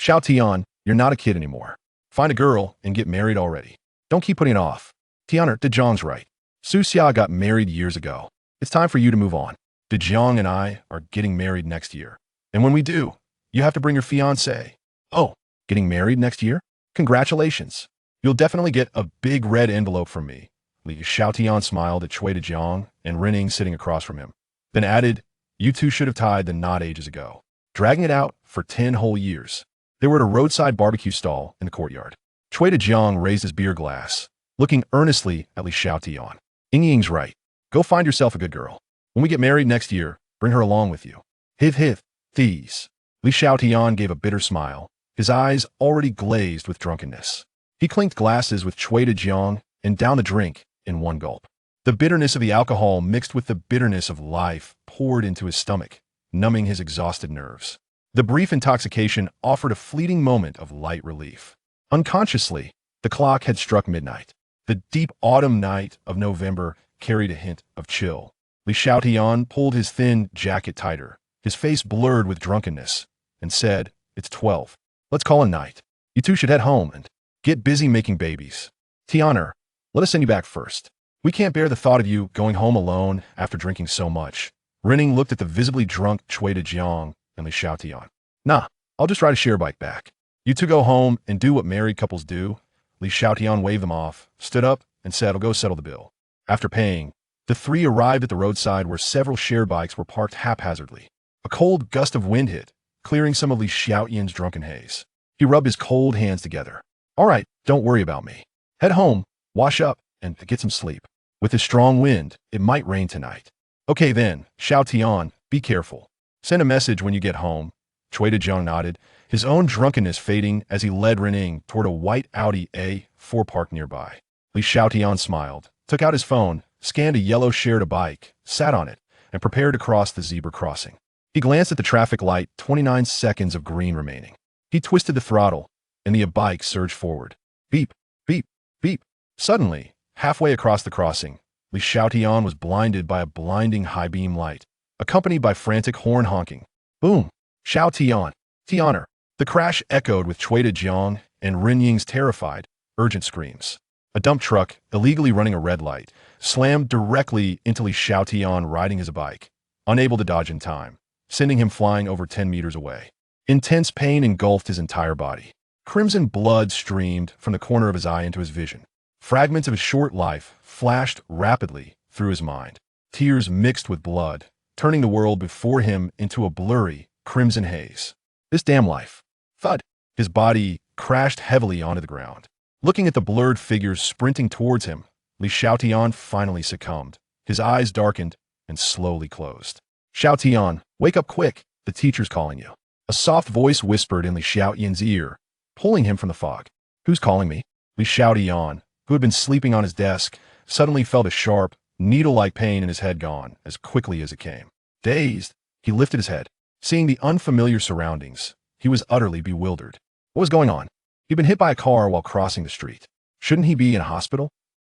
Xiaotian, you're not a kid anymore. Find a girl and get married already. Don't keep putting it off. Tianer, Dejong's right. Su Xia got married years ago. It's time for you to move on. Dejong and I are getting married next year. And when we do, you have to bring your fiancé. Oh, getting married next year? Congratulations. You'll definitely get a big red envelope from me. Li Xiaotian smiled at Cui Dejong and Renning sitting across from him, then added, you two should have tied the knot ages ago, dragging it out for 10 whole years. They were at a roadside barbecue stall in the courtyard. Cui Dejong raised his beer glass, looking earnestly at Li Xiaotian. Ying's right. Go find yourself a good girl. When we get married next year, bring her along with you. Hiv, thieves. Li Xiaotian gave a bitter smile, his eyes already glazed with drunkenness. He clinked glasses with Cui Dejong and downed the drink in one gulp. The bitterness of the alcohol mixed with the bitterness of life poured into his stomach, numbing his exhausted nerves. The brief intoxication offered a fleeting moment of light relief. Unconsciously, the clock had struck midnight. The deep autumn night of November carried a hint of chill. Li Xiaotian pulled his thin jacket tighter, his face blurred with drunkenness, and said, it's 12. Let's call a night. You two should head home and get busy making babies. Tianer, let us send you back first. We can't bear the thought of you going home alone after drinking so much. Renning looked at the visibly drunk Cui Dejong and Li Xiaotian. Nah, I'll just ride a share bike back. You two go home and do what married couples do. Li Xiaotian waved them off, stood up, and said, I'll go settle the bill. After paying, the three arrived at the roadside where several share bikes were parked haphazardly. A cold gust of wind hit, clearing some of Li Xiaotian's drunken haze. He rubbed his cold hands together. All right, don't worry about me. Head home, wash up, and get some sleep. With this strong wind, it might rain tonight. Okay then, Xiaotian, be careful. Send a message when you get home. Cui Dejong nodded, his own drunkenness fading as he led Renning toward a white Audi A4 parked nearby. Li Xiaotian smiled, took out his phone, scanned a yellow shared bike, sat on it, and prepared to cross the zebra crossing. He glanced at the traffic light, 29 seconds of green remaining. He twisted the throttle, and the bike surged forward. Beep, beep, beep. Suddenly, halfway across the crossing, Li Xiaotian was blinded by a blinding high-beam light, accompanied by frantic horn honking. Boom! Xiaotian! Tianer! The crash echoed with Cui Dejong and Renying's terrified, urgent screams. A dump truck, illegally running a red light, slammed directly into Li Xiaotian riding his bike, unable to dodge in time, sending him flying over 10 meters away. Intense pain engulfed his entire body. Crimson blood streamed from the corner of his eye into his vision. Fragments of his short life flashed rapidly through his mind. Tears mixed with blood, turning the world before him into a blurry, crimson haze. This damn life. Thud. His body crashed heavily onto the ground. Looking at the blurred figures sprinting towards him, Li Xiaotian finally succumbed. His eyes darkened and slowly closed. Xiaotian, wake up quick. The teacher's calling you. A soft voice whispered in Li Xiaotian's ear, pulling him from the fog. Who's calling me? Li Xiaotian, who had been sleeping on his desk, suddenly felt a sharp, needle-like pain in his head gone as quickly as it came. Dazed, he lifted his head. Seeing the unfamiliar surroundings, he was utterly bewildered. What was going on? He'd been hit by a car while crossing the street. Shouldn't he be in a hospital?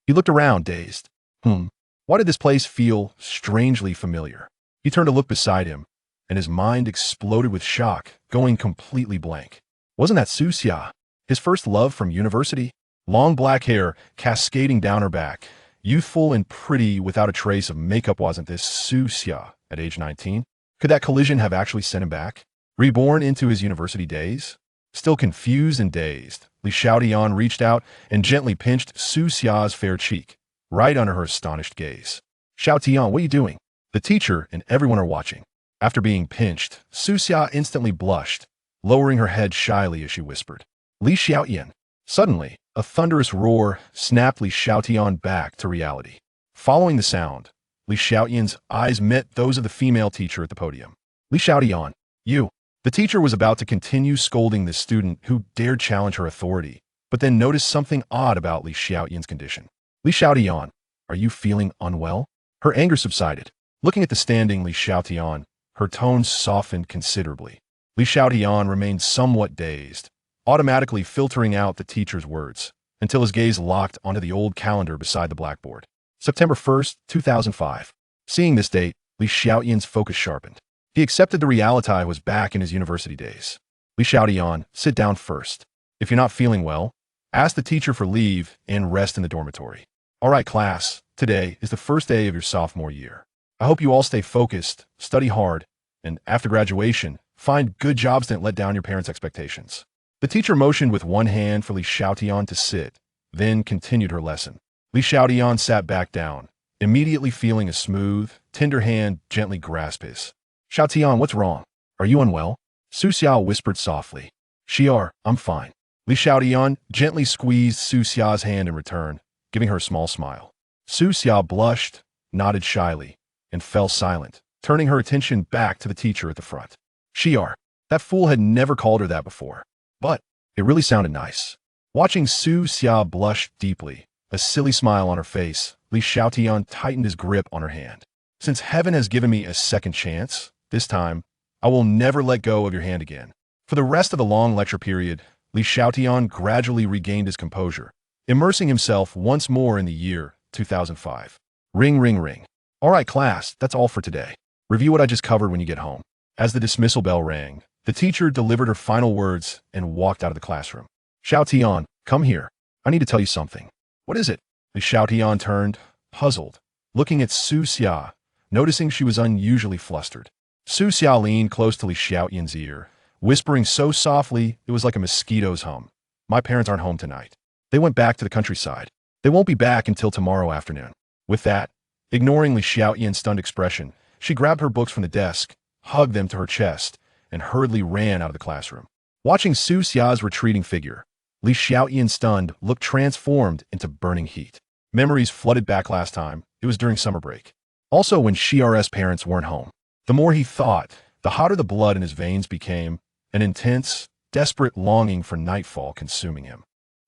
He looked around, dazed. Why did this place feel strangely familiar? He turned to look beside him, and his mind exploded with shock, going completely blank. Wasn't that Su Xia, his first love from university? Long black hair cascading down her back, youthful and pretty without a trace of makeup. Wasn't this Su Xia at age 19? Could that collision have actually sent him back? Reborn into his university days? Still confused and dazed, Li Xiaotian reached out and gently pinched Su Xia's fair cheek, right under her astonished gaze. Xiaotian, what are you doing? The teacher and everyone are watching. After being pinched, Su Xia instantly blushed, lowering her head shyly as she whispered, Li Xiaotian. Suddenly, a thunderous roar snapped Li Xiaotian back to reality. Following the sound, Li Xiaotian's eyes met those of the female teacher at the podium. Li Xiaotian, you. The teacher was about to continue scolding the student who dared challenge her authority, but then noticed something odd about Li Xiaotian's condition. Li Xiaotian, are you feeling unwell? Her anger subsided. Looking at the standing Li Xiaotian, her tone softened considerably. Li Xiaotian remained somewhat dazed, automatically filtering out the teacher's words, until his gaze locked onto the old calendar beside the blackboard. September 1st, 2005. Seeing this date, Li Xiaotian's focus sharpened. He accepted the reality was back in his university days. Li Xiaotian, sit down first. If you're not feeling well, ask the teacher for leave and rest in the dormitory. All right, class, today is the first day of your sophomore year. I hope you all stay focused, study hard, and after graduation, find good jobs that let down your parents' expectations. The teacher motioned with one hand for Li Xiaotian to sit, then continued her lesson. Li Xiaotian sat back down, immediately feeling a smooth, tender hand gently grasp his. Xiaotian, what's wrong? Are you unwell? Su Xiao whispered softly. Xiao, I'm fine. Li Xiaotian gently squeezed Su Xiao's hand in return, giving her a small smile. Su Xiao blushed, nodded shyly, and fell silent, turning her attention back to the teacher at the front. Xiao, that fool had never called her that before, but it really sounded nice. Watching Su Xiao blush deeply, a silly smile on her face, Li Xiaotian tightened his grip on her hand. Since heaven has given me a second chance, this time, I will never let go of your hand again. For the rest of the long lecture period, Li Xiaotian gradually regained his composure, immersing himself once more in the year 2005. Ring, ring, ring. All right, class, that's all for today. Review what I just covered when you get home. As the dismissal bell rang, the teacher delivered her final words and walked out of the classroom. Xiaotian, come here. I need to tell you something. What is it? Li Xiaotian turned, puzzled, looking at Su Xia, noticing she was unusually flustered. Su Xia leaned close to Li Xiaotian's ear, whispering so softly it was like a mosquito's hum. My parents aren't home tonight. They went back to the countryside. They won't be back until tomorrow afternoon. With that, ignoring Li Xiaotian's stunned expression, she grabbed her books from the desk, hugged them to her chest, and hurriedly ran out of the classroom. Watching Su Xia's retreating figure, Li Xiaotian, stunned, looked transformed into burning heat. Memories flooded back last time. It was during summer break. Also when Xiao's parents weren't home. The more he thought, the hotter the blood in his veins became, an intense, desperate longing for nightfall consuming him.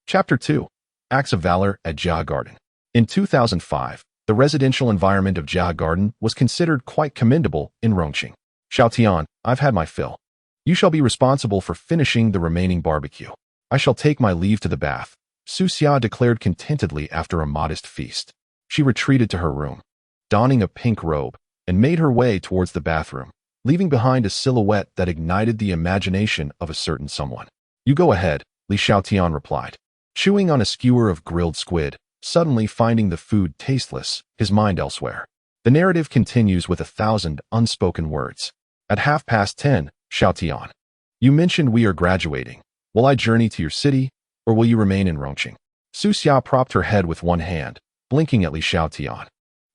Chapter 2. Acts of Valor at Jia Garden. In 2005, the residential environment of Jia Garden was considered quite commendable in Rongqing. Xiaotian, I've had my fill. You shall be responsible for finishing the remaining barbecue. I shall take my leave to the bath, Su Xia declared contentedly after a modest feast. She retreated to her room, donning a pink robe, and made her way towards the bathroom, leaving behind a silhouette that ignited the imagination of a certain someone. You go ahead, Li Xiaotian replied. Chewing on a skewer of grilled squid, suddenly finding the food tasteless, his mind elsewhere. The narrative continues with 1,000 unspoken words. At 10:30, Xiaotian. You mentioned we are graduating. Will I journey to your city, or will you remain in Rongqing? Su Xia propped her head with one hand, blinking at Li Xiaotian.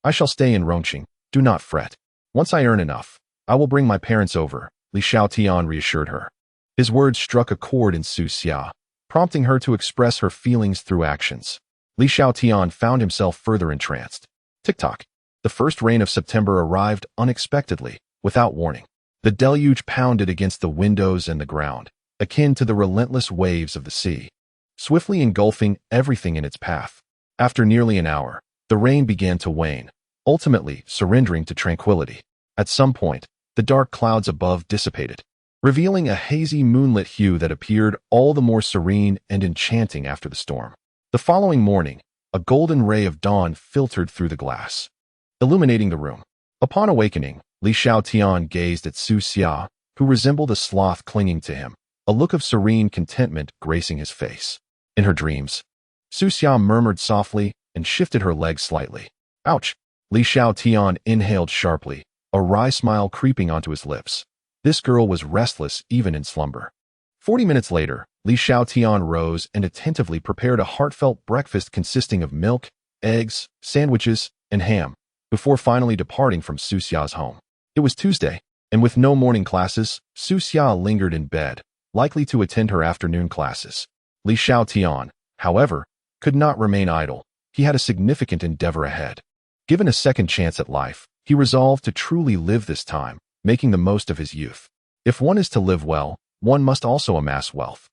I shall stay in Rongqing, do not fret. Once I earn enough, I will bring my parents over, Li Xiaotian reassured her. His words struck a chord in Su Xia, prompting her to express her feelings through actions. Li Xiaotian found himself further entranced. Tick-tock. The first rain of September arrived unexpectedly, without warning. The deluge pounded against the windows and the ground, akin to the relentless waves of the sea, swiftly engulfing everything in its path. After nearly an hour, the rain began to wane, ultimately surrendering to tranquility. At some point, the dark clouds above dissipated, revealing a hazy moonlit hue that appeared all the more serene and enchanting after the storm. The following morning, a golden ray of dawn filtered through the glass, illuminating the room. Upon awakening, Li Xiaotian gazed at Su Xia, who resembled a sloth clinging to him, a look of serene contentment gracing his face. In her dreams, Su Xia murmured softly and shifted her legs slightly. Ouch! Li Xiaotian inhaled sharply, a wry smile creeping onto his lips. This girl was restless even in slumber. 40 minutes later, Li Xiaotian rose and attentively prepared a heartfelt breakfast consisting of milk, eggs, sandwiches, and ham, before finally departing from Su Xia's home. It was Tuesday, and with no morning classes, Su Xia lingered in bed, likely to attend her afternoon classes. Li Xiaotian, however, could not remain idle. He had a significant endeavor ahead. Given a second chance at life, he resolved to truly live this time, making the most of his youth. If one is to live well, one must also amass wealth.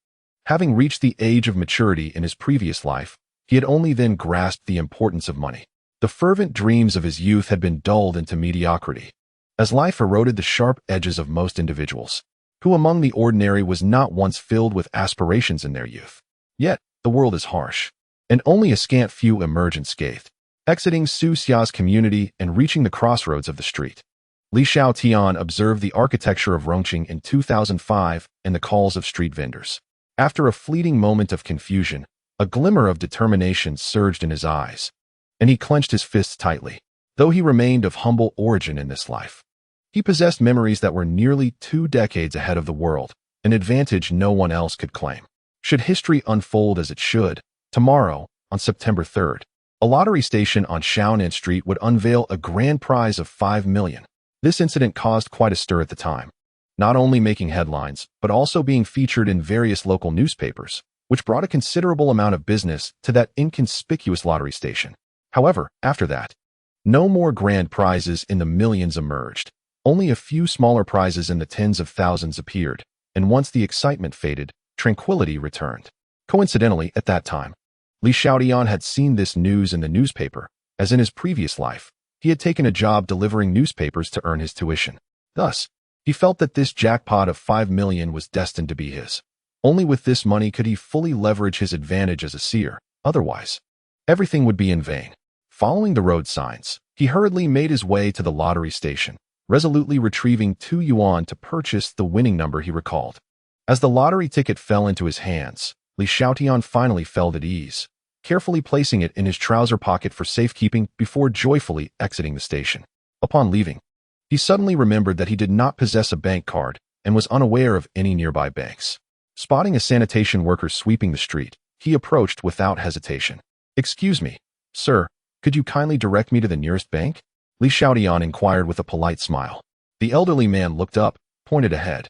Having reached the age of maturity in his previous life, he had only then grasped the importance of money. The fervent dreams of his youth had been dulled into mediocrity, as life eroded the sharp edges of most individuals. Who among the ordinary was not once filled with aspirations in their youth? Yet, the world is harsh, and only a scant few emerge unscathed. Exiting Su Xia's community and reaching the crossroads of the street, Li Xiaotian observed the architecture of Rongqing in 2005 and the calls of street vendors. After a fleeting moment of confusion, a glimmer of determination surged in his eyes, and he clenched his fists tightly. Though he remained of humble origin in this life, he possessed memories that were nearly 2 decades ahead of the world, an advantage no one else could claim. Should history unfold as it should, tomorrow, on September 3rd, a lottery station on Xiaonan Street would unveil a grand prize of 5 million. This incident caused quite a stir at the time, not only making headlines, but also being featured in various local newspapers, which brought a considerable amount of business to that inconspicuous lottery station. However, after that, no more grand prizes in the millions emerged. Only a few smaller prizes in the tens of thousands appeared, and once the excitement faded, tranquility returned. Coincidentally, at that time, Li Xiaotian had seen this news in the newspaper, as in his previous life, he had taken a job delivering newspapers to earn his tuition. Thus, he felt that this jackpot of 5 million was destined to be his. Only with this money could he fully leverage his advantage as a seer. Otherwise, everything would be in vain. Following the road signs, he hurriedly made his way to the lottery station, resolutely retrieving 2 yuan to purchase the winning number he recalled. As the lottery ticket fell into his hands, Li Xiaotian finally felt at ease, carefully placing it in his trouser pocket for safekeeping before joyfully exiting the station. Upon leaving, he suddenly remembered that he did not possess a bank card and was unaware of any nearby banks. Spotting a sanitation worker sweeping the street, he approached without hesitation. "Excuse me, sir, could you kindly direct me to the nearest bank?" Li Xiaotian inquired with a polite smile. The elderly man looked up, pointed ahead,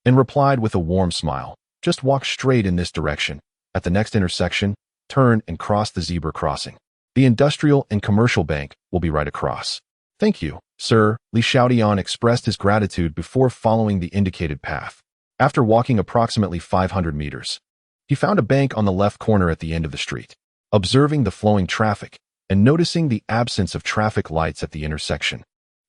and replied with a warm smile, "Just walk straight in this direction. At the next intersection, turn and cross the zebra crossing. The industrial and commercial bank will be right across." "Thank you, sir." Li Xiaotian expressed his gratitude before following the indicated path. After walking approximately 500 meters, he found a bank on the left corner at the end of the street. Observing the flowing traffic and noticing the absence of traffic lights at the intersection,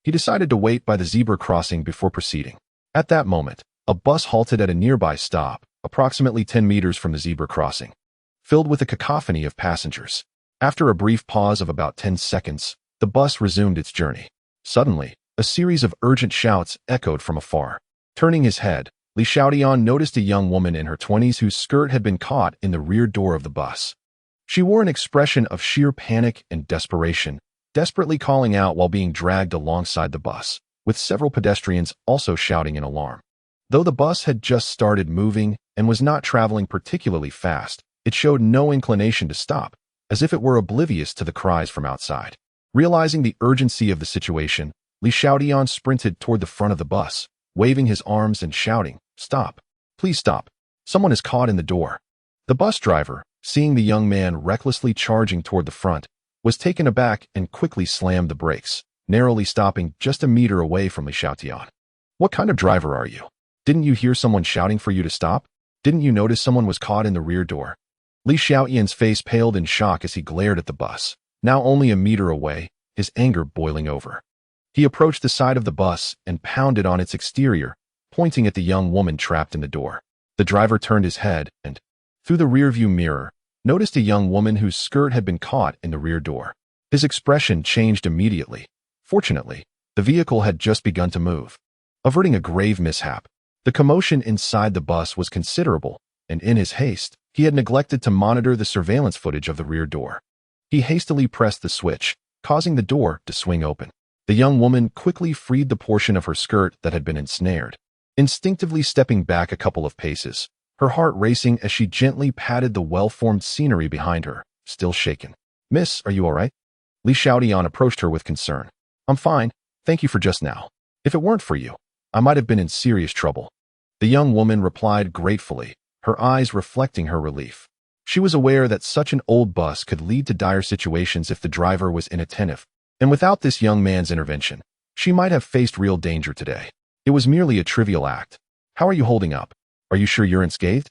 he decided to wait by the zebra crossing before proceeding. At that moment, a bus halted at a nearby stop, approximately 10 meters from the zebra crossing, filled with a cacophony of passengers. After a brief pause of about 10 seconds, the bus resumed its journey. Suddenly, a series of urgent shouts echoed from afar. Turning his head, Li Xiaotian noticed a young woman in her 20s whose skirt had been caught in the rear door of the bus. She wore an expression of sheer panic and desperation, desperately calling out while being dragged alongside the bus, with several pedestrians also shouting in alarm. Though the bus had just started moving and was not traveling particularly fast, it showed no inclination to stop, as if it were oblivious to the cries from outside. Realizing the urgency of the situation, Li Xiaotian sprinted toward the front of the bus, waving his arms and shouting, "Stop! Please stop! Someone is caught in the door." The bus driver, seeing the young man recklessly charging toward the front, was taken aback and quickly slammed the brakes, narrowly stopping just a meter away from Li Xiaotian. "What kind of driver are you? Didn't you hear someone shouting for you to stop? Didn't you notice someone was caught in the rear door?" Li Xiaotian's face paled in shock as he glared at the bus, now only a meter away, his anger boiling over. He approached the side of the bus and pounded on its exterior, pointing at the young woman trapped in the door. The driver turned his head and, through the rearview mirror, noticed a young woman whose skirt had been caught in the rear door. His expression changed immediately. Fortunately, the vehicle had just begun to move, averting a grave mishap. The commotion inside the bus was considerable, and in his haste, he had neglected to monitor the surveillance footage of the rear door. He hastily pressed the switch, causing the door to swing open. The young woman quickly freed the portion of her skirt that had been ensnared, instinctively stepping back a couple of paces, her heart racing as she gently patted the well-formed scenery behind her, still shaken. "Miss, are you all right?" Li Xiaotian approached her with concern. "I'm fine, thank you for just now. If it weren't for you, I might have been in serious trouble." The young woman replied gratefully, her eyes reflecting her relief. She was aware that such an old bus could lead to dire situations if the driver was inattentive, and without this young man's intervention, she might have faced real danger today. It was merely a trivial act. "How are you holding up? Are you sure you're unscathed?"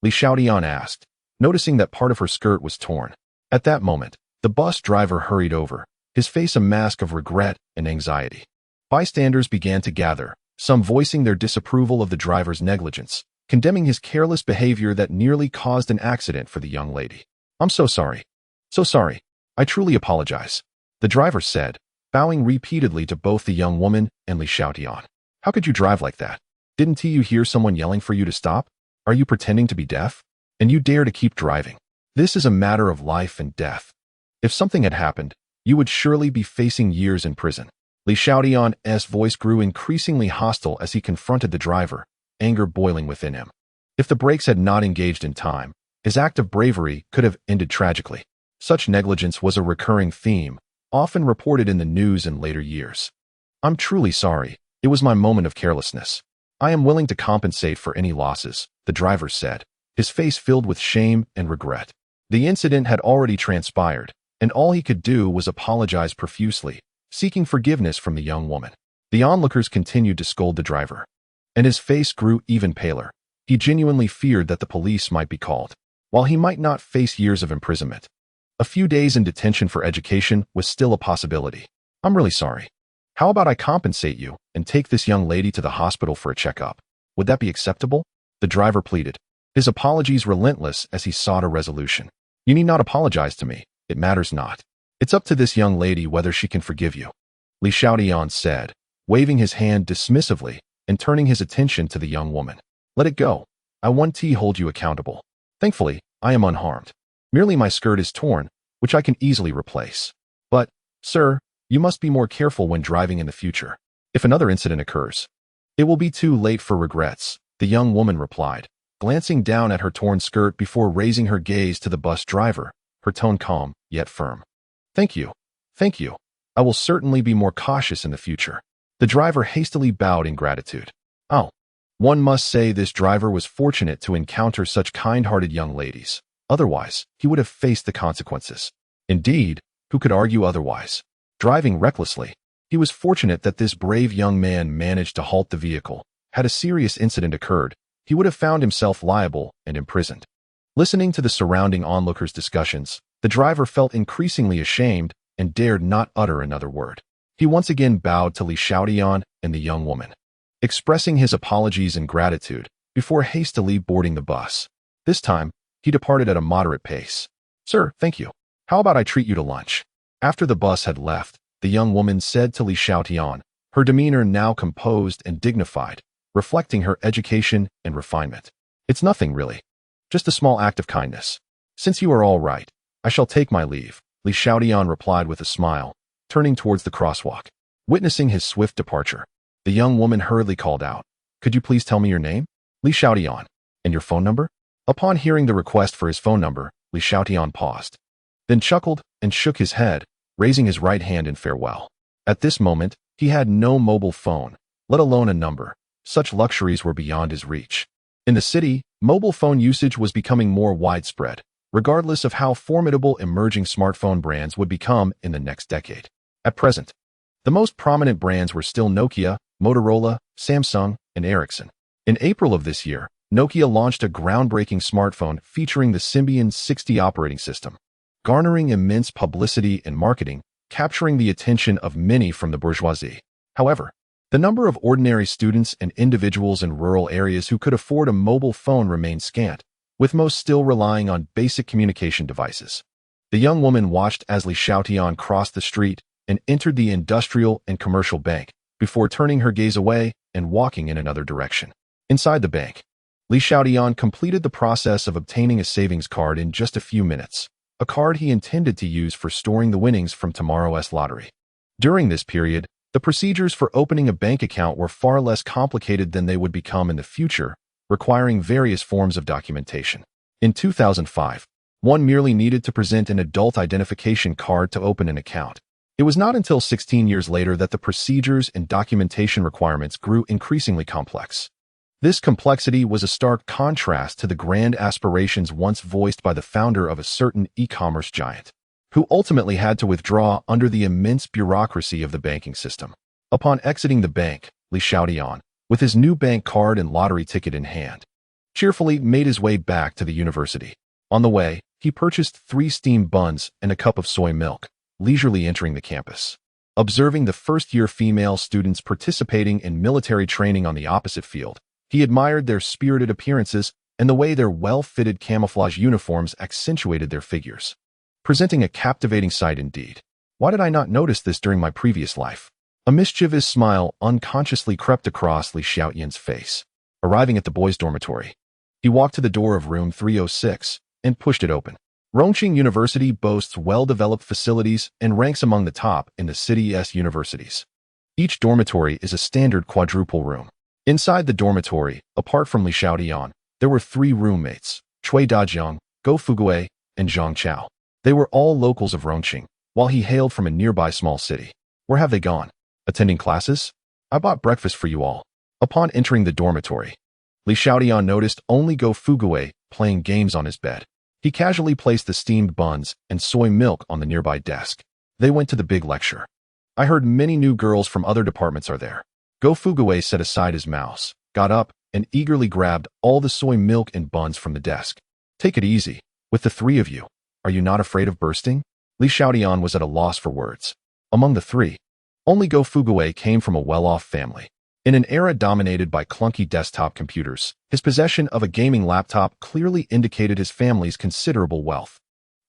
Li Xiaotian asked, noticing that part of her skirt was torn. At that moment, the bus driver hurried over, his face a mask of regret and anxiety. Bystanders began to gather, some voicing their disapproval of the driver's negligence, condemning his careless behavior that nearly caused an accident for the young lady. "I'm so sorry. So sorry. I truly apologize," the driver said, bowing repeatedly to both the young woman and Li Xiaotian. How could you drive like that? Didn't you hear someone yelling for you to stop? Are you pretending to be deaf? And you dare to keep driving? This is a matter of life and death. If something had happened, you would surely be facing years in prison. Li Xiaotian's voice grew increasingly hostile as he confronted the driver, anger boiling within him. If the brakes had not engaged in time, his act of bravery could have ended tragically. Such negligence was a recurring theme, often reported in the news in later years. I'm truly sorry. It was my moment of carelessness. I am willing to compensate for any losses, the driver said, his face filled with shame and regret. The incident had already transpired, and all he could do was apologize profusely, seeking forgiveness from the young woman. The onlookers continued to scold the driver, and his face grew even paler. He genuinely feared that the police might be called. While he might not face years of imprisonment, a few days in detention for education was still a possibility. I'm really sorry. How about I compensate you and take this young lady to the hospital for a checkup? Would that be acceptable? The driver pleaded, his apologies relentless as he sought a resolution. You need not apologize to me. It matters not. It's up to this young lady whether she can forgive you, Li Xiaotian said, waving his hand dismissively and turning his attention to the young woman. Let it go. I won't hold you accountable. Thankfully, I am unharmed. Merely my skirt is torn, which I can easily replace. But, sir, you must be more careful when driving in the future. If another incident occurs, it will be too late for regrets, the young woman replied, glancing down at her torn skirt before raising her gaze to the bus driver, her tone calm, yet firm. Thank you. Thank you. I will certainly be more cautious in the future. The driver hastily bowed in gratitude. Oh, one must say this driver was fortunate to encounter such kind-hearted young ladies. Otherwise, he would have faced the consequences. Indeed, who could argue otherwise? Driving recklessly, he was fortunate that this brave young man managed to halt the vehicle. Had a serious incident occurred, he would have found himself liable and imprisoned. Listening to the surrounding onlookers' discussions, the driver felt increasingly ashamed and dared not utter another word. He once again bowed to Li Xiaotian and the young woman, expressing his apologies and gratitude before hastily boarding the bus. This time, he departed at a moderate pace. Sir, thank you. How about I treat you to lunch? After the bus had left, the young woman said to Li Xiaotian, her demeanor now composed and dignified, reflecting her education and refinement. It's nothing, really. Just a small act of kindness. Since you are all right, I shall take my leave, Li Xiaotian replied with a smile, turning towards the crosswalk. Witnessing his swift departure, the young woman hurriedly called out, Could you please tell me your name? Li Xiaotian. And your phone number? Upon hearing the request for his phone number, Li Xiaotian paused, then chuckled and shook his head, raising his right hand in farewell. At this moment, he had no mobile phone, let alone a number. Such luxuries were beyond his reach. In the city, mobile phone usage was becoming more widespread, regardless of how formidable emerging smartphone brands would become in the next decade. At present, the most prominent brands were still Nokia, Motorola, Samsung, and Ericsson. In April of this year, Nokia launched a groundbreaking smartphone featuring the Symbian 60 operating system, garnering immense publicity and marketing, capturing the attention of many from the bourgeoisie. However, the number of ordinary students and individuals in rural areas who could afford a mobile phone remained scant, with most still relying on basic communication devices. The young woman watched as Li Xiaotian crossed the street and entered the industrial and commercial bank, before turning her gaze away and walking in another direction. Inside the bank, Li Xiaotian completed the process of obtaining a savings card in just a few minutes, a card he intended to use for storing the winnings from tomorrow's lottery. During this period, the procedures for opening a bank account were far less complicated than they would become in the future, requiring various forms of documentation. In 2005, one merely needed to present an adult identification card to open an account. It was not until 16 years later that the procedures and documentation requirements grew increasingly complex. This complexity was a stark contrast to the grand aspirations once voiced by the founder of a certain e-commerce giant, who ultimately had to withdraw under the immense bureaucracy of the banking system. Upon exiting the bank, Li Xiaotian, with his new bank card and lottery ticket in hand, cheerfully made his way back to the university. On the way, he purchased 3 steamed buns and a cup of soy milk, leisurely entering the campus. Observing the first-year female students participating in military training on the opposite field, he admired their spirited appearances and the way their well-fitted camouflage uniforms accentuated their figures, presenting a captivating sight indeed. Why did I not notice this during my previous life? A mischievous smile unconsciously crept across Li Xiaotian's face. Arriving at the boys' dormitory, he walked to the door of room 306 and pushed it open. Rongqing University boasts well-developed facilities and ranks among the top in the city's universities. Each dormitory is a standard quadruple room. Inside the dormitory, apart from Li Xiaotian, there were 3 roommates, Cui Dajiang, Go Fuguei, and Zhang Chao. They were all locals of Rongqing, while he hailed from a nearby small city. Where have they gone? Attending classes? I bought breakfast for you all. Upon entering the dormitory, Li Xiaotian noticed only Go Fuguei playing games on his bed. He casually placed the steamed buns and soy milk on the nearby desk. They went to the big lecture. I heard many new girls from other departments are there. Go Fuguei set aside his mouse, got up, and eagerly grabbed all the soy milk and buns from the desk. Take it easy. With the 3 of you, are you not afraid of bursting? Li Xiaotian was at a loss for words. Among the 3, only Go Fuguei came from a well-off family. In an era dominated by clunky desktop computers, his possession of a gaming laptop clearly indicated his family's considerable wealth.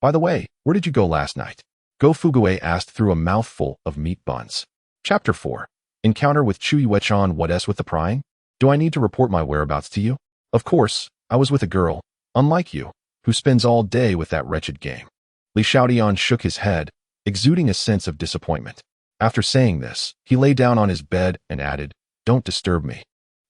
By the way, where did you go last night? Go Fuguei asked through a mouthful of meat buns. Chapter 4. Encounter with Chu Yuechan. What's with the prying? Do I need to report my whereabouts to you? Of course, I was with a girl, unlike you, who spends all day with that wretched game. Li Xiaotian shook his head, exuding a sense of disappointment. After saying this, he lay down on his bed and added, Don't disturb me.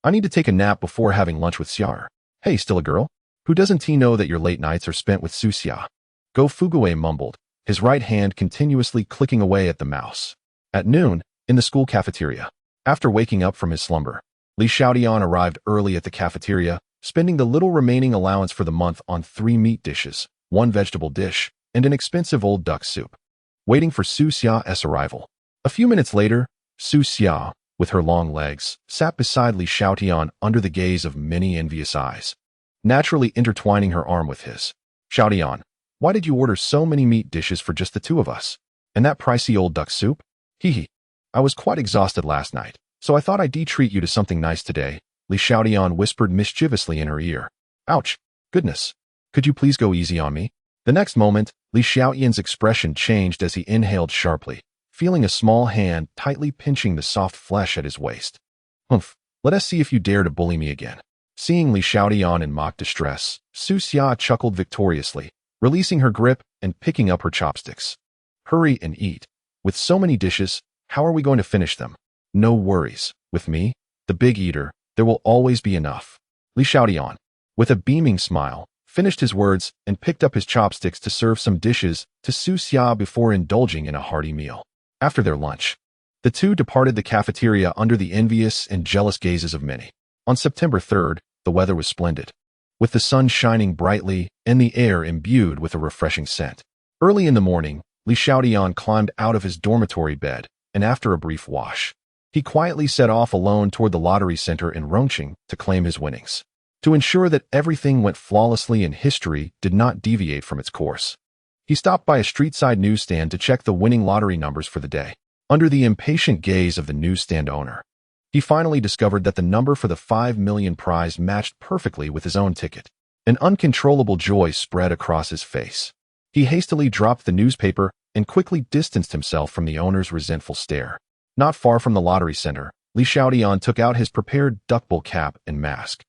I need to take a nap before having lunch with Xiar. Hey, still a girl? Who doesn't he know that your late nights are spent with Su Xia? Go Fuguei mumbled, his right hand continuously clicking away at the mouse. At noon, in the school cafeteria. After waking up from his slumber, Li Xiaotian arrived early at the cafeteria, spending the little remaining allowance for the month on 3 meat dishes, 1 vegetable dish, and an expensive old duck soup. Waiting for Su Xia's arrival. A few minutes later, Su Xia, with her long legs, sat beside Li Xiaotian under the gaze of many envious eyes, naturally intertwining her arm with his. Xiaotian, why did you order so many meat dishes for just the 2 of us? And that pricey old duck soup? Hee. I was quite exhausted last night, so I thought I'd treat you to something nice today, Li Xiaotian whispered mischievously in her ear. Ouch. Goodness. Could you please go easy on me? The next moment, Li Xiaotian's expression changed as he inhaled sharply, feeling a small hand tightly pinching the soft flesh at his waist. Humph. Let us see if you dare to bully me again. Seeing Li Xiaotian in mock distress, Su Xia chuckled victoriously, releasing her grip and picking up her chopsticks. Hurry and eat. With so many dishes, how are we going to finish them? No worries. With me, the big eater, there will always be enough. Li Xiaotian, with a beaming smile, finished his words and picked up his chopsticks to serve some dishes to Su Xia before indulging in a hearty meal. After their lunch, the 2 departed the cafeteria under the envious and jealous gazes of many. On September 3rd, the weather was splendid, with the sun shining brightly and the air imbued with a refreshing scent. Early in the morning, Li Xiaotian climbed out of his dormitory bed, and after a brief wash, he quietly set off alone toward the lottery center in Rongqing to claim his winnings. To ensure that everything went flawlessly and history did not deviate from its course, he stopped by a street-side newsstand to check the winning lottery numbers for the day. Under the impatient gaze of the newsstand owner, he finally discovered that the number for the 5 million prize matched perfectly with his own ticket. An uncontrollable joy spread across his face. He hastily dropped the newspaper and quickly distanced himself from the owner's resentful stare. Not far from the lottery center, Li Xiaotian took out his prepared duckbill cap and mask,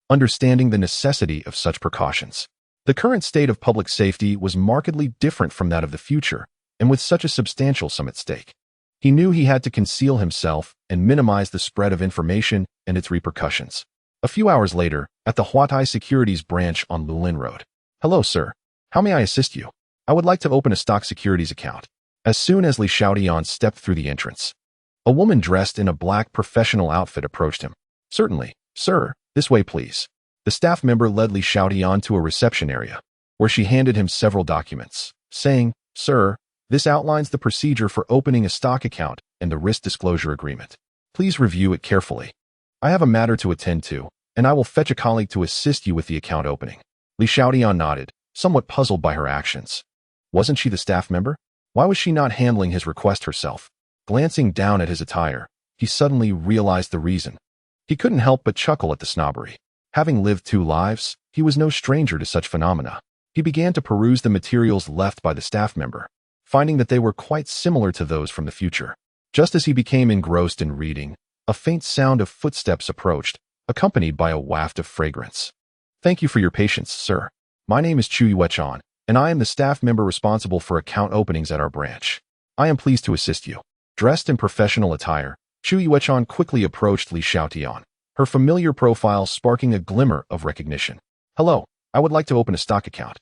understanding the necessity of such precautions. The current state of public safety was markedly different from that of the future, and with such a substantial sum at stake, he knew he had to conceal himself and minimize the spread of information and its repercussions. A few hours later, at the Huatai Securities branch on Lulin Road. Hello, sir. How may I assist you? I would like to open a stock securities account. As soon as Li Xiaotian stepped through the entrance, a woman dressed in a black professional outfit approached him. Certainly, sir. This way, please. The staff member led Li Xiaotian to a reception area, where she handed him several documents, saying, Sir, this outlines the procedure for opening a stock account and the risk disclosure agreement. Please review it carefully. I have a matter to attend to, and I will fetch a colleague to assist you with the account opening. Li Xiaotian nodded, somewhat puzzled by her actions. Wasn't she the staff member? Why was she not handling his request herself? Glancing down at his attire, he suddenly realized the reason. He couldn't help but chuckle at the snobbery. Having lived 2 lives, he was no stranger to such phenomena. He began to peruse the materials left by the staff member, finding that they were quite similar to those from the future. Just as he became engrossed in reading, a faint sound of footsteps approached, accompanied by a waft of fragrance. "Thank you for your patience, sir. My name is Chu Yuechan, and I am the staff member responsible for account openings at our branch. I am pleased to assist you." Dressed in professional attire, Chu Yuechan quickly approached Li Xiaotian, her familiar profile sparking a glimmer of recognition. "Hello, I would like to open a stock account."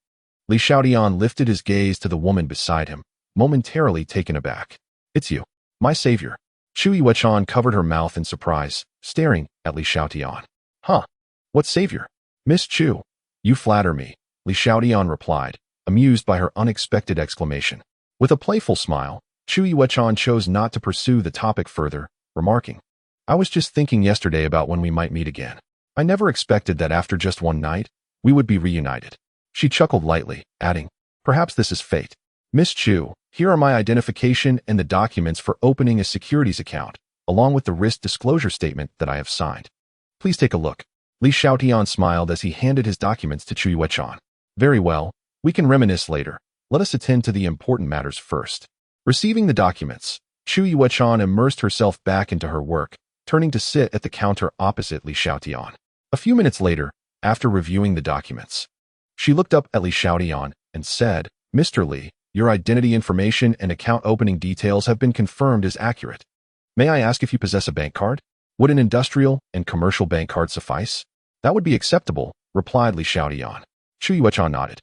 Li Xiaotian lifted his gaze to the woman beside him, momentarily taken aback. "It's you, my savior." Chu Yuechan covered her mouth in surprise, staring at Li Xiaotian. "Huh? What savior?" "Miss Chu, you flatter me," Li Xiaotian replied, amused by her unexpected exclamation. With a playful smile, Chu Yuechan chose not to pursue the topic further, remarking, "I was just thinking yesterday about when we might meet again. I never expected that after just one night, we would be reunited." She chuckled lightly, adding, "Perhaps this is fate." "Miss Chu, here are my identification and the documents for opening a securities account, along with the risk disclosure statement that I have signed. Please take a look." Li Xiaotian smiled as he handed his documents to Chu Yuechan. "Very well, we can reminisce later. Let us attend to the important matters first." Receiving the documents, Chu Yuechan immersed herself back into her work, turning to sit at the counter opposite Li Xiaotian. A few minutes later, after reviewing the documents, she looked up at Li Xiaotian and said, "Mr. Li, your identity information and account opening details have been confirmed as accurate. May I ask if you possess a bank card? Would an industrial and commercial bank card suffice?" "That would be acceptable," replied Li Xiaotian. Chu Yuechan nodded,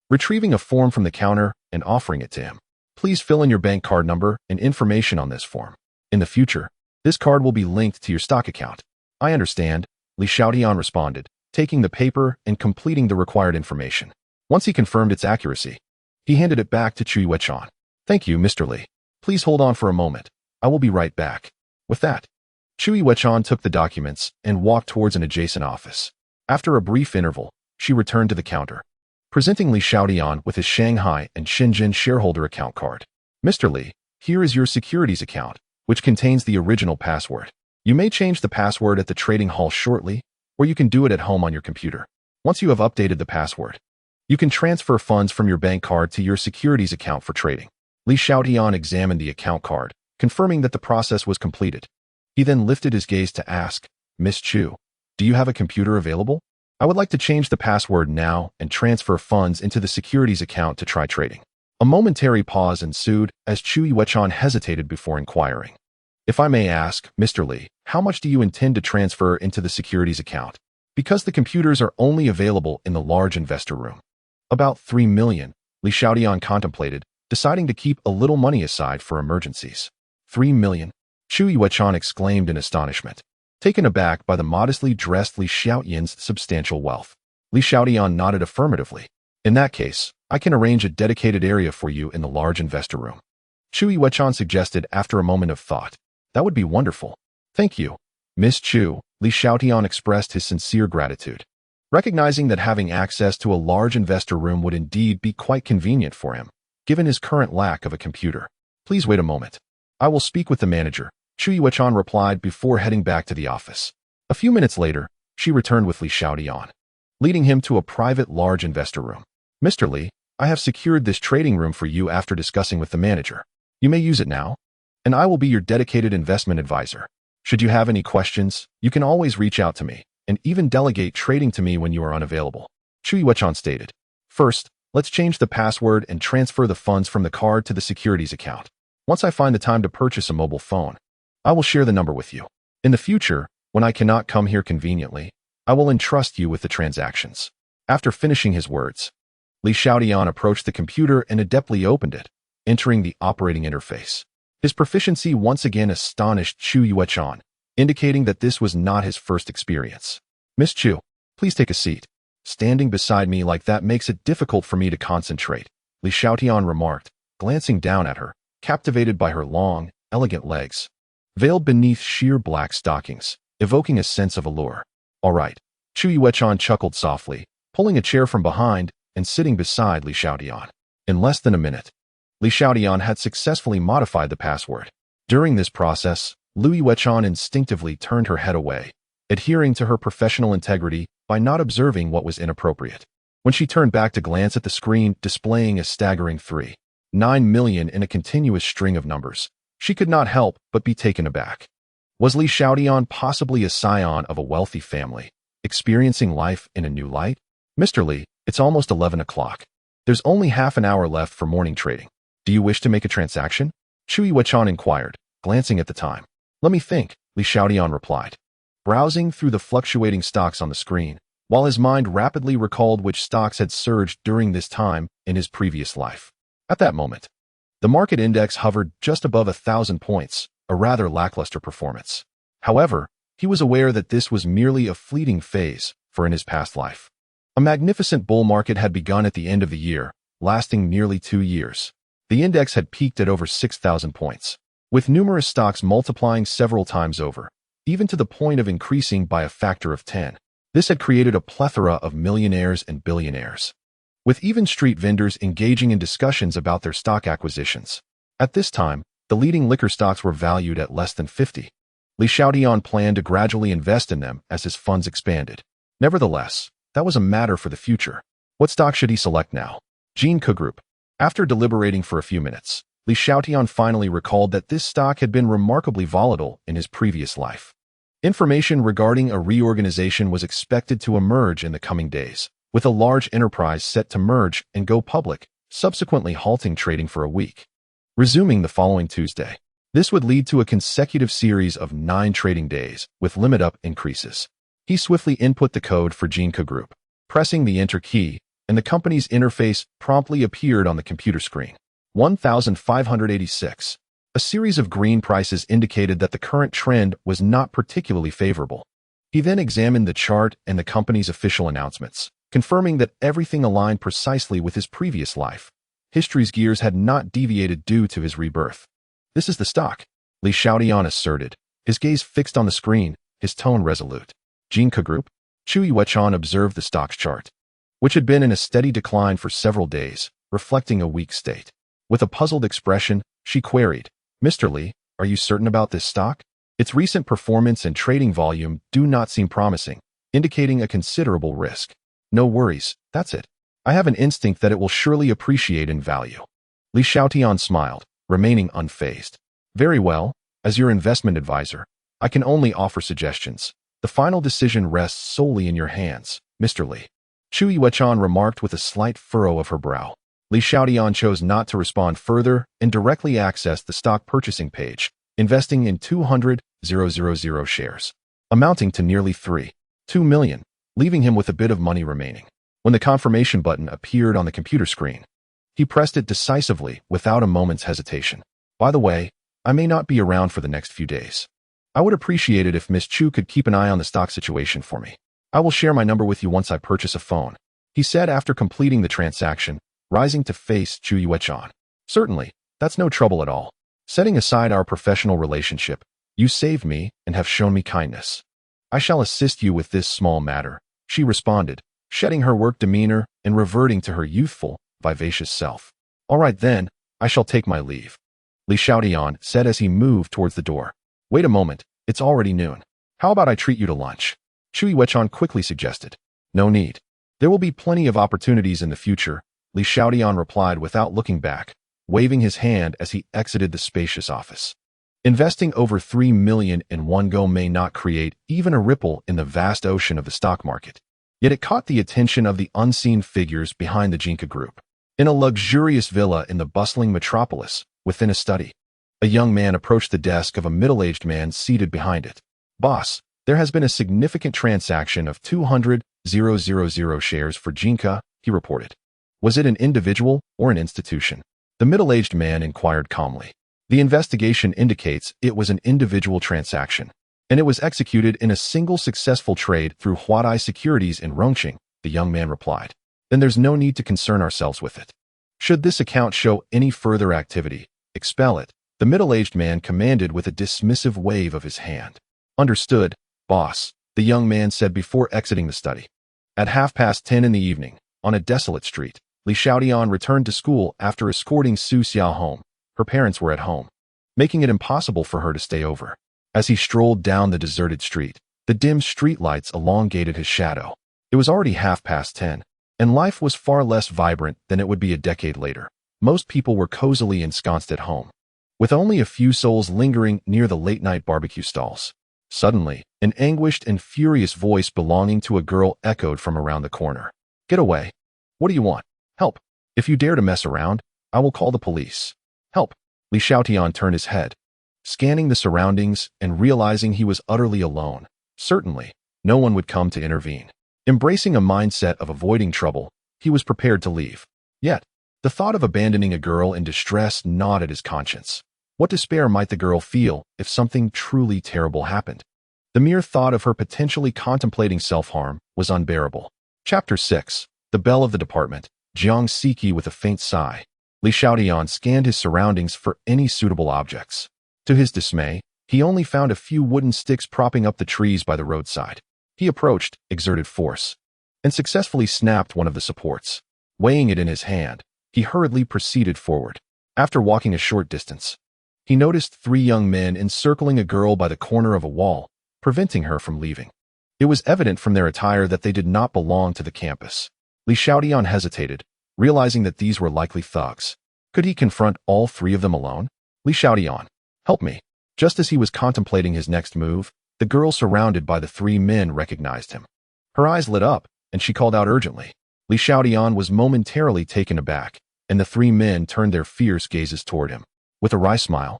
retrieving a form from the counter and offering it to him. "Please fill in your bank card number and information on this form. In the future, this card will be linked to your stock account." "I understand," Li Xiaotian responded, taking the paper and completing the required information. Once he confirmed its accuracy, he handed it back to Chu Yuechan. "Thank you, Mr. Li. Please hold on for a moment. I will be right back." With that, Chu Yuechan took the documents and walked towards an adjacent office. After a brief interval, she returned to the counter, presenting Li Xiaotian with his Shanghai and Shenzhen shareholder account card. "Mr. Li, here is your securities account, which contains the original password. You may change the password at the trading hall shortly, or you can do it at home on your computer. Once you have updated the password, you can transfer funds from your bank card to your securities account for trading." Li Xiaotian examined the account card, confirming that the process was completed. He then lifted his gaze to ask, "Miss Chu, do you have a computer available? I would like to change the password now and transfer funds into the securities account to try trading." A momentary pause ensued as Chu Yuechan hesitated before inquiring, "If I may ask, Mr. Li, how much do you intend to transfer into the securities account? Because the computers are only available in the large investor room." "About 3 million, Li Xiaotian contemplated, deciding to keep a little money aside for emergencies. 3 million? Chu Yuechan exclaimed in astonishment, taken aback by the modestly dressed Li Xiaotian's substantial wealth. Li Xiaotian nodded affirmatively. "In that case, I can arrange a dedicated area for you in the large investor room," Chu Yuechan suggested after a moment of thought. "That would be wonderful." "Thank you, Miss Chu," Li Xiaotian expressed his sincere gratitude, recognizing that having access to a large investor room would indeed be quite convenient for him, given his current lack of a computer. "Please wait a moment. I will speak with the manager," Chu Yuechan replied before heading back to the office. A few minutes later, she returned with Li Xiaotian, leading him to a private large investor room. "Mr. Li, I have secured this trading room for you after discussing with the manager. You may use it now, and I will be your dedicated investment advisor. Should you have any questions, you can always reach out to me, and even delegate trading to me when you are unavailable," Chu Yuechan stated. "First, let's change the password and transfer the funds from the card to the securities account. Once I find the time to purchase a mobile phone, I will share the number with you. In the future, when I cannot come here conveniently, I will entrust you with the transactions." After finishing his words, Li Xiaotian approached the computer and adeptly opened it, entering the operating interface. His proficiency once again astonished Chu Yuechan, indicating that this was not his first experience. "Miss Chu, please take a seat. Standing beside me like that makes it difficult for me to concentrate," Li Xiaotian remarked, glancing down at her, captivated by her long, elegant legs, veiled beneath sheer black stockings, evoking a sense of allure. "All right," Chu Yuechan chuckled softly, pulling a chair from behind and sitting beside Li Xiaotian. In less than a minute, Li Xiaotian had successfully modified the password. During this process, Li Yuechan instinctively turned her head away, adhering to her professional integrity by not observing what was inappropriate. When she turned back to glance at the screen displaying a staggering 3 9 million in a continuous string of numbers. She could not help but be taken aback. Was Li Xiaotian possibly a scion of a wealthy family, experiencing life in a new light? Mr. Li, it's almost 11 o'clock. There's only half an hour left for morning trading. Do you wish to make a transaction? Chu Yuechan inquired, glancing at the time. Let me think, Li Xiaotian replied, browsing through the fluctuating stocks on the screen, while his mind rapidly recalled which stocks had surged during this time in his previous life. At that moment, the market index hovered just above 1,000 points, a rather lackluster performance. However, he was aware that this was merely a fleeting phase, for in his past life, a magnificent bull market had begun at the end of the year, lasting nearly 2 years. The index had peaked at over 6,000 points, with numerous stocks multiplying several times over, even to the point of increasing by a factor of 10. This had created a plethora of millionaires and billionaires, with even street vendors engaging in discussions about their stock acquisitions. At this time, the leading liquor stocks were valued at less than 50. Li Xiaotian planned to gradually invest in them as his funds expanded. Nevertheless, that was a matter for the future. What stock should he select now? Jinke Group. After deliberating for a few minutes, Li Xiaotian finally recalled that this stock had been remarkably volatile in his previous life. Information regarding a reorganization was expected to emerge in the coming days, with a large enterprise set to merge and go public, subsequently halting trading for a week, resuming the following Tuesday. This would lead to a consecutive series of 9 trading days, with limit-up increases. He swiftly input the code for Jinke Group, pressing the Enter key, and the company's interface promptly appeared on the computer screen. 1,586. A series of green prices indicated that the current trend was not particularly favorable. He then examined the chart and the company's official announcements, confirming that everything aligned precisely with his previous life. History's gears had not deviated due to his rebirth. This is the stock, Li Xiaotian asserted, his gaze fixed on the screen, his tone resolute. Jinke Group? Chu Yuechan observed the stock's chart, which had been in a steady decline for several days, reflecting a weak state. With a puzzled expression, she queried, Mr. Li, are you certain about this stock? Its recent performance and trading volume do not seem promising, indicating a considerable risk. No worries, that's it. I have an instinct that it will surely appreciate in value. Li Xiaotian smiled, remaining unfazed. Very well, as your investment advisor, I can only offer suggestions. The final decision rests solely in your hands, Mr. Li. Chu Yuechan remarked with a slight furrow of her brow. Li Xiaotian chose not to respond further and directly accessed the stock purchasing page, investing in 200,000 shares, amounting to nearly 3.2 million, leaving him with a bit of money remaining. When the confirmation button appeared on the computer screen, he pressed it decisively without a moment's hesitation. By the way, I may not be around for the next few days. I would appreciate it if Miss Chu could keep an eye on the stock situation for me. I will share my number with you once I purchase a phone, he said after completing the transaction, rising to face Chu Yuechan. Certainly, that's no trouble at all. Setting aside our professional relationship, you saved me and have shown me kindness. I shall assist you with this small matter, she responded, shedding her work demeanor and reverting to her youthful, vivacious self. All right then, I shall take my leave, Li Xiaotian said as he moved towards the door. Wait a moment, it's already noon. How about I treat you to lunch? Chu Yuechan quickly suggested. No need. There will be plenty of opportunities in the future, Li Xiaotian replied without looking back, waving his hand as he exited the spacious office. Investing over 3 million in one go may not create even a ripple in the vast ocean of the stock market. Yet it caught the attention of the unseen figures behind the Jinke Group. In a luxurious villa in the bustling metropolis, within a study, a young man approached the desk of a middle-aged man seated behind it. Boss, there has been a significant transaction of 200,000 shares for Jinke, he reported. Was it an individual or an institution? The middle-aged man inquired calmly. The investigation indicates it was an individual transaction, and it was executed in a single successful trade through Huadai Securities in Rongqing, the young man replied. Then there's no need to concern ourselves with it. Should this account show any further activity, expel it, the middle-aged man commanded with a dismissive wave of his hand. Understood, boss, the young man said before exiting the study. At 10:30 in the evening, on a desolate street, Li Xiaotian returned to school after escorting Su Xia home. Her parents were at home, making it impossible for her to stay over. As he strolled down the deserted street, the dim streetlights elongated his shadow. It was already 10:30, and life was far less vibrant than it would be a decade later. Most people were cozily ensconced at home, with only a few souls lingering near the late-night barbecue stalls. Suddenly, an anguished and furious voice belonging to a girl echoed from around the corner. "Get away! What do you want? Help! If you dare to mess around, I will call the police. Help!" Li Xiaotian turned his head, scanning the surroundings and realizing he was utterly alone. Certainly, no one would come to intervene. Embracing a mindset of avoiding trouble, he was prepared to leave. Yet, the thought of abandoning a girl in distress gnawed at his conscience. What despair might the girl feel if something truly terrible happened? The mere thought of her potentially contemplating self-harm was unbearable. Chapter 6. The Belle of the Department. Jiang Siki with a faint sigh. Li Xiaotian scanned his surroundings for any suitable objects. To his dismay, he only found a few wooden sticks propping up the trees by the roadside. He approached, exerted force, and successfully snapped one of the supports. Weighing it in his hand, he hurriedly proceeded forward. After walking a short distance, he noticed 3 young men encircling a girl by the corner of a wall, preventing her from leaving. It was evident from their attire that they did not belong to the campus. Li Xiaotian hesitated, realizing that these were likely thugs. Could he confront all 3 of them alone? "Li Xiaotian, help me." Just as he was contemplating his next move, the girl surrounded by the 3 men recognized him. Her eyes lit up, and she called out urgently. Li Xiaotian was momentarily taken aback, and the 3 men turned their fierce gazes toward him. With a wry smile,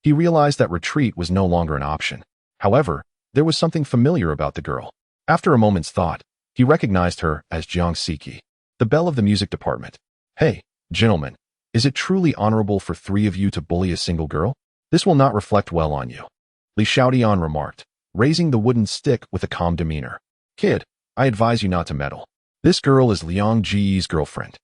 he realized that retreat was no longer an option. However, there was something familiar about the girl. After a moment's thought, he recognized her as Jiang Siki, the belle of the music department. "Hey, gentlemen, is it truly honorable for 3 of you to bully a single girl? This will not reflect well on you," Li Xiaotian remarked, raising the wooden stick with a calm demeanor. "Kid, I advise you not to meddle. This girl is Liang Ji's girlfriend.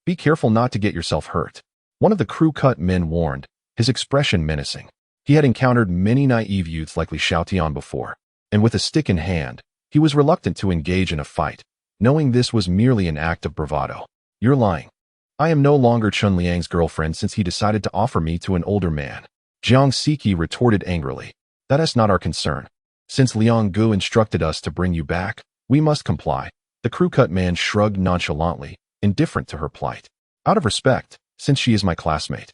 Be careful not to get yourself hurt," one of the crew-cut men warned, his expression menacing. He had encountered many naive youths like Li Xiaotian before, and with a stick in hand, he was reluctant to engage in a fight, knowing this was merely an act of bravado. "You're lying. I am no longer Chun Liang's girlfriend since he decided to offer me to an older man," Jiang Siki retorted angrily. "That is not our concern. Since Liang Gu instructed us to bring you back, we must comply." The crew-cut man shrugged nonchalantly, indifferent to her plight. "Out of respect, since she is my classmate,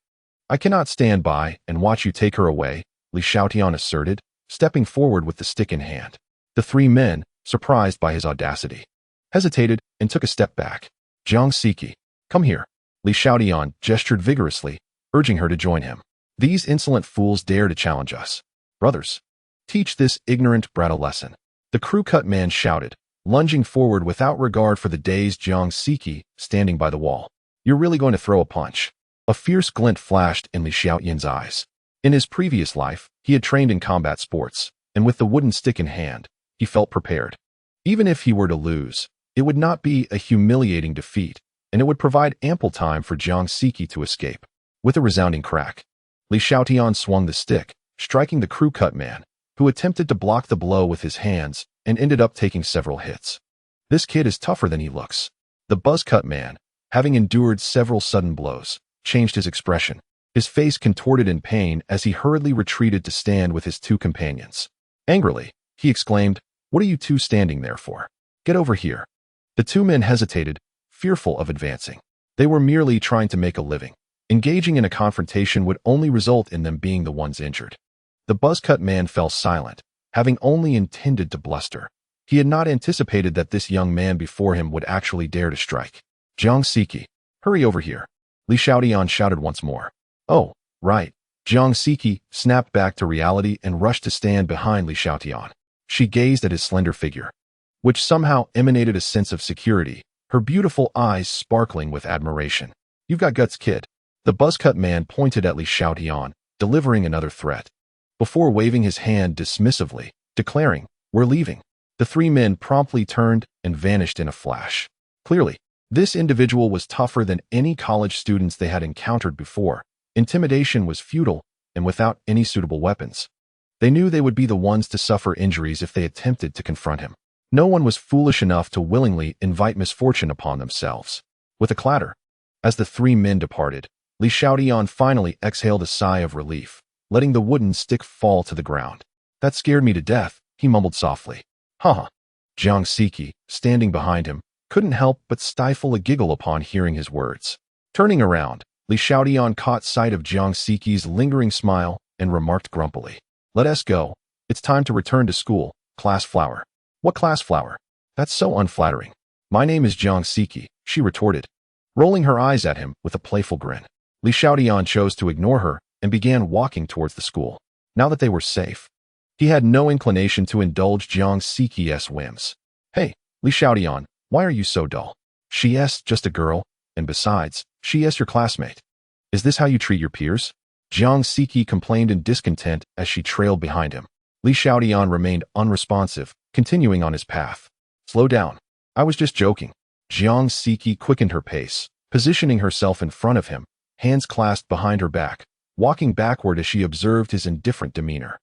I cannot stand by and watch you take her away," Li Xiaotian asserted, stepping forward with the stick in hand. The 3 men, surprised by his audacity, hesitated and took a step back. "Jiang Siki, come here." Li Xiaotian gestured vigorously, urging her to join him. "These insolent fools dare to challenge us. Brothers, teach this ignorant brat a lesson." The crew-cut man shouted, lunging forward without regard for the dazed Jiang Siki standing by the wall. "You're really going to throw a punch?" A fierce glint flashed in Li Xiaotian's eyes. In his previous life, he had trained in combat sports, and with the wooden stick in hand, he felt prepared. Even if he were to lose, it would not be a humiliating defeat, and it would provide ample time for Jiang Siki to escape. With a resounding crack, Li Xiaotian swung the stick, striking the crew-cut man, who attempted to block the blow with his hands and ended up taking several hits. "This kid is tougher than he looks." The buzz-cut man, having endured several sudden blows, changed his expression. His face contorted in pain as he hurriedly retreated to stand with his 2 companions. Angrily, he exclaimed, "What are you 2 standing there for? Get over here." The 2 men hesitated, fearful of advancing. They were merely trying to make a living. Engaging in a confrontation would only result in them being the ones injured. The buzz-cut man fell silent, having only intended to bluster. He had not anticipated that this young man before him would actually dare to strike. "Jiang Siki, hurry over here," Li Xiaotian shouted once more. "Oh, right." Jiang Siki snapped back to reality and rushed to stand behind Li Xiaotian. She gazed at his slender figure, which somehow emanated a sense of security, her beautiful eyes sparkling with admiration. "You've got guts, kid." The buzz-cut man pointed at Li Xiaotian, delivering another threat, before waving his hand dismissively, declaring, "We're leaving." The 3 men promptly turned and vanished in a flash. Clearly, this individual was tougher than any college students they had encountered before. Intimidation was futile and without any suitable weapons. They knew they would be the ones to suffer injuries if they attempted to confront him. No one was foolish enough to willingly invite misfortune upon themselves. With a clatter, as the 3 men departed, Li Xiaotian finally exhaled a sigh of relief, letting the wooden stick fall to the ground. "That scared me to death," he mumbled softly. "Haha." Jiang Siki, standing behind him, couldn't help but stifle a giggle upon hearing his words. Turning around, Li Xiaotian caught sight of Jiang Siqi's lingering smile and remarked grumpily, "Let us go. It's time to return to school, class flower." "What class flower? That's so unflattering." "My name is Jiang Siqi," she retorted, rolling her eyes at him with a playful grin. Li Xiaotian chose to ignore her and began walking towards the school. Now that they were safe, he had no inclination to indulge Jiang Siqi's whims. "Hey, Li Xiaotian, why are you so dull? She's just a girl, and besides, she's your classmate. Is this how you treat your peers?" Jiang Siqi complained in discontent as she trailed behind him. Li Xiaotian remained unresponsive, continuing on his path. "Slow down. I was just joking." Jiang Siqi quickened her pace, positioning herself in front of him, hands clasped behind her back, walking backward as she observed his indifferent demeanor.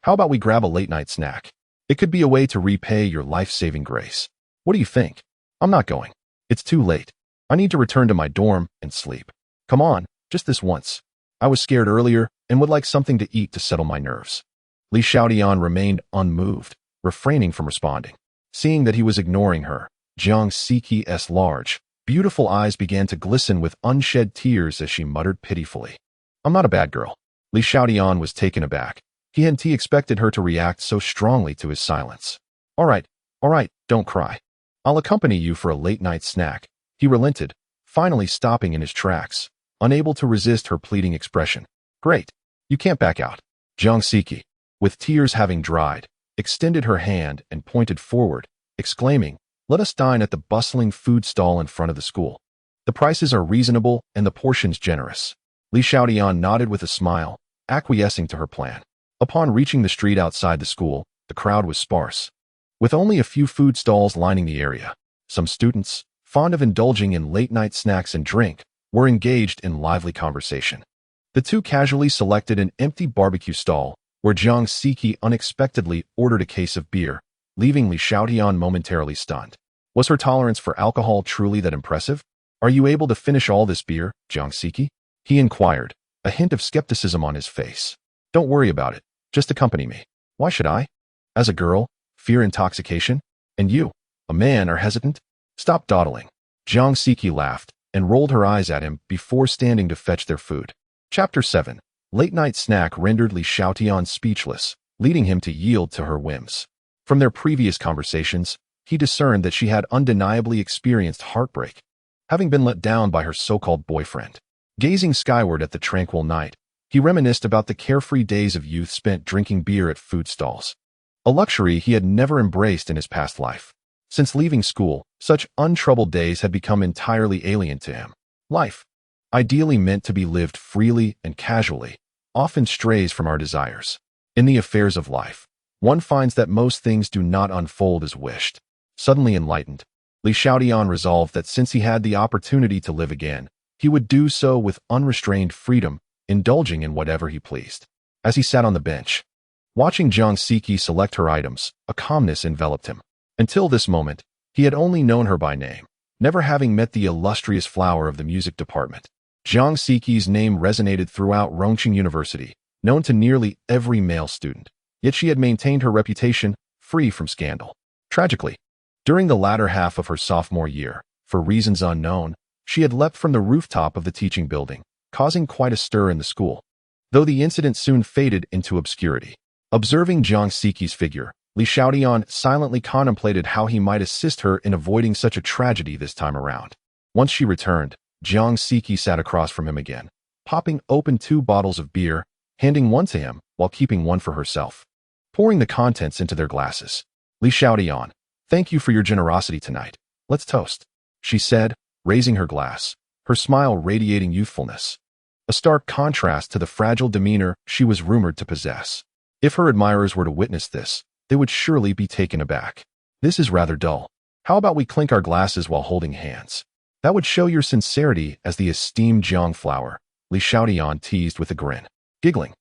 "How about we grab a late-night snack? It could be a way to repay your life-saving grace. What do you think?" "I'm not going. It's too late. I need to return to my dorm and sleep." "Come on, just this once. I was scared earlier and would like something to eat to settle my nerves." Li Xiaotian remained unmoved, refraining from responding. Seeing that he was ignoring her, Jiang Siqi's large, beautiful eyes began to glisten with unshed tears as she muttered pitifully, "I'm not a bad girl." Li Xiaotian was taken aback. He hadn't expected her to react so strongly to his silence. All right, don't cry. I'll accompany you for a late-night snack," he relented, finally stopping in his tracks, unable to resist her pleading expression. "Great. You can't back out." Jiang Siqi, with tears having dried, extended her hand and pointed forward, exclaiming, "Let us dine at the bustling food stall in front of the school. The prices are reasonable and the portions generous." Li Xiaotian nodded with a smile, acquiescing to her plan. Upon reaching the street outside the school, the crowd was sparse, with only a few food stalls lining the area. Some students, fond of indulging in late-night snacks and drink, were engaged in lively conversation. The two casually selected an empty barbecue stall, where Jiang Siqi unexpectedly ordered a case of beer, leaving Li Xiaotian momentarily stunned. Was her tolerance for alcohol truly that impressive? "Are you able to finish all this beer, Jiang Siqi?" he inquired, a hint of skepticism on his face. "Don't worry about it. Just accompany me." "Why should I? As a girl, fear intoxication? And you, a man, are hesitant? Stop dawdling." Jiang Siqi laughed and rolled her eyes at him before standing to fetch their food. Chapter 7. Late-night snack rendered Li Xiaotian speechless, leading him to yield to her whims. From their previous conversations, he discerned that she had undeniably experienced heartbreak, having been let down by her so-called boyfriend. Gazing skyward at the tranquil night, he reminisced about the carefree days of youth spent drinking beer at food stalls, a luxury he had never embraced in his past life. Since leaving school, such untroubled days had become entirely alien to him. Life, ideally meant to be lived freely and casually, often strays from our desires. In the affairs of life, one finds that most things do not unfold as wished. Suddenly enlightened, Li Xiaotian resolved that since he had the opportunity to live again, he would do so with unrestrained freedom, indulging in whatever he pleased. As he sat on the bench, watching Jiang Siqi select her items, a calmness enveloped him. Until this moment, he had only known her by name, never having met the illustrious flower of the music department. Jiang Siqi's name resonated throughout Rongqing University, known to nearly every male student. Yet she had maintained her reputation, free from scandal. Tragically, during the latter half of her sophomore year, for reasons unknown, she had leapt from the rooftop of the teaching building, causing quite a stir in the school. Though the incident soon faded into obscurity. Observing Jiang Siqi's figure, Li Xiaotian silently contemplated how he might assist her in avoiding such a tragedy this time around. Once she returned, Jiang Siqi sat across from him again, popping open 2 bottles of beer, handing one to him while keeping one for herself, pouring the contents into their glasses. "Li Xiaotian, thank you for your generosity tonight. Let's toast," she said, raising her glass, her smile radiating youthfulness, a stark contrast to the fragile demeanor she was rumored to possess. If her admirers were to witness this, they would surely be taken aback. "This is rather dull. How about we clink our glasses while holding hands? That would show your sincerity as the esteemed Jiang flower," Li Xiaotian teased with a grin. Giggling,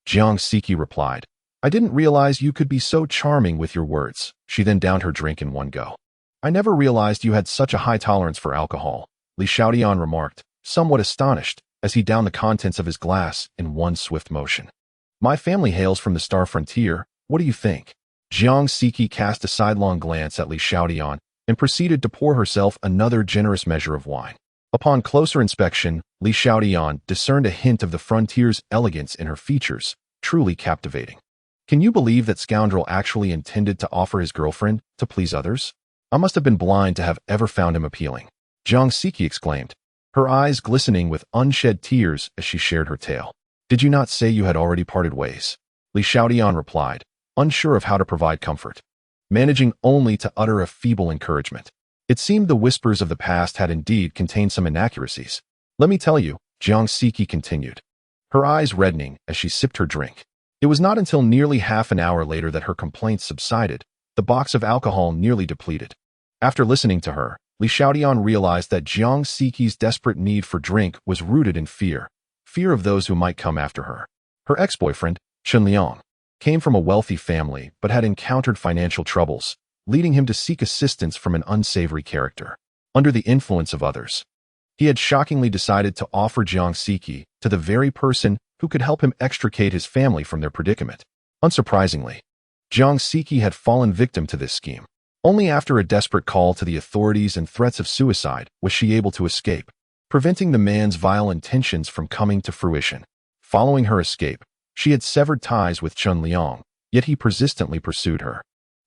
Jiang Siqi replied, "I didn't realize you could be so charming with your words." She then downed her drink in one go. "I never realized you had such a high tolerance for alcohol," Li Xiaotian remarked, somewhat astonished, as he downed the contents of his glass in one swift motion. "My family hails from the Star Frontier. What do you think?" Jiang Siqi cast a sidelong glance at Li Xiaotian and proceeded to pour herself another generous measure of wine. Upon closer inspection, Li Xiaotian discerned a hint of the frontier's elegance in her features, truly captivating. Can you believe that scoundrel actually intended to offer his girlfriend to please others? I must have been blind to have ever found him appealing. Jiang Siki exclaimed, her eyes glistening with unshed tears as she shared her tale. Did you not say you had already parted ways? Li Xiaotian replied, unsure of how to provide comfort, managing only to utter a feeble encouragement. It seemed the whispers of the past had indeed contained some inaccuracies. Let me tell you, Jiang Siki continued, her eyes reddening as she sipped her drink. It was not until nearly half an hour later that her complaints subsided, the box of alcohol nearly depleted. After listening to her, Li Xiaotian realized that Jiang Siki's desperate need for drink was rooted in fear of those who might come after her. Her ex-boyfriend, Chen Liang, came from a wealthy family but had encountered financial troubles, leading him to seek assistance from an unsavory character. Under the influence of others, he had shockingly decided to offer Jiang Siki to the very person who could help him extricate his family from their predicament. Unsurprisingly, Jiang Siki had fallen victim to this scheme. Only after a desperate call to the authorities and threats of suicide was she able to escape, preventing the man's vile intentions from coming to fruition. Following her escape, she had severed ties with Chen Liang, yet he persistently pursued her.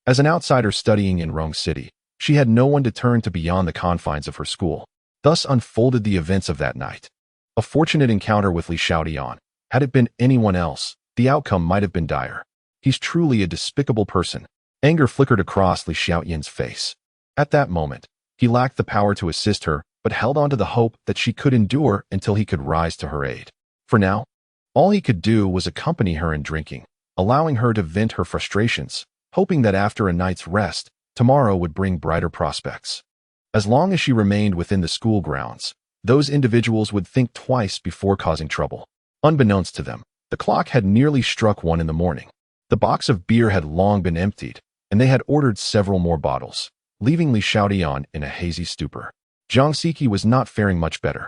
As an outsider studying in Rong City, she had no one to turn to beyond the confines of her school. Thus unfolded the events of that night. A fortunate encounter with Li Xiaotian. Had it been anyone else, the outcome might have been dire. He's truly a despicable person. Anger flickered across Li Xiaotian's face. At that moment, he lacked the power to assist her, but held on to the hope that she could endure until he could rise to her aid. For now, all he could do was accompany her in drinking, allowing her to vent her frustrations, hoping that after a night's rest, tomorrow would bring brighter prospects. As long as she remained within the school grounds, those individuals would think twice before causing trouble. Unbeknownst to them, the clock had nearly struck 1 in the morning. The box of beer had long been emptied, and they had ordered several more bottles, leaving Li Xiaotian in a hazy stupor. Jiang Siki was not faring much better,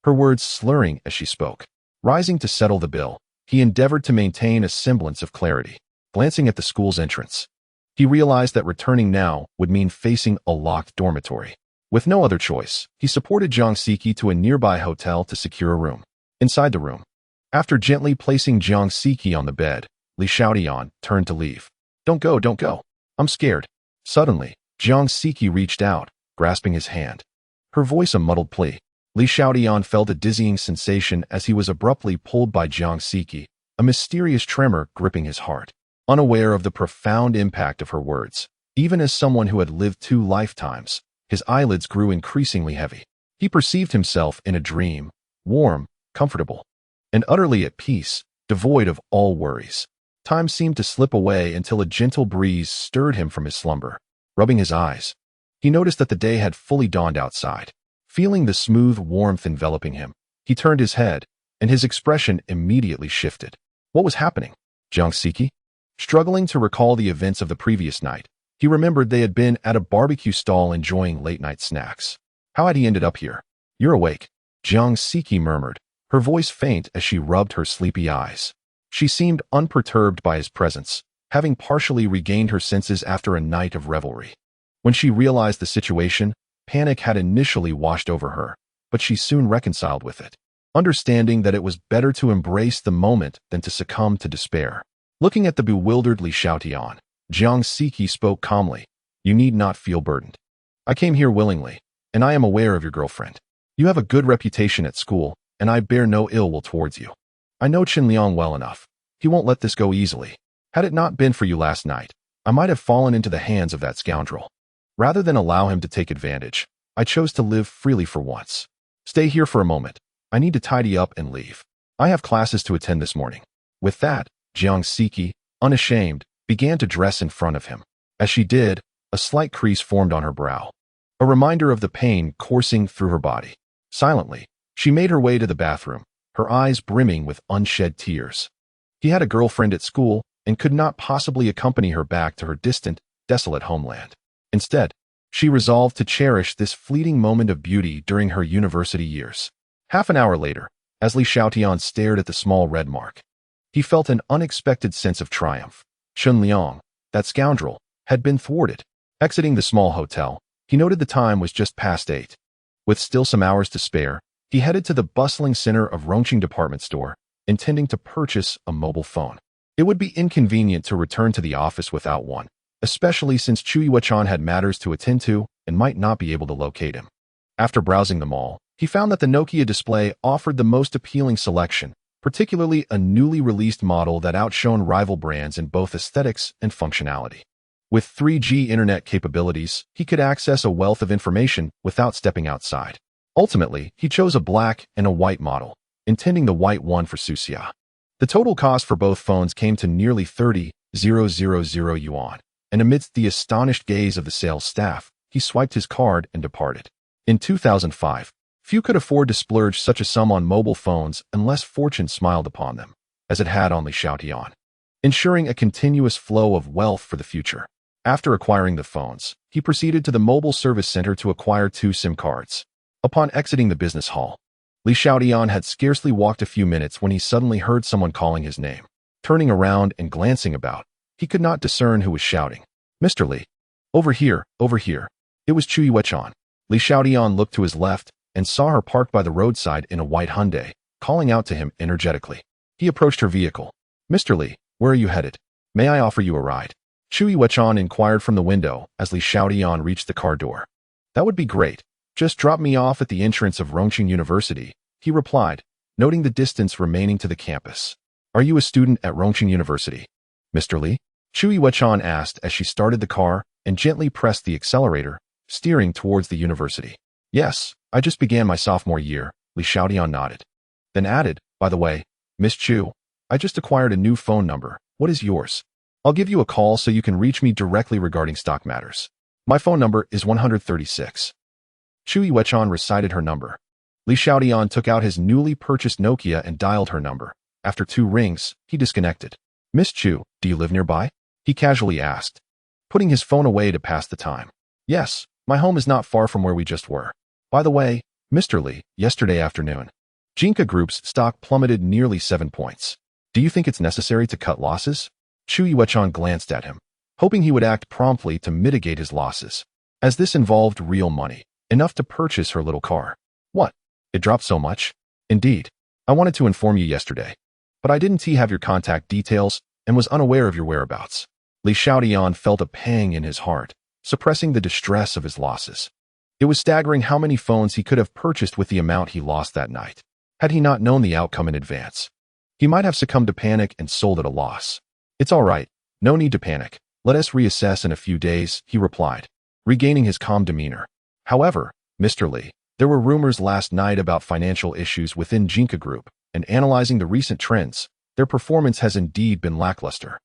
her words slurring as she spoke. Rising to settle the bill, he endeavored to maintain a semblance of clarity. Glancing at the school's entrance, he realized that returning now would mean facing a locked dormitory. With no other choice, he supported Jiang Siki to a nearby hotel to secure a room. Inside the room, after gently placing Jiang Siki on the bed, Li Xiaotian turned to leave. Don't go. I'm scared. Suddenly, Jiang Siki reached out, grasping his hand. Her voice a muddled plea. Li Xiaotian felt a dizzying sensation as he was abruptly pulled by Jiang Siki, a mysterious tremor gripping his heart. Unaware of the profound impact of her words, even as someone who had lived 2 lifetimes, his eyelids grew increasingly heavy. He perceived himself in a dream, warm, comfortable, and utterly at peace, devoid of all worries. Time seemed to slip away until a gentle breeze stirred him from his slumber. Rubbing his eyes, he noticed that the day had fully dawned outside. Feeling the smooth warmth enveloping him, he turned his head, and his expression immediately shifted. What was happening? Jiang Siki? Struggling to recall the events of the previous night, he remembered they had been at a barbecue stall enjoying late-night snacks. How had he ended up here? You're awake, Jiang Siki murmured, her voice faint as she rubbed her sleepy eyes. She seemed unperturbed by his presence, having partially regained her senses after a night of revelry. When she realized the situation, panic had initially washed over her, but she soon reconciled with it, understanding that it was better to embrace the moment than to succumb to despair. Looking at the bewildered Li Xiaotian, Jiang Siki spoke calmly. You need not feel burdened. I came here willingly, and I am aware of your girlfriend. You have a good reputation at school, and I bear no ill will towards you. I know Chen Liang well enough. He won't let this go easily. Had it not been for you last night, I might have fallen into the hands of that scoundrel. Rather than allow him to take advantage, I chose to live freely for once. Stay here for a moment. I need to tidy up and leave. I have classes to attend this morning. With that, Jiang Siki, unashamed, began to dress in front of him. As she did, a slight crease formed on her brow, a reminder of the pain coursing through her body. Silently, she made her way to the bathroom, her eyes brimming with unshed tears. He had a girlfriend at school and could not possibly accompany her back to her distant, desolate homeland. Instead, she resolved to cherish this fleeting moment of beauty during her university years. Half an hour later, as Li Xiaotian stared at the small red mark, he felt an unexpected sense of triumph. Chen Liang, that scoundrel, had been thwarted. Exiting the small hotel, he noted the time was just past 8. With still some hours to spare, He headed to the bustling center of Rongqing department store, intending to purchase a mobile phone. It would be inconvenient to return to the office without one, especially since Chu Yuechan had matters to attend to and might not be able to locate him. After browsing the mall, he found that the Nokia display offered the most appealing selection, particularly a newly released model that outshone rival brands in both aesthetics and functionality. With 3G internet capabilities, he could access a wealth of information without stepping outside. Ultimately, he chose a black and a white model, intending the white one for Susia. The total cost for both phones came to nearly 30,000 yuan, and amidst the astonished gaze of the sales staff, he swiped his card and departed. In 2005, few could afford to splurge such a sum on mobile phones unless fortune smiled upon them, as it had on Li Xiaotian, ensuring a continuous flow of wealth for the future. After acquiring the phones, he proceeded to the mobile service center to acquire 2 SIM cards. Upon exiting the business hall, Li Xiaotian had scarcely walked a few minutes when he suddenly heard someone calling his name. Turning around and glancing about, he could not discern who was shouting. "Mr. Li! Over here, over here!" It was Chu Yuechan. Li Xiaotian looked to his left and saw her parked by the roadside in a white Hyundai, calling out to him energetically. He approached her vehicle. "Mr. Li, where are you headed? May I offer you a ride?" Chu Yuechan inquired from the window as Li Xiaotian reached the car door. "That would be great. Just drop me off at the entrance of Rongqing University," he replied, noting the distance remaining to the campus. "Are you a student at Rongqing University, Mr. Li?" Chu Yuechan asked as she started the car and gently pressed the accelerator, steering towards the university. "Yes, I just began my sophomore year," Li Xiaotian nodded. Then added, "By the way, Miss Chu, I just acquired a new phone number. What is yours? I'll give you a call so you can reach me directly regarding stock matters. My phone number is 136. Chu Yuechan recited her number. Li Xiaotian took out his newly purchased Nokia and dialed her number. After 2 rings, he disconnected. "Miss Chu, do you live nearby?" he casually asked, putting his phone away to pass the time. "Yes, my home is not far from where we just were. By the way, Mr. Li, yesterday afternoon, Jinka Group's stock plummeted nearly 7 points. Do you think it's necessary to cut losses?" Chu Yuechan glanced at him, hoping he would act promptly to mitigate his losses, as this involved real money, enough to purchase her little car. "What? It dropped so much?" "Indeed. I wanted to inform you yesterday, but I didn't have your contact details and was unaware of your whereabouts." Li Xiaotian felt a pang in his heart, suppressing the distress of his losses. It was staggering how many phones he could have purchased with the amount he lost that night. Had he not known the outcome in advance, he might have succumbed to panic and sold at a loss. "It's all right. No need to panic. Let us reassess in a few days," he replied, regaining his calm demeanor. "However, Mr. Li, there were rumors last night about financial issues within Jinka Group, and analyzing the recent trends, their performance has indeed been lackluster,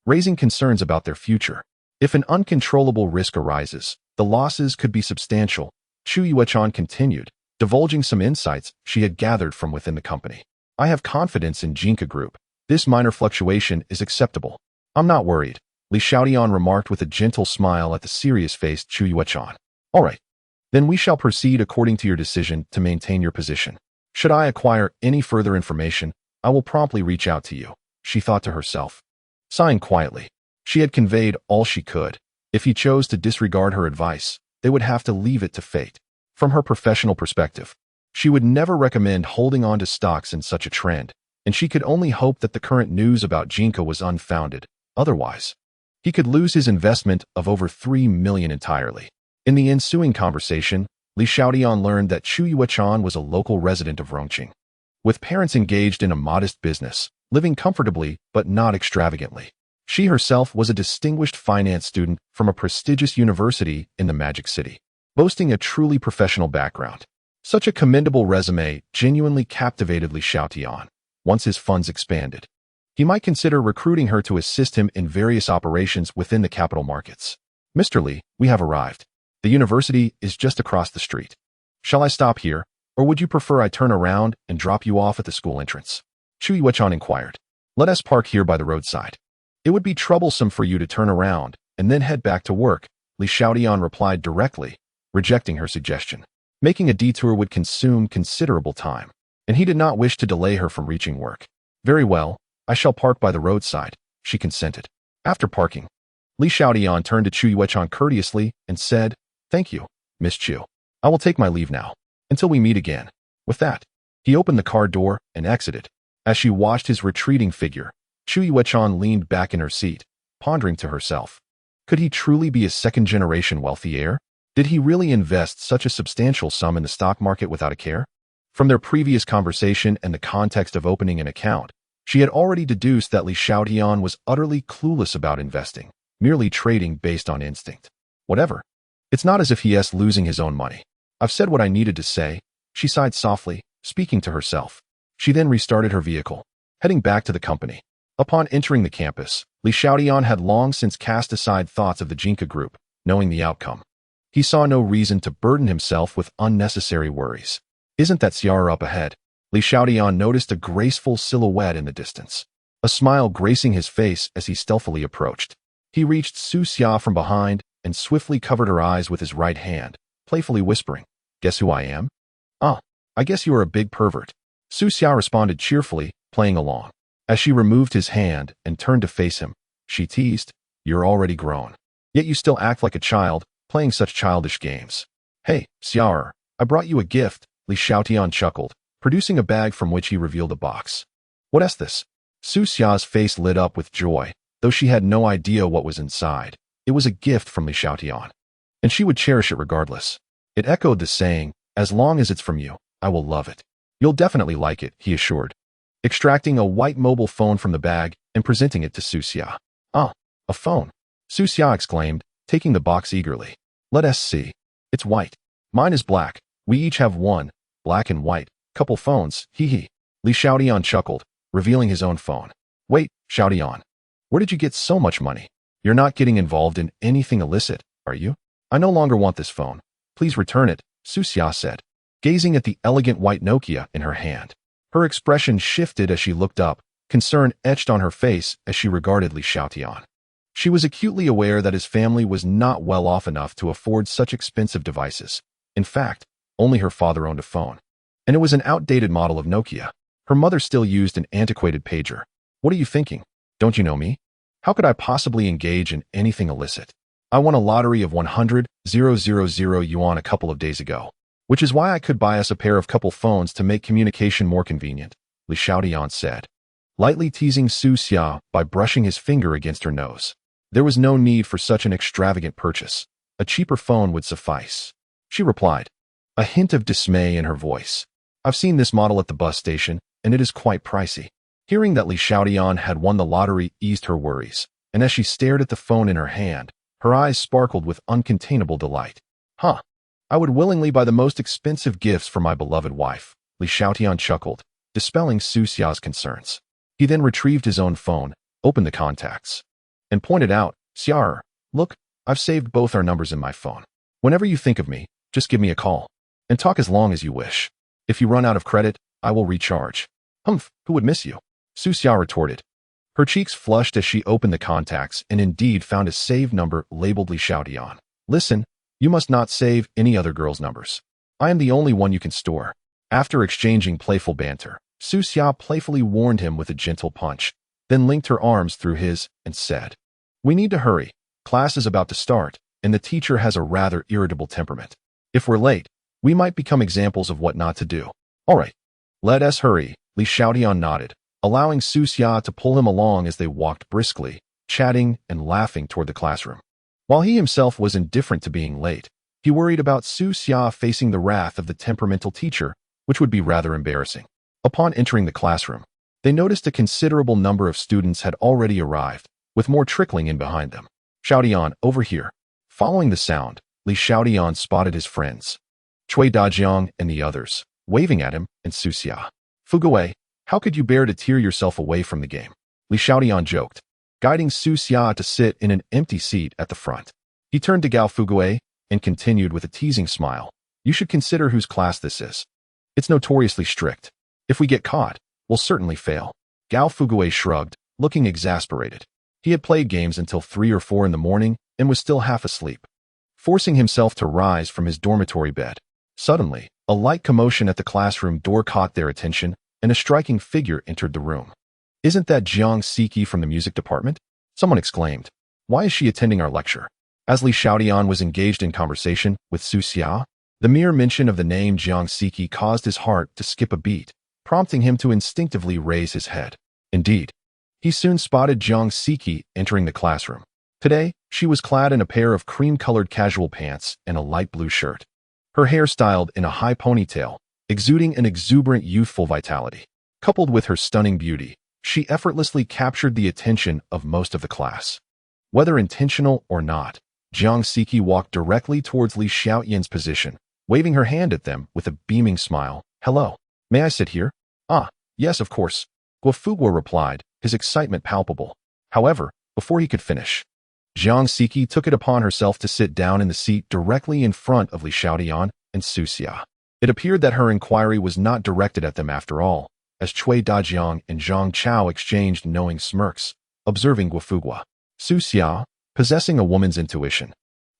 raising concerns about their future. If an uncontrollable risk arises, the losses could be substantial," Chu Yuechan continued, divulging some insights she had gathered from within the company. "I have confidence in Jinka Group. This minor fluctuation is acceptable. I'm not worried," Li Xiaotian remarked with a gentle smile at the serious-faced Chu Yuechan. "All right. Then we shall proceed according to your decision to maintain your position. Should I acquire any further information, I will promptly reach out to you," she thought to herself. Sighing quietly, she had conveyed all she could. If he chose to disregard her advice, they would have to leave it to fate. From her professional perspective, she would never recommend holding on to stocks in such a trend, and she could only hope that the current news about Jinka was unfounded. Otherwise, he could lose his investment of over 3 million entirely. In the ensuing conversation, Li Xiaotian learned that Chu Yuechan was a local resident of Rongqing, with parents engaged in a modest business, living comfortably but not extravagantly. She herself was a distinguished finance student from a prestigious university in the Magic City, boasting a truly professional background. Such a commendable resume genuinely captivated Li Xiaotian. Once his funds expanded, he might consider recruiting her to assist him in various operations within the capital markets. "Mr. Li, we have arrived. The university is just across the street. Shall I stop here, or would you prefer I turn around and drop you off at the school entrance?" Chu Yuechan inquired. "Let us park here by the roadside. It would be troublesome for you to turn around and then head back to work," Li Xiaotian replied directly, rejecting her suggestion. Making a detour would consume considerable time, and he did not wish to delay her from reaching work. "Very well, I shall park by the roadside," she consented. After parking, Li Xiaotian turned to Chu Yuechan courteously and said, "Thank you, Miss Chu. I will take my leave now. Until we meet again." With that, he opened the car door and exited. As she watched his retreating figure, Chu Yuechan leaned back in her seat, pondering to herself. Could he truly be a second-generation wealthy heir? Did he really invest such a substantial sum in the stock market without a care? From their previous conversation and the context of opening an account, she had already deduced that Li Xiaotian was utterly clueless about investing, merely trading based on instinct. Whatever. It's not as if he is losing his own money. I've said what I needed to say, she sighed softly, speaking to herself. She then restarted her vehicle, heading back to the company. Upon entering the campus, Li Xiaotian had long since cast aside thoughts of the Jinka group, knowing the outcome. He saw no reason to burden himself with unnecessary worries. Isn't that Xiara up ahead? Li Xiaotian noticed a graceful silhouette in the distance, a smile gracing his face as he stealthily approached. He reached Su Xia from behind and swiftly covered her eyes with his right hand, playfully whispering, "Guess who I am?" "Ah, I guess you are a big pervert." Su Xia responded cheerfully, playing along. As she removed his hand and turned to face him, she teased, "You're already grown. Yet you still act like a child, playing such childish games." "Hey, Xiao'er, I brought you a gift," Li Xiaotian chuckled, producing a bag from which he revealed a box. "What is this?" Su Xia's face lit up with joy, though she had no idea what was inside. It was a gift from Li Xiaotian, and she would cherish it regardless. It echoed the saying, "As long as it's from you, I will love it." "You'll definitely like it," he assured, extracting a white mobile phone from the bag and presenting it to Su Xia. "Ah, a phone," Su Xia exclaimed, taking the box eagerly. "Let us see. It's white. Mine is black. We each have one, black and white, couple phones, hee. Li Xiaotian chuckled, revealing his own phone. "Wait, Xiaotian. Where did you get so much money? You're not getting involved in anything illicit, are you?" "I no longer want this phone. Please return it," Su Xia said, gazing at the elegant white Nokia in her hand. Her expression shifted as she looked up, concern etched on her face as she regarded Li Xiaotian. She was acutely aware that his family was not well off enough to afford such expensive devices. In fact, only her father owned a phone, and it was an outdated model of Nokia. Her mother still used an antiquated pager. "What are you thinking? Don't you know me? How could I possibly engage in anything illicit? I won a lottery of 100,000 yuan a couple of days ago, which is why I could buy us a pair of couple phones to make communication more convenient," Li Xiaotian said, lightly teasing Su Xia by brushing his finger against her nose. There was no need for such an extravagant purchase. A cheaper phone would suffice, she replied, a hint of dismay in her voice. "I've seen this model at the bus station, and it is quite pricey." Hearing that Li Xiaotian had won the lottery eased her worries, and as she stared at the phone in her hand, her eyes sparkled with uncontainable delight. "Huh. I would willingly buy the most expensive gifts for my beloved wife," Li Xiaotian chuckled, dispelling Su Xia's concerns. He then retrieved his own phone, opened the contacts, and pointed out, "Xiao'er, look, I've saved both our numbers in my phone. Whenever you think of me, just give me a call, and talk as long as you wish. If you run out of credit, I will recharge." "Humph, who would miss you?" Su Xia retorted. Her cheeks flushed as she opened the contacts and indeed found a saved number labeled Li Xiaotian. "Listen, you must not save any other girl's numbers. I am the only one you can store." After exchanging playful banter, Su Xia playfully warned him with a gentle punch, then linked her arms through his and said, "We need to hurry. Class is about to start, and the teacher has a rather irritable temperament. If we're late, we might become examples of what not to do." "All right, let us hurry," Li Xiaotian nodded, allowing Su Xia to pull him along as they walked briskly, chatting and laughing toward the classroom. While he himself was indifferent to being late, he worried about Su Xia facing the wrath of the temperamental teacher, which would be rather embarrassing. Upon entering the classroom, they noticed a considerable number of students had already arrived, with more trickling in behind them. "Xiaotian, over here." Following the sound, Li Xiaotian spotted his friends, Cui Dajiang and the others, waving at him, and Su Xia. "Fuguei, how could you bear to tear yourself away from the game?" Li Xiaotian joked, guiding Su Xia to sit in an empty seat at the front. He turned to Gao Fuguei and continued with a teasing smile, "You should consider whose class this is. It's notoriously strict. If we get caught, we'll certainly fail." Gao Fuguei shrugged, looking exasperated. He had played games until 3 or 4 in the morning and was still half asleep. Forcing himself to rise from his dormitory bed, suddenly, a light commotion at the classroom door caught their attention, and a striking figure entered the room. "Isn't that Jiang Siki from the music department?" someone exclaimed. "Why is she attending our lecture?" As Li Xiaotian was engaged in conversation with Su Xia, The mere mention of the name Jiang Siki caused his heart to skip a beat, prompting him to instinctively raise his head. Indeed, he soon spotted Jiang Siki entering the classroom. Today, she was clad in a pair of cream-colored casual pants and a light blue shirt. Her hair styled in a high ponytail, exuding an exuberant youthful vitality. Coupled with her stunning beauty, she effortlessly captured the attention of most of the class. Whether intentional or not, Jiang Siki walked directly towards Li Xiaotian's position, waving her hand at them with a beaming smile. "Hello, may I sit here?" "Ah, yes, of course," Guofugua replied, his excitement palpable. However, before he could finish, Jiang Siki took it upon herself to sit down in the seat directly in front of Li Xiaotian and Su Xia. It appeared that her inquiry was not directed at them after all, as Cui Dajiang and Zhang Chao exchanged knowing smirks, observing Guofugua. Su Xia, possessing a woman's intuition,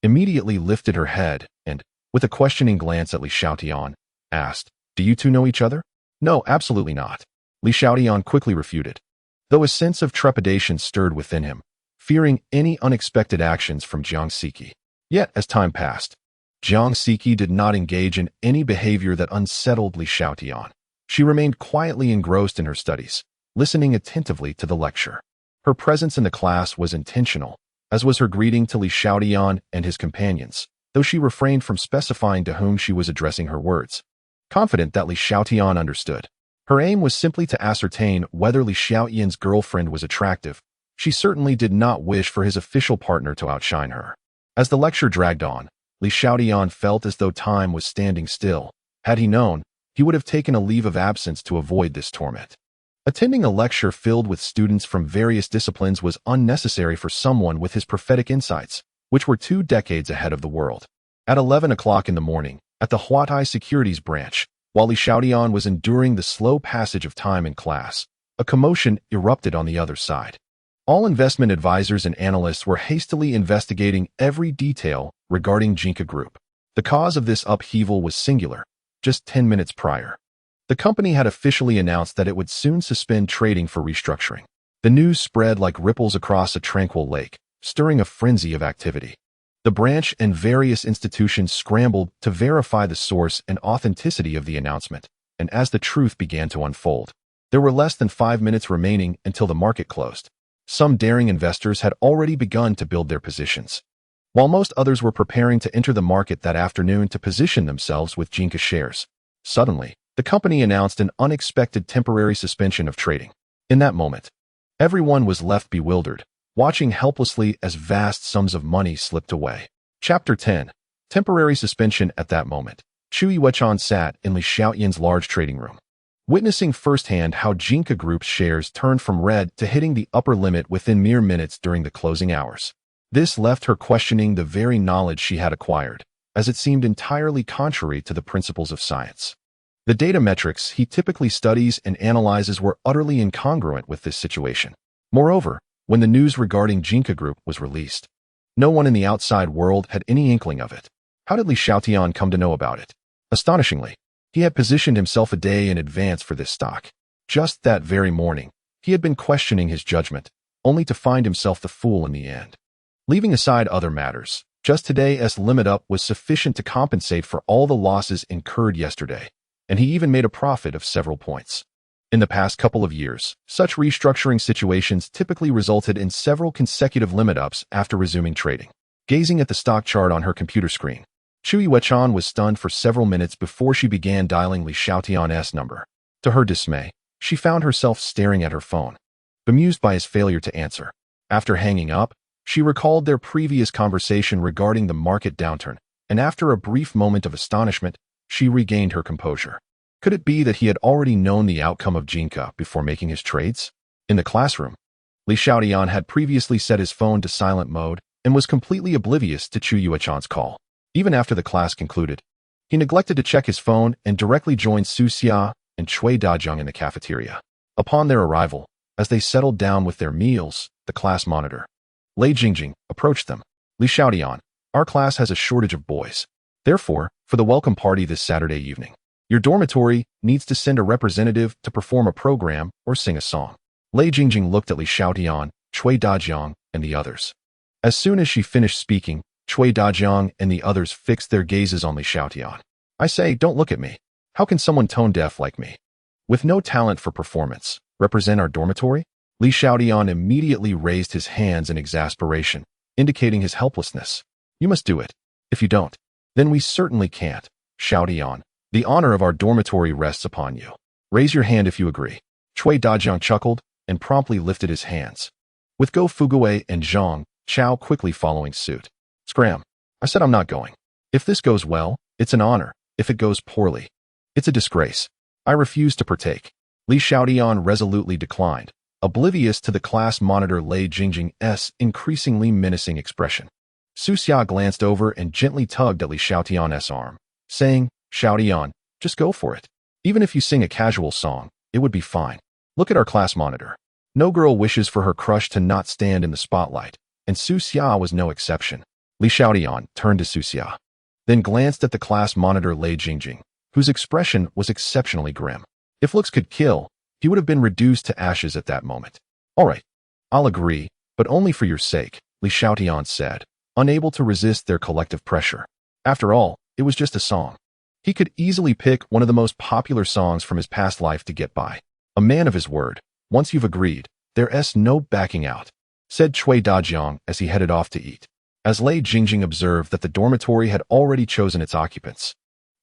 immediately lifted her head and, with a questioning glance at Li Xiaotian, asked, "Do you two know each other?" "No, absolutely not," Li Xiaotian quickly refuted, though a sense of trepidation stirred within him, fearing any unexpected actions from Jiang Siki. Yet, as time passed, Jiang Siki did not engage in any behavior that unsettled Li Xiaotian. She remained quietly engrossed in her studies, listening attentively to the lecture. Her presence in the class was intentional, as was her greeting to Li Xiaotian and his companions, though she refrained from specifying to whom she was addressing her words. Confident that Li Xiaotian understood, her aim was simply to ascertain whether Li Xiaotian's girlfriend was attractive. She certainly did not wish for his official partner to outshine her. As the lecture dragged on, Li Xiaotian felt as though time was standing still. Had he known, he would have taken a leave of absence to avoid this torment. Attending a lecture filled with students from various disciplines was unnecessary for someone with his prophetic insights, which were 2 decades ahead of the world. At 11 o'clock in the morning, at the Huatai Securities branch, while Li Xiaotian was enduring the slow passage of time in class, a commotion erupted on the other side. All investment advisors and analysts were hastily investigating every detail regarding Jinka Group. The cause of this upheaval was singular. Just 10 minutes prior, the company had officially announced that it would soon suspend trading for restructuring. The news spread like ripples across a tranquil lake, stirring a frenzy of activity. The branch and various institutions scrambled to verify the source and authenticity of the announcement, and as the truth began to unfold, there were less than 5 minutes remaining until the market closed. Some daring investors had already begun to build their positions, while most others were preparing to enter the market that afternoon to position themselves with Jinka shares. Suddenly, the company announced an unexpected temporary suspension of trading. In that moment, everyone was left bewildered, watching helplessly as vast sums of money slipped away. Chapter 10. Temporary suspension. At that moment, Cui Wechan sat in Li Xiaotian's large trading room, witnessing firsthand how Jinka Group's shares turned from red to hitting the upper limit within mere minutes during the closing hours. This left her questioning the very knowledge she had acquired, as it seemed entirely contrary to the principles of science. The data metrics he typically studies and analyzes were utterly incongruent with this situation. Moreover, when the news regarding Jinka Group was released, no one in the outside world had any inkling of it. How did Li Xiaotian come to know about it? Astonishingly, he had positioned himself a day in advance for this stock. Just that very morning, he had been questioning his judgment, only to find himself the fool in the end. Leaving aside other matters, just today's limit up was sufficient to compensate for all the losses incurred yesterday, and he even made a profit of several points. In the past couple of years, such restructuring situations typically resulted in several consecutive limit ups after resuming trading. Gazing at the stock chart on her computer screen, Cui Wechan was stunned for several minutes before she began dialing Li Xiaotian's number. To her dismay, she found herself staring at her phone, bemused by his failure to answer. After hanging up, she recalled their previous conversation regarding the market downturn, and after a brief moment of astonishment, she regained her composure. Could it be that he had already known the outcome of Jinka before making his trades? In the classroom, Li Xiaotian had previously set his phone to silent mode and was completely oblivious to Cui Wechan's call. Even after the class concluded, he neglected to check his phone and directly joined Su Xia and Cui Dajiang in the cafeteria. Upon their arrival, as they settled down with their meals, the class monitor, Lei Jingjing, approached them. Li Xiaotian, our class has a shortage of boys. Therefore, for the welcome party this Saturday evening, your dormitory needs to send a representative to perform a program or sing a song. Lei Jingjing looked at Li Xiaotian, Cui Dajiang, and the others. As soon as she finished speaking, Cui Dajiang and the others fixed their gazes on Li Xiaotian. I say, don't look at me. How can someone tone-deaf like me, with no talent for performance, represent our dormitory? Li Xiaotian immediately raised his hands in exasperation, indicating his helplessness. You must do it. If you don't, then we certainly can't. Xiaotian, the honor of our dormitory rests upon you. Raise your hand if you agree. Cui Dajiang chuckled and promptly lifted his hands, with Go Fuguei and Zhang Chao quickly following suit. Scram. I said I'm not going. If this goes well, it's an honor. If it goes poorly, it's a disgrace. I refuse to partake. Li Xiaotian resolutely declined, oblivious to the class monitor Lei Jingjing's increasingly menacing expression. Su Xia glanced over and gently tugged at Li Xiaotian's arm, saying, Xiaotian, just go for it. Even if you sing a casual song, it would be fine. Look at our class monitor. No girl wishes for her crush to not stand in the spotlight, and Su Xia was no exception. Li Xiaotian turned to Su Xia, then glanced at the class monitor Lei Jingjing, whose expression was exceptionally grim. If looks could kill, he would have been reduced to ashes at that moment. All right, I'll agree, but only for your sake, Li Xiaotian said, unable to resist their collective pressure. After all, it was just a song. He could easily pick one of the most popular songs from his past life to get by. A man of his word. Once you've agreed, there's no backing out, said Cui Dajiang as he headed off to eat. As Lei Jingjing observed that the dormitory had already chosen its occupants,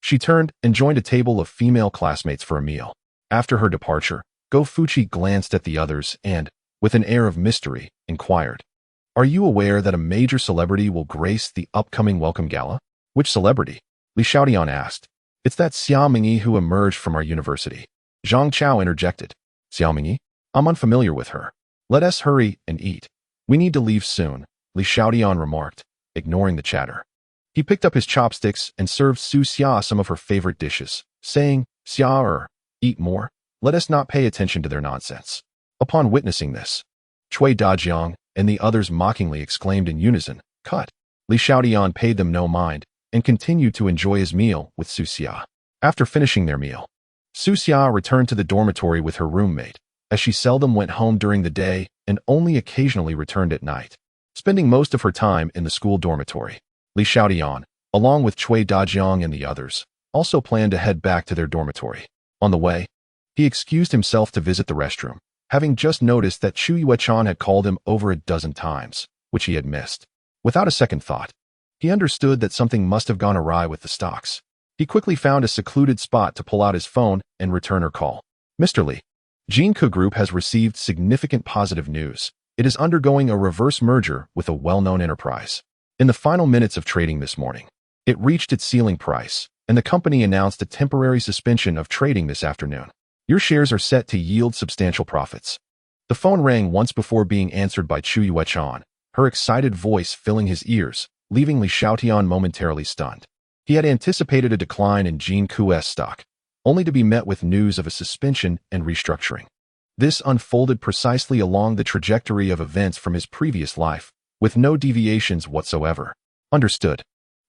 she turned and joined a table of female classmates for a meal. After her departure, Go Fuchi glanced at the others and, with an air of mystery, inquired, Are you aware that a major celebrity will grace the upcoming welcome gala? Which celebrity? Li Xiaotian asked. It's that Xia Mingyi who emerged from our university. Zhang Chao interjected. Xia Mingyi? I'm unfamiliar with her. Let us hurry and eat. We need to leave soon, Li Xiaotian remarked, ignoring the chatter. He picked up his chopsticks and served Su Xia some of her favorite dishes, saying, Xia, eat more. Let us not pay attention to their nonsense. Upon witnessing this, Cui Dajiang and the others mockingly exclaimed in unison, Cut. Li Xiaotian paid them no mind and continued to enjoy his meal with Su Xia. After finishing their meal, Su Xia returned to the dormitory with her roommate, as she seldom went home during the day and only occasionally returned at night, spending most of her time in the school dormitory. Li Xiaotian, along with Cui Dajiang and the others, also planned to head back to their dormitory. On the way, he excused himself to visit the restroom, having just noticed that Chu Yuechan had called him over a dozen times, which he had missed. Without a second thought, he understood that something must have gone awry with the stocks. He quickly found a secluded spot to pull out his phone and return her call. Mr. Li, Jinke Group has received significant positive news. It is undergoing a reverse merger with a well-known enterprise. In the final minutes of trading this morning, it reached its ceiling price, and the company announced a temporary suspension of trading this afternoon. Your shares are set to yield substantial profits. The phone rang once before being answered by Chu Yuechan, her excited voice filling his ears, leaving Li Xiaotian momentarily stunned. He had anticipated a decline in Jinke's stock, only to be met with news of a suspension and restructuring. This unfolded precisely along the trajectory of events from his previous life, with no deviations whatsoever. Understood.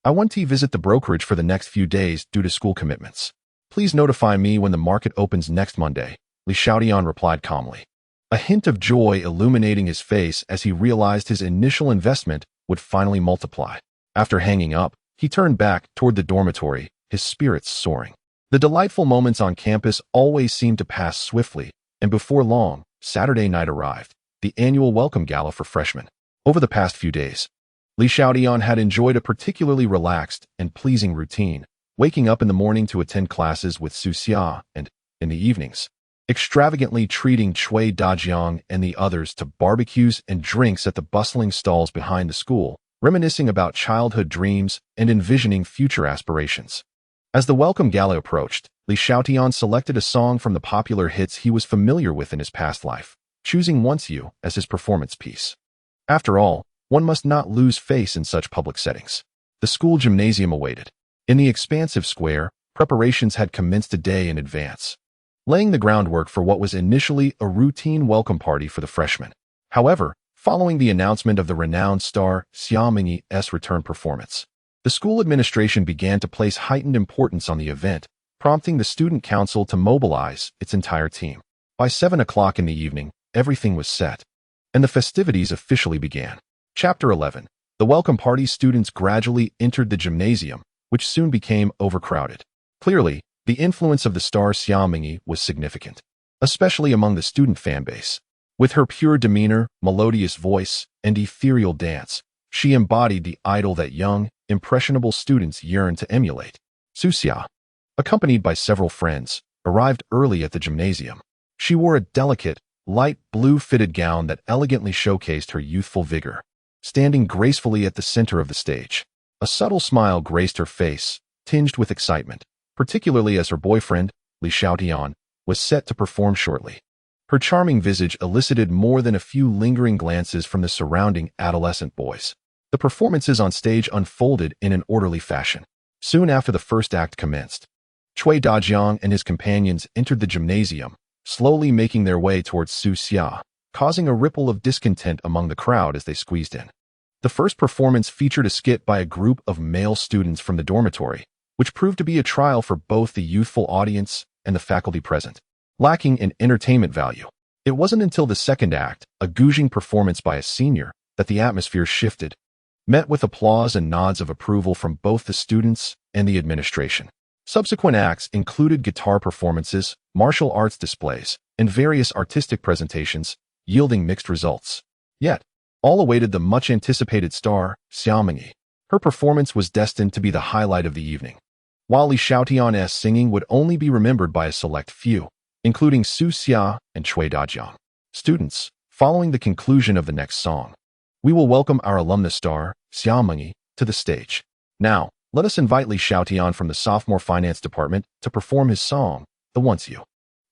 I want to visit the brokerage for the next few days due to school commitments. Please notify me when the market opens next Monday, Li Xiaotian replied calmly, a hint of joy illuminating his face as he realized his initial investment would finally multiply. After hanging up, he turned back toward the dormitory, his spirits soaring. The delightful moments on campus always seemed to pass swiftly, and before long, Saturday night arrived, the annual welcome gala for freshmen. Over the past few days, Li Xiaotian had enjoyed a particularly relaxed and pleasing routine, waking up in the morning to attend classes with Su Xia and, in the evenings, extravagantly treating Cui Dajiang and the others to barbecues and drinks at the bustling stalls behind the school, reminiscing about childhood dreams and envisioning future aspirations. As the welcome gala approached, Li Xiaotian selected a song from the popular hits he was familiar with in his past life, choosing Once You as his performance piece. After all, one must not lose face in such public settings. The school gymnasium awaited. In the expansive square, preparations had commenced a day in advance, laying the groundwork for what was initially a routine welcome party for the freshmen. However, following the announcement of the renowned star Xia Mingyi's return performance, the school administration began to place heightened importance on the event, prompting the student council to mobilize its entire team. By 7 o'clock in the evening, everything was set, and the festivities officially began. Chapter 11. The welcome party students gradually entered the gymnasium, which soon became overcrowded. Clearly, the influence of the star Xiaomingi was significant, especially among the student fanbase. With her pure demeanor, melodious voice, and ethereal dance, she embodied the idol that young, impressionable students yearned to emulate. Xia, accompanied by several friends, arrived early at the gymnasium. She wore a delicate, light blue fitted gown that elegantly showcased her youthful vigor. Standing gracefully at the center of the stage, a subtle smile graced her face, tinged with excitement, particularly as her boyfriend, Li Xiaotian, was set to perform shortly. Her charming visage elicited more than a few lingering glances from the surrounding adolescent boys. The performances on stage unfolded in an orderly fashion. Soon after the first act commenced, Cui Dajiang and his companions entered the gymnasium, slowly making their way towards Xia, causing a ripple of discontent among the crowd as they squeezed in. The first performance featured a skit by a group of male students from the dormitory, which proved to be a trial for both the youthful audience and the faculty present. Lacking in entertainment value, it wasn't until the second act, a gouging performance by a senior, that the atmosphere shifted, met with applause and nods of approval from both the students and the administration. Subsequent acts included guitar performances, martial arts displays, and various artistic presentations, yielding mixed results. Yet, all awaited the much-anticipated star, Xiaomingi. Her performance was destined to be the highlight of the evening. While Li Xiaotian's singing would only be remembered by a select few, including Xia and Cui Dajiang. Students, following the conclusion of the next song, we will welcome our alumnus star, Xiaomingi, to the stage. Now, let us invite Li Xiaotian from the sophomore finance department to perform his song, The Once You.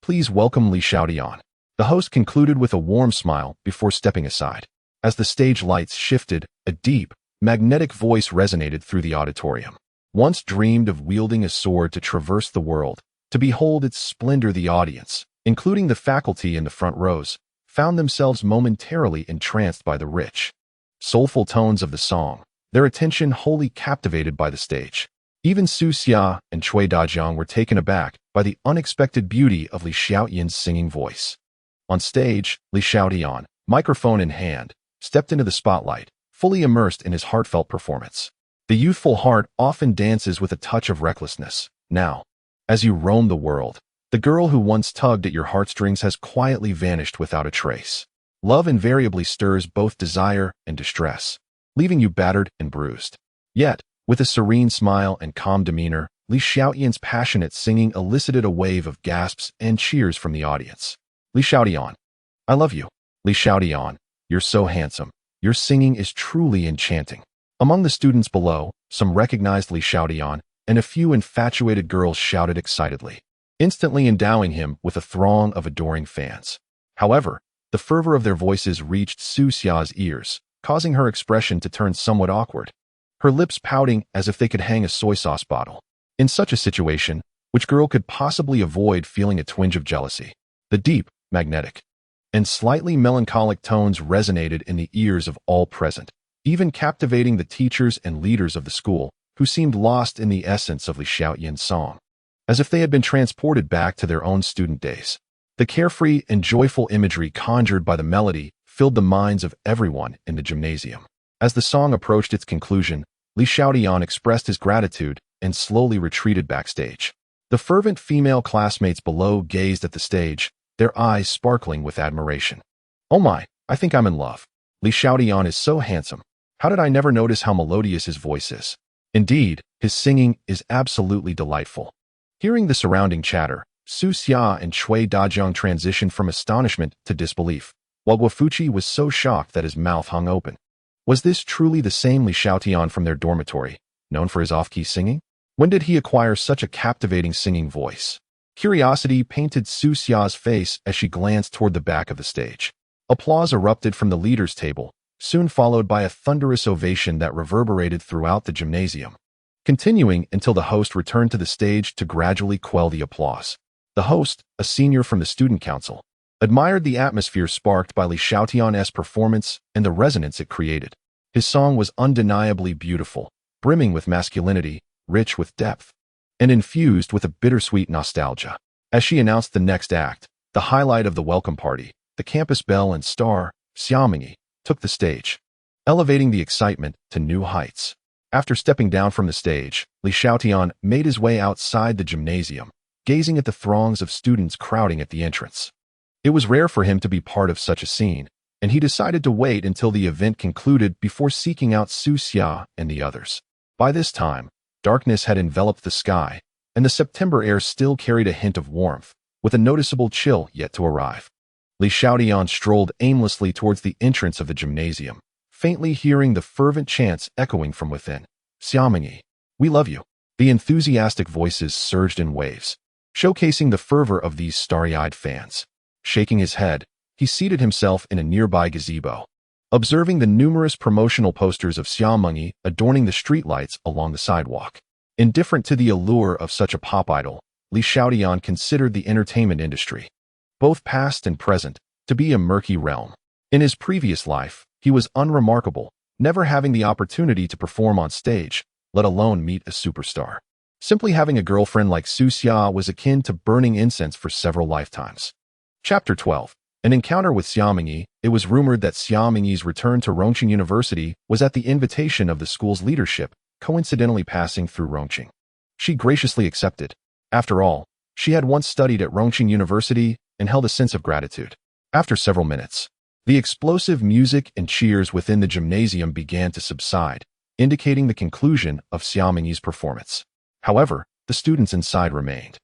Please welcome Li Xiaotian. The host concluded with a warm smile before stepping aside. As the stage lights shifted, a deep, magnetic voice resonated through the auditorium. Once dreamed of wielding a sword to traverse the world, to behold its splendor, the audience, including the faculty in the front rows, found themselves momentarily entranced by the rich, soulful tones of the song, their attention wholly captivated by the stage. Even Xia and Cui Dajiang were taken aback by the unexpected beauty of Li Xiaotian's singing voice. On stage, Li Xiaotian, microphone in hand, stepped into the spotlight, fully immersed in his heartfelt performance. The youthful heart often dances with a touch of recklessness. Now, as you roam the world, the girl who once tugged at your heartstrings has quietly vanished without a trace. Love invariably stirs both desire and distress, leaving you battered and bruised. Yet, with a serene smile and calm demeanor, Li Xiaotian's passionate singing elicited a wave of gasps and cheers from the audience. Li Xiaotian, I love you. Li Xiaotian, you're so handsome. Your singing is truly enchanting. Among the students below, some recognized Li Xiaotian, and a few infatuated girls shouted excitedly, instantly endowing him with a throng of adoring fans. However, the fervor of their voices reached Xia's ears, causing her expression to turn somewhat awkward, her lips pouting as if they could hang a soy sauce bottle. In such a situation, which girl could possibly avoid feeling a twinge of jealousy? The deep, magnetic, and slightly melancholic tones resonated in the ears of all present, even captivating the teachers and leaders of the school, who seemed lost in the essence of Li Xiaotian's song, as if they had been transported back to their own student days. The carefree and joyful imagery conjured by the melody filled the minds of everyone in the gymnasium. As the song approached its conclusion, Li Xiaotian expressed his gratitude and slowly retreated backstage. The fervent female classmates below gazed at the stage, their eyes sparkling with admiration. Oh my, I think I'm in love. Li Xiaotian is so handsome. How did I never notice how melodious his voice is? Indeed, his singing is absolutely delightful. Hearing the surrounding chatter, Xia and Cui Dajiang transitioned from astonishment to disbelief, while Guofuqi was so shocked that his mouth hung open. Was this truly the same Li Xiaotian from their dormitory, known for his off-key singing? When did he acquire such a captivating singing voice? Curiosity painted Xia's face as she glanced toward the back of the stage. Applause erupted from the leaders' table, soon followed by a thunderous ovation that reverberated throughout the gymnasium, continuing until the host returned to the stage to gradually quell the applause. The host, a senior from the student council, admired the atmosphere sparked by Li Xiaotian's performance and the resonance it created. His song was undeniably beautiful, brimming with masculinity, rich with depth, and infused with a bittersweet nostalgia. As she announced the next act, the highlight of the welcome party, the campus belle and star, Xiaomingi, took the stage. elevating the excitement to new heights. After stepping down from the stage, Li Xiaotian made his way outside the gymnasium, gazing at the throngs of students crowding at the entrance. It was rare for him to be part of such a scene, and he decided to wait until the event concluded before seeking out Su Xia and the others. By this time, darkness had enveloped the sky, and the September air still carried a hint of warmth, with a noticeable chill yet to arrive. Li Xiaotian strolled aimlessly towards the entrance of the gymnasium, faintly hearing the fervent chants echoing from within. "Xiaomingyi, we love you." The enthusiastic voices surged in waves, showcasing the fervor of these starry-eyed fans. Shaking his head, he seated himself in a nearby gazebo, observing the numerous promotional posters of Xiaomingyi adorning the streetlights along the sidewalk. Indifferent to the allure of such a pop idol, Li Xiaotian considered the entertainment industry, both past and present, to be a murky realm. In his previous life, he was unremarkable, never having the opportunity to perform on stage, let alone meet a superstar. Simply having a girlfriend like Su Xia was akin to burning incense for several lifetimes. Chapter 12. An encounter with Xiaomingyi. It was rumored that Xiaomingyi's return to Rongqing University was at the invitation of the school's leadership, coincidentally passing through Rongqing. She graciously accepted. After all, she had once studied at Rongqing University and held a sense of gratitude. After several minutes, the explosive music and cheers within the gymnasium began to subside, indicating the conclusion of Xiaomingyi's performance. However, the students inside remained,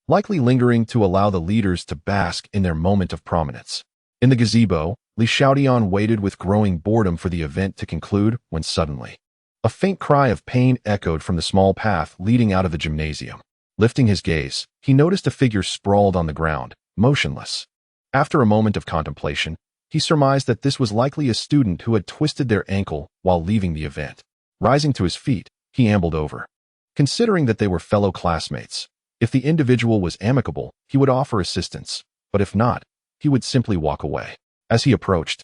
likely lingering to allow the leaders to bask in their moment of prominence. In the gazebo, Li Xiaotian waited with growing boredom for the event to conclude when suddenly, a faint cry of pain echoed from the small path leading out of the gymnasium. Lifting his gaze, he noticed a figure sprawled on the ground, motionless. After a moment of contemplation, he surmised that this was likely a student who had twisted their ankle while leaving the event. Rising to his feet, he ambled over. Considering that they were fellow classmates, if the individual was amicable, he would offer assistance, but if not, he would simply walk away. As he approached,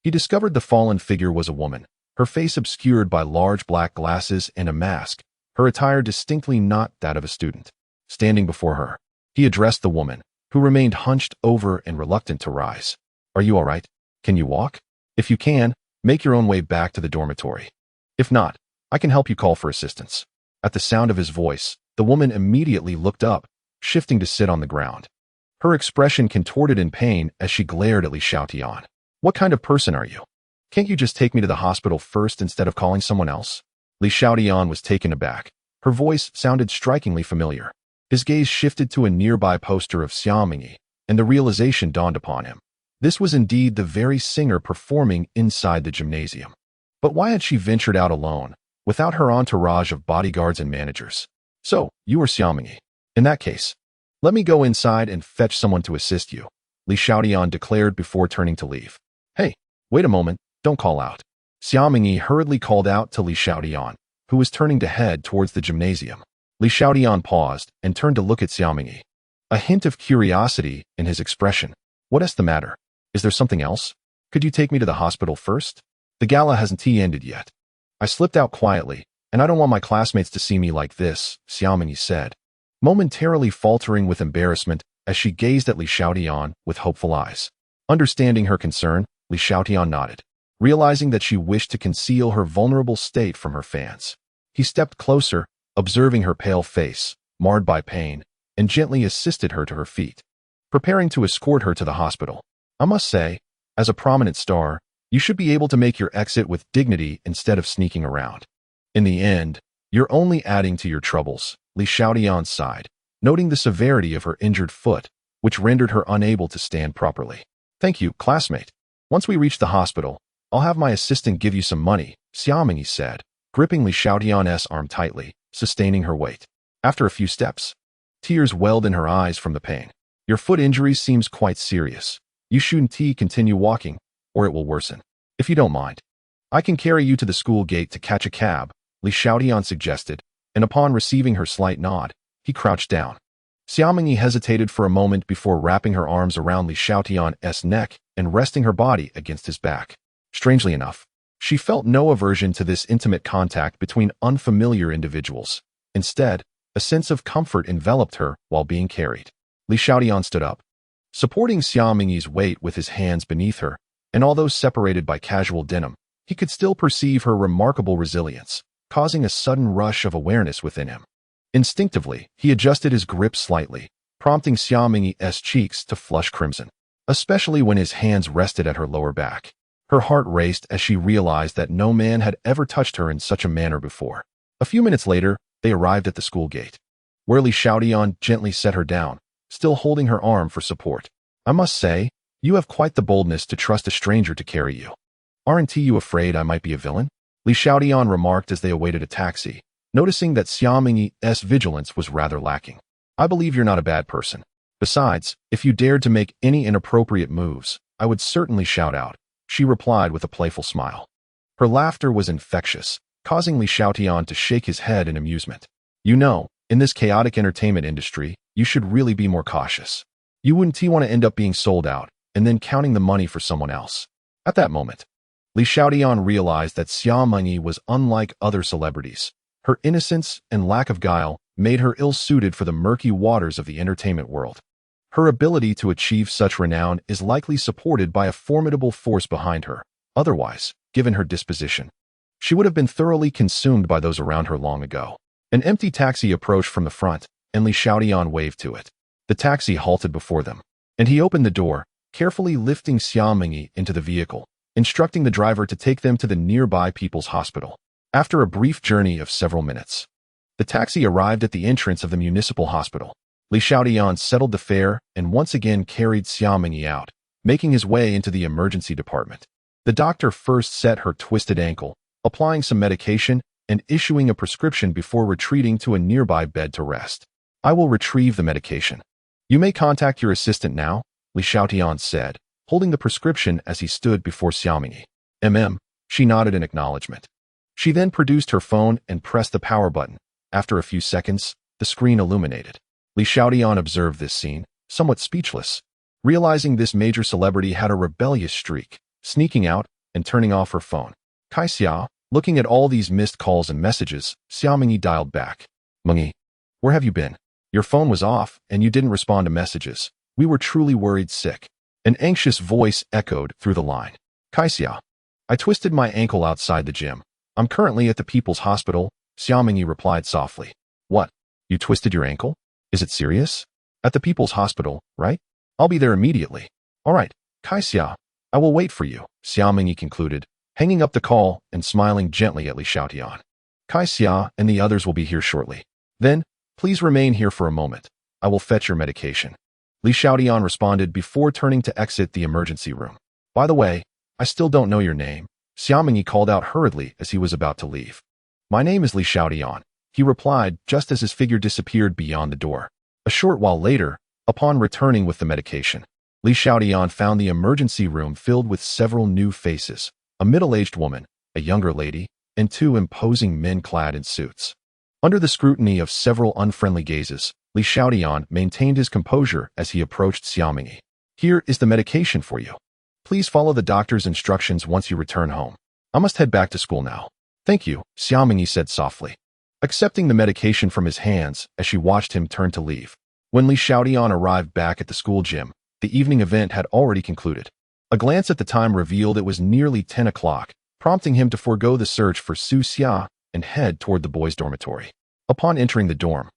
he discovered the fallen figure was a woman, her face obscured by large black glasses and a mask, her attire distinctly not that of a student. Standing before her, he addressed the woman, who remained hunched over and reluctant to rise. "Are you all right? Can you walk? If you can, make your own way back to the dormitory. If not, I can help you call for assistance." At the sound of his voice, the woman immediately looked up, shifting to sit on the ground. Her expression contorted in pain as she glared at Li Xiaotian. "What kind of person are you? Can't you just take me to the hospital first instead of calling someone else?" Li Xiaotian was taken aback. Her voice sounded strikingly familiar. His gaze shifted to a nearby poster of Xiaomingyi, and the realization dawned upon him. This was indeed the very singer performing inside the gymnasium. But why had she ventured out alone, without her entourage of bodyguards and managers? "So, you are Xiaomingyi. In that case, let me go inside and fetch someone to assist you," Li Xiaotian declared before turning to leave. "Hey, wait a moment, don't call out." Xiaomingyi hurriedly called out to Li Xiaotian, who was turning to head towards the gymnasium. Li Xiaotian paused and turned to look at Xiaomingyi, a hint of curiosity in his expression. "What is the matter? Is there something else? Could you take me to the hospital first? The gala hasn't ended yet." "I slipped out quietly, and I don't want my classmates to see me like this," Xiaomingyi said, momentarily faltering with embarrassment as she gazed at Li Xiaotian with hopeful eyes. Understanding her concern, Li Xiaotian nodded, realizing that she wished to conceal her vulnerable state from her fans. He stepped closer, observing her pale face, marred by pain, and gently assisted her to her feet, preparing to escort her to the hospital. "I must say, as a prominent star, you should be able to make your exit with dignity instead of sneaking around. In the end, you're only adding to your troubles," Li Xiaotian sighed, noting the severity of her injured foot, which rendered her unable to stand properly. "Thank you, classmate. Once we reach the hospital, I'll have my assistant give you some money," Xiaomingyi said, gripping Li Xiaotian's arm tightly, sustaining her weight. After a few steps, tears welled in her eyes from the pain. "Your foot injury seems quite serious. You shouldn't continue walking, or it will worsen. If you don't mind, I can carry you to the school gate to catch a cab," Li Xiaotian suggested, and upon receiving her slight nod, he crouched down. Xiaomingyi hesitated for a moment before wrapping her arms around Li Xiaotian's neck and resting her body against his back. Strangely enough, she felt no aversion to this intimate contact between unfamiliar individuals. Instead, a sense of comfort enveloped her while being carried. Li Xiaotian stood up, supporting Xiaomingyi's weight with his hands beneath her, and although separated by casual denim, he could still perceive her remarkable resilience, causing a sudden rush of awareness within him. Instinctively, he adjusted his grip slightly, prompting Xiaoming's cheeks to flush crimson, especially when his hands rested at her lower back. Her heart raced as she realized that no man had ever touched her in such a manner before. A few minutes later, they arrived at the school gate, where Li Xiaotian gently set her down, still holding her arm for support. I must say, you have quite the boldness to trust a stranger to carry you. Aren't you afraid I might be a villain? Li Xiaotian remarked as they awaited a taxi, noticing that Xiaoming's vigilance was rather lacking. I believe you're not a bad person. Besides, if you dared to make any inappropriate moves, I would certainly shout out, she replied with a playful smile. Her laughter was infectious, causing Li Xiaotian to shake his head in amusement. You know, in this chaotic entertainment industry, you should really be more cautious. You wouldn't want to end up being sold out and then counting the money for someone else. At that moment, Li Xiaotian realized that Xiaoming was unlike other celebrities. Her innocence and lack of guile made her ill-suited for the murky waters of the entertainment world. Her ability to achieve such renown is likely supported by a formidable force behind her. Otherwise, given her disposition, she would have been thoroughly consumed by those around her long ago. An empty taxi approached from the front, and Li Xiaotian waved to it. The taxi halted before them, and he opened the door, carefully lifting Xiaoming into the vehicle, instructing the driver to take them to the nearby People's Hospital. After a brief journey of several minutes, the taxi arrived at the entrance of the municipal hospital. Li Xiaotian settled the fare and once again carried Xiaoming out, making his way into the emergency department. The doctor first set her twisted ankle, applying some medication and issuing a prescription before retreating to a nearby bed to rest. I will retrieve the medication. You may contact your assistant now, Li Xiaotian said, holding the prescription as he stood before Xiaoming. She nodded in acknowledgement. She then produced her phone and pressed the power button. After a few seconds, the screen illuminated. Li Xiaotian observed this scene, somewhat speechless, realizing this major celebrity had a rebellious streak, sneaking out and turning off her phone. Kai Xia, looking at all these missed calls and messages, Xiaoming dialed back. Mengi, where have you been? Your phone was off and you didn't respond to messages. We were truly worried sick. An anxious voice echoed through the line. Kai Xia, I twisted my ankle outside the gym. I'm currently at the People's Hospital, Xiaoming replied softly. What? You twisted your ankle? Is it serious? At the People's Hospital, right? I'll be there immediately. All right, Kai Xia, I will wait for you, Xiaoming concluded, hanging up the call and smiling gently at Li Xiaotian. Kai Xia and the others will be here shortly. Then, please remain here for a moment. I will fetch your medication. Li Xiaotian responded before turning to exit the emergency room. By the way, I still don't know your name, Xiaoming called out hurriedly as he was about to leave. My name is Li Xiaotian, he replied just as his figure disappeared beyond the door. A short while later, upon returning with the medication, Li Xiaotian found the emergency room filled with several new faces, a middle-aged woman, a younger lady, and two imposing men clad in suits. Under the scrutiny of several unfriendly gazes, Li Xiaotian maintained his composure as he approached Xiaoming. Here is the medication for you. Please follow the doctor's instructions once you return home. I must head back to school now. Thank you, Xiaoming said softly, accepting the medication from his hands as she watched him turn to leave. When Li Xiaotian arrived back at the school gym, the evening event had already concluded. A glance at the time revealed it was nearly 10 o'clock, prompting him to forego the search for Su Xia and head toward the boys' dormitory. Upon entering the dorm,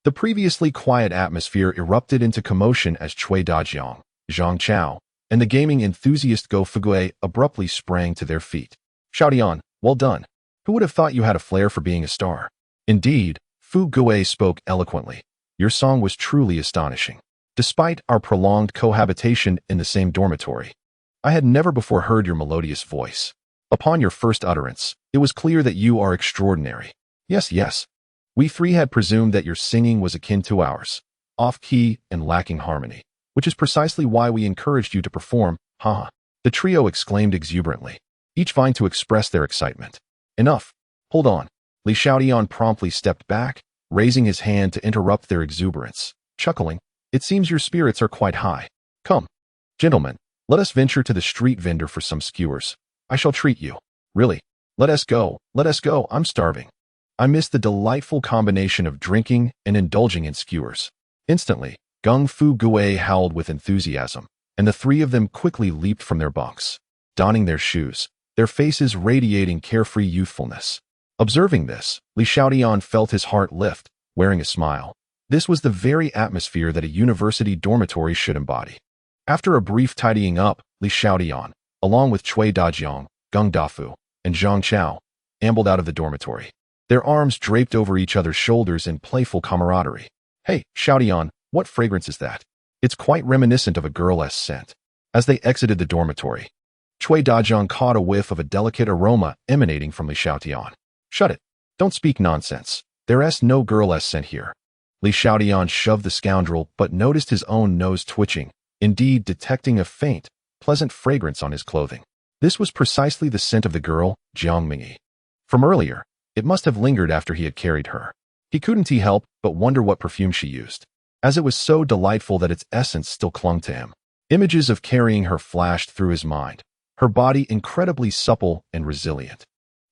the previously quiet atmosphere erupted into commotion as Cui Dajiang, Zhang Chao, and the gaming enthusiast Go Fugue abruptly sprang to their feet. Xiaotian, well done. Who would have thought you had a flair for being a star? Indeed, Fu Gue spoke eloquently. Your song was truly astonishing. Despite our prolonged cohabitation in the same dormitory, I had never before heard your melodious voice. Upon your first utterance, it was clear that you are extraordinary. Yes. We three had presumed that your singing was akin to ours, off-key and lacking harmony, which is precisely why we encouraged you to perform, haha. The trio exclaimed exuberantly, each vying to express their excitement. Enough. Hold on. Li Xiaotian promptly stepped back, raising his hand to interrupt their exuberance. Chuckling, it seems your spirits are quite high. Come, gentlemen, let us venture to the street vendor for some skewers. I shall treat you. Really. Let us go, I'm starving. I miss the delightful combination of drinking and indulging in skewers. Instantly, Gung Fu Gue howled with enthusiasm, and the three of them quickly leaped from their bunks. Donning their shoes, their faces radiating carefree youthfulness. Observing this, Li Xiaotian felt his heart lift, wearing a smile. This was the very atmosphere that a university dormitory should embody. After a brief tidying up, Li Xiaotian, along with Cui Dajiang, Geng Dafu, and Zhang Chao, ambled out of the dormitory, their arms draped over each other's shoulders in playful camaraderie. "Hey, Xiaotian, what fragrance is that? It's quite reminiscent of a girl's scent." As they exited the dormitory, Cui Dajiang caught a whiff of a delicate aroma emanating from Li Xiaotian. "Shut it. Don't speak nonsense. There's no girl's scent here." Li Xiaotian shoved the scoundrel but noticed his own nose twitching, indeed detecting a faint, pleasant fragrance on his clothing. This was precisely the scent of the girl, Jiang Mingyi. From earlier, it must have lingered after he had carried her. He couldn't help but wonder what perfume she used, as it was so delightful that its essence still clung to him. Images of carrying her flashed through his mind, her body incredibly supple and resilient.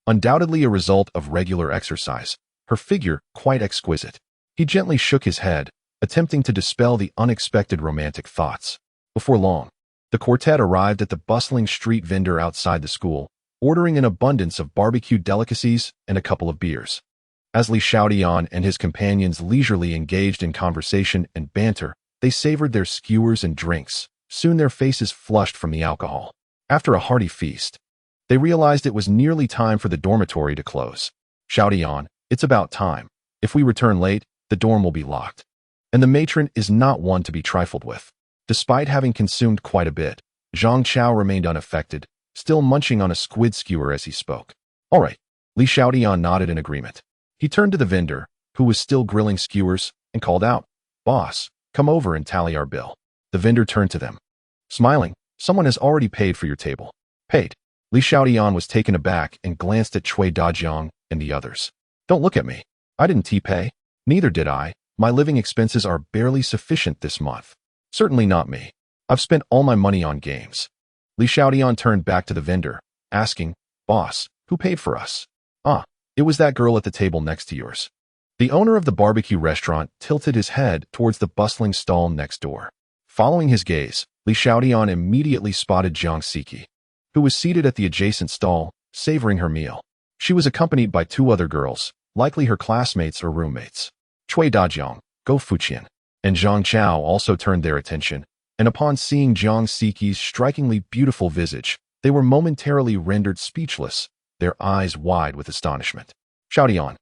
Undoubtedly a result of regular exercise, her figure quite exquisite. He gently shook his head, attempting to dispel the unexpected romantic thoughts. Before long, the quartet arrived at the bustling street vendor outside the school, ordering an abundance of barbecued delicacies and a couple of beers. As Li Xiaotian and his companions leisurely engaged in conversation and banter, they savored their skewers and drinks. Soon their faces flushed from the alcohol. After a hearty feast, they realized it was nearly time for the dormitory to close. "Xiaotian, it's about time. If we return late, the dorm will be locked." And the matron is not one to be trifled with. Despite having consumed quite a bit, Zhang Chao remained unaffected, still munching on a squid skewer as he spoke. "All right." Li Xiaotian nodded in agreement. He turned to the vendor, who was still grilling skewers, and called out, "Boss, come over and tally our bill." The vendor turned to them. Smiling, "Someone has already paid for your table." "Paid?" Li Xiaotian was taken aback and glanced at Cui Dajiang and the others. "Don't look at me. I didn't pay." "Neither did I. My living expenses are barely sufficient this month." "Certainly not me. I've spent all my money on games." Li Xiaotian turned back to the vendor, asking, "Boss, who paid for us?" "Ah, it was that girl at the table next to yours." The owner of the barbecue restaurant tilted his head towards the bustling stall next door. Following his gaze, Li Xiaotian immediately spotted Jiang Siki, who was seated at the adjacent stall, savoring her meal. She was accompanied by two other girls, likely her classmates or roommates. Cui Dajiang, Go Fuqian, and Zhang Chao also turned their attention, and upon seeing Jiang Siki's strikingly beautiful visage, they were momentarily rendered speechless, their eyes wide with astonishment. "Xiaotian,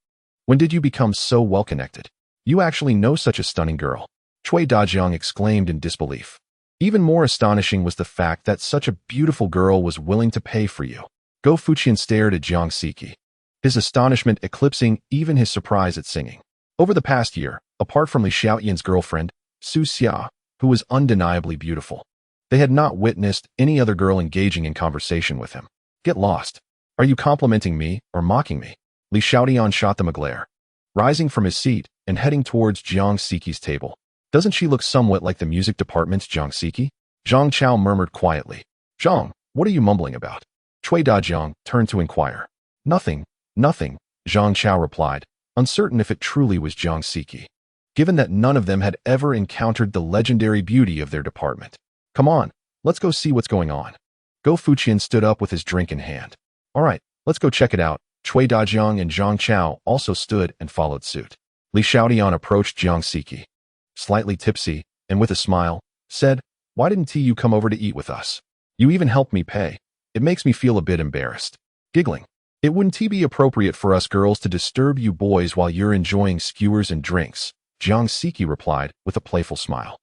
when did you become so well-connected? You actually know such a stunning girl?" Cui Dajiang exclaimed in disbelief. Even more astonishing was the fact that such a beautiful girl was willing to pay for you. Go Fuqian stared at Jiang Siki, his astonishment eclipsing even his surprise at singing. Over the past year, apart from Li Xiaotian's girlfriend, Su Xia, who was undeniably beautiful, they had not witnessed any other girl engaging in conversation with him. "Get lost. Are you complimenting me or mocking me?" Li Xiaotian shot them a glare, rising from his seat and heading towards Jiang Siki's table. "Doesn't she look somewhat like the music department's Jiang Siki?" Zhang Chao murmured quietly. "Zhang, what are you mumbling about?" Cui Dajiang turned to inquire. Nothing," Zhang Chao replied, uncertain if it truly was Jiang Siki, given that none of them had ever encountered the legendary beauty of their department. "Come on, let's go see what's going on." Go Fuqian stood up with his drink in hand. "All right, let's go check it out." Cui Dajiang and Zhang Chao also stood and followed suit. Li Xiaotian approached Jiang Siki, slightly tipsy, and with a smile, said, "Why didn't you come over to eat with us? You even helped me pay. It makes me feel a bit embarrassed." Giggling, "It wouldn't be appropriate for us girls to disturb you boys while you're enjoying skewers and drinks," Jiang Siki replied with a playful smile.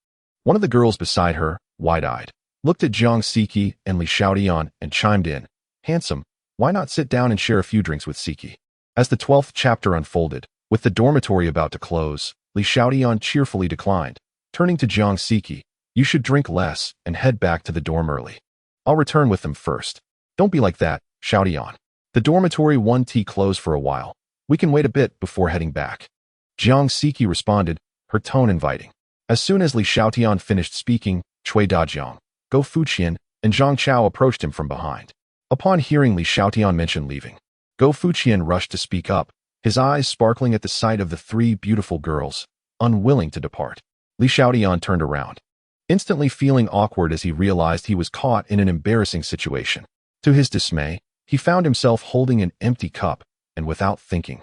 One of the girls beside her, wide-eyed, looked at Jiang Siki and Li Xiaotian and chimed in, "Handsome, why not sit down and share a few drinks with Siki?" As the 12th chapter unfolded, with the dormitory about to close, Li Xiaotian cheerfully declined. Turning to Jiang Siki, "You should drink less and head back to the dorm early. I'll return with them first." "Don't be like that, Xiaotian. The dormitory 1T closed for a while. We can wait a bit before heading back." Jiang Siki responded, her tone inviting. As soon as Li Xiaotian finished speaking, Cui Dajiang, Go Fuqian, and Zhang Chao approached him from behind. Upon hearing Li Xiaotian mention leaving, Go Fuqian rushed to speak up, his eyes sparkling at the sight of the three beautiful girls, unwilling to depart. Li Xiaotian turned around, instantly feeling awkward as he realized he was caught in an embarrassing situation. To his dismay, He found himself holding an empty cup, and without thinking,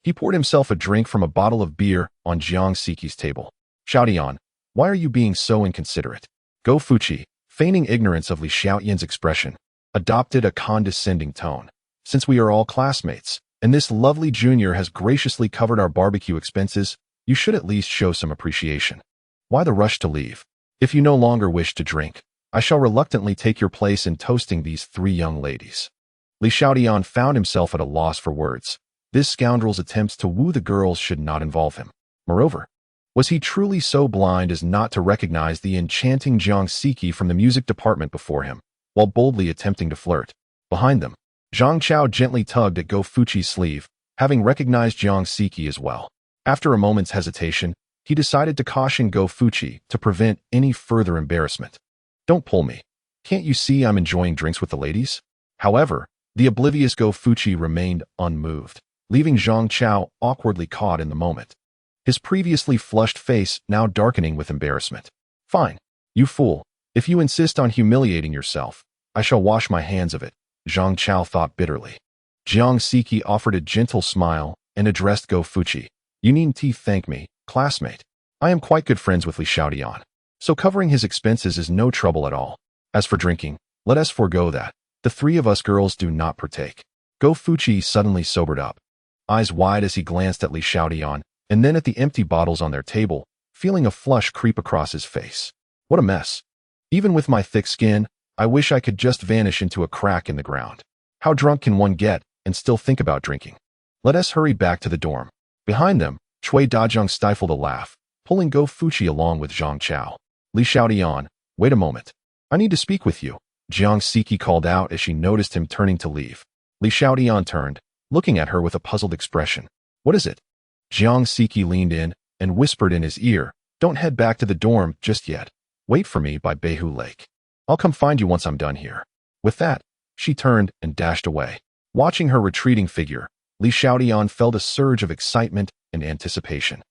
he poured himself a drink from a bottle of beer on Jiang Siqi's table. Xiaotian, why are you being so inconsiderate? Go Fuqi, feigning ignorance of Li Xiaotian's expression, adopted a condescending tone. Since we are all classmates, and this lovely junior has graciously covered our barbecue expenses, you should at least show some appreciation. Why the rush to leave? If you no longer wish to drink, I shall reluctantly take your place in toasting these 3 young ladies. Li Xiaotian found himself at a loss for words. This scoundrel's attempts to woo the girls should not involve him. Moreover, was he truly so blind as not to recognize the enchanting Jiang Siqi from the music department before him, while boldly attempting to flirt? Behind them, Zhang Chao gently tugged at Go Fuqi's sleeve, having recognized Jiang Siqi as well. After a moment's hesitation, he decided to caution Go Fuqi to prevent any further embarrassment. Don't pull me. Can't you see I'm enjoying drinks with the ladies? However, the oblivious Go Fuqi remained unmoved, leaving Zhang Chao awkwardly caught in the moment, his previously flushed face now darkening with embarrassment. Fine, you fool. If you insist on humiliating yourself, I shall wash my hands of it, Zhang Chao thought bitterly. Jiang Siqi offered a gentle smile and addressed Go Fuqi. You needn't thank me, classmate. I am quite good friends with Li Xiaotian, so covering his expenses is no trouble at all. As for drinking, let us forego that. The 3 of us girls do not partake. Go Fuqi suddenly sobered up, eyes wide as he glanced at Li Xiaotian, and then at the empty bottles on their table, feeling a flush creep across his face. What a mess. Even with my thick skin, I wish I could just vanish into a crack in the ground. How drunk can one get and still think about drinking? Let us hurry back to the dorm. Behind them, Cui Dazhang stifled a laugh, pulling Go Fuqi along with Zhang Chao. Li Xiaotian, wait a moment. I need to speak with you, Jiang Siqi called out as she noticed him turning to leave. Li Xiaotian turned, looking at her with a puzzled expression. What is it? Jiang Siqi leaned in and whispered in his ear, don't head back to the dorm just yet. Wait for me by Beihu Lake. I'll come find you once I'm done here. With that, she turned and dashed away. Watching her retreating figure, Li Xiaotian felt a surge of excitement and anticipation.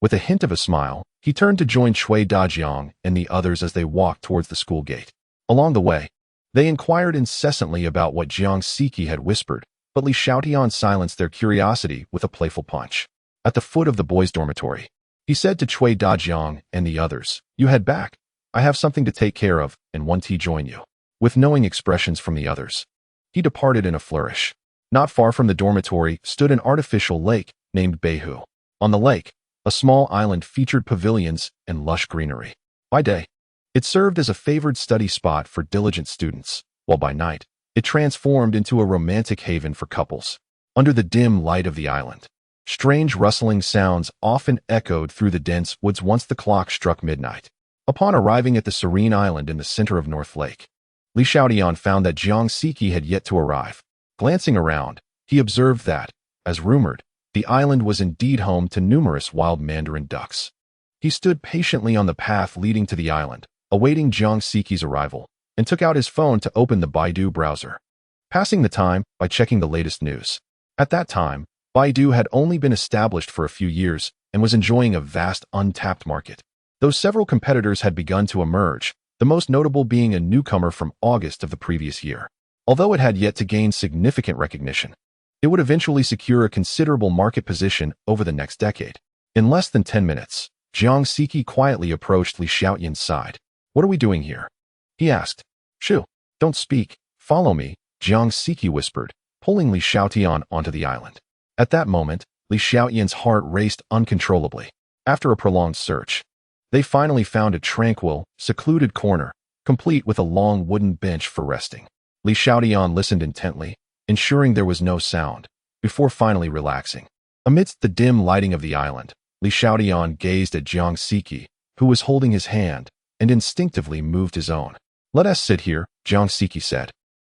With a hint of a smile, he turned to join Cui Dazhang and the others as they walked towards the school gate. Along the way, they inquired incessantly about what Jiang Siqi had whispered, but Li Xiaotian silenced their curiosity with a playful punch. At the foot of the boys' dormitory, he said to Cui Dazhang and the others, you head back. I have something to take care of and want to join you. With knowing expressions from the others, he departed in a flourish. Not far from the dormitory stood an artificial lake named Beihu. On the lake, a small island featured pavilions and lush greenery. By day, it served as a favored study spot for diligent students, while by night, it transformed into a romantic haven for couples. Under the dim light of the island, strange rustling sounds often echoed through the dense woods once the clock struck midnight. Upon arriving at the serene island in the center of North Lake, Li Xiaotian found that Jiang Siqi had yet to arrive. Glancing around, he observed that, as rumored, the island was indeed home to numerous wild mandarin ducks. He stood patiently on the path leading to the island, awaiting Jiang Siqi's arrival, and took out his phone to open the Baidu browser, passing the time by checking the latest news. At that time, Baidu had only been established for a few years and was enjoying a vast untapped market. Though several competitors had begun to emerge, the most notable being a newcomer from August of the previous year. Although it had yet to gain significant recognition, it would eventually secure a considerable market position over the next decade. In less than 10 minutes, Jiang Siqi quietly approached Li Xiaotian's side. What are we doing here? He asked. Shoo, don't speak, follow me, Jiang Siqi whispered, pulling Li Xiaotian onto the island. At that moment, Li Xiaotian's heart raced uncontrollably. After a prolonged search, they finally found a tranquil, secluded corner, complete with a long wooden bench for resting. Li Xiaotian listened intently, ensuring there was no sound, before finally relaxing. Amidst the dim lighting of the island, Li Xiaotian gazed at Jiang Siqi, who was holding his hand, and instinctively moved his own. Let us sit here, Jiang Siqi said,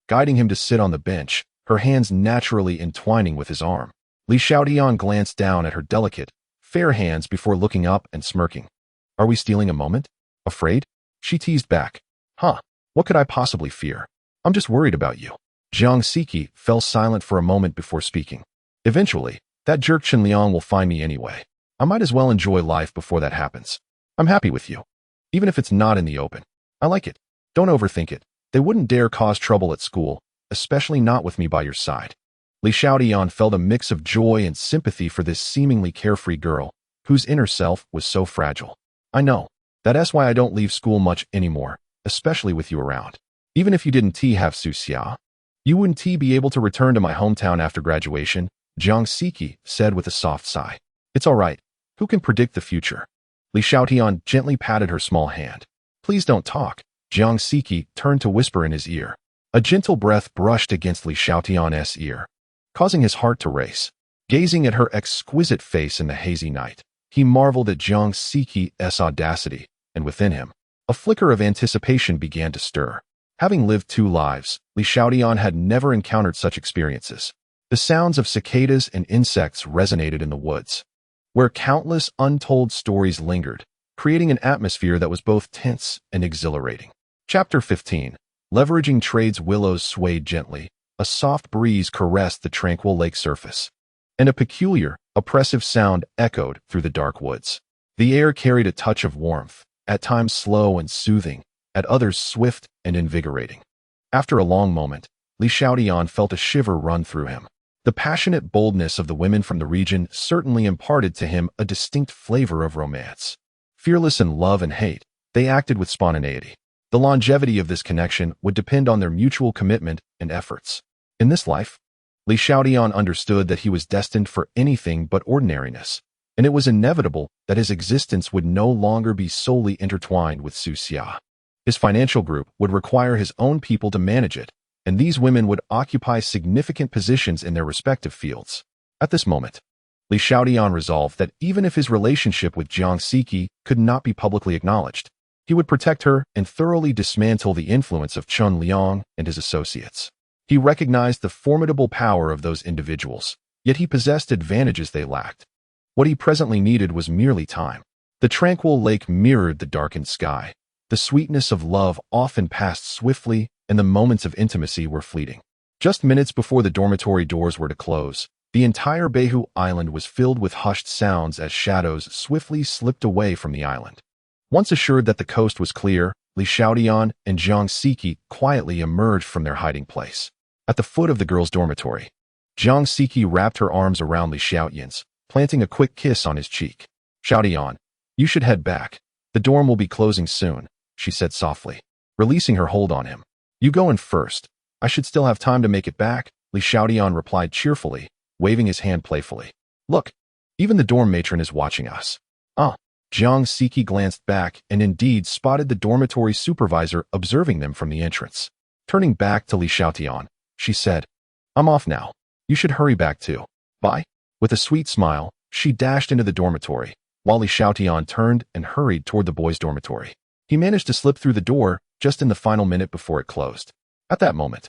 guiding him to sit on the bench, her hands naturally entwining with his arm. Li Xiaotian glanced down at her delicate, fair hands before looking up and smirking. Are we stealing a moment? Afraid? She teased back. Huh, what could I possibly fear? I'm just worried about you. Jiang Siqi fell silent for a moment before speaking. Eventually, that jerk Chen Liang will find me anyway. I might as well enjoy life before that happens. I'm happy with you. Even if it's not in the open. I like it. Don't overthink it. They wouldn't dare cause trouble at school, especially not with me by your side. Li Xiaotian felt a mix of joy and sympathy for this seemingly carefree girl, whose inner self was so fragile. I know. That's why I don't leave school much anymore, especially with you around. Even if you didn't have Su Xia, you wouldn't be able to return to my hometown after graduation, Jiang Siki said with a soft sigh. It's all right. Who can predict the future? Li Xiaotian gently patted her small hand. Please don't talk. Jiang Siki turned to whisper in his ear. A gentle breath brushed against Li Xiaotian's ear, causing his heart to race. Gazing at her exquisite face in the hazy night, he marveled at Jiang Siki's audacity, and within him, a flicker of anticipation began to stir. Having lived 2 lives, Li Xiaotian had never encountered such experiences. The sounds of cicadas and insects resonated in the woods, where countless untold stories lingered, creating an atmosphere that was both tense and exhilarating. Chapter 15. Leveraging trades. Willows swayed gently, a soft breeze caressed the tranquil lake surface, and a peculiar, oppressive sound echoed through the dark woods. The air carried a touch of warmth, at times slow and soothing, at others swift and invigorating. After a long moment, Li Xiaotian felt a shiver run through him. The passionate boldness of the women from the region certainly imparted to him a distinct flavor of romance. Fearless in love and hate, they acted with spontaneity. The longevity of this connection would depend on their mutual commitment and efforts. In this life, Li Xiaotian understood that he was destined for anything but ordinariness, and it was inevitable that his existence would no longer be solely intertwined with Su Xia. His financial group would require his own people to manage it, and these women would occupy significant positions in their respective fields. At this moment, Li Xiaotian resolved that even if his relationship with Jiang Siki could not be publicly acknowledged, he would protect her and thoroughly dismantle the influence of Chun Liang and his associates. He recognized the formidable power of those individuals, yet he possessed advantages they lacked. What he presently needed was merely time. The tranquil lake mirrored the darkened sky. The sweetness of love often passed swiftly, and the moments of intimacy were fleeting. Just minutes before the dormitory doors were to close, the entire Beihu Island was filled with hushed sounds as shadows swiftly slipped away from the island. Once assured that the coast was clear, Li Xiaotian and Jiang Siki quietly emerged from their hiding place. At the foot of the girls' dormitory, Jiang Siki wrapped her arms around Li Xiaotian's, planting a quick kiss on his cheek. Xiaotian, you should head back. The dorm will be closing soon, she said softly, releasing her hold on him. You go in first. I should still have time to make it back, Li Xiaotian replied cheerfully, waving his hand playfully. Look, even the dorm matron is watching us. Jiang Siki glanced back and indeed spotted the dormitory supervisor observing them from the entrance. Turning back to Li Xiaotian, she said, I'm off now. You should hurry back too. Bye. With a sweet smile, she dashed into the dormitory, while Li Xiaotian turned and hurried toward the boys' dormitory. He managed to slip through the door just in the final minute before it closed. At that moment,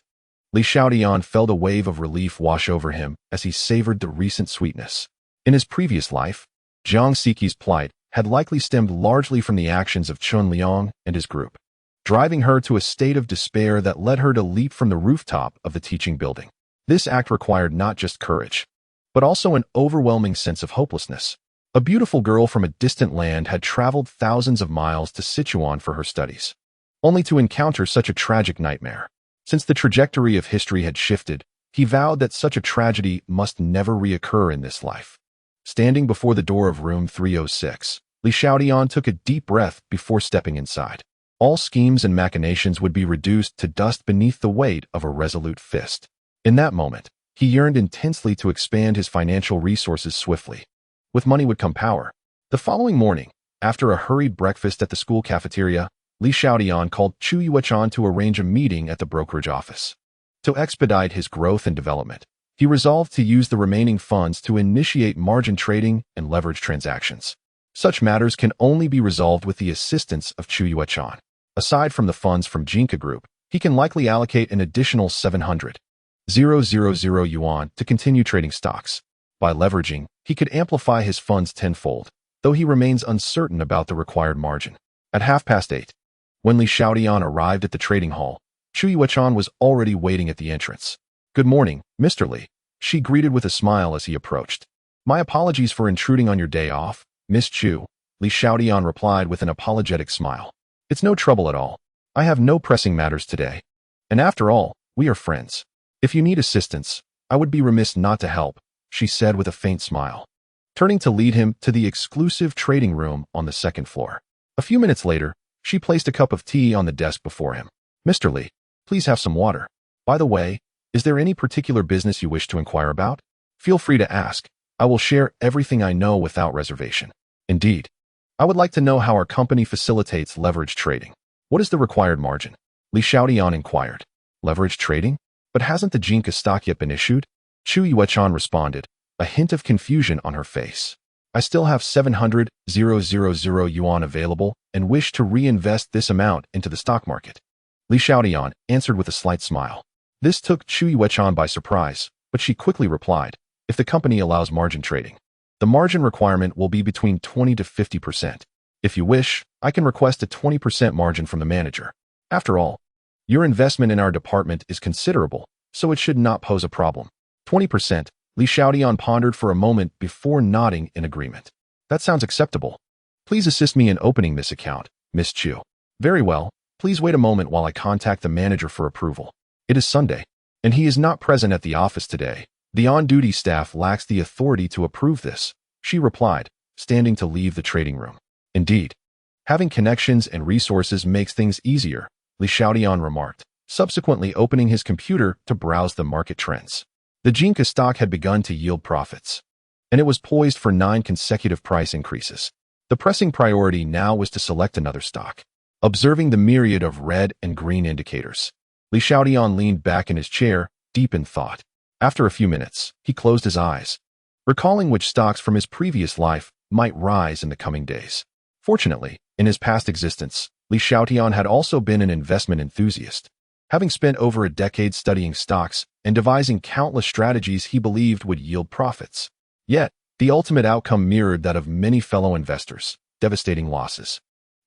Li Xiaotian felt a wave of relief wash over him as he savored the recent sweetness. In his previous life, Jiang Siki's plight had likely stemmed largely from the actions of Chun Liang and his group, driving her to a state of despair that led her to leap from the rooftop of the teaching building. This act required not just courage, but also an overwhelming sense of hopelessness. A beautiful girl from a distant land had traveled thousands of miles to Sichuan for her studies, only to encounter such a tragic nightmare. Since the trajectory of history had shifted, he vowed that such a tragedy must never reoccur in this life. Standing before the door of room 306, Li Xiaotian took a deep breath before stepping inside. All schemes and machinations would be reduced to dust beneath the weight of a resolute fist. In that moment, he yearned intensely to expand his financial resources swiftly. With money would come power. The following morning, after a hurried breakfast at the school cafeteria, Li Xiaotian called Chu Yuechan to arrange a meeting at the brokerage office. To expedite his growth and development, he resolved to use the remaining funds to initiate margin trading and leverage transactions. Such matters can only be resolved with the assistance of Chu Yuechan. Aside from the funds from Jinka Group, he can likely allocate an additional 700,000 yuan to continue trading stocks. By leveraging, he could amplify his funds tenfold, though he remains uncertain about the required margin. At 8:30, when Li Xiaotian arrived at the trading hall, Chu Yuechan was already waiting at the entrance. Good morning, Mr. Li, she greeted with a smile as he approached. My apologies for intruding on your day off, Miss Chu, Li Xiaotian replied with an apologetic smile. It's no trouble at all. I have no pressing matters today. And after all, we are friends. If you need assistance, I would be remiss not to help, she said with a faint smile, turning to lead him to the exclusive trading room on the second floor. A few minutes later, she placed a cup of tea on the desk before him. Mr. Li, please have some water. By the way, is there any particular business you wish to inquire about? Feel free to ask. I will share everything I know without reservation. Indeed, I would like to know how our company facilitates leverage trading. What is the required margin? Li Xiaotian inquired. Leverage trading? But hasn't the Jinka stock yet been issued? Chu Yuechan responded, a hint of confusion on her face. I still have 700,000 yuan available and wish to reinvest this amount into the stock market. Li Xiaotian answered with a slight smile. This took Chu Yuechan by surprise, but she quickly replied, if the company allows margin trading, the margin requirement will be between 20 to 50%. If you wish, I can request a 20% margin from the manager. After all, your investment in our department is considerable, so it should not pose a problem. 20%, Li Xiaotian pondered for a moment before nodding in agreement. That sounds acceptable. Please assist me in opening this account, Miss Chu. Very well, please wait a moment while I contact the manager for approval. It is Sunday, and he is not present at the office today. The on-duty staff lacks the authority to approve this, she replied, standing to leave the trading room. Indeed, having connections and resources makes things easier, Li Xiaotian remarked, subsequently opening his computer to browse the market trends. The Jinka stock had begun to yield profits, and it was poised for 9 consecutive price increases. The pressing priority now was to select another stock. Observing the myriad of red and green indicators, Li Xiaotian leaned back in his chair, deep in thought. After a few minutes, he closed his eyes, recalling which stocks from his previous life might rise in the coming days. Fortunately, in his past existence, Li Xiaotian had also been an investment enthusiast, having spent over a decade studying stocks and devising countless strategies he believed would yield profits. Yet, the ultimate outcome mirrored that of many fellow investors, devastating losses.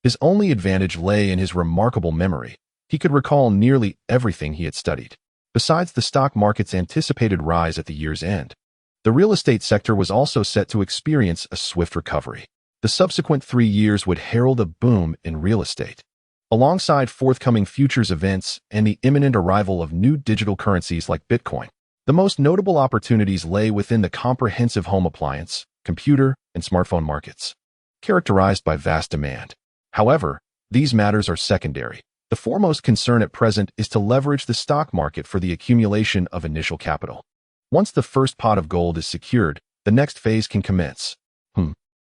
His only advantage lay in his remarkable memory. He could recall nearly everything he had studied. Besides the stock market's anticipated rise at the year's end, the real estate sector was also set to experience a swift recovery. The subsequent 3 years would herald a boom in real estate. Alongside forthcoming futures events and the imminent arrival of new digital currencies like Bitcoin, the most notable opportunities lay within the comprehensive home appliance, computer, and smartphone markets, characterized by vast demand. However, these matters are secondary. The foremost concern at present is to leverage the stock market for the accumulation of initial capital. Once the first pot of gold is secured, the next phase can commence.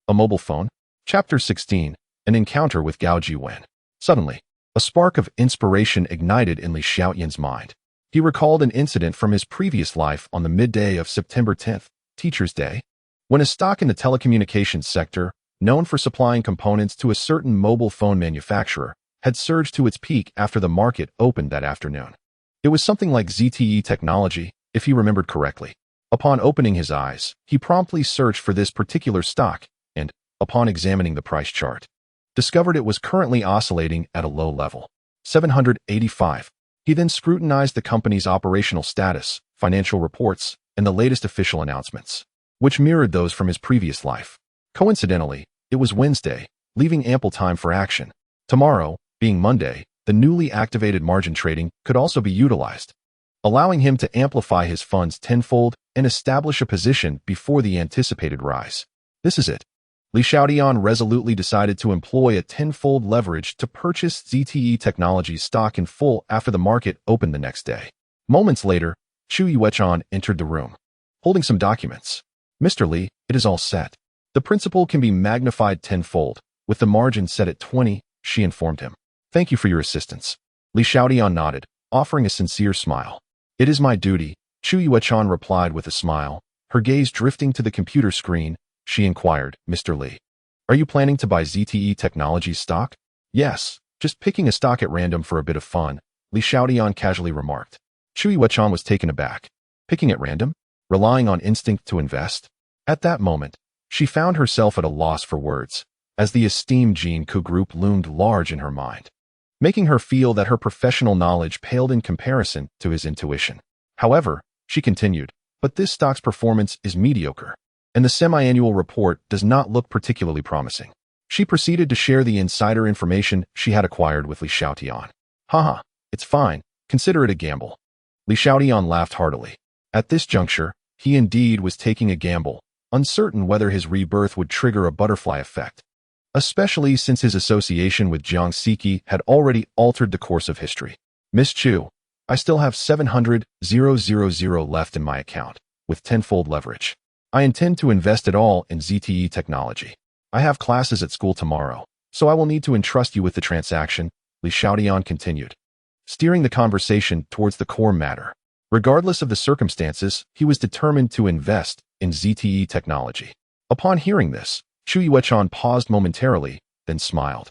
A mobile phone? Chapter 16, An Encounter with Gao Jiwen. Suddenly, a spark of inspiration ignited in Li Xiaotian's mind. He recalled an incident from his previous life on the midday of September 10th, Teacher's Day, when a stock in the telecommunications sector, known for supplying components to a certain mobile phone manufacturer, had surged to its peak after the market opened that afternoon. It was something like ZTE technology, if he remembered correctly. Upon opening his eyes, he promptly searched for this particular stock and, upon examining the price chart, discovered it was currently oscillating at a low level, 785. He then scrutinized the company's operational status, financial reports, and the latest official announcements, which mirrored those from his previous life. Coincidentally, it was Wednesday, leaving ample time for action. Tomorrow, being Monday, the newly activated margin trading could also be utilized, allowing him to amplify his funds tenfold and establish a position before the anticipated rise. This is it. Li Xiaotian resolutely decided to employ a tenfold leverage to purchase ZTE Technologies stock in full after the market opened the next day. Moments later, Chu Yuechan entered the room, holding some documents. Mr. Li, it is all set. The principal can be magnified tenfold, with the margin set at 20, she informed him. Thank you for your assistance. Li Xiaotian nodded, offering a sincere smile. It is my duty, Chu Yuechan replied with a smile, her gaze drifting to the computer screen. She inquired, Mr. Li, are you planning to buy ZTE Technologies stock? Yes, just picking a stock at random for a bit of fun, Li Xiaotian casually remarked. Chu Yuechan was taken aback. Picking at random? Relying on instinct to invest? At that moment, she found herself at a loss for words, as the esteemed Jinka Group loomed large in her mind, making her feel that her professional knowledge paled in comparison to his intuition. However, she continued, but this stock's performance is mediocre, and the semi-annual report does not look particularly promising. She proceeded to share the insider information she had acquired with Li Xiaotian. Haha, it's fine, consider it a gamble. Li Xiaotian laughed heartily. At this juncture, he indeed was taking a gamble, uncertain whether his rebirth would trigger a butterfly effect, especially since his association with Jiang Siki had already altered the course of history. Miss Chu, I still have 700,000 left in my account, with tenfold leverage. I intend to invest it all in ZTE technology. I have classes at school tomorrow, so I will need to entrust you with the transaction, Li Xiaotian continued, steering the conversation towards the core matter. Regardless of the circumstances, he was determined to invest in ZTE technology. Upon hearing this, Chu Yuechan paused momentarily, then smiled.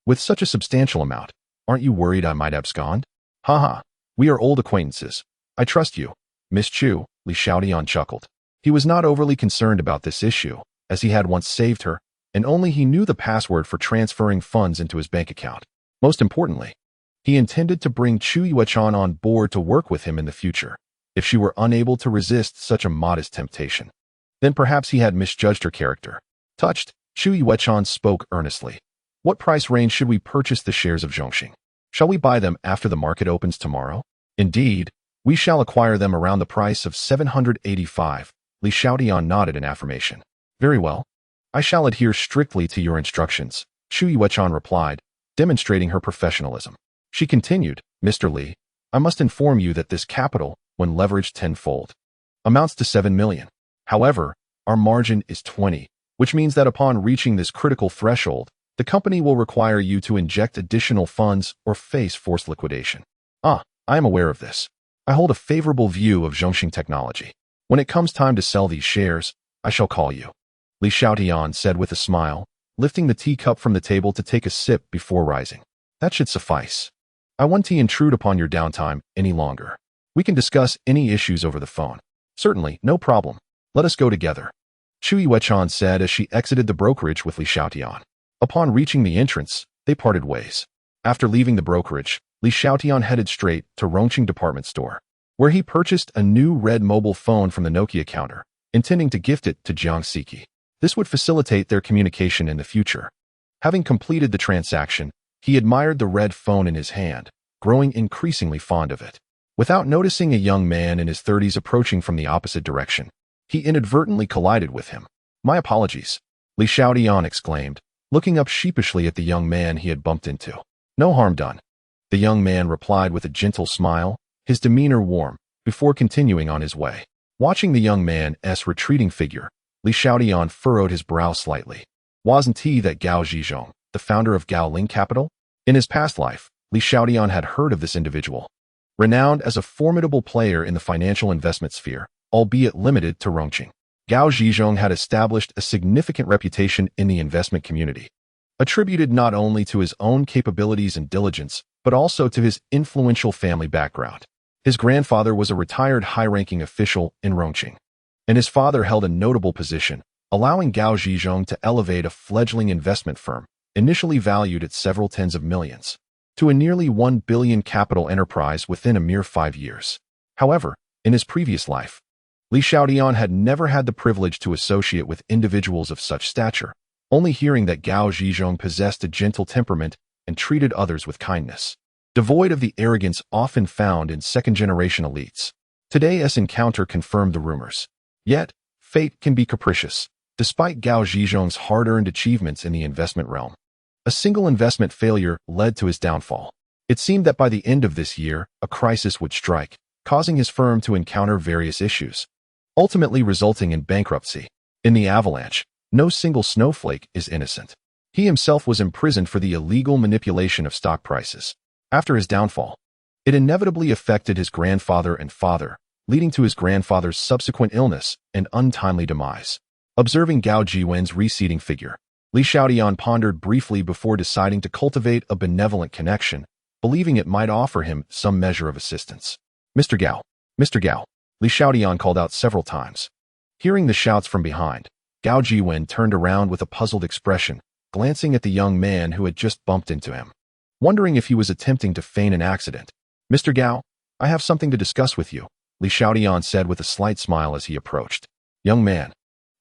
With such a substantial amount, aren't you worried I might abscond? Haha, we are old acquaintances. I trust you, Miss Chu, Li Xiaotian chuckled. He was not overly concerned about this issue, as he had once saved her, and only he knew the password for transferring funds into his bank account. Most importantly, he intended to bring Chu Yuechan on board to work with him in the future, if she were unable to resist such a modest temptation. Then perhaps he had misjudged her character. Touched, Chu Yuechan spoke earnestly. What price range should we purchase the shares of Zhongxing? Shall we buy them after the market opens tomorrow? Indeed, we shall acquire them around the price of 785. Li Xiaotian nodded in affirmation. Very well. I shall adhere strictly to your instructions, Chu Yuechan replied, demonstrating her professionalism. She continued, Mr. Li, I must inform you that this capital, when leveraged tenfold, amounts to 7 million. However, our margin is 20, which means that upon reaching this critical threshold, the company will require you to inject additional funds or face forced liquidation. I am aware of this. I hold a favorable view of Zhongxing technology. When it comes time to sell these shares, I shall call you. Li Xiaotian said with a smile, lifting the teacup from the table to take a sip before rising. That should suffice. I won't intrude upon your downtime any longer. We can discuss any issues over the phone. Certainly, no problem. Let us go together, Chu Yuechan said as she exited the brokerage with Li Xiaotian. Upon reaching the entrance, they parted ways. After leaving the brokerage, Li Xiaotian headed straight to Rongqing department store, where he purchased a new red mobile phone from the Nokia counter, intending to gift it to Jiang Siki. This would facilitate their communication in the future. Having completed the transaction, he admired the red phone in his hand, growing increasingly fond of it. Without noticing a young man in his 30s approaching from the opposite direction, he inadvertently collided with him. My apologies, Li Xiaotian exclaimed, looking up sheepishly at the young man he had bumped into. No harm done. The young man replied with a gentle smile, his demeanor warm, before continuing on his way. Watching the young man's retreating figure, Li Xiaotian furrowed his brow slightly. Wasn't he that Gao Zhizhong, the founder of Gao Ling Capital? In his past life, Li Xiaotian had heard of this individual. Renowned as a formidable player in the financial investment sphere, albeit limited to Rongqing, Gao Zhizhong had established a significant reputation in the investment community, attributed not only to his own capabilities and diligence, but also to his influential family background. His grandfather was a retired high-ranking official in Rongqing, and his father held a notable position, allowing Gao Zhizhong to elevate a fledgling investment firm, initially valued at several tens of millions, to a nearly 1 billion capital enterprise within a mere 5 years. However, in his previous life, Li Xiaotian had never had the privilege to associate with individuals of such stature, only hearing that Gao Zhizhong possessed a gentle temperament and treated others with kindness, devoid of the arrogance often found in second-generation elites. Today's encounter confirmed the rumors. Yet, fate can be capricious. Despite Gao Zhizhong's hard-earned achievements in the investment realm, a single investment failure led to his downfall. It seemed that by the end of this year, a crisis would strike, causing his firm to encounter various issues, ultimately resulting in bankruptcy. In the avalanche, no single snowflake is innocent. He himself was imprisoned for the illegal manipulation of stock prices. After his downfall, it inevitably affected his grandfather and father, leading to his grandfather's subsequent illness and untimely demise. Observing Gao Jiwen's receding figure, Li Xiaotian pondered briefly before deciding to cultivate a benevolent connection, believing it might offer him some measure of assistance. Mr. Gao, Mr. Gao, Li Xiaotian called out several times. Hearing the shouts from behind, Gao Jiwen turned around with a puzzled expression, glancing at the young man who had just bumped into him, wondering if he was attempting to feign an accident. Mr. Gao, I have something to discuss with you, Li Xiaotian said with a slight smile as he approached. Young man,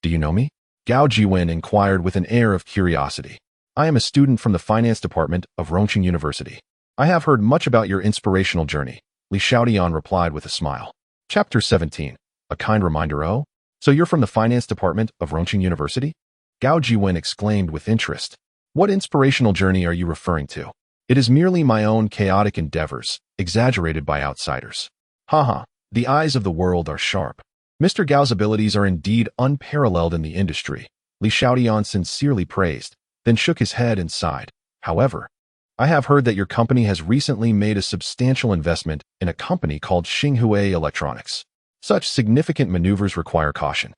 do you know me? Gao Jiwen inquired with an air of curiosity. I am a student from the finance department of Rongqing University. I have heard much about your inspirational journey, Li Xiaotian replied with a smile. Chapter 17. A kind reminder. Oh? So you're from the finance department of Rongqing University? Gao Jiwen exclaimed with interest. What inspirational journey are you referring to? It is merely my own chaotic endeavors, exaggerated by outsiders. Haha, the eyes of the world are sharp. Mr. Gao's abilities are indeed unparalleled in the industry, Li Xiaotian sincerely praised, then shook his head and sighed. However, I have heard that your company has recently made a substantial investment in a company called Xinghua Electronics. Such significant maneuvers require caution.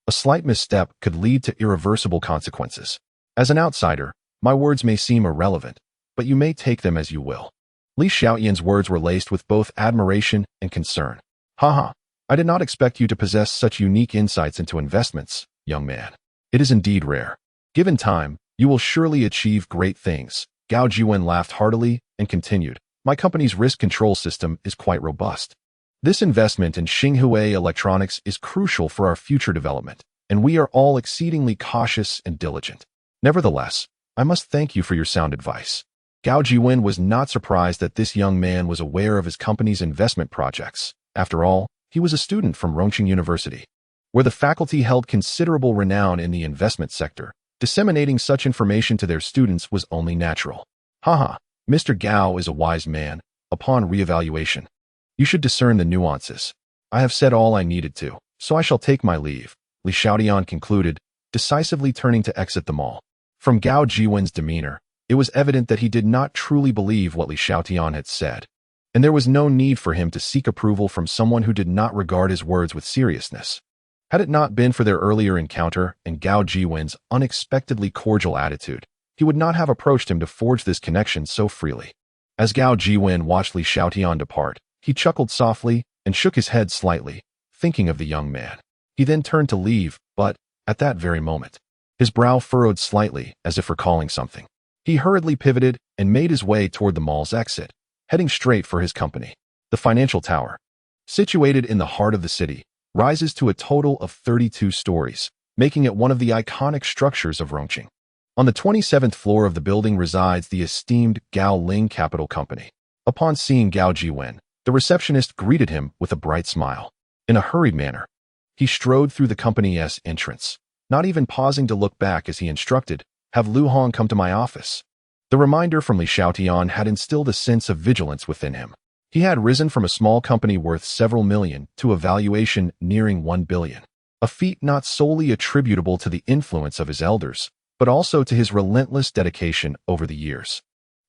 A slight misstep could lead to irreversible consequences. As an outsider, my words may seem irrelevant, but you may take them as you will. Li Xiaotian's words were laced with both admiration and concern. Haha, I did not expect you to possess such unique insights into investments, young man. It is indeed rare. Given time, you will surely achieve great things. Gao Jiwen laughed heartily and continued, my company's risk control system is quite robust. This investment in Xinghua Electronics is crucial for our future development, and we are all exceedingly cautious and diligent. Nevertheless, I must thank you for your sound advice. Gao Jiwen was not surprised that this young man was aware of his company's investment projects. After all, he was a student from Rongqing University, where the faculty held considerable renown in the investment sector. Disseminating such information to their students was only natural. Haha, Mr. Gao is a wise man. Upon reevaluation, you should discern the nuances. I have said all I needed to, so I shall take my leave, Li Xiaotian concluded, decisively turning to exit the mall. From Gao Jiwen's demeanor, it was evident that he did not truly believe what Li Xiaotian had said, and there was no need for him to seek approval from someone who did not regard his words with seriousness. Had it not been for their earlier encounter and Gao Jiwen's unexpectedly cordial attitude, he would not have approached him to forge this connection so freely. As Gao Jiwen watched Li Xiaotian depart, he chuckled softly and shook his head slightly, thinking of the young man. He then turned to leave, but, at that very moment, his brow furrowed slightly as if recalling something. He hurriedly pivoted and made his way toward the mall's exit, heading straight for his company. The financial tower, situated in the heart of the city, rises to a total of 32 stories, making it one of the iconic structures of Rongqing. On the 27th floor of the building resides the esteemed Gao Ling Capital Company. Upon seeing Gao Jiwen, the receptionist greeted him with a bright smile. In a hurried manner, he strode through the company's entrance, not even pausing to look back as he instructed, have Lu Hong come to my office. The reminder from Li Xiaotian had instilled a sense of vigilance within him. He had risen from a small company worth several million to a valuation nearing 1 billion, a feat not solely attributable to the influence of his elders, but also to his relentless dedication over the years.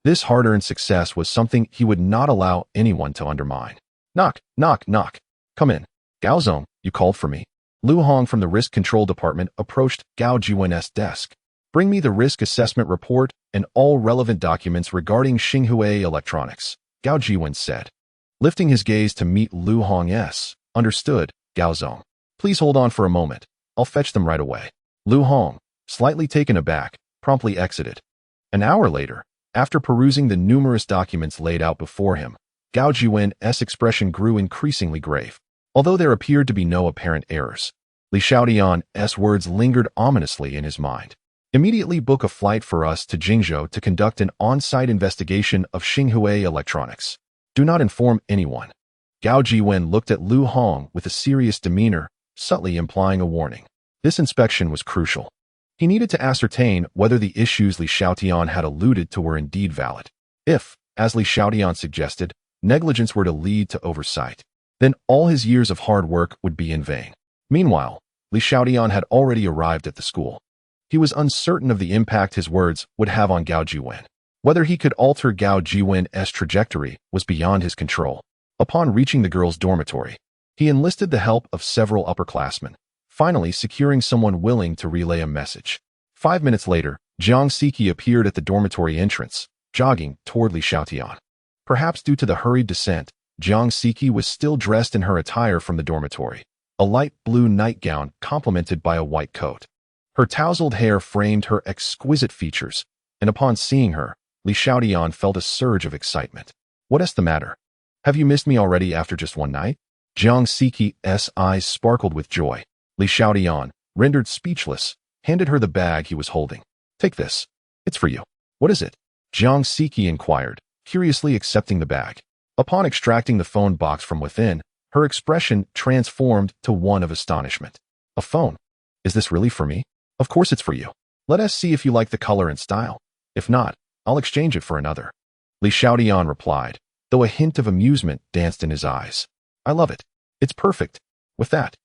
This hard-earned success was something he would not allow anyone to undermine. Knock, knock, knock. Come in. Gao Zong, you called for me. Lu Hong from the risk control department approached Gao Jiwen's desk. Bring me the risk assessment report and all relevant documents regarding Xinghua Electronics, Gao Jiwen said. Lifting his gaze to meet Lu Hong's, understood, Gao Zong. Please hold on for a moment. I'll fetch them right away. Lu Hong, slightly taken aback, promptly exited. An hour later, after perusing the numerous documents laid out before him, Gao Jiwen's expression grew increasingly grave. Although there appeared to be no apparent errors, Li Xiaotian's words lingered ominously in his mind. Immediately book a flight for us to Jingzhou to conduct an on-site investigation of Xinghua Electronics. Do not inform anyone. Gao Jiwen looked at Lu Hong with a serious demeanor, subtly implying a warning. This inspection was crucial. He needed to ascertain whether the issues Li Xiaotian had alluded to were indeed valid. If, as Li Xiaotian suggested, negligence were to lead to oversight, then all his years of hard work would be in vain. Meanwhile, Li Xiaotian had already arrived at the school. He was uncertain of the impact his words would have on Gao Jiwen. Whether he could alter Gao Jiwen's trajectory was beyond his control. Upon reaching the girls' dormitory, he enlisted the help of several upperclassmen, finally securing someone willing to relay a message. 5 minutes later, Jiang Siki appeared at the dormitory entrance, jogging toward Li Xiaotian. Perhaps due to the hurried descent, Jiang Siki was still dressed in her attire from the dormitory, a light blue nightgown complemented by a white coat. Her tousled hair framed her exquisite features, and upon seeing her, Li Xiaotian felt a surge of excitement. What's the matter? Have you missed me already after just one night? Jiang Siki's eyes sparkled with joy. Li Xiaotian, rendered speechless, handed her the bag he was holding. Take this. It's for you. What is it? Jiang Siki inquired, curiously accepting the bag. Upon extracting the phone box from within, her expression transformed to one of astonishment. A phone? Is this really for me? Of course it's for you. Let us see if you like the color and style. If not, I'll exchange it for another. Li Xiaotian replied, though a hint of amusement danced in his eyes. I love it. It's perfect. With that,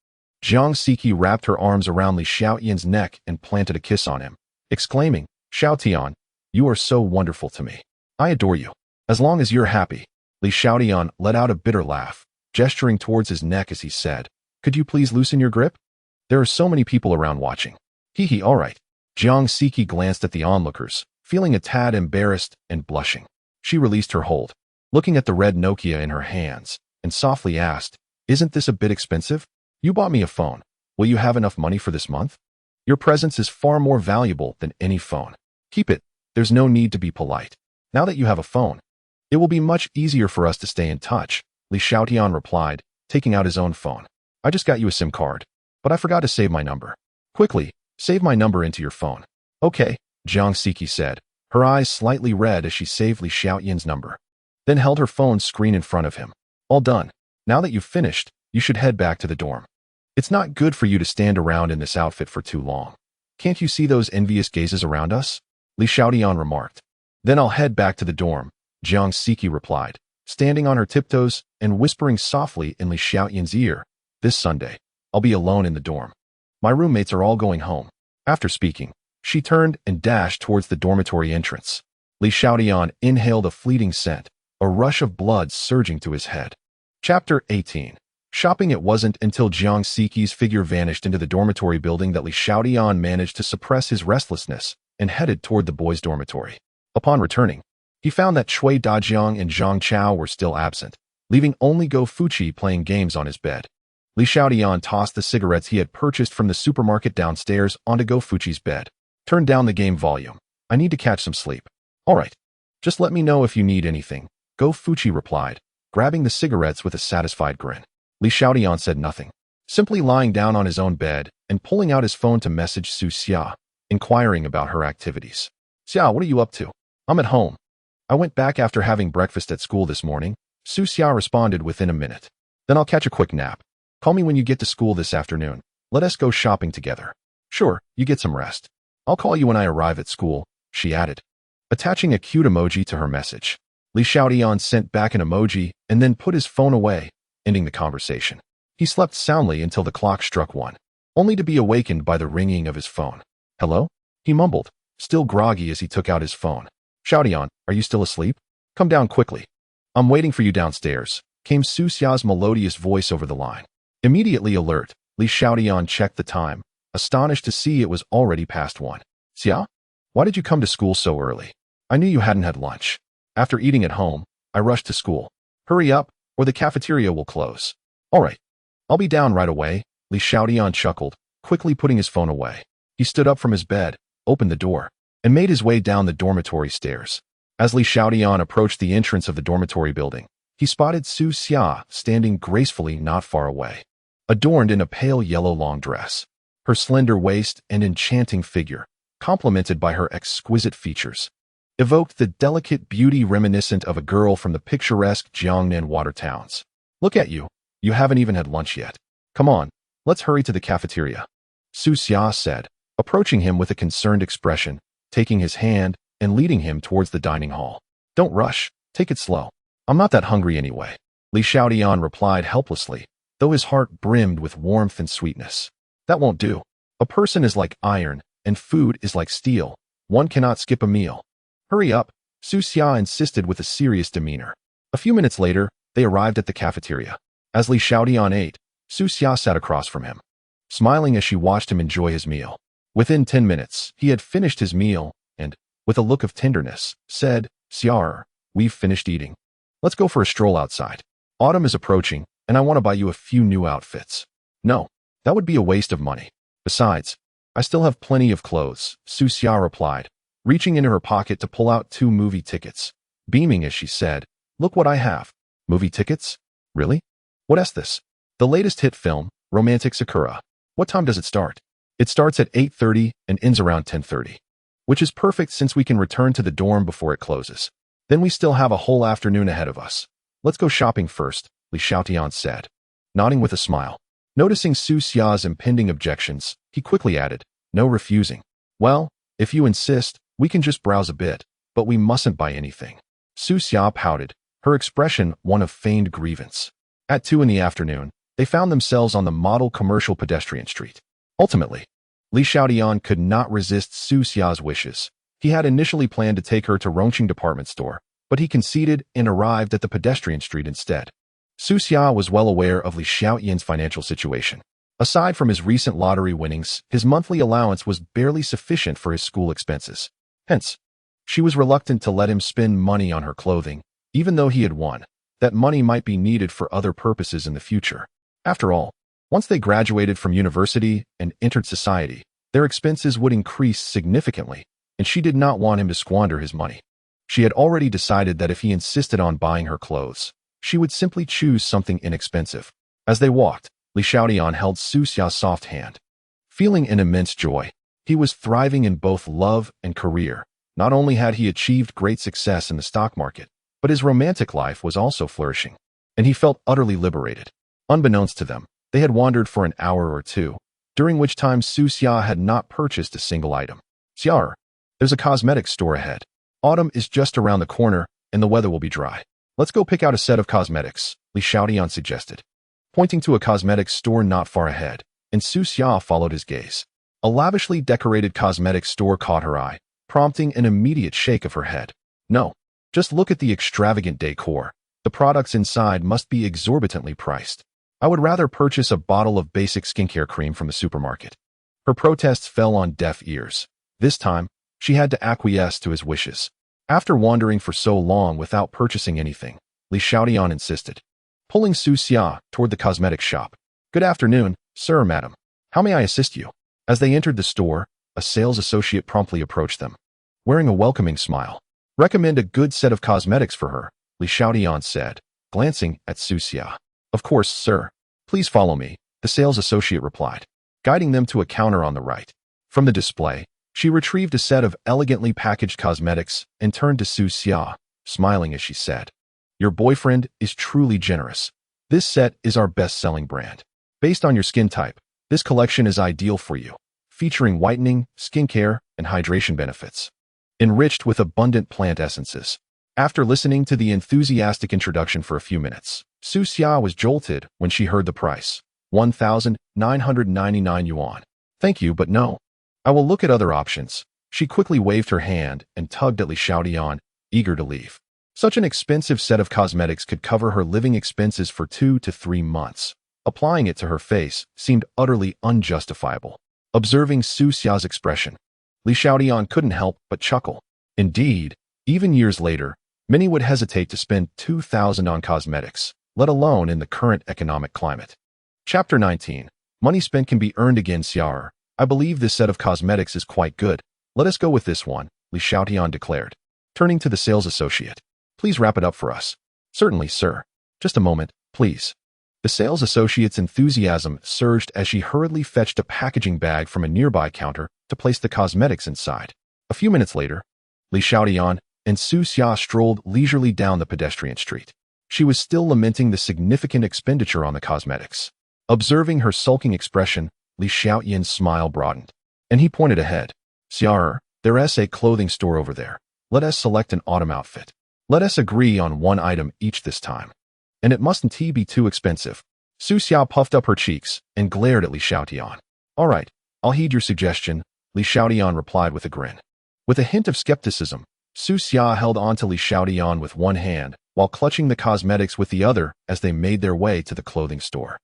Jiang Siki wrapped her arms around Li Xiaotian's neck and planted a kiss on him, exclaiming, Xiaotian, you are so wonderful to me. I adore you. As long as you're happy. Li Xiaotian let out a bitter laugh, gesturing towards his neck as he said, could you please loosen your grip? There are so many people around watching. Hee hee, all right. Jiang Siki glanced at the onlookers, feeling a tad embarrassed and blushing. She released her hold, looking at the red Nokia in her hands, and softly asked, isn't this a bit expensive? You bought me a phone. Will you have enough money for this month? Your presence is far more valuable than any phone. Keep it. There's no need to be polite. Now that you have a phone, it will be much easier for us to stay in touch, Li Xiaotian replied, taking out his own phone. I just got you a SIM card, but I forgot to save my number. Quickly, save my number into your phone. Okay, Jiang Siki said, her eyes slightly red as she saved Li Xiaotian's number, then held her phone screen in front of him. All done. Now that you've finished, you should head back to the dorm. It's not good for you to stand around in this outfit for too long. Can't you see those envious gazes around us? Li Xiaotian remarked. Then I'll head back to the dorm, Jiang Siki replied, standing on her tiptoes and whispering softly in Li Xiaotian's ear. This Sunday, I'll be alone in the dorm. My roommates are all going home. After speaking, she turned and dashed towards the dormitory entrance. Li Xiaotian inhaled a fleeting scent, a rush of blood surging to his head. Chapter 18. Shopping. It wasn't until Jiang Siki's figure vanished into the dormitory building that Li Xiaotian managed to suppress his restlessness and headed toward the boys' dormitory. Upon returning, he found that Cui Dajiang and Zhang Chao were still absent, leaving only Go Fuqi playing games on his bed. Li Xiaotian tossed the cigarettes he had purchased from the supermarket downstairs onto Go Fuqi's bed. Turn down the game volume. I need to catch some sleep. All right. Just let me know if you need anything, Go Fuqi replied, grabbing the cigarettes with a satisfied grin. Li Xiaotian said nothing, simply lying down on his own bed and pulling out his phone to message Su Xia, inquiring about her activities. Xia, what are you up to? I'm at home. I went back after having breakfast at school this morning, Su Xia responded within a minute. Then I'll catch a quick nap. Call me when you get to school this afternoon. Let us go shopping together. Sure, you get some rest. I'll call you when I arrive at school, she added, attaching a cute emoji to her message. Li Xiaotian sent back an emoji and then put his phone away, ending the conversation. He slept soundly until the clock struck 1, only to be awakened by the ringing of his phone. Hello? He mumbled, still groggy as he took out his phone. Xiaotian, are you still asleep? Come down quickly. I'm waiting for you downstairs, came Su Xia's melodious voice over the line. Immediately alert, Li Xiaotian checked the time, astonished to see it was already past 1. Xia? Why did you come to school so early? I knew you hadn't had lunch. After eating at home, I rushed to school. Hurry up, or the cafeteria will close. All right. I'll be down right away, Li Xiaotian chuckled, quickly putting his phone away. He stood up from his bed, opened the door, and made his way down the dormitory stairs. As Li Xiaotian approached the entrance of the dormitory building, he spotted Su Xia standing gracefully not far away, adorned in a pale yellow long dress. Her slender waist and enchanting figure, complemented by her exquisite features, evoked the delicate beauty reminiscent of a girl from the picturesque Jiangnan water towns. Look at you. You haven't even had lunch yet. Come on, let's hurry to the cafeteria, Su Xia said, approaching him with a concerned expression, taking his hand and leading him towards the dining hall. Don't rush. Take it slow. I'm not that hungry anyway, Li Xiaotian replied helplessly, though his heart brimmed with warmth and sweetness. That won't do. A person is like iron, and food is like steel. One cannot skip a meal. Hurry up, Su Xia insisted with a serious demeanor. A few minutes later, they arrived at the cafeteria. As Li Xiaotian ate, Su Xia sat across from him, smiling as she watched him enjoy his meal. Within 10 minutes, he had finished his meal and, with a look of tenderness, said, Xiao'er, we've finished eating. Let's go for a stroll outside. Autumn is approaching, and I want to buy you a few new outfits. No, that would be a waste of money. Besides, I still have plenty of clothes, Su Xia replied, reaching into her pocket to pull out 2 movie tickets. Beaming as she said, look what I have. Movie tickets? Really? What is this? The latest hit film, Romantic Sakura. What time does it start? It starts at 8:30 and ends around 10:30, which is perfect since we can return to the dorm before it closes. Then we still have a whole afternoon ahead of us. Let's go shopping first, Li Xiaotian said, nodding with a smile. Noticing Su Xia's impending objections, he quickly added, no refusing. Well, if you insist, we can just browse a bit, but we mustn't buy anything. Su Xia pouted, her expression one of feigned grievance. At 2 in the afternoon, they found themselves on the model commercial pedestrian street. Ultimately, Li Xiaotian could not resist Su Xia's wishes. He had initially planned to take her to Rongqing department store, but he conceded and arrived at the pedestrian street instead. Su Xia was well aware of Li Xiaotian's financial situation. Aside from his recent lottery winnings, his monthly allowance was barely sufficient for his school expenses. Hence, she was reluctant to let him spend money on her clothing, even though he had won. That money might be needed for other purposes in the future. After all, once they graduated from university and entered society, their expenses would increase significantly, and she did not want him to squander his money. She had already decided that if he insisted on buying her clothes, she would simply choose something inexpensive. As they walked, Li Xiaotian held Su Xia's soft hand. Feeling an immense joy, he was thriving in both love and career. Not only had he achieved great success in the stock market, but his romantic life was also flourishing, and he felt utterly liberated. Unbeknownst to them, they had wandered for an hour or two, during which time Su Xia had not purchased a single item. Xiao'er, there's a cosmetics store ahead. Autumn is just around the corner, and the weather will be dry. Let's go pick out a set of cosmetics, Li Xiaotian suggested, pointing to a cosmetics store not far ahead, and Su Xia followed his gaze. A lavishly decorated cosmetics store caught her eye, prompting an immediate shake of her head. No, just look at the extravagant decor. The products inside must be exorbitantly priced. I would rather purchase a bottle of basic skincare cream from the supermarket. Her protests fell on deaf ears. This time, she had to acquiesce to his wishes. After wandering for so long without purchasing anything, Li Xiaotian insisted, pulling Su Xia toward the cosmetics shop. Good afternoon, sir or madam. How may I assist you? As they entered the store, a sales associate promptly approached them, wearing a welcoming smile. Recommend a good set of cosmetics for her, Li Xiaotian said, glancing at Su Xia. Of course, sir. Please follow me, the sales associate replied, guiding them to a counter on the right. From the display, she retrieved a set of elegantly packaged cosmetics and turned to Su Xia, smiling as she said, your boyfriend is truly generous. This set is our best-selling brand. Based on your skin type, this collection is ideal for you, featuring whitening, skincare, and hydration benefits, enriched with abundant plant essences. After listening to the enthusiastic introduction for a few minutes, Su Xia was jolted when she heard the price, 1,999 yuan. Thank you, but no. I will look at other options. She quickly waved her hand and tugged at Li Xiaotian, eager to leave. Such an expensive set of cosmetics could cover her living expenses for 2 to 3 months. Applying it to her face seemed utterly unjustifiable. Observing Su Xia's expression, Li Xiaotian couldn't help but chuckle. Indeed, even years later, many would hesitate to spend 2,000 on cosmetics, let alone in the current economic climate. Chapter 19. Money spent can be earned again. Xiao'er, I believe this set of cosmetics is quite good. Let us go with this one, Li Xiaotian declared, turning to the sales associate. Please wrap it up for us. Certainly, sir. Just a moment, please. The sales associate's enthusiasm surged as she hurriedly fetched a packaging bag from a nearby counter to place the cosmetics inside. A few minutes later, Li Xiaotian and Su Xia strolled leisurely down the pedestrian street. She was still lamenting the significant expenditure on the cosmetics. Observing her sulking expression, Li Xiaotian's smile broadened, and he pointed ahead. Xiao'er, there's a clothing store over there. Let us select an autumn outfit. Let us agree on one item each this time. And it mustn't be too expensive. Su Xia puffed up her cheeks and glared at Li Xiaotian. All right, I'll heed your suggestion, Li Xiaotian replied with a grin. With a hint of skepticism, Su Xia held on to Li Xiaotian with one hand while clutching the cosmetics with the other as they made their way to the clothing store.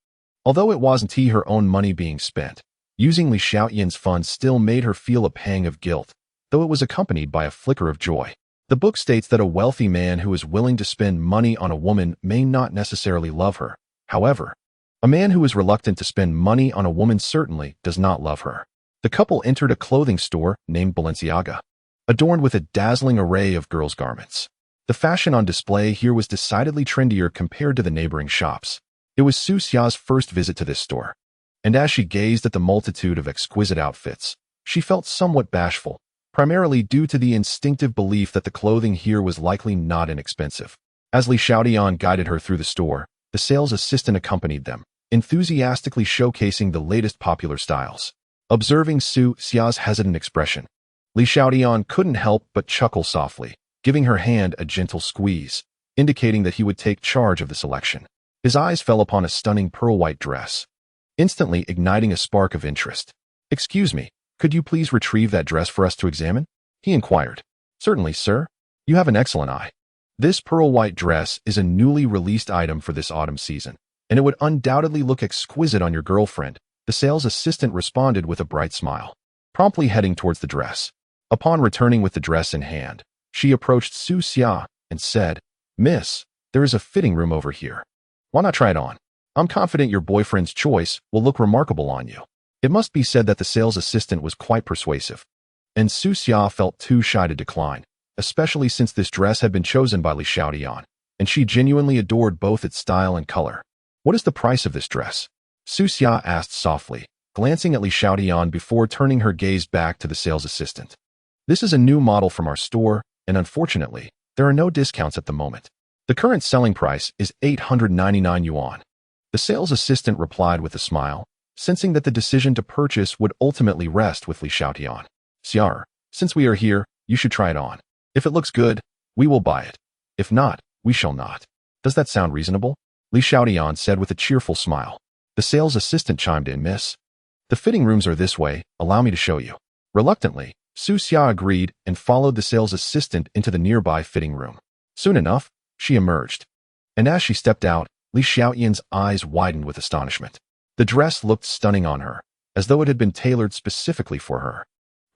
Although it wasn't her own money being spent, using Li Xiaotian's funds still made her feel a pang of guilt, though it was accompanied by a flicker of joy. The book states that a wealthy man who is willing to spend money on a woman may not necessarily love her. However, a man who is reluctant to spend money on a woman certainly does not love her. The couple entered a clothing store named Balenciaga, adorned with a dazzling array of girls' garments. The fashion on display here was decidedly trendier compared to the neighboring shops. It was Su Xia's first visit to this store, and as she gazed at the multitude of exquisite outfits, she felt somewhat bashful, primarily due to the instinctive belief that the clothing here was likely not inexpensive. As Li Xiaotian guided her through the store, the sales assistant accompanied them, enthusiastically showcasing the latest popular styles. Observing Su Xia's hesitant expression, Li Xiaotian couldn't help but chuckle softly, giving her hand a gentle squeeze, indicating that he would take charge of the selection. His eyes fell upon a stunning pearl-white dress, instantly igniting a spark of interest. "Excuse me, could you please retrieve that dress for us to examine?" he inquired. "Certainly, sir. You have an excellent eye. This pearl-white dress is a newly released item for this autumn season, and it would undoubtedly look exquisite on your girlfriend," the sales assistant responded with a bright smile, promptly heading towards the dress. Upon returning with the dress in hand, she approached Su Xia and said, "Miss, there is a fitting room over here. Why not try it on? I'm confident your boyfriend's choice will look remarkable on you." It must be said that the sales assistant was quite persuasive, and Su Xia felt too shy to decline, especially since this dress had been chosen by Li Xiaotian, and she genuinely adored both its style and color. "What is the price of this dress?" Su Xia asked softly, glancing at Li Xiaotian before turning her gaze back to the sales assistant. "This is a new model from our store, and unfortunately, there are no discounts at the moment. The current selling price is 899 yuan. The sales assistant replied with a smile, sensing that the decision to purchase would ultimately rest with Li Xiaotian. "Xiao, since we are here, you should try it on. If it looks good, we will buy it. If not, we shall not. Does that sound reasonable?" Li Xiaotian said with a cheerful smile. The sales assistant chimed in, "Miss, the fitting rooms are this way, allow me to show you." Reluctantly, Su Xia agreed and followed the sales assistant into the nearby fitting room. Soon enough, she emerged, and as she stepped out, Li Xiaotian's eyes widened with astonishment. The dress looked stunning on her, as though it had been tailored specifically for her.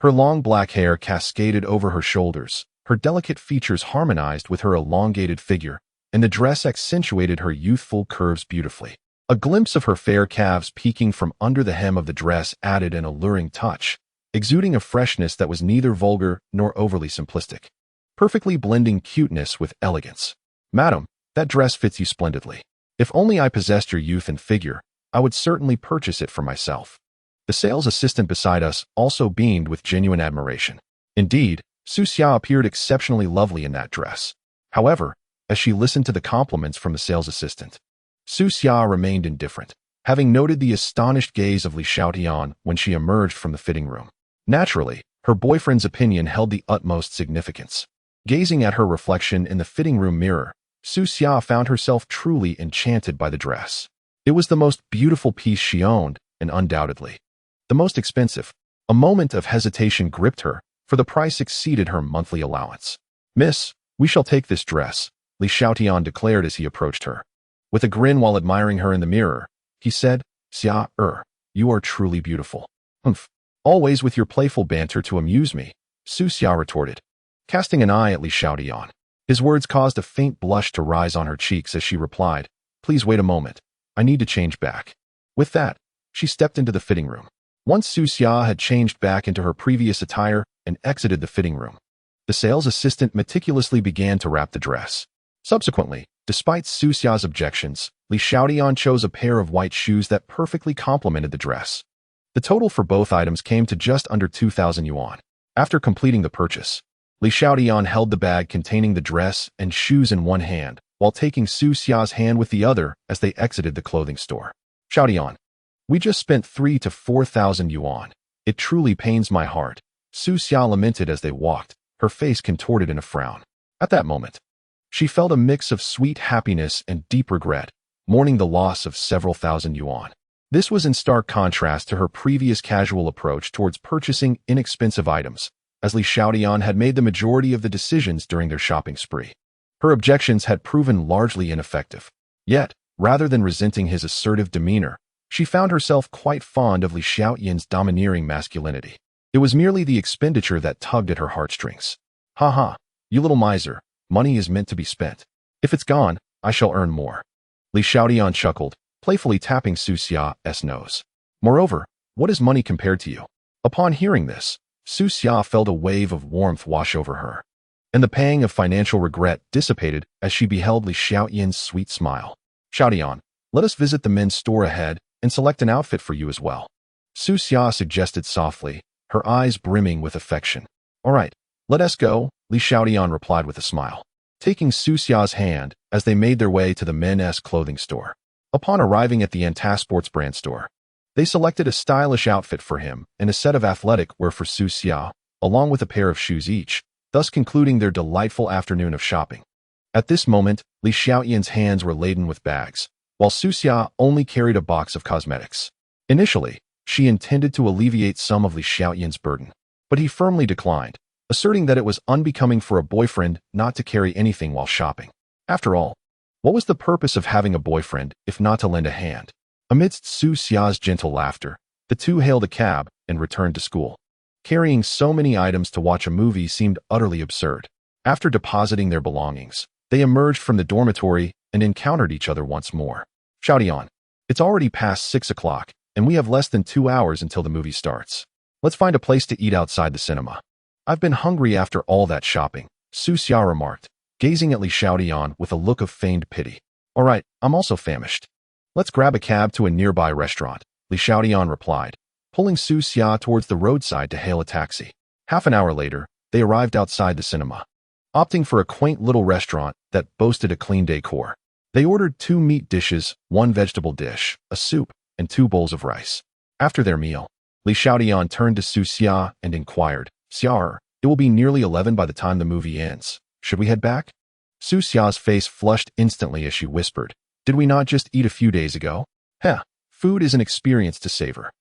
Her long black hair cascaded over her shoulders, her delicate features harmonized with her elongated figure, and the dress accentuated her youthful curves beautifully. A glimpse of her fair calves peeking from under the hem of the dress added an alluring touch, exuding a freshness that was neither vulgar nor overly simplistic, perfectly blending cuteness with elegance. "Madam, that dress fits you splendidly. If only I possessed your youth and figure, I would certainly purchase it for myself." The sales assistant beside us also beamed with genuine admiration. Indeed, Su Xia appeared exceptionally lovely in that dress. However, as she listened to the compliments from the sales assistant, Su Xia remained indifferent, having noted the astonished gaze of Li Xiaotian when she emerged from the fitting room. Naturally, her boyfriend's opinion held the utmost significance. Gazing at her reflection in the fitting room mirror, Su Xia found herself truly enchanted by the dress. It was the most beautiful piece she owned, and undoubtedly the most expensive. A moment of hesitation gripped her, for the price exceeded her monthly allowance. "Miss, we shall take this dress," Li Xiaotian declared as he approached her. With a grin while admiring her in the mirror, he said, "Xia, you are truly beautiful." "Humph, always with your playful banter to amuse me," Su Xia retorted, casting an eye at Li Xiaotian. His words caused a faint blush to rise on her cheeks as she replied, "Please wait a moment. I need to change back." With that, she stepped into the fitting room. Once Su Xia had changed back into her previous attire and exited the fitting room, the sales assistant meticulously began to wrap the dress. Subsequently, despite Su Xia's objections, Li Xiaotian chose a pair of white shoes that perfectly complemented the dress. The total for both items came to just under 2,000 yuan. After completing the purchase, Li Xiaotian held the bag containing the dress and shoes in one hand, while taking Su Xia's hand with the other as they exited the clothing store. "Xiaotian, we just spent 3,000 to 4,000 yuan. It truly pains my heart," Su Xia lamented as they walked, her face contorted in a frown. At that moment, she felt a mix of sweet happiness and deep regret, mourning the loss of several thousand yuan. This was in stark contrast to her previous casual approach towards purchasing inexpensive items, as Li Xiaotian had made the majority of the decisions during their shopping spree. Her objections had proven largely ineffective. Yet, rather than resenting his assertive demeanor, she found herself quite fond of Li Xiaotian's domineering masculinity. It was merely the expenditure that tugged at her heartstrings. "Ha ha, you little miser, money is meant to be spent. If it's gone, I shall earn more." Li Xiaotian chuckled, playfully tapping Su Xia's nose. "Moreover, what is money compared to you?" Upon hearing this, Su Xia felt a wave of warmth wash over her, and the pang of financial regret dissipated as she beheld Li Xiaotian's sweet smile. "Xiaotian, let us visit the men's store ahead and select an outfit for you as well," Su Xia suggested softly, her eyes brimming with affection. "All right, let us go," Li Xiaotian replied with a smile. taking Su Xia's hand as they made their way to the men's clothing store. Upon arriving at the Sports brand store, they selected a stylish outfit for him and a set of athletic wear for Su Xia, along with a pair of shoes each, thus concluding their delightful afternoon of shopping. At this moment, Li Xiaotian's hands were laden with bags, while Su Xia only carried a box of cosmetics. Initially, she intended to alleviate some of Li Xiaotian's burden, but he firmly declined, asserting that it was unbecoming for a boyfriend not to carry anything while shopping. After all, what was the purpose of having a boyfriend if not to lend a hand? Amidst Su Xia's gentle laughter, the two hailed a cab and returned to school. Carrying so many items to watch a movie seemed utterly absurd. After depositing their belongings, they emerged from the dormitory and encountered each other once more. Xiaotian, it's already past 6 o'clock, and we have less than 2 hours until the movie starts. Let's find a place to eat outside the cinema. I've been hungry after all that shopping, Su Xia remarked, gazing at Li Xiaotian with a look of feigned pity. All right, I'm also famished. Let's grab a cab to a nearby restaurant, Li Xiaotian replied, pulling Su Xia towards the roadside to hail a taxi. Half an hour later, they arrived outside the cinema, opting for a quaint little restaurant that boasted a clean decor. They ordered 2 meat dishes, 1 vegetable dish, a soup, and 2 bowls of rice. After their meal, Li Xiaotian turned to Su Xia and inquired, Xia, it will be nearly 11 by the time the movie ends. Should we head back? Su Xia's face flushed instantly as she whispered, did we not just eat a few days ago? Food is an experience to savor.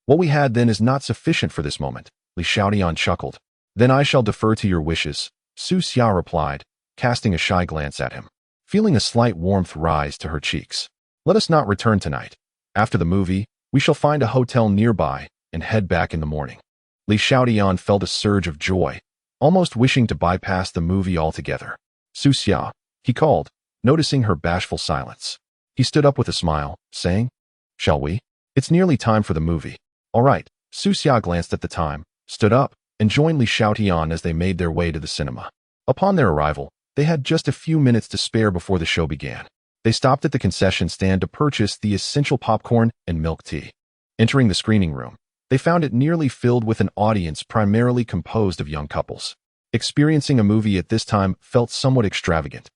What we had then is not sufficient for this moment, Li Xiaotian chuckled. Then I shall defer to your wishes, Su Xia replied, casting a shy glance at him. Feeling a slight warmth rise to her cheeks. Let us not return tonight. After the movie, we shall find a hotel nearby and head back in the morning. Li Xiaotian felt a surge of joy, almost wishing to bypass the movie altogether. Su Xia, he called, noticing her bashful silence. He stood up with a smile, saying, shall we? It's nearly time for the movie. All right. Su Xia glanced at the time, stood up, and joined Li Xiaotian as they made their way to the cinema. Upon their arrival, they had just a few minutes to spare before the show began. They stopped at the concession stand to purchase the essential popcorn and milk tea. Entering the screening room, they found it nearly filled with an audience primarily composed of young couples. Experiencing a movie at this time felt somewhat extravagant,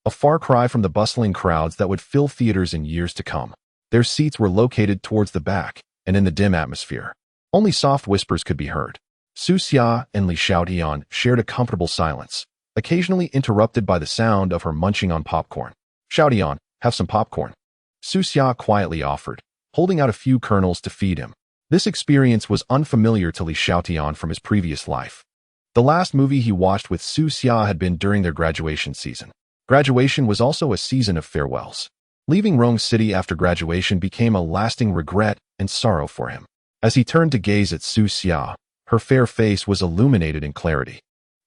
a far cry from the bustling crowds that would fill theaters in years to come. Their seats were located towards the back, and in the dim atmosphere, only soft whispers could be heard. Su Xia and Li Xiaotian shared a comfortable silence, occasionally interrupted by the sound of her munching on popcorn. Xiaotian, have some popcorn. Su Xia quietly offered, holding out a few kernels to feed him. This experience was unfamiliar to Li Xiaotian from his previous life. The last movie he watched with Su Xia had been during their graduation season. Graduation was also a season of farewells. Leaving Rong City after graduation became a lasting regret and sorrow for him. As he turned to gaze at Su Xia, her fair face was illuminated in clarity,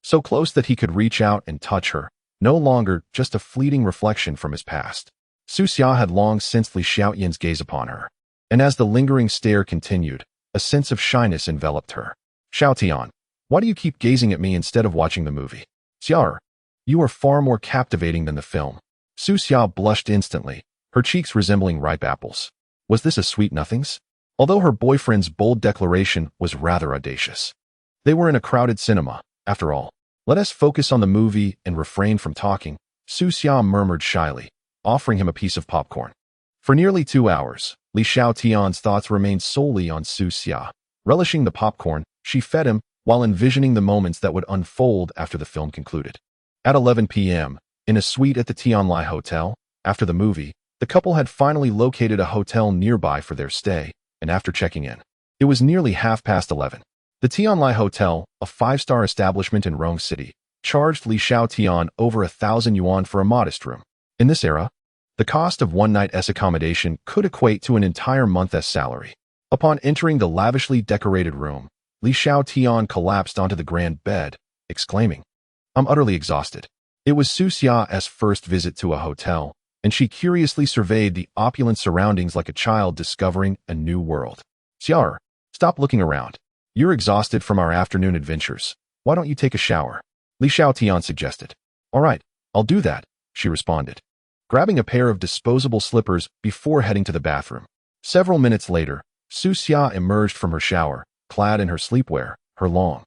so close that he could reach out and touch her, no longer just a fleeting reflection from his past. Su Xia had long sensed Li Xiaotian's gaze upon her, and as the lingering stare continued, a sense of shyness enveloped her. Xiaotian, why do you keep gazing at me instead of watching the movie? Xia, you are far more captivating than the film. Su Xia blushed instantly, her cheeks resembling ripe apples. Was this a sweet nothings? Although her boyfriend's bold declaration was rather audacious. They were in a crowded cinema, after all. Let us focus on the movie and refrain from talking, Su Xia murmured shyly, offering him a piece of popcorn. For nearly 2 hours, Li Xiaotian's thoughts remained solely on Su Xia. Relishing the popcorn, she fed him while envisioning the moments that would unfold after the film concluded. At 11 p.m., in a suite at the Tianlai Hotel, after the movie, the couple had finally located a hotel nearby for their stay, and after checking in, it was nearly 11:30. The Tianlai Hotel, a 5-star establishment in Rong City, charged Li Xiaotian over 1,000 yuan for a modest room. In this era, the cost of one night's accommodation could equate to an entire month's salary. Upon entering the lavishly decorated room, Li Xiaotian collapsed onto the grand bed, exclaiming, I'm utterly exhausted. It was Su Xia's first visit to a hotel, and she curiously surveyed the opulent surroundings like a child discovering a new world. Xia, stop looking around. You're exhausted from our afternoon adventures. Why don't you take a shower? Li Xiaotian suggested. All right, I'll do that, she responded, grabbing a pair of disposable slippers before heading to the bathroom. Several minutes later, Su Xia emerged from her shower, clad in her sleepwear, her long,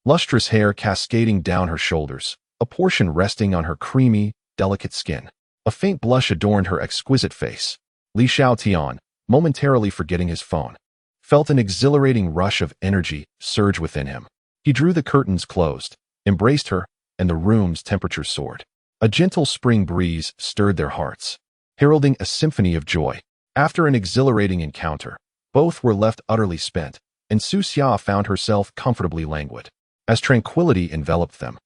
lustrous hair cascading down her shoulders, a portion resting on her creamy, delicate skin. A faint blush adorned her exquisite face. Li Xiaotian, momentarily forgetting his phone, felt an exhilarating rush of energy surge within him. He drew the curtains closed, embraced her, and the room's temperature soared. A gentle spring breeze stirred their hearts, heralding a symphony of joy. After an exhilarating encounter, both were left utterly spent, and Su Xia found herself comfortably languid. As tranquility enveloped them,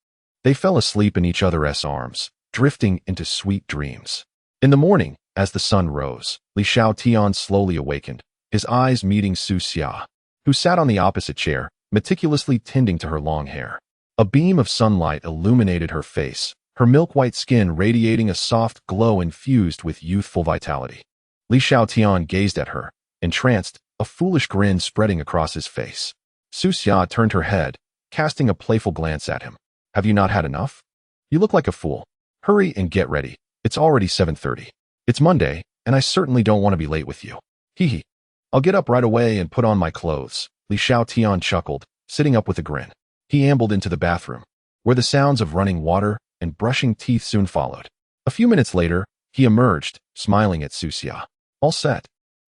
they fell asleep in each other's arms, drifting into sweet dreams. In the morning, as the sun rose, Li Xiaotian slowly awakened, his eyes meeting Su Xia, who sat on the opposite chair, meticulously tending to her long hair. A beam of sunlight illuminated her face, her milk-white skin radiating a soft glow infused with youthful vitality. Li Xiaotian gazed at her, entranced, a foolish grin spreading across his face. Su Xia turned her head, casting a playful glance at him. Have you not had enough? You look like a fool. Hurry and get ready. It's already 7:30. It's Monday, and I certainly don't want to be late with you. Hee hee. I'll get up right away and put on my clothes. Li Xiaotian chuckled, sitting up with a grin. He ambled into the bathroom, where the sounds of running water and brushing teeth soon followed. A few minutes later, he emerged, smiling at Su Xia. All set.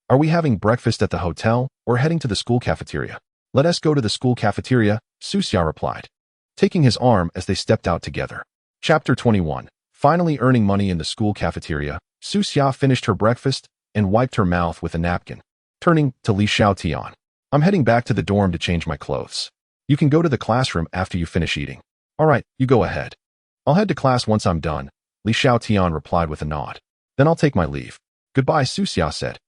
Are we having breakfast at the hotel or heading to the school cafeteria? Let us go to the school cafeteria, Su Xia replied, taking his arm as they stepped out together. Chapter 21. Finally earning money in the school cafeteria, Su Xia finished her breakfast and wiped her mouth with a napkin. Turning to Li Xiaotian. I'm heading back to the dorm to change my clothes. You can go to the classroom after you finish eating. All right, you go ahead. I'll head to class once I'm done, Li Xiaotian replied with a nod. Then I'll take my leave. Goodbye, Su Xia said,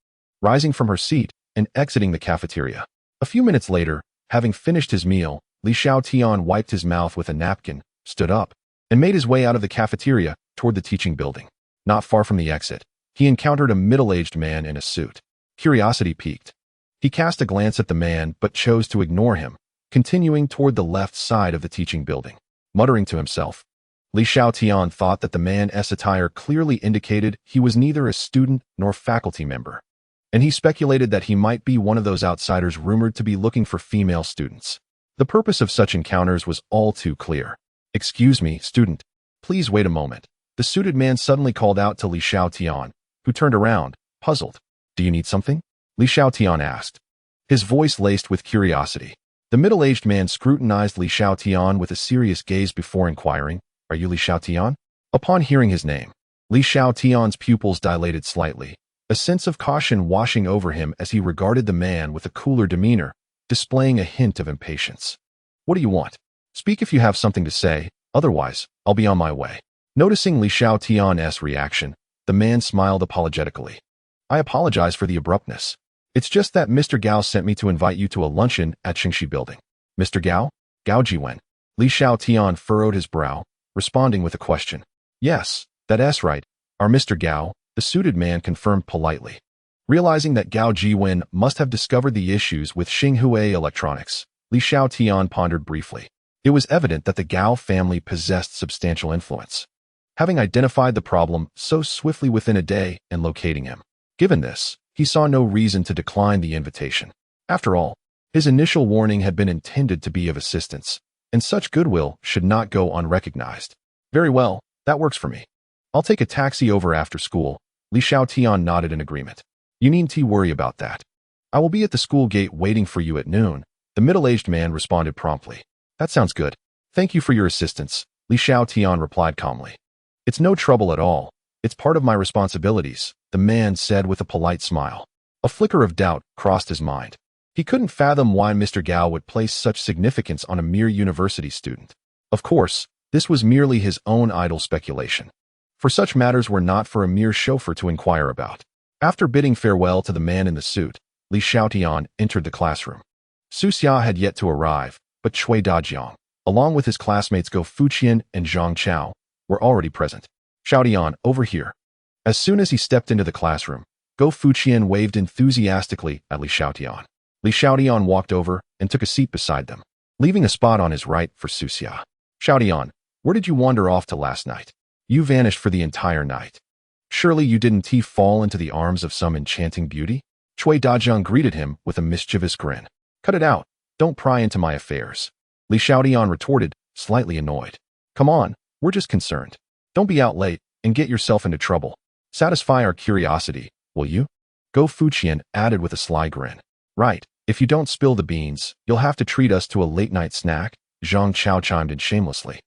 rising from her seat and exiting the cafeteria. A few minutes later, having finished his meal, Li Xiaotian wiped his mouth with a napkin, stood up, and made his way out of the cafeteria toward the teaching building. Not far from the exit, he encountered a middle-aged man in a suit. Curiosity piqued. He cast a glance at the man but chose to ignore him, continuing toward the left side of the teaching building. Muttering to himself, Li Xiaotian thought that the man's attire clearly indicated he was neither a student nor faculty member, and he speculated that he might be one of those outsiders rumored to be looking for female students. The purpose of such encounters was all too clear. Excuse me, student. Please wait a moment. The suited man suddenly called out to Li Xiaotian, who turned around, puzzled. Do you need something? Li Xiaotian asked, his voice laced with curiosity. The middle-aged man scrutinized Li Xiaotian with a serious gaze before inquiring, Are you Li Xiaotian? Upon hearing his name, Li Xiaotian's pupils dilated slightly, a sense of caution washing over him as he regarded the man with a cooler demeanor, displaying a hint of impatience. What do you want? Speak if you have something to say, otherwise, I'll be on my way. Noticing Li Xiaotian's reaction, the man smiled apologetically. I apologize for the abruptness. It's just that Mr. Gao sent me to invite you to a luncheon at Qingxi Building. Mr. Gao? Gao Jiwen. Li Xiaotian furrowed his brow, responding with a question. Yes, that's right. Our Mr. Gao, the suited man confirmed politely. Realizing that Gao Jiwen must have discovered the issues with Xinghua Electronics, Li Xiaotian pondered briefly. It was evident that the Gao family possessed substantial influence, having identified the problem so swiftly within a day and locating him. Given this, he saw no reason to decline the invitation. After all, his initial warning had been intended to be of assistance, and such goodwill should not go unrecognized. Very well, that works for me. I'll take a taxi over after school. Li Xiaotian nodded in agreement. You needn't worry about that. I will be at the school gate waiting for you at noon, the middle-aged man responded promptly. That sounds good. Thank you for your assistance, Li Xiaotian replied calmly. It's no trouble at all. It's part of my responsibilities, the man said with a polite smile. A flicker of doubt crossed his mind. He couldn't fathom why Mr. Gao would place such significance on a mere university student. Of course, this was merely his own idle speculation, for such matters were not for a mere chauffeur to inquire about. After bidding farewell to the man in the suit, Li Xiaotian entered the classroom. Su Xia had yet to arrive, but Cui Dajiang, along with his classmates Go Fuqian and Zhang Chao, were already present. Xiaotian, over here. As soon as he stepped into the classroom, Go Fuqian waved enthusiastically at Li Xiaotian. Li Xiaotian walked over and took a seat beside them, leaving a spot on his right for Su Xia. Xiaotian, where did you wander off to last night? You vanished for the entire night. Surely you didn't fall into the arms of some enchanting beauty? Cui Dajiang greeted him with a mischievous grin. Cut it out. Don't pry into my affairs. Li Xiaotian retorted, slightly annoyed. Come on, We're just concerned. Don't be out late and get yourself into trouble. Satisfy our curiosity, will you? Go Fuqian added with a sly grin. Right, if you don't spill the beans, you'll have to treat us to a late-night snack, Zhang Chao chimed in shamelessly,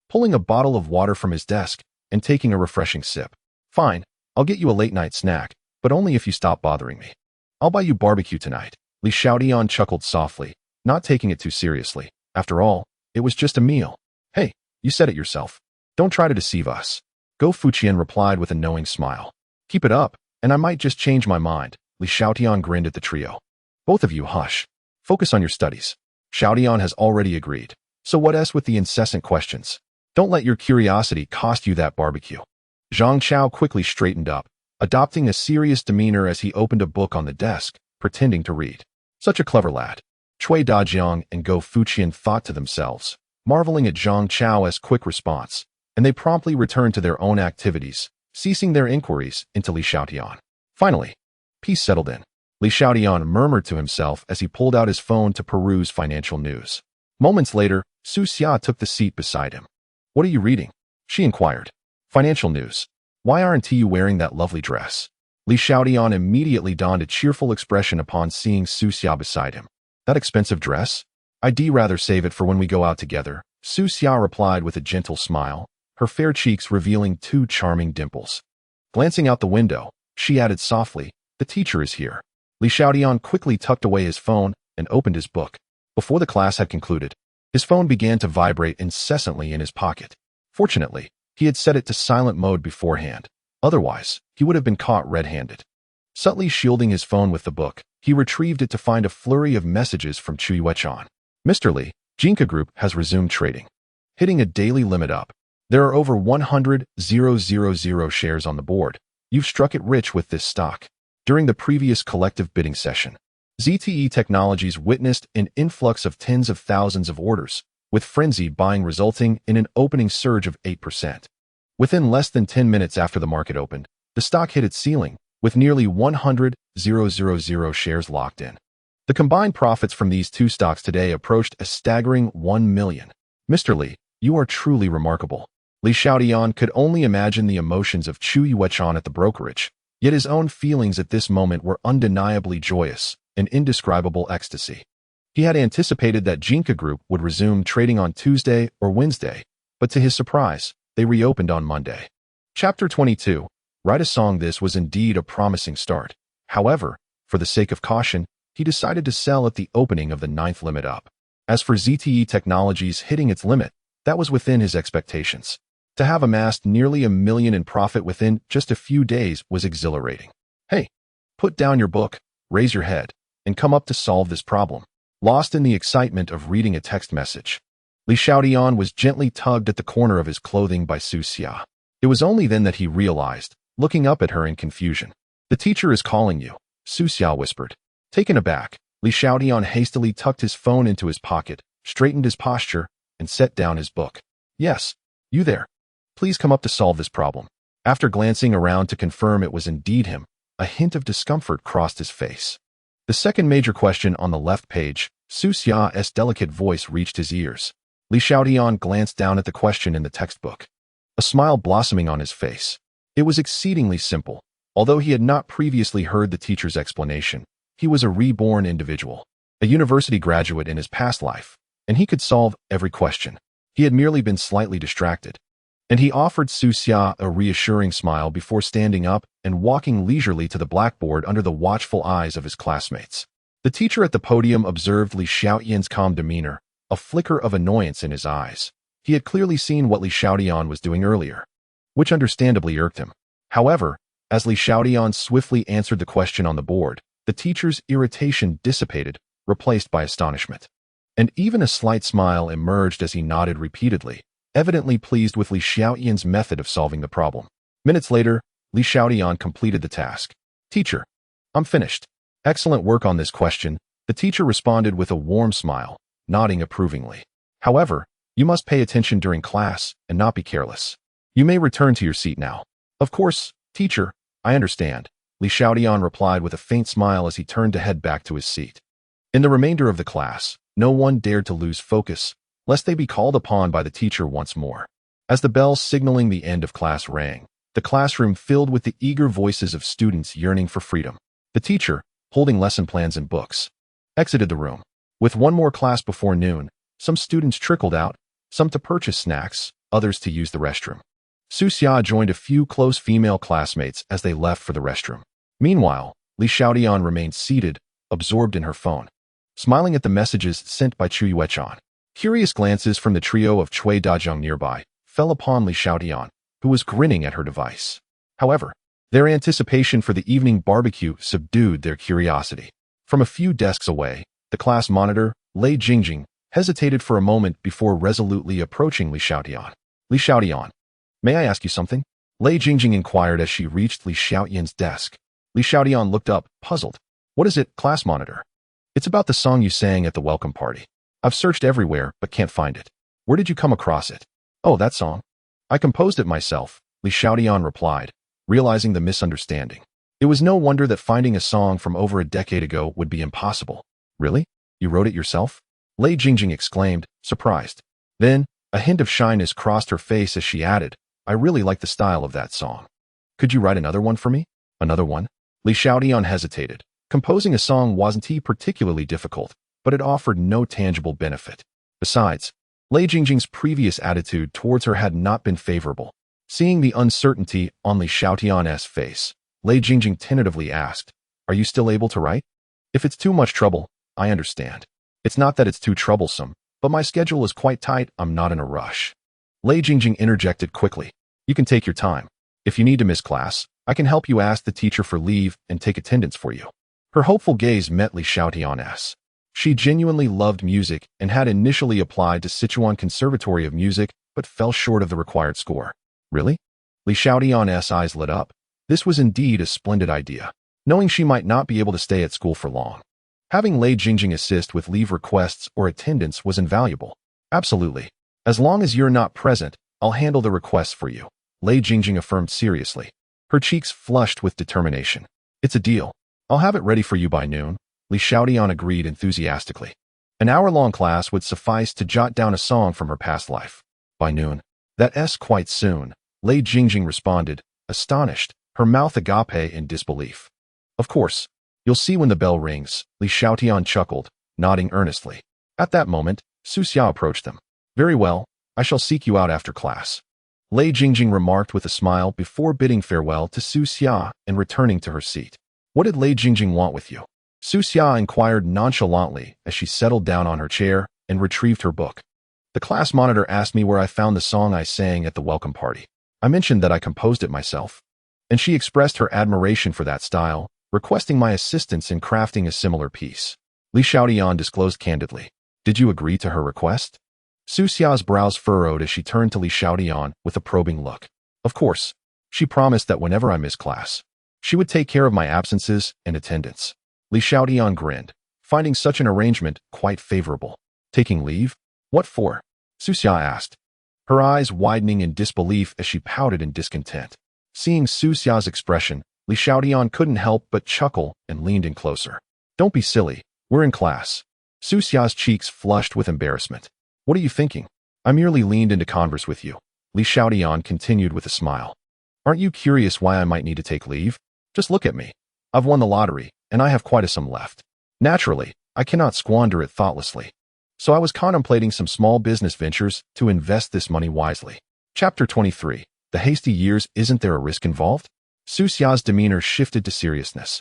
pulling a bottle of water from his desk and taking a refreshing sip. Fine, I'll get you a late-night snack, but only if you stop bothering me. I'll buy you barbecue tonight. Li Xiaotian chuckled softly, not taking it too seriously. After all, it was just a meal. Hey, you said it yourself. Don't try to deceive us. Go Fuqian replied with a knowing smile. Keep it up, and I might just change my mind. Li Xiaotian grinned at the trio. Both of you hush. Focus on your studies. Xiaotian has already agreed. So what else with the incessant questions? Don't let your curiosity cost you that barbecue. Zhang Chao quickly straightened up, adopting a serious demeanor as he opened a book on the desk, pretending to read. Such a clever lad. Cui Dajiang and Go Fuqian thought to themselves, marveling at Zhang Chao's quick response, and they promptly returned to their own activities, ceasing their inquiries into Li Xiaotian. Finally, peace settled in. Li Xiaotian murmured to himself as he pulled out his phone to peruse financial news. Moments later, Su Xia took the seat beside him. What are you reading? She inquired. Financial news. Why aren't you wearing that lovely dress? Li Xiaotian immediately donned a cheerful expression upon seeing Su Xia beside him. That expensive dress? I'd rather save it for when we go out together, Su Xia replied with a gentle smile, her fair cheeks revealing two charming dimples. Glancing out the window, she added softly, the teacher is here. Li Xiaotian quickly tucked away his phone and opened his book. Before the class had concluded, his phone began to vibrate incessantly in his pocket. Fortunately, he had set it to silent mode beforehand. Otherwise, he would have been caught red-handed. Subtly shielding his phone with the book, he retrieved it to find a flurry of messages from Chu Yuechan. Mr. Li, Jinka Group has resumed trading, hitting a daily limit up. There are over 100,000 shares on the board. You've struck it rich with this stock. During the previous collective bidding session, ZTE Technologies witnessed an influx of tens of thousands of orders, with frenzied buying resulting in an opening surge of 8%. Within less than 10 minutes after the market opened, the stock hit its ceiling, with nearly 100,000 shares locked in. The combined profits from these two stocks today approached a staggering 1 million. Mr. Li, you are truly remarkable. Li Xiaotian could only imagine the emotions of Chu Yuechan at the brokerage, yet his own feelings at this moment were undeniably joyous, an indescribable ecstasy. He had anticipated that Jinka Group would resume trading on Tuesday or Wednesday, but to his surprise, they reopened on Monday. Chapter 22. Write a song. This was indeed a promising start. However, for the sake of caution, he decided to sell at the opening of the 9th limit up. As for ZTE Technologies hitting its limit, that was within his expectations. To have amassed nearly $1 million in profit within just a few days was exhilarating. Hey, put down your book, raise your head, and come up to solve this problem. Lost in the excitement of reading a text message, Li Xiaotian was gently tugged at the corner of his clothing by Su Xia. It was only then that he realized, looking up at her in confusion. The teacher is calling you, Su Xia whispered. Taken aback, Li Xiaotian hastily tucked his phone into his pocket, straightened his posture, and set down his book. Yes, you there. Please come up to solve this problem. After glancing around to confirm it was indeed him, a hint of discomfort crossed his face. The second major question on the left page, Su Xia's delicate voice reached his ears. Li Xiaotian glanced down at the question in the textbook, a smile blossoming on his face. It was exceedingly simple. Although he had not previously heard the teacher's explanation, he was a reborn individual, a university graduate in his past life, and he could solve every question. He had merely been slightly distracted. And he offered Su Xia a reassuring smile before standing up and walking leisurely to the blackboard under the watchful eyes of his classmates. The teacher at the podium observed Li Xiaotian's calm demeanor, a flicker of annoyance in his eyes. He had clearly seen what Li Xiaotian was doing earlier, which understandably irked him. However, as Li Xiaotian swiftly answered the question on the board, the teacher's irritation dissipated, replaced by astonishment. And even a slight smile emerged as he nodded repeatedly, evidently pleased with Li Xiaotian's method of solving the problem. Minutes later, Li Xiaotian completed the task. Teacher, I'm finished. Excellent work on this question, the teacher responded with a warm smile, nodding approvingly. However, you must pay attention during class and not be careless. You may return to your seat now. Of course, teacher, I understand, Li Xiaotian replied with a faint smile as he turned to head back to his seat. In the remainder of the class, no one dared to lose focus, lest they be called upon by the teacher once more. As the bell signaling the end of class rang, the classroom filled with the eager voices of students yearning for freedom. The teacher, holding lesson plans and books, exited the room. With one more class before noon, some students trickled out, some to purchase snacks, others to use the restroom. Su Xia joined a few close female classmates as they left for the restroom. Meanwhile, Li Xiaotian remained seated, absorbed in her phone, smiling at the messages sent by Chu Yuechan. Curious glances from the trio of Cui Dazheng nearby fell upon Li Xiaotian, who was grinning at her device. However, their anticipation for the evening barbecue subdued their curiosity. From a few desks away, the class monitor, Lei Jingjing, hesitated for a moment before resolutely approaching Li Xiaotian. Li Xiaotian, may I ask you something? Lei Jingjing inquired as she reached Li Xiaotian's desk. Li Xiaotian looked up, puzzled. What is it, class monitor? It's about the song you sang at the welcome party. I've searched everywhere, but can't find it. Where did you come across it? Oh, that song. I composed it myself, Li Xiaotian replied, realizing the misunderstanding. It was no wonder that finding a song from over a decade ago would be impossible. Really? You wrote it yourself? Lei Jingjing exclaimed, surprised. Then, a hint of shyness crossed her face as she added, I really like the style of that song. Could you write another one for me? Another one? Li Xiaotian hesitated. Composing a song wasn't particularly difficult, but it offered no tangible benefit. Besides, Lei Jingjing's previous attitude towards her had not been favorable. Seeing the uncertainty on Li Xiaotian's face, Lei Jingjing tentatively asked, Are you still able to write? If it's too much trouble, I understand. It's not that it's too troublesome, but my schedule is quite tight, I'm not in a rush. Lei Jingjing interjected quickly. You can take your time. If you need to miss class, I can help you ask the teacher for leave and take attendance for you. Her hopeful gaze met Li Xiaotian's. She genuinely loved music and had initially applied to Sichuan Conservatory of Music, but fell short of the required score. Really? Li Xiaotian's eyes lit up. This was indeed a splendid idea, knowing she might not be able to stay at school for long. Having Lei Jingjing assist with leave requests or attendance was invaluable. Absolutely. As long as you're not present, I'll handle the requests for you, Lei Jingjing affirmed seriously. Her cheeks flushed with determination. It's a deal. I'll have it ready for you by noon, Li Xiaotian agreed enthusiastically. An hour-long class would suffice to jot down a song from her past life. By noon. That's quite soon, Lei Jingjing responded, astonished, her mouth agape in disbelief. Of course. You'll see when the bell rings, Li Xiaotian chuckled, nodding earnestly. At that moment, Su Xia approached them. Very well, I shall seek you out after class, Lei Jingjing remarked with a smile before bidding farewell to Su Xia and returning to her seat. What did Lei Jingjing want with you? Su Xia inquired nonchalantly as she settled down on her chair and retrieved her book. The class monitor asked me where I found the song I sang at the welcome party. I mentioned that I composed it myself, and she expressed her admiration for that style, requesting my assistance in crafting a similar piece. Li Xiaotian disclosed candidly. Did you agree to her request? Su Xia's brows furrowed as she turned to Li Xiaotian with a probing look. Of course. She promised that whenever I missed class, she would take care of my absences and attendance. Li Xiaotian grinned, finding such an arrangement quite favorable. Taking leave? What for? Su Xia asked, her eyes widening in disbelief as she pouted in discontent. Seeing Su Xia's expression, Li Xiaotian couldn't help but chuckle and leaned in closer. Don't be silly. We're in class. Su Xia's cheeks flushed with embarrassment. What are you thinking? I merely leaned into converse with you. Li Xiaotian continued with a smile. Aren't you curious why I might need to take leave? Just look at me. I've won the lottery, and I have quite a sum left. Naturally, I cannot squander it thoughtlessly. So I was contemplating some small business ventures to invest this money wisely. Chapter 23. The hasty years, isn't there a risk involved? Su Xia's demeanor shifted to seriousness.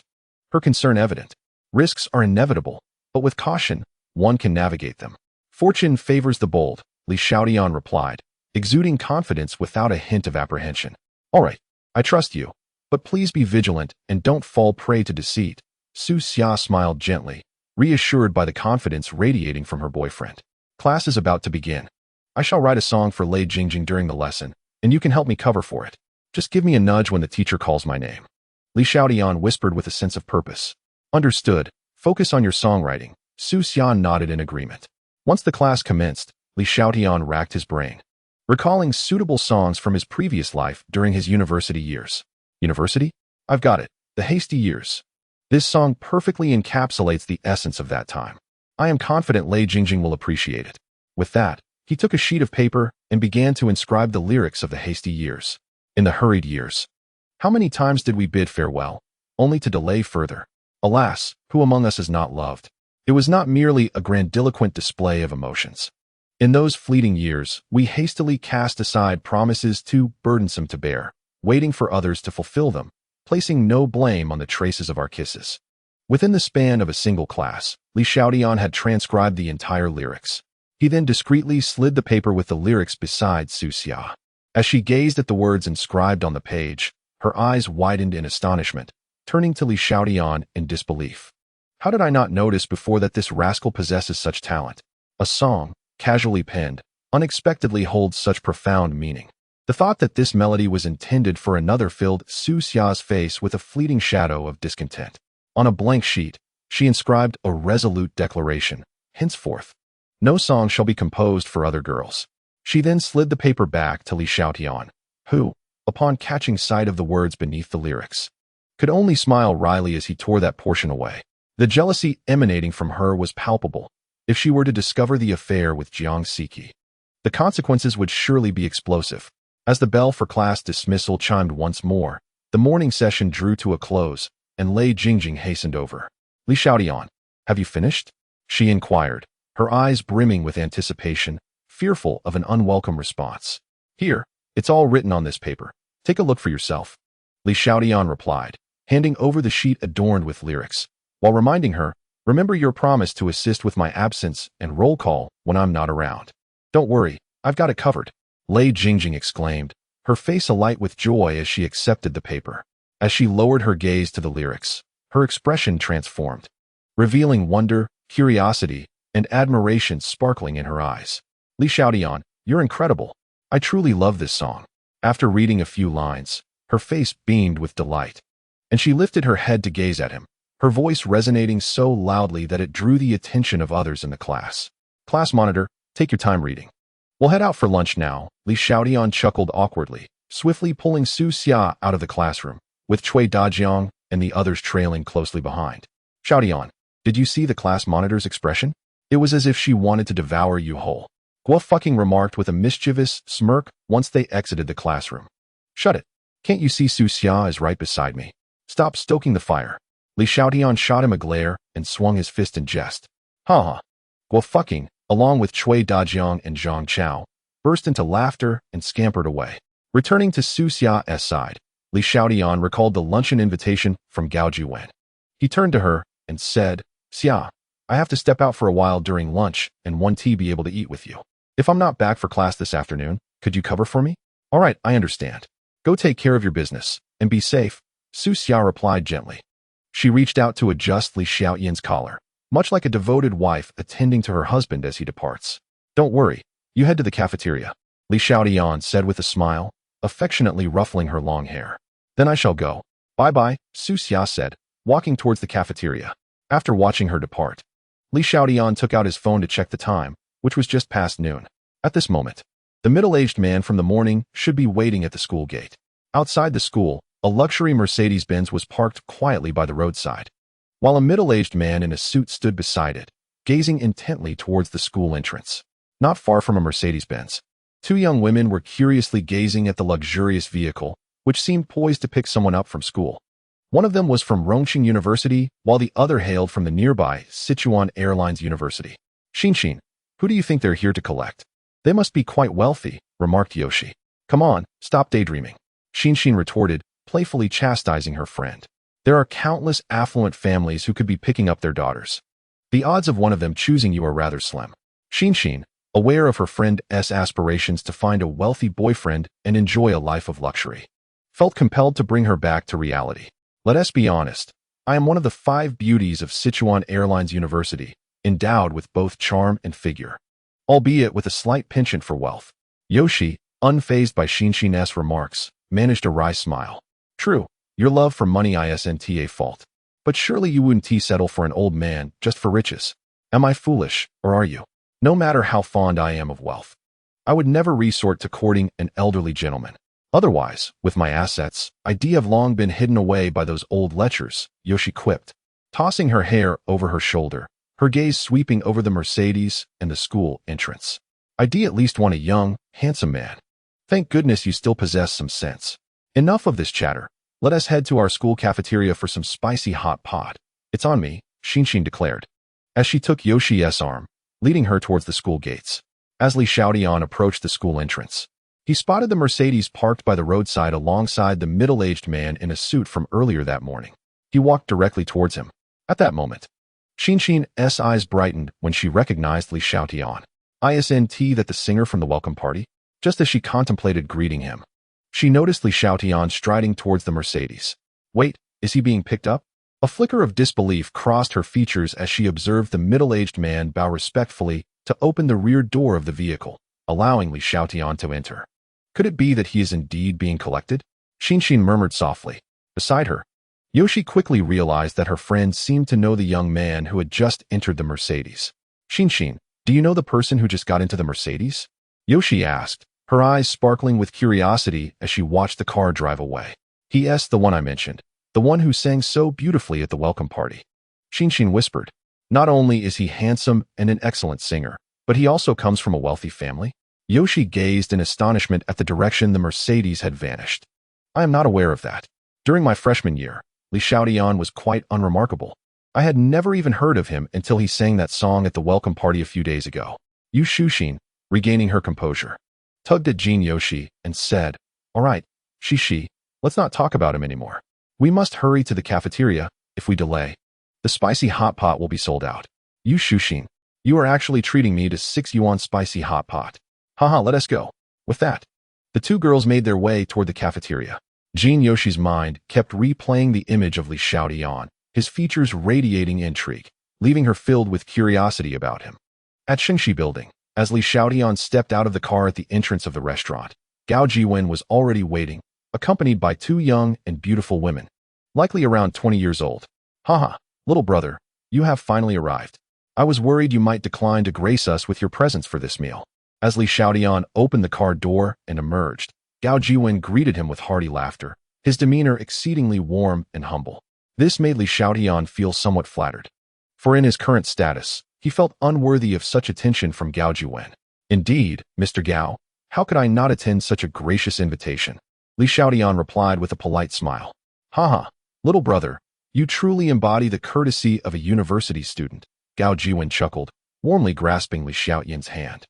Her concern evident. Risks are inevitable, but with caution, one can navigate them. Fortune favors the bold, Li Xiaotian replied, exuding confidence without a hint of apprehension. All right, I trust you, but please be vigilant and don't fall prey to deceit. Su Xia smiled gently, reassured by the confidence radiating from her boyfriend. Class is about to begin. I shall write a song for Lei Jingjing during the lesson, and you can help me cover for it. Just give me a nudge when the teacher calls my name. Li Xiaotian whispered with a sense of purpose. Understood. Focus on your songwriting. Su Xia nodded in agreement. Once the class commenced, Li Xiaotian racked his brain, recalling suitable songs from his previous life during his university years. University? I've got it. The Hasty Years. This song perfectly encapsulates the essence of that time. I am confident Lei Jingjing will appreciate it. With that, He took a sheet of paper and began to inscribe the lyrics of the hasty years. In the hurried years. How many times did we bid farewell, only to delay further? Alas, who among us is not loved? It was not merely a grandiloquent display of emotions. In those fleeting years, we hastily cast aside promises too burdensome to bear, waiting for others to fulfill them, placing no blame on the traces of our kisses. Within the span of a single class, Li Xiaotian had transcribed the entire lyrics. He then discreetly slid the paper with the lyrics beside Su Xia. As she gazed at the words inscribed on the page, her eyes widened in astonishment, turning to Li Xiaotian in disbelief. How did I not notice before that this rascal possesses such talent? A song, casually penned, unexpectedly holds such profound meaning. The thought that this melody was intended for another filled Su Xia's face with a fleeting shadow of discontent. On a blank sheet, she inscribed a resolute declaration, henceforth, no song shall be composed for other girls. She then slid the paper back to Li Xiaotian, who, upon catching sight of the words beneath the lyrics, could only smile wryly as he tore that portion away. The jealousy emanating from her was palpable. If she were to discover the affair with Jiang Siki, the consequences would surely be explosive. As the bell for class dismissal chimed once more, the morning session drew to a close, and Lei Jingjing hastened over. Li Xiaotian, have you finished? She inquired, her eyes brimming with anticipation, fearful of an unwelcome response. Here, it's all written on this paper. Take a look for yourself. Li Xiaotian replied, handing over the sheet adorned with lyrics, while reminding her, remember your promise to assist with my absence and roll call when I'm not around. Don't worry, I've got it covered. Lei Jingjing exclaimed, her face alight with joy as she accepted the paper. As she lowered her gaze to the lyrics, her expression transformed, revealing wonder, curiosity, and admiration sparkling in her eyes. Li Xiaotian, you're incredible. I truly love this song. After reading a few lines, her face beamed with delight, and she lifted her head to gaze at him, her voice resonating so loudly that it drew the attention of others in the class. Class monitor, take your time reading. We'll head out for lunch now. Li Xiaotian chuckled awkwardly, swiftly pulling Su Xia out of the classroom, with Cui Dajiang and the others trailing closely behind. Xiaotian, did you see the class monitor's expression? It was as if she wanted to devour you whole. Guo fucking remarked with a mischievous smirk once they exited the classroom. Shut it. Can't you see Su Xia is right beside me? Stop stoking the fire. Li Xiaotian shot him a glare and swung his fist in jest. Ha. Guo fucking, along with Cui Dajiang and Zhang Chao, burst into laughter and scampered away. Returning to Su Xia's side, Li Xiaotian recalled the luncheon invitation from Gao Jiwen. He turned to her and said, Xia, I have to step out for a while during lunch and won't be able to eat with you. If I'm not back for class this afternoon, could you cover for me? All right, I understand. Go take care of your business and be safe, Su Xia replied gently. She reached out to adjust Li Xiaotian's collar, much like a devoted wife attending to her husband as he departs. Don't worry, you head to the cafeteria, Li Xiaotian said with a smile, affectionately ruffling her long hair. Then I shall go. Bye-bye, Su Xia said, walking towards the cafeteria. After watching her depart, Li Xiaotian took out his phone to check the time, which was just past noon. At this moment, the middle-aged man from the morning should be waiting at the school gate. Outside the school, a luxury Mercedes-Benz was parked quietly by the roadside, while a middle-aged man in a suit stood beside it, gazing intently towards the school entrance. Not far from a Mercedes-Benz, two young women were curiously gazing at the luxurious vehicle, which seemed poised to pick someone up from school. One of them was from Rongqing University, while the other hailed from the nearby Sichuan Airlines University. Xin, who do you think they're here to collect? They must be quite wealthy, remarked Yoshi. Come on, stop daydreaming. Xin retorted, playfully chastising her friend. There are countless affluent families who could be picking up their daughters. The odds of one of them choosing you are rather slim. Xin, aware of her friend's aspirations to find a wealthy boyfriend and enjoy a life of luxury, felt compelled to bring her back to reality. Let us be honest. I am one of the 5 beauties of Sichuan Airlines University, endowed with both charm and figure, albeit with a slight penchant for wealth. Yoshi, unfazed by Xin's remarks, managed a wry smile. True, your love for money isn't a fault, but surely you wouldn't settle for an old man just for riches. Am I foolish, or are you? No matter how fond I am of wealth, I would never resort to courting an elderly gentleman. Otherwise, with my assets, I'd have long been hidden away by those old lechers, Yoshi quipped, tossing her hair over her shoulder, her gaze sweeping over the Mercedes and the school entrance. I'd at least want a young, handsome man. Thank goodness you still possess some sense. Enough of this chatter. Let us head to our school cafeteria for some spicy hot pot. It's on me, Xinshin declared, as she took Yoshi's arm, leading her towards the school gates. As Li Xiaotian approached the school entrance, he spotted the Mercedes parked by the roadside alongside the middle-aged man in a suit from earlier that morning. He walked directly towards him. At that moment, Xinshin's eyes brightened when she recognized Li Xiaotian. Isn't that the singer from the welcome party? Just as she contemplated greeting him, she noticed Li Xiaotian striding towards the Mercedes. Wait, is he being picked up? A flicker of disbelief crossed her features as she observed the middle-aged man bow respectfully to open the rear door of the vehicle, allowing Li Xiaotian to enter. Could it be that he is indeed being collected? Xinshin murmured softly. Beside her, Yoshi quickly realized that her friend seemed to know the young man who had just entered the Mercedes. Xinshin, do you know the person who just got into the Mercedes? Yoshi asked, her eyes sparkling with curiosity as she watched the car drive away. He—the one I mentioned, the one who sang so beautifully at the welcome party. Xinshin whispered. Not only is he handsome and an excellent singer, but he also comes from a wealthy family. Yoshi gazed in astonishment at the direction the Mercedes had vanished. I am not aware of that. During my freshman year, Li Xiaotian was quite unremarkable. I had never even heard of him until he sang that song at the welcome party a few days ago. Yu Shushin, regaining her composure, tugged at Jin Yoshi and said, All right, Shishi, let's not talk about him anymore. We must hurry to the cafeteria. If we delay, the spicy hot pot will be sold out. Yu Shushin, you are actually treating me to 6 yuan spicy hot pot. Haha, let us go. With that, the two girls made their way toward the cafeteria. Jin Yoshi's mind kept replaying the image of Li Xiaotian, his features radiating intrigue, leaving her filled with curiosity about him. At Shengxi Building, as Li Xiaotian stepped out of the car at the entrance of the restaurant, Gao Jiwen was already waiting, accompanied by 2 young and beautiful women, likely around 20 years old. Haha, little brother, you have finally arrived. I was worried you might decline to grace us with your presence for this meal. As Li Xiaotian opened the car door and emerged, Gao Jiwen greeted him with hearty laughter, his demeanor exceedingly warm and humble. This made Li Xiaotian feel somewhat flattered, for in his current status, he felt unworthy of such attention from Gao Jiwen. Indeed, Mr. Gao, how could I not attend such a gracious invitation? Li Xiaotian replied with a polite smile. Haha, little brother, you truly embody the courtesy of a university student, Gao Jiwen chuckled, warmly grasping Li Xiaotian's hand.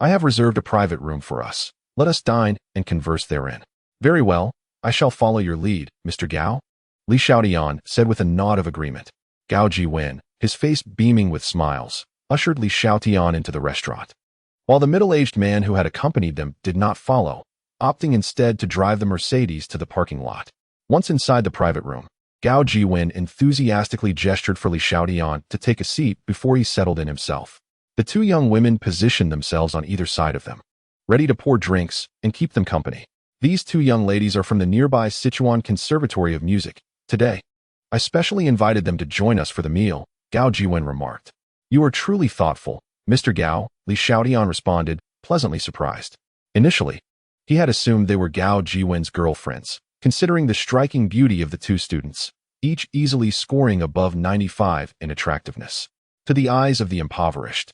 I have reserved a private room for us. Let us dine and converse therein. Very well, I shall follow your lead, Mr. Gao, Li Xiaotian said with a nod of agreement. Gao Jiwen, his face beaming with smiles, ushered Li Xiaotian into the restaurant, while the middle-aged man who had accompanied them did not follow, opting instead to drive the Mercedes to the parking lot. Once inside the private room, Gao Jiwen enthusiastically gestured for Li Xiaotian to take a seat before he settled in himself. The 2 young women positioned themselves on either side of them, ready to pour drinks and keep them company. These 2 young ladies are from the nearby Sichuan Conservatory of Music. Today, I specially invited them to join us for the meal, Gao Jiwen remarked. You are truly thoughtful, Mr. Gao, Li Xiaotian responded, pleasantly surprised. Initially, he had assumed they were Gao Jiwen's girlfriends, considering the striking beauty of the 2 students, each easily scoring above 95 in attractiveness. To the eyes of the impoverished,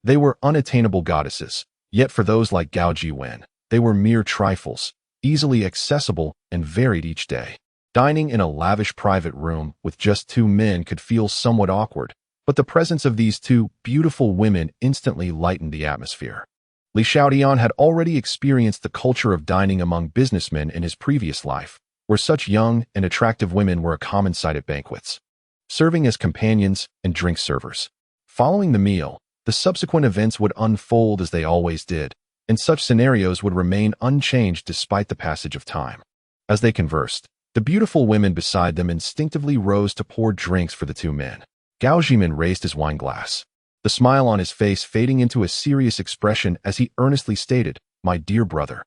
they were unattainable goddesses, yet for those like Gao Jiwen, they were mere trifles, easily accessible and varied each day. Dining in a lavish private room with just 2 men could feel somewhat awkward, but the presence of these 2 beautiful women instantly lightened the atmosphere. Li Xiaotian had already experienced the culture of dining among businessmen in his previous life, where such young and attractive women were a common sight at banquets, serving as companions and drink servers. Following the meal, the subsequent events would unfold as they always did, and such scenarios would remain unchanged despite the passage of time. As they conversed, the beautiful women beside them instinctively rose to pour drinks for the 2 men. Gao Jiwen raised his wine glass, the smile on his face fading into a serious expression as he earnestly stated, My dear brother,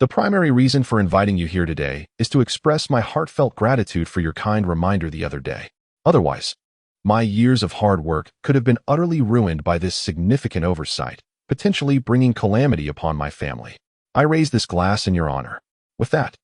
the primary reason for inviting you here today is to express my heartfelt gratitude for your kind reminder the other day. Otherwise, my years of hard work could have been utterly ruined by this significant oversight, potentially bringing calamity upon my family. I raise this glass in your honor. With that,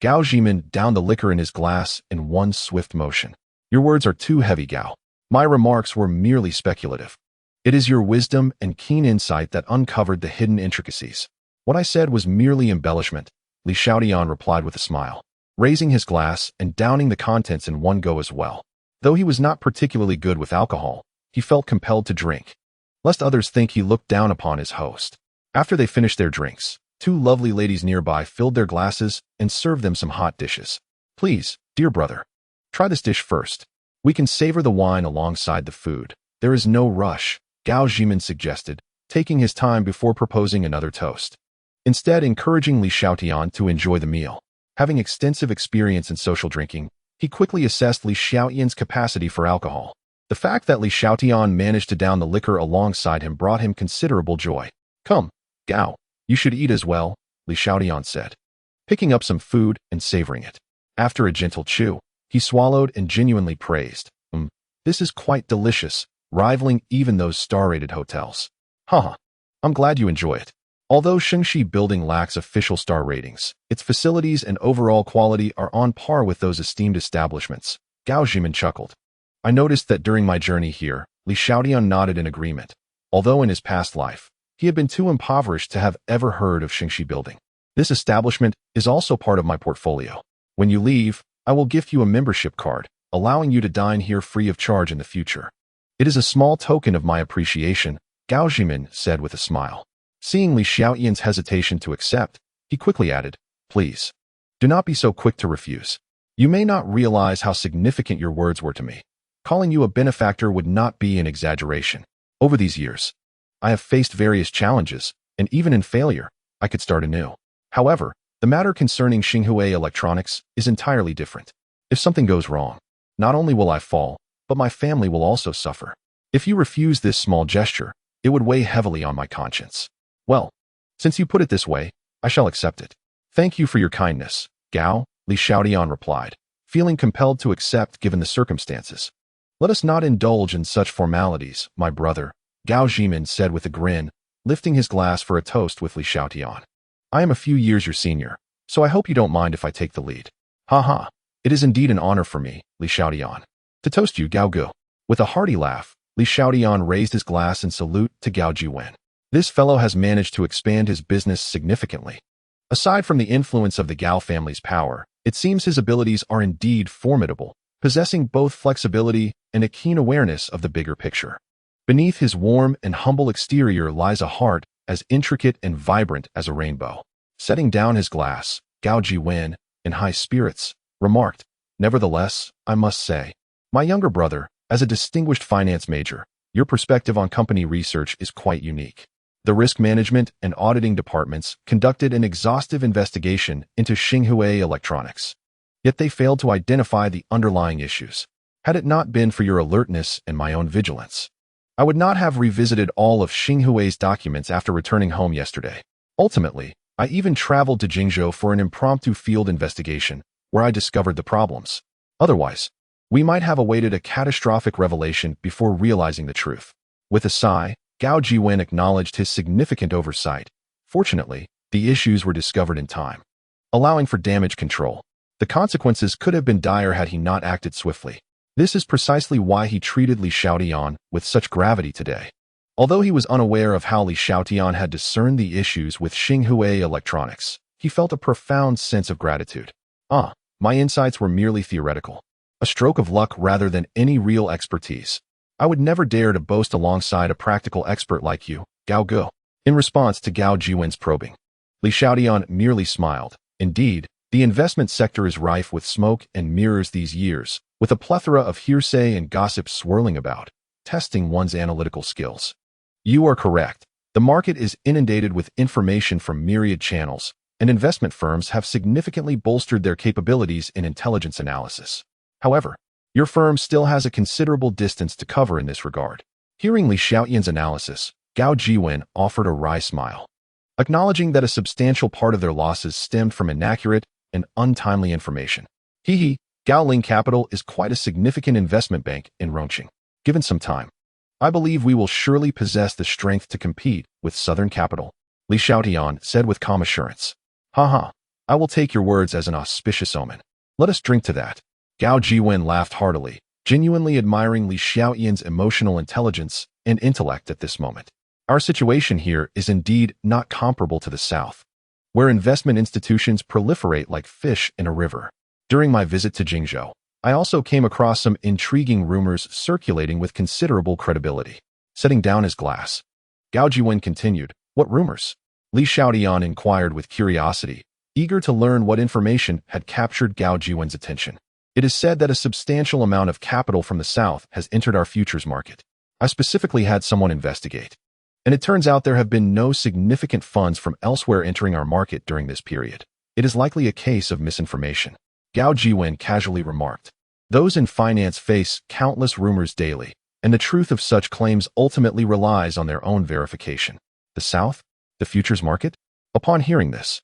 Gao Jiwen downed the liquor in his glass in one swift motion. Your words are too heavy, Gao. My remarks were merely speculative. It is your wisdom and keen insight that uncovered the hidden intricacies. What I said was merely embellishment, Li Xiaotian replied with a smile, raising his glass and downing the contents in one go as well. Though he was not particularly good with alcohol, he felt compelled to drink, lest others think he looked down upon his host. After they finished their drinks, two lovely ladies nearby filled their glasses and served them some hot dishes. Please, dear brother, try this dish first. We can savor the wine alongside the food. There is no rush, Gao Jimin suggested, taking his time before proposing another toast. Instead, encouraging Li Xiaotian to enjoy the meal. Having extensive experience in social drinking, he quickly assessed Li Xiaotian's capacity for alcohol. The fact that Li Xiaotian managed to down the liquor alongside him brought him considerable joy. Come, Gao, you should eat as well, Li Xiaotian said, picking up some food and savoring it. After a gentle chew, he swallowed and genuinely praised. This is quite delicious, rivaling even those star-rated hotels. Haha, I'm glad you enjoy it. Although Shengxi Building lacks official star ratings, its facilities and overall quality are on par with those esteemed establishments, Gao Jimin chuckled. I noticed that during my journey here, Li Xiaotian nodded in agreement, although in his past life, he had been too impoverished to have ever heard of Shengxi Building. This establishment is also part of my portfolio. When you leave, I will gift you a membership card, allowing you to dine here free of charge in the future. It is a small token of my appreciation, Gao Jimin said with a smile. Seeing Li Xiaotian's hesitation to accept, he quickly added, Please, do not be so quick to refuse. You may not realize how significant your words were to me. Calling you a benefactor would not be an exaggeration. Over these years, I have faced various challenges, and even in failure, I could start anew. However, the matter concerning Xinghui Electronics is entirely different. If something goes wrong, not only will I fall, but my family will also suffer. If you refuse this small gesture, it would weigh heavily on my conscience. Well, since you put it this way, I shall accept it. Thank you for your kindness, Gao, Li Xiaotian replied, feeling compelled to accept given the circumstances. Let us not indulge in such formalities, my brother, Gao Jimin said with a grin, lifting his glass for a toast with Li Xiaotian. I am a few years your senior, so I hope you don't mind if I take the lead. Ha, it is indeed an honor for me, Li Xiaotian, to toast you, Gao Gu. With a hearty laugh, Li Xiaotian raised his glass in salute to Gao Jiwen. This fellow has managed to expand his business significantly. Aside from the influence of the Gao family's power, it seems his abilities are indeed formidable, possessing both flexibility and a keen awareness of the bigger picture. Beneath his warm and humble exterior lies a heart as intricate and vibrant as a rainbow. Setting down his glass, Gao Jiwen, in high spirits, remarked, Nevertheless, I must say, my younger brother, as a distinguished finance major, your perspective on company research is quite unique. The risk management and auditing departments conducted an exhaustive investigation into Xinghui Electronics. Yet they failed to identify the underlying issues. Had it not been for your alertness and my own vigilance, I would not have revisited all of Xinghui's documents after returning home yesterday. Ultimately, I even traveled to Jingzhou for an impromptu field investigation, where I discovered the problems. Otherwise, we might have awaited a catastrophic revelation before realizing the truth. With a sigh, Gao Jiwen acknowledged his significant oversight. Fortunately, the issues were discovered in time, allowing for damage control. The consequences could have been dire had he not acted swiftly. This is precisely why he treated Li Xiaotian with such gravity today. Although he was unaware of how Li Xiaotian had discerned the issues with Xinghui Electronics, he felt a profound sense of gratitude. My insights were merely theoretical. A stroke of luck rather than any real expertise. I would never dare to boast alongside a practical expert like you, Gao Gu. In response to Gao Jiwen's probing, Li Xiaotian merely smiled. Indeed, the investment sector is rife with smoke and mirrors these years, with a plethora of hearsay and gossip swirling about, testing one's analytical skills. You are correct. The market is inundated with information from myriad channels, and investment firms have significantly bolstered their capabilities in intelligence analysis. However, your firm still has a considerable distance to cover in this regard. Hearing Li Xiaotian's analysis, Gao Jiwen offered a wry smile, acknowledging that a substantial part of their losses stemmed from inaccurate and untimely information. Gao Ling Capital is quite a significant investment bank in Rongqing. Given some time, I believe we will surely possess the strength to compete with Southern Capital, Li Xiaotian said with calm assurance. I will take your words as an auspicious omen. Let us drink to that. Gao Jiwen laughed heartily, genuinely admiring Li Xiaotian's emotional intelligence and intellect at this moment. Our situation here is indeed not comparable to the South, where investment institutions proliferate like fish in a river. During my visit to Jingzhou, I also came across some intriguing rumors circulating with considerable credibility. Setting down his glass, Gao Jiwen continued, "What rumors?" Li Xiaotian inquired with curiosity, eager to learn what information had captured Gao Jiwen's attention. "It is said that a substantial amount of capital from the South has entered our futures market. I specifically had someone investigate, and it turns out there have been no significant funds from elsewhere entering our market during this period. It is likely a case of misinformation," Gao Jiwen casually remarked. "Those in finance face countless rumors daily, and the truth of such claims ultimately relies on their own verification." The South? The futures market? Upon hearing this,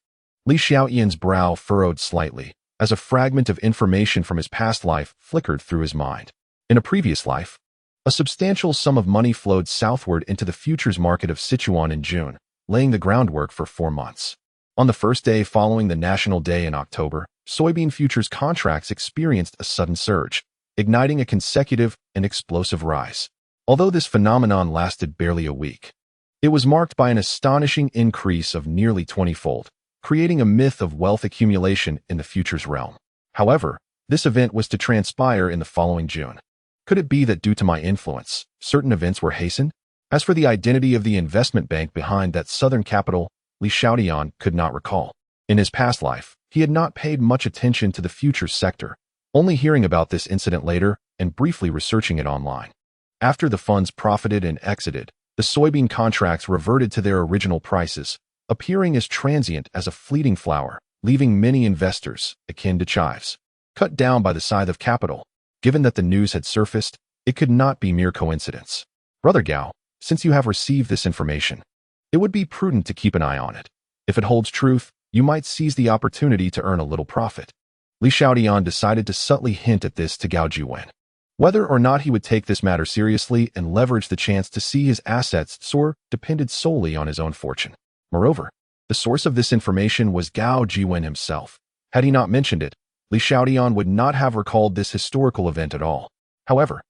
Li Xiaotian's brow furrowed slightly, as a fragment of information from his past life flickered through his mind. In a previous life, a substantial sum of money flowed southward into the futures market of Sichuan in June, laying the groundwork for 4 months. On the first day following the National Day in October, soybean futures contracts experienced a sudden surge, igniting a consecutive and explosive rise. Although this phenomenon lasted barely a week, it was marked by an astonishing increase of nearly 20-fold, creating a myth of wealth accumulation in the futures realm. However, this event was to transpire in the following June. Could it be that due to my influence, certain events were hastened? As for the identity of the investment bank behind that southern capital, Li Xiaotian could not recall. In his past life, he had not paid much attention to the futures sector, only hearing about this incident later and briefly researching it online. After the funds profited and exited, the soybean contracts reverted to their original prices, appearing as transient as a fleeting flower, leaving many investors, akin to chives, cut down by the scythe of capital. Given that the news had surfaced, it could not be mere coincidence. Brother Gao, since you have received this information, it would be prudent to keep an eye on it. If it holds truth, you might seize the opportunity to earn a little profit. Li Xiaotian decided to subtly hint at this to Gao Jiwen. Whether or not he would take this matter seriously and leverage the chance to see his assets soar depended solely on his own fortune. Moreover, the source of this information was Gao Jiwen himself. Had he not mentioned it, Li Xiaotian would not have recalled this historical event at all. However,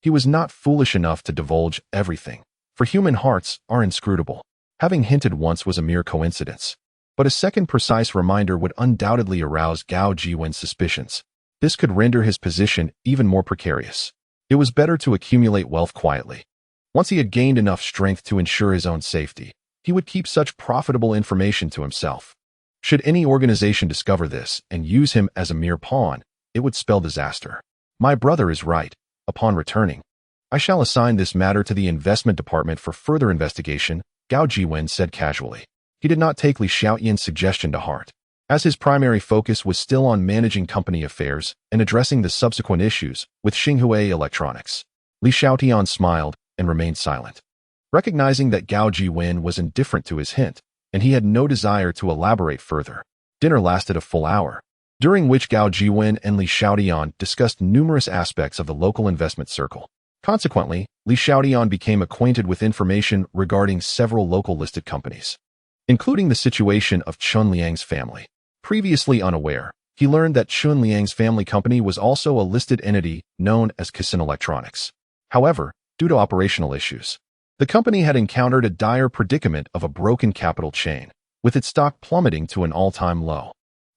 he was not foolish enough to divulge everything, for human hearts are inscrutable. Having hinted once was a mere coincidence, but a second precise reminder would undoubtedly arouse Gao Jiwen's suspicions. This could render his position even more precarious. It was better to accumulate wealth quietly. Once he had gained enough strength to ensure his own safety, he would keep such profitable information to himself. Should any organization discover this and use him as a mere pawn, it would spell disaster. My brother is right. Upon returning, I shall assign this matter to the investment department for further investigation, Gao Jiwen said casually. He did not take Li Xiaotian's suggestion to heart, as his primary focus was still on managing company affairs and addressing the subsequent issues with Xinhua Electronics. Li Xiaotian smiled and remained silent, recognizing that Gao Jiwen was indifferent to his hint, and he had no desire to elaborate further. Dinner lasted a full hour, during which Gao Jiwen and Li Xiaotian discussed numerous aspects of the local investment circle. Consequently, Li Xiaotian became acquainted with information regarding several local listed companies, including the situation of Chun Liang's family. Previously unaware, he learned that Chun Liang's family company was also a listed entity known as Kasin Electronics. However, due to operational issues, the company had encountered a dire predicament of a broken capital chain, with its stock plummeting to an all-time low.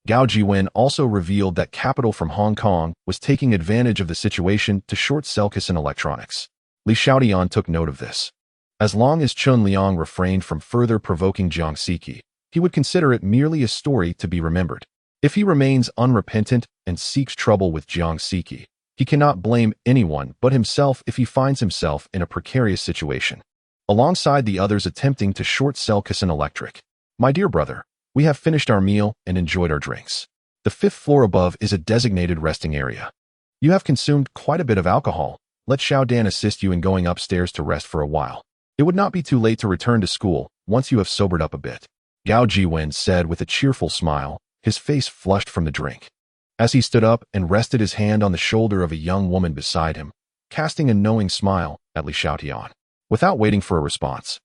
Gao Jiwen also revealed that capital from Hong Kong was taking advantage of the situation to short-sell Kasin Electronics. Li Xiaotian took note of this. As long as Chun Liang refrained from further provoking Jiang Siki, he would consider it merely a story to be remembered. If he remains unrepentant and seeks trouble with Jiang Siki, he cannot blame anyone but himself if he finds himself in a precarious situation, alongside the others attempting to short-sell Kasin Electric. My dear brother, we have finished our meal and enjoyed our drinks. The 5th floor above is a designated resting area. You have consumed quite a bit of alcohol. Let Xiao Dan assist you in going upstairs to rest for a while. It would not be too late to return to school once you have sobered up a bit, Gao Jiwen said with a cheerful smile, his face flushed from the drink. As he stood up and rested his hand on the shoulder of a young woman beside him, casting a knowing smile at Li Xiaotian. Without waiting for a response,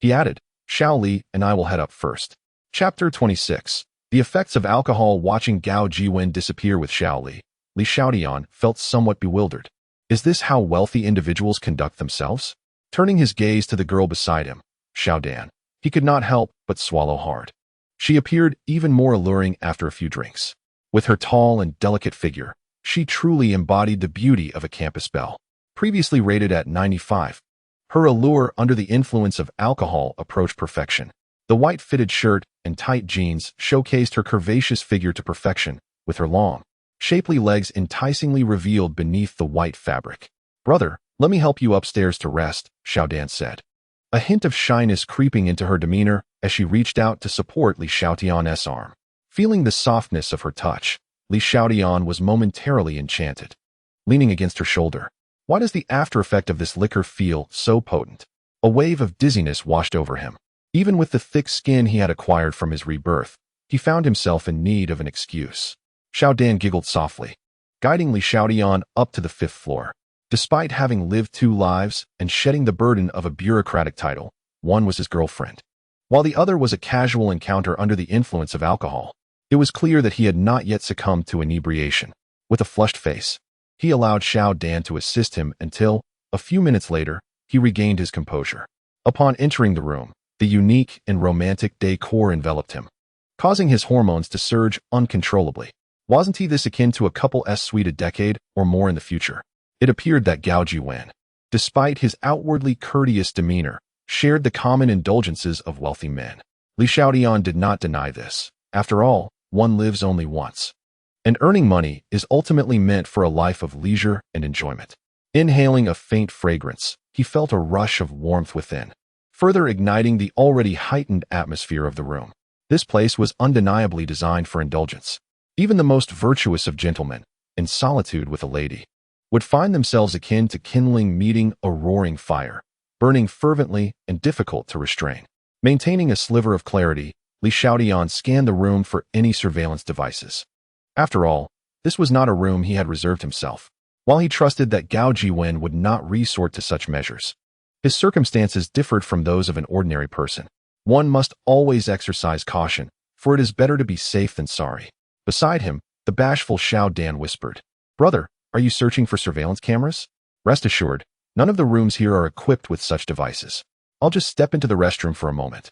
he added, Xiao Li and I will head up first. Chapter 26. The effects of alcohol. Watching Gao Jiwen disappear with Xiao Li, Li Xiaotian felt somewhat bewildered. Is this how wealthy individuals conduct themselves? Turning his gaze to the girl beside him, Xiaodan, he could not help but swallow hard. She appeared even more alluring after a few drinks. With her tall and delicate figure, she truly embodied the beauty of a campus belle. Previously rated at 95, her allure under the influence of alcohol approached perfection. The white fitted shirt and tight jeans showcased her curvaceous figure to perfection, with her long, shapely legs enticingly revealed beneath the white fabric. "Brother, let me help you upstairs to rest," Xiaodan said. A hint of shyness creeping into her demeanor as she reached out to support Li Xiaotian's arm. Feeling the softness of her touch, Li Xiaotian was momentarily enchanted. Leaning against her shoulder, "Why does the after effect of this liquor feel so potent?" A wave of dizziness washed over him. Even with the thick skin he had acquired from his rebirth, he found himself in need of an excuse. Xiaodan giggled softly, guiding Li Xiaotian up to the 5th floor. Despite having lived 2 lives and shedding the burden of a bureaucratic title, one was his girlfriend, while the other was a casual encounter under the influence of alcohol. It was clear that he had not yet succumbed to inebriation. With a flushed face, he allowed Xiaodan to assist him until, a few minutes later, he regained his composure. Upon entering the room, the unique and romantic decor enveloped him, causing his hormones to surge uncontrollably. Wasn't he this akin to a couple's suite a decade or more in the future? It appeared that Gao Jiwen, despite his outwardly courteous demeanor, shared the common indulgences of wealthy men. Li Xiaotian did not deny this. After all, one lives only once. And earning money is ultimately meant for a life of leisure and enjoyment. Inhaling a faint fragrance, he felt a rush of warmth within, further igniting the already heightened atmosphere of the room. This place was undeniably designed for indulgence. Even the most virtuous of gentlemen, in solitude with a lady, would find themselves akin to meeting a roaring fire, burning fervently and difficult to restrain. Maintaining a sliver of clarity, Li Xiaotian scanned the room for any surveillance devices. After all, this was not a room he had reserved himself. While he trusted that Gao Jiwen would not resort to such measures, his circumstances differed from those of an ordinary person. One must always exercise caution, for it is better to be safe than sorry. Beside him, the bashful Xiaodan whispered, "Brother, are you searching for surveillance cameras? Rest assured, none of the rooms here are equipped with such devices. I'll just step into the restroom for a moment."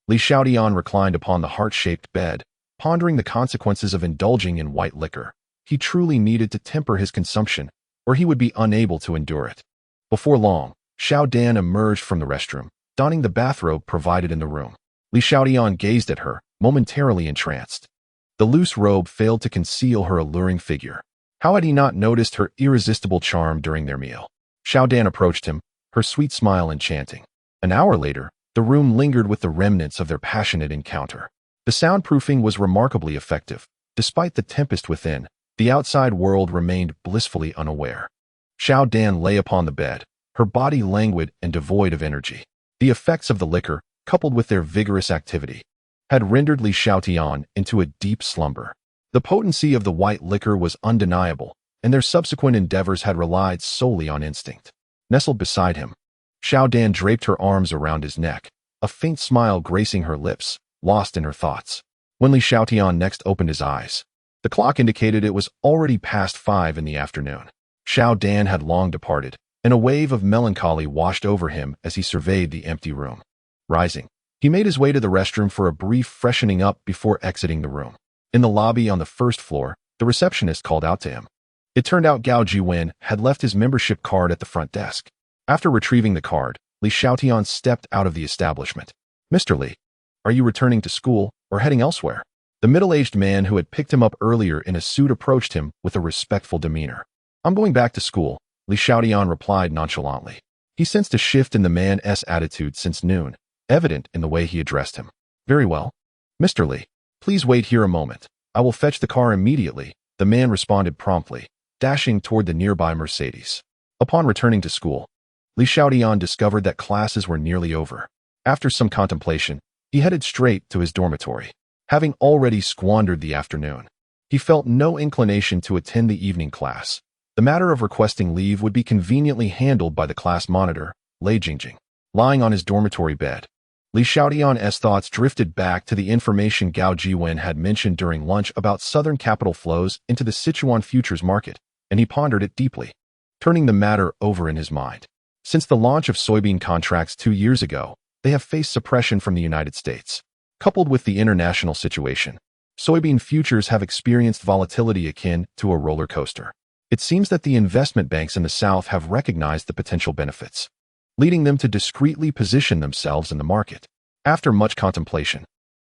Li Xiaotian reclined upon the heart-shaped bed, pondering the consequences of indulging in white liquor. He truly needed to temper his consumption, or he would be unable to endure it. Before long, Xiaodan emerged from the restroom, donning the bathrobe provided in the room. Li Xiaotian gazed at her, momentarily entranced. The loose robe failed to conceal her alluring figure. How had he not noticed her irresistible charm during their meal? Xiaodan approached him, her sweet smile enchanting. An hour later, the room lingered with the remnants of their passionate encounter. The soundproofing was remarkably effective. Despite the tempest within, the outside world remained blissfully unaware. Xiaodan lay upon the bed, her body languid and devoid of energy. The effects of the liquor, coupled with their vigorous activity, had rendered Li Xiaotian into a deep slumber. The potency of the white liquor was undeniable, and their subsequent endeavors had relied solely on instinct. Nestled beside him, Xiaodan draped her arms around his neck, a faint smile gracing her lips, lost in her thoughts. When Li Xiaotian next opened his eyes, the clock indicated it was already past 5 in the afternoon. Xiaodan had long departed, and a wave of melancholy washed over him as he surveyed the empty room. Rising, he made his way to the restroom for a brief freshening up before exiting the room. In the lobby on the 1st floor, the receptionist called out to him. It turned out Gao Jiwen had left his membership card at the front desk. After retrieving the card, Li Xiaotian stepped out of the establishment. "Mr. Li, are you returning to school or heading elsewhere?" The middle-aged man who had picked him up earlier in a suit approached him with a respectful demeanor. "I'm going back to school," Li Xiaotian replied nonchalantly. He sensed a shift in the man's attitude since noon, evident in the way he addressed him. "Very well. Mr. Li, please wait here a moment. I will fetch the car immediately," the man responded promptly, dashing toward the nearby Mercedes. Upon returning to school, Li Xiaotian discovered that classes were nearly over. After some contemplation, he headed straight to his dormitory. Having already squandered the afternoon, he felt no inclination to attend the evening class. The matter of requesting leave would be conveniently handled by the class monitor, Lei Jingjing. Lying on his dormitory bed, Li Xiaotian's thoughts drifted back to the information Gao Jiwen had mentioned during lunch about southern capital flows into the Sichuan futures market, and he pondered it deeply, turning the matter over in his mind. Since the launch of soybean contracts 2 years ago, they have faced suppression from the United States. Coupled with the international situation, soybean futures have experienced volatility akin to a roller coaster. It seems that the investment banks in the South have recognized the potential benefits, leading them to discreetly position themselves in the market. After much contemplation,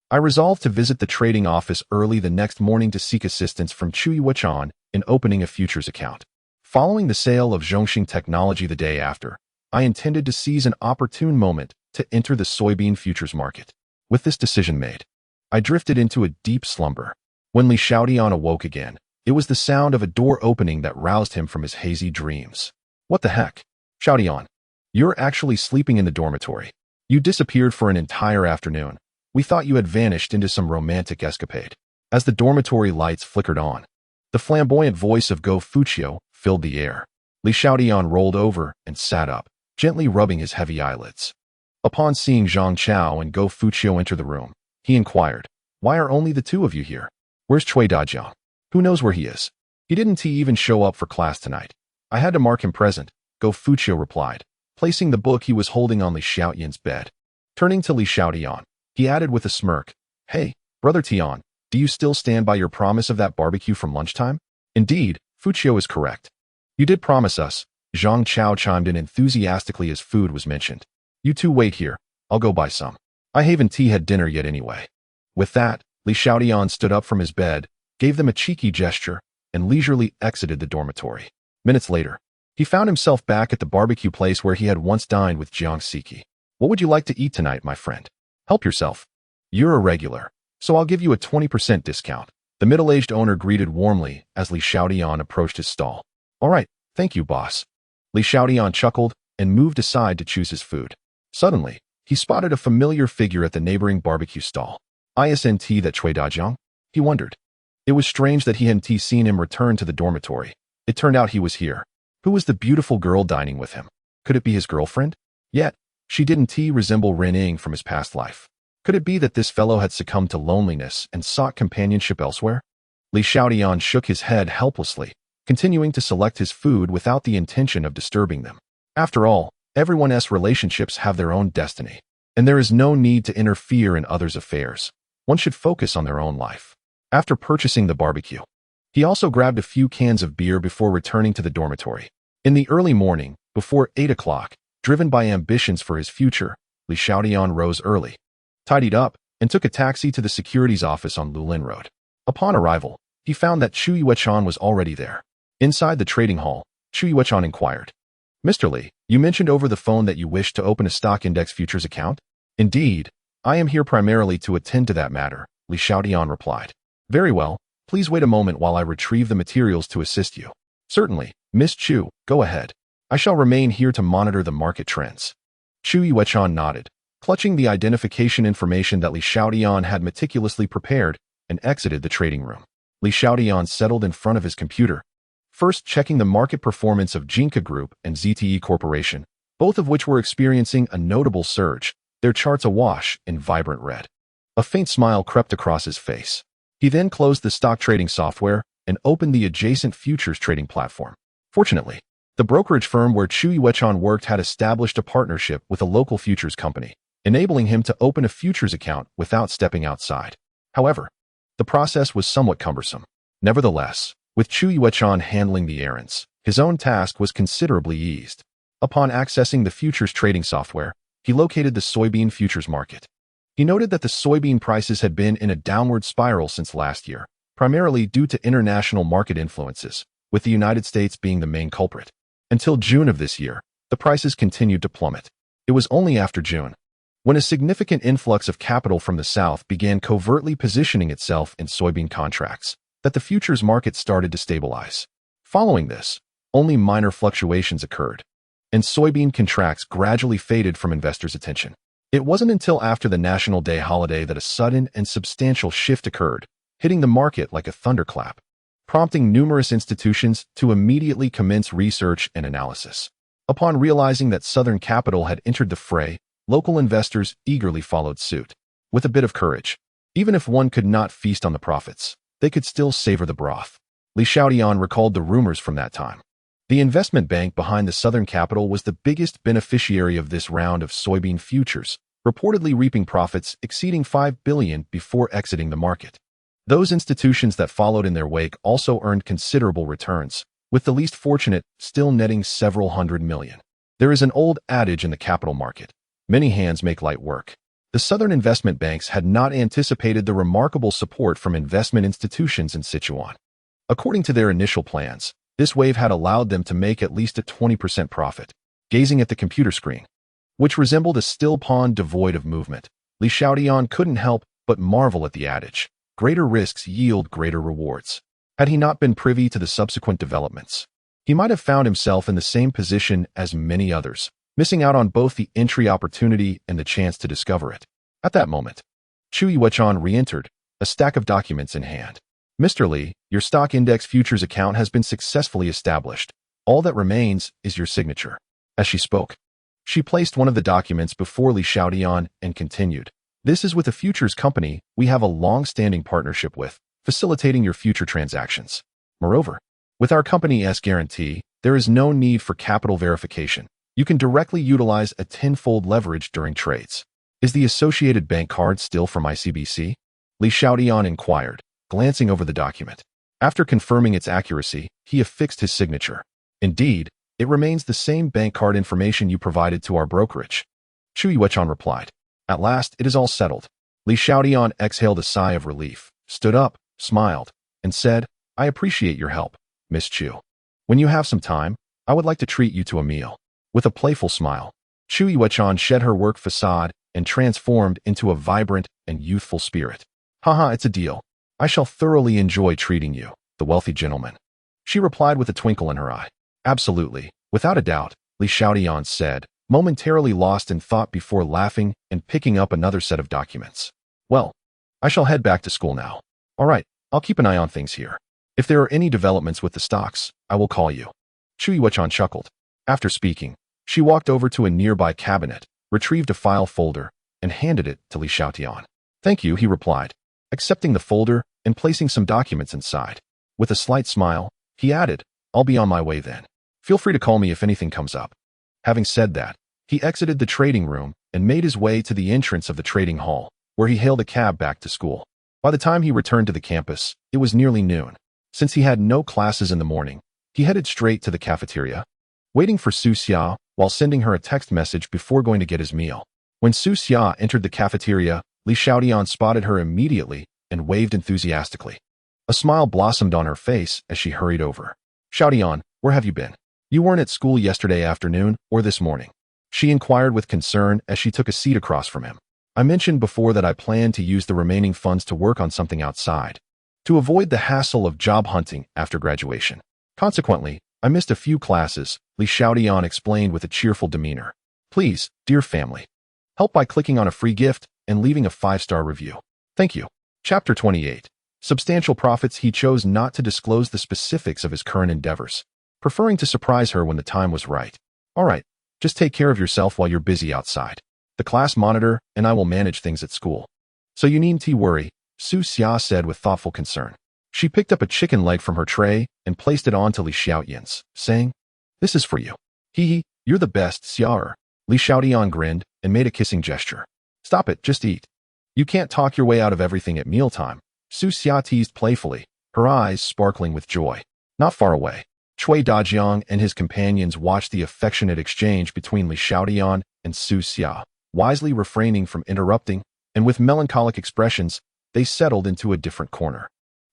I resolved to visit the trading office early the next morning to seek assistance from Li Xiaotian in opening a futures account. Following the sale of Zhongxing Technology the day after, I intended to seize an opportune moment to enter the soybean futures market. With this decision made, I drifted into a deep slumber. When Li Xiaotian awoke again, it was the sound of a door opening that roused him from his hazy dreams. What the heck? Xiaotian, you're actually sleeping in the dormitory. You disappeared for an entire afternoon. We thought you had vanished into some romantic escapade. As the dormitory lights flickered on, the flamboyant voice of Go Fuchio filled the air. Li Xiaotian rolled over and sat up, gently rubbing his heavy eyelids. Upon seeing Zhang Chao and Go Fuchio enter the room, he inquired, "Why are only the two of you here? Where's Cui Dajiang? Who knows where he is? He didn't even show up for class tonight. I had to mark him present," Go Fuchio replied, placing the book he was holding on Li Xiaotian's bed. Turning to Li Xiaotian, he added with a smirk, "Hey, Brother Tian, do you still stand by your promise of that barbecue from lunchtime?" "Indeed, Fuchio is correct. You did promise us," Zhang Chao chimed in enthusiastically as food was mentioned. "You two wait here, I'll go buy some. I haven't had dinner yet anyway." With that, Li Xiaotian stood up from his bed, gave them a cheeky gesture, and leisurely exited the dormitory. Minutes later, he found himself back at the barbecue place where he had once dined with Jiang Siki. "What would you like to eat tonight, my friend? Help yourself. You're a regular, so I'll give you a 20% discount." The middle-aged owner greeted warmly as Li Xiaotian approached his stall. "All right, thank you, boss." Li Xiaotian chuckled and moved aside to choose his food. Suddenly, he spotted a familiar figure at the neighboring barbecue stall. "Isn't that Cui Dajiang?" he wondered. It was strange that he hadn't seen him return to the dormitory. It turned out he was here. Who was the beautiful girl dining with him? Could it be his girlfriend? Yet, she didn't resemble Ren Ying from his past life. Could it be that this fellow had succumbed to loneliness and sought companionship elsewhere? Li Xiaotian shook his head helplessly, continuing to select his food without the intention of disturbing them. After all, everyone's relationships have their own destiny, and there is no need to interfere in others' affairs. One should focus on their own life. After purchasing the barbecue, he also grabbed a few cans of beer before returning to the dormitory. In the early morning, before 8 o'clock, driven by ambitions for his future, Li Xiaotian rose early, tidied up, and took a taxi to the securities office on Lulin Road. Upon arrival, he found that Cui Xiaotian was already there. Inside the trading hall, Cui Xiaotian inquired, "Mr. Li, you mentioned over the phone that you wished to open a stock index futures account?" "Indeed, I am here primarily to attend to that matter," Li Xiaotian replied. "Very well, please wait a moment while I retrieve the materials to assist you." "Certainly, Miss Chu, go ahead. I shall remain here to monitor the market trends." Cui Xiaotian nodded, clutching the identification information that Li Xiaotian had meticulously prepared, and exited the trading room. Li Xiaotian settled in front of his computer, first checking the market performance of Jinka Group and ZTE Corporation, both of which were experiencing a notable surge, their charts awash in vibrant red. A faint smile crept across his face. He then closed the stock trading software and opened the adjacent futures trading platform. Fortunately, the brokerage firm where Cui Xiaotian worked had established a partnership with a local futures company, enabling him to open a futures account without stepping outside. However, the process was somewhat cumbersome. Nevertheless, with Cui Xiaotian handling the errands, his own task was considerably eased. Upon accessing the futures trading software, he located the soybean futures market. He noted that the soybean prices had been in a downward spiral since last year, primarily due to international market influences, with the United States being the main culprit. Until June of this year, the prices continued to plummet. It was only after June, when a significant influx of capital from the South began covertly positioning itself in soybean contracts, that the futures market started to stabilize. Following this, only minor fluctuations occurred, and soybean contracts gradually faded from investors' attention. It wasn't until after the National Day holiday that a sudden and substantial shift occurred, hitting the market like a thunderclap, prompting numerous institutions to immediately commence research and analysis. Upon realizing that Southern capital had entered the fray, local investors eagerly followed suit. With a bit of courage, even if one could not feast on the profits, they could still savor the broth. Li Xiaotian recalled the rumors from that time. The investment bank behind the Southern Capital was the biggest beneficiary of this round of soybean futures, reportedly reaping profits exceeding $5 billion before exiting the market. Those institutions that followed in their wake also earned considerable returns, with the least fortunate still netting several hundred million. There is an old adage in the capital market: many hands make light work. The Southern investment banks had not anticipated the remarkable support from investment institutions in Sichuan. According to their initial plans, this wave had allowed them to make at least a 20% profit. Gazing at the computer screen, which resembled a still pond devoid of movement, Li Xiaotian couldn't help but marvel at the adage: greater risks yield greater rewards. Had he not been privy to the subsequent developments, he might have found himself in the same position as many others, missing out on both the entry opportunity and the chance to discover it. At that moment, Chu Yuechan re-entered, a stack of documents in hand. "Mr. Li, your stock index futures account has been successfully established. All that remains is your signature." As she spoke, she placed one of the documents before Li Xiaotian and continued, "This is with a futures company we have a long-standing partnership with, facilitating your future transactions. Moreover, with our company's guarantee, there is no need for capital verification. You can directly utilize a tenfold leverage during trades." "Is the Associated Bank card still from ICBC?" Li Xiaotian inquired, glancing over the document. After confirming its accuracy, he affixed his signature. "Indeed, it remains the same bank card information you provided to our brokerage," Chu Yuechan replied. "At last, it is all settled." Li Xiaotian exhaled a sigh of relief, stood up, smiled, and said, "I appreciate your help, Miss Chu. When you have some time, I would like to treat you to a meal." With a playful smile, Chu Yuechan shed her work facade and transformed into a vibrant and youthful spirit. "Haha, it's a deal. I shall thoroughly enjoy treating you, the wealthy gentleman," she replied with a twinkle in her eye. "Absolutely, without a doubt," Li Xiaotian said, momentarily lost in thought before laughing and picking up another set of documents. "Well, I shall head back to school now. All right, I'll keep an eye on things here. If there are any developments with the stocks, I will call you." Chu Yuechan chuckled. After speaking, she walked over to a nearby cabinet, retrieved a file folder, and handed it to Li Xiaotian. "Thank you," he replied, accepting the folder and placing some documents inside. With a slight smile, he added, "I'll be on my way then. Feel free to call me if anything comes up." Having said that, he exited the trading room and made his way to the entrance of the trading hall, where he hailed a cab back to school. By the time he returned to the campus, it was nearly noon. Since he had no classes in the morning, he headed straight to the cafeteria, waiting for Su Xia while sending her a text message before going to get his meal. When Su Xia entered the cafeteria, Li Xiaotian spotted her immediately and waved enthusiastically. A smile blossomed on her face as she hurried over. "Xiaotian, where have you been? You weren't at school yesterday afternoon or this morning?" she inquired with concern as she took a seat across from him. "I mentioned before that I planned to use the remaining funds to work on something outside, to avoid the hassle of job hunting after graduation. Consequently, I missed a few classes," Li Xiaotian explained with a cheerful demeanor. "Please, dear family, help by clicking on a free gift and leaving a 5-star review. Thank you." Chapter 28. Substantial profits. He chose not to disclose the specifics of his current endeavors, preferring to surprise her when the time was right. "All right, just take care of yourself while you're busy outside. The class monitor and I will manage things at school. So you needn't worry," Su Xia said with thoughtful concern. She picked up a chicken leg from her tray and placed it onto Li Xiaotian's, saying, "This is for you." "Hee, you're the best, Xiaoer." Li Xiaotian grinned and made a kissing gesture. "Stop it, just eat. You can't talk your way out of everything at mealtime," Su Xia teased playfully, her eyes sparkling with joy. Not far away, Cui Dajiang and his companions watched the affectionate exchange between Li Xiaotian and Su Xia, wisely refraining from interrupting, and with melancholic expressions, they settled into a different corner.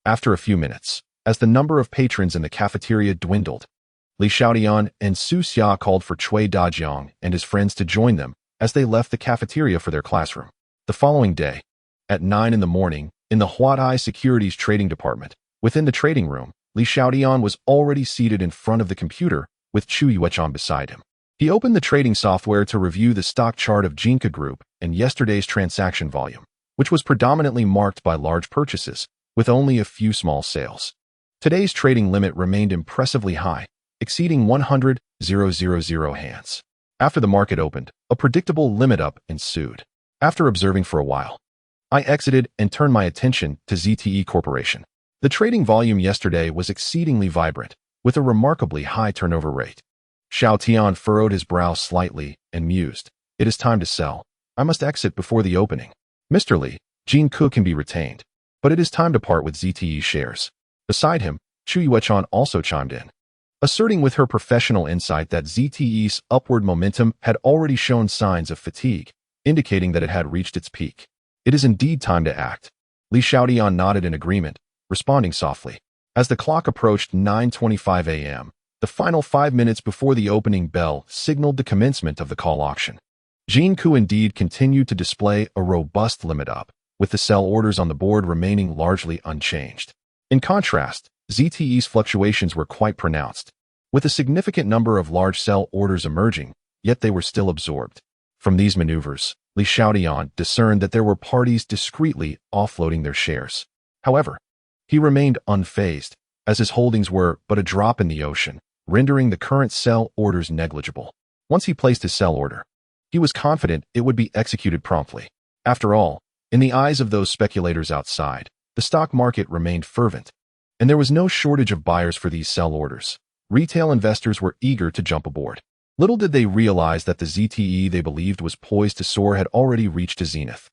After a few minutes, as the number of patrons in the cafeteria dwindled, Li Xiaotian and Su Xia called for Cui Dajiang and his friends to join them as they left the cafeteria for their classroom. The following day, at 9 in the morning, in the Huatai Securities Trading Department, within the trading room, Li Xiaotian was already seated in front of the computer with Chu Yuechan beside him. He opened the trading software to review the stock chart of Jinka Group and yesterday's transaction volume, which was predominantly marked by large purchases, with only a few small sales. Today's trading limit remained impressively high, exceeding 100,000 hands. After the market opened, a predictable limit up ensued. After observing for a while, I exited and turned my attention to ZTE Corporation. The trading volume yesterday was exceedingly vibrant, with a remarkably high turnover rate. Xiaotian furrowed his brow slightly and mused. It is time to sell. I must exit before the opening. Mr. Li, Jin Ke can be retained, but it is time to part with ZTE shares. Beside him, Chu Yuechan also chimed in, asserting with her professional insight that ZTE's upward momentum had already shown signs of fatigue, indicating that it had reached its peak. It is indeed time to act. Li Xiaotian nodded in agreement, responding softly. As the clock approached 9:25 a.m., the final 5 minutes before the opening bell signaled the commencement of the call auction. Jin Ke indeed continued to display a robust limit up, with the sell orders on the board remaining largely unchanged. In contrast, ZTE's fluctuations were quite pronounced, with a significant number of large sell orders emerging, yet they were still absorbed. From these maneuvers, Li Xiaotian discerned that there were parties discreetly offloading their shares. However, he remained unfazed, as his holdings were but a drop in the ocean, rendering the current sell orders negligible. Once he placed his sell order, he was confident it would be executed promptly. After all, in the eyes of those speculators outside, the stock market remained fervent, and there was no shortage of buyers for these sell orders. Retail investors were eager to jump aboard. Little did they realize that the ZTE they believed was poised to soar had already reached a zenith,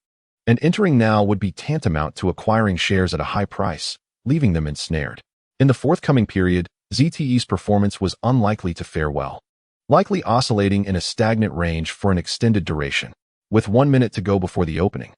and entering now would be tantamount to acquiring shares at a high price, leaving them ensnared. In the forthcoming period, ZTE's performance was unlikely to fare well, likely oscillating in a stagnant range for an extended duration. With 1 minute to go before the opening,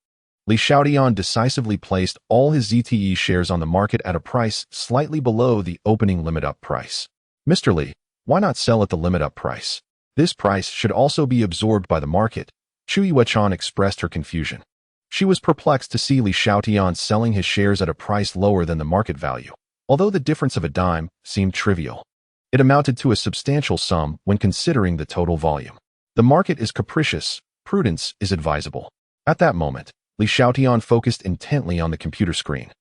Li Xiaotian decisively placed all his ZTE shares on the market at a price slightly below the opening limit-up price. Mr. Li, why not sell at the limit-up price? This price should also be absorbed by the market. Chu Yuechan expressed her confusion. She was perplexed to see Li Xiaotian selling his shares at a price lower than the market value. Although the difference of a dime seemed trivial, it amounted to a substantial sum when considering the total volume. The market is capricious, prudence is advisable. At that moment, Li Xiaotian focused intently on the computer screen,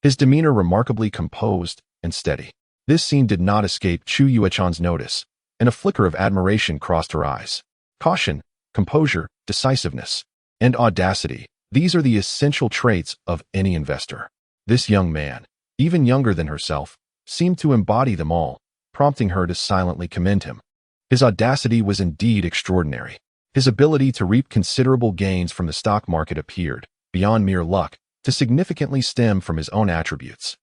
his demeanor remarkably composed and steady. This scene did not escape Chu Yuechan's notice, and a flicker of admiration crossed her eyes. Caution, composure, decisiveness, and audacity, these are the essential traits of any investor. This young man, even younger than herself, seemed to embody them all, prompting her to silently commend him. His audacity was indeed extraordinary. His ability to reap considerable gains from the stock market appeared, beyond mere luck, to significantly stem from his own attributes.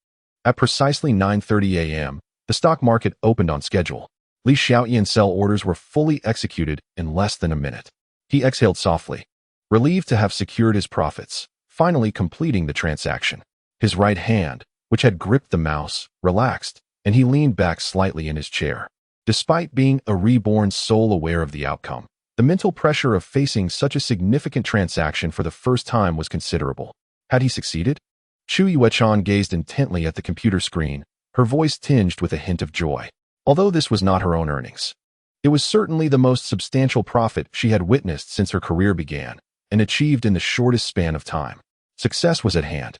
At precisely 9:30 a.m., the stock market opened on schedule. Li Xiaotian's sell orders were fully executed in less than a minute. He exhaled softly, relieved to have secured his profits, finally completing the transaction. His right hand, which had gripped the mouse, relaxed, and he leaned back slightly in his chair. Despite being a reborn soul aware of the outcome, the mental pressure of facing such a significant transaction for the first time was considerable. Had he succeeded? Chu Yuechan gazed intently at the computer screen, her voice tinged with a hint of joy. Although this was not her own earnings, it was certainly the most substantial profit she had witnessed since her career began, and achieved in the shortest span of time. Success was at hand.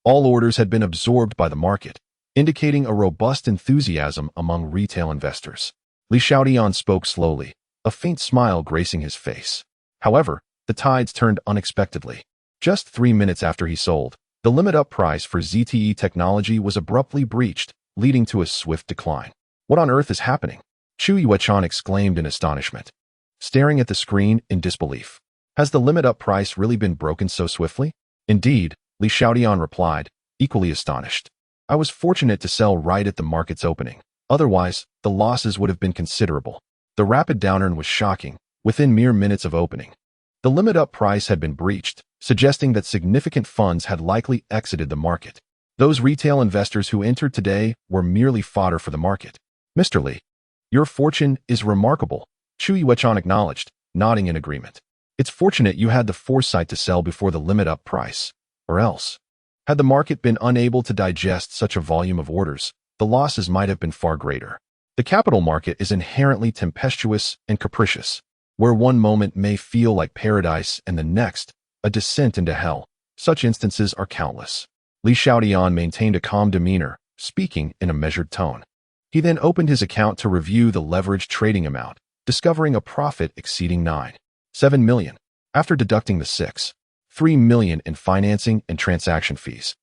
All orders had been absorbed by the market, indicating a robust enthusiasm among retail investors. Li Xiaotian spoke slowly, a faint smile gracing his face. However, the tides turned unexpectedly. Just 3 minutes after he sold, the limit-up price for ZTE technology was abruptly breached, leading to a swift decline. What on earth is happening? Chu Yuechan exclaimed in astonishment, staring at the screen in disbelief. Has the limit-up price really been broken so swiftly? Indeed, Li Xiaotian replied, equally astonished. I was fortunate to sell right at the market's opening. Otherwise, the losses would have been considerable. The rapid downturn was shocking, within mere minutes of opening. The limit-up price had been breached, suggesting that significant funds had likely exited the market. Those retail investors who entered today were merely fodder for the market. Mr. Li, your fortune is remarkable, Chu Yuechan acknowledged, nodding in agreement. It's fortunate you had the foresight to sell before the limit-up price, or else, had the market been unable to digest such a volume of orders, the losses might have been far greater. The capital market is inherently tempestuous and capricious, where one moment may feel like paradise and the next, a descent into hell. Such instances are countless. Li Xiaotian maintained a calm demeanor, speaking in a measured tone. He then opened his account to review the leveraged trading amount, discovering a profit exceeding 9.7 million, after deducting the 6.3 million in financing and transaction fees.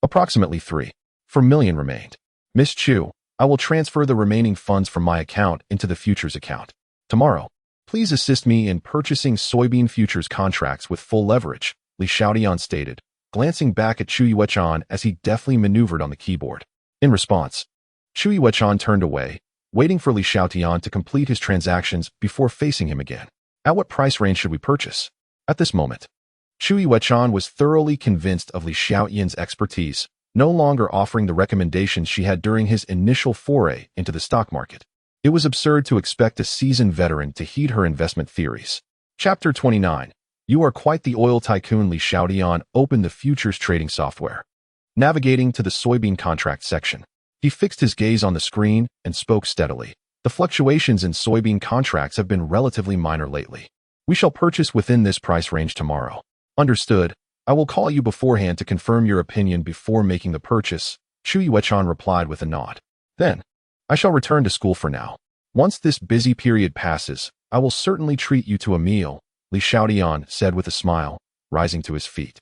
Approximately 3.4 million remained. Miss Chu, I will transfer the remaining funds from my account into the futures account. Tomorrow, please assist me in purchasing soybean futures contracts with full leverage, Li Xiaotian stated, glancing back at Chu Yuechan as he deftly maneuvered on the keyboard. In response, Chu Yuechan turned away, waiting for Li Xiaotian to complete his transactions before facing him again. At what price range should we purchase? At this moment, Chu Yuechan was thoroughly convinced of Li Xiaotian's expertise, no longer offering the recommendations she had during his initial foray into the stock market. It was absurd to expect a seasoned veteran to heed her investment theories. Chapter 29. You are quite the oil tycoon. Li Xiaotian opened the futures trading software. Navigating to the soybean contract section, he fixed his gaze on the screen and spoke steadily. The fluctuations in soybean contracts have been relatively minor lately. We shall purchase within this price range tomorrow. Understood. I will call you beforehand to confirm your opinion before making the purchase, Chu Yuechan replied with a nod. Then, I shall return to school for now. Once this busy period passes, I will certainly treat you to a meal, Li Xiaotian said with a smile, rising to his feet.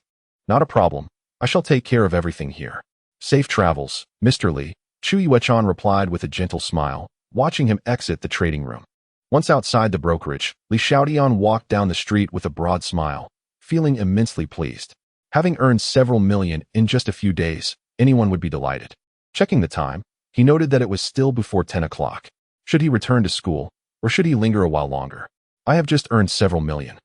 Not a problem. I shall take care of everything here. Safe travels, Mr. Li, Chu Yuechan replied with a gentle smile, watching him exit the trading room. Once outside the brokerage, Li Xiaotian walked down the street with a broad smile, feeling immensely pleased. Having earned several million in just a few days, anyone would be delighted. Checking the time, he noted that it was still before 10 o'clock. Should he return to school, or should he linger a while longer? I have just earned several million.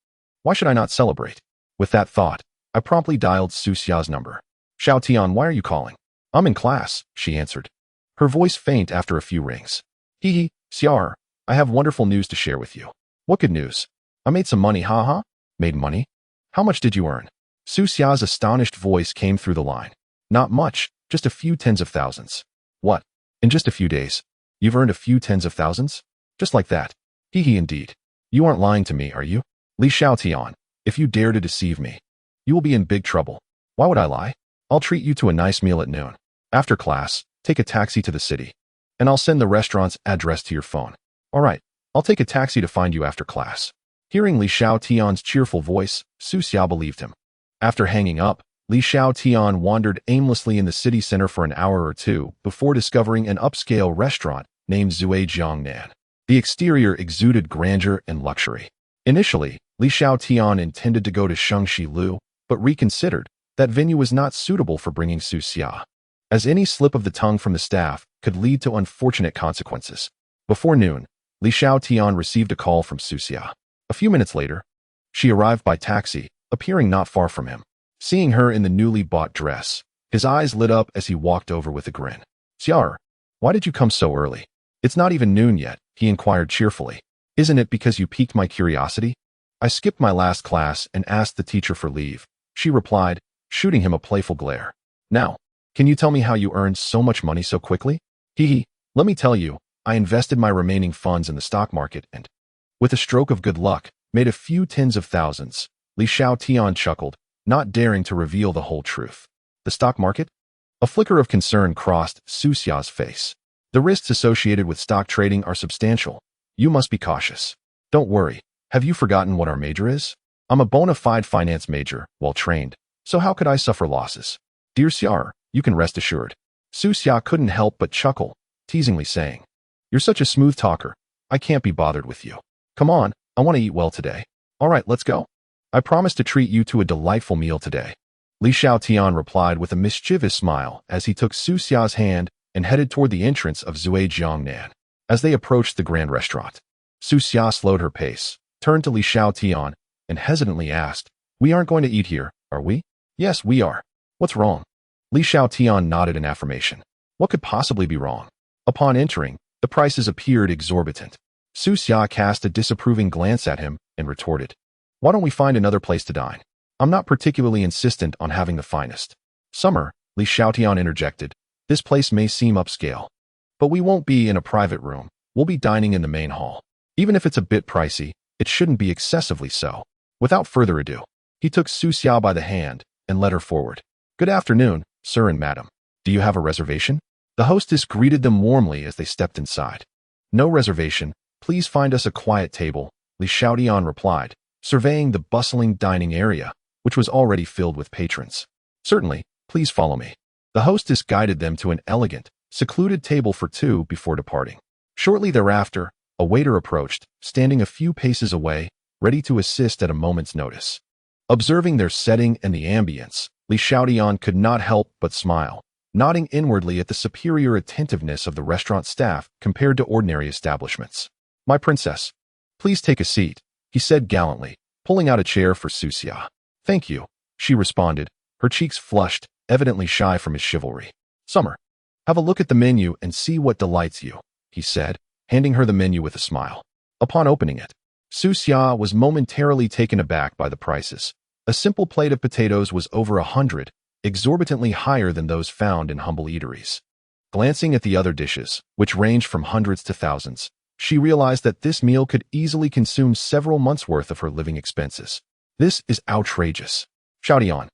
Why should I not celebrate? With that thought, I promptly dialed Su Xia's number. Xiaotian, why are you calling? I'm in class, she answered, her voice faint after a few rings. Hee, Xiar, I have wonderful news to share with you. What good news? I made some money, haha. Made money? How much did you earn? Su Xia's astonished voice came through the line. Not much, just a few tens of thousands. What? In just a few days? You've earned a few tens of thousands? Just like that? Hee indeed. You aren't lying to me, are you? Li Xiaotian, if you dare to deceive me, you will be in big trouble. Why would I lie? I'll treat you to a nice meal at noon. After class, take a taxi to the city, and I'll send the restaurant's address to your phone. All right, I'll take a taxi to find you after class. Hearing Li Xiaotian's cheerful voice, Su Xia believed him. After hanging up, Li Xiaotian wandered aimlessly in the city center for an hour or two before discovering an upscale restaurant named Zhujiangnan. The exterior exuded grandeur and luxury. Initially, Li Xiaotian intended to go to Shengshi-Lu, but reconsidered. That venue was not suitable for bringing Su Xia, as any slip of the tongue from the staff could lead to unfortunate consequences. Before noon, Li Xiaotian received a call from Su Xia. A few minutes later, she arrived by taxi, appearing not far from him. Seeing her in the newly bought dress, his eyes lit up as he walked over with a grin. Xiar, why did you come so early? It's not even noon yet, he inquired cheerfully. Isn't it because you piqued my curiosity? I skipped my last class and asked the teacher for leave, she replied, shooting him a playful glare. Now, can you tell me how you earned so much money so quickly? Let me tell you, I invested my remaining funds in the stock market and, with a stroke of good luck, made a few tens of thousands. Li Xiaotian chuckled, not daring to reveal the whole truth. The stock market? A flicker of concern crossed Su Xia's face. The risks associated with stock trading are substantial. You must be cautious. Don't worry. Have you forgotten what our major is? I'm a bona fide finance major, well trained. So how could I suffer losses? Dear Xiar, you can rest assured. Su Xia couldn't help but chuckle, teasingly saying, You're such a smooth talker. I can't be bothered with you. Come on, I want to eat well today. All right, let's go. I promise to treat you to a delightful meal today. Li Xiaotian replied with a mischievous smile as he took Su Xia's hand and headed toward the entrance of Zhujiangnan. As they approached the grand restaurant, Su Xia slowed her pace, turned to Li Xiaotian, and hesitantly asked, We aren't going to eat here, are we? Yes, we are. What's wrong? Li Xiaotian nodded in affirmation. What could possibly be wrong? Upon entering, the prices appeared exorbitant. Su Xia cast a disapproving glance at him and retorted, Why don't we find another place to dine? I'm not particularly insistent on having the finest. Summer, Li Xiaotian interjected, this place may seem upscale, but we won't be in a private room. We'll be dining in the main hall. Even if it's a bit pricey, it shouldn't be excessively so. Without further ado, he took Su Xia by the hand and led her forward. Good afternoon, sir and madam. Do you have a reservation? The hostess greeted them warmly as they stepped inside. No reservation. Please find us a quiet table, Li Xiaotian replied, surveying the bustling dining area, which was already filled with patrons. Certainly, please follow me. The hostess guided them to an elegant, secluded table for two before departing. Shortly thereafter, a waiter approached, standing a few paces away, ready to assist at a moment's notice. Observing their setting and the ambience, Li Xiaotian could not help but smile, nodding inwardly at the superior attentiveness of the restaurant staff compared to ordinary establishments. "My princess, please take a seat," he said gallantly, pulling out a chair for Su Xia. "Thank you," she responded, her cheeks flushed, evidently shy from his chivalry. "Summer, have a look at the menu and see what delights you," he said, handing her the menu with a smile. Upon opening it, Su Xia was momentarily taken aback by the prices. A simple plate of potatoes was over 100, exorbitantly higher than those found in humble eateries. Glancing at the other dishes, which ranged from hundreds to thousands, she realized that this meal could easily consume several months' worth of her living expenses. "This is outrageous. Xiaotian,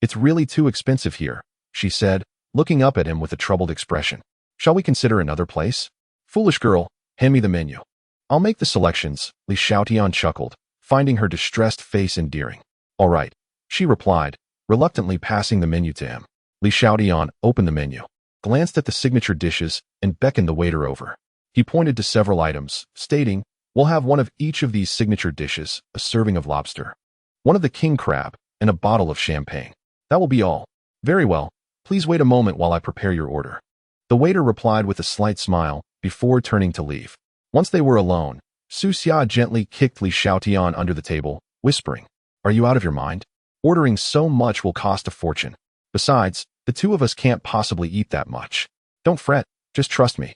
it's really too expensive here," she said, looking up at him with a troubled expression. "Shall we consider another place?" "Foolish girl, hand me the menu. I'll make the selections," Li Xiaotian chuckled, finding her distressed face endearing. "All right," she replied, reluctantly passing the menu to him. Li Xiaotian opened the menu, glanced at the signature dishes, and beckoned the waiter over. He pointed to several items, stating, "We'll have one of each of these signature dishes, a serving of lobster, one of the king crab, and a bottle of champagne. That will be all." "Very well. Please wait a moment while I prepare your order." The waiter replied with a slight smile, before turning to leave. Once they were alone, Su Xia gently kicked Li Xiaotian under the table, whispering, "Are you out of your mind? Ordering so much will cost a fortune. Besides, the two of us can't possibly eat that much. Don't fret, just trust me."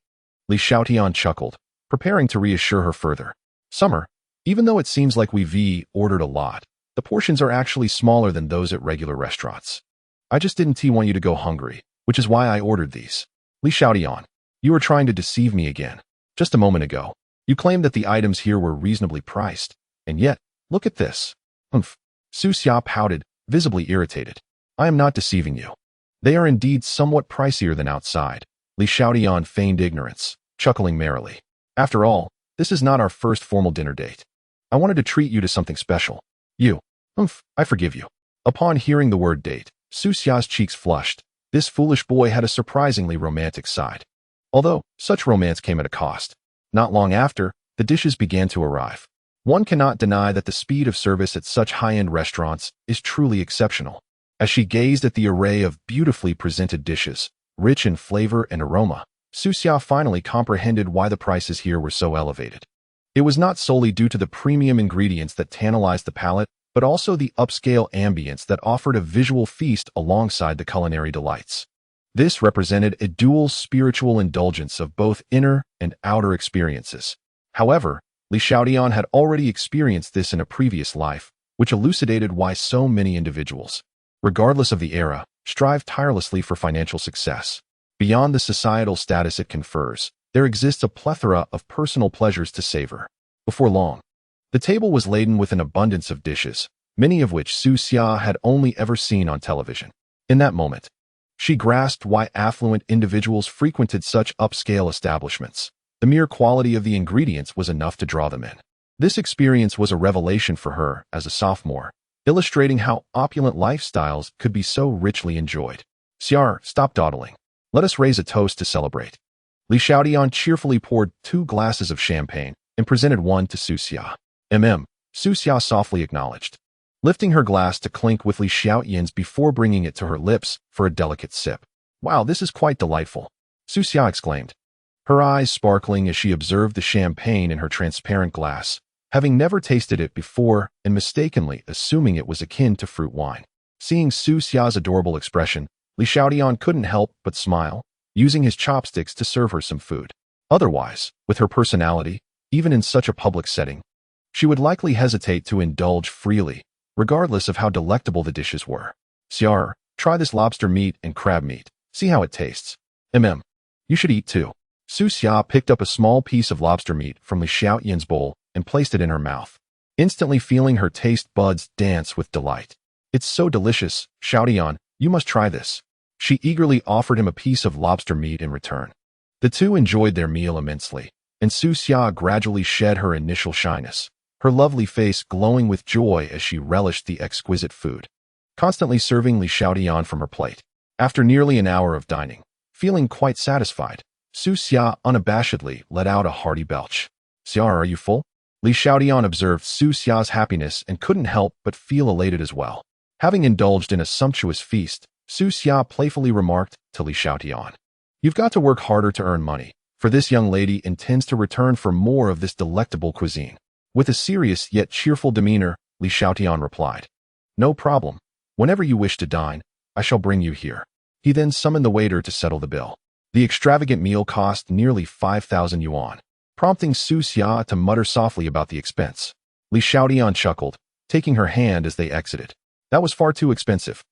Li Xiaotian chuckled, preparing to reassure her further. "Summer, even though it seems like we've ordered a lot, the portions are actually smaller than those at regular restaurants. I just didn't want you to go hungry, which is why I ordered these." "Li Xiaotian, you were trying to deceive me again. Just a moment ago, you claimed that the items here were reasonably priced, and yet, look at this." "Humph." Su Xia pouted, visibly irritated. "I am not deceiving you. They are indeed somewhat pricier than outside." Li Xiaotian feigned ignorance, chuckling merrily. "After all, this is not our first formal dinner date. I wanted to treat you to something special. You. Humph, I forgive you." Upon hearing the word date, Su Xia's cheeks flushed. This foolish boy had a surprisingly romantic side. Although, such romance came at a cost. Not long after, the dishes began to arrive. One cannot deny that the speed of service at such high-end restaurants is truly exceptional. As she gazed at the array of beautifully presented dishes, rich in flavor and aroma, Su Xia finally comprehended why the prices here were so elevated. It was not solely due to the premium ingredients that tantalized the palate, but also the upscale ambience that offered a visual feast alongside the culinary delights. This represented a dual spiritual indulgence of both inner and outer experiences. However, Li Xiaotian had already experienced this in a previous life, which elucidated why so many individuals, regardless of the era, strive tirelessly for financial success. Beyond the societal status it confers, there exists a plethora of personal pleasures to savor. Before long, the table was laden with an abundance of dishes, many of which Su Xia had only ever seen on television. In that moment, she grasped why affluent individuals frequented such upscale establishments. The mere quality of the ingredients was enough to draw them in. This experience was a revelation for her as a sophomore, illustrating how opulent lifestyles could be so richly enjoyed. "Xiar, stop dawdling. Let us raise a toast to celebrate." Li Xiaotian cheerfully poured 2 glasses of champagne and presented one to Su Xia. Su Xia softly acknowledged, lifting her glass to clink with Li Xiaotian's before bringing it to her lips for a delicate sip. "Wow, this is quite delightful," Su Xia exclaimed, her eyes sparkling as she observed the champagne in her transparent glass, having never tasted it before and mistakenly assuming it was akin to fruit wine. Seeing Su Xia's adorable expression, Li Xiaotian couldn't help but smile, using his chopsticks to serve her some food. Otherwise, with her personality, even in such a public setting, she would likely hesitate to indulge freely, regardless of how delectable the dishes were. "Xiar, try this lobster meat and crab meat. See how it tastes." You should eat too." Su Xia picked up a small piece of lobster meat from Li Xiaotian's bowl and placed it in her mouth, instantly feeling her taste buds dance with delight. "It's so delicious, Xiaotian, you must try this." She eagerly offered him a piece of lobster meat in return. The two enjoyed their meal immensely, and Su Xia gradually shed her initial shyness, her lovely face glowing with joy as she relished the exquisite food, constantly serving Li Xiaotian from her plate. After nearly an hour of dining, Feeling quite satisfied, Su Xia unabashedly let out a hearty belch. "Xia, are you full?" Li Xiaotian observed Su Xia's happiness and couldn't help but feel elated as well. Having indulged in a sumptuous feast, Su Xia playfully remarked to Li Xiaotian, "You've got to work harder to earn money, for this young lady intends to return for more of this delectable cuisine." With a serious yet cheerful demeanor, Li Xiaotian replied, "No problem. Whenever you wish to dine, I shall bring you here." He then summoned the waiter to settle the bill. The extravagant meal cost nearly 5,000 yuan, prompting Su Xia to mutter softly about the expense. Li Xiaotian chuckled, taking her hand as they exited. "That was far too expensive.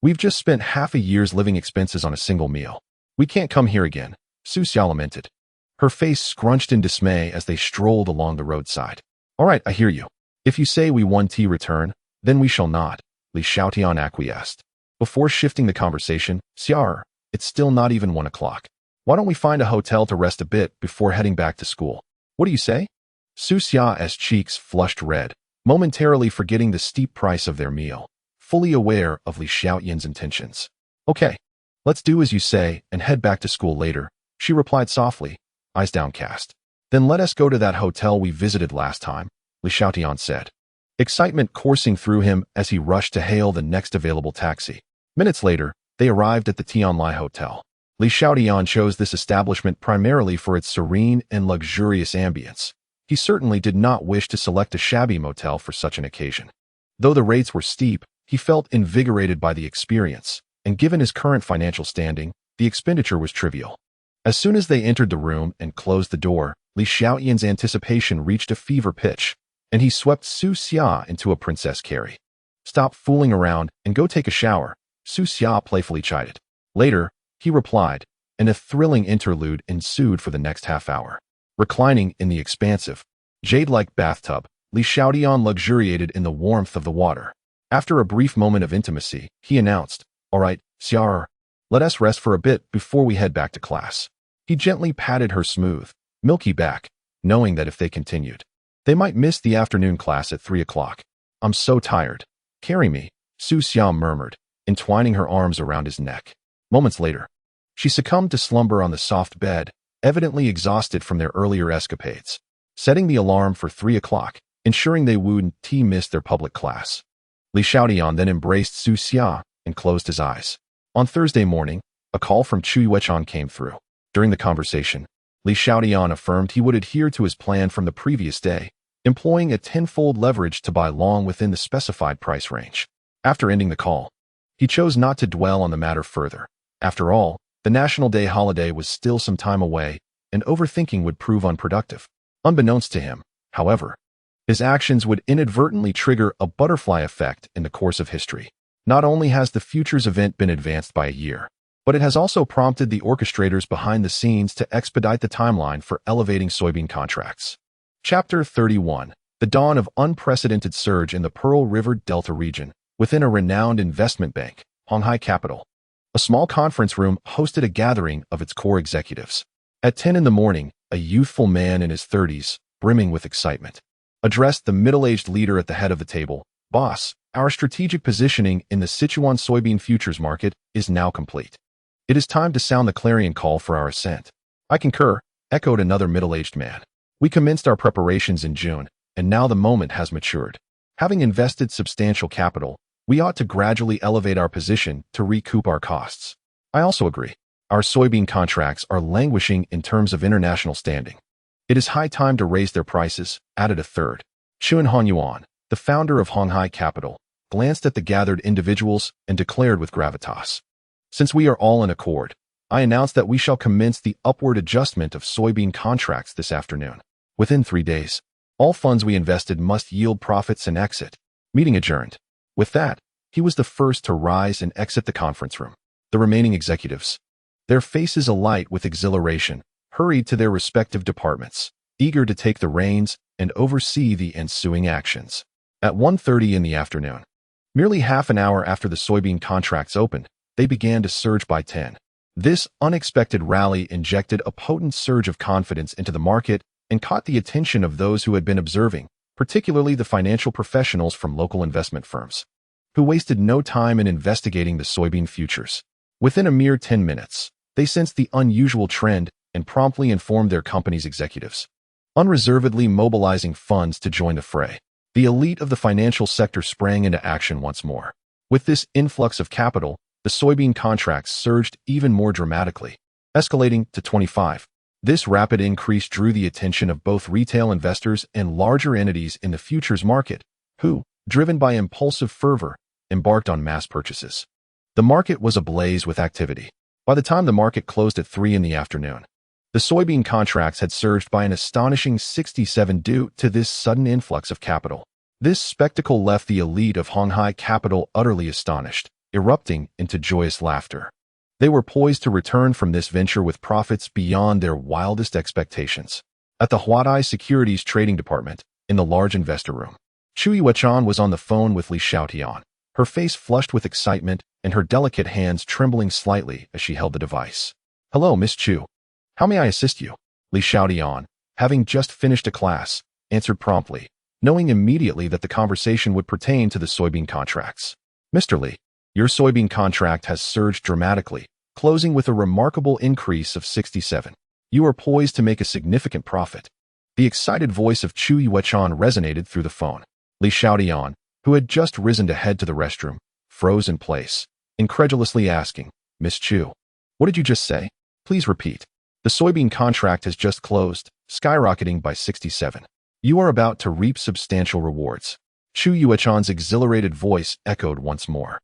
We've just spent half a year's living expenses on a single meal. We can't come here again," Su Xia lamented. Her face scrunched in dismay as they strolled along the roadside. "All right, I hear you. If you say we want tea return, then we shall not," Li Xiaotian acquiesced. Before shifting the conversation, "Xia, it's still not even 1 o'clock. Why don't we find a hotel to rest a bit before heading back to school? What do you say?" Su Xia's cheeks flushed red, momentarily forgetting the steep price of their meal, fully aware of Li Xiaotian's intentions. "Okay, let's do as you say and head back to school later," she replied softly, eyes downcast. "Then let us go to that hotel we visited last time," Li Xiaotian said, excitement coursing through him as he rushed to hail the next available taxi. Minutes later, they arrived at the Tianlai Hotel. Li Xiaotian chose this establishment primarily for its serene and luxurious ambience. He certainly did not wish to select a shabby motel for such an occasion. Though the rates were steep, he felt invigorated by the experience, and given his current financial standing, the expenditure was trivial. As soon as they entered the room and closed the door, Li Xiaotian's anticipation reached a fever pitch, and he swept Su Xia into a princess carry. "Stop fooling around and go take a shower," Su Xia playfully chided. Later, he replied, and a thrilling interlude ensued for the next half hour. Reclining in the expansive, jade-like bathtub, Li Xiaotian luxuriated in the warmth of the water. After a brief moment of intimacy, he announced, "All right, Xia, let us rest for a bit before we head back to class." He gently patted her smooth, milky back, knowing that if they continued, they might miss the afternoon class at 3 o'clock. "I'm so tired. Carry me," Su Xia murmured, entwining her arms around his neck. Moments later, she succumbed to slumber on the soft bed, evidently exhausted from their earlier escapades. Setting the alarm for 3 o'clock, ensuring they wouldn't miss their public class. Li Xiaotian then embraced Su Xia and closed his eyes. On Thursday morning, a call from Chu Yuechan came through. During the conversation, Li Xiaotian affirmed he would adhere to his plan from the previous day, employing a tenfold leverage to buy long within the specified price range. After ending the call, he chose not to dwell on the matter further. After all, the National Day holiday was still some time away, and overthinking would prove unproductive. Unbeknownst to him, however, his actions would inadvertently trigger a butterfly effect in the course of history. Not only has the futures event been advanced by a year, but it has also prompted the orchestrators behind the scenes to expedite the timeline for elevating soybean contracts. Chapter 31. The dawn of unprecedented surge in the Pearl River Delta region, within a renowned investment bank, Honghai Capital. A small conference room hosted a gathering of its core executives. At 10 in the morning, a youthful man in his 30s, brimming with excitement, addressed the middle-aged leader at the head of the table. "Boss, our strategic positioning in the Sichuan soybean futures market is now complete. It is time to sound the clarion call for our ascent." "I concur," echoed another middle-aged man. "We commenced our preparations in June, and now the moment has matured. Having invested substantial capital, we ought to gradually elevate our position to recoup our costs." "I also agree. Our soybean contracts are languishing in terms of international standing. It is high time to raise their prices," added a third. Chun Honyuan, the founder of Honghai Capital, glanced at the gathered individuals and declared with gravitas, "Since we are all in accord, I announce that we shall commence the upward adjustment of soybean contracts this afternoon. Within 3 days, all funds we invested must yield profits and exit." Meeting adjourned. With that, he was the first to rise and exit the conference room. The remaining executives, their faces alight with exhilaration, hurried to their respective departments, eager to take the reins and oversee the ensuing actions. At 1:30 in the afternoon, merely half an hour after the soybean contracts opened, they began to surge by 10. This unexpected rally injected a potent surge of confidence into the market and caught the attention of those who had been observing, particularly the financial professionals from local investment firms, who wasted no time in investigating the soybean futures. Within a mere 10 minutes, They sensed the unusual trend and promptly informed their company's executives, unreservedly mobilizing funds to join the fray. The elite of the financial sector sprang into action once more. With this influx of capital, the soybean contracts surged even more dramatically, escalating to 25. This rapid increase drew the attention of both retail investors and larger entities in the futures market, who, driven by impulsive fervor, embarked on mass purchases. The market was ablaze with activity. By the time the market closed at 3 in the afternoon, the soybean contracts had surged by an astonishing 67 due to this sudden influx of capital. This spectacle left the elite of Honghai capital utterly astonished, erupting into joyous laughter. They were poised to return from this venture with profits beyond their wildest expectations. At the Huatai Securities Trading Department, in the large investor room, Chu Yuechan was on the phone with Li Xiaotian, her face flushed with excitement and her delicate hands trembling slightly as she held the device. "Hello, Miss Chu. How may I assist you?" Li Xiaotian, having just finished a class, answered promptly, knowing immediately that the conversation would pertain to the soybean contracts. "Mr. Li, your soybean contract has surged dramatically, closing with a remarkable increase of 67. You are poised to make a significant profit." The excited voice of Chu Yuechan resonated through the phone. Li Xiaotian, who had just risen to head to the restroom, froze in place, incredulously asking, "Miss Chu, what did you just say? Please repeat." "The soybean contract has just closed, skyrocketing by 67. You are about to reap substantial rewards." Chu Yuechan's exhilarated voice echoed once more.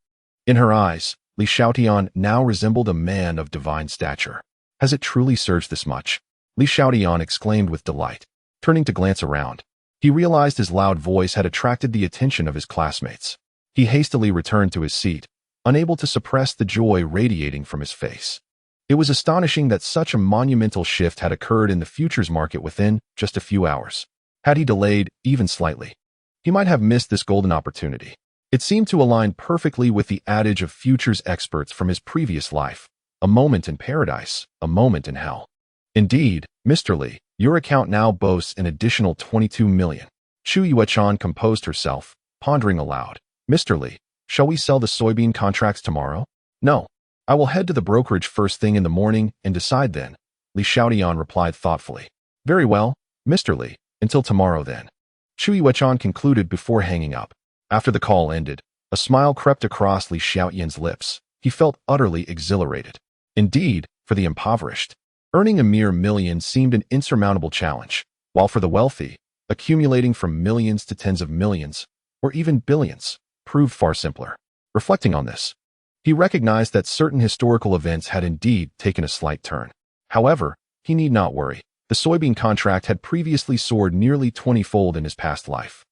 In her eyes, Li Xiaotian now resembled a man of divine stature. "Has it truly surged this much?" Li Xiaotian exclaimed with delight. Turning to glance around, he realized his loud voice had attracted the attention of his classmates. He hastily returned to his seat, unable to suppress the joy radiating from his face. It was astonishing that such a monumental shift had occurred in the futures market within just a few hours. Had he delayed, even slightly, he might have missed this golden opportunity. It seemed to align perfectly with the adage of futures experts from his previous life: a moment in paradise, a moment in hell. "Indeed, Mr. Li, your account now boasts an additional 22 million. Chu Yuechan composed herself, pondering aloud. "Mr. Li, shall we sell the soybean contracts tomorrow?" "No. I will head to the brokerage first thing in the morning and decide then," Li Xiaotian replied thoughtfully. "Very well, Mr. Li, until tomorrow then," Chu Yuechan concluded before hanging up. After the call ended, a smile crept across Li Xiaotian's lips. He felt utterly exhilarated. Indeed, for the impoverished, earning a mere million seemed an insurmountable challenge, while for the wealthy, accumulating from millions to tens of millions, or even billions, proved far simpler. Reflecting on this, he recognized that certain historical events had indeed taken a slight turn. However, he need not worry. The soybean contract had previously soared nearly 20-fold in his past life.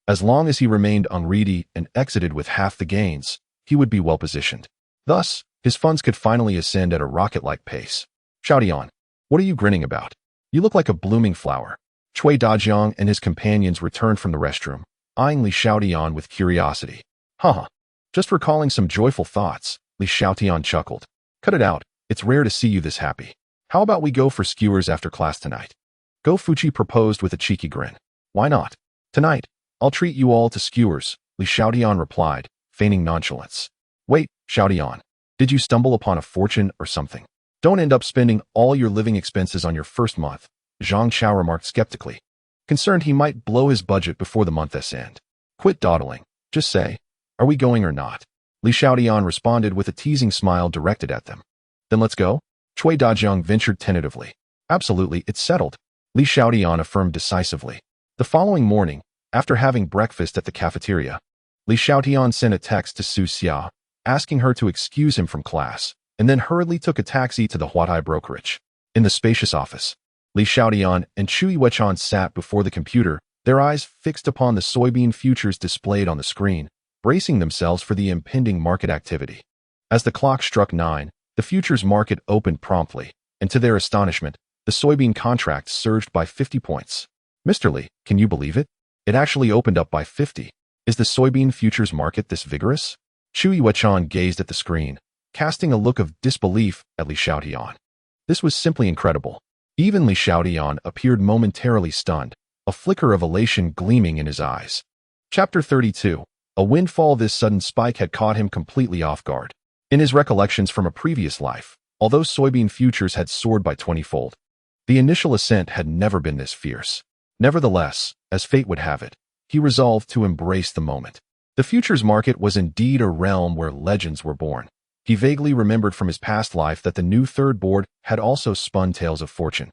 As long as he remained ungreedy and exited with half the gains, he would be well positioned. Thus, his funds could finally ascend at a rocket-like pace. "Xiaotian, what are you grinning about? You look like a blooming flower." Cui Dajiang and his companions returned from the restroom, eyeing Li Xiaotian with curiosity. "Haha, just recalling some joyful thoughts," Li Xiaotian chuckled. "Cut it out, it's rare to see you this happy. How about we go for skewers after class tonight?" Go Fuchi proposed with a cheeky grin. "Why not? Tonight, I'll treat you all to skewers," Li Xiaotian replied, feigning nonchalance. "Wait, Xiaotian, did you stumble upon a fortune or something? Don't end up spending all your living expenses on your first month," Zhang Chao remarked skeptically, concerned he might blow his budget before the month's end. "Quit dawdling. Just say, are we going or not?" Li Xiaotian responded with a teasing smile directed at them. "Then let's go?" Cui Dajiang ventured tentatively. "Absolutely, it's settled," Li Xiaotian affirmed decisively. The following morning, after having breakfast at the cafeteria, Li Xiaotian sent a text to Su Xia, asking her to excuse him from class, and then hurriedly took a taxi to the Huatai brokerage. In the spacious office, Li Xiaotian and Chu Yuechan sat before the computer, their eyes fixed upon the soybean futures displayed on the screen, bracing themselves for the impending market activity. As the clock struck 9, the futures market opened promptly, and to their astonishment, the soybean contract surged by 50 points. "Mr. Li, can you believe it? It actually opened up by 50. Is the soybean futures market this vigorous?" Chu Yuechan gazed at the screen, casting a look of disbelief at Li Xiaotian. This was simply incredible. Even Li Xiaotian appeared momentarily stunned, a flicker of elation gleaming in his eyes. Chapter 32. A windfall. This sudden spike had caught him completely off guard. In his recollections from a previous life, Although soybean futures had soared by 20-fold, the initial ascent had never been this fierce. Nevertheless, as fate would have it, he resolved to embrace the moment. The futures market was indeed a realm where legends were born. He vaguely remembered from his past life that the new third board had also spun tales of fortune,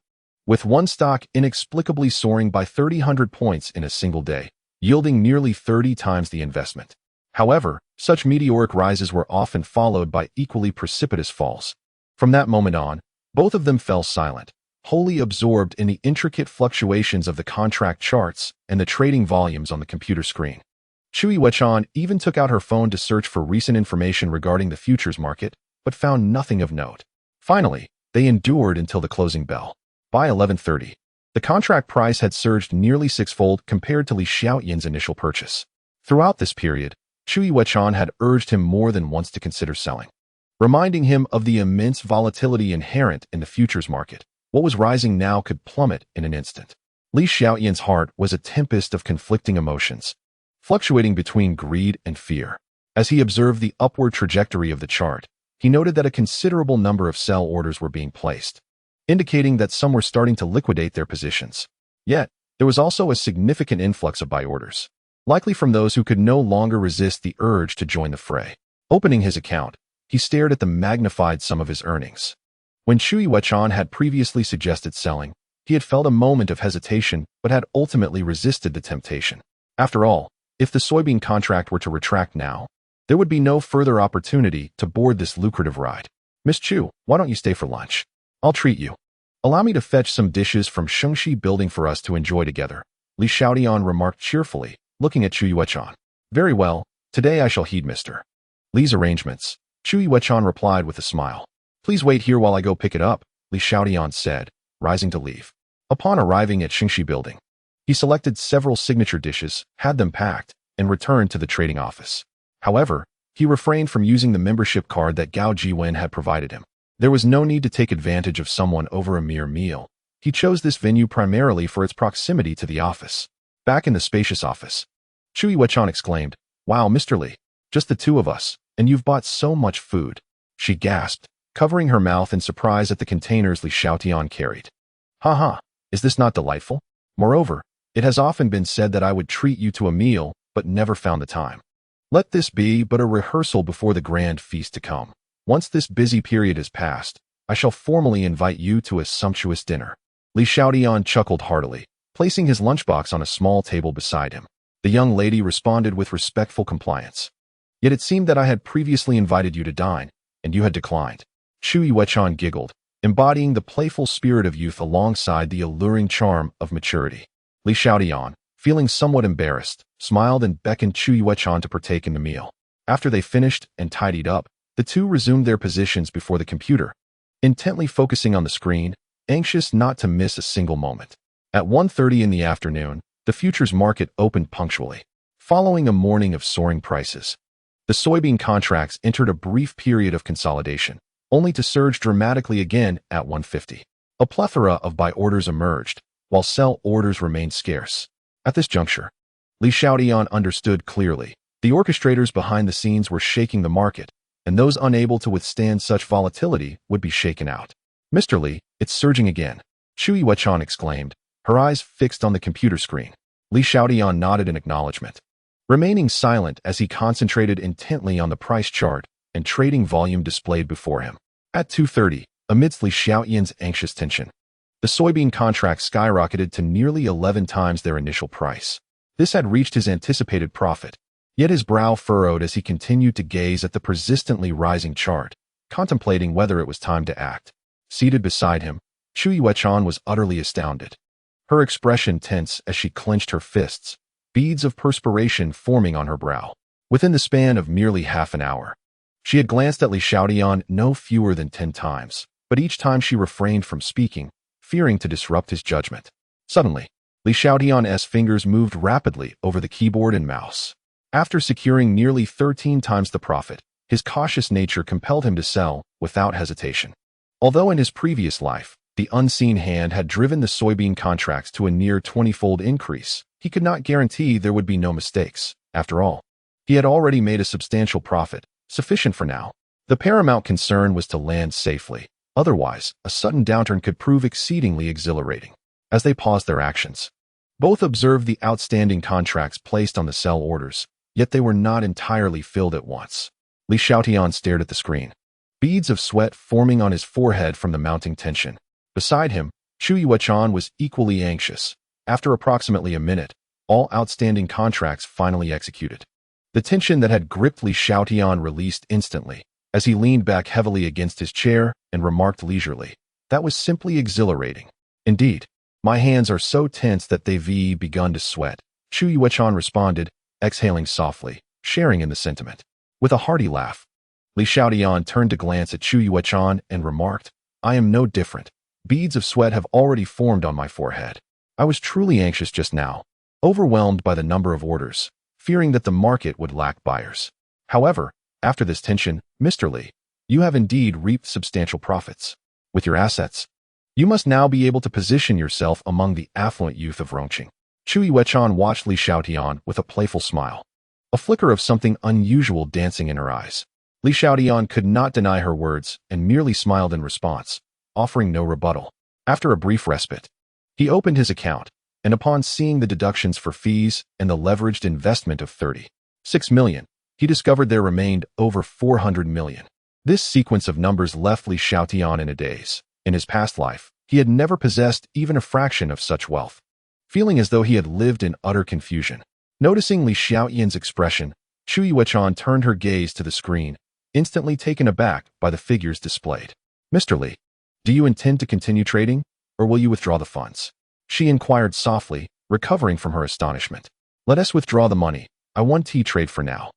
with one stock inexplicably soaring by 3,000 points in a single day, yielding nearly 30 times the investment. However, such meteoric rises were often followed by equally precipitous falls. From that moment on, both of them fell silent, wholly absorbed in the intricate fluctuations of the contract charts and the trading volumes on the computer screen. Li Xiaotian even took out her phone to search for recent information regarding the futures market, but found nothing of note. Finally, they endured until the closing bell. By 11:30, the contract price had surged nearly sixfold compared to Li Xiaotian's initial purchase. Throughout this period, Li Xiaotian had urged him more than once to consider selling, reminding him of the immense volatility inherent in the futures market. What was rising now could plummet in an instant. Li Xiaotian's heart was a tempest of conflicting emotions, fluctuating between greed and fear. As he observed the upward trajectory of the chart, he noted that a considerable number of sell orders were being placed, indicating that some were starting to liquidate their positions. Yet, there was also a significant influx of buy orders, likely from those who could no longer resist the urge to join the fray. Opening his account, he stared at the magnified sum of his earnings. When Li Xiaotian had previously suggested selling, he had felt a moment of hesitation but had ultimately resisted the temptation. After all, if the soybean contract were to retract now, there would be no further opportunity to board this lucrative ride. "Miss Chu, why don't you stay for lunch? I'll treat you. Allow me to fetch some dishes from Shengxi building for us to enjoy together," Li Xiaotian remarked cheerfully, looking at Li Xiaotian. "Very well, today I shall heed Mr. Li's arrangements," Li Xiaotian replied with a smile. "Please wait here while I go pick it up," Li Xiaotian said, rising to leave. Upon arriving at Shengxi building, he selected several signature dishes, had them packed, and returned to the trading office. However, he refrained from using the membership card that Gao Jiwen had provided him. There was no need to take advantage of someone over a mere meal. He chose this venue primarily for its proximity to the office. Back in the spacious office, Li Xiaotian exclaimed, "Wow, Mr. Li, just the two of us, and you've bought so much food." She gasped, covering her mouth in surprise at the containers Li Xiaotian carried. "Ha, is this not delightful? Moreover, it has often been said that I would treat you to a meal, but never found the time. Let this be but a rehearsal before the grand feast to come. Once this busy period is past, I shall formally invite you to a sumptuous dinner." Li Xiaotian chuckled heartily, placing his lunchbox on a small table beside him. The young lady responded with respectful compliance. "Yet it seemed that I had previously invited you to dine, and you had declined." Li Xiaotian giggled, embodying the playful spirit of youth alongside the alluring charm of maturity. Li Xiaotian, feeling somewhat embarrassed, smiled and beckoned Li Xiaotian to partake in the meal. After they finished and tidied up, the two resumed their positions before the computer, intently focusing on the screen, anxious not to miss a single moment. At 1:30 in the afternoon, the futures market opened punctually. Following a morning of soaring prices, the soybean contracts entered a brief period of consolidation, only to surge dramatically again at 1:50. A plethora of buy orders emerged, while sell orders remained scarce. At this juncture, Li Xiaotian understood clearly. The orchestrators behind the scenes were shaking the market, and those unable to withstand such volatility would be shaken out. "Mr. Li, it's surging again," Li Xiaotian exclaimed, her eyes fixed on the computer screen. Li Xiaotian nodded in acknowledgement, remaining silent as he concentrated intently on the price chart and trading volume displayed before him. At 2:30, amidst Li Xiaotian's anxious tension, the soybean contract skyrocketed to nearly 11 times their initial price. This had reached his anticipated profit, yet his brow furrowed as he continued to gaze at the persistently rising chart, contemplating whether it was time to act. Seated beside him, Li Xiaotian was utterly astounded, her expression tense as she clenched her fists, beads of perspiration forming on her brow. Within the span of merely half an hour, she had glanced at Li Xiaotian no fewer than 10 times, but each time she refrained from speaking, fearing to disrupt his judgment. Suddenly, Li Xiaotian's fingers moved rapidly over the keyboard and mouse. After securing nearly 13 times the profit, his cautious nature compelled him to sell without hesitation. Although in his previous life, the unseen hand had driven the soybean contracts to a near 20-fold increase, he could not guarantee there would be no mistakes. After all, he had already made a substantial profit, sufficient for now. The paramount concern was to land safely. Otherwise, a sudden downturn could prove exceedingly exhilarating. As they paused their actions, both observed the outstanding contracts placed on the sell orders, yet they were not entirely filled at once. Li Xiaotian stared at the screen, beads of sweat forming on his forehead from the mounting tension. Beside him, Chu Yuechan was equally anxious. After approximately a minute, all outstanding contracts finally executed. The tension that had gripped Li Xiaotian released instantly, as he leaned back heavily against his chair and remarked leisurely, "That was simply exhilarating. Indeed, my hands are so tense that they've begun to sweat." Chu Yuechan responded, exhaling softly, sharing in the sentiment. With a hearty laugh, Li Xiaotian turned to glance at Chu Yuechan and remarked, "I am no different. Beads of sweat have already formed on my forehead. I was truly anxious just now, overwhelmed by the number of orders, fearing that the market would lack buyers. However, after this tension, Mr. Li, you have indeed reaped substantial profits. With your assets, you must now be able to position yourself among the affluent youth of Rongqing." Chu Yuechan watched Li Xiaotian with a playful smile, a flicker of something unusual dancing in her eyes. Li Xiaotian could not deny her words and merely smiled in response, offering no rebuttal. After a brief respite, he opened his account, and upon seeing the deductions for fees and the leveraged investment of 36 million, he discovered there remained over 400 million. This sequence of numbers left Li Xiaotian in a daze. In his past life, he had never possessed even a fraction of such wealth, feeling as though he had lived in utter confusion. Noticing Li Xiaotian's expression, Chu Yuechan turned her gaze to the screen, instantly taken aback by the figures displayed. "Mr. Li, do you intend to continue trading, or will you withdraw the funds?" she inquired softly, recovering from her astonishment. "Let us withdraw the money. I want tea trade for now.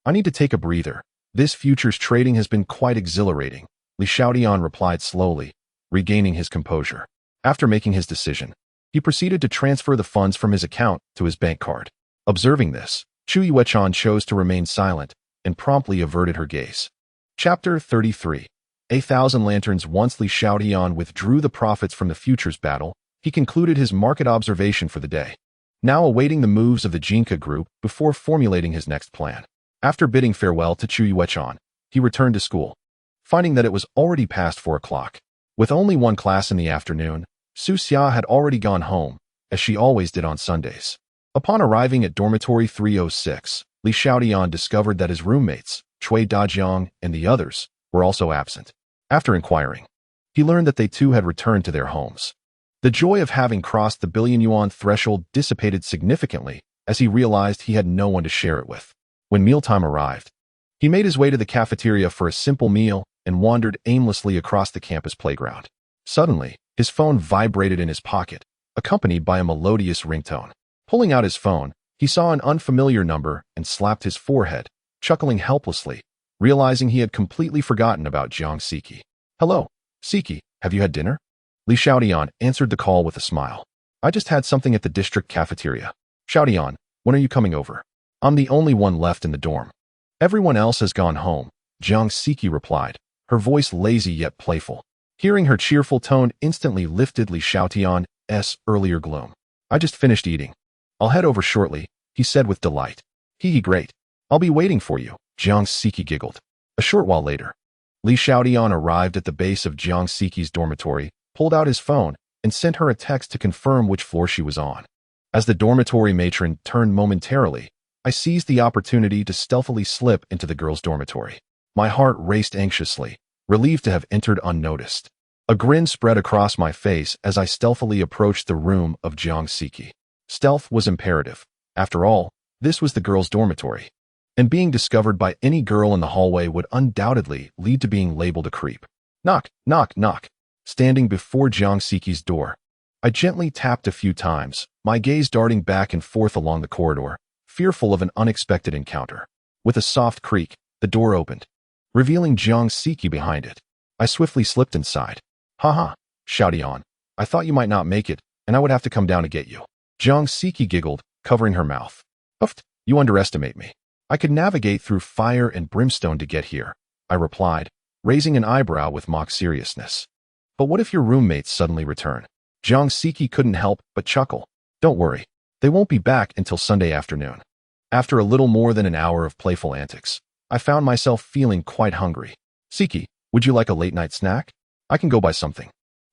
I need to take a breather. This futures trading has been quite exhilarating," Li Xiaotian replied slowly, regaining his composure. After making his decision, he proceeded to transfer the funds from his account to his bank card. Observing this, Chu Yuechan chose to remain silent and promptly averted her gaze. Chapter 33. 1,000 Lanterns. Once Li Xiaotian withdrew the profits from the futures battle, he concluded his market observation for the day, now awaiting the moves of the Jinka group before formulating his next plan. After bidding farewell to Chu Yuechan, he returned to school, finding that it was already past 4 o'clock. With only one class in the afternoon, Su Xia had already gone home, as she always did on Sundays. Upon arriving at dormitory 306, Li Xiaotian discovered that his roommates, Cui Dajiang and the others, were also absent. After inquiring, he learned that they too had returned to their homes. The joy of having crossed the billion-yuan threshold dissipated significantly as he realized he had no one to share it with. When mealtime arrived, he made his way to the cafeteria for a simple meal and wandered aimlessly across the campus playground. Suddenly, his phone vibrated in his pocket, accompanied by a melodious ringtone. Pulling out his phone, he saw an unfamiliar number and slapped his forehead, chuckling helplessly, realizing he had completely forgotten about Jiang Siki. "Hello, Siki, have you had dinner?" Li Xiaotian answered the call with a smile. "I just had something at the district cafeteria." "Xiaotian, when are you coming over?" "I'm the only one left in the dorm. Everyone else has gone home," Jiang Siki replied, her voice lazy yet playful. Hearing her cheerful tone instantly lifted Li Xiaotian's earlier gloom. "I just finished eating. I'll head over shortly," he said with delight. "Hee, great. I'll be waiting for you," Jiang Siki giggled. A short while later, Li Xiaotian arrived at the base of Jiang Siki's dormitory, pulled out his phone, and sent her a text to confirm which floor she was on. As the dormitory matron turned momentarily, I seized the opportunity to stealthily slip into the girls' dormitory. My heart raced anxiously, relieved to have entered unnoticed. A grin spread across my face as I stealthily approached the room of Jiang Siki. Stealth was imperative. After all, this was the girls' dormitory, and being discovered by any girl in the hallway would undoubtedly lead to being labeled a creep. Knock, knock, knock. Standing before Jiang Siki's door, I gently tapped a few times, my gaze darting back and forth along the corridor, fearful of an unexpected encounter. With a soft creak, the door opened, revealing Jiang Siki behind it. I swiftly slipped inside. "Haha, Xiaotian, I thought you might not make it, and I would have to come down to get you." Jiang Siki giggled, covering her mouth. "Oofed, you underestimate me. I could navigate through fire and brimstone to get here," I replied, raising an eyebrow with mock seriousness. "But what if your roommates suddenly return?" Jiang Siki couldn't help but chuckle. "Don't worry, they won't be back until Sunday afternoon." After a little more than an hour of playful antics, I found myself feeling quite hungry. "Siki, would you like a late-night snack?" I can go buy something.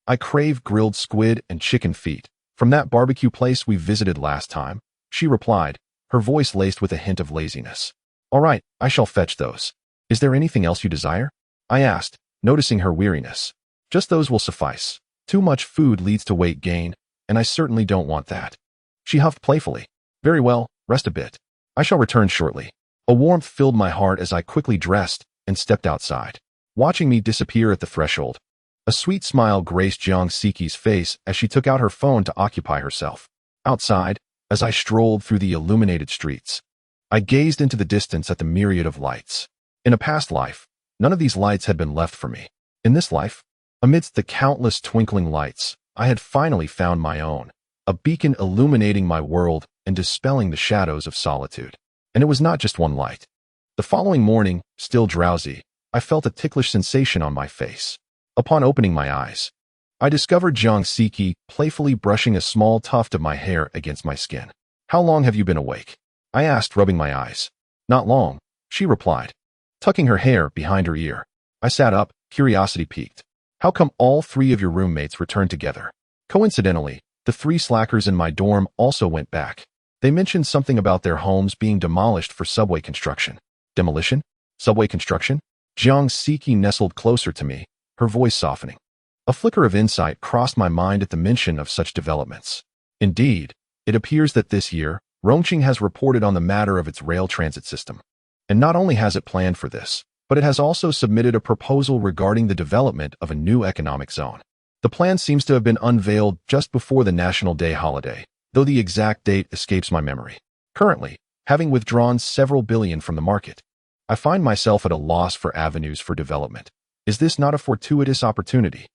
I crave grilled squid and chicken feet from that barbecue place we visited last time, she replied, her voice laced with a hint of laziness. All right, I shall fetch those. Is there anything else you desire? I asked, noticing her weariness. Just those will suffice. Too much food leads to weight gain, and I certainly don't want that. She huffed playfully. Very well, rest a bit. I shall return shortly. A warmth filled my heart as I quickly dressed and stepped outside. Watching me disappear at the threshold, a sweet smile graced Jiang Siki's face as she took out her phone to occupy herself. Outside, as I strolled through the illuminated streets, I gazed into the distance at the myriad of lights. In a past life, none of these lights had been left for me. In this life, amidst the countless twinkling lights, I had finally found my own, a beacon illuminating my world and dispelling the shadows of solitude. And it was not just one light. The following morning, still drowsy, I felt a ticklish sensation on my face. Upon opening my eyes, I discovered Jiang Siki playfully brushing a small tuft of my hair against my skin. How long have you been awake? I asked, rubbing my eyes. Not long, she replied, tucking her hair behind her ear. I sat up, curiosity piqued. How come all three of your roommates returned together? Coincidentally, the three slackers in my dorm also went back. They mentioned something about their homes being demolished for subway construction. Demolition? Subway construction? Jiang Siki nestled closer to me, her voice softening. A flicker of insight crossed my mind at the mention of such developments. Indeed, it appears that this year, Rongqing has reported on the matter of its rail transit system. And not only has it planned for this, but it has also submitted a proposal regarding the development of a new economic zone. The plan seems to have been unveiled just before the National Day holiday, though the exact date escapes my memory. Currently, having withdrawn several billion from the market, I find myself at a loss for avenues for development. Is this not a fortuitous opportunity?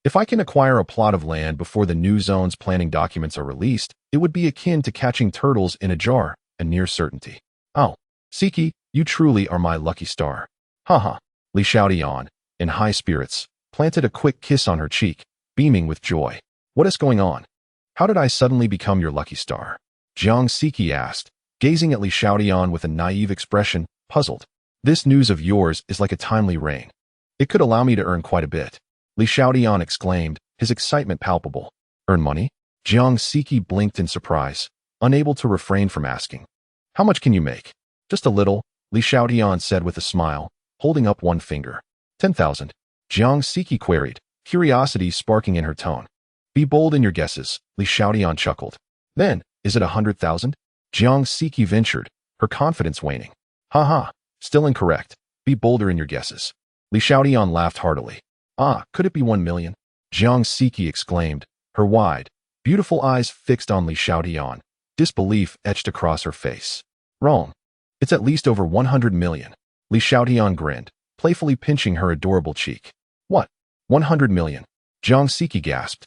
If I can acquire a plot of land before the new zone's planning documents are released, it would be akin to catching turtles in a jar, a near certainty. Oh, Siki, you truly are my lucky star. Haha. Li Xiaotian, in high spirits, planted a quick kiss on her cheek, beaming with joy. What is going on? How did I suddenly become your lucky star? Jiang Siki asked, gazing at Li Xiaotian with a naive expression, puzzled. This news of yours is like a timely rain. It could allow me to earn quite a bit. Li Xiaotian exclaimed, his excitement palpable. Earn money? Jiang Siki blinked in surprise, unable to refrain from asking. How much can you make? Just a little, Li Xiaotian said with a smile, holding up one finger. 10,000. Jiang Siki queried, curiosity sparking in her tone. Be bold in your guesses, Li Xiaotian chuckled. Then, is it 100,000? Jiang Siki ventured, her confidence waning. Ha, still incorrect. Be bolder in your guesses. Li Xiaotian laughed heartily. Ah, could it be 1 million? Jiang Siki exclaimed, her wide, beautiful eyes fixed on Li Xiaotian. Disbelief etched across her face. Wrong. It's at least over 100 million. Li Xiaotian grinned, playfully pinching her adorable cheek. What? 100 million? Jiang Siki gasped,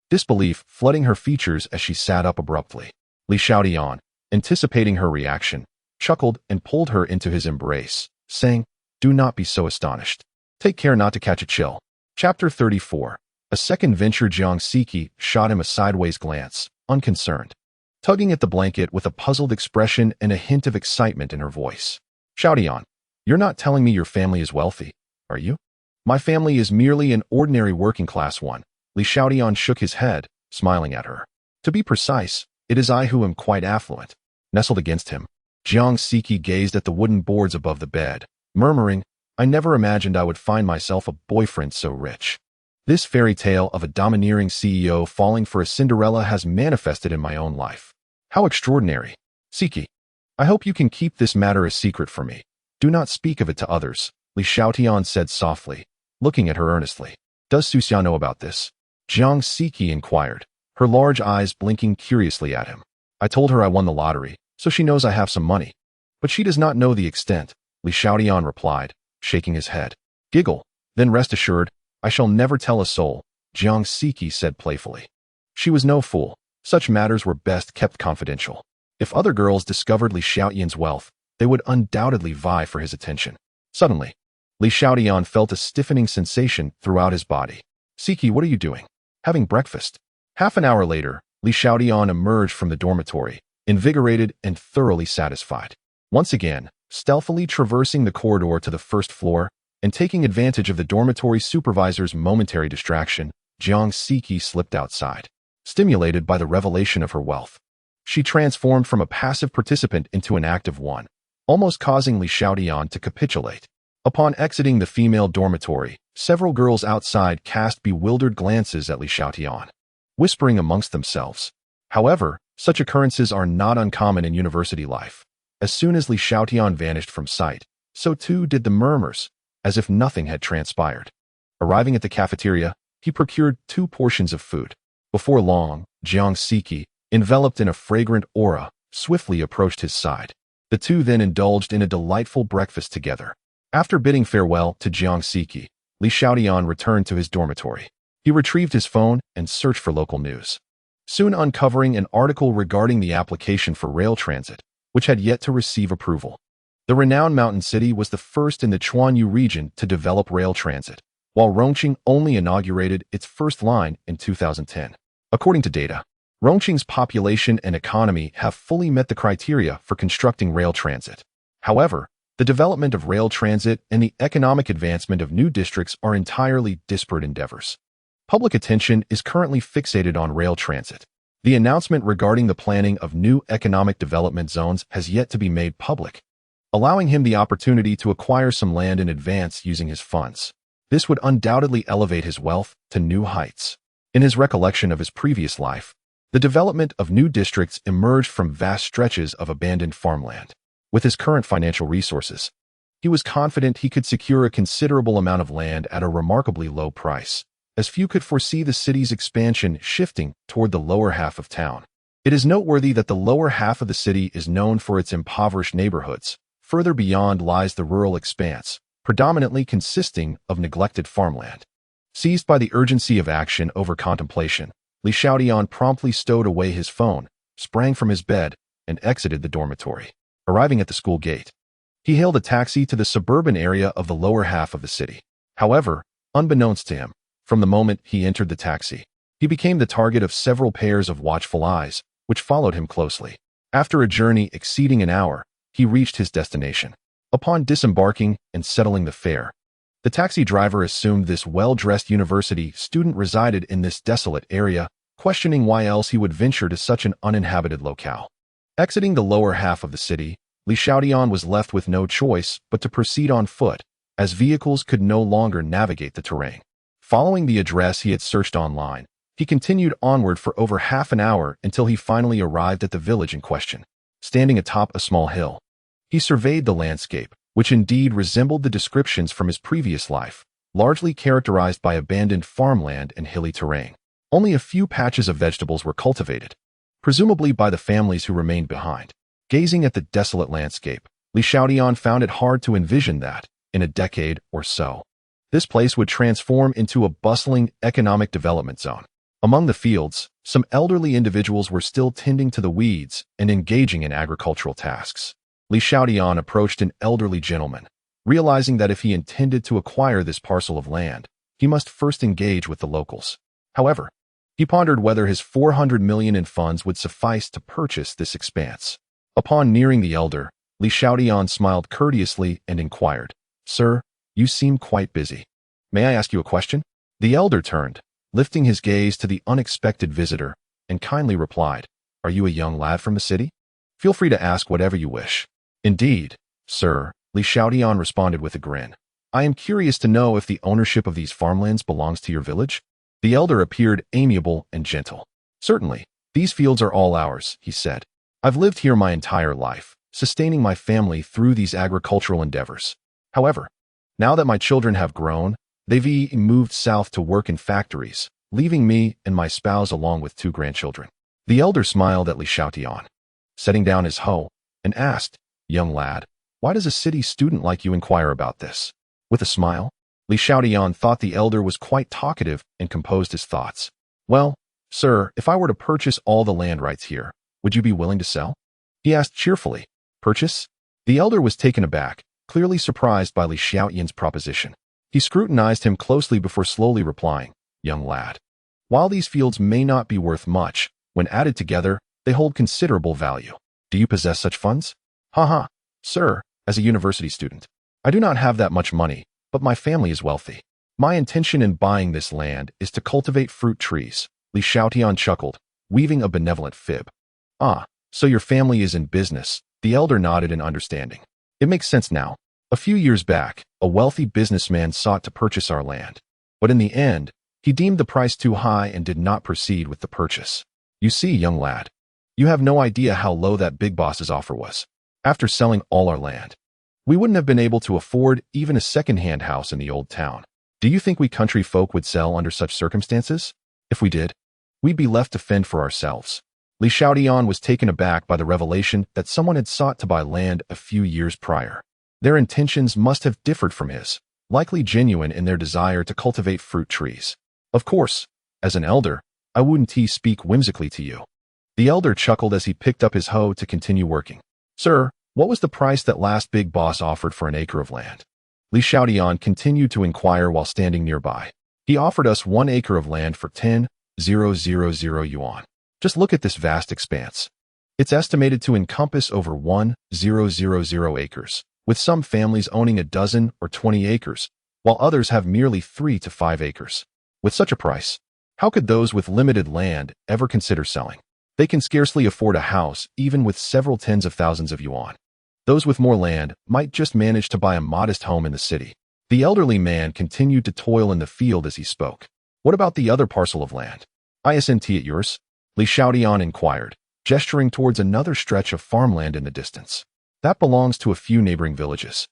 disbelief flooding her features as she sat up abruptly. Li Xiaotian, anticipating her reaction, chuckled and pulled her into his embrace, saying, do not be so astonished. Take care not to catch a chill. Chapter 34. A second venture. Jiang Siki shot him a sideways glance, unconcerned, tugging at the blanket with a puzzled expression and a hint of excitement in her voice. Xiaotian, you're not telling me your family is wealthy, are you? My family is merely an ordinary working-class one. Li Xiaotian shook his head, smiling at her. To be precise, it is I who am quite affluent. Nestled against him, Jiang Siki gazed at the wooden boards above the bed, murmuring, I never imagined I would find myself a boyfriend so rich. This fairy tale of a domineering CEO falling for a Cinderella has manifested in my own life. How extraordinary. Siki, I hope you can keep this matter a secret from me. Do not speak of it to others, Li Xiaotian said softly, looking at her earnestly. Does Suxia know about this? Jiang Siki inquired, her large eyes blinking curiously at him. I told her I won the lottery, so she knows I have some money. But she does not know the extent, Li Xiaotian replied, shaking his head. Giggle, then rest assured, I shall never tell a soul, Jiang Siki said playfully. She was no fool. Such matters were best kept confidential. If other girls discovered Li Xiaotian's wealth, they would undoubtedly vie for his attention. Suddenly, Li Xiaotian felt a stiffening sensation throughout his body. Siki, what are you doing? Having breakfast. Half an hour later, Li Xiaotian emerged from the dormitory, invigorated and thoroughly satisfied. Once again, stealthily traversing the corridor to the first floor, and taking advantage of the dormitory supervisor's momentary distraction, Jiang Siki slipped outside. Stimulated by the revelation of her wealth, she transformed from a passive participant into an active one, almost causing Li Xiaotian to capitulate. Upon exiting the female dormitory, several girls outside cast bewildered glances at Li Xiaotian, whispering amongst themselves. However, such occurrences are not uncommon in university life. As soon as Li Xiaotian vanished from sight, so too did the murmurs, as if nothing had transpired. Arriving at the cafeteria, he procured 2 portions of food. Before long, Jiang Siki, enveloped in a fragrant aura, swiftly approached his side. The two then indulged in a delightful breakfast together. After bidding farewell to Jiang Siki, Li Xiaotian returned to his dormitory. He retrieved his phone and searched for local news, soon uncovering an article regarding the application for rail transit, which had yet to receive approval. The renowned mountain city was the first in the Chuanyu region to develop rail transit, while Rongqing only inaugurated its first line in 2010. According to data, Rongqing's population and economy have fully met the criteria for constructing rail transit. However, the development of rail transit and the economic advancement of new districts are entirely disparate endeavors. Public attention is currently fixated on rail transit. The announcement regarding the planning of new economic development zones has yet to be made public, allowing him the opportunity to acquire some land in advance using his funds. This would undoubtedly elevate his wealth to new heights. In his recollection of his previous life, the development of new districts emerged from vast stretches of abandoned farmland. With his current financial resources, he was confident he could secure a considerable amount of land at a remarkably low price, as few could foresee the city's expansion shifting toward the lower half of town. It is noteworthy that the lower half of the city is known for its impoverished neighborhoods. Further beyond lies the rural expanse, predominantly consisting of neglected farmland. Seized by the urgency of action over contemplation, Li Xiaotian promptly stowed away his phone, sprang from his bed, and exited the dormitory. Arriving at the school gate, he hailed a taxi to the suburban area of the lower half of the city. However, unbeknownst to him, from the moment he entered the taxi, he became the target of several pairs of watchful eyes, which followed him closely. After a journey exceeding an hour, he reached his destination. Upon disembarking and settling the fare, the taxi driver assumed this well-dressed university student resided in this desolate area, questioning why else he would venture to such an uninhabited locale. Exiting the lower half of the city, Li Xiaotian was left with no choice but to proceed on foot, as vehicles could no longer navigate the terrain. Following the address he had searched online, he continued onward for over half an hour until he finally arrived at the village in question. Standing atop a small hill, he surveyed the landscape, which indeed resembled the descriptions from his previous life, largely characterized by abandoned farmland and hilly terrain. Only a few patches of vegetables were cultivated, presumably by the families who remained behind. Gazing at the desolate landscape, Li Xiaotian found it hard to envision that, in a decade or so, this place would transform into a bustling economic development zone. Among the fields, some elderly individuals were still tending to the weeds and engaging in agricultural tasks. Li Xiaotian approached an elderly gentleman, realizing that if he intended to acquire this parcel of land, he must first engage with the locals. However, he pondered whether his 400 million in funds would suffice to purchase this expanse. Upon nearing the elder, Li Xiaotian smiled courteously and inquired, "Sir, you seem quite busy. May I ask you a question?" The elder turned, lifting his gaze to the unexpected visitor, and kindly replied, "Are you a young lad from the city? Feel free to ask whatever you wish." "Indeed, sir," Li Xiaotian responded with a grin. "I am curious to know if the ownership of these farmlands belongs to your village?" The elder appeared amiable and gentle. "Certainly, these fields are all ours," he said. "I've lived here my entire life, sustaining my family through these agricultural endeavors. However, now that my children have grown, they've moved south to work in factories, leaving me and my spouse along with 2 grandchildren." The elder smiled at Li Xiaotian, setting down his hoe, and asked, "Young lad, why does a city student like you inquire about this?" With a smile, Li Xiaotian thought the elder was quite talkative and composed his thoughts. "Well, sir, if I were to purchase all the land rights here, would you be willing to sell?" he asked cheerfully. "Purchase?" The elder was taken aback, clearly surprised by Li Xiaotian's proposition. He scrutinized him closely before slowly replying, "Young lad, while these fields may not be worth much, when added together, they hold considerable value. Do you possess such funds?" "Haha, sir, as a university student, I do not have that much money, but my family is wealthy. My intention in buying this land is to cultivate fruit trees. Li Xiaotian chuckled, weaving a benevolent fib. Ah, so your family is in business. The elder nodded in understanding. It makes sense now. A few years back, a wealthy businessman sought to purchase our land. But in the end, he deemed the price too high and did not proceed with the purchase. You see, young lad, you have no idea how low that big boss's offer was. After selling all our land, we wouldn't have been able to afford even a second-hand house in the old town. Do you think we country folk would sell under such circumstances? If we did, we'd be left to fend for ourselves. Li Xiaotian was taken aback by the revelation that someone had sought to buy land a few years prior. Their intentions must have differed from his, likely genuine in their desire to cultivate fruit trees. Of course, as an elder, I wouldn't speak whimsically to you. The elder chuckled as he picked up his hoe to continue working. Sir, what was the price that last big boss offered for an acre of land? Li Xiaotian continued to inquire while standing nearby. He offered us 1 acre of land for 10,000 yuan. Just look at this vast expanse. It's estimated to encompass over 1,000 acres, with some families owning a dozen or 20 acres, while others have merely 3 to 5 acres. With such a price, how could those with limited land ever consider selling? They can scarcely afford a house even with several tens of thousands of yuan. Those with more land might just manage to buy a modest home in the city. The elderly man continued to toil in the field as he spoke. What about the other parcel of land? Isn't it yours? Li Xiaotian inquired, gesturing towards another stretch of farmland in the distance. That belongs to a few neighboring villages.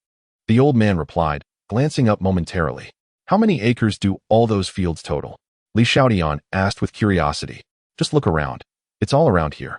The old man replied, glancing up momentarily. How many acres do all those fields total? Li Xiaotian asked with curiosity. Just look around. It's all around here.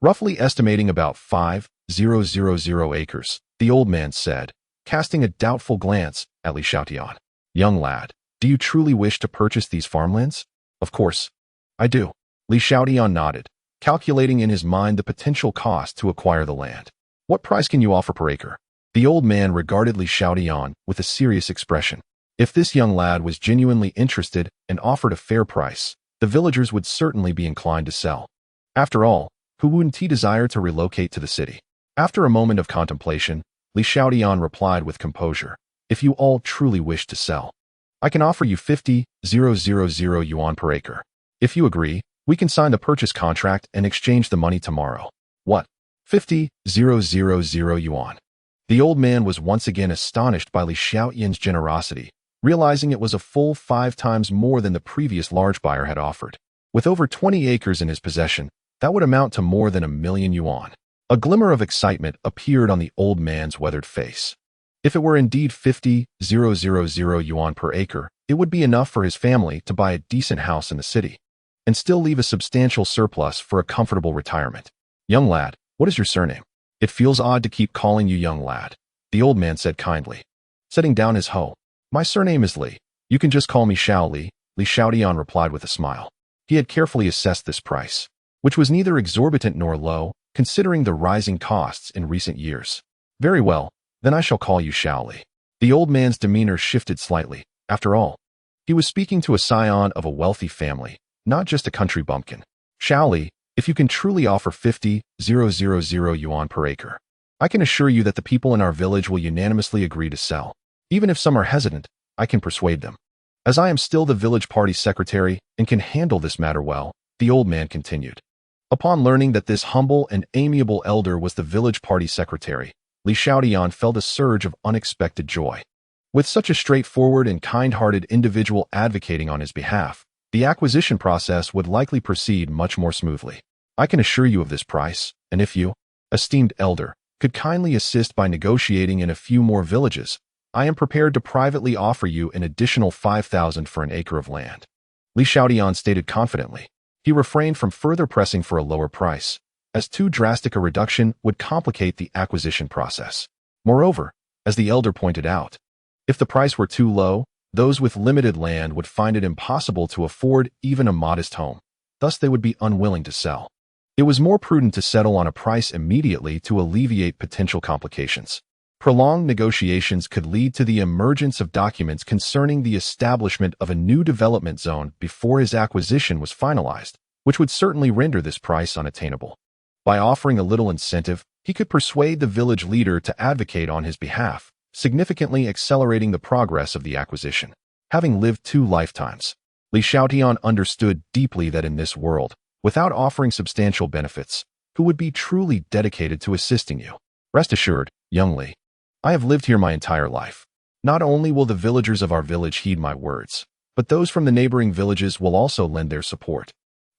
Roughly estimating about 5,000 acres, the old man said, casting a doubtful glance at Li Xiaotian. Young lad, do you truly wish to purchase these farmlands? Of course, I do. Li Xiaotian nodded, calculating in his mind the potential cost to acquire the land. What price can you offer per acre? The old man regarded Li Xiaotian with a serious expression. If this young lad was genuinely interested and offered a fair price, the villagers would certainly be inclined to sell. After all, who wouldn't desire to relocate to the city? After a moment of contemplation, Li Xiaotian replied with composure, if you all truly wish to sell, I can offer you 50,000 yuan per acre. If you agree, we can sign the purchase contract and exchange the money tomorrow. What? 50,000 yuan. The old man was once again astonished by Li Xiaotian's generosity, realizing it was a full 5 times more than the previous large buyer had offered. With over 20 acres in his possession, that would amount to more than 1,000,000 yuan. A glimmer of excitement appeared on the old man's weathered face. If it were indeed 50,000 yuan per acre, it would be enough for his family to buy a decent house in the city, and still leave a substantial surplus for a comfortable retirement. Young lad, what is your surname? It feels odd to keep calling you young lad, the old man said kindly, setting down his hoe. My surname is Li. You can just call me Xiao Li, Li Xiaotian replied with a smile. He had carefully assessed this price, which was neither exorbitant nor low, considering the rising costs in recent years. Very well, then I shall call you Xiao Li. The old man's demeanor shifted slightly. After all, he was speaking to a scion of a wealthy family, not just a country bumpkin. Xiao Li, if you can truly offer 50,000 yuan per acre, I can assure you that the people in our village will unanimously agree to sell. Even if some are hesitant, I can persuade them. As I am still the village party secretary and can handle this matter well, the old man continued. Upon learning that this humble and amiable elder was the village party secretary, Li Xiaotian felt a surge of unexpected joy. With such a straightforward and kind-hearted individual advocating on his behalf, the acquisition process would likely proceed much more smoothly. I can assure you of this price, and if you, esteemed elder, could kindly assist by negotiating in a few more villages, I am prepared to privately offer you an additional 5,000 for an acre of land. Li Xiaotian stated confidently. He refrained from further pressing for a lower price, as too drastic a reduction would complicate the acquisition process. Moreover, as the elder pointed out, if the price were too low, those with limited land would find it impossible to afford even a modest home. Thus, they would be unwilling to sell. It was more prudent to settle on a price immediately to alleviate potential complications. Prolonged negotiations could lead to the emergence of documents concerning the establishment of a new development zone before his acquisition was finalized, which would certainly render this price unattainable. By offering a little incentive, he could persuade the village leader to advocate on his behalf, significantly accelerating the progress of the acquisition. Having lived 2 lifetimes, Li Xiaotian understood deeply that in this world, without offering substantial benefits, who would be truly dedicated to assisting you? Rest assured, young Li, I have lived here my entire life. Not only will the villagers of our village heed my words, but those from the neighboring villages will also lend their support,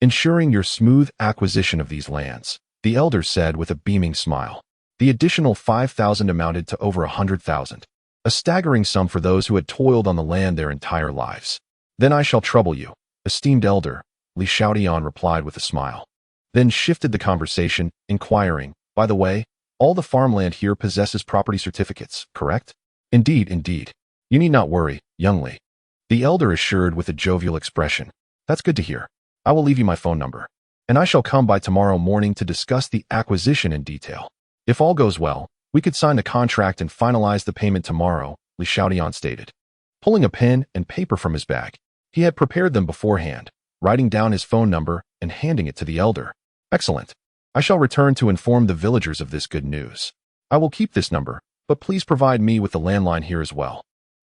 ensuring your smooth acquisition of these lands, the elder said with a beaming smile. The additional 5,000 amounted to over 100,000, a staggering sum for those who had toiled on the land their entire lives. Then I shall trouble you, esteemed elder, Li Xiaotian replied with a smile. Then shifted the conversation, inquiring, by the way, all the farmland here possesses property certificates, correct? Indeed, indeed. You need not worry, young Li, the elder assured with a jovial expression. That's good to hear. I will leave you my phone number, and I shall come by tomorrow morning to discuss the acquisition in detail. If all goes well, we could sign the contract and finalize the payment tomorrow, Li Xiaotian stated. Pulling a pen and paper from his bag, he had prepared them beforehand, writing down his phone number and handing it to the elder. Excellent. I shall return to inform the villagers of this good news. I will keep this number, but please provide me with the landline here as well.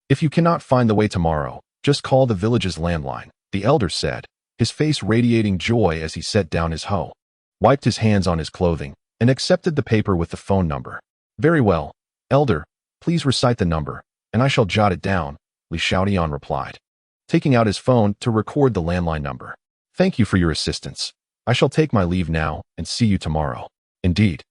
If you cannot find the way tomorrow, just call the village's landline, the elder said, his face radiating joy as he set down his hoe, wiped his hands on his clothing, and accepted the paper with the phone number. Very well, elder, please recite the number, and I shall jot it down, Li Xiaotian replied, taking out his phone to record the landline number. Thank you for your assistance. I shall take my leave now and see you tomorrow. Indeed.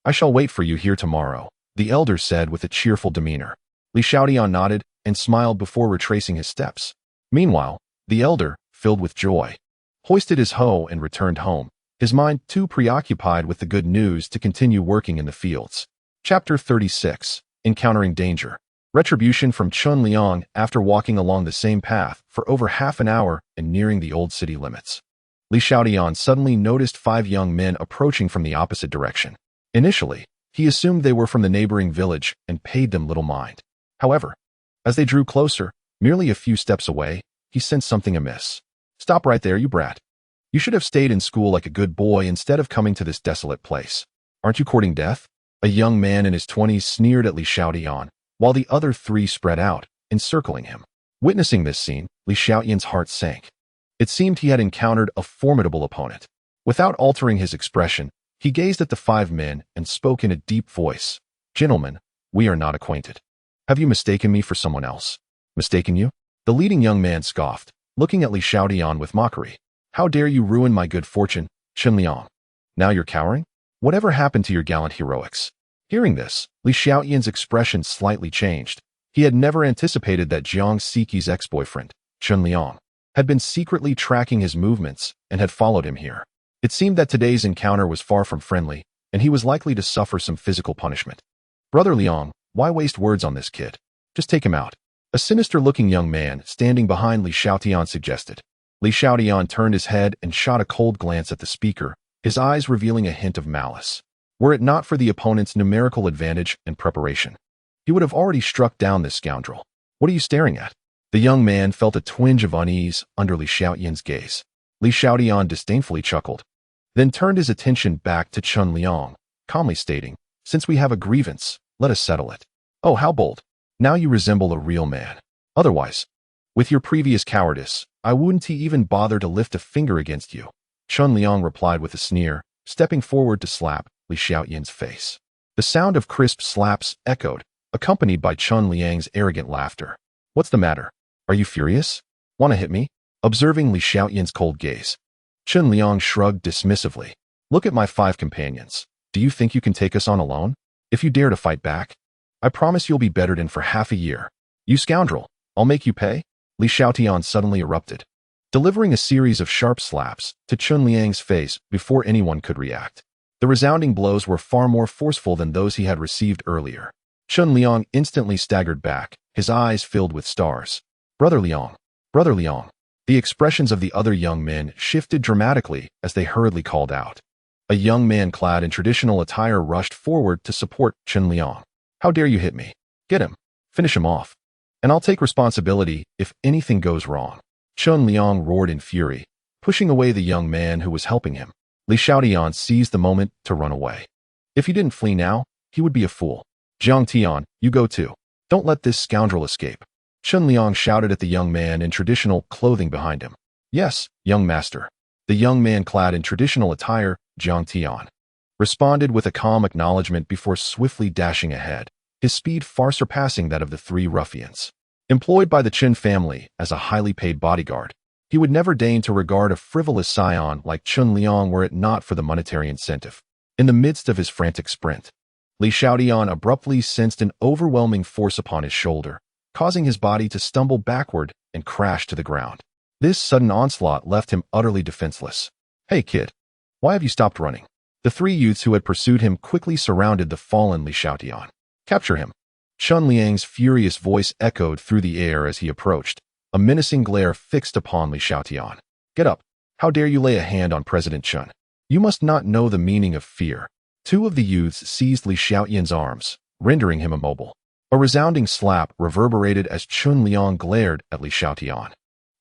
I shall wait for you here tomorrow, the elder said with a cheerful demeanor. Li Xiaotian nodded and smiled before retracing his steps. Meanwhile, the elder, filled with joy, hoisted his hoe and returned home, his mind too preoccupied with the good news to continue working in the fields. Chapter 36. Encountering Danger. Retribution from Chun Liang after walking along the same path for over half an hour and nearing the old city limits. Li Xiaotian suddenly noticed 5 young men approaching from the opposite direction. Initially, he assumed they were from the neighboring village and paid them little mind. However, as they drew closer, merely a few steps away, he sensed something amiss. Stop right there, you brat. You should have stayed in school like a good boy instead of coming to this desolate place. Aren't you courting death? A young man in his 20s sneered at Li Xiaotian, while the other 3 spread out, encircling him. Witnessing this scene, Li Xiaotian's heart sank. It seemed he had encountered a formidable opponent. Without altering his expression, he gazed at the 5 men and spoke in a deep voice. Gentlemen, we are not acquainted. Have you mistaken me for someone else? Mistaken you? The leading young man scoffed, looking at Li Xiaotian with mockery. How dare you ruin my good fortune, Chun Liang? Now you're cowering? Whatever happened to your gallant heroics? Hearing this, Li Xiaotian's expression slightly changed. He had never anticipated that Jiang Siqi's ex-boyfriend, Chun Liang, had been secretly tracking his movements and had followed him here. It seemed that today's encounter was far from friendly, and he was likely to suffer some physical punishment. Brother Liang, why waste words on this kid? Just take him out. A sinister-looking young man standing behind Li Xiaotian suggested. Li Xiaotian turned his head and shot a cold glance at the speaker, his eyes revealing a hint of malice. Were it not for the opponent's numerical advantage and preparation, he would have already struck down this scoundrel. What are you staring at? The young man felt a twinge of unease under Li Xiaotian's gaze. Li Xiaotian disdainfully chuckled, then turned his attention back to Chun Liang, calmly stating, since we have a grievance, let us settle it. Oh, how bold. Now you resemble a real man. Otherwise, with your previous cowardice, I wouldn't even bother to lift a finger against you. Chun Liang replied with a sneer, stepping forward to slap Li Xiaotian's face. The sound of crisp slaps echoed, accompanied by Chun Liang's arrogant laughter. What's the matter? Are you furious? Want to hit me? Observing Li Xiaotian's cold gaze, Chun Liang shrugged dismissively. Look at my 5 companions. Do you think you can take us on alone? If you dare to fight back, I promise you'll be bettered in for half a year. You scoundrel, I'll make you pay. Li Xiaotian suddenly erupted, delivering a series of sharp slaps to Chun Liang's face before anyone could react. The resounding blows were far more forceful than those he had received earlier. Chun Liang instantly staggered back, his eyes filled with stars. Brother Liang. Brother Liang. The expressions of the other young men shifted dramatically as they hurriedly called out. A young man clad in traditional attire rushed forward to support Chun Liang. How dare you hit me? Get him. Finish him off. And I'll take responsibility if anything goes wrong. Chun Liang roared in fury, pushing away the young man who was helping him. Li Xiaotian seized the moment to run away. If he didn't flee now, he would be a fool. Jiang Tian, you go too. Don't let this scoundrel escape. Chun Liang shouted at the young man in traditional clothing behind him. Yes, young master. The young man clad in traditional attire, Jiang Tian, responded with a calm acknowledgement before swiftly dashing ahead, his speed far surpassing that of the three ruffians. Employed by the Qin family as a highly paid bodyguard, he would never deign to regard a frivolous scion like Chun Liang were it not for the monetary incentive. In the midst of his frantic sprint, Li Xiaotian abruptly sensed an overwhelming force upon his shoulder, causing his body to stumble backward and crash to the ground. This sudden onslaught left him utterly defenseless. Hey kid, why have you stopped running? The three youths who had pursued him quickly surrounded the fallen Li Xiaotian. Capture him. Chun Liang's furious voice echoed through the air as he approached, a menacing glare fixed upon Li Xiaotian. Get up. How dare you lay a hand on President Chun? You must not know the meaning of fear. Two of the youths seized Li Xiaotian's arms, rendering him immobile. A resounding slap reverberated as Chun Liang glared at Li Xiaotian,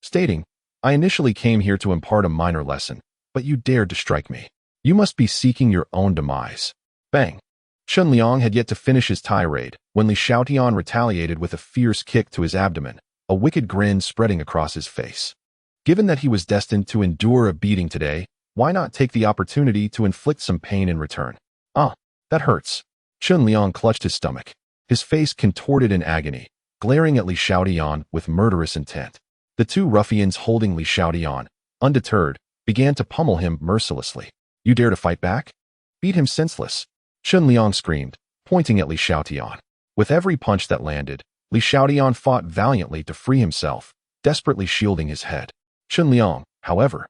stating, I initially came here to impart a minor lesson, but you dared to strike me. You must be seeking your own demise. Bang! Chun Liang had yet to finish his tirade when Li Xiaotian retaliated with a fierce kick to his abdomen, a wicked grin spreading across his face. Given that he was destined to endure a beating today, why not take the opportunity to inflict some pain in return? Ah, that hurts. Chun Liang clutched his stomach, his face contorted in agony, glaring at Li Xiaotian with murderous intent. The two ruffians holding Li Xiaotian, undeterred, began to pummel him mercilessly. You dare to fight back? Beat him senseless. Chun Liang screamed, pointing at Li Xiaotian. With every punch that landed, Li Xiaotian fought valiantly to free himself, desperately shielding his head. Chun Liang, however,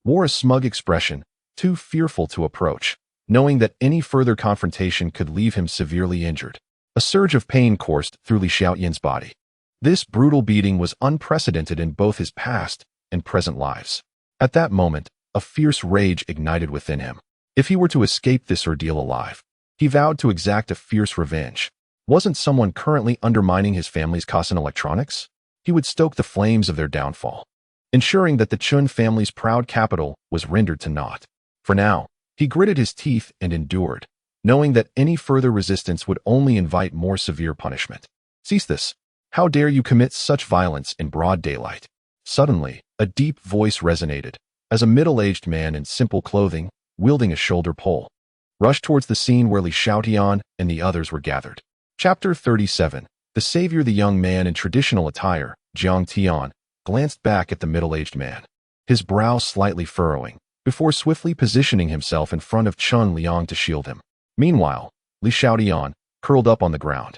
wore a smug expression, too fearful to approach, knowing that any further confrontation could leave him severely injured. A surge of pain coursed through Li Xiaotian's body. This brutal beating was unprecedented in both his past and present lives. At that moment, a fierce rage ignited within him. If he were to escape this ordeal alive, he vowed to exact a fierce revenge. Wasn't someone currently undermining his family's costs in electronics? He would stoke the flames of their downfall, ensuring that the Chun family's proud capital was rendered to naught. For now, he gritted his teeth and endured, knowing that any further resistance would only invite more severe punishment. Cease this. How dare you commit such violence in broad daylight? Suddenly, a deep voice resonated, as a middle-aged man in simple clothing, wielding a shoulder pole, rushed towards the scene where Li Xiaotian and the others were gathered. Chapter 37. The savior. The young man in traditional attire, Jiang Tian, glanced back at the middle-aged man, his brow slightly furrowing, before swiftly positioning himself in front of Chun Liang to shield him. Meanwhile, Li Xiaotian, curled up on the ground,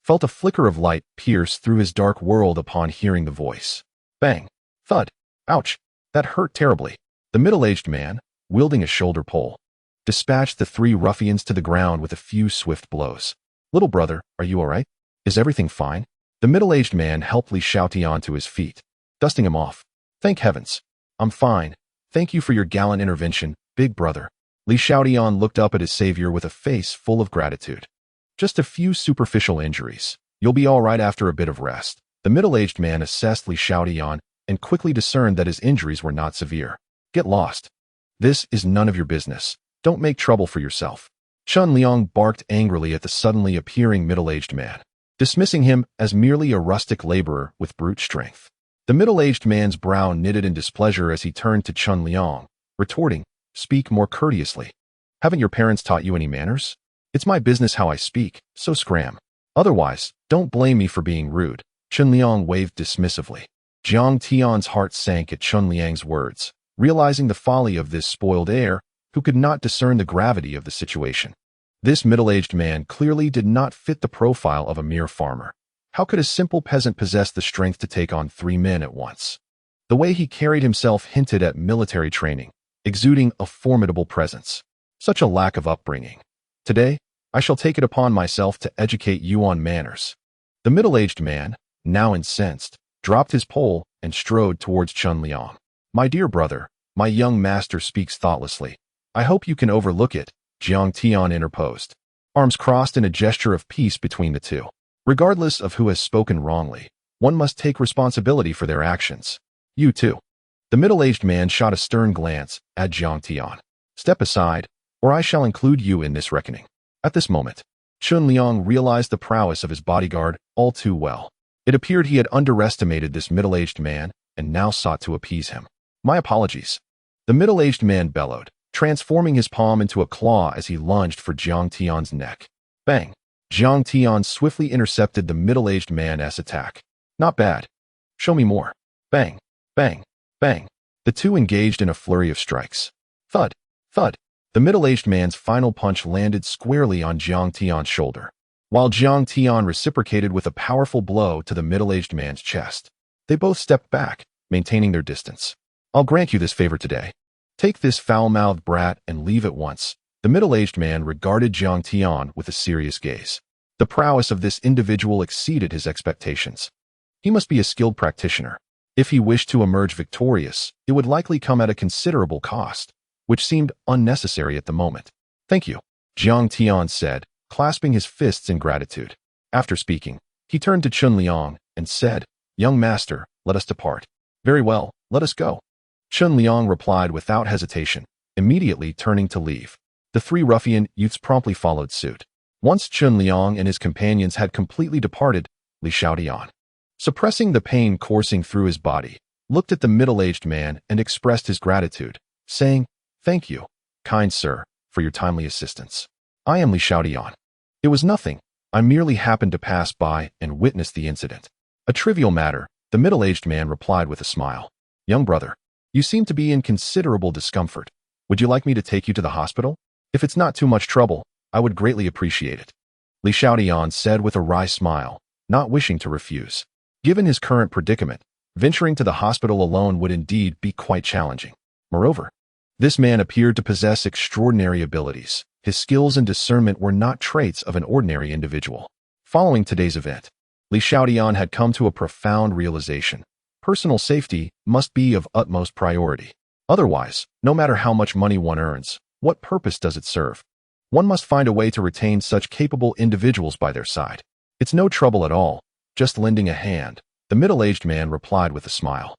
felt a flicker of light pierce through his dark world upon hearing the voice. Bang! Thud! Ouch! That hurt terribly. The middle-aged man, wielding a shoulder pole, dispatched the three ruffians to the ground with a few swift blows. Little brother, are you all right? Is everything fine? The middle-aged man helped Li Xiaotian to his feet, dusting him off. Thank heavens. I'm fine. Thank you for your gallant intervention, big brother. Li Xiaotian looked up at his savior with a face full of gratitude. Just a few superficial injuries. You'll be all right after a bit of rest. The middle-aged man assessed Li Xiaotian and quickly discerned that his injuries were not severe. Get lost. This is none of your business. Don't make trouble for yourself. Chun Liang barked angrily at the suddenly appearing middle-aged man, dismissing him as merely a rustic laborer with brute strength. The middle-aged man's brow knitted in displeasure as he turned to Chun Liang, retorting, Speak more courteously. Haven't your parents taught you any manners? It's my business how I speak, so scram. Otherwise, don't blame me for being rude. Chun Liang waved dismissively. Jiang Tian's heart sank at Chun Liang's words, realizing the folly of this spoiled heir who could not discern the gravity of the situation. This middle-aged man clearly did not fit the profile of a mere farmer. How could a simple peasant possess the strength to take on three men at once? The way he carried himself hinted at military training, exuding a formidable presence. Such a lack of upbringing. Today, I shall take it upon myself to educate you on manners. The middle-aged man, now incensed, dropped his pole and strode towards Chun Liang. My dear brother, my young master speaks thoughtlessly. I hope you can overlook it, Jiang Tian interposed, arms crossed in a gesture of peace between the two. Regardless of who has spoken wrongly, one must take responsibility for their actions. You too. The middle-aged man shot a stern glance at Jiang Tian. Step aside, or I shall include you in this reckoning. At this moment, Chun Liang realized the prowess of his bodyguard all too well. It appeared he had underestimated this middle-aged man and now sought to appease him. My apologies. The middle-aged man bellowed, transforming his palm into a claw as he lunged for Jiang Tian's neck. Bang! Jiang Tian swiftly intercepted the middle-aged man's attack. Not bad. Show me more. Bang! Bang! Bang! The two engaged in a flurry of strikes. Thud! Thud! The middle-aged man's final punch landed squarely on Jiang Tian's shoulder, while Jiang Tian reciprocated with a powerful blow to the middle-aged man's chest. They both stepped back, maintaining their distance. I'll grant you this favor today. Take this foul-mouthed brat and leave at once. The middle-aged man regarded Jiang Tian with a serious gaze. The prowess of this individual exceeded his expectations. He must be a skilled practitioner. If he wished to emerge victorious, it would likely come at a considerable cost, which seemed unnecessary at the moment. Thank you, Jiang Tian said, clasping his fists in gratitude. After speaking, he turned to Chun Liang and said, Young master, let us depart. Very well, let us go. Chun Liang replied without hesitation, immediately turning to leave. The three ruffian youths promptly followed suit. Once Chun Liang and his companions had completely departed, Li Xiaotian, suppressing the pain coursing through his body, looked at the middle-aged man and expressed his gratitude, saying, Thank you, kind sir, for your timely assistance. I am Li Xiaotian. It was nothing. I merely happened to pass by and witness the incident. A trivial matter, the middle-aged man replied with a smile. Young brother, you seem to be in considerable discomfort. Would you like me to take you to the hospital? If it's not too much trouble, I would greatly appreciate it. Li Xiaotian said with a wry smile, not wishing to refuse. Given his current predicament, venturing to the hospital alone would indeed be quite challenging. Moreover, this man appeared to possess extraordinary abilities. His skills and discernment were not traits of an ordinary individual. Following today's event, Li Xiaotian had come to a profound realization. Personal safety must be of utmost priority. Otherwise, no matter how much money one earns, what purpose does it serve? One must find a way to retain such capable individuals by their side. It's no trouble at all, just lending a hand, the middle-aged man replied with a smile.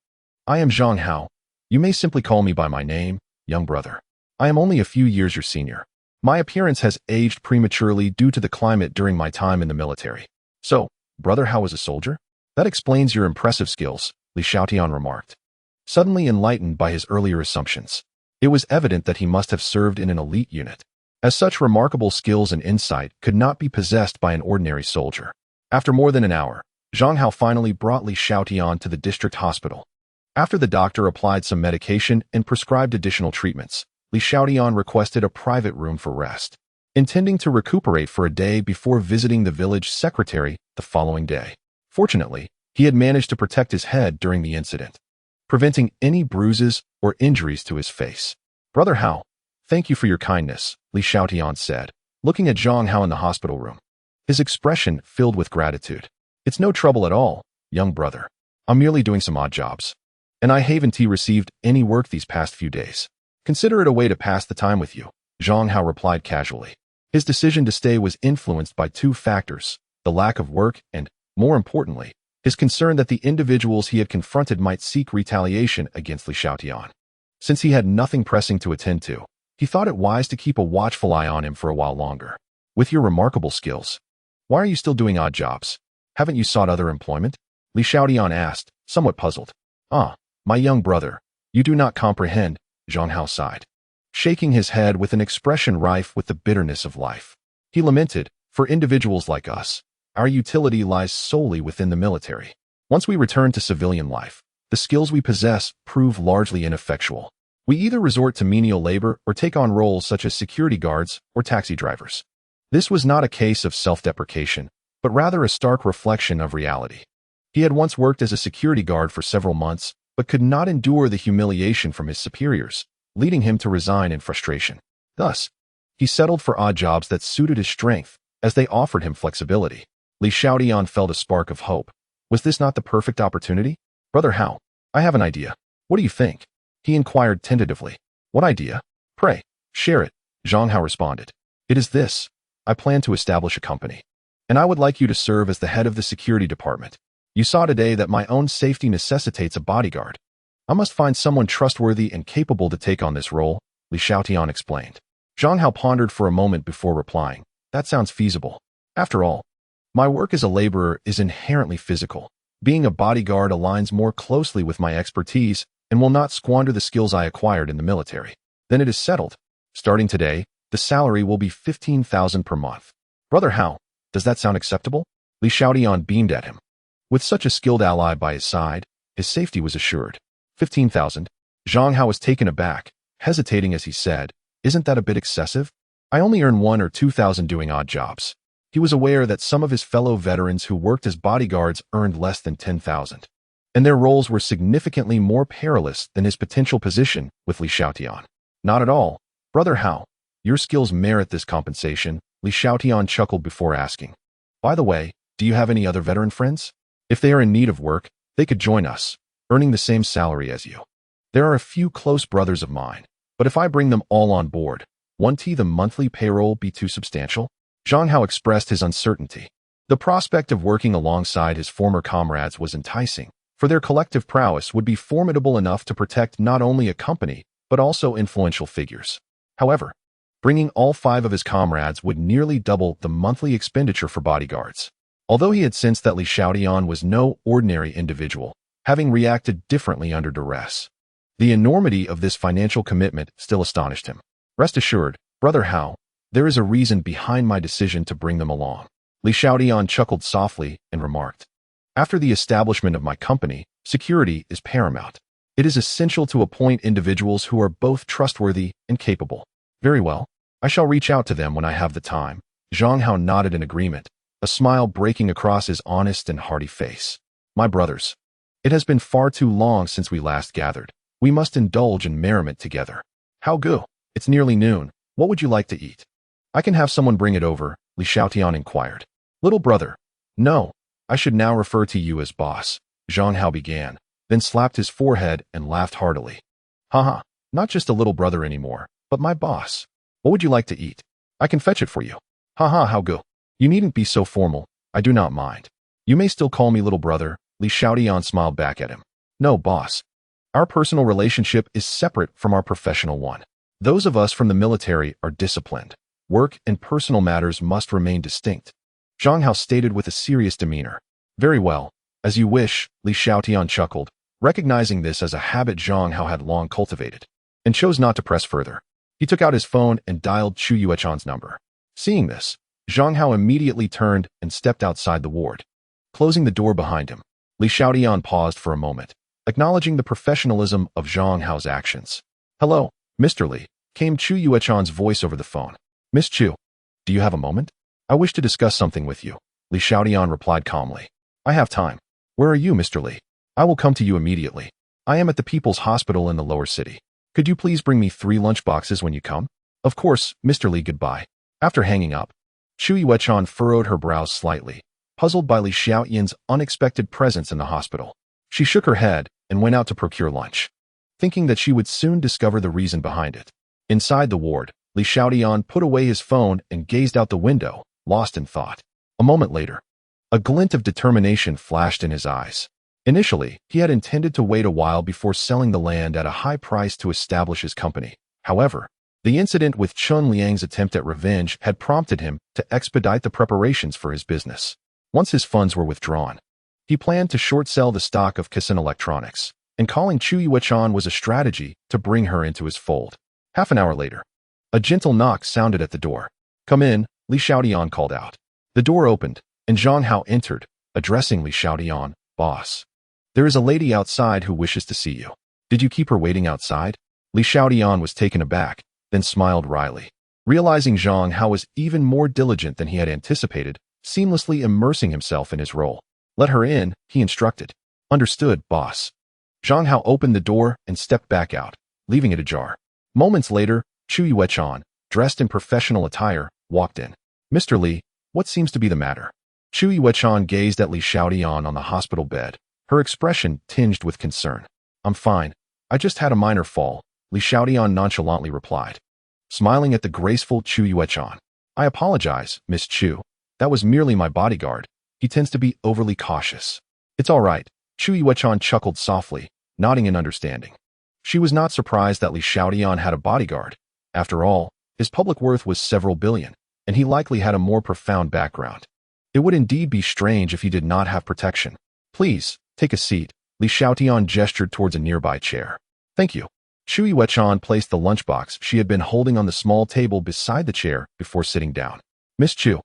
I am Zhang Hao. You may simply call me by my name, young brother. I am only a few years your senior. My appearance has aged prematurely due to the climate during my time in the military. So, brother Hao was a soldier? That explains your impressive skills, Li Xiaotian remarked, suddenly enlightened by his earlier assumptions. It was evident that he must have served in an elite unit, as such remarkable skills and insight could not be possessed by an ordinary soldier. After more than an hour, Zhang Hao finally brought Li Xiaotian to the district hospital. After the doctor applied some medication and prescribed additional treatments, Li Xiaotian requested a private room for rest, intending to recuperate for a day before visiting the village secretary the following day. Fortunately, he had managed to protect his head during the incident, preventing any bruises or injuries to his face. Brother Hao, thank you for your kindness, Li Xiaotian said, looking at Zhang Hao in the hospital room. His expression filled with gratitude. It's no trouble at all, young brother. I'm merely doing some odd jobs. And I haven't received any work these past few days. Consider it a way to pass the time with you, Zhang Hao replied casually. His decision to stay was influenced by two factors, the lack of work and, more importantly, his concern that the individuals he had confronted might seek retaliation against Li Xiaotian. Since he had nothing pressing to attend to, he thought it wise to keep a watchful eye on him for a while longer. With your remarkable skills, why are you still doing odd jobs? Haven't you sought other employment? Li Xiaotian asked, somewhat puzzled. Ah, my young brother, you do not comprehend, Zhang Hao sighed, shaking his head with an expression rife with the bitterness of life. He lamented, for individuals like us, our utility lies solely within the military. Once we return to civilian life, the skills we possess prove largely ineffectual. We either resort to menial labor or take on roles such as security guards or taxi drivers. This was not a case of self-deprecation, but rather a stark reflection of reality. He had once worked as a security guard for several months, but could not endure the humiliation from his superiors, leading him to resign in frustration. Thus, he settled for odd jobs that suited his strength, as they offered him flexibility. Li Xiaotian felt a spark of hope. Was this not the perfect opportunity? Brother Hao, I have an idea. What do you think? He inquired tentatively. What idea? Pray, share it, Zhang Hao responded. It is this. I plan to establish a company, and I would like you to serve as the head of the security department. You saw today that my own safety necessitates a bodyguard. I must find someone trustworthy and capable to take on this role, Li Xiaotian explained. Zhang Hao pondered for a moment before replying. That sounds feasible. After all, my work as a laborer is inherently physical. Being a bodyguard aligns more closely with my expertise and will not squander the skills I acquired in the military. Then it is settled. Starting today, the salary will be 15,000 per month. Brother Hao, does that sound acceptable? Li Xiaotian beamed at him. With such a skilled ally by his side, his safety was assured. 15,000? Zhang Hao was taken aback, hesitating as he said, "Isn't that a bit excessive? I only earn 1 or 2,000 doing odd jobs." He was aware that some of his fellow veterans who worked as bodyguards earned less than 10,000, and their roles were significantly more perilous than his potential position with Li Xiaotian. Not at all. Brother Hao, your skills merit this compensation, Li Xiaotian chuckled before asking. By the way, do you have any other veteran friends? If they are in need of work, they could join us, earning the same salary as you. There are a few close brothers of mine, but if I bring them all on board, won't the monthly payroll be too substantial? Zhang Hao expressed his uncertainty. The prospect of working alongside his former comrades was enticing, for their collective prowess would be formidable enough to protect not only a company, but also influential figures. However, bringing all 5 of his comrades would nearly double the monthly expenditure for bodyguards. Although he had sensed that Li Xiaotian was no ordinary individual, having reacted differently under duress, the enormity of this financial commitment still astonished him. Rest assured, Brother Hao, there is a reason behind my decision to bring them along. Li Xiaotian chuckled softly and remarked, "After the establishment of my company, security is paramount. It is essential to appoint individuals who are both trustworthy and capable." Very well. I shall reach out to them when I have the time. Zhang Hao nodded in agreement, a smile breaking across his honest and hearty face. My brothers, it has been far too long since we last gathered. We must indulge in merriment together. How go? It's nearly noon. What would you like to eat? I can have someone bring it over, Li Xiaotian inquired. Little brother. No, I should now refer to you as boss, Zhang Hao began, then slapped his forehead and laughed heartily. Haha, not just a little brother anymore, but my boss. What would you like to eat? I can fetch it for you. Haha, how go? You needn't be so formal, I do not mind. You may still call me little brother, Li Xiaotian smiled back at him. No, boss. Our personal relationship is separate from our professional one. Those of us from the military are disciplined. Work and personal matters must remain distinct. Zhang Hao stated with a serious demeanor. Very well, as you wish, Li Xiaotian chuckled, recognizing this as a habit Zhang Hao had long cultivated, and chose not to press further. He took out his phone and dialed Chu Yuechan's number. Seeing this, Zhang Hao immediately turned and stepped outside the ward. Closing the door behind him, Li Xiaotian paused for a moment, acknowledging the professionalism of Zhang Hao's actions. Hello, Mr. Li, came Chu Yuechan's voice over the phone. Miss Chu, do you have a moment? I wish to discuss something with you, Li Xiaotian replied calmly. I have time. Where are you, Mr. Li? I will come to you immediately. I am at the People's Hospital in the lower city. Could you please bring me 3 lunchboxes when you come? Of course, Mr. Li, goodbye. After hanging up, Chu Yuechan furrowed her brows slightly, puzzled by Li Xiaotian's unexpected presence in the hospital. She shook her head and went out to procure lunch, thinking that she would soon discover the reason behind it. Inside the ward, Li Xiaotian put away his phone and gazed out the window, lost in thought. A moment later, a glint of determination flashed in his eyes. Initially, he had intended to wait a while before selling the land at a high price to establish his company. However, the incident with Chun Liang's attempt at revenge had prompted him to expedite the preparations for his business. Once his funds were withdrawn, he planned to short-sell the stock of Kisan Electronics, and calling Chu Yuechan was a strategy to bring her into his fold. Half an hour later, a gentle knock sounded at the door. Come in, Li Xiaotian called out. The door opened, and Zhang Hao entered, addressing Li Xiaotian, boss. There is a lady outside who wishes to see you. Did you keep her waiting outside? Li Xiaotian was taken aback, then smiled wryly. Realizing Zhang Hao was even more diligent than he had anticipated, seamlessly immersing himself in his role. Let her in, he instructed. Understood, boss. Zhang Hao opened the door and stepped back out, leaving it ajar. Moments later, Chu Yuechan, dressed in professional attire, walked in. Mr. Li, what seems to be the matter? Chu Yuechan gazed at Li Xiaotian on the hospital bed, her expression tinged with concern. I'm fine. I just had a minor fall, Li Xiaotian nonchalantly replied, smiling at the graceful Chu Yuechan. I apologize, Miss Chu. That was merely my bodyguard. He tends to be overly cautious. It's all right, Chu Yuechan chuckled softly, nodding in understanding. She was not surprised that Li Xiaotian had a bodyguard. After all, his public worth was several billion, and he likely had a more profound background. It would indeed be strange if he did not have protection. Please, take a seat. Li Xiaotian gestured towards a nearby chair. Thank you. Shui Wechan placed the lunchbox she had been holding on the small table beside the chair before sitting down. Miss Chu,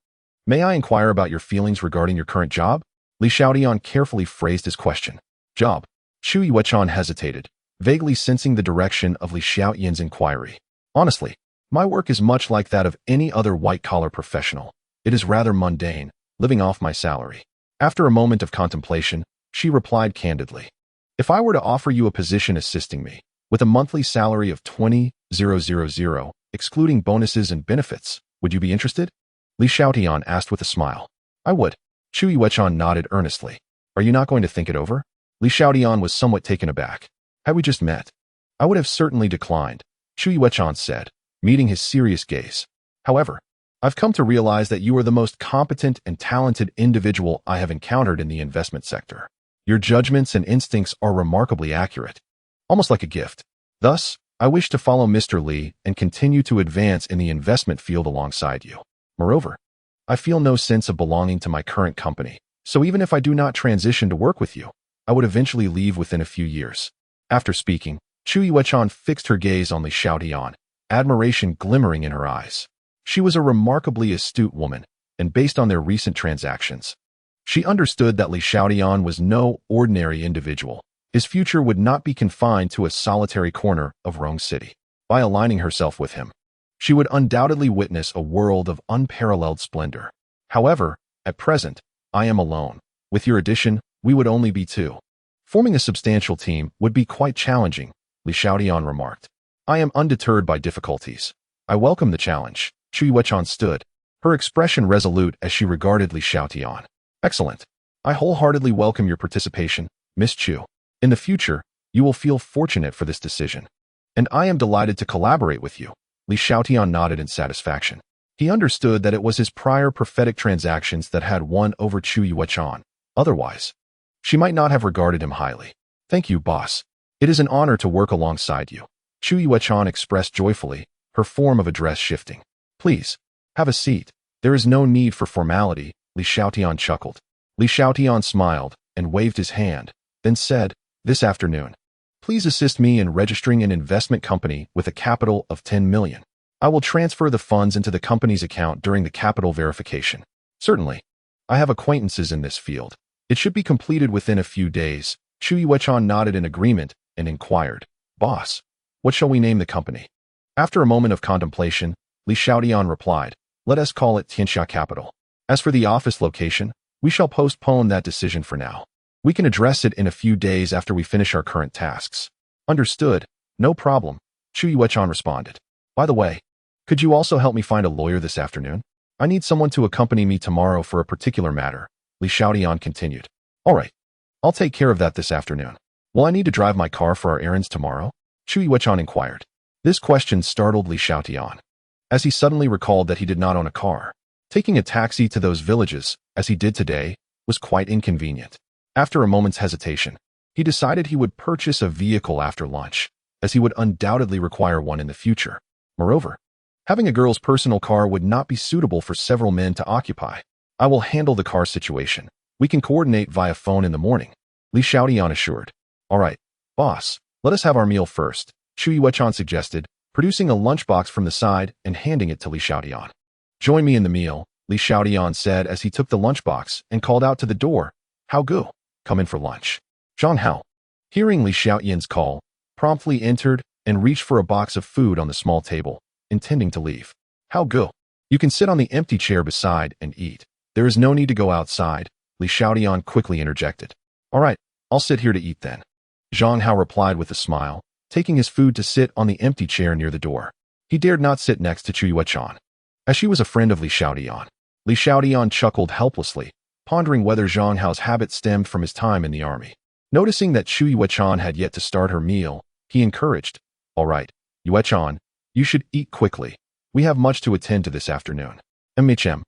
may I inquire about your feelings regarding your current job? Li Xiaotian carefully phrased his question. Job. Shui Wechan hesitated, vaguely sensing the direction of Li Xiaotian's inquiry. Honestly, my work is much like that of any other white-collar professional. It is rather mundane, living off my salary. After a moment of contemplation, she replied candidly. If I were to offer you a position assisting me, with a monthly salary of 20,000, excluding bonuses and benefits, would you be interested? Li Xiaotian asked with a smile. I would. Shui Wechan nodded earnestly. Are you not going to think it over? Li Xiaotian was somewhat taken aback. Had we just met? I would have certainly declined, Shui Wechan said, meeting his serious gaze. However, I've come to realize that you are the most competent and talented individual I have encountered in the investment sector. Your judgments and instincts are remarkably accurate, almost like a gift. Thus, I wish to follow Mr. Li and continue to advance in the investment field alongside you. Moreover, I feel no sense of belonging to my current company, so even if I do not transition to work with you, I would eventually leave within a few years. After speaking, Shui Wechan fixed her gaze on Li Xiaotian, admiration glimmering in her eyes. She was a remarkably astute woman, and based on their recent transactions, she understood that Li Xiaotian was no ordinary individual. His future would not be confined to a solitary corner of Rong City. By aligning herself with him, she would undoubtedly witness a world of unparalleled splendor. However, at present, I am alone. With your addition, we would only be two. Forming a substantial team would be quite challenging, Li Xiaotian remarked. I am undeterred by difficulties. I welcome the challenge. Shui Wechan stood, her expression resolute as she regarded Li Xiaotian. Excellent. I wholeheartedly welcome your participation, Miss Chu. In the future, you will feel fortunate for this decision. And I am delighted to collaborate with you. Li Xiaotian nodded in satisfaction. He understood that it was his prior prophetic transactions that had won over Shui Wechan. Otherwise, she might not have regarded him highly. Thank you, boss. It is an honor to work alongside you. Shui Wechan expressed joyfully, her form of address shifting. Please, have a seat. There is no need for formality, Li Xiaotian chuckled. Li Xiaotian smiled and waved his hand, then said, this afternoon, please assist me in registering an investment company with a capital of 10 million. I will transfer the funds into the company's account during the capital verification. Certainly. I have acquaintances in this field. It should be completed within a few days. Shui Wechan nodded in agreement and inquired, Boss, what shall we name the company? After a moment of contemplation, Li Xiaotian replied, let us call it Tianxia Capital. As for the office location, we shall postpone that decision for now. We can address it in a few days after we finish our current tasks. Understood. No problem, Shui Wechan responded. By the way, could you also help me find a lawyer this afternoon? I need someone to accompany me tomorrow for a particular matter, Li Xiaotian continued. All right. I'll take care of that this afternoon. Will I need to drive my car for our errands tomorrow? Shui Wechan inquired. This question startled Li Xiaotian, as he suddenly recalled that he did not own a car. Taking a taxi to those villages, as he did today, was quite inconvenient. After a moment's hesitation, he decided he would purchase a vehicle after lunch, as he would undoubtedly require one in the future. Moreover, having a girl's personal car would not be suitable for several men to occupy. I will handle the car situation. We can coordinate via phone in the morning, Li Xiaotian assured. All right, boss, let us have our meal first, Shui Wechan suggested, producing a lunchbox from the side and handing it to Li Xiaotian. Join me in the meal, Li Xiaotian said as he took the lunchbox and called out to the door. Hao Gu, come in for lunch. Zhang Hao, hearing Li Xiaotian's call, promptly entered and reached for a box of food on the small table, intending to leave. Hao Gu, you can sit on the empty chair beside and eat. There is no need to go outside, Li Xiaotian quickly interjected. All right, I'll sit here to eat then. Zhang Hao replied with a smile, taking his food to sit on the empty chair near the door. He dared not sit next to Shui Wechan, as she was a friend of Li Xiaotian. Li Xiaotian chuckled helplessly, pondering whether Zhang Hao's habit stemmed from his time in the army. Noticing that Shui Wechan had yet to start her meal, he encouraged, All right, Wechan, you should eat quickly. We have much to attend to this afternoon. MHM.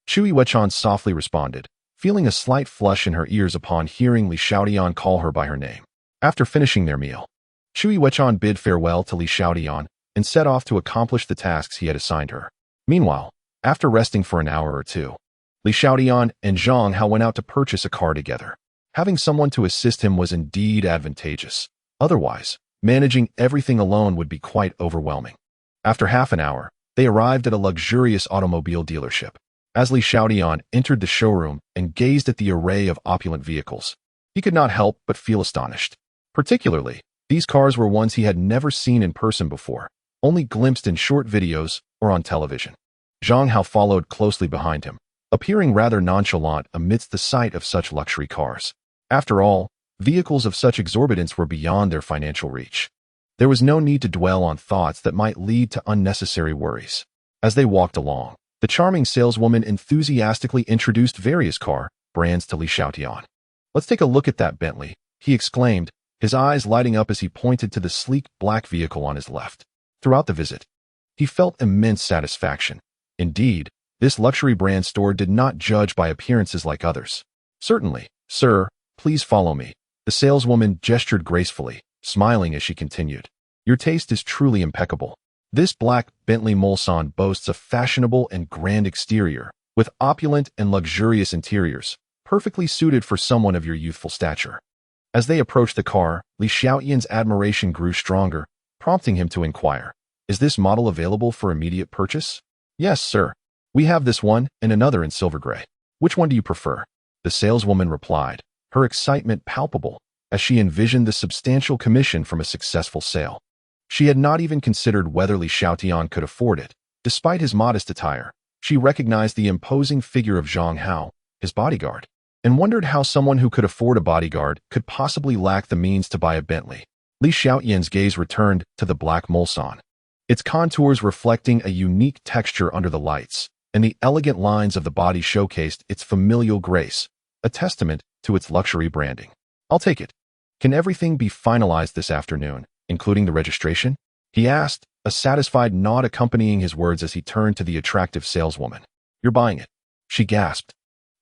Shui Wechan softly responded, feeling a slight flush in her ears upon hearing Li Xiaotian call her by her name. After finishing their meal, Shui Wechan bid farewell to Li Xiaotian and set off to accomplish the tasks he had assigned her. Meanwhile, After resting for an hour or two, Li Xiaotian and Zhang Hao went out to purchase a car together. Having someone to assist him was indeed advantageous. Otherwise, managing everything alone would be quite overwhelming. After half an hour, they arrived at a luxurious automobile dealership. As Li Xiaotian entered the showroom and gazed at the array of opulent vehicles, he could not help but feel astonished. Particularly, these cars were ones he had never seen in person before, only glimpsed in short videos or on television. Zhang Hao followed closely behind him, appearing rather nonchalant amidst the sight of such luxury cars. After all, vehicles of such exorbitance were beyond their financial reach. There was no need to dwell on thoughts that might lead to unnecessary worries. As they walked along, the charming saleswoman enthusiastically introduced various car brands to Li Xiaotian. "Let's take a look at that Bentley," he exclaimed, his eyes lighting up as he pointed to the sleek black vehicle on his left. Throughout the visit, he felt immense satisfaction. Indeed, this luxury brand store did not judge by appearances like others. "Certainly, sir, please follow me." The saleswoman gestured gracefully, smiling as she continued. "Your taste is truly impeccable. This black Bentley Mulsanne boasts a fashionable and grand exterior, with opulent and luxurious interiors, perfectly suited for someone of your youthful stature." As they approached the car, Li Xiaotian's admiration grew stronger, prompting him to inquire, "Is this model available for immediate purchase?" "Yes, sir. We have this one and another in silver gray. Which one do you prefer?" The saleswoman replied, her excitement palpable, as she envisioned the substantial commission from a successful sale. She had not even considered whether Li Xiaotian could afford it. Despite his modest attire, she recognized the imposing figure of Zhang Hao, his bodyguard, and wondered how someone who could afford a bodyguard could possibly lack the means to buy a Bentley. Li Xiaotian's gaze returned to the black Mulsanne, its contours reflecting a unique texture under the lights, and the elegant lines of the body showcased its familial grace, a testament to its luxury branding. "I'll take it. Can everything be finalized this afternoon, including the registration?" he asked, a satisfied nod accompanying his words as he turned to the attractive saleswoman. "You're buying it," she gasped,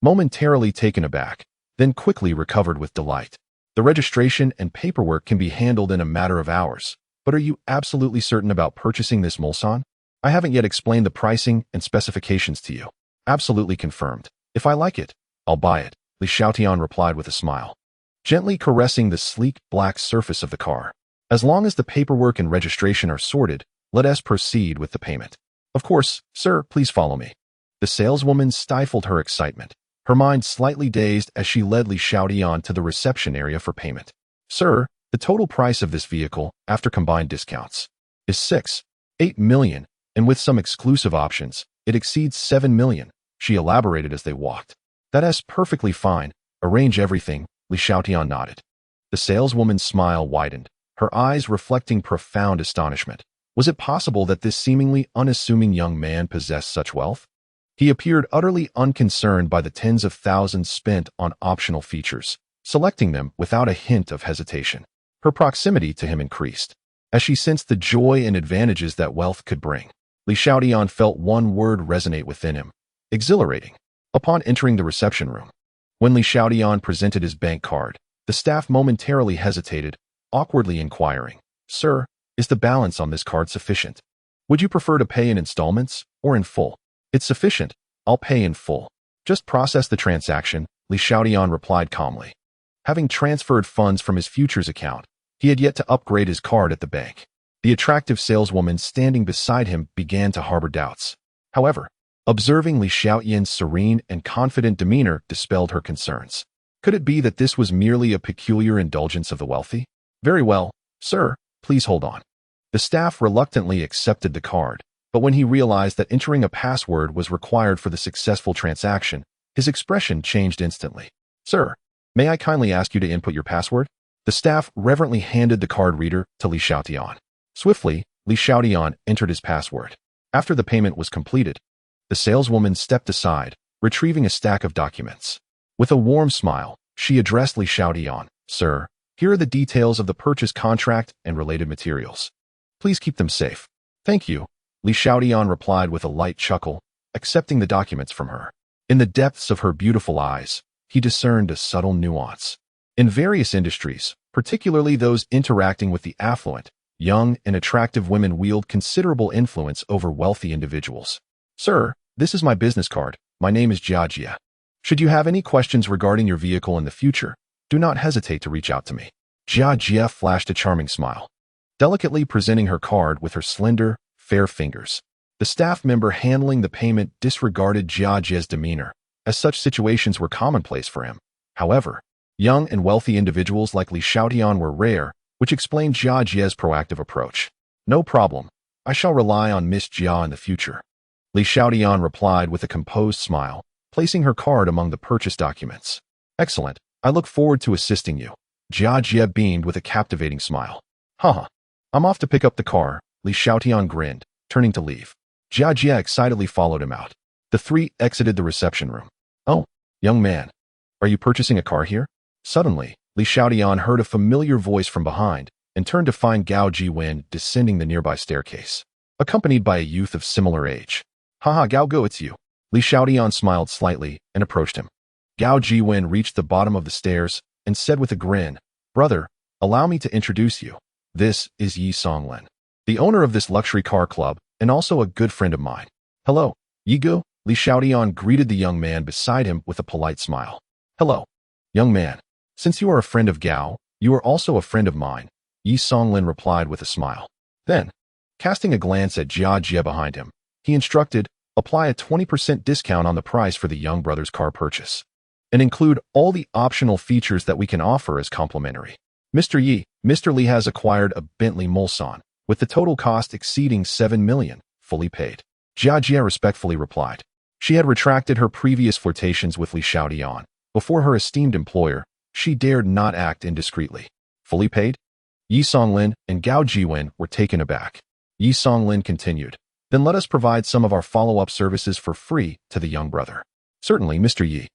momentarily taken aback, then quickly recovered with delight. "The registration and paperwork can be handled in a matter of hours, but are you absolutely certain about purchasing this Mulsanne? I haven't yet explained the pricing and specifications to you." "Absolutely confirmed. If I like it, I'll buy it," Li Xiaotian replied with a smile, gently caressing the sleek black surface of the car. "As long as the paperwork and registration are sorted, let us proceed with the payment." "Of course, sir, please follow me." The saleswoman stifled her excitement, her mind slightly dazed as she led Li Xiaotian to the reception area for payment. "Sir, the total price of this vehicle, after combined discounts, is 6.8 million, and with some exclusive options, it exceeds 7 million, she elaborated as they walked. "That's perfectly fine. Arrange everything," Li Xiaotian nodded. The saleswoman's smile widened, her eyes reflecting profound astonishment. Was it possible that this seemingly unassuming young man possessed such wealth? He appeared utterly unconcerned by the tens of thousands spent on optional features, selecting them without a hint of hesitation. Her proximity to him increased, as she sensed the joy and advantages that wealth could bring. Li Xiaotian felt one word resonate within him: exhilarating. Upon entering the reception room, when Li Xiaotian presented his bank card, the staff momentarily hesitated, awkwardly inquiring, "Sir, is the balance on this card sufficient? Would you prefer to pay in installments or in full?" "It's sufficient. I'll pay in full." "Just process the transaction," Li Xiaotian replied calmly. Having transferred funds from his futures account, he had yet to upgrade his card at the bank. The attractive saleswoman standing beside him began to harbor doubts. However, observing Li Xiaotian's serene and confident demeanor dispelled her concerns. Could it be that this was merely a peculiar indulgence of the wealthy? "Very well, sir, please hold on." The staff reluctantly accepted the card, but when he realized that entering a password was required for the successful transaction, his expression changed instantly. "Sir, may I kindly ask you to input your password?" The staff reverently handed the card reader to Li Xiaotian. Swiftly, Li Xiaotian entered his password. After the payment was completed, the saleswoman stepped aside, retrieving a stack of documents. With a warm smile, she addressed Li Xiaotian. "Sir, here are the details of the purchase contract and related materials. Please keep them safe." "Thank you," Li Xiaotian replied with a light chuckle, accepting the documents from her. In the depths of her beautiful eyes, he discerned a subtle nuance. In various industries, particularly those interacting with the affluent, young and attractive women wield considerable influence over wealthy individuals. "Sir, This is my business card. My name is Jia. Should you have any questions regarding your vehicle in the future, do not hesitate to reach out to me. Jia flashed a charming smile, delicately presenting her card with her slender, fair fingers. The staff member handling the payment disregarded Jia's demeanor, as such situations were commonplace for him. However, young and wealthy individuals like Li Xiaotian were rare, which explained Jia's proactive approach. No problem. I shall rely on Miss Jia in the future. Li Xiaotian replied with a composed smile, placing her card among the purchase documents. Excellent. I look forward to assisting you. Jia beamed with a captivating smile. Haha. I'm off to pick up the car, Li Xiaotian grinned, turning to leave. Jia excitedly followed him out. The three exited the reception room. Oh, young man. Are you purchasing a car here? Suddenly, Li Xiaotian heard a familiar voice from behind and turned to find Gao Jiwen descending the nearby staircase, accompanied by a youth of similar age. Haha, Gao Go, it's you. Li Xiaotian smiled slightly and approached him. Gao Jiwen reached the bottom of the stairs and said with a grin, Brother, allow me to introduce you. This is Yi Songlin, the owner of this luxury car club and also a good friend of mine. Hello, Yigo. Li Xiaotian greeted the young man beside him with a polite smile. Hello, young man. Since you are a friend of Gao, you are also a friend of mine, Yi Songlin replied with a smile. Then, casting a glance at Jia behind him, he instructed, apply a 20% discount on the price for the young brother's car purchase, and include all the optional features that we can offer as complimentary. Mr. Li has acquired a Bentley Mulsanne, with the total cost exceeding 7 million, fully paid. Jia respectfully replied. She had retracted her previous flirtations with Li Xiaotian. Before her esteemed employer, she dared not act indiscreetly. Fully paid? Yi Songlin and Gao Jiwen were taken aback. Yi Songlin continued. Then let us provide some of our follow-up services for free to the young brother. Certainly, Mr. Yi.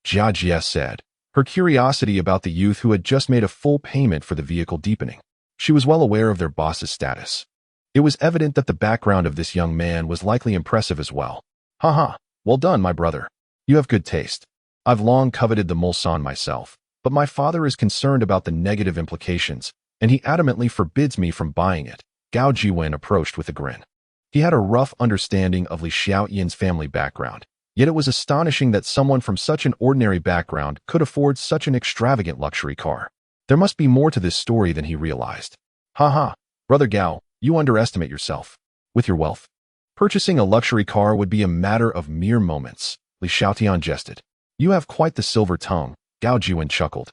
Jia said, her curiosity about the youth who had just made a full payment for the vehicle deepening. She was well aware of their boss's status. It was evident that the background of this young man was likely impressive as well. Haha, well done, my brother. You have good taste. I've long coveted the Mulsanne myself, but my father is concerned about the negative implications, and he adamantly forbids me from buying it. Gao Jiwen approached with a grin. He had a rough understanding of Li Xiaotian's family background, yet it was astonishing that someone from such an ordinary background could afford such an extravagant luxury car. There must be more to this story than he realized. Haha, brother Gao, you underestimate yourself. With your wealth, purchasing a luxury car would be a matter of mere moments, Li Xiaotian jested. You have quite the silver tongue, Gao Jiwen chuckled,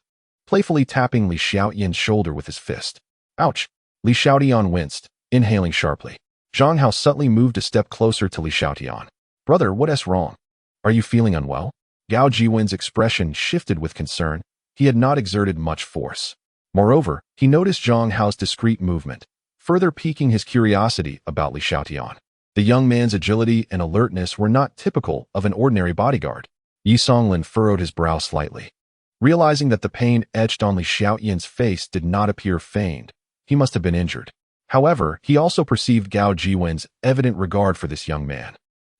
playfully tapping Li Xiaotian's shoulder with his fist. Ouch! Li Xiaotian winced, inhaling sharply. Zhang Hao subtly moved a step closer to Li Xiaotian. Brother, what's wrong? Are you feeling unwell? Gao Jiwen's expression shifted with concern. He had not exerted much force. Moreover, he noticed Zhang Hao's discreet movement, further piquing his curiosity about Li Xiaotian. The young man's agility and alertness were not typical of an ordinary bodyguard. Yi Songlin furrowed his brow slightly. Realizing that the pain etched on Li Xiaotian's face did not appear feigned, he must have been injured. However, he also perceived Gao Jiwen's evident regard for this young man.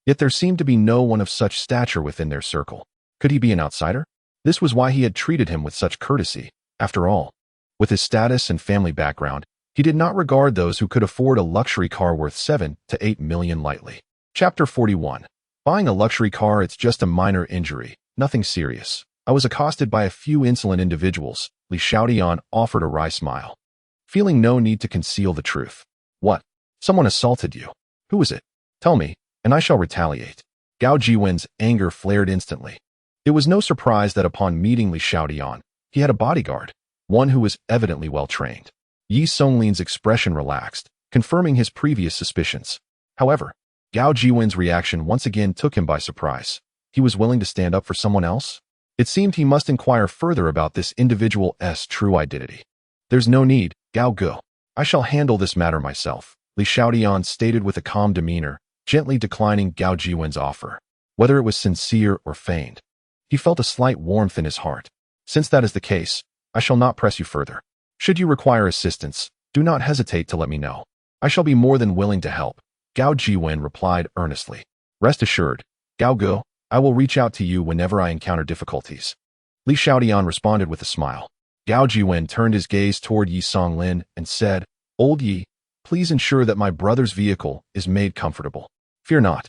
Yet there seemed to be no one of such stature within their circle. Could he be an outsider? This was why he had treated him with such courtesy. After all, with his status and family background, he did not regard those who could afford a luxury car worth 7 to 8 million lightly. Chapter 41. Buying a luxury car, it's just a minor injury, nothing serious. I was accosted by a few insolent individuals. Li Xiaotian offered a wry smile, feeling no need to conceal the truth. What? Someone assaulted you? Who was it? Tell me, and I shall retaliate. Gao Jiwen's anger flared instantly. It was no surprise that upon meeting Li Xiaotian, he had a bodyguard, one who was evidently well-trained. Yi Songlin's expression relaxed, confirming his previous suspicions. However, Gao Jiwen's reaction once again took him by surprise. He was willing to stand up for someone else? It seemed he must inquire further about this individual's true identity. There's no need, Gao Ge. I shall handle this matter myself, Li Xiaotian stated with a calm demeanor, gently declining Gao Jiwen's offer. Whether it was sincere or feigned, he felt a slight warmth in his heart. Since that is the case, I shall not press you further. Should you require assistance, do not hesitate to let me know. I shall be more than willing to help, Gao Jiwen replied earnestly. Rest assured, Gao Ge, I will reach out to you whenever I encounter difficulties. Li Xiaotian responded with a smile. Gao Jiwen turned his gaze toward Yi Songlin and said, Old Yi, please ensure that my brother's vehicle is made comfortable. Fear not.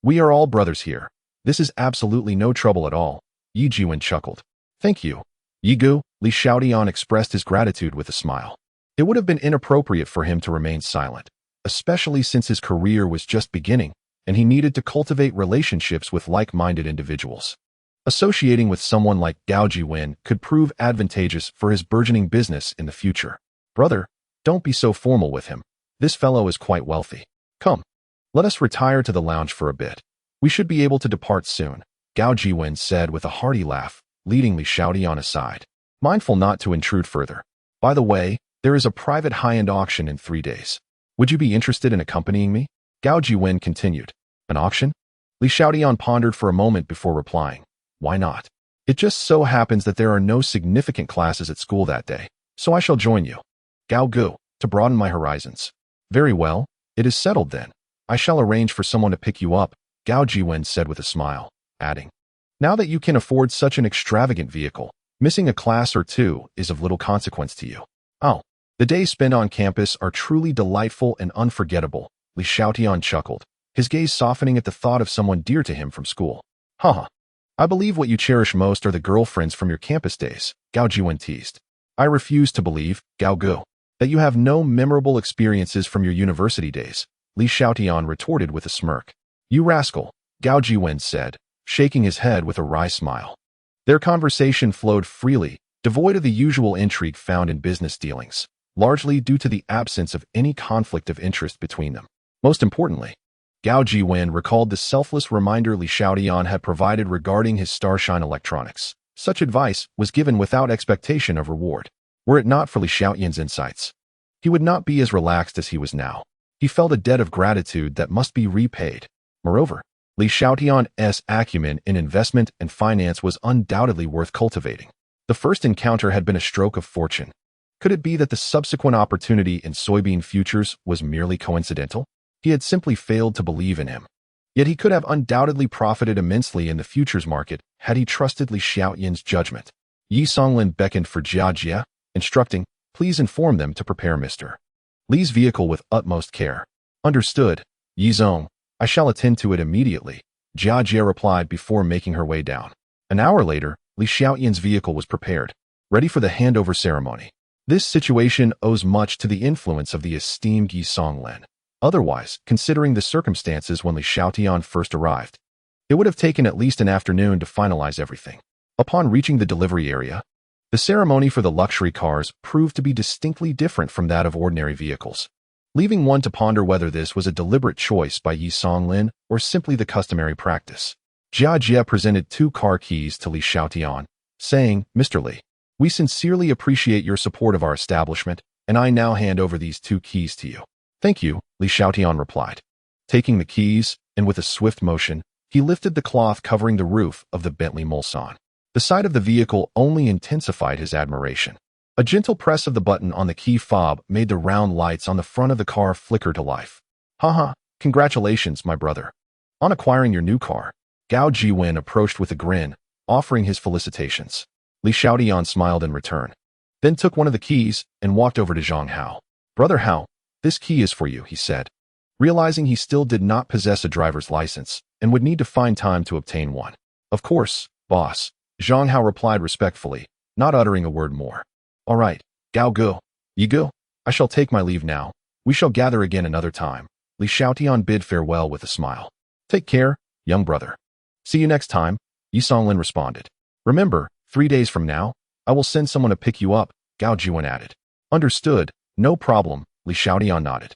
We are all brothers here. This is absolutely no trouble at all. Yi Jiwen chuckled. Thank you. Yigu, Li Xiaotian expressed his gratitude with a smile. It would have been inappropriate for him to remain silent, especially since his career was just beginning and he needed to cultivate relationships with like-minded individuals. Associating with someone like Gao Jiwen could prove advantageous for his burgeoning business in the future. Brother, don't be so formal with him. This fellow is quite wealthy. Come, let us retire to the lounge for a bit. We should be able to depart soon, Gao Jiwen said with a hearty laugh, leading Li Xiaotian aside, mindful not to intrude further. By the way, there is a private high-end auction in 3 days. Would you be interested in accompanying me? Gao Jiwen continued. An auction? Li Xiaotian pondered for a moment before replying. Why not? It just so happens that there are no significant classes at school that day, so I shall join you. Gao Gu, to broaden my horizons. Very well, it is settled then. I shall arrange for someone to pick you up, Gao Jiwen said with a smile, adding, now that you can afford such an extravagant vehicle, missing a class or two is of little consequence to you. Oh, the days spent on campus are truly delightful and unforgettable, Li Xiaotian chuckled, his gaze softening at the thought of someone dear to him from school. Haha. I believe what you cherish most are the girlfriends from your campus days, Gao Jiwen teased. I refuse to believe, Gao Gu, that you have no memorable experiences from your university days, Li Xiaotian retorted with a smirk. You rascal, Gao Jiwen said, shaking his head with a wry smile. Their conversation flowed freely, devoid of the usual intrigue found in business dealings, largely due to the absence of any conflict of interest between them. Most importantly, Gao Jiwen recalled the selfless reminder Li Xiaotian had provided regarding his Starshine electronics. Such advice was given without expectation of reward. Were it not for Li Xiaotian's insights, he would not be as relaxed as he was now. He felt a debt of gratitude that must be repaid. Moreover, Li Xiaotian's acumen in investment and finance was undoubtedly worth cultivating. The first encounter had been a stroke of fortune. Could it be that the subsequent opportunity in soybean futures was merely coincidental? He had simply failed to believe in him. Yet he could have undoubtedly profited immensely in the futures market had he trusted Li Xiaotian's judgment. Yi Songlin beckoned for Jia Jia, instructing, please inform them to prepare Mr. Li's vehicle with utmost care. Understood, Yi Zong. I shall attend to it immediately, Jia Jia replied before making her way down. An hour later, Li Xiaotian's vehicle was prepared, ready for the handover ceremony. This situation owes much to the influence of the esteemed Yi Songlin. Otherwise, considering the circumstances when Li Xiaotian first arrived, it would have taken at least an afternoon to finalize everything. Upon reaching the delivery area, the ceremony for the luxury cars proved to be distinctly different from that of ordinary vehicles, leaving one to ponder whether this was a deliberate choice by Yi Songlin or simply the customary practice. Jia Jia presented 2 car keys to Li Xiaotian, saying, Mr. Li, we sincerely appreciate your support of our establishment, and I now hand over these 2 keys to you. Thank you, Li Xiaotian replied. Taking the keys, and with a swift motion, he lifted the cloth covering the roof of the Bentley Mulsanne. The sight of the vehicle only intensified his admiration. A gentle press of the button on the key fob made the round lights on the front of the car flicker to life. Haha, congratulations, my brother. On acquiring your new car, Gao Jiwen approached with a grin, offering his felicitations. Li Xiaotian smiled in return, then took one of the keys and walked over to Zhang Hao. Brother Hao, this key is for you, he said, realizing he still did not possess a driver's license and would need to find time to obtain one. Of course, boss, Zhang Hao replied respectfully, not uttering a word more. All right, Gao Gu, Yigu, I shall take my leave now. We shall gather again another time. Li Xiaotian bid farewell with a smile. Take care, young brother. See you next time, Yi Songlin responded. Remember, 3 days from now, I will send someone to pick you up, Gao Jiwen added. Understood, no problem, Li Xiaotian nodded.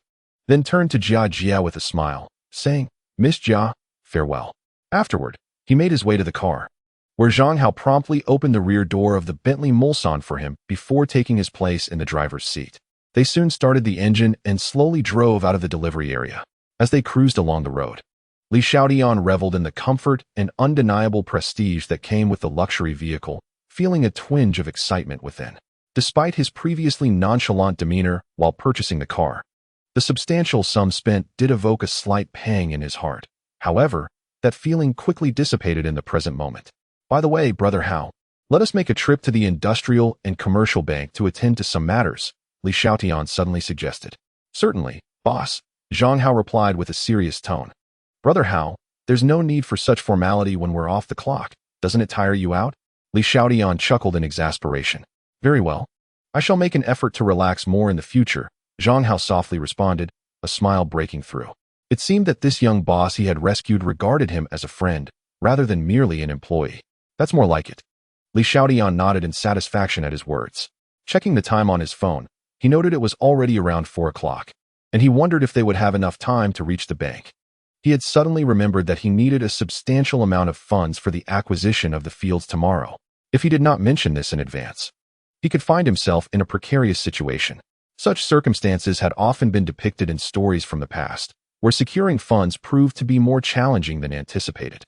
Then turned to Jia Jia with a smile, saying, Miss Jia, farewell. Afterward, he made his way to the car, where Zhang Hao promptly opened the rear door of the Bentley Mulsanne for him before taking his place in the driver's seat. They soon started the engine and slowly drove out of the delivery area. As they cruised along the road, Li Xiaotian reveled in the comfort and undeniable prestige that came with the luxury vehicle, feeling a twinge of excitement within. Despite his previously nonchalant demeanor while purchasing the car, the substantial sum spent did evoke a slight pang in his heart. However, that feeling quickly dissipated in the present moment. By the way, Brother Hao, let us make a trip to the Industrial and Commercial Bank to attend to some matters, Li Xiaotian suddenly suggested. Certainly, boss, Zhang Hao replied with a serious tone. Brother Hao, There's no need for such formality when we're off the clock. Doesn't it tire you out? Li Xiaotian chuckled in exasperation. Very well. I shall make an effort to relax more in the future, Zhang Hao softly responded, a smile breaking through. It seemed that this young boss he had rescued regarded him as a friend, rather than merely an employee. That's more like it. Li Xiaotian nodded in satisfaction at his words. Checking the time on his phone, he noted it was already around 4 o'clock, and he wondered if they would have enough time to reach the bank. He had suddenly remembered that he needed a substantial amount of funds for the acquisition of the fields tomorrow. If he did not mention this in advance, he could find himself in a precarious situation. Such circumstances had often been depicted in stories from the past, where securing funds proved to be more challenging than anticipated.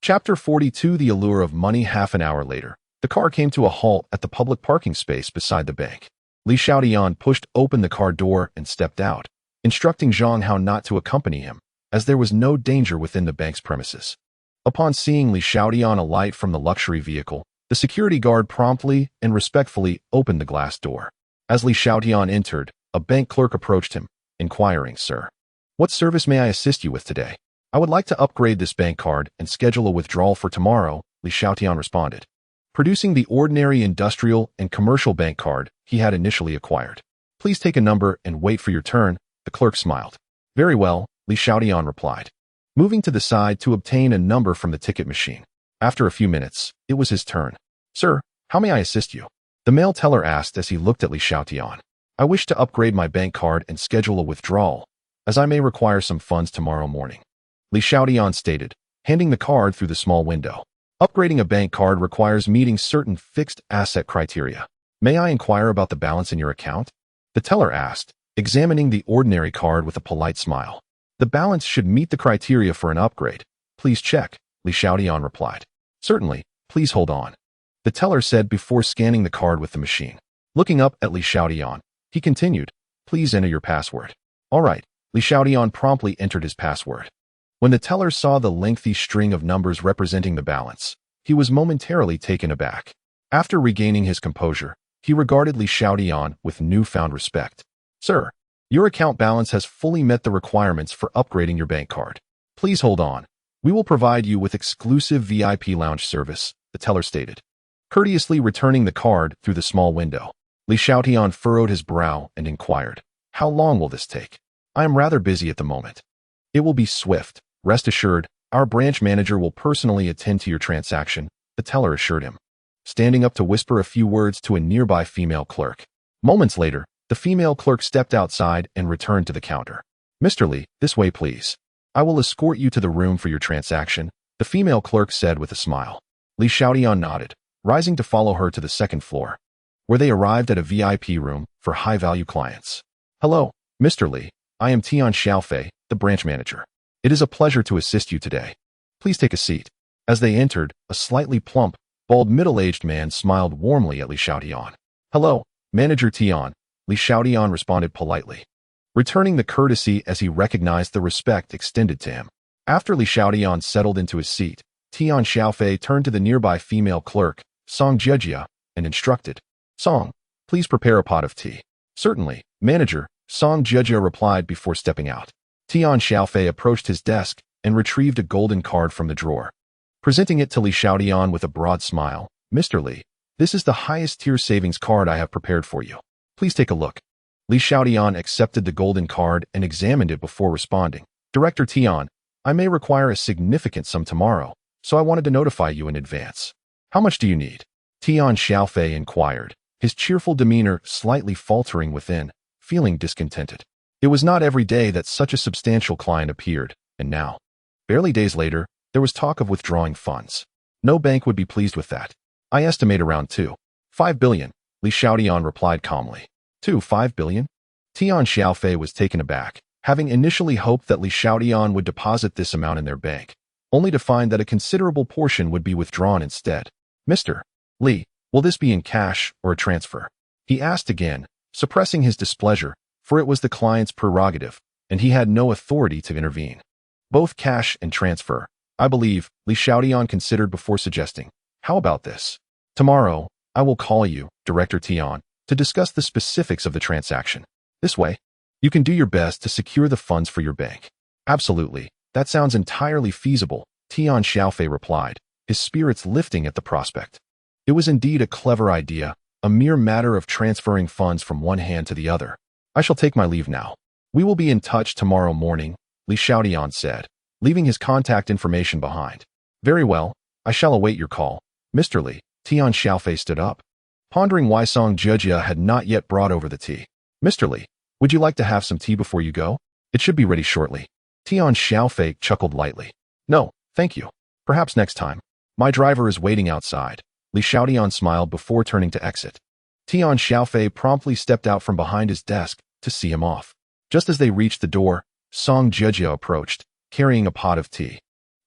Chapter 42: The Allure of Money. Half an hour later, the car came to a halt at the public parking space beside the bank. Li Xiaotian pushed open the car door and stepped out, instructing Zhang Hao not to accompany him, as there was no danger within the bank's premises. Upon seeing Li Xiaotian alight from the luxury vehicle, the security guard promptly and respectfully opened the glass door. As Li Xiaotian entered, a bank clerk approached him, inquiring, "Sir, what service may I assist you with today?" "I would like to upgrade this bank card and schedule a withdrawal for tomorrow," Li Xiaotian responded, producing the ordinary industrial and commercial bank card he had initially acquired. "Please take a number and wait for your turn," the clerk smiled. "Very well," Li Xiaotian replied, moving to the side to obtain a number from the ticket machine. After a few minutes, it was his turn. "Sir, how may I assist you?" the male teller asked as he looked at Li Xiaotian. "I wish to upgrade my bank card and schedule a withdrawal, as I may require some funds tomorrow morning," Li Xiaotian stated, handing the card through the small window. "Upgrading a bank card requires meeting certain fixed asset criteria. May I inquire about the balance in your account?" the teller asked, examining the ordinary card with a polite smile. "The balance should meet the criteria for an upgrade. Please check," Li Xiaotian replied. "Certainly, please hold on," the teller said before scanning the card with the machine. Looking up at Li Xiaotian, he continued, "Please enter your password." "All right," Li Xiaotian promptly entered his password. When the teller saw the lengthy string of numbers representing the balance, he was momentarily taken aback. After regaining his composure, he regarded Li Xiaotian with newfound respect. "Sir, your account balance has fully met the requirements for upgrading your bank card. Please hold on. We will provide you with exclusive VIP lounge service," the teller stated, courteously returning the card through the small window. Li Xiaotian furrowed his brow and inquired, "How long will this take? I am rather busy at the moment." "It will be swift. Rest assured, our branch manager will personally attend to your transaction," the teller assured him, standing up to whisper a few words to a nearby female clerk. Moments later, the female clerk stepped outside and returned to the counter. "Mr. Li, this way please. I will escort you to the room for your transaction," the female clerk said with a smile. Li Xiaotian nodded, rising to follow her to the second floor, where they arrived at a VIP room for high-value clients. "Hello, Mr. Li. I am Tian Xiaofei, the branch manager. It is a pleasure to assist you today. Please take a seat." As they entered, a slightly plump, bald middle-aged man smiled warmly at Li Xiaotian. "Hello, Manager Tian," Li Xiaotian responded politely, returning the courtesy as he recognized the respect extended to him. After Li Xiaotian settled into his seat, Tian Xiaofei turned to the nearby female clerk, Song Jejia, and instructed, "Song, please prepare a pot of tea." "Certainly, Manager," Song Jejia replied before stepping out. Tian Xiaofei approached his desk and retrieved a golden card from the drawer, presenting it to Li Xiaotian with a broad smile. "Mr. Li, this is the highest-tier savings card I have prepared for you. Please take a look." Li Xiaotian accepted the golden card and examined it before responding. "Director Tian, I may require a significant sum tomorrow, so I wanted to notify you in advance." "How much do you need?" Tian Xiaofei inquired, his cheerful demeanor slightly faltering within, feeling discontented. It was not every day that such a substantial client appeared, and now, barely days later, there was talk of withdrawing funds. No bank would be pleased with that. "I estimate around 2.5 billion, Li Xiaotian replied calmly. 2.5 billion? Tian Xiaofei was taken aback, having initially hoped that Li Xiaotian would deposit this amount in their bank, only to find that a considerable portion would be withdrawn instead. "Mr. Li, will this be in cash or a transfer?" he asked again, suppressing his displeasure, for it was the client's prerogative, and he had no authority to intervene. "Both cash and transfer, I believe," Li Xiaotian considered before suggesting. "How about this? Tomorrow, I will call you, Director Tian, to discuss the specifics of the transaction. This way, you can do your best to secure the funds for your bank." "Absolutely," That sounds entirely feasible, Tian Xiaofei replied, his spirits lifting at the prospect. It was indeed a clever idea, a mere matter of transferring funds from one hand to the other. I shall take my leave now. We will be in touch tomorrow morning, Li Xiaotian said, leaving his contact information behind. Very well, I shall await your call. Mr. Li, Tian Xiaofei stood up, pondering why Song Jijia had not yet brought over the tea. Mr. Li, would you like to have some tea before you go? It should be ready shortly. Tian Xiaofei chuckled lightly. No, thank you. Perhaps next time. My driver is waiting outside. Li Xiaotian smiled before turning to exit. Tian Xiaofei promptly stepped out from behind his desk to see him off. Just as they reached the door, Song Jijia approached, carrying a pot of tea.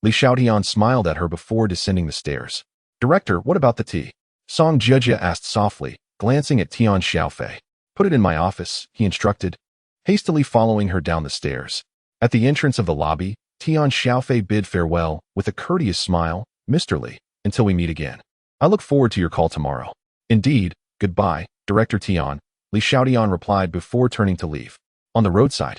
Li Xiaotian smiled at her before descending the stairs. Director, what about the tea? Song Jijia asked softly, glancing at Tian Xiaofei. Put it in my office, he instructed, hastily following her down the stairs. At the entrance of the lobby, Tian Xiaofei bid farewell with a courteous smile. Mr. Li, until we meet again. I look forward to your call tomorrow. Indeed, goodbye, Director Tian, Li Xiaotian replied before turning to leave. On the roadside,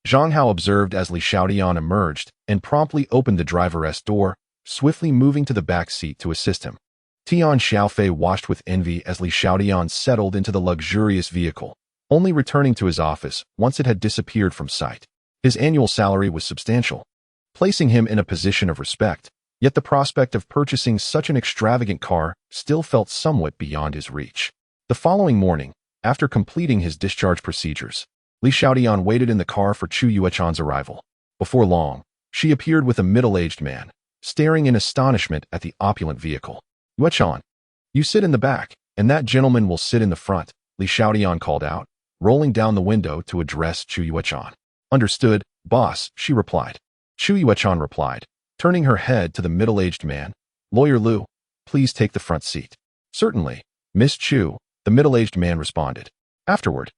Zhang Hao observed as Li Xiaotian emerged and promptly opened the driver's door, swiftly moving to the back seat to assist him. Tian Xiaofei watched with envy as Li Xiaotian settled into the luxurious vehicle, only returning to his office once it had disappeared from sight. His annual salary was substantial, placing him in a position of respect, yet the prospect of purchasing such an extravagant car still felt somewhat beyond his reach. The following morning, after completing his discharge procedures, Li Xiaotian waited in the car for Chu Yuechan's arrival. Before long, she appeared with a middle-aged man, staring in astonishment at the opulent vehicle. Yuechan, you sit in the back, and that gentleman will sit in the front, Li Xiaotian called out, rolling down the window to address Chu Yuechan. Understood, boss, she replied. Chu Yuechan replied, turning her head to the middle-aged man. Lawyer Lu, please take the front seat. Certainly, Miss Chu, the middle-aged man responded. Afterward,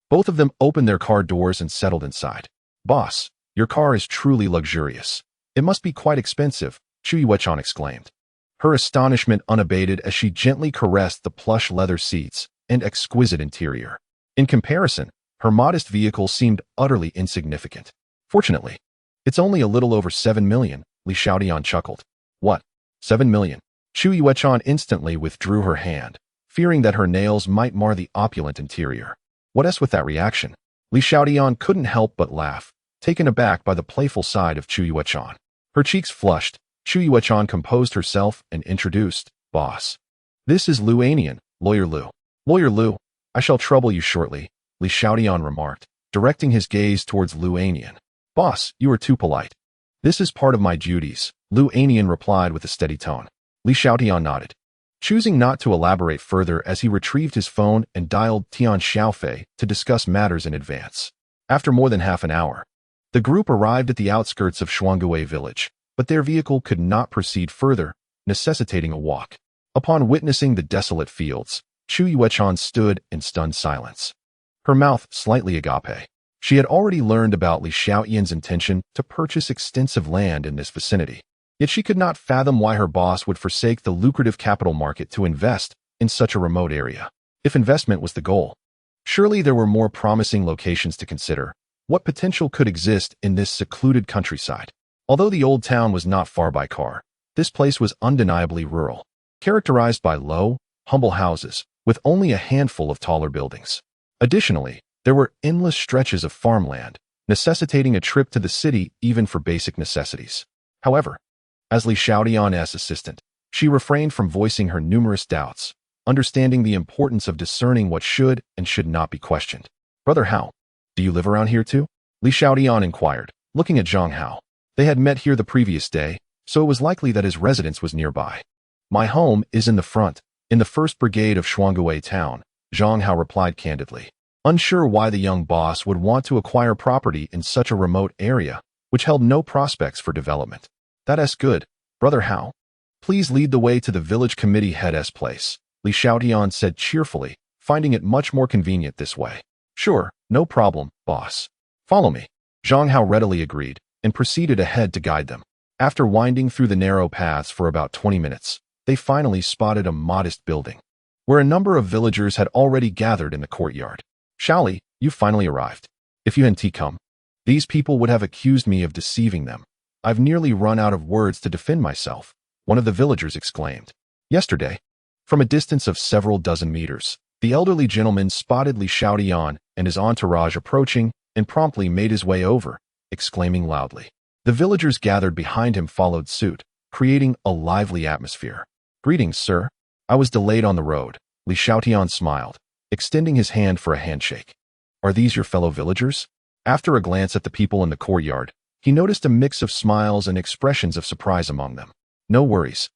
both of them opened their car doors and settled inside. Boss, your car is truly luxurious. It must be quite expensive, Chu Yuechan exclaimed, her astonishment unabated as she gently caressed the plush leather seats and exquisite interior. In comparison, her modest vehicle seemed utterly insignificant. Fortunately, it's only a little over 7 million, Li Xiaotian chuckled. What? 7 million? Chu Yuechan instantly withdrew her hand, fearing that her nails might mar the opulent interior. What else with that reaction? Li Xiaotian couldn't help but laugh, taken aback by the playful side of Chu Yuechan. Her cheeks flushed. Chu Yuechan composed herself and introduced, Boss. This is Lu Xiaotian, Lawyer Lu. Lawyer Lu, I shall trouble you shortly, Li Xiaotian remarked, directing his gaze towards Lu Xiaotian. Boss, you are too polite. This is part of my duties, Lu Xiaotian replied with a steady tone. Li Xiaotian nodded, choosing not to elaborate further as he retrieved his phone and dialed Tian Xiaofei to discuss matters in advance. After more than half an hour, the group arrived at the outskirts of Shuanggui village, but their vehicle could not proceed further, necessitating a walk. Upon witnessing the desolate fields, Chu Yuechan stood in stunned silence, her mouth slightly agape. She had already learned about Li Xiaotian's intention to purchase extensive land in this vicinity, yet she could not fathom why her boss would forsake the lucrative capital market to invest in such a remote area. If investment was the goal, surely there were more promising locations to consider. What potential could exist in this secluded countryside? Although the old town was not far by car, this place was undeniably rural, characterized by low, humble houses, with only a handful of taller buildings. Additionally, there were endless stretches of farmland, necessitating a trip to the city even for basic necessities. However, as Li Xiaotian's assistant, she refrained from voicing her numerous doubts, understanding the importance of discerning what should and should not be questioned. Brother Hao, do you live around here too? Li Xiaotian inquired, looking at Zhang Hao. They had met here the previous day, so it was likely that his residence was nearby. My home is in the front, in the 1st Brigade of Shuanggui town, Zhang Hao replied candidly, unsure why the young boss would want to acquire property in such a remote area, which held no prospects for development. That's good, Brother Hao. Please lead the way to the village committee head's place, Li Xiaotian said cheerfully, finding it much more convenient this way. Sure, no problem, boss. Follow me. Zhang Hao readily agreed, and proceeded ahead to guide them. After winding through the narrow paths for about 20 minutes, they finally spotted a modest building, where a number of villagers had already gathered in the courtyard. Shaoli, you finally arrived. If you hadn't come, these people would have accused me of deceiving them, I've nearly run out of words to defend myself, one of the villagers exclaimed. Yesterday, from a distance of several dozen meters, the elderly gentleman spotted Li Xiaotian and his entourage approaching and promptly made his way over, exclaiming loudly. The villagers gathered behind him followed suit, creating a lively atmosphere. Greetings, sir. I was delayed on the road. Li Xiaotian smiled, extending his hand for a handshake. Are these your fellow villagers? After a glance at the people in the courtyard, he noticed a mix of smiles and expressions of surprise among them. No worries.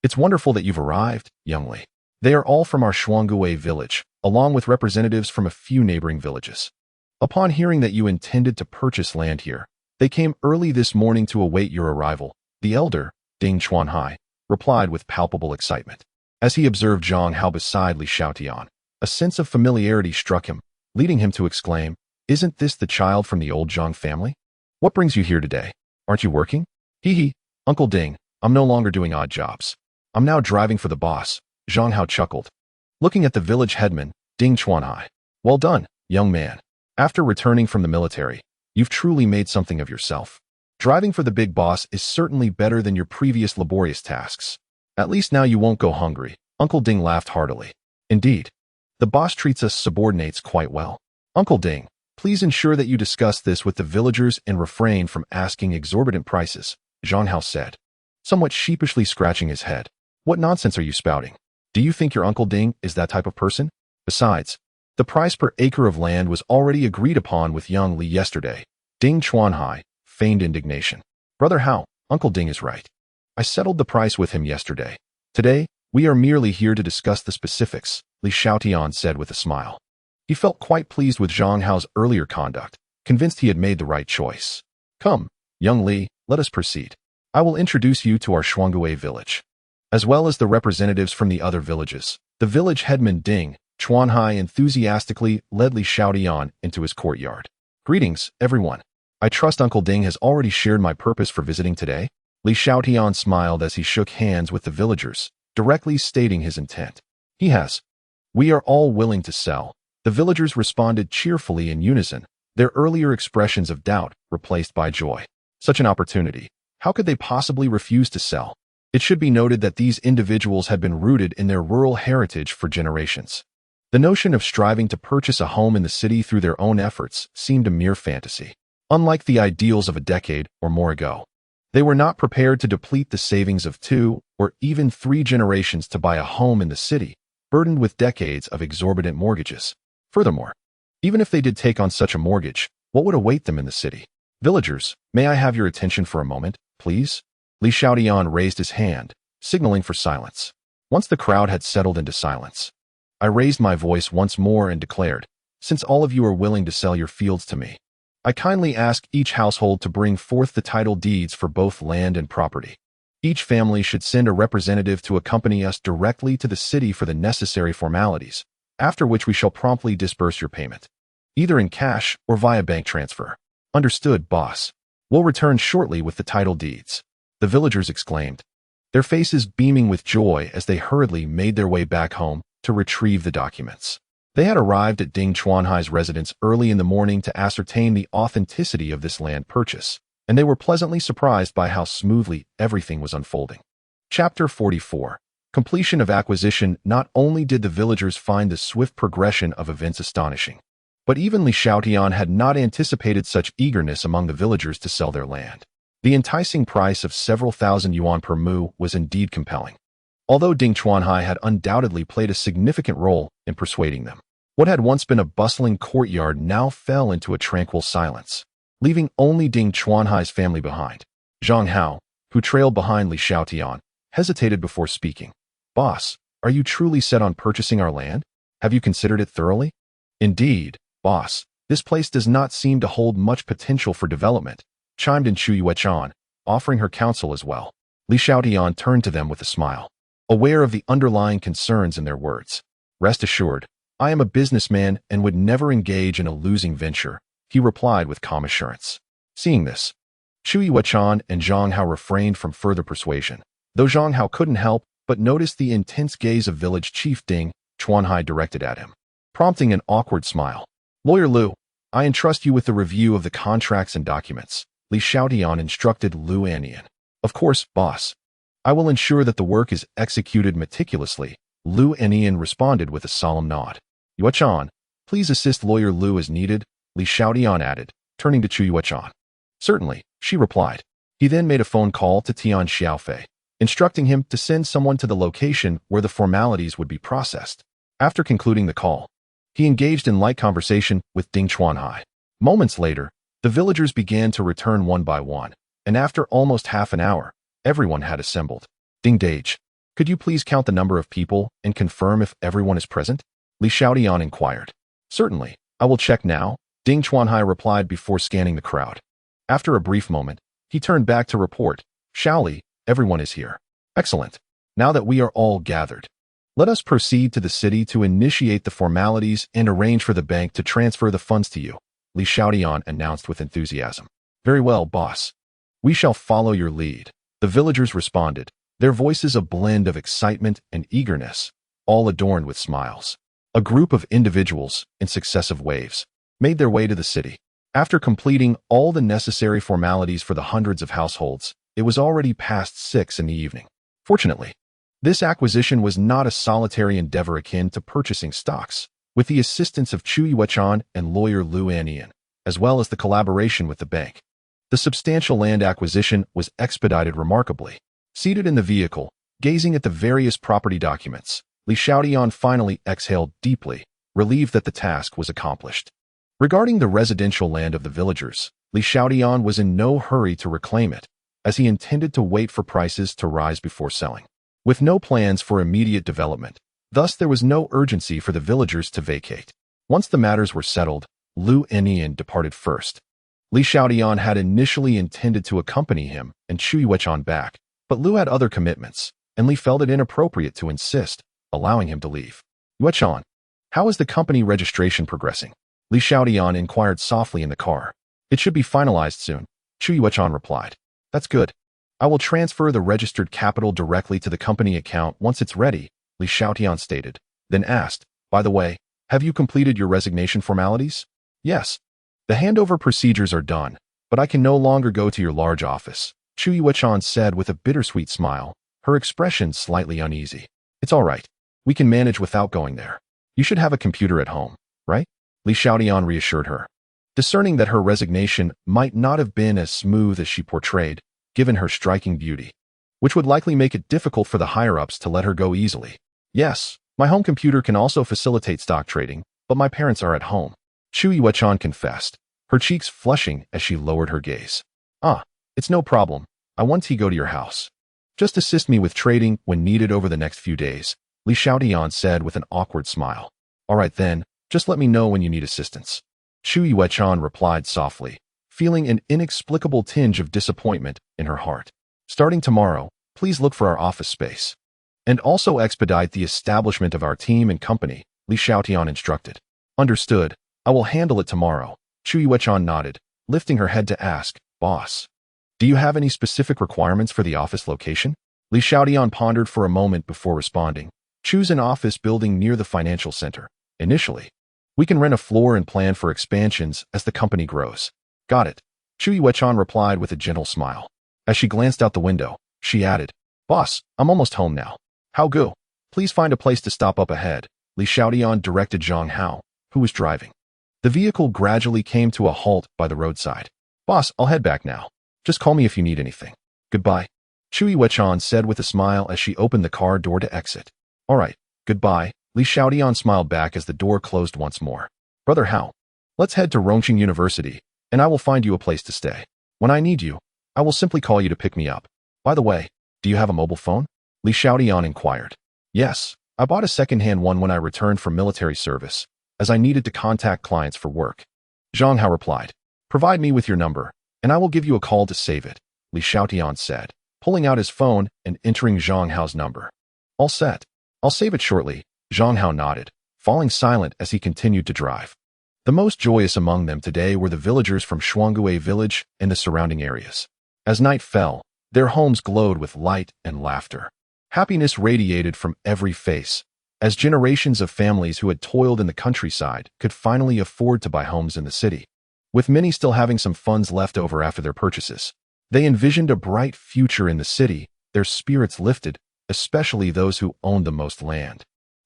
It's wonderful that you've arrived, young Li. They are all from our Shuanggui village, along with representatives from a few neighboring villages. Upon hearing that you intended to purchase land here, they came early this morning to await your arrival, the elder, Ding Chuanhai, replied with palpable excitement. As he observed Zhang Hao beside Li Xiaotian, a sense of familiarity struck him, leading him to exclaim, "Isn't this the child from the old Zhang family? What brings you here today? Aren't you working?" "Hee hee, Uncle Ding, I'm no longer doing odd jobs. I'm now driving for the boss," Zhang Hao chuckled, looking at the village headman, Ding Chuanhai. "Well done, young man. After returning from the military, you've truly made something of yourself. Driving for the big boss is certainly better than your previous laborious tasks. At least now you won't go hungry." Uncle Ding laughed heartily. "Indeed. The boss treats us subordinates quite well. Uncle Ding, please ensure that you discuss this with the villagers and refrain from asking exorbitant prices," Zhang Hao said, somewhat sheepishly scratching his head. "What nonsense are you spouting? Do you think your Uncle Ding is that type of person? Besides, the price per acre of land was already agreed upon with young Li yesterday." Ding Chuanhai feigned indignation. "Brother Hao, Uncle Ding is right. I settled the price with him yesterday. Today, we are merely here to discuss the specifics," Li Xiaotian said with a smile. He felt quite pleased with Zhang Hao's earlier conduct, convinced he had made the right choice. "Come, young Li, let us proceed. I will introduce you to our Shuanggui village, as well as the representatives from the other villages." The village headman Ding Chuanhai enthusiastically led Li Xiaotian into his courtyard. "Greetings, everyone. I trust Uncle Ding has already shared my purpose for visiting today." Li Xiaotian smiled as he shook hands with the villagers, directly stating his intent. "He has. We are all willing to sell." The villagers responded cheerfully in unison, their earlier expressions of doubt replaced by joy. Such an opportunity. How could they possibly refuse to sell? It should be noted that these individuals had been rooted in their rural heritage for generations. The notion of striving to purchase a home in the city through their own efforts seemed a mere fantasy. Unlike the ideals of a decade or more ago, they were not prepared to deplete the savings of 2 or even 3 generations to buy a home in the city, burdened with decades of exorbitant mortgages. Furthermore, even if they did take on such a mortgage, what would await them in the city? "Villagers, may I have your attention for a moment, please?" Li Xiaotian raised his hand, signaling for silence. Once the crowd had settled into silence, I raised my voice once more and declared, "Since all of you are willing to sell your fields to me, I kindly ask each household to bring forth the title deeds for both land and property. Each family should send a representative to accompany us directly to the city for the necessary formalities, after which we shall promptly disburse your payment, either in cash or via bank transfer." "Understood, boss. We'll return shortly with the title deeds," the villagers exclaimed, their faces beaming with joy as they hurriedly made their way back home to retrieve the documents. They had arrived at Ding Chuanhai's residence early in the morning to ascertain the authenticity of this land purchase, and they were pleasantly surprised by how smoothly everything was unfolding. Chapter 44. Completion of acquisition. Not only did the villagers find the swift progression of events astonishing, but even Li Xiaotian had not anticipated such eagerness among the villagers to sell their land. The enticing price of several thousand yuan per mu was indeed compelling, although Ding Chuanhai had undoubtedly played a significant role in persuading them. What had once been a bustling courtyard now fell into a tranquil silence, leaving only Ding Chuanhai's family behind. Zhang Hao, who trailed behind Li Xiaotian, hesitated before speaking. "Boss, are you truly set on purchasing our land? Have you considered it thoroughly?" "Indeed, boss, this place does not seem to hold much potential for development," chimed in Chu Yuechan, offering her counsel as well. Li Xiaotian turned to them with a smile, aware of the underlying concerns in their words. "Rest assured, I am a businessman and would never engage in a losing venture," he replied with calm assurance. Seeing this, Chu Yuechan and Zhang Hao refrained from further persuasion, though Zhang Hao couldn't help but notice the intense gaze of village chief Ding Chuanhai directed at him, prompting an awkward smile. "Lawyer Lu, I entrust you with the review of the contracts and documents," Li Xiaotian instructed Lu Anian. Of course, boss. I will ensure that the work is executed meticulously, Lu Anian responded with a solemn nod. Yuechan, please assist lawyer Lu as needed, Li Xiaotian added, turning to Chu Yuechan. Certainly, she replied. He then made a phone call to Tian Xiaofei, instructing him to send someone to the location where the formalities would be processed. After concluding the call, he engaged in light conversation with Ding Chuanhai. Moments later, the villagers began to return one by one, and after almost half an hour, everyone had assembled. Ding Dage, could you please count the number of people and confirm if everyone is present? Li Xiaotian inquired. Certainly, I will check now, Ding Chuanhai replied before scanning the crowd. After a brief moment, he turned back to report, Shaoli, everyone is here. Excellent. Now that we are all gathered, let us proceed to the city to initiate the formalities and arrange for the bank to transfer the funds to you, Li Xiaotian announced with enthusiasm. Very well, boss. We shall follow your lead, the villagers responded, their voices a blend of excitement and eagerness, all adorned with smiles. A group of individuals, in successive waves, made their way to the city. After completing all the necessary formalities for the hundreds of households, it was already past 6 in the evening. Fortunately, this acquisition was not a solitary endeavor akin to purchasing stocks. With the assistance of Chu Yuechan and lawyer Lu Anian, as well as the collaboration with the bank, the substantial land acquisition was expedited remarkably. Seated in the vehicle, gazing at the various property documents, Li Xiaotian finally exhaled deeply, relieved that the task was accomplished. Regarding the residential land of the villagers, Li Xiaotian was in no hurry to reclaim it, as he intended to wait for prices to rise before selling. With no plans for immediate development, thus there was no urgency for the villagers to vacate. Once the matters were settled, Lu Anian departed first. Li Xiaotian had initially intended to accompany him and Chu Yuechan back, but Lu had other commitments, and Li felt it inappropriate to insist, allowing him to leave. Yuechan, how is the company registration progressing? Li Xiaotian inquired softly in the car. It should be finalized soon, Chu Yuechan replied. That's good. I will transfer the registered capital directly to the company account once it's ready, Li Xiaotian stated, then asked, by the way, have you completed your resignation formalities? Yes. The handover procedures are done, but I can no longer go to your large office, Chu Yuechan said with a bittersweet smile, her expression slightly uneasy. It's all right. We can manage without going there. You should have a computer at home, right? Li Xiaotian reassured her. Discerning that her resignation might not have been as smooth as she portrayed, given her striking beauty, which would likely make it difficult for the higher-ups to let her go easily. Yes, my home computer can also facilitate stock trading, but my parents are at home, Chu Yuechan confessed, her cheeks flushing as she lowered her gaze. It's no problem. I want to go to your house. Just assist me with trading when needed over the next few days, Li Xiaotian said with an awkward smile. All right then, just let me know when you need assistance. Chu Yuechan replied softly, feeling an inexplicable tinge of disappointment in her heart. Starting tomorrow, please look for our office space. And also expedite the establishment of our team and company, Li Xiaotian instructed. Understood, I will handle it tomorrow, Chu Yuechan nodded, lifting her head to ask, Boss, do you have any specific requirements for the office location? Li Xiaotian pondered for a moment before responding. Choose an office building near the financial center. Initially, we can rent a floor and plan for expansions as the company grows. Got it, Chu Yuechan replied with a gentle smile. As she glanced out the window, she added, Boss, I'm almost home now. How go? Please find a place to stop up ahead, Li Xiaotian directed Zhang Hao, who was driving. The vehicle gradually came to a halt by the roadside. Boss, I'll head back now. Just call me if you need anything. Goodbye, Chu Yuechan said with a smile as she opened the car door to exit. All right, goodbye, Li Xiaotian smiled back as the door closed once more. Brother Hao, let's head to Rongqing University, and I will find you a place to stay. When I need you, I will simply call you to pick me up. By the way, do you have a mobile phone? Li Xiaotian inquired. Yes, I bought a second-hand one when I returned from military service, as I needed to contact clients for work. Zhang Hao replied. Provide me with your number, and I will give you a call to save it, Li Xiaotian said, pulling out his phone and entering Zhang Hao's number. All set. I'll save it shortly, Zhang Hao nodded, falling silent as he continued to drive. The most joyous among them today were the villagers from Shuanggui village and the surrounding areas. As night fell, their homes glowed with light and laughter. Happiness radiated from every face, as generations of families who had toiled in the countryside could finally afford to buy homes in the city. with many still having some funds left over after their purchases. They envisioned a bright future in the city, their spirits lifted, especially those who owned the most land,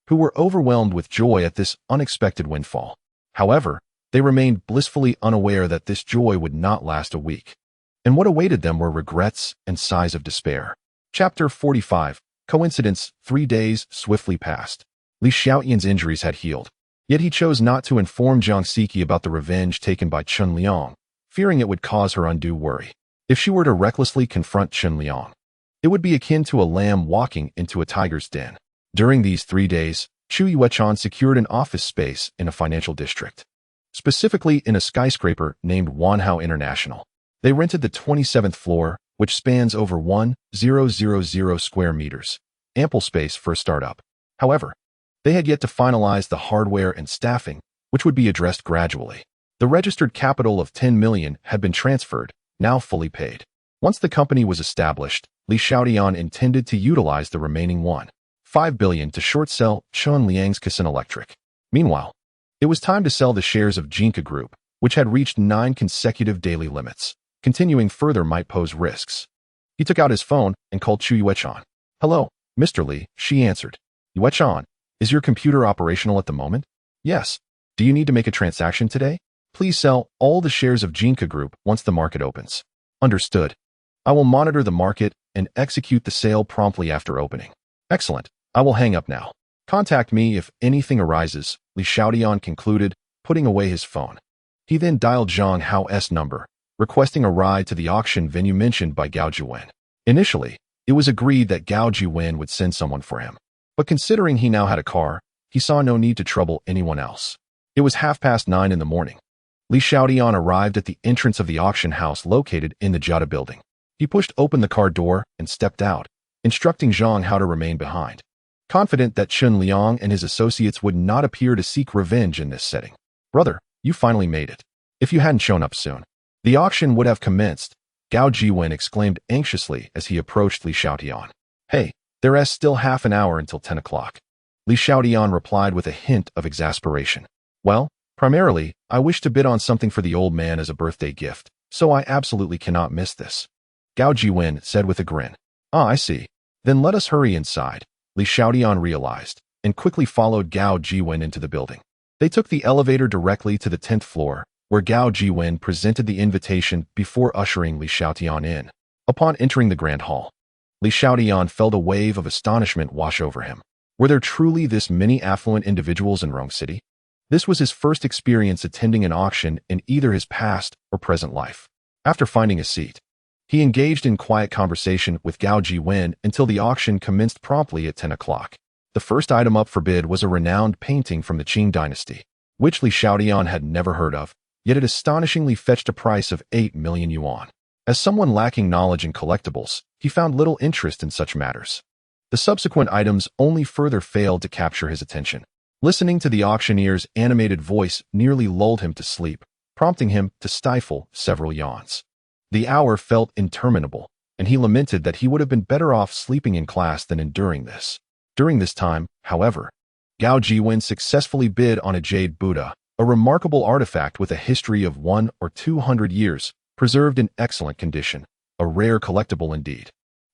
who were overwhelmed with joy at this unexpected windfall. However, they remained blissfully unaware that this joy would not last a week, and what awaited them were regrets and sighs of despair. Chapter 45. Coincidence. 3 days swiftly passed. Li Xiaotian's injuries had healed, yet he chose not to inform Jiang Siki about the revenge taken by Chen Liang, fearing it would cause her undue worry. If she were to recklessly confront Chen Liang, it would be akin to a lamb walking into a tiger's den. During these 3 days, Chu Yuechan secured an office space in a financial district, specifically in a skyscraper named Wanhao International. They rented the 27th floor, which spans over 1,000 square meters, ample space for a startup. However, they had yet to finalize the hardware and staffing, which would be addressed gradually. The registered capital of 10 million had been transferred, now fully paid. Once the company was established, Li Xiaotian intended to utilize the remaining 1.5 billion to short sell Chen Liang's Kaisen Electric. Meanwhile, it was time to sell the shares of Jinka Group, which had reached 9 consecutive daily limits. Continuing further might pose risks. He took out his phone and called Chu Yuechan. "Hello, Mr. Li," she answered. "Yuechan, is your computer operational at the moment?" "Yes. Do you need to make a transaction today? Please sell all the shares of Jinka Group once the market opens." "Understood. I will monitor the market and execute the sale promptly after opening." "Excellent. I will hang up now. Contact me if anything arises," Li Xiaotian concluded, putting away his phone. He then dialed Zhang Hao's number, requesting a ride to the auction venue mentioned by Gao Jiwen. Initially, it was agreed that Gao Jiwen would send someone for him, but considering he now had a car, he saw no need to trouble anyone else. It was 9:30 in the morning. Li Xiaotian arrived at the entrance of the auction house located in the Jada building. He pushed open the car door and stepped out, instructing Zhang how to remain behind, confident that Chen Liang and his associates would not appear to seek revenge in this setting. "Brother, you finally made it. If you hadn't shown up soon, the auction would have commenced," Gao Jiwen exclaimed anxiously as he approached Li Xiaotian. "Hey, there's still half an hour until 10 o'clock. Li Xiaotian replied with a hint of exasperation. "Well, primarily, I wish to bid on something for the old man as a birthday gift, so I absolutely cannot miss this," Gao Jiwen said with a grin. "Ah, I see. Then let us hurry inside," Li Xiaotian realized, and quickly followed Gao Jiwen into the building. They took the elevator directly to the 10th floor, where Gao Jiwen presented the invitation before ushering Li Xiaotian in. Upon entering the grand hall, Li Xiaotian felt a wave of astonishment wash over him. Were there truly this many affluent individuals in Rong City? This was his first experience attending an auction in either his past or present life. After finding a seat, he engaged in quiet conversation with Gao Jiwen until the auction commenced promptly at 10 o'clock. The first item up for bid was a renowned painting from the Qing dynasty, which Li Xiaotian had never heard of, yet it astonishingly fetched a price of 8 million yuan. As someone lacking knowledge in collectibles, he found little interest in such matters. The subsequent items only further failed to capture his attention. Listening to the auctioneer's animated voice nearly lulled him to sleep, prompting him to stifle several yawns. The hour felt interminable, and he lamented that he would have been better off sleeping in class than enduring this. During this time, however, Gao Jiwen successfully bid on a jade Buddha, a remarkable artifact with a history of 100 or 200 years, preserved in excellent condition, a rare collectible indeed.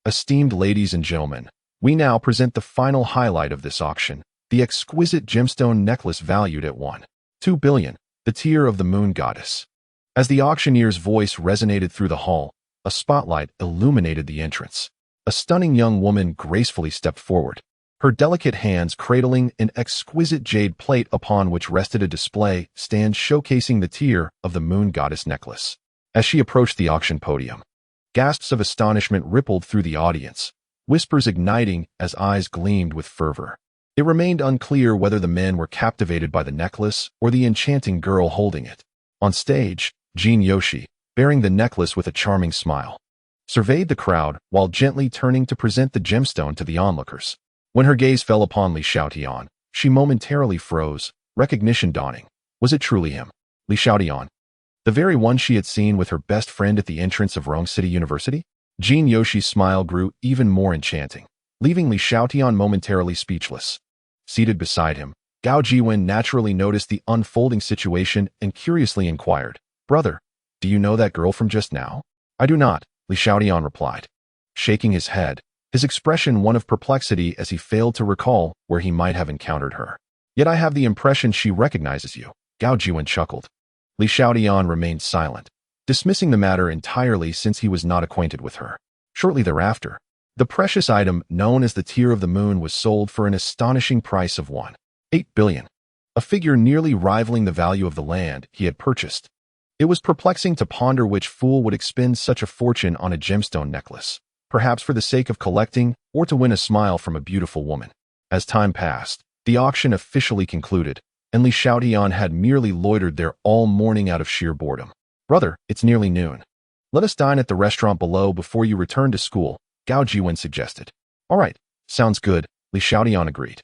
Esteemed ladies and gentlemen, we now present the final highlight of this auction, the exquisite gemstone necklace valued at 1.2 billion, the tear of the moon goddess. As the auctioneer's voice resonated through the hall, a spotlight illuminated the entrance. A stunning young woman gracefully stepped forward, her delicate hands cradling an exquisite jade plate upon which rested a display stand showcasing the tear of the moon goddess necklace. As she approached the auction podium, gasps of astonishment rippled through the audience, whispers igniting as eyes gleamed with fervor. It remained unclear whether the men were captivated by the necklace or the enchanting girl holding it. On stage, Jin Yoshi, bearing the necklace with a charming smile, surveyed the crowd while gently turning to present the gemstone to the onlookers. When her gaze fell upon Li Xiaotian, she momentarily froze, recognition dawning. Was it truly him? Li Xiaotian, the very one she had seen with her best friend at the entrance of Rong City University? Jin Yoshi's smile grew even more enchanting, leaving Li Xiaotian momentarily speechless. Seated beside him, Gao Jiwen naturally noticed the unfolding situation and curiously inquired, Brother, do you know that girl from just now? I do not, Li Xiaotian replied, shaking his head, his expression one of perplexity as he failed to recall where he might have encountered her. Yet I have the impression she recognizes you, Gao Jiwen chuckled. Li Xiaotian remained silent, dismissing the matter entirely since he was not acquainted with her. Shortly thereafter, the precious item known as the Tear of the Moon was sold for an astonishing price of 1.8 billion, a figure nearly rivaling the value of the land he had purchased. It was perplexing to ponder which fool would expend such a fortune on a gemstone necklace, perhaps for the sake of collecting or to win a smile from a beautiful woman. As time passed, the auction officially concluded, and Li Xiaotian had merely loitered there all morning out of sheer boredom. Brother, it's nearly noon. Let us dine at the restaurant below before you return to school, Gao Jiwen suggested. All right, sounds good, Li Xiaotian agreed.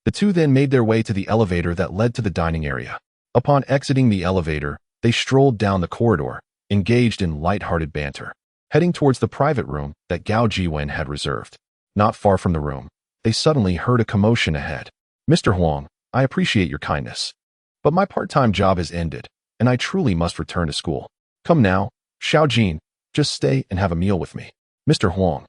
The two then made their way to the elevator that led to the dining area. Upon exiting the elevator, they strolled down the corridor, engaged in light-hearted banter, heading towards the private room that Gao Jiwen had reserved. Not far from the room, they suddenly heard a commotion ahead. Mr. Huang, I appreciate your kindness, but my part-time job has ended, and I truly must return to school. Come now, Xiao Jin, just stay and have a meal with me. Mr. Huang,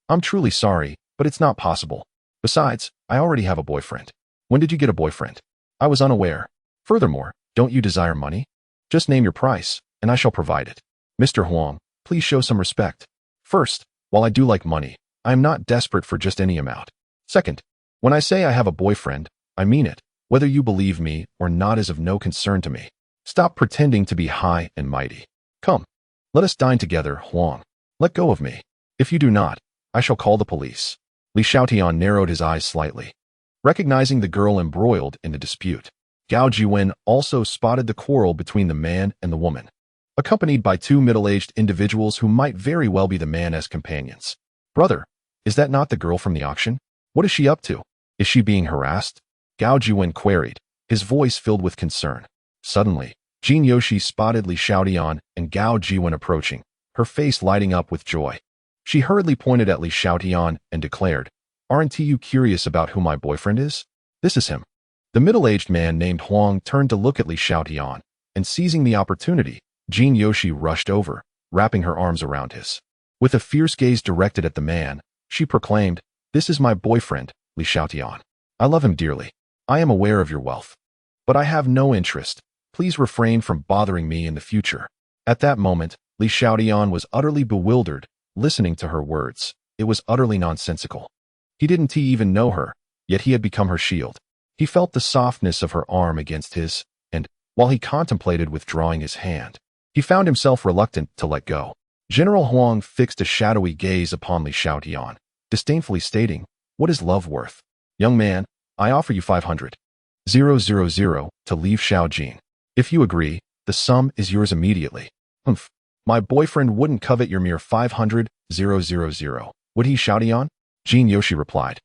I'm truly sorry, but it's not possible. Besides, I already have a boyfriend. When did you get a boyfriend? I was unaware. Furthermore, don't you desire money? Just name your price, and I shall provide it. Mr. Huang, please show some respect. First, while I do like money, I am not desperate for just any amount. Second, when I say I have a boyfriend, I mean it. Whether you believe me or not is of no concern to me. Stop pretending to be high and mighty. Come, let us dine together, Huang. Let go of me. If you do not, I shall call the police. Li Xiaotian narrowed his eyes slightly, recognizing the girl embroiled in the dispute. Gao Jiwen also spotted the quarrel between the man and the woman, accompanied by two middle-aged individuals who might very well be the man as companions. Brother, is that not the girl from the auction? What is she up to? Is she being harassed? Gao Jiwen queried, his voice filled with concern. Suddenly, Jin Yoshi spotted Li Xiaotian and Gao Jiwen approaching, her face lighting up with joy. She hurriedly pointed at Li Xiaotian and declared, Aren't you curious about who my boyfriend is? This is him. The middle-aged man named Huang turned to look at Li Xiaotian, and seizing the opportunity, Jin Yoshi rushed over, wrapping her arms around his. With a fierce gaze directed at the man, she proclaimed, This is my boyfriend, Li Xiaotian. I love him dearly. I am aware of your wealth, but I have no interest. Please refrain from bothering me in the future. At that moment, Li Xiaotian was utterly bewildered, listening to her words. It was utterly nonsensical. He didn't even know her, yet he had become her shield. He felt the softness of her arm against his, and, while he contemplated withdrawing his hand, he found himself reluctant to let go. General Huang fixed a shadowy gaze upon Li Xiaotian, disdainfully stating, What is love worth? Young man, I offer you 500,000 to leave Xiaojin. If you agree, the sum is yours immediately. Humph. My boyfriend wouldn't covet your mere 500,000, would he, Xiaotian? Jin Yoshi replied,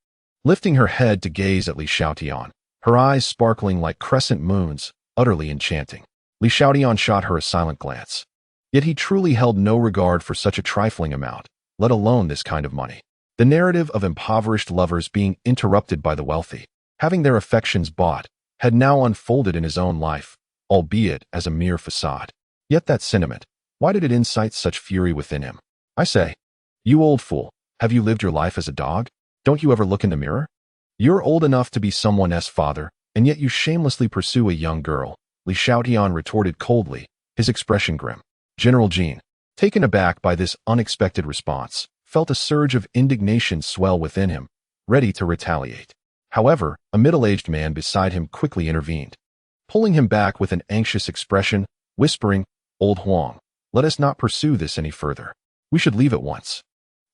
lifting her head to gaze at Li Xiaotian, her eyes sparkling like crescent moons, utterly enchanting. Li Xiaotian shot her a silent glance. Yet he truly held no regard for such a trifling amount, let alone this kind of money. The narrative of impoverished lovers being interrupted by the wealthy, having their affections bought, had now unfolded in his own life, albeit as a mere facade. Yet that sentiment, why did it incite such fury within him? I say, you old fool, have you lived your life as a dog? Don't you ever look in the mirror? You're old enough to be someone's father, and yet you shamelessly pursue a young girl, Li Xiaotian retorted coldly, his expression grim. General Jin, taken aback by this unexpected response, felt a surge of indignation swell within him, ready to retaliate. However, a middle-aged man beside him quickly intervened, pulling him back with an anxious expression, whispering, Old Huang, let us not pursue this any further. We should leave at once.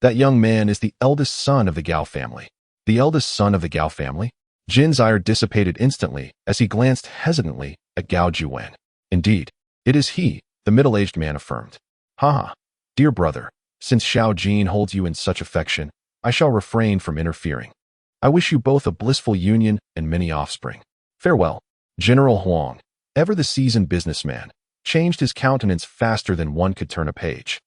That young man is the eldest son of the Gao family. The eldest son of the Gao family? Jin's ire dissipated instantly as he glanced hesitantly at Gao Jiwen. Indeed, it is he, the middle-aged man affirmed. Haha, dear brother, since Xiao Jin holds you in such affection, I shall refrain from interfering. I wish you both a blissful union and many offspring. Farewell. General Huang, ever the seasoned businessman, changed his countenance faster than one could turn a page.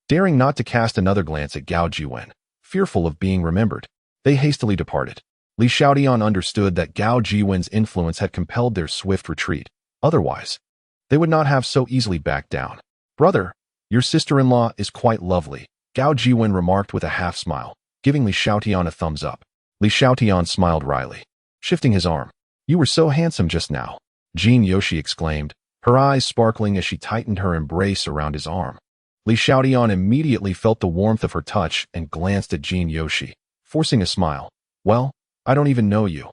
Daring not to cast another glance at Gao Jiwen, fearful of being remembered, they hastily departed. Li Xiaotian understood that Gao Jiwen's influence had compelled their swift retreat. Otherwise, they would not have so easily backed down. Brother, your sister-in-law is quite lovely, Gao Jiwen remarked with a half-smile, giving Li Xiaotian a thumbs up. Li Xiaotian smiled wryly, shifting his arm. You were so handsome just now, Jin Yoshi exclaimed, her eyes sparkling as she tightened her embrace around his arm. Li Xiaotian immediately felt the warmth of her touch and glanced at Jin Yoshi, forcing a smile. Well, I don't even know you.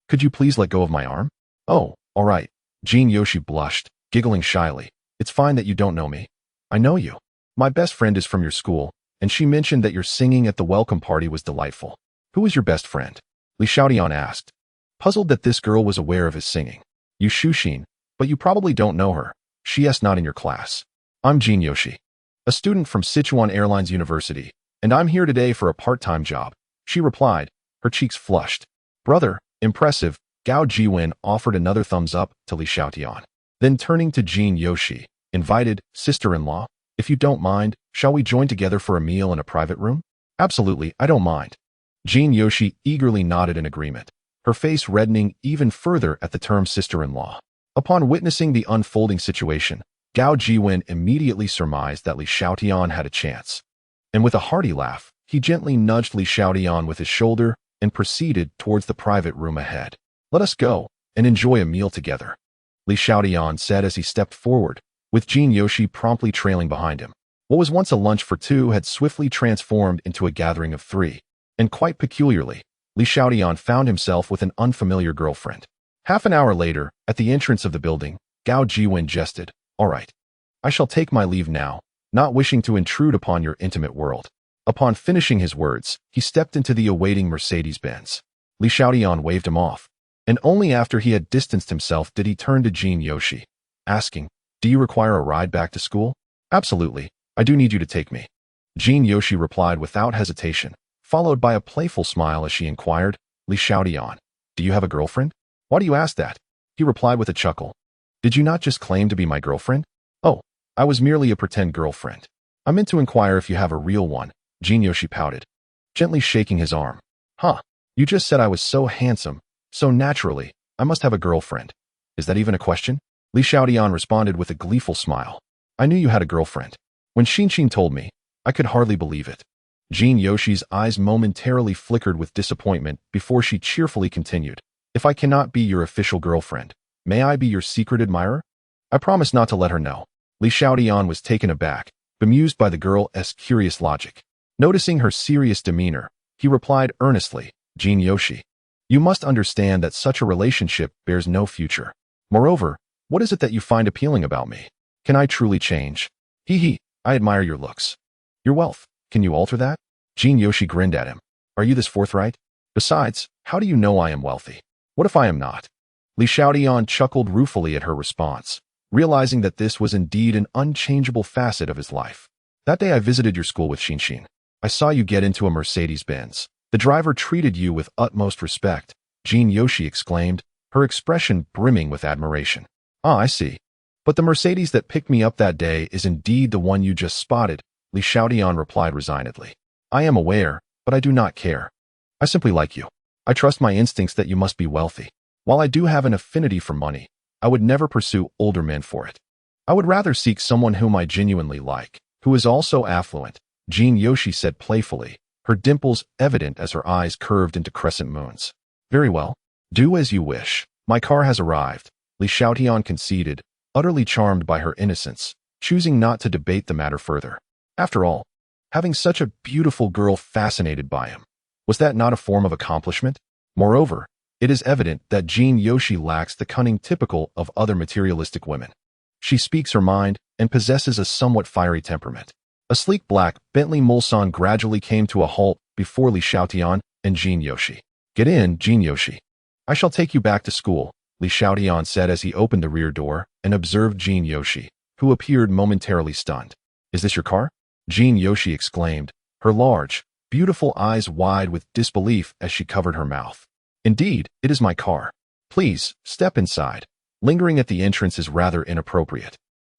Could you please let go of my arm? Oh, all right. Jin Yoshi blushed, giggling shyly. It's fine that you don't know me. I know you. My best friend is from your school, and she mentioned that your singing at the welcome party was delightful. Who is your best friend? Li Xiaotian asked, puzzled that this girl was aware of his singing. You Shuxin, but you probably don't know her. She is not in your class. I'm Jin Yoshi, a student from Sichuan Airlines University, and I'm here today for a part-time job, she replied, her cheeks flushed. Brother, impressive, Gao Jiwen offered another thumbs up to Li Xiaotian. Then turning to Jin Yoshi, invited, sister-in-law, if you don't mind, shall we join together for a meal in a private room? Absolutely, I don't mind. Jin Yoshi eagerly nodded in agreement, her face reddening even further at the term sister-in-law. Upon witnessing the unfolding situation, Gao Jiwen immediately surmised that Li Xiaotian had a chance. And with a hearty laugh, he gently nudged Li Xiaotian with his shoulder and proceeded towards the private room ahead. Let us go and enjoy a meal together, Li Xiaotian said as he stepped forward, with Jin Yoshi promptly trailing behind him. What was once a lunch for two had swiftly transformed into a gathering of three, and quite peculiarly, Li Xiaotian found himself with an unfamiliar girlfriend. Half an hour later, at the entrance of the building, Gao Jiwen jested, all right, I shall take my leave now, not wishing to intrude upon your intimate world. Upon finishing his words, he stepped into the awaiting Mercedes-Benz. Li Xiaotian waved him off, and only after he had distanced himself did he turn to Jin Yoshi, asking, do you require a ride back to school? Absolutely, I do need you to take me. Jin Yoshi replied without hesitation, followed by a playful smile as she inquired, Li Xiaotian, do you have a girlfriend? Why do you ask that? He replied with a chuckle. Did you not just claim to be my girlfriend? Oh, I was merely a pretend girlfriend. I meant to inquire if you have a real one, Jin Yoshi pouted, gently shaking his arm. Huh, you just said I was so handsome, so naturally, I must have a girlfriend. Is that even a question? Li Xiaotian responded with a gleeful smile. I knew you had a girlfriend. When Xinxin told me, I could hardly believe it. Jin Yoshi's eyes momentarily flickered with disappointment before she cheerfully continued. If I cannot be your official girlfriend, may I be your secret admirer? I promise not to let her know. Li Xiaotian was taken aback, bemused by the girl's curious logic. Noticing her serious demeanor, he replied earnestly, Jin Yoshi, you must understand that such a relationship bears no future. Moreover, what is it that you find appealing about me? Can I truly change? Hee, I admire your looks. Your wealth, can you alter that? Jin Yoshi grinned at him. Are you this forthright? Besides, how do you know I am wealthy? What if I am not? Li Xiaotian chuckled ruefully at her response, realizing that this was indeed an unchangeable facet of his life. That day I visited your school with Xinxin. I saw you get into a Mercedes-Benz. The driver treated you with utmost respect, Jin Yoshi exclaimed, her expression brimming with admiration. Ah, I see. But the Mercedes that picked me up that day is indeed the one you just spotted, Li Xiaotian replied resignedly. I am aware, but I do not care. I simply like you. I trust my instincts that you must be wealthy. While I do have an affinity for money, I would never pursue older men for it. I would rather seek someone whom I genuinely like, who is also affluent, Jin Yoshi said playfully, her dimples evident as her eyes curved into crescent moons. Very well. Do as you wish. My car has arrived, Li Xiaotian conceded, utterly charmed by her innocence, choosing not to debate the matter further. After all, having such a beautiful girl fascinated by him, was that not a form of accomplishment? Moreover, it is evident that Jin Yoshi lacks the cunning typical of other materialistic women. She speaks her mind and possesses a somewhat fiery temperament. A sleek black Bentley Mulsanne gradually came to a halt before Li Xiaotian and Jin Yoshi. Get in, Jin Yoshi. I shall take you back to school, Li Xiaotian said as he opened the rear door and observed Jin Yoshi, who appeared momentarily stunned. Is this your car? Jin Yoshi exclaimed, her large, beautiful eyes wide with disbelief as she covered her mouth. Indeed, it is my car. Please, step inside. Lingering at the entrance is rather inappropriate.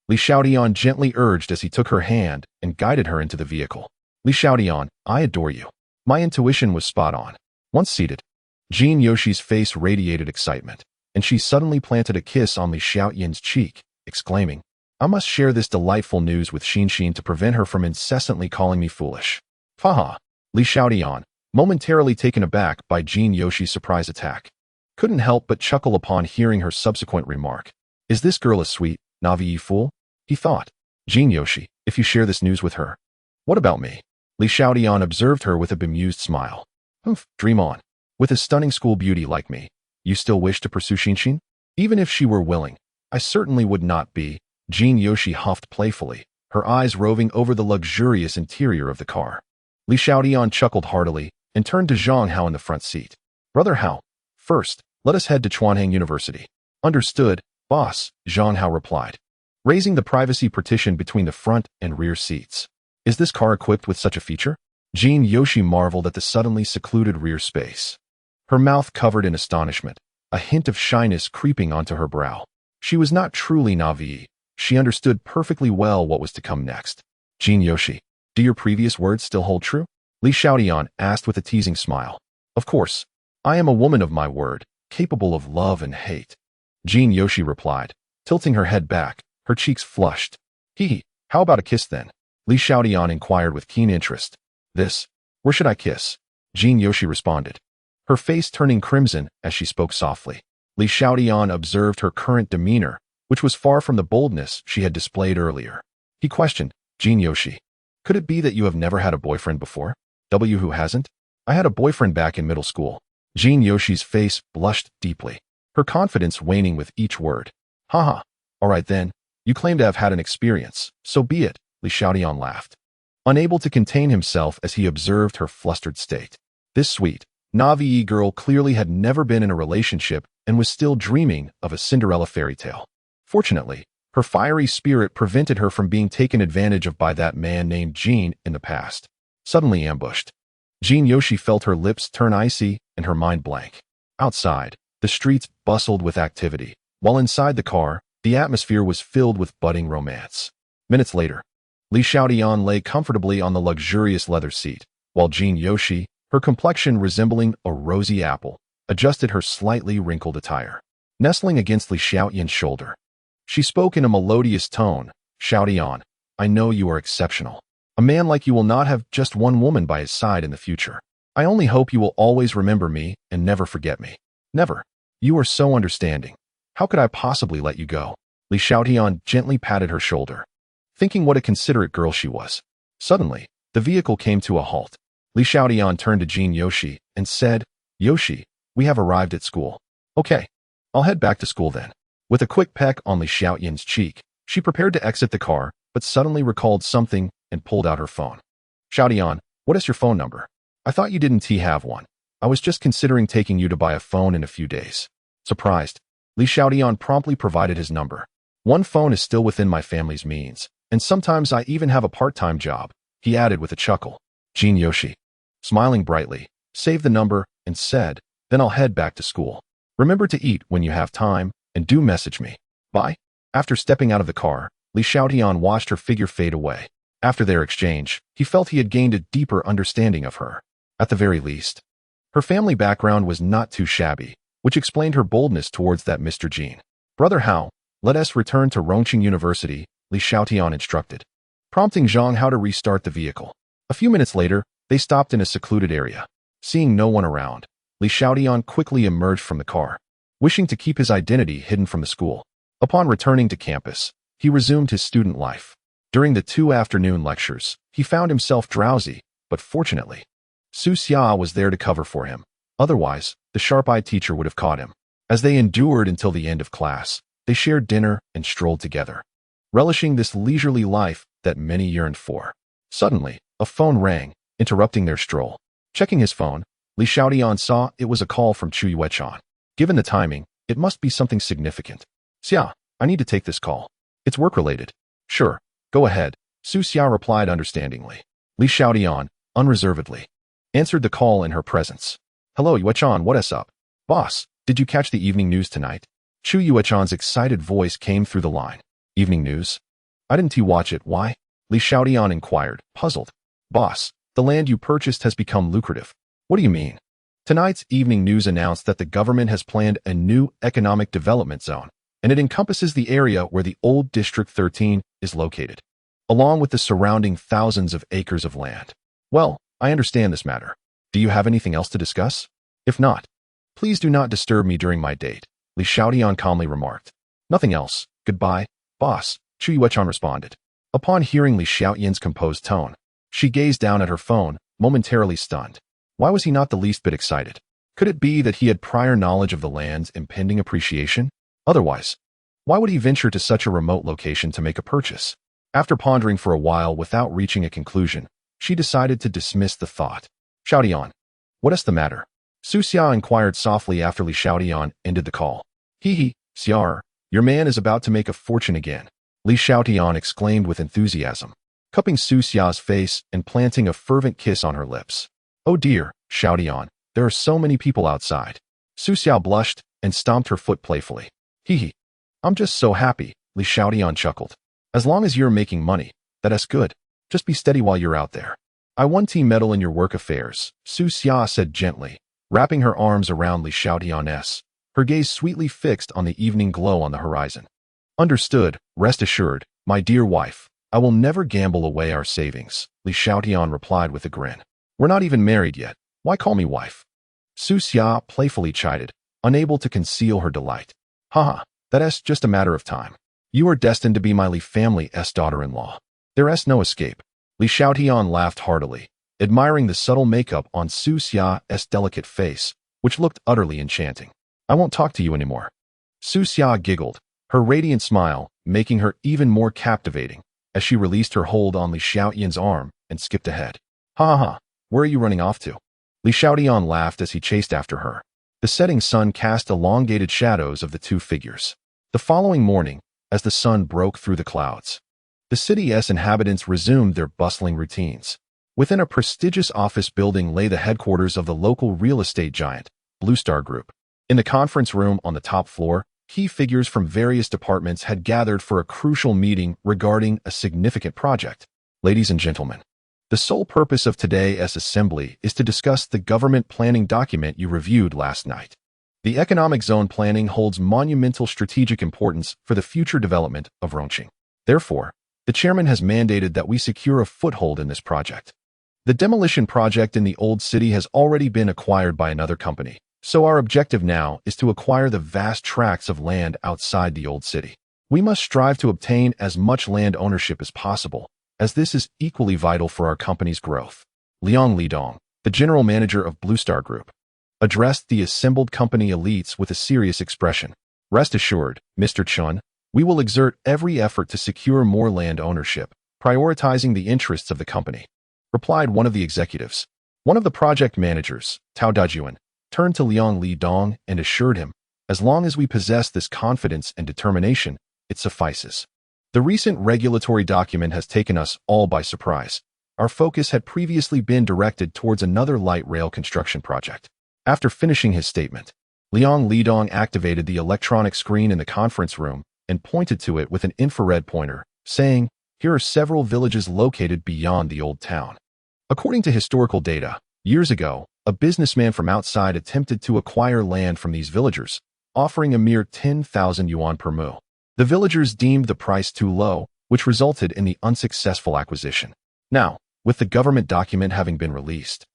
Li Xiaotian gently urged as he took her hand and guided her into the vehicle. Li Xiaotian, I adore you. My intuition was spot on. Once seated, Jin Yoshi's face radiated excitement, and she suddenly planted a kiss on Li Xiaotian's cheek, exclaiming, I must share this delightful news with Xin to prevent her from incessantly calling me foolish. Haha, Li Xiaotian, momentarily taken aback by Jin Yoshi's surprise attack, couldn't help but chuckle upon hearing her subsequent remark. Is this girl a sweet, naive fool? He thought. Jin Yoshi, if you share this news with her. What about me? Li Xiaotian observed her with a bemused smile. Humph, dream on. With a stunning school beauty like me, you still wish to pursue Xin? Even if she were willing, I certainly would not be, Jin Yoshi huffed playfully, her eyes roving over the luxurious interior of the car. Li Xiaotian chuckled heartily and turned to Zhang Hao in the front seat. Brother Hao, first, let us head to Chuanhang University. Understood, boss, Zhang Hao replied, raising the privacy partition between the front and rear seats. Is this car equipped with such a feature? Jin Yoshi marveled at the suddenly secluded rear space. Her mouth covered in astonishment, a hint of shyness creeping onto her brow. She was not truly naive. She understood perfectly well what was to come next. Jin Yoshi, do your previous words still hold true? Li Xiaotian asked with a teasing smile. Of course. I am a woman of my word, capable of love and hate. Jin Yoshi replied, tilting her head back, her cheeks flushed. Hee, how about a kiss then? Li Xiaotian inquired with keen interest. This? Where should I kiss? Jin Yoshi responded, her face turning crimson as she spoke softly. Li Xiaotian observed her current demeanor, which was far from the boldness she had displayed earlier. He questioned, Jin Yoshi, could it be that you have never had a boyfriend before? Who hasn't? I had a boyfriend back in middle school. Jin Yoshi's face blushed deeply, her confidence waning with each word. Haha, all right then, you claim to have had an experience, so be it, Li Xiaotian laughed, unable to contain himself as he observed her flustered state. This sweet, naive girl clearly had never been in a relationship and was still dreaming of a Cinderella fairy tale. Fortunately, her fiery spirit prevented her from being taken advantage of by that man named Jin in the past. Suddenly ambushed, Jin Yoshi felt her lips turn icy and her mind blank. Outside, the streets bustled with activity, while inside the car, the atmosphere was filled with budding romance. Minutes later, Li Xiaotian lay comfortably on the luxurious leather seat, while Jin Yoshi, her complexion resembling a rosy apple, adjusted her slightly wrinkled attire. Nestling against Li Xiaotian's shoulder, she spoke in a melodious tone, Xiaotian, I know you are exceptional. A man like you will not have just one woman by his side in the future. I only hope you will always remember me and never forget me. Never. You are so understanding. How could I possibly let you go? Li Xiaotian gently patted her shoulder, thinking what a considerate girl she was. Suddenly, the vehicle came to a halt. Li Xiaotian turned to Jin Yoshi and said, Yoshi, we have arrived at school. Okay, I'll head back to school then. With a quick peck on Li Xiaotian's cheek, she prepared to exit the car, but suddenly recalled something and pulled out her phone. Xiaotian, what is your phone number? I thought you didn't have one. I was just considering taking you to buy a phone in a few days. Surprised, Li Xiaotian promptly provided his number. One phone is still within my family's means, and sometimes I even have a part-time job, he added with a chuckle. Jin Yoshi, smiling brightly, saved the number and said, then I'll head back to school. Remember to eat when you have time, and do message me. Bye. After stepping out of the car, Li Xiaotian watched her figure fade away. After their exchange, he felt he had gained a deeper understanding of her. At the very least, her family background was not too shabby, which explained her boldness towards that Mr. Jin. Brother Hao, let us return to Rongqing University, Li Xiaotian instructed, prompting Zhang Hao to restart the vehicle. A few minutes later, they stopped in a secluded area. Seeing no one around, Li Xiaotian quickly emerged from the car, wishing to keep his identity hidden from the school. Upon returning to campus, he resumed his student life. During the 2 afternoon lectures, he found himself drowsy, but fortunately, Su Xia was there to cover for him. Otherwise, the sharp-eyed teacher would have caught him. As they endured until the end of class, they shared dinner and strolled together, relishing this leisurely life that many yearned for. Suddenly, a phone rang, interrupting their stroll. Checking his phone, Li Xiaotian saw it was a call from Chu Yuechan. Given the timing, it must be something significant. Xia, I need to take this call. It's work-related. Sure. Go ahead, Su Xia replied understandingly. Li Xiaotian, unreservedly, answered the call in her presence. Hello Yuechan, what is up? Boss, did you catch the evening news tonight? Chu Yuechan's excited voice came through the line. Evening news? I didn't watch it, why? Li Xiaotian inquired, puzzled. Boss, the land you purchased has become lucrative. What do you mean? Tonight's evening news announced that the government has planned a new economic development zone, and it encompasses the area where the old District 13 is located, along with the surrounding thousands of acres of land. Well, I understand this matter. Do you have anything else to discuss? If not, please do not disturb me during my date, Li Xiaotian calmly remarked. Nothing else. Goodbye, boss, Chu Yuechan responded. Upon hearing Li Xiaotian's composed tone, she gazed down at her phone, momentarily stunned. Why was he not the least bit excited? Could it be that he had prior knowledge of the land's impending appreciation? Otherwise, why would he venture to such a remote location to make a purchase? After pondering for a while without reaching a conclusion, she decided to dismiss the thought. Xiaotian, what is the matter? Su Xia inquired softly after Li Xiaotian ended the call. Hee, Xiao, your man is about to make a fortune again, Li Xiaotian exclaimed with enthusiasm, cupping Su Xia's face and planting a fervent kiss on her lips. Oh dear, Xiaotian, there are so many people outside. Su Xia blushed and stomped her foot playfully. Hee, I'm just so happy, Li Xiaotian chuckled. As long as you're making money, that's good. Just be steady while you're out there. I want to meddle in your work affairs, Su Xia said gently, wrapping her arms around Li Xiaotian's, her gaze sweetly fixed on the evening glow on the horizon. Understood, rest assured, my dear wife, I will never gamble away our savings, Li Xiaotian replied with a grin. We're not even married yet. Why call me wife? Su Xia playfully chided, unable to conceal her delight. Haha, that's just a matter of time. You are destined to be my Li family's daughter-in-law. There's no escape. Li Xiaotian laughed heartily, admiring the subtle makeup on Su Xia's delicate face, which looked utterly enchanting. I won't talk to you anymore. Su Xia giggled, her radiant smile making her even more captivating as she released her hold on Li Xiaotian's arm and skipped ahead. Ha ha, where are you running off to? Li Xiaotian laughed as he chased after her. The setting sun cast elongated shadows of the two figures. The following morning, as the sun broke through the clouds, the city's inhabitants resumed their bustling routines. Within a prestigious office building lay the headquarters of the local real estate giant, Blue Star Group. In the conference room on the top floor, key figures from various departments had gathered for a crucial meeting regarding a significant project. Ladies and gentlemen, the sole purpose of today's assembly is to discuss the government planning document you reviewed last night. The economic zone planning holds monumental strategic importance for the future development of Rongqing. Therefore, the chairman has mandated that we secure a foothold in this project. The demolition project in the old city has already been acquired by another company, so our objective now is to acquire the vast tracts of land outside the old city. We must strive to obtain as much land ownership as possible, as this is equally vital for our company's growth. Liang Lidong, the general manager of Blue Star Group, addressed the assembled company elites with a serious expression. Rest assured, Mr. Chun, we will exert every effort to secure more land ownership, prioritizing the interests of the company, replied one of the executives. One of the project managers, Tao Dajuan, turned to Liang Lidong and assured him, as long as we possess this confidence and determination, it suffices. The recent regulatory document has taken us all by surprise. Our focus had previously been directed towards another light rail construction project. After finishing his statement, Liang Lidong activated the electronic screen in the conference room and pointed to it with an infrared pointer, saying, "Here are several villages located beyond the old town." According to historical data, years ago, a businessman from outside attempted to acquire land from these villagers, offering a mere 10,000 yuan per mu. The villagers deemed the price too low, which resulted in the unsuccessful acquisition. Now, with the government document having been released,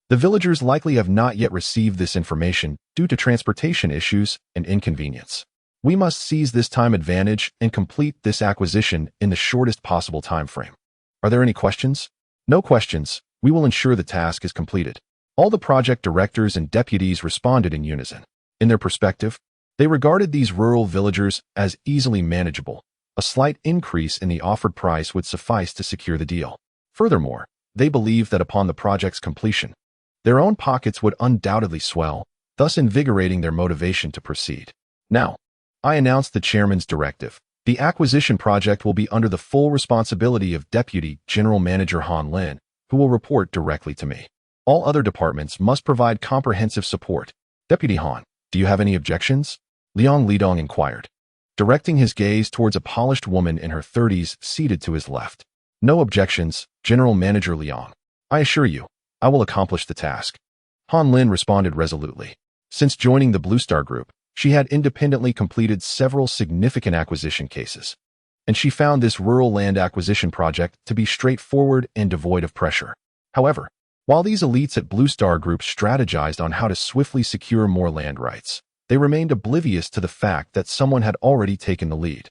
the villagers likely have not yet received this information due to transportation issues and inconvenience. We must seize this time advantage and complete this acquisition in the shortest possible time frame. Are there any questions? No questions. We will ensure the task is completed. All the project directors and deputies responded in unison. In their perspective, they regarded these rural villagers as easily manageable. A slight increase in the offered price would suffice to secure the deal. Furthermore, they believed that upon the project's completion, their own pockets would undoubtedly swell, thus invigorating their motivation to proceed. Now, I announce the chairman's directive. The acquisition project will be under the full responsibility of Deputy General Manager Han Lin, who will report directly to me. All other departments must provide comprehensive support. Deputy Han, do you have any objections? Liang Lidong inquired, directing his gaze towards a polished woman in her 30s seated to his left. No objections, General Manager Liang. I assure you, I will accomplish the task. Han Lin responded resolutely. Since joining the Blue Star Group, She had independently completed several significant acquisition cases, and she found this rural land acquisition project to be straightforward and devoid of pressure. However, while these elites at Blue Star Group strategized on how to swiftly secure more land rights, they remained oblivious to the fact that someone had already taken the lead.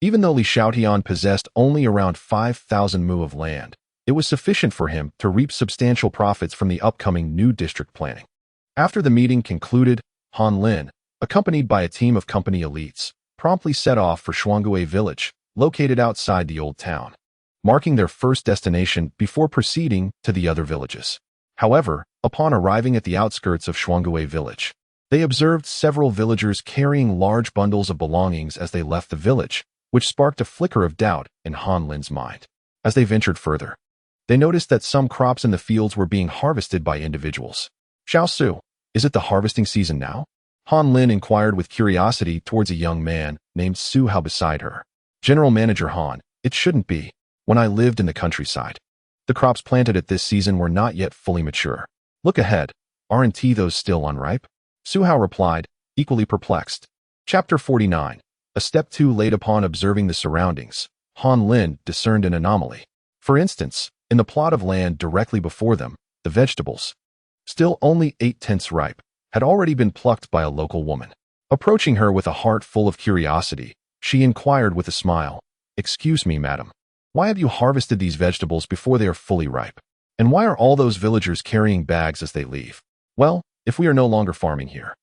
Even though Li Xiaotian possessed only around 5,000 mu of land, it was sufficient for him to reap substantial profits from the upcoming new district planning. After the meeting concluded, Han Lin, accompanied by a team of company elites, promptly set off for Shuanggui village, located outside the old town, marking their first destination before proceeding to the other villages. However, upon arriving at the outskirts of Shuanggui village, they observed several villagers carrying large bundles of belongings as they left the village, which sparked a flicker of doubt in Han Lin's mind. As they ventured further, they noticed that some crops in the fields were being harvested by individuals. Xiao Su, is it the harvesting season now? Han Lin inquired with curiosity towards a young man named Su Hao beside her. General Manager Han, it shouldn't be. When I lived in the countryside, the crops planted at this season were not yet fully mature. Look ahead, aren't those still unripe? Su Hao replied, equally perplexed. Chapter 49. A step too late. Upon observing the surroundings, Han Lin discerned an anomaly. For instance, in the plot of land directly before them, the vegetables, still only 8/10 ripe, had already been plucked by a local woman. Approaching her with a heart full of curiosity, she inquired with a smile, "Excuse me, madam. Why have you harvested these vegetables before they are fully ripe? And why are all those villagers carrying bags as they leave?" "Well, if we are no longer farming here,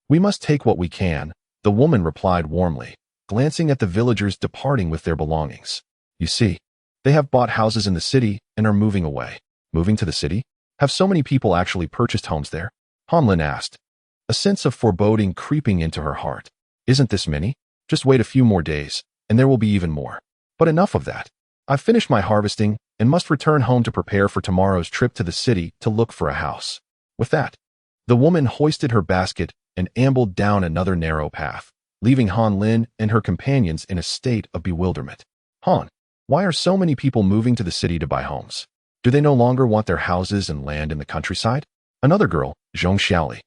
we must take what we can," the woman replied warmly, glancing at the villagers departing with their belongings. "You see, they have bought houses in the city and are moving away." "Moving to the city? Have so many people actually purchased homes there?" Han Lin asked, a sense of foreboding creeping into her heart. "Isn't this many? Just wait a few more days, and there will be even more. But enough of that. I've finished my harvesting and must return home to prepare for tomorrow's trip to the city to look for a house." With that, the woman hoisted her basket and ambled down another narrow path, leaving Han Lin and her companions in a state of bewilderment. "Han, why are so many people moving to the city to buy homes? Do they no longer want their houses and land in the countryside?" Another girl, Zhong Xiaoli,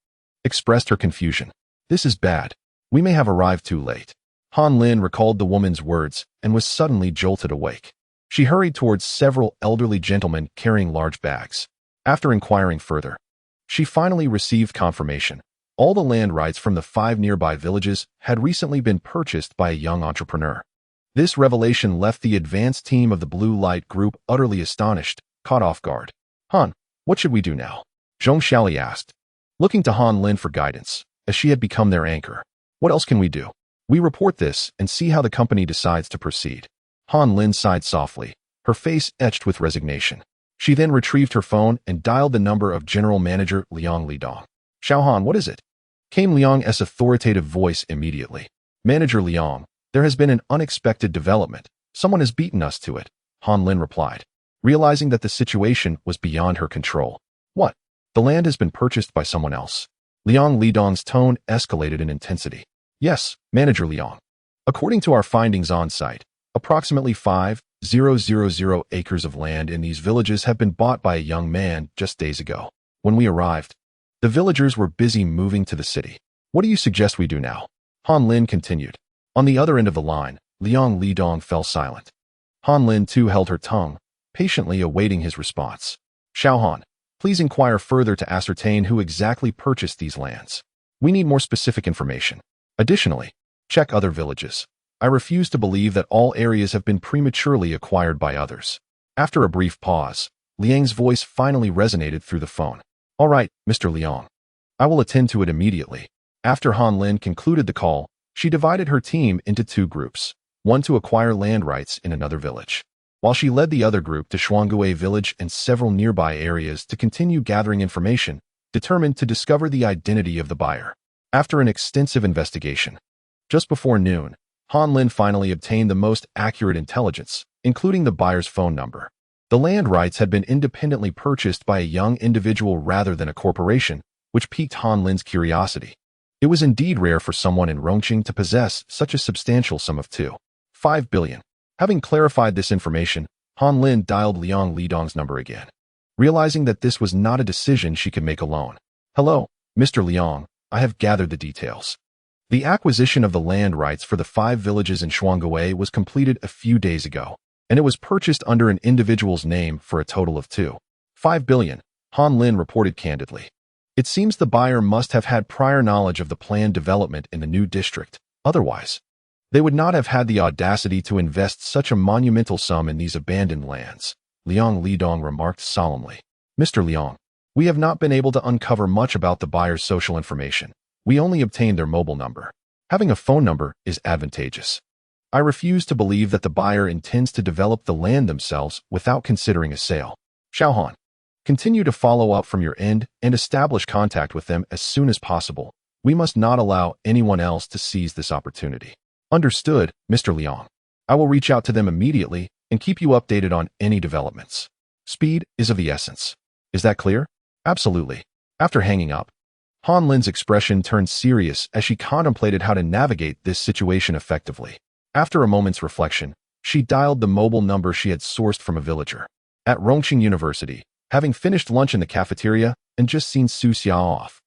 expressed her confusion. "This is bad. We may have arrived too late." Han Lin recalled the woman's words and was suddenly jolted awake. She hurried towards several elderly gentlemen carrying large bags. After inquiring further, she finally received confirmation. All the land rights from the 5 nearby villages had recently been purchased by a young entrepreneur. This revelation left the advanced team of the Blue Light Group utterly astonished, caught off guard. "Han, what should we do now?" Zhong Xiaoli asked, looking to Han Lin for guidance, as she had become their anchor. "What else can we do? We report this and see how the company decides to proceed." Han Lin sighed softly, her face etched with resignation. She then retrieved her phone and dialed the number of General Manager Liang Lidong. "Xiao Han, what is it?" came Liang's authoritative voice immediately. "Manager Liang, there has been an unexpected development. Someone has beaten us to it," Han Lin replied, realizing that the situation was beyond her control. "What? The land has been purchased by someone else?" Liang Lidong's tone escalated in intensity. "Yes, Manager Liang. According to our findings on site, approximately 5,000 acres of land in these villages have been bought by a young man just days ago. When we arrived, the villagers were busy moving to the city. What do you suggest we do now?" Han Lin continued. On the other end of the line, Liang Lidong fell silent. Han Lin too held her tongue, patiently awaiting his response. "Xiao Han, please inquire further to ascertain who exactly purchased these lands. We need more specific information. Additionally, check other villages. I refuse to believe that all areas have been prematurely acquired by others." After a brief pause, Liang's voice finally resonated through the phone. "All right, Mr. Liang. I will attend to it immediately." After Han Lin concluded the call, she divided her team into 2 groups, one to acquire land rights in another village, while she led the other group to Shuanggui village and several nearby areas to continue gathering information, determined to discover the identity of the buyer. After an extensive investigation, just before noon, Han Lin finally obtained the most accurate intelligence, including the buyer's phone number. The land rights had been independently purchased by a young individual rather than a corporation, which piqued Han Lin's curiosity. It was indeed rare for someone in Rongqing to possess such a substantial sum of 2.5 billion. Having clarified this information, Han Lin dialed Liang Lidong's number again, realizing that this was not a decision she could make alone. "Hello, Mr. Liang, I have gathered the details. The acquisition of the land rights for the 5 villages in Shuangwei was completed a few days ago, and it was purchased under an individual's name for a total of 2.5 billion, Han Lin reported candidly. It seems the buyer must have had prior knowledge of the planned development in the new district. Otherwise, they would not have had the audacity to invest such a monumental sum in these abandoned lands, Liang Lidong remarked solemnly. Mr. Liang, we have not been able to uncover much about the buyer's social information. We only obtained their mobile number. Having a phone number is advantageous. I refuse to believe that the buyer intends to develop the land themselves without considering a sale. Xiaohan, continue to follow up from your end and establish contact with them as soon as possible. We must not allow anyone else to seize this opportunity. Understood, Mr. Liang. I will reach out to them immediately and keep you updated on any developments. Speed is of the essence. Is that clear? Absolutely. After hanging up, Han Lin's expression turned serious as she contemplated how to navigate this situation effectively. After a moment's reflection, she dialed the mobile number she had sourced from a villager. At Rongqing University, having finished lunch in the cafeteria and just seen Su Xia off,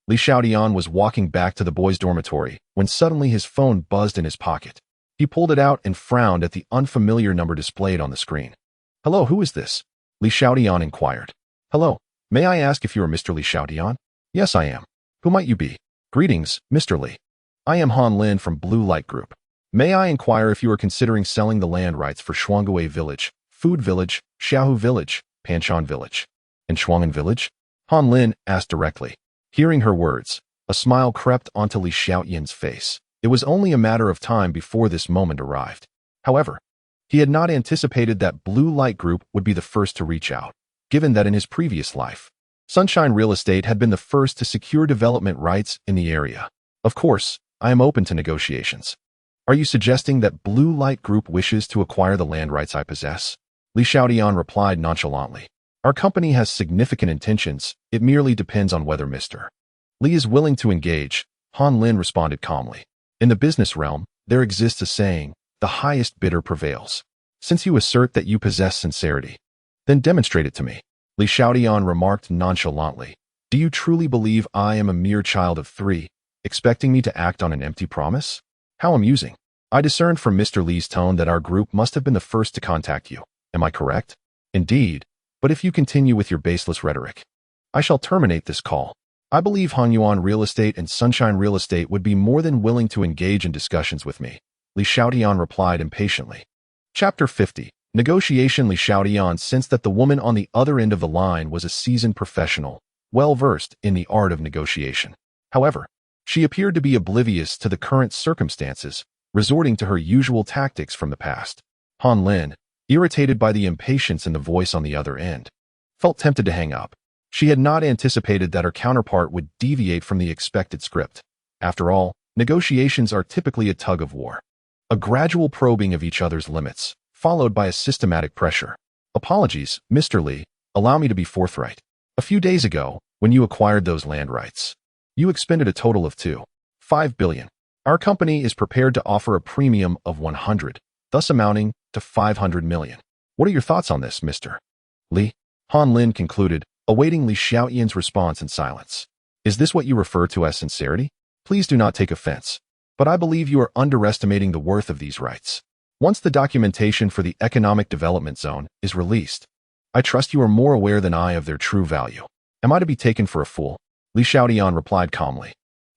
Li Xiaotian was walking back to the boys' dormitory when suddenly his phone buzzed in his pocket. He pulled it out and frowned at the unfamiliar number displayed on the screen. Hello, who is this? Li Xiaotian inquired. Hello, may I ask if you are Mr. Li Xiaotian? Yes, I am. Who might you be? Greetings, Mr. Li. I am Han Lin from Blue Light Group. May I inquire if you are considering selling the land rights for Shuangwei Village, Food Village, Xiaohu Village, Panshan Village, and Shuang'an Village? Han Lin asked directly. Hearing her words, a smile crept onto Li Xiaotian's face. It was only a matter of time before this moment arrived. However, he had not anticipated that Blue Light Group would be the first to reach out, given that in his previous life, Sunshine Real Estate had been the first to secure development rights in the area. Of course, I am open to negotiations. Are you suggesting that Blue Light Group wishes to acquire the land rights I possess? Li Xiaotian replied nonchalantly. Our company has significant intentions. It merely depends on whether Mr. Li is willing to engage, Han Lin responded calmly. In the business realm, there exists a saying, the highest bidder prevails. Since you assert that you possess sincerity, then demonstrate it to me. Li Xiaotian remarked nonchalantly. Do you truly believe I am a mere child of 3, expecting me to act on an empty promise? How amusing. I discerned from Mr. Li's tone that our group must have been the first to contact you. Am I correct? Indeed, but if you continue with your baseless rhetoric, I shall terminate this call. I believe Hanyuan Real Estate and Sunshine Real Estate would be more than willing to engage in discussions with me. Li Xiaotian replied impatiently. Chapter 50. Negotiation. Li Xiaotian sensed that the woman on the other end of the line was a seasoned professional, well-versed in the art of negotiation. However, she appeared to be oblivious to the current circumstances, resorting to her usual tactics from the past. Han Lin, irritated by the impatience in the voice on the other end, felt tempted to hang up. She had not anticipated that her counterpart would deviate from the expected script. After all, negotiations are typically a tug-of-war. A gradual probing of each other's limits, followed by a systematic pressure. Apologies, Mr. Li, allow me to be forthright. A few days ago, when you acquired those land rights, you expended a total of 2.5 billion. Our company is prepared to offer a premium of 100, thus amounting to 500 million. What are your thoughts on this, Mr. Li? Han Lin concluded, awaiting Li Xiaotian's response in silence. Is this what you refer to as sincerity? Please do not take offense, but I believe you are underestimating the worth of these rights. Once the documentation for the economic development zone is released, I trust you are more aware than I of their true value. Am I to be taken for a fool? Li Xiaotian replied calmly.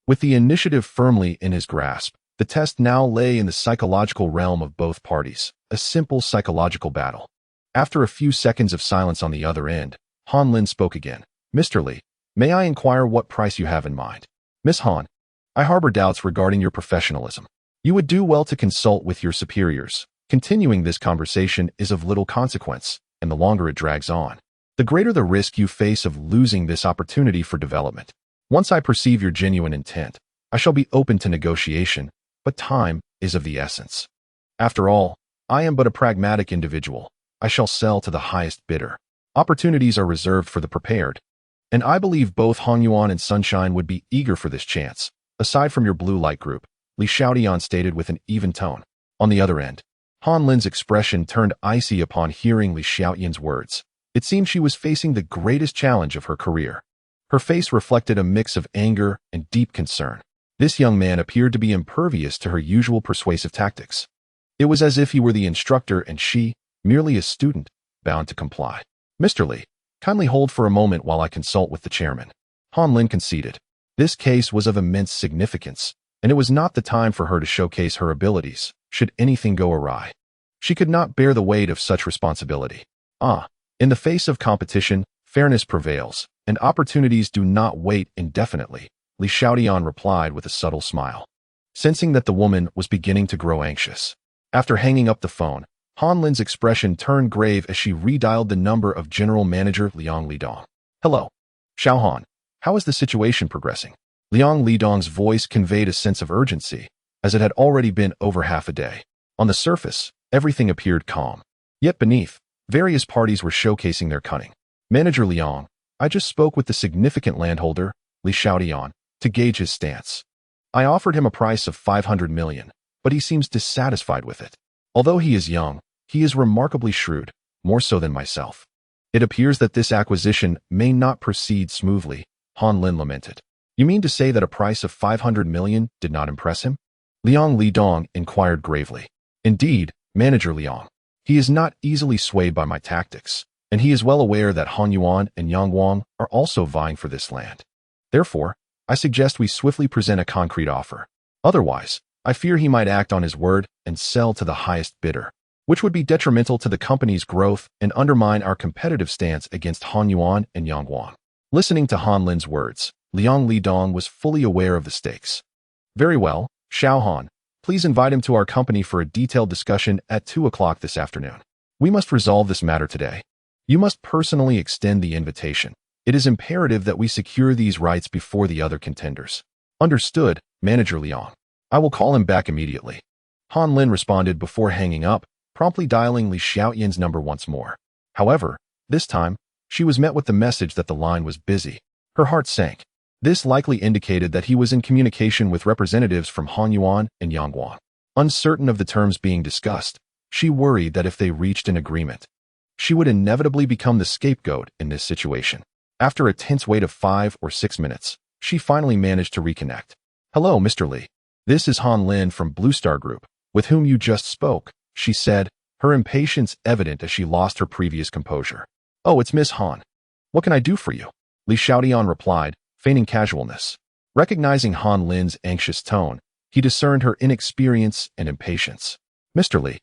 With the initiative firmly in his grasp, the test now lay in the psychological realm of both parties, a simple psychological battle. After a few seconds of silence on the other end, Han Lin spoke again. Mr. Li, may I inquire what price you have in mind? Miss Han, I harbor doubts regarding your professionalism. You would do well to consult with your superiors. Continuing this conversation is of little consequence, and the longer it drags on, the greater the risk you face of losing this opportunity for development. Once I perceive your genuine intent, I shall be open to negotiation, but time is of the essence. After all, I am but a pragmatic individual. I shall sell to the highest bidder. Opportunities are reserved for the prepared, and I believe both Hongyuan and Sunshine would be eager for this chance. Aside from your Blue Light Group, Li Xiaotian stated with an even tone. On the other end, Han Lin's expression turned icy upon hearing Li Xiaotian's words. It seemed she was facing the greatest challenge of her career. Her face reflected a mix of anger and deep concern. This young man appeared to be impervious to her usual persuasive tactics. It was as if he were the instructor and she, merely a student, bound to comply. Mr. Li, kindly hold for a moment while I consult with the chairman. Han Lin conceded. This case was of immense significance, and it was not the time for her to showcase her abilities, should anything go awry. She could not bear the weight of such responsibility. In the face of competition, fairness prevails, and opportunities do not wait indefinitely, Li Xiaotian replied with a subtle smile. Sensing that the woman was beginning to grow anxious. After hanging up the phone, Han Lin's expression turned grave as she redialed the number of General Manager Liang Lidong. Hello. Xiao Han, how is the situation progressing? Liang Lidong's voice conveyed a sense of urgency, as it had already been over half a day. On the surface, everything appeared calm. Yet beneath, various parties were showcasing their cunning. Manager Liang, I just spoke with the significant landholder, Li Xiaotian, to gauge his stance. I offered him a price of 500 million, but he seems dissatisfied with it. Although he is young, he is remarkably shrewd, more so than myself. It appears that this acquisition may not proceed smoothly, Han Lin lamented. You mean to say that a price of 500 million did not impress him? Liang Lidong inquired gravely. Indeed, Manager Liang. He is not easily swayed by my tactics, and he is well aware that Han Yuan and Yang Wang are also vying for this land. Therefore, I suggest we swiftly present a concrete offer. Otherwise, I fear he might act on his word and sell to the highest bidder, which would be detrimental to the company's growth and undermine our competitive stance against Han Yuan and Yang Wang. Listening to Han Lin's words, Liang Lidong was fully aware of the stakes. Very well, Xiao Han, please invite him to our company for a detailed discussion at 2 o'clock this afternoon. We must resolve this matter today. You must personally extend the invitation. It is imperative that we secure these rights before the other contenders. Understood, Manager Liang. I will call him back immediately. Han Lin responded before hanging up, promptly dialing Li Xiaotian's number once more. However, this time, she was met with the message that the line was busy. Her heart sank. This likely indicated that he was in communication with representatives from Han Yuan and Yang Wang. Uncertain of the terms being discussed, she worried that if they reached an agreement, she would inevitably become the scapegoat in this situation. After a tense wait of 5 or 6 minutes, she finally managed to reconnect. Hello, Mr. Li. This is Han Lin from Blue Star Group, with whom you just spoke, she said, her impatience evident as she lost her previous composure. Oh, it's Miss Han. What can I do for you? Li Xiaotian replied, feigning casualness. Recognizing Han Lin's anxious tone, he discerned her inexperience and impatience. Mr. Li,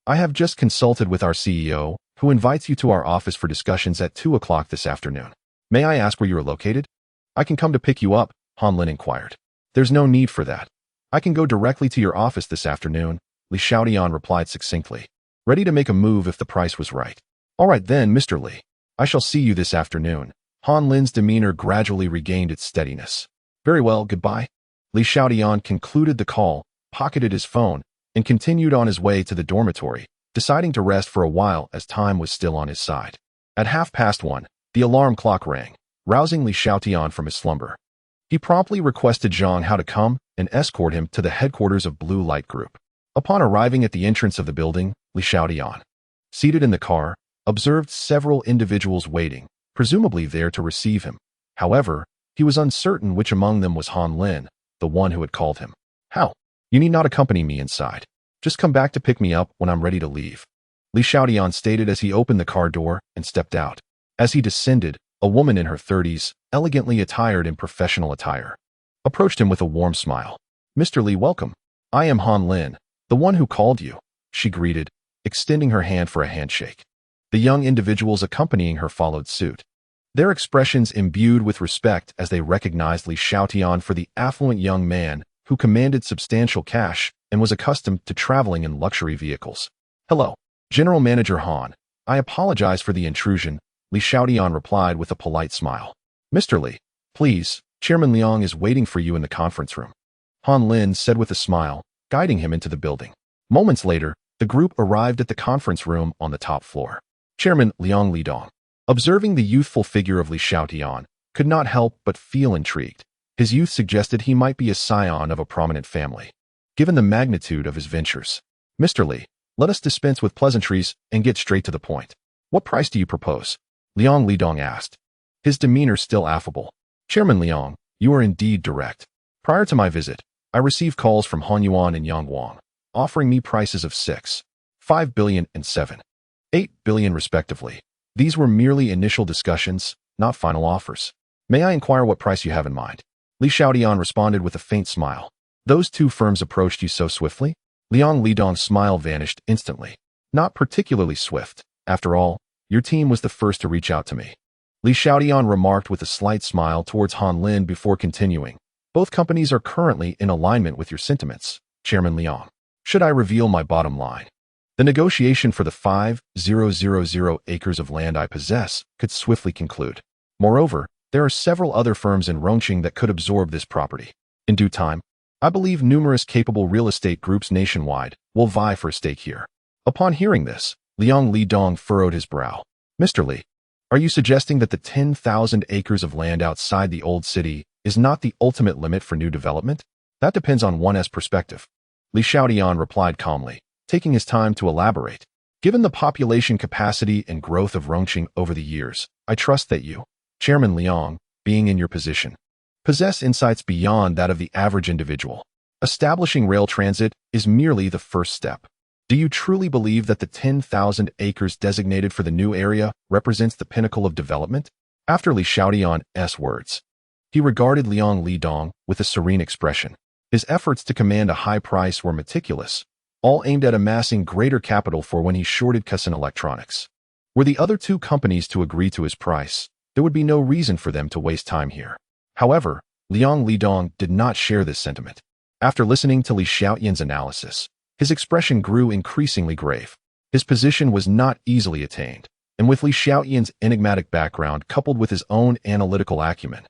I have just consulted with our CEO, who invites you to our office for discussions at 2 o'clock this afternoon. May I ask where you are located? I can come to pick you up, Han Lin inquired. There's no need for that. I can go directly to your office this afternoon, Li Xiaotian replied succinctly, ready to make a move if the price was right. All right then, Mr. Li. I shall see you this afternoon. Han Lin's demeanor gradually regained its steadiness. Very well, goodbye. Li Xiaotian concluded the call, pocketed his phone, and continued on his way to the dormitory, deciding to rest for a while as time was still on his side. At 1:30, the alarm clock rang, rousing Li Xiaotian from his slumber. He promptly requested Zhang Hao to come and escort him to the headquarters of Blue Light Group. Upon arriving at the entrance of the building, Li Xiaotian, seated in the car, observed several individuals waiting, presumably there to receive him. However, he was uncertain which among them was Han Lin, the one who had called him. How? You need not accompany me inside. Just come back to pick me up when I'm ready to leave. Li Xiaotian stated as he opened the car door and stepped out. As he descended, a woman in her 30s, elegantly attired in professional attire, approached him with a warm smile. Mr. Li, welcome. I am Han Lin, the one who called you, she greeted, extending her hand for a handshake. The young individuals accompanying her followed suit, their expressions imbued with respect as they recognized Li Xiaotian for the affluent young man who commanded substantial cash and was accustomed to traveling in luxury vehicles. Hello, General Manager Han. I apologize for the intrusion, Li Xiaotian replied with a polite smile. Mr. Li, please, Chairman Liang is waiting for you in the conference room, Han Lin said with a smile, guiding him into the building. Moments later, the group arrived at the conference room on the top floor. Chairman Liang Lidong, observing the youthful figure of Li Xiaotian, could not help but feel intrigued. His youth suggested he might be a scion of a prominent family, given the magnitude of his ventures. Mr. Li, let us dispense with pleasantries and get straight to the point. What price do you propose? Liang Lidong asked, his demeanor still affable. Chairman Liang, you are indeed direct. Prior to my visit, I received calls from Han Yuan and Yang Wang, offering me prices of 6, 5 billion and 7, 8 billion respectively. These were merely initial discussions, not final offers. May I inquire what price you have in mind? Li Xiaotian responded with a faint smile. Those two firms approached you so swiftly? Liang Lidong's smile vanished instantly. Not particularly swift. After all, your team was the first to reach out to me. Li Xiaotian remarked with a slight smile towards Han Lin before continuing. Both companies are currently in alignment with your sentiments, Chairman Liang. Should I reveal my bottom line? The negotiation for the 5,000 acres of land I possess could swiftly conclude. Moreover, there are several other firms in Rongqing that could absorb this property. In due time, I believe numerous capable real estate groups nationwide will vie for a stake here. Upon hearing this, Liang Lidong furrowed his brow. Mr. Li, are you suggesting that the 10,000 acres of land outside the old city is not the ultimate limit for new development? That depends on one's perspective. Li Xiaotian replied calmly, taking his time to elaborate. Given the population capacity and growth of Rongqing over the years, I trust that you, Chairman Liang, being in your position, possess insights beyond that of the average individual. Establishing rail transit is merely the first step. Do you truly believe that the 10,000 acres designated for the new area represents the pinnacle of development? After Li Xiaotian's words, he regarded Liang Lidong with a serene expression. His efforts to command a high price were meticulous, all aimed at amassing greater capital for when he shorted Cousin Electronics. Were the other two companies to agree to his price, there would be no reason for them to waste time here. However, Liang Lidong did not share this sentiment. After listening to Li Xiaotian's analysis, his expression grew increasingly grave. His position was not easily attained, and with Li Xiaotian's enigmatic background coupled with his own analytical acumen,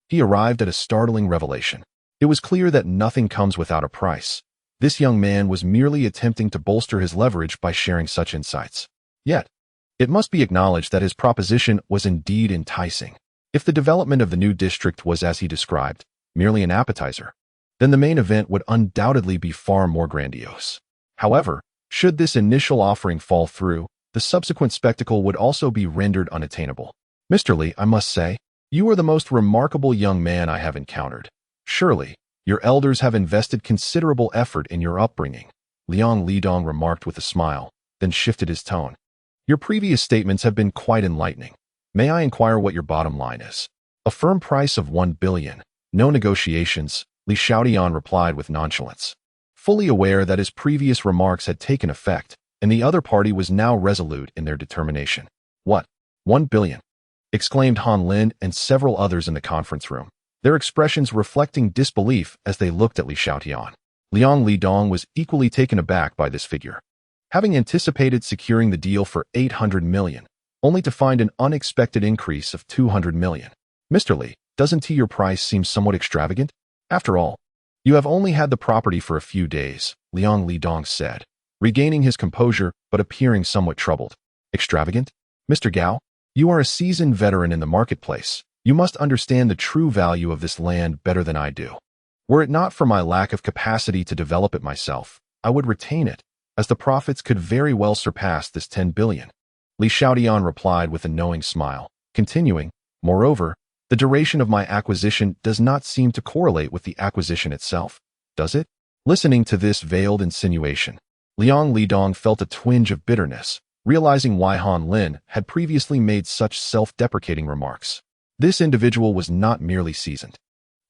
he arrived at a startling revelation. It was clear that nothing comes without a price. This young man was merely attempting to bolster his leverage by sharing such insights. Yet, it must be acknowledged that his proposition was indeed enticing. If the development of the new district was as he described, merely an appetizer, then the main event would undoubtedly be far more grandiose. However, should this initial offering fall through, the subsequent spectacle would also be rendered unattainable. Mr. Li, I must say, you are the most remarkable young man I have encountered. Surely, your elders have invested considerable effort in your upbringing, Liang Lidong remarked with a smile, then shifted his tone. Your previous statements have been quite enlightening. May I inquire what your bottom line is? A firm price of 1 billion. No negotiations, Li Xiaotian replied with nonchalance. Fully aware that his previous remarks had taken effect, and the other party was now resolute in their determination. What? 1 billion? Exclaimed Han Lin and several others in the conference room, their expressions reflecting disbelief as they looked at Li Xiaotian. Liang Lidong was equally taken aback by this figure. Having anticipated securing the deal for 800 million, only to find an unexpected increase of 200 million. Mr. Li, doesn't your price seem somewhat extravagant? After all, you have only had the property for a few days, Liang Lidong said, regaining his composure but appearing somewhat troubled. Extravagant? Mr. Gao, you are a seasoned veteran in the marketplace. You must understand the true value of this land better than I do. Were it not for my lack of capacity to develop it myself, I would retain it, as the profits could very well surpass this 10 billion. Li Xiaotian replied with a knowing smile, continuing, moreover, the duration of my acquisition does not seem to correlate with the acquisition itself, does it? Listening to this veiled insinuation, Liang Lidong felt a twinge of bitterness, realizing why Han Lin had previously made such self-deprecating remarks. This individual was not merely seasoned.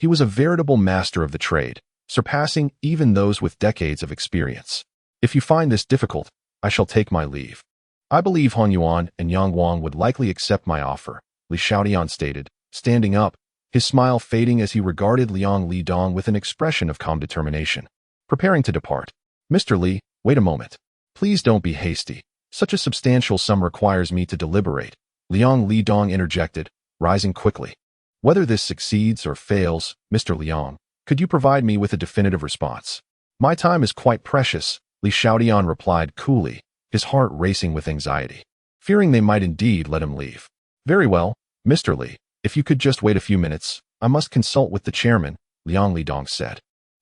He was a veritable master of the trade, surpassing even those with decades of experience. If you find this difficult, I shall take my leave. I believe Han Yuan and Yang Wang would likely accept my offer, Li Xiaotian stated, standing up, his smile fading as he regarded Liang Lidong with an expression of calm determination. Preparing to depart. Mr. Li, wait a moment. Please don't be hasty. Such a substantial sum requires me to deliberate, Liang Lidong interjected, rising quickly. Whether this succeeds or fails, Mr. Liang, could you provide me with a definitive response? My time is quite precious, Li Xiaotian replied coolly, his heart racing with anxiety, fearing they might indeed let him leave. Very well, Mr. Li, if you could just wait a few minutes, I must consult with the chairman, Liang Lidong said,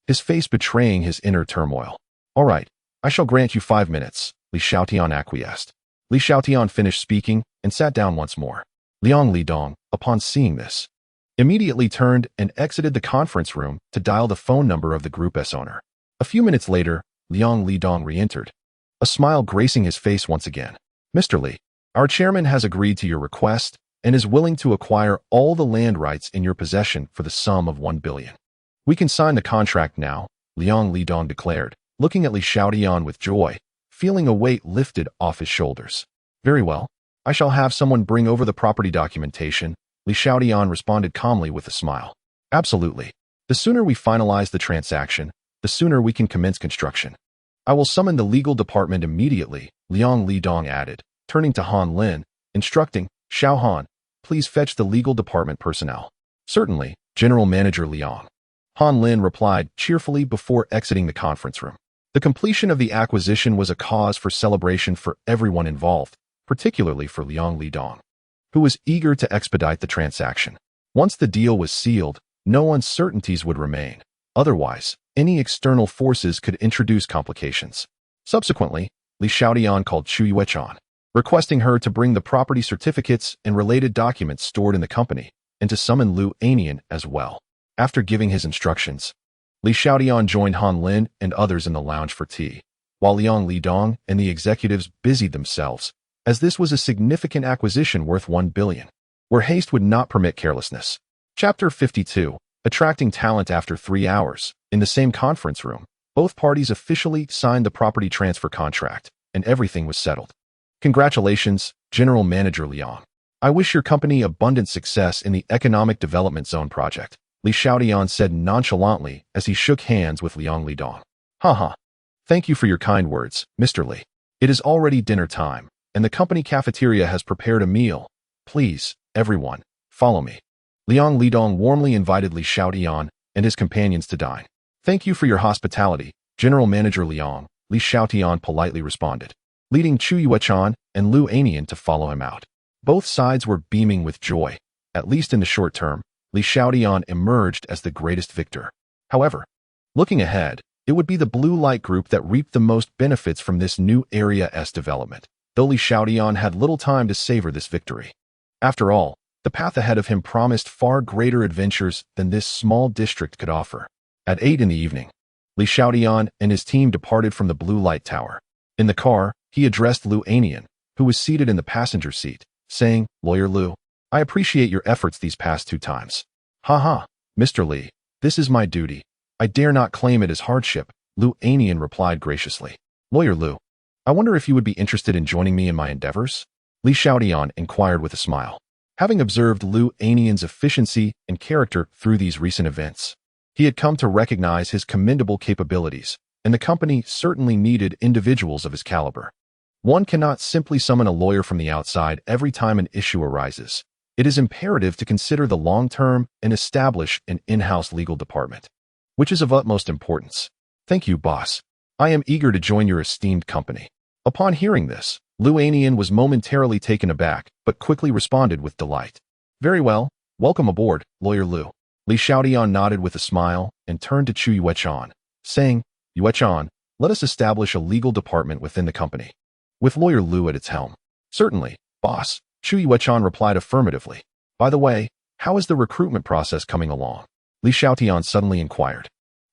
his face betraying his inner turmoil. All right, I shall grant you 5 minutes, Li Xiaotian acquiesced. Li Xiaotian finished speaking and sat down once more. Liang Lidong, upon seeing this, immediately turned and exited the conference room to dial the phone number of the Group S owner. A few minutes later, Liang Lidong re-entered, a smile gracing his face once again. Mr. Li, our chairman has agreed to your request and is willing to acquire all the land rights in your possession for the sum of 1 billion. We can sign the contract now, Liang Lidong declared, looking at Li Xiaotian with joy, feeling a weight lifted off his shoulders. Very well. I shall have someone bring over the property documentation, Li Xiaotian responded calmly with a smile. Absolutely. The sooner we finalize the transaction, the sooner we can commence construction. I will summon the legal department immediately, Liang Lidong added, turning to Han Lin, instructing, Xiao Han, please fetch the legal department personnel. Certainly, General Manager Liang. Han Lin replied cheerfully before exiting the conference room. The completion of the acquisition was a cause for celebration for everyone involved, particularly for Liang Lidong, who was eager to expedite the transaction. Once the deal was sealed, no uncertainties would remain. Otherwise, any external forces could introduce complications. Subsequently, Li Xiaotian called Chu Yuechan, requesting her to bring the property certificates and related documents stored in the company, and to summon Lu Anian as well. After giving his instructions, Li Xiaotian joined Han Lin and others in the lounge for tea, while Liang Lidong and the executives busied themselves, as this was a significant acquisition worth 1 billion, where haste would not permit carelessness. Chapter 52, Attracting Talent. After 3 hours, in the same conference room, both parties officially signed the property transfer contract, and everything was settled. Congratulations, General Manager Liang. I wish your company abundant success in the Economic Development Zone project, Li Xiaotian said nonchalantly as he shook hands with Liang Lidong. Haha. Thank you for your kind words, Mr. Li. It is already dinner time, and the company cafeteria has prepared a meal. Please, everyone, follow me. Liang Lidong warmly invited Li Xiaotian and his companions to dine. Thank you for your hospitality, General Manager Liang, Li Xiaotian politely responded, leading Chu Yuechan and Lu Anian to follow him out. Both sides were beaming with joy. At least in the short term, Li Xiaotian emerged as the greatest victor. However, looking ahead, it would be the Blue Light Group that reaped the most benefits from this new Area S development, though Li Xiaotian had little time to savor this victory. After all, the path ahead of him promised far greater adventures than this small district could offer. At 8 in the evening, Li Xiaotian and his team departed from the Blue Light Tower. In the car, he addressed Lu Anian, who was seated in the passenger seat, saying, Lawyer Lu, I appreciate your efforts these past 2 times. Haha, Mr. Li, this is my duty. I dare not claim it as hardship, Lu Anian replied graciously. Lawyer Lu, I wonder if you would be interested in joining me in my endeavors? Li Xiaotian inquired with a smile. Having observed Lu Anian's efficiency and character through these recent events, he had come to recognize his commendable capabilities, and the company certainly needed individuals of his caliber. One cannot simply summon a lawyer from the outside every time an issue arises. It is imperative to consider the long term and establish an in-house legal department, which is of utmost importance. Thank you, boss. I am eager to join your esteemed company. Upon hearing this, Lu Anian was momentarily taken aback, but quickly responded with delight. Very well, welcome aboard, Lawyer Lu. Li Xiaotian nodded with a smile and turned to Chu Yuechan, saying, Yuechan, let us establish a legal department within the company, with Lawyer Lu at its helm. Certainly, boss, Chu Yuechan replied affirmatively. By the way, how is the recruitment process coming along? Li Xiaotian suddenly inquired.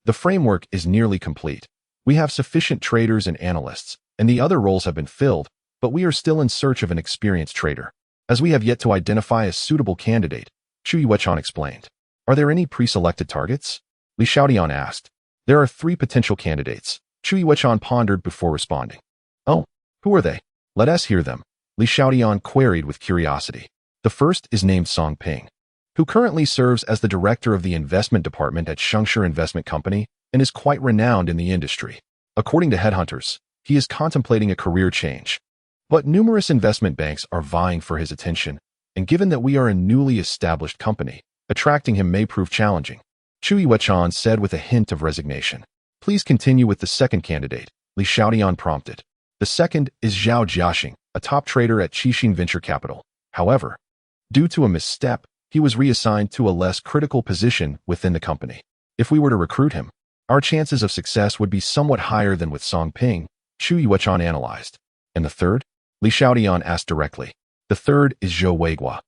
The framework is nearly complete. We have sufficient traders and analysts, and the other roles have been filled, but we are still in search of an experienced trader, as we have yet to identify a suitable candidate, Chu Yuechan explained. Are there any pre-selected targets? Li Xiaotian asked. There are 3 potential candidates, Chu Yuechan pondered before responding. Oh, who are they? Let us hear them, Li Xiaotian queried with curiosity. The first is named Song Ping, who currently serves as the director of the investment department at Shengshi Investment Company and is quite renowned in the industry. According to headhunters, he is contemplating a career change. But numerous investment banks are vying for his attention, and given that we are a newly established company, attracting him may prove challenging, Chu Yuechan said with a hint of resignation. Please continue with the second candidate, Li Xiaotian prompted. The second is Zhao Jiaxing, a top trader at Qixing Venture Capital. However, due to a misstep, he was reassigned to a less critical position within the company. If we were to recruit him, our chances of success would be somewhat higher than with Song Ping, Chu Yuechan analyzed. And the third? Li Xiaotian asked directly. The third is Zhou Weiguo,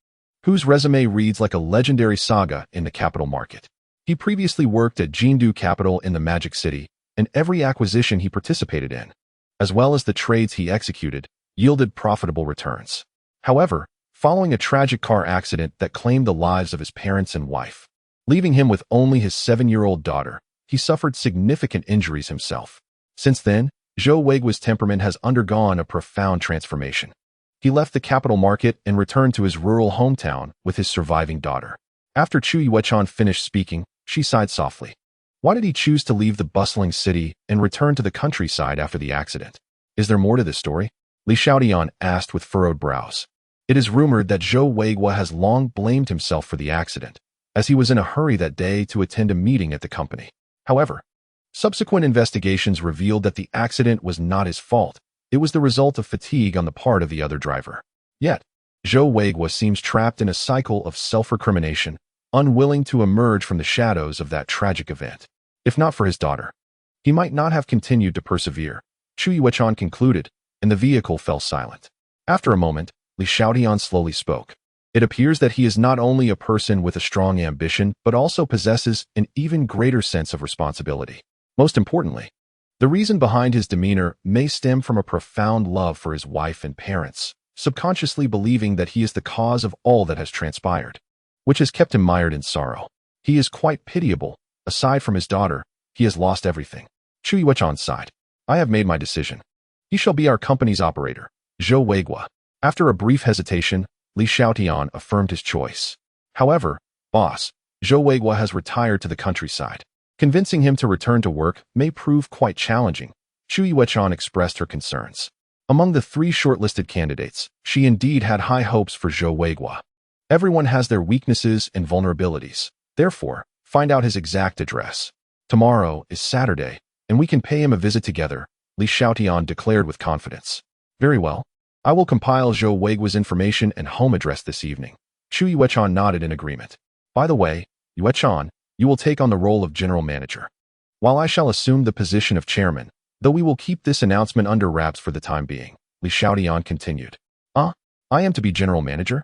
whose resume reads like a legendary saga in the capital market. He previously worked at Jindu Capital in the Magic City, and every acquisition he participated in, as well as the trades he executed, yielded profitable returns. However, following a tragic car accident that claimed the lives of his parents and wife, leaving him with only his 7-year-old daughter, he suffered significant injuries himself. Since then, Zhou Weiguo's temperament has undergone a profound transformation. He left the capital market and returned to his rural hometown with his surviving daughter. After Chu Yuechan finished speaking, she sighed softly. Why did he choose to leave the bustling city and return to the countryside after the accident? Is there more to this story? Li Xiaotian asked with furrowed brows. It is rumored that Zhou Weiguo has long blamed himself for the accident, as he was in a hurry that day to attend a meeting at the company. However, subsequent investigations revealed that the accident was not his fault. It was the result of fatigue on the part of the other driver. Yet, Zhou Weiguo seems trapped in a cycle of self-recrimination, unwilling to emerge from the shadows of that tragic event. If not for his daughter, he might not have continued to persevere, Chu Yuechan concluded, and the vehicle fell silent. After a moment, Li Xiaotian slowly spoke. It appears that he is not only a person with a strong ambition, but also possesses an even greater sense of responsibility. Most importantly, the reason behind his demeanor may stem from a profound love for his wife and parents, subconsciously believing that he is the cause of all that has transpired, which has kept him mired in sorrow. He is quite pitiable. Aside from his daughter, he has lost everything. Chu Yuechan sighed. I have made my decision. He shall be our company's operator, Zhou Weiguo. After a brief hesitation, Li Xiaotian affirmed his choice. However, boss, Zhou Weiguo has retired to the countryside. Convincing him to return to work may prove quite challenging. Chu Yuechan expressed her concerns. Among the 3 shortlisted candidates, she indeed had high hopes for Zhou Weiguo. Everyone has their weaknesses and vulnerabilities. Therefore, find out his exact address. Tomorrow is Saturday, and we can pay him a visit together, Li Xiaotian declared with confidence. Very well. I will compile Zhou Weiguo's information and home address this evening. Chu Yuechan nodded in agreement. By the way, Yuechan, you will take on the role of general manager, while I shall assume the position of chairman, though we will keep this announcement under wraps for the time being, Li Xiaotian continued. I am to be general manager?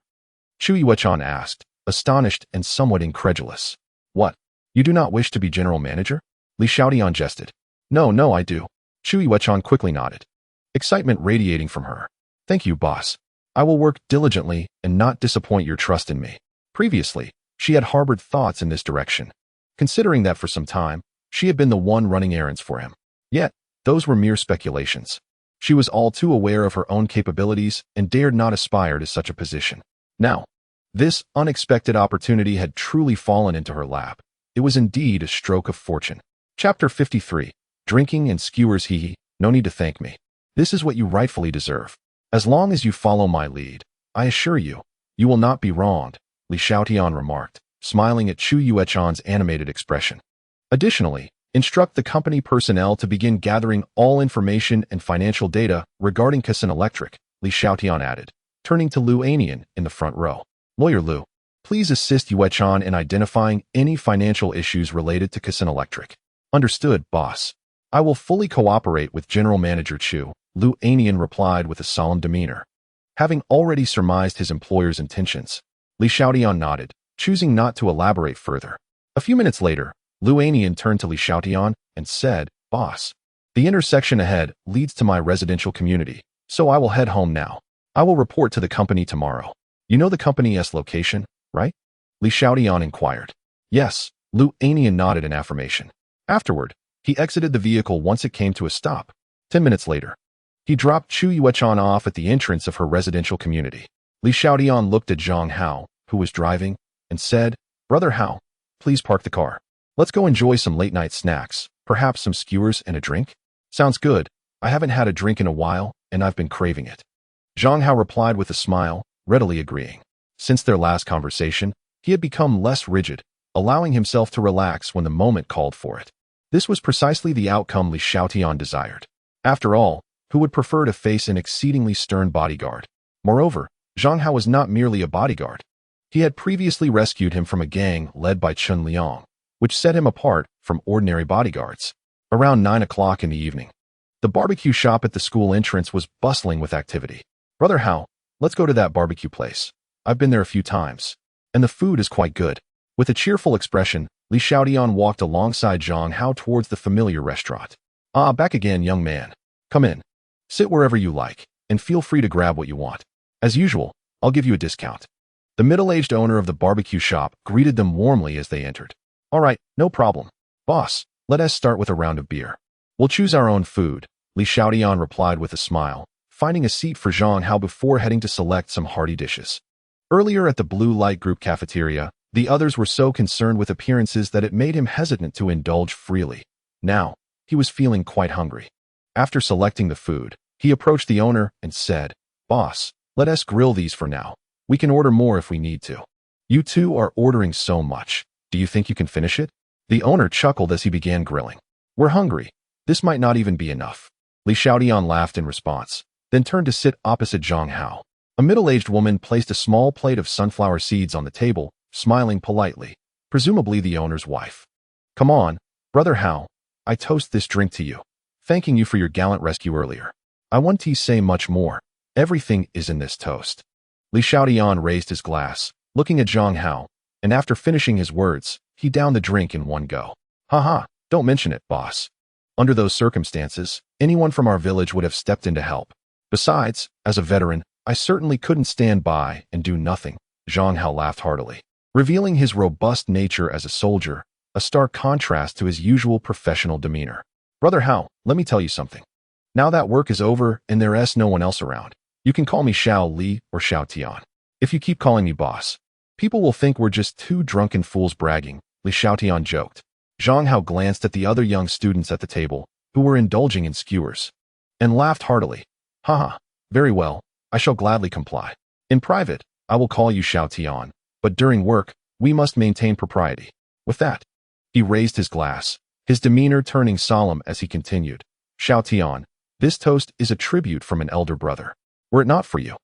Chu Yuechan asked, astonished and somewhat incredulous. What? You do not wish to be general manager? Li Xiaotian jested. No, I do. Chu Yuechan quickly nodded, excitement radiating from her. Thank you, boss. I will work diligently and not disappoint your trust in me. Previously, she had harbored thoughts in this direction, considering that for some time, she had been the one running errands for him. Yet, those were mere speculations. She was all too aware of her own capabilities and dared not aspire to such a position. Now, this unexpected opportunity had truly fallen into her lap. It was indeed a stroke of fortune. Chapter 53. Drinking and skewers. No need to thank me. This is what you rightfully deserve. As long as you follow my lead, I assure you, you will not be wronged, Li Xiaotian remarked, smiling at Chu Yuechan's animated expression. Additionally, instruct the company personnel to begin gathering all information and financial data regarding Kaisen Electric, Li Xiaotian added, turning to Lu Anian in the front row. Lawyer Lu, please assist Yuechan in identifying any financial issues related to Kaisen Electric. Understood, boss. I will fully cooperate with General Manager Chu, Lu Anian replied with a solemn demeanor. Having already surmised his employer's intentions, Li Xiaotian nodded, choosing not to elaborate further. A few minutes later, Lu Anian turned to Li Xiaotian and said, Boss, the intersection ahead leads to my residential community, so I will head home now. I will report to the company tomorrow. You know the company's location, right? Li Xiaotian inquired. Yes, Lu Anian nodded in affirmation. Afterward, he exited the vehicle once it came to a stop. 10 minutes later, he dropped Chu Yuechan off at the entrance of her residential community. Li Xiaotian looked at Zhang Hao, who was driving, and said, Brother Hao, please park the car. Let's go enjoy some late-night snacks, perhaps some skewers and a drink? Sounds good. I haven't had a drink in a while, and I've been craving it. Zhang Hao replied with a smile, readily agreeing. Since their last conversation, he had become less rigid, allowing himself to relax when the moment called for it. This was precisely the outcome Li Xiaotian desired. After all, who would prefer to face an exceedingly stern bodyguard? Moreover, Zhang Hao was not merely a bodyguard. He had previously rescued him from a gang led by Chen Liang, which set him apart from ordinary bodyguards. Around 9 o'clock in the evening, the barbecue shop at the school entrance was bustling with activity. Brother Hao, let's go to that barbecue place. I've been there a few times. And the food is quite good. With a cheerful expression, Li Xiaotian walked alongside Zhang Hao towards the familiar restaurant. Ah, back again, young man. Come in. Sit wherever you like, and feel free to grab what you want. As usual, I'll give you a discount. The middle-aged owner of the barbecue shop greeted them warmly as they entered. All right, no problem. Boss, let us start with a round of beer. We'll choose our own food, Li Xiaotian replied with a smile, finding a seat for Zhang Hao before heading to select some hearty dishes. Earlier at the Blue Light Group cafeteria, the others were so concerned with appearances that it made him hesitant to indulge freely. Now, he was feeling quite hungry. After selecting the food, he approached the owner and said, Boss, let us grill these for now. We can order more if we need to. You two are ordering so much. Do you think you can finish it? The owner chuckled as he began grilling. We're hungry. This might not even be enough. Li Xiaotian laughed in response, then turned to sit opposite Zhang Hao. A middle-aged woman placed a small plate of sunflower seeds on the table, smiling politely, presumably the owner's wife. Come on, Brother Hao, I toast this drink to you, thanking you for your gallant rescue earlier. I want to say much more. Everything is in this toast. Li Xiaotian raised his glass, looking at Zhang Hao, and after finishing his words, he downed the drink in one go. Haha, don't mention it, boss. Under those circumstances, anyone from our village would have stepped in to help. Besides, as a veteran, I certainly couldn't stand by and do nothing. Zhang Hao laughed heartily, revealing his robust nature as a soldier, a stark contrast to his usual professional demeanor. Brother Hao, let me tell you something. Now that work is over and there's no one else around, you can call me Xiao Li or Xiaotian. If you keep calling me boss, people will think we're just two drunken fools bragging, Li Xiaotian joked. Zhang Hao glanced at the other young students at the table, who were indulging in skewers, and laughed heartily. Haha, very well, I shall gladly comply. In private, I will call you Xiaotian, but during work, we must maintain propriety. With that, he raised his glass, his demeanor turning solemn as he continued. Xiaotian, this toast is a tribute from an elder brother. Were it not for you,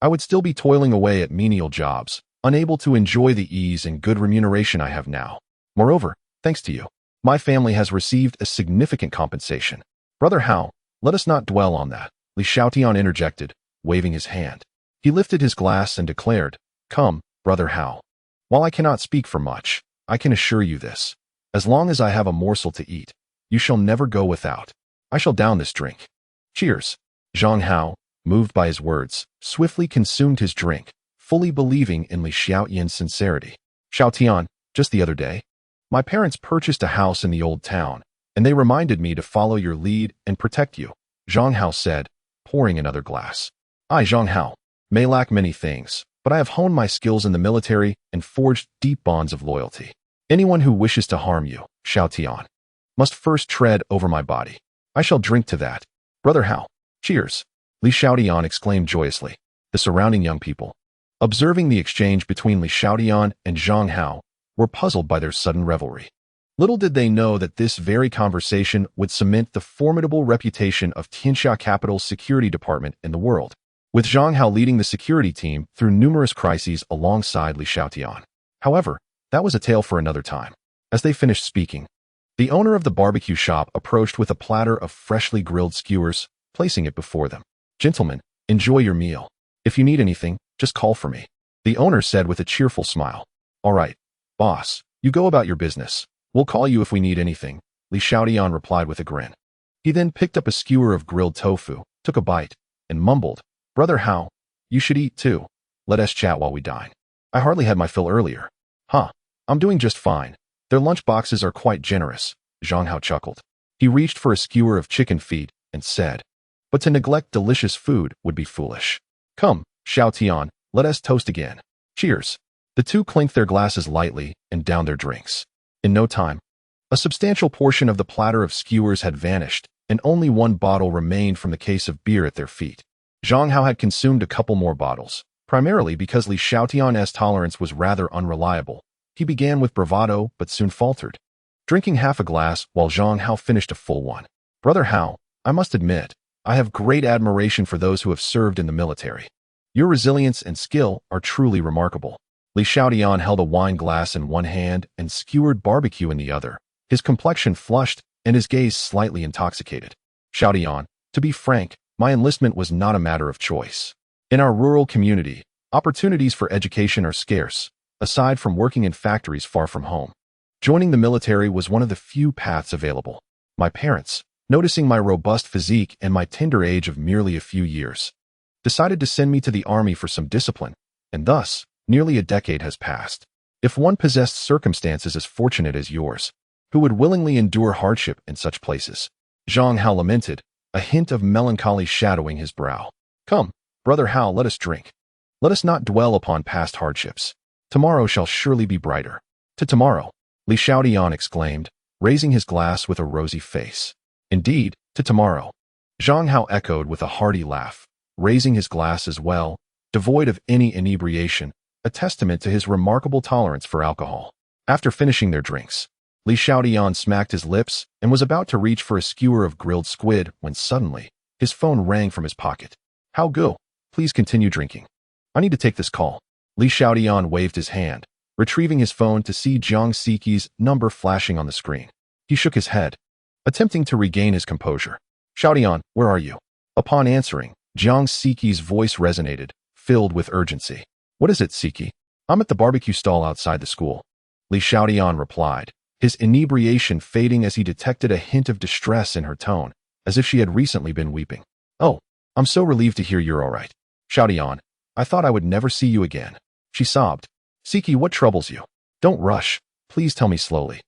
I would still be toiling away at menial jobs, unable to enjoy the ease and good remuneration I have now. Moreover, thanks to you, my family has received a significant compensation. Brother Hao, let us not dwell on that, Li Xiaotian interjected, waving his hand. He lifted his glass and declared, Come, Brother Hao. While I cannot speak for much, I can assure you this. As long as I have a morsel to eat, you shall never go without. I shall down this drink. Cheers. Zhang Hao, moved by his words, swiftly consumed his drink, fully believing in Li Xiaotian's sincerity. Xiaotian, just the other day, my parents purchased a house in the old town, and they reminded me to follow your lead and protect you, Zhang Hao said, pouring another glass. I, Zhang Hao, may lack many things, but I have honed my skills in the military and forged deep bonds of loyalty. Anyone who wishes to harm you, Xiaotian, must first tread over my body. I shall drink to that. Brother Hao, cheers. Li Xiaotian exclaimed joyously. The surrounding young people, observing the exchange between Li Xiaotian and Zhang Hao, were puzzled by their sudden revelry. Little did they know that this very conversation would cement the formidable reputation of Tianxia Capital's security department in the world, with Zhang Hao leading the security team through numerous crises alongside Li Xiaotian. However, that was a tale for another time. As they finished speaking, the owner of the barbecue shop approached with a platter of freshly grilled skewers, placing it before them. Gentlemen, enjoy your meal. If you need anything, just call for me, the owner said with a cheerful smile. All right, boss, you go about your business. We'll call you if we need anything, Li Xiaotian replied with a grin. He then picked up a skewer of grilled tofu, took a bite, and mumbled, Brother Hao, you should eat too. Let us chat while we dine. I hardly had my fill earlier. Huh, I'm doing just fine. Their lunch boxes are quite generous, Zhang Hao chuckled. He reached for a skewer of chicken feet and said, but to neglect delicious food would be foolish. Come, Xiaotian, let us toast again. Cheers. The two clinked their glasses lightly and downed their drinks. In no time, a substantial portion of the platter of skewers had vanished, and only one bottle remained from the case of beer at their feet. Zhang Hao had consumed a couple more bottles, primarily because Li Xiaotian's tolerance was rather unreliable. He began with bravado, but soon faltered, drinking half a glass while Zhang Hao finished a full one. Brother Hao, I must admit, I have great admiration for those who have served in the military. Your resilience and skill are truly remarkable. Li Xiaotian held a wine glass in one hand and skewered barbecue in the other, his complexion flushed and his gaze slightly intoxicated. Xiaotian, to be frank, my enlistment was not a matter of choice. In our rural community, Opportunities for education are scarce, aside from working in factories far from home. Joining the military was one of the few paths available. My parents, noticing my robust physique and my tender age of merely a few years, decided to send me to the army for some discipline, and thus, nearly a decade has passed. If one possessed circumstances as fortunate as yours, who would willingly endure hardship in such places? Zhang Hao lamented, a hint of melancholy shadowing his brow. Come, brother Hao, let us drink. Let us not dwell upon past hardships. Tomorrow shall surely be brighter. To tomorrow, Li Xiaotian exclaimed, raising his glass with a rosy face. Indeed, to tomorrow. Zhang Hao echoed with a hearty laugh, raising his glass as well, devoid of any inebriation, a testament to his remarkable tolerance for alcohol. After finishing their drinks, Li Xiaotian smacked his lips and was about to reach for a skewer of grilled squid when suddenly, his phone rang from his pocket. How go? Please continue drinking. I need to take this call. Li Xiaotian waved his hand, retrieving his phone to see Jiang Siqi's number flashing on the screen. He shook his head, attempting to regain his composure. Xiaotian, where are you? Upon answering, Jiang Siqi's voice resonated, filled with urgency. What is it, Siqi? I'm at the barbecue stall outside the school. Li Xiaotian replied, his inebriation fading as he detected a hint of distress in her tone, as if she had recently been weeping. Oh, I'm so relieved to hear you're all right. Xiaotian, I thought I would never see you again. She sobbed. Siqi, what troubles you? Don't rush. Please tell me slowly.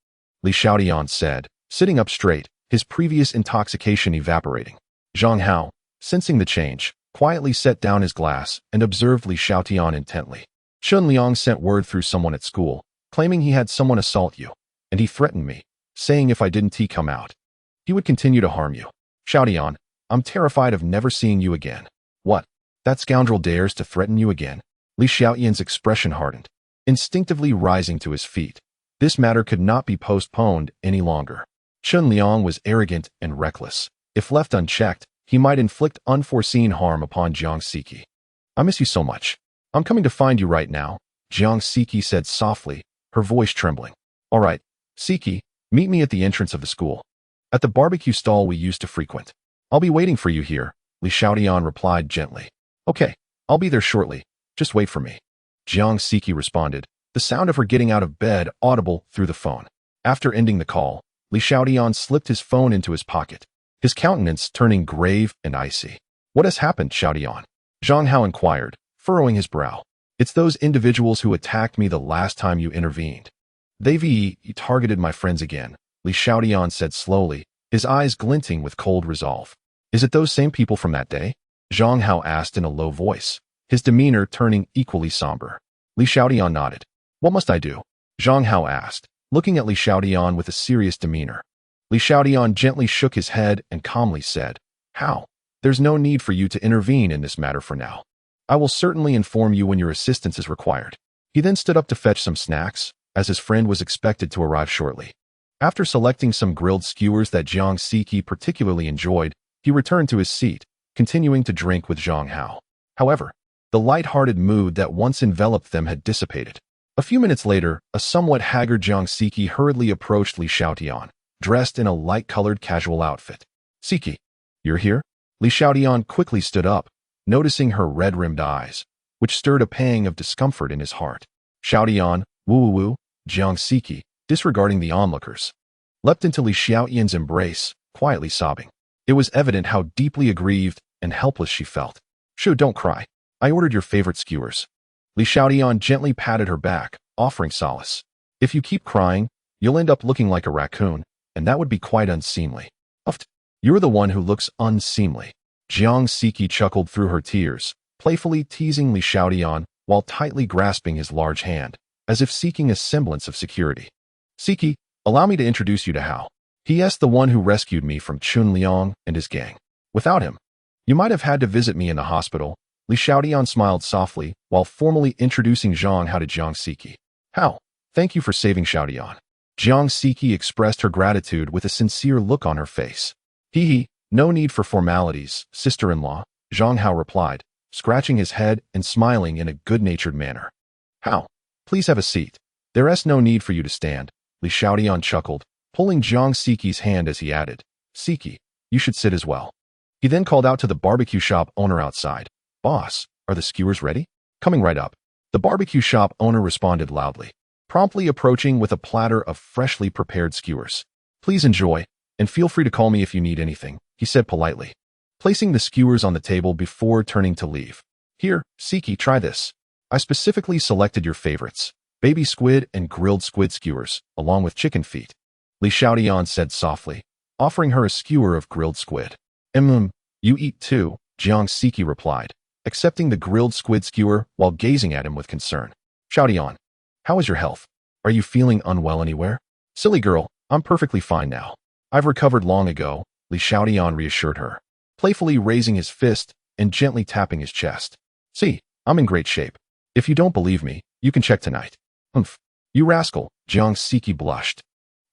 Li Xiaotian said, sitting up straight, his previous intoxication evaporating. Zhang Hao, sensing the change, quietly set down his glass and observed Li Xiaotian intently. Chun Liang sent word through someone at school, claiming he had someone assault you, and he threatened me, saying if I didn't come out, he would continue to harm you. Xiaotian, I'm terrified of never seeing you again. What? That scoundrel dares to threaten you again? Li Xiaotian's expression hardened, instinctively rising to his feet. This matter could not be postponed any longer. Chun Liang was arrogant and reckless. If left unchecked, he might inflict unforeseen harm upon Jiang Siqi. I miss you so much. I'm coming to find you right now, Jiang Siqi said softly, her voice trembling. All right, Siqi, meet me at the entrance of the school. At the barbecue stall we used to frequent. I'll be waiting for you here, Li Xiaotian replied gently. Okay, I'll be there shortly. Just wait for me. Jiang Siqi responded, the sound of her getting out of bed audible through the phone. After ending the call, Li Xiaotian slipped his phone into his pocket, his countenance turning grave and icy. What has happened, Xiaotian? Zhang Hao inquired, furrowing his brow. It's those individuals who attacked me the last time you intervened. They've targeted my friends again, Li Xiaotian said slowly, his eyes glinting with cold resolve. Is it those same people from that day? Zhang Hao asked in a low voice, his demeanor turning equally somber. Li Xiaotian nodded. What must I do? Zhang Hao asked, looking at Li Xiaotian with a serious demeanor. Li Xiaotian gently shook his head and calmly said, How? There's no need for you to intervene in this matter for now. I will certainly inform you when your assistance is required. He then stood up to fetch some snacks, as his friend was expected to arrive shortly. After selecting some grilled skewers that Jiang Siqi particularly enjoyed, he returned to his seat, continuing to drink with Zhang Hao. However, the light-hearted mood that once enveloped them had dissipated. A few minutes later, a somewhat haggard Jiang Siqi hurriedly approached Li Xiaotian, dressed in a light-colored casual outfit. Siqi, you're here? Li Xiaotian quickly stood up, noticing her red-rimmed eyes, which stirred a pang of discomfort in his heart. Xiaotian, woo-woo-woo, Jiang Siqi, disregarding the onlookers, leapt into Li Xiaotian's embrace, quietly sobbing. It was evident how deeply aggrieved and helpless she felt. Shoo, don't cry. I ordered your favorite skewers. Li Xiaotian gently patted her back, offering solace. If you keep crying, you'll end up looking like a raccoon, and that would be quite unseemly. Uft, you're the one who looks unseemly. Jiang Siqi chuckled through her tears, playfully teasing Li Xiaotian while tightly grasping his large hand, as if seeking a semblance of security. Siqi, allow me to introduce you to Hao. He is the one who rescued me from Chun Liang and his gang. Without him, you might have had to visit me in the hospital. Li Xiaotian smiled softly while formally introducing Zhang Hao to Jiang Siqi. Hao, thank you for saving Xiaotian. Jiang Siqi expressed her gratitude with a sincere look on her face. Hee, no need for formalities, sister-in-law, Zhang Hao replied, scratching his head and smiling in a good-natured manner. Hao, please have a seat. There is no need for you to stand, Li Xiaotian chuckled, pulling Jiang Siqi's hand as he added, Siqi, you should sit as well. He then called out to the barbecue shop owner outside. Boss, are the skewers ready? Coming right up. The barbecue shop owner responded loudly, promptly approaching with a platter of freshly prepared skewers. Please enjoy, and feel free to call me if you need anything, he said politely, placing the skewers on the table before turning to leave. Here, Siki, try this. I specifically selected your favorites, baby squid and grilled squid skewers, along with chicken feet. Li Xiaotian said softly, offering her a skewer of grilled squid. You eat too, Jiang Siki replied, accepting the grilled squid skewer while gazing at him with concern. Xiaotian, how is your health? Are you feeling unwell anywhere? Silly girl, I'm perfectly fine now. I've recovered long ago, Li Xiaotian reassured her, playfully raising his fist and gently tapping his chest. See, I'm in great shape. If you don't believe me, you can check tonight. Humph. You rascal, Jiang Siki blushed,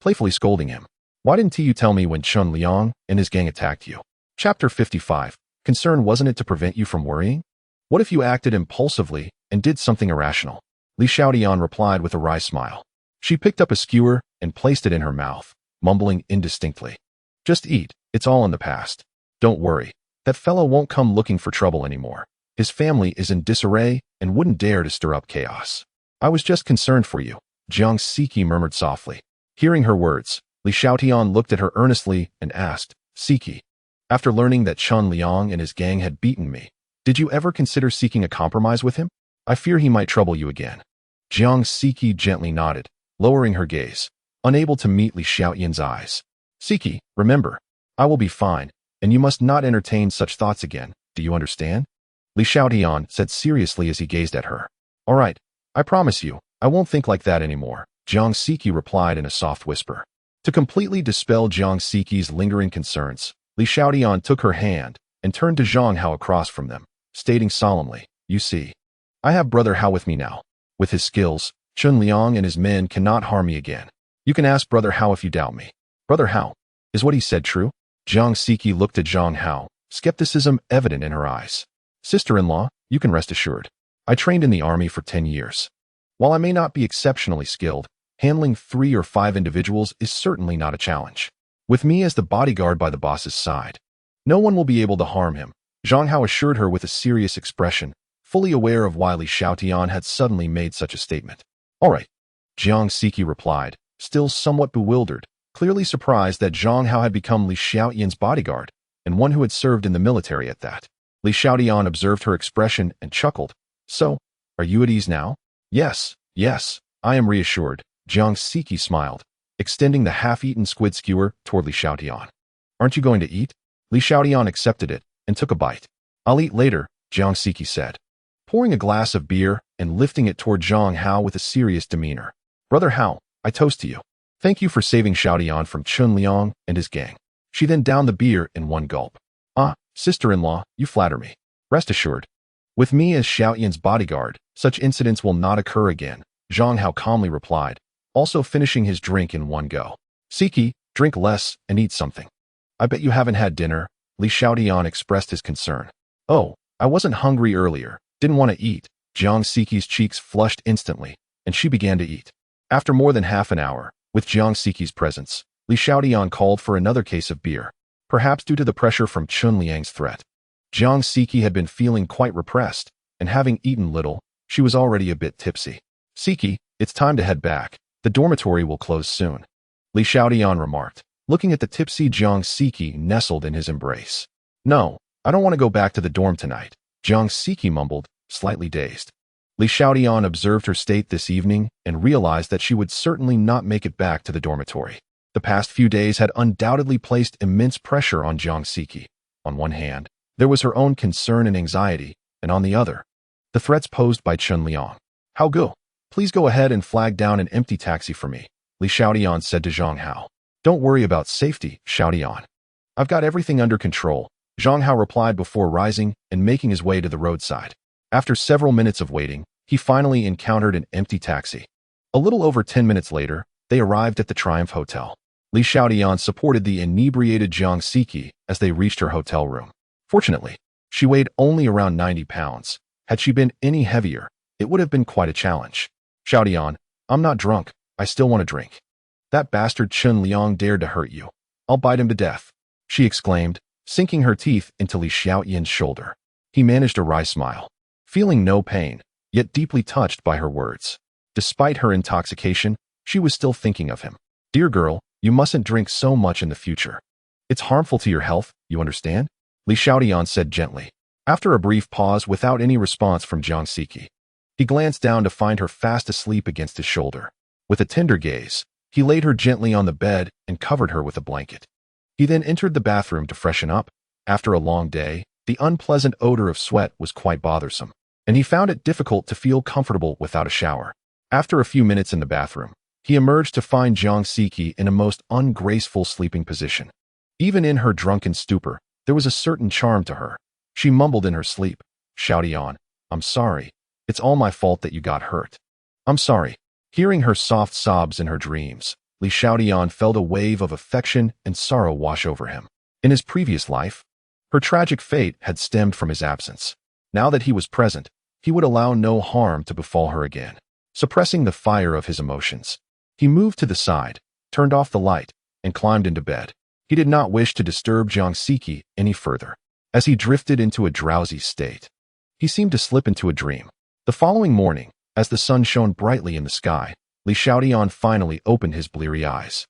playfully scolding him. Why didn't you tell me when Chun Liang and his gang attacked you? Chapter 55. Concern wasn't it to prevent you from worrying? What if you acted impulsively and did something irrational? Li Xiaotian replied with a wry smile. She picked up a skewer and placed it in her mouth, mumbling indistinctly. Just eat, it's all in the past. Don't worry, that fellow won't come looking for trouble anymore. His family is in disarray and wouldn't dare to stir up chaos. I was just concerned for you, Jiang Siki murmured softly. Hearing her words, Li Xiaotian looked at her earnestly and asked, Siki, after learning that Chun Liang and his gang had beaten me, did you ever consider seeking a compromise with him? I fear he might trouble you again. Jiang Siki gently nodded, lowering her gaze, unable to meet Li Xiaotian's eyes. Siki, remember, I will be fine, and you must not entertain such thoughts again, do you understand? Li Xiaotian said seriously as he gazed at her. All right, I promise you, I won't think like that anymore, Jiang Siki replied in a soft whisper. To completely dispel Jiang Siki's lingering concerns, Li Xiaotian took her hand and turned to Zhang Hao across from them, stating solemnly, You see, I have Brother Hao with me now. With his skills, Chun Liang and his men cannot harm me again. You can ask Brother Hao if you doubt me. Brother Hao, is what he said true? Jiang Siki looked at Zhang Hao, skepticism evident in her eyes. Sister-in-law, you can rest assured. I trained in the army for 10 years. While I may not be exceptionally skilled, handling 3 or 5 individuals is certainly not a challenge. With me as the bodyguard by the boss's side, no one will be able to harm him, Zhang Hao assured her with a serious expression, fully aware of why Li Xiaotian had suddenly made such a statement. All right, Jiang Siki replied, still somewhat bewildered, clearly surprised that Zhang Hao had become Li Xiaotian's bodyguard, and one who had served in the military at that. Li Xiaotian observed her expression and chuckled. So, are you at ease now? Yes, I am reassured, Jiang Siki smiled, extending the half-eaten squid skewer toward Li Xiaotian. Aren't you going to eat? Li Xiaotian accepted it and took a bite. I'll eat later, Jiang Siki said, pouring a glass of beer and lifting it toward Zhang Hao with a serious demeanor. Brother Hao, I toast to you. Thank you for saving Xiaotian from Chun Liang and his gang. She then downed the beer in one gulp. Ah, sister-in-law, you flatter me. Rest assured. With me as Xiaotian's bodyguard, such incidents will not occur again, Zhang Hao calmly replied, also finishing his drink in one go. Siki, drink less and eat something. I bet you haven't had dinner, Li Xiaotian expressed his concern. Oh, I wasn't hungry earlier, didn't want to eat. Jiang Siki's cheeks flushed instantly, and she began to eat. After more than half an hour, with Jiang Siki's presence, Li Xiaotian called for another case of beer, perhaps due to the pressure from Chun Liang's threat. Jiang Siki had been feeling quite repressed, and having eaten little, she was already a bit tipsy. Siki, it's time to head back. The dormitory will close soon, Li Xiaotian remarked, looking at the tipsy Jiang Siki nestled in his embrace. No, I don't want to go back to the dorm tonight, Jiang Siki mumbled, slightly dazed. Li Xiaotian observed her state this evening and realized that she would certainly not make it back to the dormitory. The past few days had undoubtedly placed immense pressure on Jiang Siki. On one hand, there was her own concern and anxiety, and on the other, the threats posed by Chun Liang. Hao Gu, please go ahead and flag down an empty taxi for me, Li Xiaotian said to Zhang Hao. Don't worry about safety, Xiaotian. I've got everything under control, Zhang Hao replied before rising and making his way to the roadside. After several minutes of waiting, he finally encountered an empty taxi. A little over 10 minutes later, they arrived at the Triumph Hotel. Li Xiaotian supported the inebriated Jiang Siki as they reached her hotel room. Fortunately, she weighed only around 90 pounds. Had she been any heavier, it would have been quite a challenge. Xiaotian, I'm not drunk, I still want to drink. That bastard Chun Liang dared to hurt you. I'll bite him to death, she exclaimed, sinking her teeth into Li Xiaotian's shoulder. He managed a wry smile. Feeling no pain, yet deeply touched by her words. Despite her intoxication, she was still thinking of him. "Dear girl, you mustn't drink so much in the future. It's harmful to your health, you understand?" Li Xiaotian said gently. After a brief pause without any response from Jiang Siki, he glanced down to find her fast asleep against his shoulder. With a tender gaze, he laid her gently on the bed and covered her with a blanket. He then entered the bathroom to freshen up. After a long day, the unpleasant odor of sweat was quite bothersome, and he found it difficult to feel comfortable without a shower. After a few minutes in the bathroom, he emerged to find Jiang Siki in a most ungraceful sleeping position. Even in her drunken stupor, there was a certain charm to her. She mumbled in her sleep, "Xiaotian, I'm sorry. It's all my fault that you got hurt. I'm sorry." Hearing her soft sobs in her dreams, Li Xiaotian felt a wave of affection and sorrow wash over him. In his previous life, her tragic fate had stemmed from his absence. Now that he was present, he would allow no harm to befall her again. Suppressing the fire of his emotions, he moved to the side, turned off the light, and climbed into bed. He did not wish to disturb Jiang Siki any further. As he drifted into a drowsy state, he seemed to slip into a dream. The following morning, as the sun shone brightly in the sky, Li Xiaotian finally opened his bleary eyes.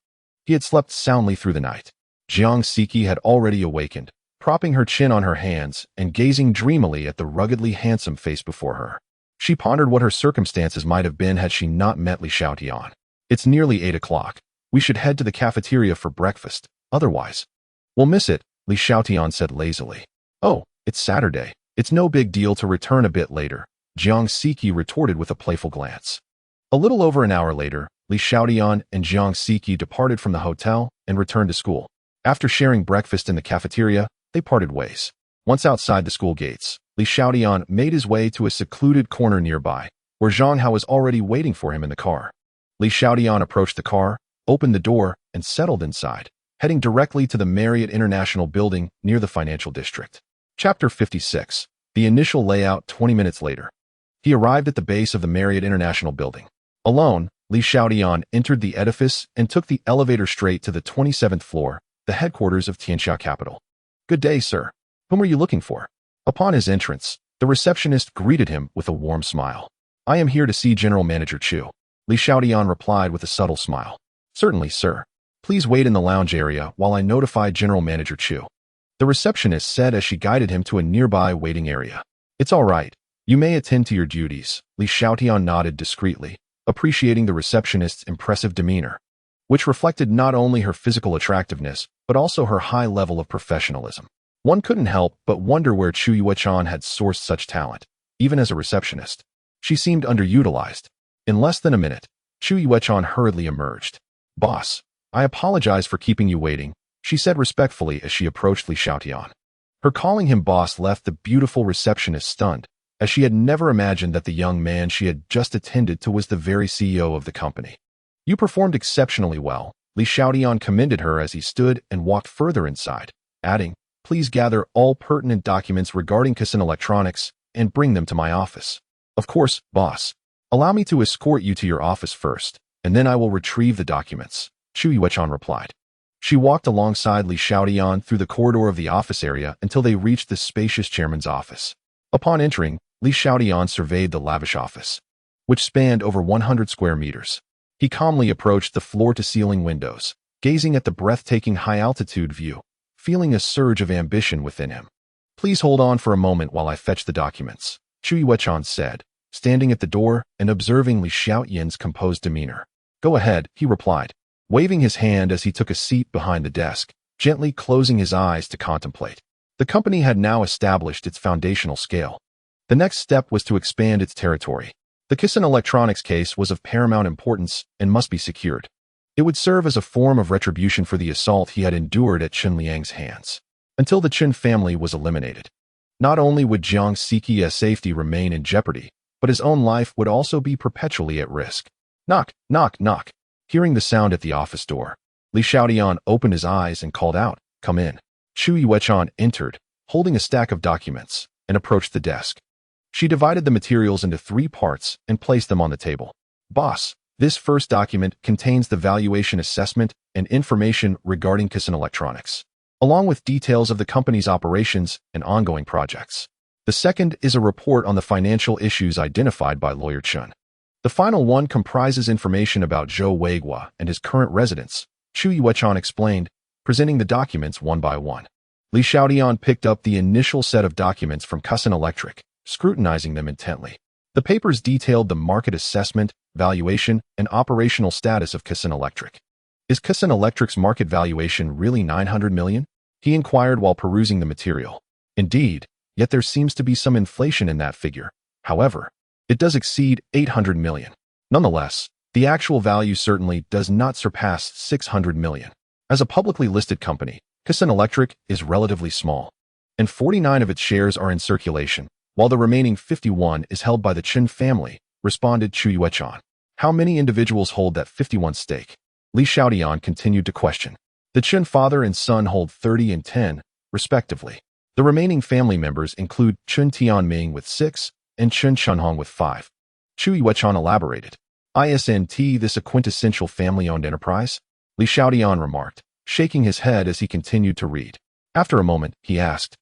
He had slept soundly through the night. Jiang Siki had already awakened, propping her chin on her hands and gazing dreamily at the ruggedly handsome face before her. She pondered what her circumstances might have been had she not met Li Xiaotian. "It's nearly 8 o'clock. We should head to the cafeteria for breakfast, otherwise we'll miss it," Li Xiaotian said lazily. "Oh, it's Saturday. It's no big deal to return a bit later," Jiang Siki retorted with a playful glance. A little over an hour later, Li Xiaotian and Jiang Siki departed from the hotel and returned to school. After sharing breakfast in the cafeteria, they parted ways. Once outside the school gates, Li Xiaotian made his way to a secluded corner nearby, where Zhang Hao was already waiting for him in the car. Li Xiaotian approached the car, opened the door, and settled inside, heading directly to the Marriott International building near the financial district. Chapter 56. The initial layout 20 minutes later. He arrived at the base of the Marriott International building. Alone, Li Xiaotian entered the edifice and took the elevator straight to the 27th floor, the headquarters of Tianxia Capital. "Good day, sir. Whom are you looking for?" Upon his entrance, the receptionist greeted him with a warm smile. "I am here to see General Manager Chu," Li Xiaotian replied with a subtle smile. "Certainly, sir. Please wait in the lounge area while I notify General Manager Chu," the receptionist said as she guided him to a nearby waiting area. "It's all right. You may attend to your duties," Li Xiaotian nodded discreetly, appreciating the receptionist's impressive demeanor, which reflected not only her physical attractiveness, but also her high level of professionalism. One couldn't help but wonder where Chu Yuechan had sourced such talent. Even as a receptionist, she seemed underutilized. In less than a minute, Chu Yuechan hurriedly emerged. "Boss, I apologize for keeping you waiting," she said respectfully as she approached Li Xiaotian. Her calling him boss left the beautiful receptionist stunned, as she had never imagined that the young man she had just attended to was the very CEO of the company. "You performed exceptionally well," Li Xiaotian commended her as he stood and walked further inside, adding, "Please gather all pertinent documents regarding Kisan Electronics and bring them to my office." "Of course, boss. Allow me to escort you to your office first, and then I will retrieve the documents," Chu Yuechan replied. She walked alongside Li Xiaotian through the corridor of the office area until they reached the spacious chairman's office. Upon entering, Li Xiaotian surveyed the lavish office, which spanned over 100 square meters. He calmly approached the floor-to-ceiling windows, gazing at the breathtaking high-altitude view, feeling a surge of ambition within him. "Please hold on for a moment while I fetch the documents," Chu Yuechan said, standing at the door and observing Li Xiaotian's composed demeanor. "Go ahead," he replied, waving his hand as he took a seat behind the desk, gently closing his eyes to contemplate. The company had now established its foundational scale. The next step was to expand its territory. The Kisan Electronics case was of paramount importance and must be secured. It would serve as a form of retribution for the assault he had endured at Chen Liang's hands. Until the Chen family was eliminated, not only would Jiang Siki's safety remain in jeopardy, but his own life would also be perpetually at risk. Knock, knock, knock. Hearing the sound at the office door, Li Xiaotian opened his eyes and called out, "Come in." Chu Yuechan entered, holding a stack of documents, and approached the desk. She divided the materials into 3 parts and placed them on the table. "Boss, this first document contains the valuation assessment and information regarding Kisan Electronics, along with details of the company's operations and ongoing projects. The second is a report on the financial issues identified by Lawyer Chun. The final one comprises information about Zhou Weiguo and his current residence, Chu Yuechan explained, presenting the documents one by one. Li Xiaotian picked up the initial set of documents from Kusin Electric, scrutinizing them intently. The papers detailed the market assessment, valuation, and operational status of Kusin Electric. Is Kusin Electric's market valuation really 900 million? He inquired while perusing the material. Indeed, yet there seems to be some inflation in that figure. However, it does exceed 800 million. Nonetheless, the actual value certainly does not surpass 600 million. As a publicly listed company, Kusin Electric is relatively small, and 49 of its shares are in circulation, while the remaining 51 is held by the Chen family, responded Chu Yuechan. How many individuals hold that 51 stake? Li Xiaotian continued to question. The Chen father and son hold 30 and 10, respectively. The remaining family members include Chen Tianming with 6 and Chen Chunhong with 5. Chu Yuechan elaborated. Isn't this a quintessential family-owned enterprise? Li Xiaotian remarked, shaking his head as he continued to read. After a moment, he asked,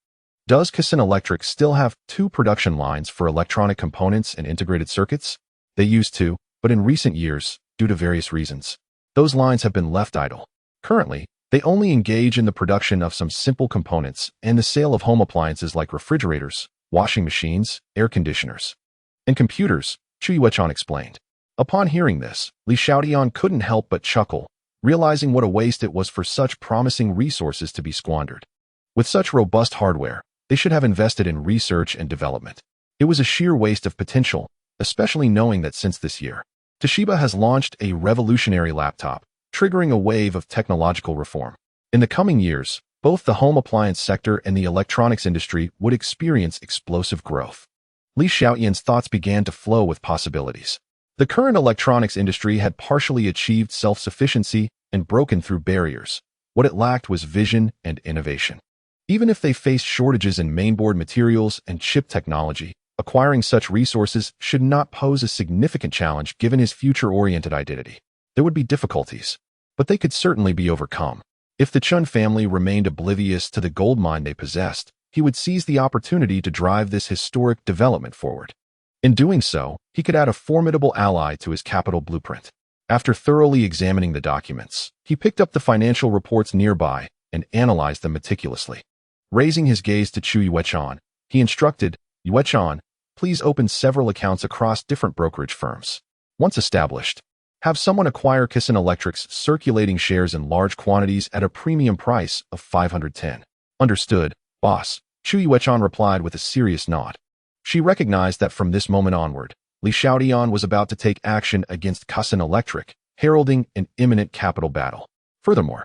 does Kusin Electric still have 2 production lines for electronic components and integrated circuits? They used to, but in recent years, due to various reasons, those lines have been left idle. Currently, they only engage in the production of some simple components and the sale of home appliances like refrigerators, washing machines, air conditioners, and computers, Chu Yuechan explained. Upon hearing this, Li Xiaotian couldn't help but chuckle, realizing what a waste it was for such promising resources to be squandered. With such robust hardware, they should have invested in research and development. It was a sheer waste of potential, especially knowing that since this year, Toshiba has launched a revolutionary laptop, triggering a wave of technological reform. In the coming years, both the home appliance sector and the electronics industry would experience explosive growth. Li Xiaotian's thoughts began to flow with possibilities. The current electronics industry had partially achieved self-sufficiency and broken through barriers. What it lacked was vision and innovation. Even if they faced shortages in mainboard materials and chip technology, acquiring such resources should not pose a significant challenge given his future-oriented identity. There would be difficulties, but they could certainly be overcome. If the Chun family remained oblivious to the gold mine they possessed, he would seize the opportunity to drive this historic development forward. In doing so, he could add a formidable ally to his capital blueprint. After thoroughly examining the documents, he picked up the financial reports nearby and analyzed them meticulously. Raising his gaze to Chu Yuechan, he instructed, Yuechan, please open several accounts across different brokerage firms. Once established, have someone acquire Kusin Electric's circulating shares in large quantities at a premium price of 510. Understood, boss, Chu Yuechan replied with a serious nod. She recognized that from this moment onward, Li Xiaotian was about to take action against Kusin Electric, heralding an imminent capital battle. Furthermore,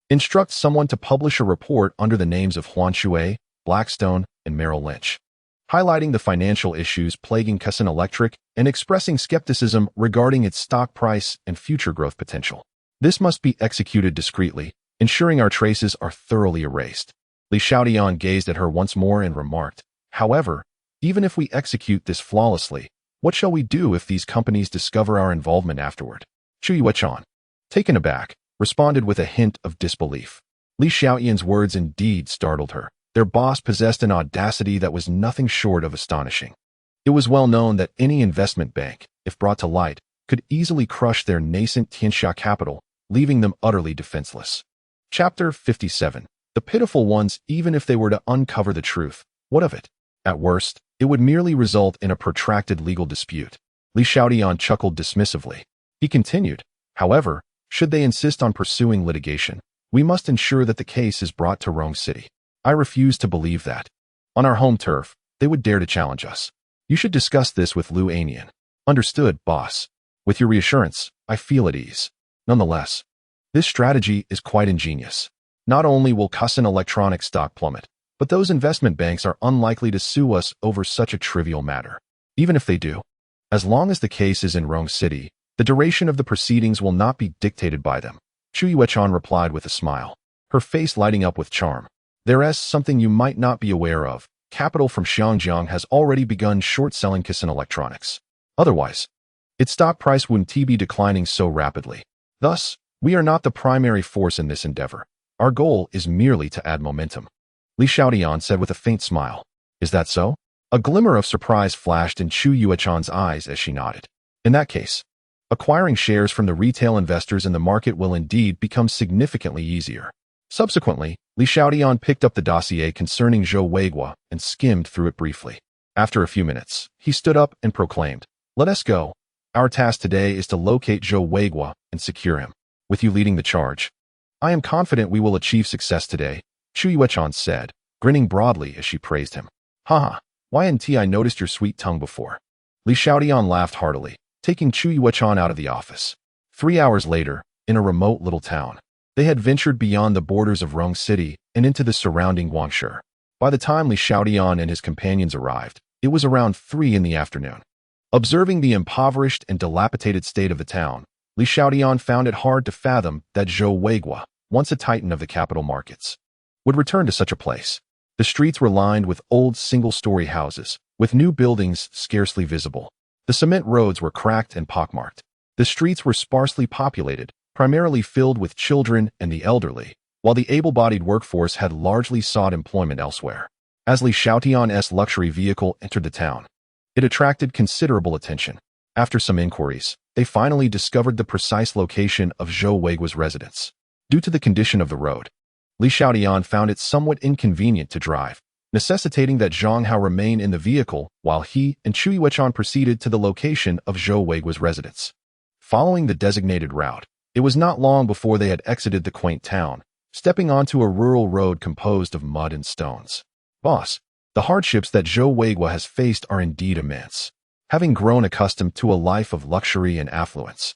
instruct someone to publish a report under the names of Huan Shui, Blackstone, and Merrill Lynch, highlighting the financial issues plaguing Kusin Electric and expressing skepticism regarding its stock price and future growth potential. This must be executed discreetly, ensuring our traces are thoroughly erased. Li Xiaotian gazed at her once more and remarked, however, even if we execute this flawlessly, what shall we do if these companies discover our involvement afterward? Chu Yuechan, taken aback, responded with a hint of disbelief. Li Xiaotian's words indeed startled her. Their boss possessed an audacity that was nothing short of astonishing. It was well known that any investment bank, if brought to light, could easily crush their nascent Tianxia capital, leaving them utterly defenseless. Chapter 57. The pitiful ones, even if they were to uncover the truth, what of it? At worst, it would merely result in a protracted legal dispute. Li Xiaotian chuckled dismissively. He continued, however, should they insist on pursuing litigation, we must ensure that the case is brought to Rome City. I refuse to believe that, on our home turf, they would dare to challenge us. You should discuss this with Lu Anian. Understood, boss. With your reassurance, I feel at ease. Nonetheless, this strategy is quite ingenious. Not only will Kusin Electronics stock plummet, but those investment banks are unlikely to sue us over such a trivial matter. Even if they do, as long as the case is in Rome City, the duration of the proceedings will not be dictated by them. Chu Yuechan replied with a smile, her face lighting up with charm. There is something you might not be aware of. Capital from Xiangjiang has already begun short-selling Kusin Electronics. Otherwise, its stock price wouldn't be declining so rapidly. Thus, we are not the primary force in this endeavor. Our goal is merely to add momentum. Li Xiaotian said with a faint smile. Is that so? A glimmer of surprise flashed in Chu Yuechan's eyes as she nodded. In that case, acquiring shares from the retail investors in the market will indeed become significantly easier. Subsequently, Li Xiaotian picked up the dossier concerning Zhou Weiguo and skimmed through it briefly. After a few minutes, he stood up and proclaimed, "Let us go. Our task today is to locate Zhou Weiguo and secure him, with you leading the charge. I am confident we will achieve success today," Chu Yuechan said, grinning broadly as she praised him. "Haha, why hadn't I noticed your sweet tongue before?" Li Xiaotian laughed heartily, taking Chu Yuechan out of the office. 3 hours later, in a remote little town, they had ventured beyond the borders of Rong City and into the surrounding Guangshi. By the time Li Xiaotian and his companions arrived, it was around 3 in the afternoon. Observing the impoverished and dilapidated state of the town, Li Xiaotian found it hard to fathom that Zhou Weiguo, once a titan of the capital markets, would return to such a place. The streets were lined with old single-story houses, with new buildings scarcely visible. The cement roads were cracked and pockmarked. The streets were sparsely populated, primarily filled with children and the elderly, while the able-bodied workforce had largely sought employment elsewhere. As Li Xiaotian's luxury vehicle entered the town, it attracted considerable attention. After some inquiries, they finally discovered the precise location of Zhou Weiguo's residence. Due to the condition of the road, Li Xiaotian found it somewhat inconvenient to drive, necessitating that Zhang Hao remain in the vehicle while he and Chu Yuechan proceeded to the location of Zhou Weiguo's residence. Following the designated route, it was not long before they had exited the quaint town, stepping onto a rural road composed of mud and stones. "Boss, the hardships that Zhou Weiguo has faced are indeed immense. Having grown accustomed to a life of luxury and affluence,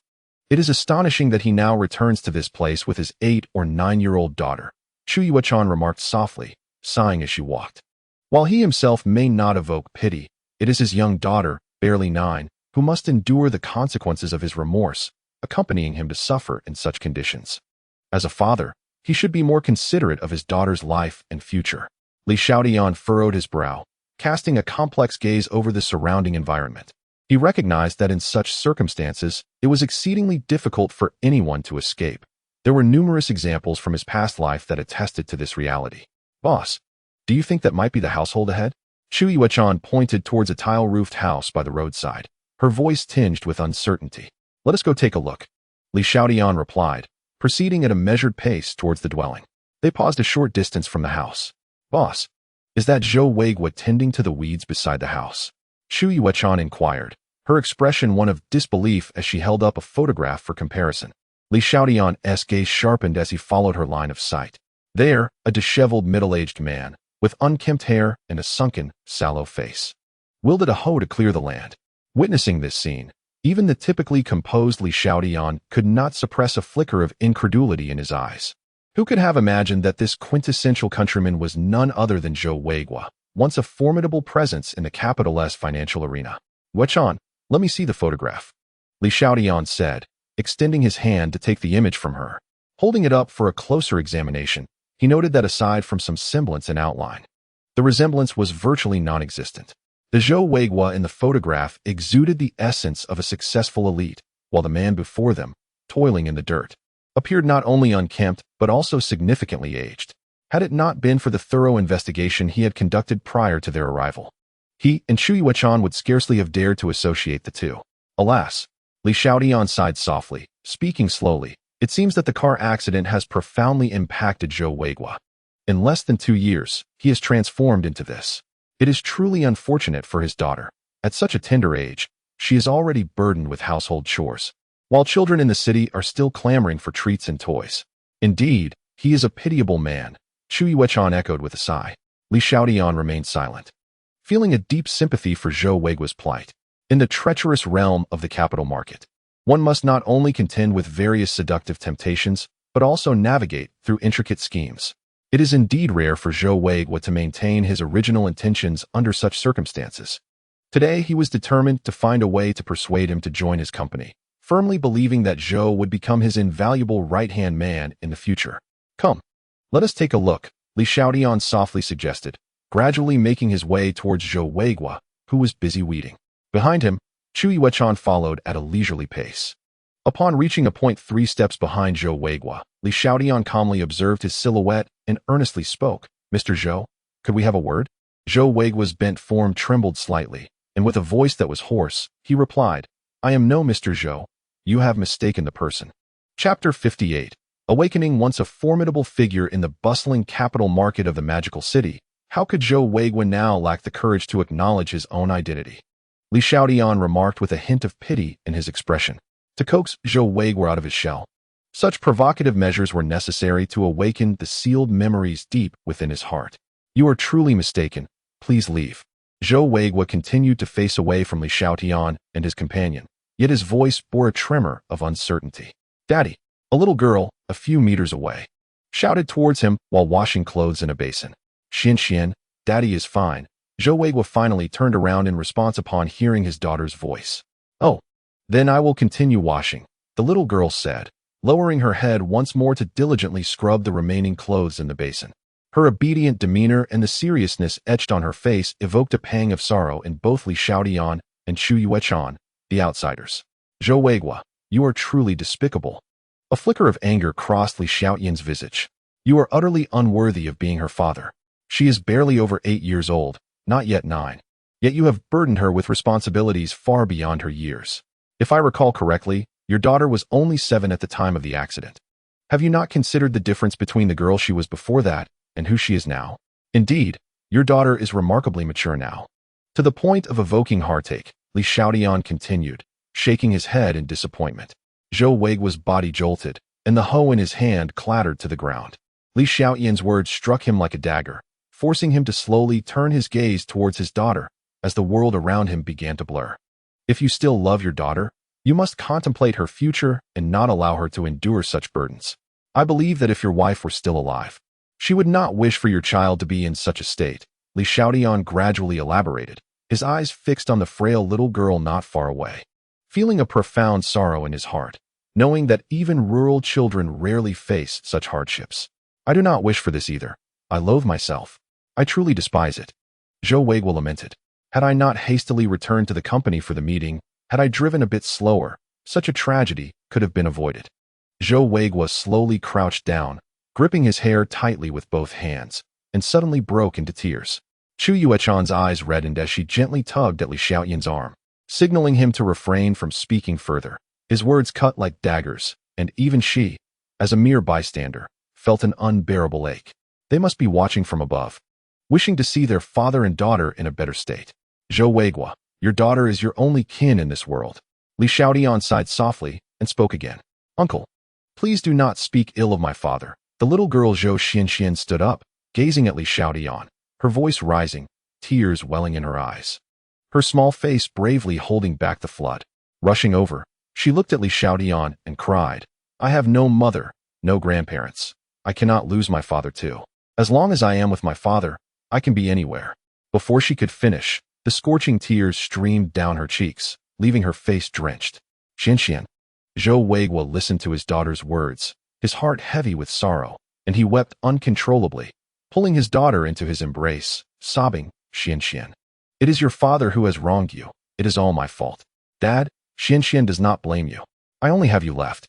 it is astonishing that he now returns to this place with his 8 or 9-year-old daughter," Chu Yuechan remarked softly, sighing as she walked. While he himself may not evoke pity, it is his young daughter, barely 9, who must endure the consequences of his remorse, accompanying him to suffer in such conditions. As a father, he should be more considerate of his daughter's life and future. Li Xiaotian furrowed his brow, casting a complex gaze over the surrounding environment. He recognized that in such circumstances, it was exceedingly difficult for anyone to escape. There were numerous examples from his past life that attested to this reality. "Boss, do you think that might be the household ahead?" Chu Yuechan pointed towards a tile-roofed house by the roadside, her voice tinged with uncertainty. "Let us go take a look," Li Xiaotian replied, proceeding at a measured pace towards the dwelling. They paused a short distance from the house. "Boss, is that Zhou Weiguo tending to the weeds beside the house?" Chu Yuechan inquired, her expression one of disbelief as she held up a photograph for comparison. Li Xiaotian's gaze sharpened as he followed her line of sight. There, a disheveled middle-aged man, with unkempt hair and a sunken, sallow face, wielded a hoe to clear the land. Witnessing this scene, even the typically composed Li Xiaotian could not suppress a flicker of incredulity in his eyes. Who could have imagined that this quintessential countryman was none other than Zhou Weiguo, once a formidable presence in the capital's financial arena? "Yuechan, let me see the photograph," Li Xiaotian said, extending his hand to take the image from her. Holding it up for a closer examination, he noted that aside from some semblance and outline, the resemblance was virtually non-existent. The Zhou Weiguo in the photograph exuded the essence of a successful elite, while the man before them, toiling in the dirt, appeared not only unkempt but also significantly aged. Had it not been for the thorough investigation he had conducted prior to their arrival, he and Chu Yuechan would scarcely have dared to associate the two. Alas, Li Xiaotian sighed softly, speaking slowly. "It seems that the car accident has profoundly impacted Zhou Weiguo. In less than 2 years, he has transformed into this. It is truly unfortunate for his daughter. At such a tender age, she is already burdened with household chores, while children in the city are still clamoring for treats and toys. Indeed, he is a pitiable man," Chu Yuechan echoed with a sigh. Li Xiaotian remained silent, feeling a deep sympathy for Zhou Weiguo's plight. In the treacherous realm of the capital market, one must not only contend with various seductive temptations, but also navigate through intricate schemes. It is indeed rare for Zhou Weiguo to maintain his original intentions under such circumstances. Today, he was determined to find a way to persuade him to join his company, firmly believing that Zhou would become his invaluable right-hand man in the future. "Come, let us take a look," Li Xiaotian softly suggested, gradually making his way towards Zhou Weiguo, who was busy weeding. Behind him, Chu Yuechan followed at a leisurely pace. Upon reaching a point 3 steps behind Zhou Weiguo, Li Xiaotian calmly observed his silhouette and earnestly spoke. "Mr. Zhou, could we have a word?" Zhou Weiguo's bent form trembled slightly, and with a voice that was hoarse, he replied, I am no Mr. Zhou. You have mistaken the person. Chapter 58. Awakening. Once a formidable figure in the bustling capital market of the magical city, how could Zhou Weiguo now lack the courage to acknowledge his own identity? Li Xiaotian remarked with a hint of pity in his expression, to coax Zhou Weiguo out of his shell. Such provocative measures were necessary to awaken the sealed memories deep within his heart. You are truly mistaken. Please leave. Zhou Weiguo continued to face away from Li Xiaotian and his companion, yet his voice bore a tremor of uncertainty. Daddy, a little girl, a few meters away, shouted towards him while washing clothes in a basin. Xian, Daddy is fine. Zhou Weiguo finally turned around in response upon hearing his daughter's voice. Oh, then I will continue washing, the little girl said, lowering her head once more to diligently scrub the remaining clothes in the basin. Her obedient demeanor and the seriousness etched on her face evoked a pang of sorrow in both Li Xiaotian and Chu Yuechan, the outsiders. Zhou Weiguo, you are truly despicable. A flicker of anger crossed Li Xiaotian's visage. You are utterly unworthy of being her father. She is barely over 8 years old, not yet 9. Yet you have burdened her with responsibilities far beyond her years. If I recall correctly, your daughter was only 7 at the time of the accident. Have you not considered the difference between the girl she was before that and who she is now? Indeed, your daughter is remarkably mature now. To the point of evoking heartache, Li Xiaotian continued, shaking his head in disappointment. Zhou Weiguo's body jolted, and the hoe in his hand clattered to the ground. Li Xiaotian's words struck him like a dagger, forcing him to slowly turn his gaze towards his daughter as the world around him began to blur. If you still love your daughter, you must contemplate her future and not allow her to endure such burdens. I believe that if your wife were still alive, she would not wish for your child to be in such a state, Li Xiaotian gradually elaborated, his eyes fixed on the frail little girl not far away. Feeling a profound sorrow in his heart, knowing that even rural children rarely face such hardships. I do not wish for this either. I loathe myself. I truly despise it. Zhou Weiguo lamented. Had I not hastily returned to the company for the meeting, had I driven a bit slower, such a tragedy could have been avoided. Zhou Weiguo slowly crouched down, gripping his hair tightly with both hands, and suddenly broke into tears. Chu Yuechan's eyes reddened as she gently tugged at Li Xiaotian's arm, signaling him to refrain from speaking further. His words cut like daggers, and even she, as a mere bystander, felt an unbearable ache. They must be watching from above, wishing to see their father and daughter in a better state. Zhou Weiguo, your daughter is your only kin in this world. Li Xiaotian sighed softly and spoke again. Uncle, please do not speak ill of my father. The little girl Zhou Xianxian stood up, gazing at Li Xiaotian, her voice rising, tears welling in her eyes. Her small face bravely holding back the flood. Rushing over, she looked at Li Xiaotian and cried, I have no mother, no grandparents. I cannot lose my father too. As long as I am with my father, I can be anywhere. Before she could finish, the scorching tears streamed down her cheeks, leaving her face drenched. Xianxian. Zhou Weiguo listened to his daughter's words, his heart heavy with sorrow, and he wept uncontrollably, pulling his daughter into his embrace, sobbing, Xianxian. It is your father who has wronged you. It is all my fault. Dad, Xianxian does not blame you. I only have you left.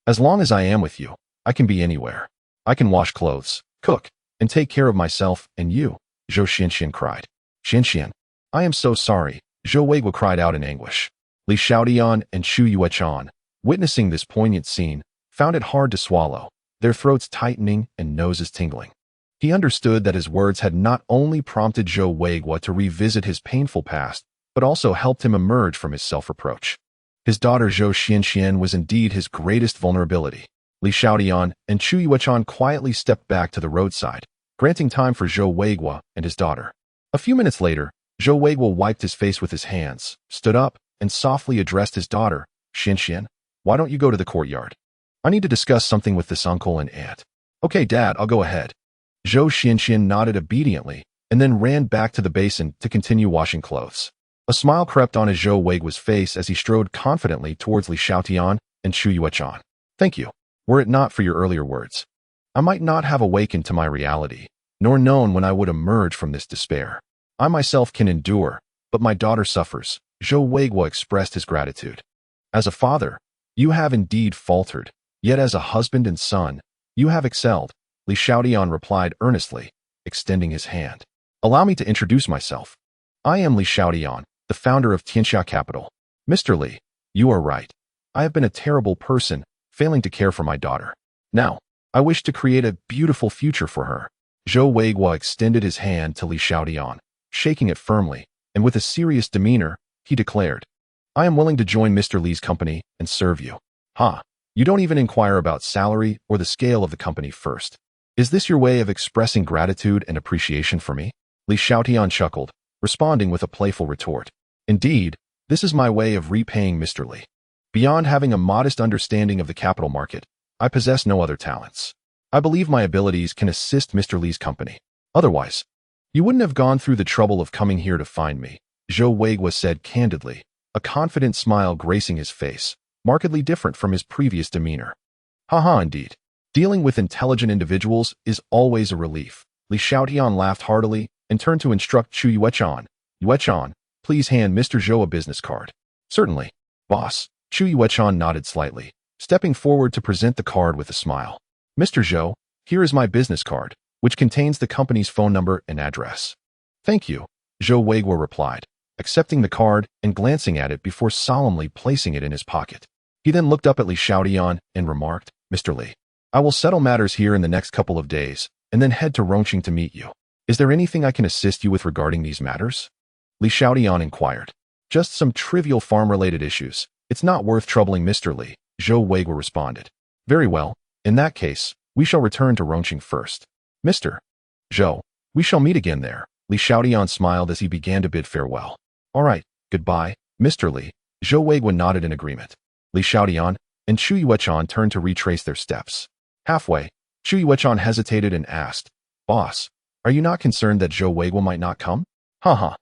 As long as I am with you, I can be anywhere. I can wash clothes, cook, and take care of myself and you, Zhou Xianxian cried. Xianxian, I am so sorry, Zhou Weiguo cried out in anguish. Li Xiaotian and Chu Yuechan, witnessing this poignant scene, found it hard to swallow, their throats tightening and noses tingling. He understood that his words had not only prompted Zhou Weiguo to revisit his painful past, but also helped him emerge from his self-reproach. His daughter Zhou Xianxian was indeed his greatest vulnerability. Li Xiaotian and Chu Yuechan quietly stepped back to the roadside, granting time for Zhou Weiguo and his daughter. A few minutes later, Zhou Weiguo wiped his face with his hands, stood up, and softly addressed his daughter, Xianxian, why don't you go to the courtyard? I need to discuss something with this uncle and aunt. Okay, Dad, I'll go ahead. Zhou Xianxian nodded obediently, and then ran back to the basin to continue washing clothes. A smile crept on his Zhou Weiguo's face as he strode confidently towards Li Xiaotian and Chu Yuechan. Thank you. Were it not for your earlier words, I might not have awakened to my reality, nor known when I would emerge from this despair. I myself can endure, but my daughter suffers. Zhou Weiguo expressed his gratitude. As a father, you have indeed faltered, yet as a husband and son, you have excelled, Li Xiaotian replied earnestly, extending his hand. Allow me to introduce myself. I am Li Xiaotian, the founder of Tianxia Capital. Mr. Li, you are right. I have been a terrible person, failing to care for my daughter. Now, I wish to create a beautiful future for her. Zhou Weiguo extended his hand to Li Xiaotian, shaking it firmly, and with a serious demeanor, he declared, I am willing to join Mr. Li's company and serve you. Ha! You don't even inquire about salary or the scale of the company first. Is this your way of expressing gratitude and appreciation for me? Li Xiaotian chuckled, responding with a playful retort. Indeed, this is my way of repaying Mr. Li. Beyond having a modest understanding of the capital market, I possess no other talents. I believe my abilities can assist Mr. Li's company. Otherwise, you wouldn't have gone through the trouble of coming here to find me, Zhou Weiguo said candidly, a confident smile gracing his face, markedly different from his previous demeanor. Haha, indeed. Dealing with intelligent individuals is always a relief. Li Xiaotian laughed heartily and turned to instruct Chu Yuechan. Yuechan, please hand Mr. Zhou a business card. Certainly, boss. Chu Yuechan nodded slightly, stepping forward to present the card with a smile. Mr. Zhou, here is my business card, which contains the company's phone number and address. Thank you, Zhou Weiguo replied, accepting the card and glancing at it before solemnly placing it in his pocket. He then looked up at Li Xiaotian and remarked, Mr. Li, I will settle matters here in the next couple of days and then head to Rongqing to meet you. Is there anything I can assist you with regarding these matters? Li Xiaotian inquired. Just some trivial farm-related issues. It's not worth troubling Mr. Li, Zhou Weiguo responded. Very well, in that case, we shall return to Rongqing first. Mr. Zhou, we shall meet again there. Li Xiaotian smiled as he began to bid farewell. All right, goodbye, Mr. Li. Zhou Weiguo nodded in agreement. Li Xiaotian and Chu Yuechan turned to retrace their steps. Halfway, Chu Yuechan hesitated and asked, Boss, are you not concerned that Zhou Weiguo might not come? Haha.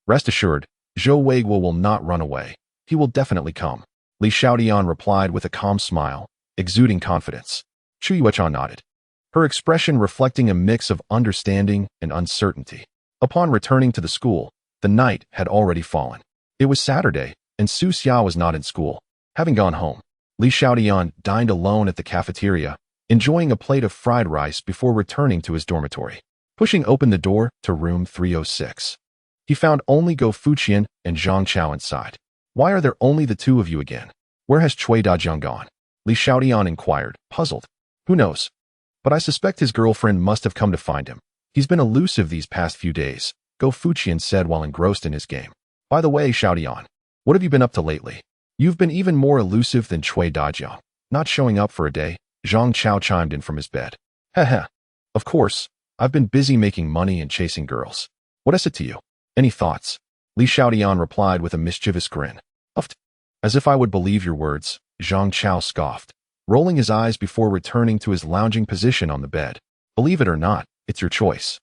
Rest assured, Zhou Weiguo will not run away. He will definitely come. Li Xiaotian replied with a calm smile, exuding confidence. Chu Yuechan nodded, her expression reflecting a mix of understanding and uncertainty. Upon returning to the school, the night had already fallen. It was Saturday, and Su Xia was not in school. Having gone home, Li Xiaotian dined alone at the cafeteria, enjoying a plate of fried rice before returning to his dormitory. Pushing open the door to room 306, he found only Go Fuqian and Zhang Chao inside. Why are there only the two of you again? Where has Cui Dajiang gone? Li Xiaotian inquired, puzzled. Who knows? But I suspect his girlfriend must have come to find him. He's been elusive these past few days, Go Fuqian said while engrossed in his game. By the way, Xiaotian, what have you been up to lately? You've been even more elusive than Cui Dajiang, not showing up for a day. Zhang Chao chimed in from his bed. Heh. Of course, I've been busy making money and chasing girls. What is it to you? Any thoughts? Li Xiaotian replied with a mischievous grin. Uffed. As if I would believe your words, Zhang Chao scoffed, rolling his eyes before returning to his lounging position on the bed. Believe it or not, it's your choice.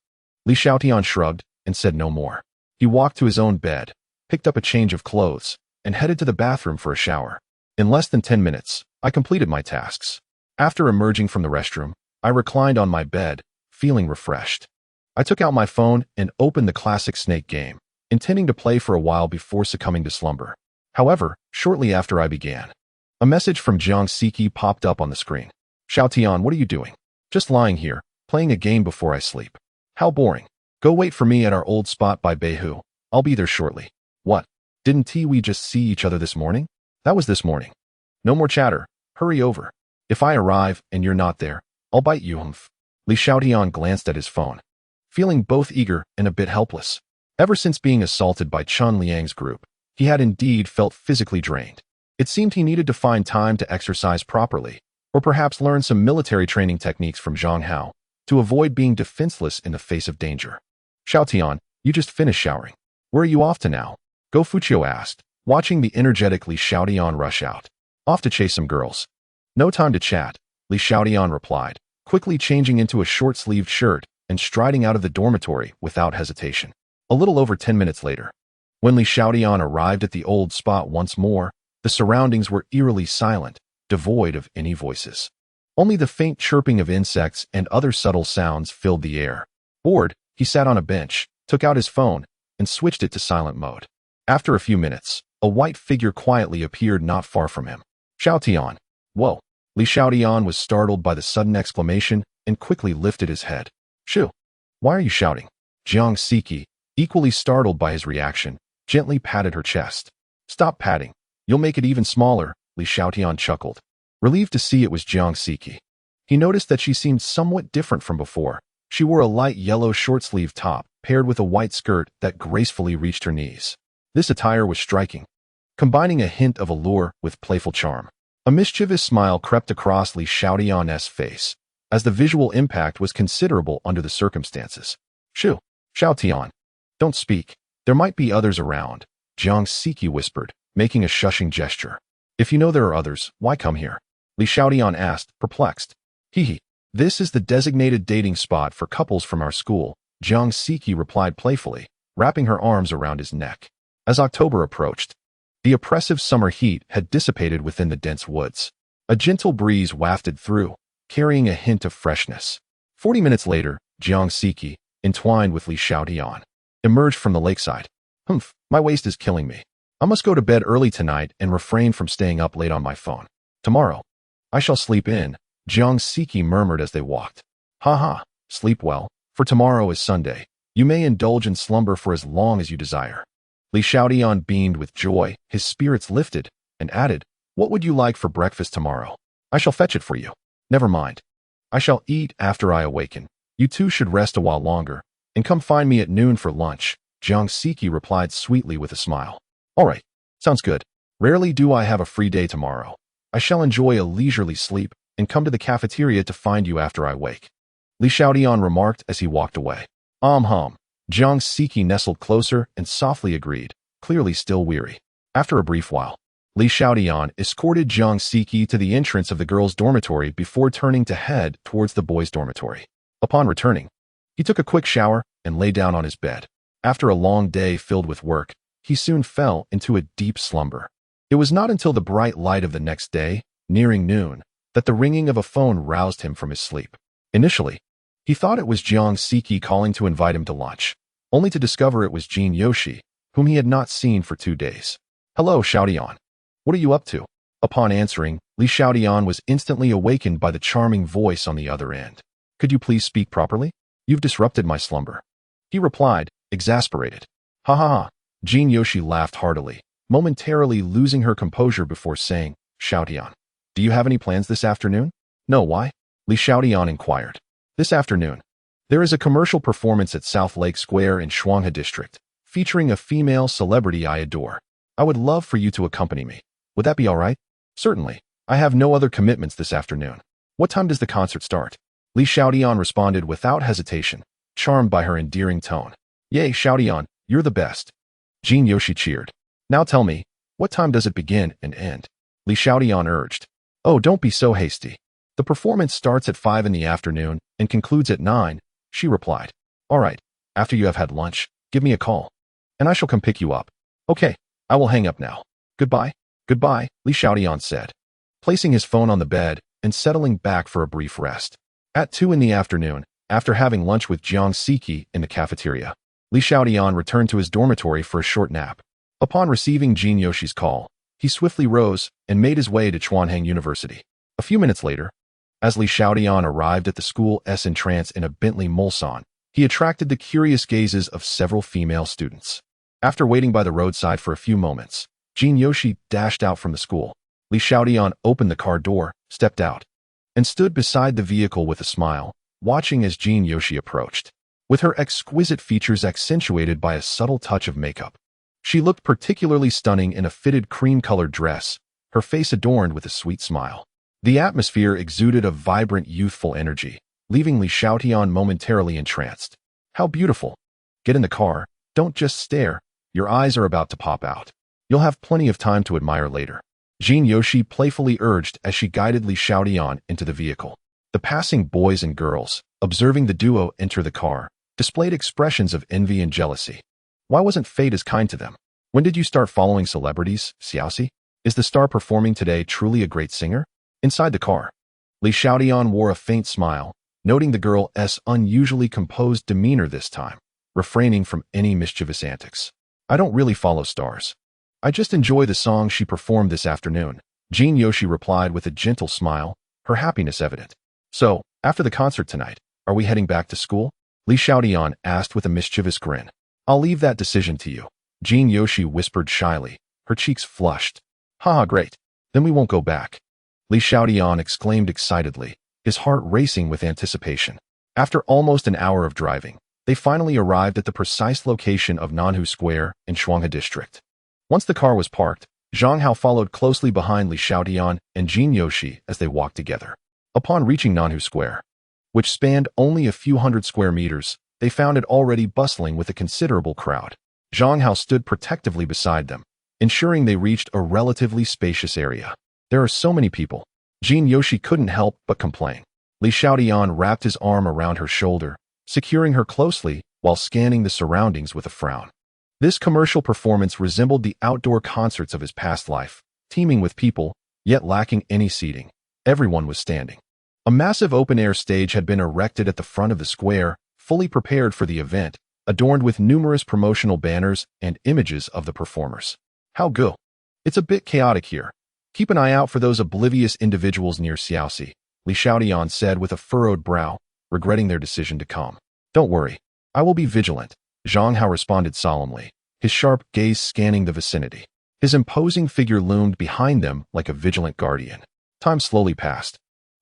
Li Xiaotian shrugged and said no more. He walked to his own bed, picked up a change of clothes, and headed to the bathroom for a shower. In less than 10 minutes, I completed my tasks. After emerging from the restroom, I reclined on my bed, feeling refreshed. I took out my phone and opened the classic Snake game, intending to play for a while before succumbing to slumber. However, shortly after I began, a message from Jiang Siki popped up on the screen. Xiaotian, what are you doing? Just lying here, playing a game before I sleep. How boring. Go wait for me at our old spot by Beihu. I'll be there shortly. What? Didn't we just see each other this morning? That was this morning. No more chatter. Hurry over. If I arrive and you're not there, I'll bite you. Li Xiaotian glanced at his phone, feeling both eager and a bit helpless. Ever since being assaulted by Chun Liang's group, he had indeed felt physically drained. It seemed he needed to find time to exercise properly, or perhaps learn some military training techniques from Zhang Hao to avoid being defenseless in the face of danger. Xiaotian, you just finished showering. Where are you off to now? Go Fuqiu asked, watching the energetic Li Xiaotian rush out. Off to chase some girls. No time to chat, Li Xiaotian replied, quickly changing into a short-sleeved shirt and striding out of the dormitory without hesitation. A little over 10 minutes later, when Li Xiaotian arrived at the old spot once more, the surroundings were eerily silent, devoid of any voices. Only the faint chirping of insects and other subtle sounds filled the air. Bored, he sat on a bench, took out his phone, and switched it to silent mode. After a few minutes, a white figure quietly appeared not far from him. Xiaotian. Whoa. Li Xiaotian was startled by the sudden exclamation and quickly lifted his head. Shoo. Why are you shouting? Jiang Siki, equally startled by his reaction, gently patted her chest. Stop patting. You'll make it even smaller, Li Xiaotian chuckled, relieved to see it was Jiang Siki. He noticed that she seemed somewhat different from before. She wore a light yellow short-sleeved top, paired with a white skirt that gracefully reached her knees. This attire was striking, combining a hint of allure with playful charm. A mischievous smile crept across Li Xiaotian's face, as the visual impact was considerable under the circumstances. Shoo, Xiaotian, don't speak. There might be others around, Jiang Siki whispered, making a shushing gesture. If you know there are others, why come here? Li Xiaotian asked, perplexed. Hee. This is the designated dating spot for couples from our school, Jiang Siki replied playfully, wrapping her arms around his neck. As October approached, the oppressive summer heat had dissipated within the dense woods. A gentle breeze wafted through, carrying a hint of freshness. 40 minutes later, Jiang Siki, entwined with Li Xiaotian, emerged from the lakeside. My waist is killing me. I must go to bed early tonight and refrain from staying up late on my phone. Tomorrow, I shall sleep in, Jiang Siki murmured as they walked. Sleep well, for tomorrow is Sunday. You may indulge in slumber for as long as you desire. Li Xiaotian beamed with joy, his spirits lifted, and added, What would you like for breakfast tomorrow? I shall fetch it for you. Never mind. I shall eat after I awaken. You two should rest a while longer, and come find me at noon for lunch, Jiang Siki replied sweetly with a smile. All right, sounds good. Rarely do I have a free day tomorrow. I shall enjoy a leisurely sleep and come to the cafeteria to find you after I wake. Li Xiaotian remarked as he walked away. Jiang Siki nestled closer and softly agreed, clearly still weary. After a brief while, Li Xiaotian escorted Jiang Siki to the entrance of the girls' dormitory before turning to head towards the boys' dormitory. Upon returning, he took a quick shower and lay down on his bed. After a long day filled with work, he soon fell into a deep slumber. It was not until the bright light of the next day, nearing noon, that the ringing of a phone roused him from his sleep. Initially, he thought it was Jiang Siki calling to invite him to lunch, only to discover it was Jin Yoshi, whom he had not seen for 2 days. Hello, Xiaotian. What are you up to? Upon answering, Li Xiaotian was instantly awakened by the charming voice on the other end. Could you please speak properly? You've disrupted my slumber. He replied, exasperated. Jin Yoshi laughed heartily, momentarily losing her composure before saying, Xiaotian, do you have any plans this afternoon? No, why? Li Xiaotian inquired. This afternoon, there is a commercial performance at South Lake Square in Shuanghe District, featuring a female celebrity I adore. I would love for you to accompany me. Would that be all right? Certainly. I have no other commitments this afternoon. What time does the concert start? Li Xiaotian responded without hesitation, charmed by her endearing tone. Yay, Xiaotian, you're the best. Jin Yoshi cheered. Now tell me, what time does it begin and end? Li Xiaotian urged. Oh, don't be so hasty. The performance starts at 5 in the afternoon and concludes at 9, she replied. All right, after you have had lunch, give me a call, and I shall come pick you up. Okay, I will hang up now. Goodbye. Goodbye, Li Xiaotian said, placing his phone on the bed and settling back for a brief rest. At 2 in the afternoon, after having lunch with Jiang Siki in the cafeteria, Li Xiaotian returned to his dormitory for a short nap. Upon receiving Jin Yoshi's call, he swiftly rose and made his way to Chuanheng University. A few minutes later, as Li Xiaotian arrived at the school's entrance in a Bentley Mulsanne, he attracted the curious gazes of several female students. After waiting by the roadside for a few moments, Jin Yoshi dashed out from the school. Li Xiaotian opened the car door, stepped out, and stood beside the vehicle with a smile, watching as Jin Yoshi approached. With her exquisite features accentuated by a subtle touch of makeup, she looked particularly stunning in a fitted cream-colored dress, her face adorned with a sweet smile. The atmosphere exuded a vibrant, youthful energy, leaving Li Xiaotian momentarily entranced. How beautiful! Get in the car, don't just stare, your eyes are about to pop out. You'll have plenty of time to admire later. Jin Yoshi playfully urged as she guided Li Xiaotian into the vehicle. The passing boys and girls, observing the duo enter the car, displayed expressions of envy and jealousy. Why wasn't fate as kind to them? When did you start following celebrities, Xiaoxi? Is the star performing today truly a great singer? Inside the car, Li Xiaotian wore a faint smile, noting the girl's unusually composed demeanor this time, refraining from any mischievous antics. I don't really follow stars. I just enjoy the song she performed this afternoon, Jin Yoshi replied with a gentle smile, her happiness evident. So, after the concert tonight, are we heading back to school? Li Xiaotian asked with a mischievous grin. I'll leave that decision to you, Jin Yoshi whispered shyly, her cheeks flushed. Haha, great. Then we won't go back. Li Xiaotian exclaimed excitedly, his heart racing with anticipation. After almost an hour of driving, they finally arrived at the precise location of Nanhu Square in Shuanghe District. Once the car was parked, Zhang Hao followed closely behind Li Xiaotian and Jin Yoshi as they walked together. Upon reaching Nanhu Square, which spanned only a few hundred square meters, they found it already bustling with a considerable crowd. Zhang Hao stood protectively beside them, ensuring they reached a relatively spacious area. There are so many people. Jin Yoshi couldn't help but complain. Li Xiaotian wrapped his arm around her shoulder, securing her closely while scanning the surroundings with a frown. This commercial performance resembled the outdoor concerts of his past life, teeming with people, yet lacking any seating. Everyone was standing. A massive open-air stage had been erected at the front of the square, fully prepared for the event, adorned with numerous promotional banners and images of the performers. How go? It's a bit chaotic here. Keep an eye out for those oblivious individuals near Xiaoxi, Li Xiaotian said with a furrowed brow, regretting their decision to come. Don't worry. I will be vigilant, Zhang Hao responded solemnly, his sharp gaze scanning the vicinity. His imposing figure loomed behind them like a vigilant guardian. Time slowly passed.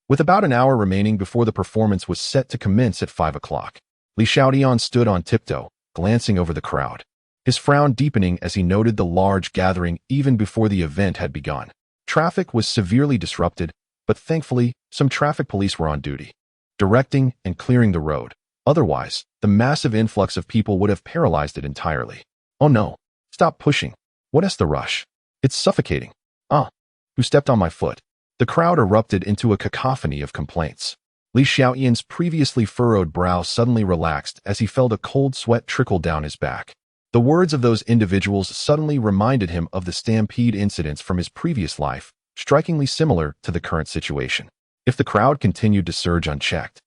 With about an hour remaining before the performance was set to commence at 5 o'clock, Li Xiaotian stood on tiptoe, glancing over the crowd, his frown deepening as he noted the large gathering even before the event had begun. Traffic was severely disrupted, but thankfully, some traffic police were on duty, directing and clearing the road. Otherwise, the massive influx of people would have paralyzed it entirely. Oh no, stop pushing. What is the rush? It's suffocating. Who stepped on my foot? The crowd erupted into a cacophony of complaints. Li Xiaotian's previously furrowed brow suddenly relaxed as he felt a cold sweat trickle down his back. The words of those individuals suddenly reminded him of the stampede incidents from his previous life, strikingly similar to the current situation. If the crowd continued to surge unchecked,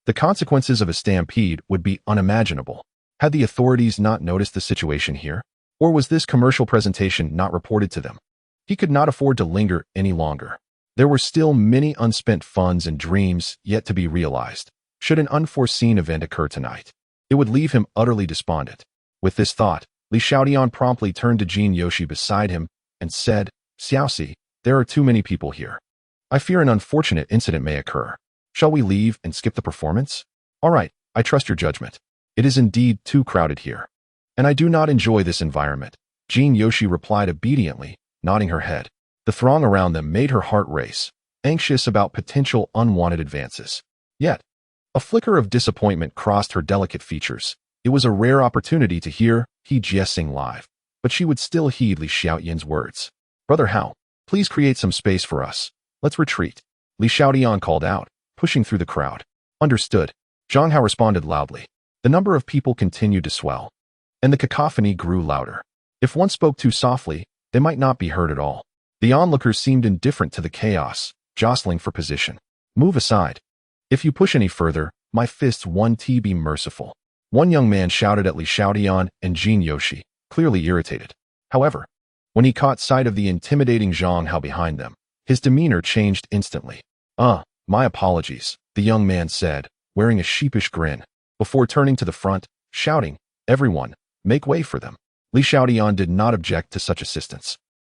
the consequences of a stampede would be unimaginable. Had the authorities not noticed the situation here? Or was this commercial presentation not reported to them? He could not afford to linger any longer. There were still many unspent funds and dreams yet to be realized. Should an unforeseen event occur tonight, it would leave him utterly despondent. With this thought, Li Xiaotian promptly turned to Jin Yoshi beside him and said, Xiaoxi, there are too many people here. I fear an unfortunate incident may occur. Shall we leave and skip the performance? All right, I trust your judgment. It is indeed too crowded here. And I do not enjoy this environment, Jin Yoshi replied obediently, nodding her head. The throng around them made her heart race, anxious about potential unwanted advances. Yet, a flicker of disappointment crossed her delicate features. It was a rare opportunity to hear He Jie sing live, but she would still heed Li Xiaotian's words. Brother Hao, please create some space for us. Let's retreat. Li Xiaotian called out, pushing through the crowd. Understood. Zhang Hao responded loudly. The number of people continued to swell, and the cacophony grew louder. If one spoke too softly, they might not be heard at all. The onlookers seemed indifferent to the chaos, jostling for position. Move aside. If you push any further, my fists won't be merciful. One young man shouted at Li Xiaotian and Jin Yoshi, clearly irritated. However, when he caught sight of the intimidating Zhang Hao behind them, his demeanor changed instantly. My apologies, the young man said, wearing a sheepish grin, before turning to the front, shouting, Everyone, make way for them. Li Xiaotian did not object to such assistance.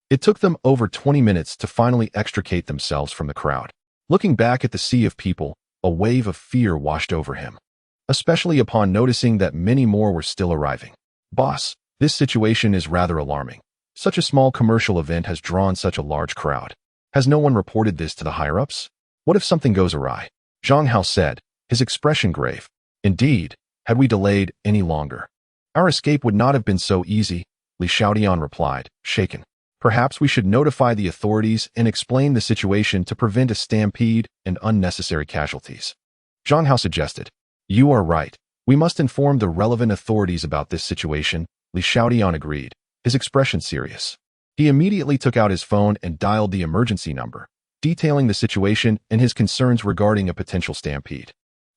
It took them over 20 minutes to finally extricate themselves from the crowd. Looking back at the sea of people, a wave of fear washed over him, especially upon noticing that many more were still arriving. Boss, this situation is rather alarming. Such a small commercial event has drawn such a large crowd. Has no one reported this to the higher-ups? What if something goes awry? Zhang Hao said, his expression grave. Indeed, had we delayed any longer, our escape would not have been so easy, Li Xiaotian replied, shaken. Perhaps we should notify the authorities and explain the situation to prevent a stampede and unnecessary casualties. Zhang Hao suggested. You are right. We must inform the relevant authorities about this situation, Li Xiaotian agreed, his expression serious. He immediately took out his phone and dialed the emergency number, detailing the situation and his concerns regarding a potential stampede.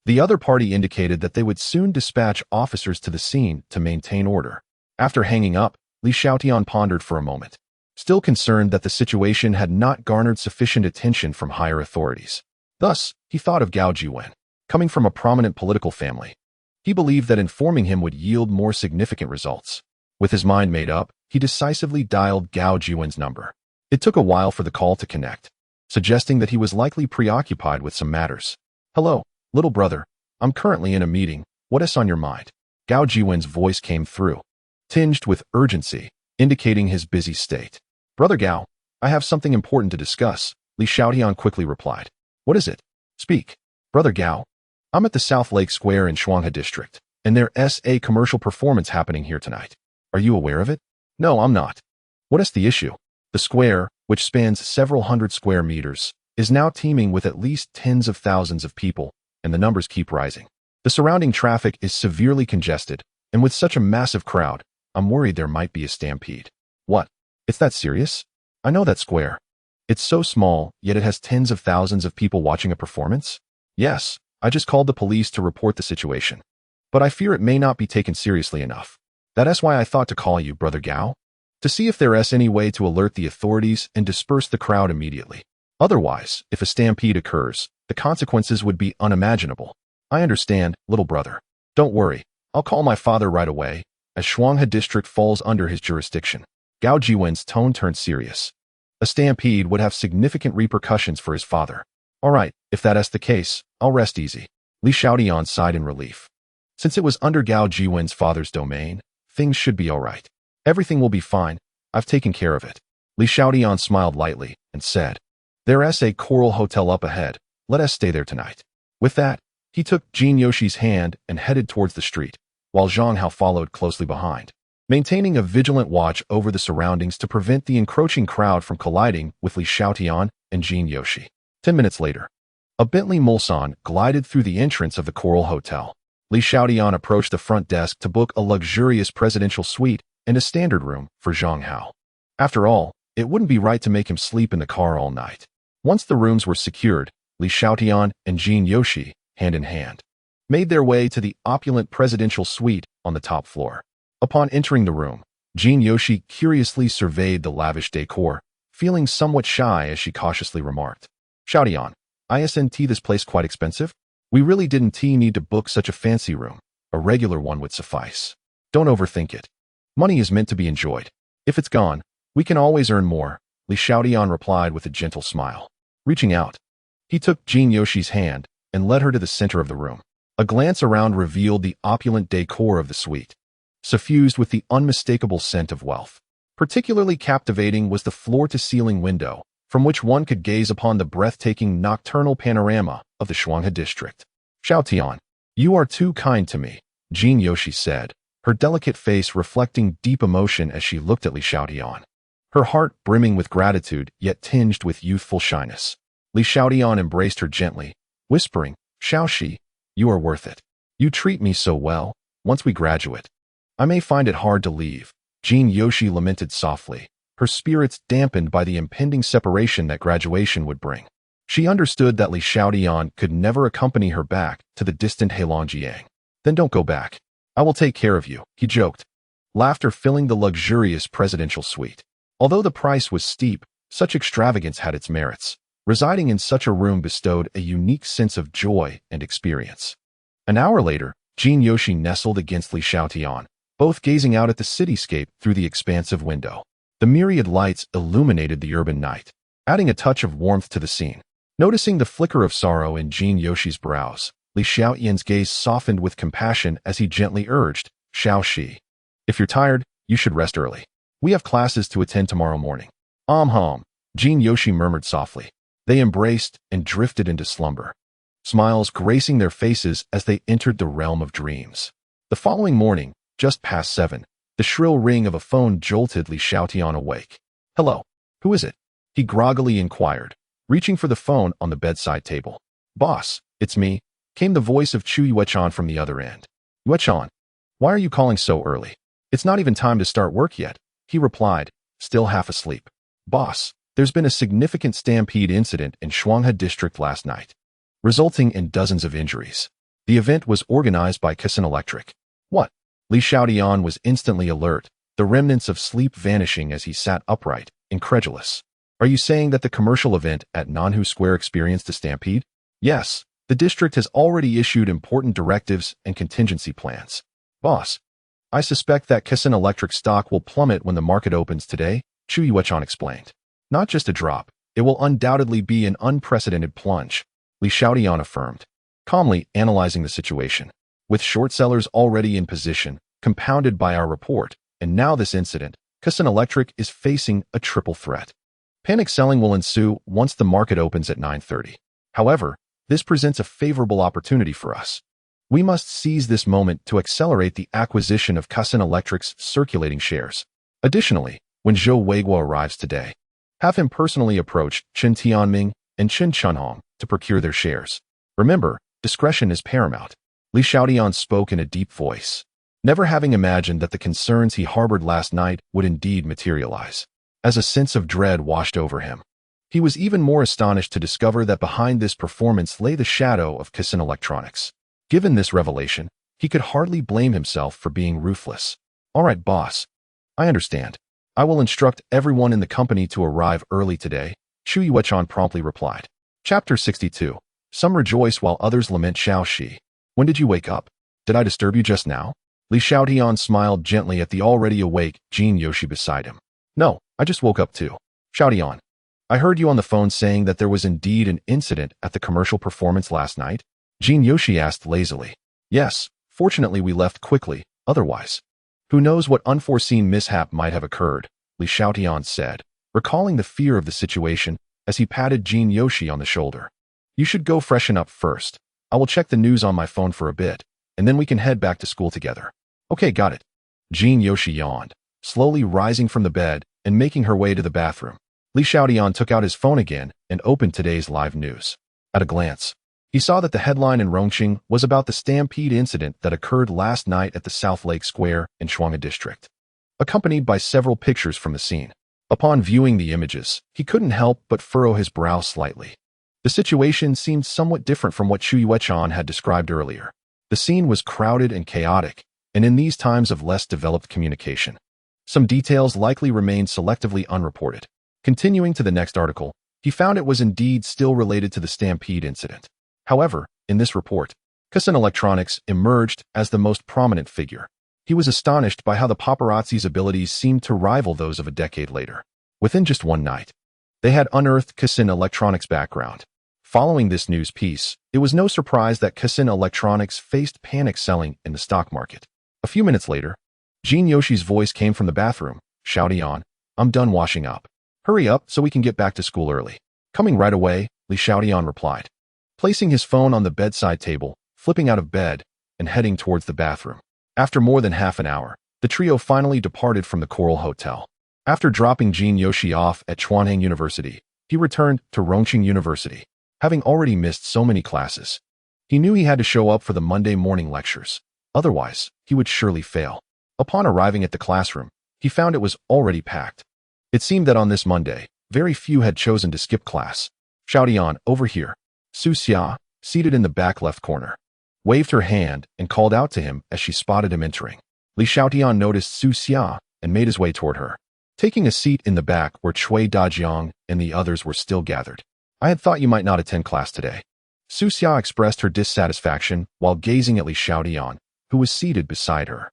The other party indicated that they would soon dispatch officers to the scene to maintain order. After hanging up, Li Xiaotian pondered for a moment, still concerned that the situation had not garnered sufficient attention from higher authorities. Thus, he thought of Gao Jiwen, coming from a prominent political family. He believed that informing him would yield more significant results. With his mind made up, he decisively dialed Gao Jiwen's number. It took a while for the call to connect, suggesting that he was likely preoccupied with some matters. "Hello, little brother. I'm currently in a meeting. What is on your mind?" Gao Jiwen's voice came through, tinged with urgency, indicating his busy state. "Brother Gao, I have something important to discuss," Li Xiaotian quickly replied. "What is it? Speak." "Brother Gao, I'm at the South Lake Square in Shuanghe District, and there's a commercial performance happening here tonight. Are you aware of it?" "No, I'm not." "What is the issue?" "The square, which spans several hundred square meters, is now teeming with at least tens of thousands of people, and the numbers keep rising. The surrounding traffic is severely congested, and with such a massive crowd, I'm worried there might be a stampede." "What? It's that serious?" "I know that square. It's so small, yet it has tens of thousands of people watching a performance?" "Yes, I just called the police to report the situation. But I fear it may not be taken seriously enough. That's why I thought to call you, Brother Gao, to see if there is any way to alert the authorities and disperse the crowd immediately. Otherwise, if a stampede occurs, the consequences would be unimaginable." "I understand, little brother. Don't worry, I'll call my father right away, as Shuanghe District falls under his jurisdiction." Gao Jiwen's tone turned serious. A stampede would have significant repercussions for his father. "All right, if that is the case, I'll rest easy." Li Xiaotian sighed in relief. Since it was under Gao Jiwen's father's domain, things should be all right. "Everything will be fine. I've taken care of it." Li Xiaotian smiled lightly and said, "There's a Coral Hotel up ahead. Let us stay there tonight." With that, he took Jin Yoshi's hand and headed towards the street, while Zhang Hao followed closely behind, maintaining a vigilant watch over the surroundings to prevent the encroaching crowd from colliding with Li Xiaotian and Jin Yoshi. 10 minutes later, a Bentley Mulsanne glided through the entrance of the Coral Hotel. Li Xiaotian approached the front desk to book a luxurious presidential suite and a standard room for Zhang Hao. After all, it wouldn't be right to make him sleep in the car all night. Once the rooms were secured, Li Xiaotian and Jin Yoshi, hand in hand, made their way to the opulent presidential suite on the top floor. Upon entering the room, Jin Yoshi curiously surveyed the lavish decor, feeling somewhat shy as she cautiously remarked, "Xiaotian, isn't this place quite expensive? We really didn't need to book such a fancy room. A regular one would suffice. Don't overthink it. Money is meant to be enjoyed. If it's gone, we can always earn more," Li Xiaotian replied with a gentle smile. Reaching out, he took Jin Yoshi's hand and led her to the center of the room. A glance around revealed the opulent decor of the suite, suffused with the unmistakable scent of wealth. Particularly captivating was the floor-to-ceiling window, from which one could gaze upon the breathtaking nocturnal panorama of the Shuanghe District. "Xiaotian, you are too kind to me," Jin Yoshi said, her delicate face reflecting deep emotion as she looked at Li Xiaotian, her heart brimming with gratitude yet tinged with youthful shyness. Li Xiaotian embraced her gently, whispering, "Xiaoxi, you are worth it. You treat me so well. Once we graduate, I may find it hard to leave." Jin Yoshi lamented softly, her spirits dampened by the impending separation that graduation would bring. She understood that Li Xiaotian could never accompany her back to the distant Heilongjiang. "Then don't go back. I will take care of you," he joked, laughter filling the luxurious presidential suite. Although the price was steep, such extravagance had its merits. Residing in such a room bestowed a unique sense of joy and experience. An hour later, Jin Yoshi nestled against Li Xiaotian, both gazing out at the cityscape through the expansive window. The myriad lights illuminated the urban night, adding a touch of warmth to the scene. Noticing the flicker of sorrow in Jin Yoshi's brows, Li Xiaotian's gaze softened with compassion as he gently urged, "Xiaoxi, if you're tired, you should rest early. We have classes to attend tomorrow morning." Jin Yoshi murmured softly. They embraced and drifted into slumber, smiles gracing their faces as they entered the realm of dreams. The following morning, just past 7, the shrill ring of a phone jolted Li Xiaotian awake. "Hello, who is it?" he groggily inquired, reaching for the phone on the bedside table. "Boss, it's me," came the voice of Chu Yuechan from the other end. "Yuechan, why are you calling so early? It's not even time to start work yet," he replied, still half asleep. "Boss, there's been a significant stampede incident in Shuanghe District last night, resulting in dozens of injuries. The event was organized by Kisan Electric." "What?" Li Xiaotian was instantly alert, the remnants of sleep vanishing as he sat upright, incredulous. "Are you saying that the commercial event at Nanhu Square experienced a stampede?" "Yes, The district has already issued important directives and contingency plans. Boss, I suspect that Kasen Electric stock will plummet when the market opens today, Chu Yuechan explained. Not just a drop, it will undoubtedly be an unprecedented plunge, Li Xiaotian affirmed, calmly analyzing the situation. With short sellers already in position, compounded by our report, and now this incident, Kasen Electric is facing a triple threat. Panic selling will ensue once the market opens at 9:30. However, this presents a favorable opportunity for us. We must seize this moment to accelerate the acquisition of Kasen Electric's circulating shares. Additionally, when Zhou Weiguo arrives today, have him personally approach Chen Tianming and Chen Chunhong to procure their shares. Remember, discretion is paramount. Li Xiaotian spoke in a deep voice, never having imagined that the concerns he harbored last night would indeed materialize. As a sense of dread washed over him, he was even more astonished to discover that behind this performance lay the shadow of Kasen Electronics. Given this revelation, he could hardly blame himself for being ruthless. All right, boss. I understand. I will instruct everyone in the company to arrive early today, Chu Yuechan promptly replied. Chapter 62. Some rejoice while others lament Xiao Shi. When did you wake up? Did I disturb you just now? Li Xiaotian smiled gently at the already awake Jin Yoshi beside him. No, I just woke up too. Xiaotian, I heard you on the phone saying that there was indeed an incident at the commercial performance last night? Jin Yoshi asked lazily. Yes, fortunately we left quickly, otherwise. Who knows what unforeseen mishap might have occurred, Li Xiaotian said, recalling the fear of the situation as he patted Jin Yoshi on the shoulder. You should go freshen up first. I will check the news on my phone for a bit, and then we can head back to school together. Okay, got it. Jin Yoshi yawned, slowly rising from the bed and making her way to the bathroom. Li Xiaotian took out his phone again and opened today's live news. At a glance, he saw that the headline in Rongqing was about the stampede incident that occurred last night at the South Lake Square in Shuanghe District, accompanied by several pictures from the scene. Upon viewing the images, he couldn't help but furrow his brow slightly. The situation seemed somewhat different from what Chu Yuechan had described earlier. The scene was crowded and chaotic, and in these times of less developed communication, some details likely remained selectively unreported. Continuing to the next article, he found it was indeed still related to the stampede incident. However, in this report, Kasen Electronics emerged as the most prominent figure. He was astonished by how the paparazzi's abilities seemed to rival those of a decade later. Within just one night, they had unearthed Kasen Electronics' background. Following this news piece, it was no surprise that Kasen Electronics faced panic selling in the stock market. A few minutes later, Jin Yoshi's voice came from the bathroom. Xiaotian, I'm done washing up. Hurry up so we can get back to school early. Coming right away, Li Xiaotian replied, placing his phone on the bedside table, flipping out of bed, and heading towards the bathroom. After more than half an hour, the trio finally departed from the Coral Hotel. After dropping Jin Yoshi off at Chuanheng University, he returned to Rongqing University. Having already missed so many classes, he knew he had to show up for the Monday morning lectures. Otherwise, he would surely fail. Upon arriving at the classroom, he found it was already packed. It seemed that on this Monday, very few had chosen to skip class. Xiaotian, over here. Su Xia, seated in the back left corner, waved her hand and called out to him as she spotted him entering. Li Xiaotian noticed Su Xia and made his way toward her, taking a seat in the back where Cui Dajiang and the others were still gathered. I had thought you might not attend class today. Su Xia expressed her dissatisfaction while gazing at Li Xiaotian, who was seated beside her.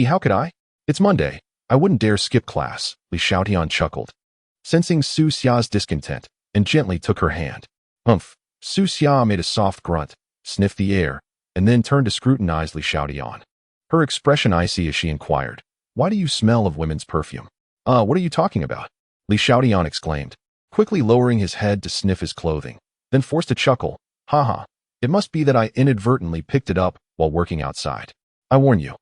How could I? It's Monday. I wouldn't dare skip class, Li Xiaotian chuckled, sensing Su Xia's discontent, and gently took her hand. Humph. Su Xia made a soft grunt, sniffed the air, and then turned to scrutinize Li Xiaotian. Her expression icy as she inquired, Why do you smell of women's perfume? What are you talking about? Li Xiaotian exclaimed, quickly lowering his head to sniff his clothing, then forced a chuckle. Haha, it must be that I inadvertently picked it up while working outside. I warn you,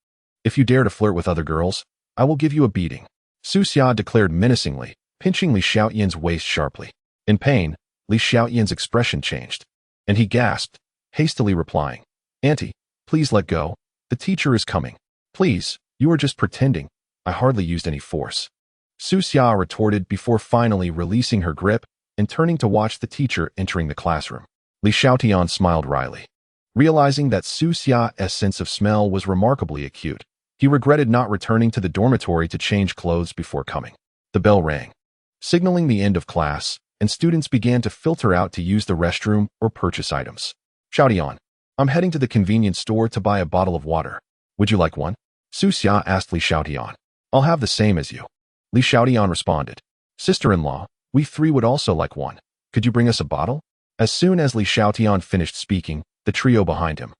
if you dare to flirt with other girls, I will give you a beating. Su Xia declared menacingly, pinching Li Xiaotian's waist sharply. In pain, Li Xiaotian's expression changed, and he gasped, hastily replying, Auntie, please let go. The teacher is coming. Please, you are just pretending. I hardly used any force. Su Xia retorted before finally releasing her grip and turning to watch the teacher entering the classroom. Li Xiaotian smiled wryly. Realizing that Su Xia's sense of smell was remarkably acute, he regretted not returning to the dormitory to change clothes before coming. The bell rang, signaling the end of class, and students began to filter out to use the restroom or purchase items. Xiaotian, I'm heading to the convenience store to buy a bottle of water. Would you like one? Su Xia asked Li Xiaotian. I'll have the same as you. Li Xiaotian responded. Sister-in-law, we three would also like one. Could you bring us a bottle? As soon as Li Xiaotian finished speaking, the trio behind him,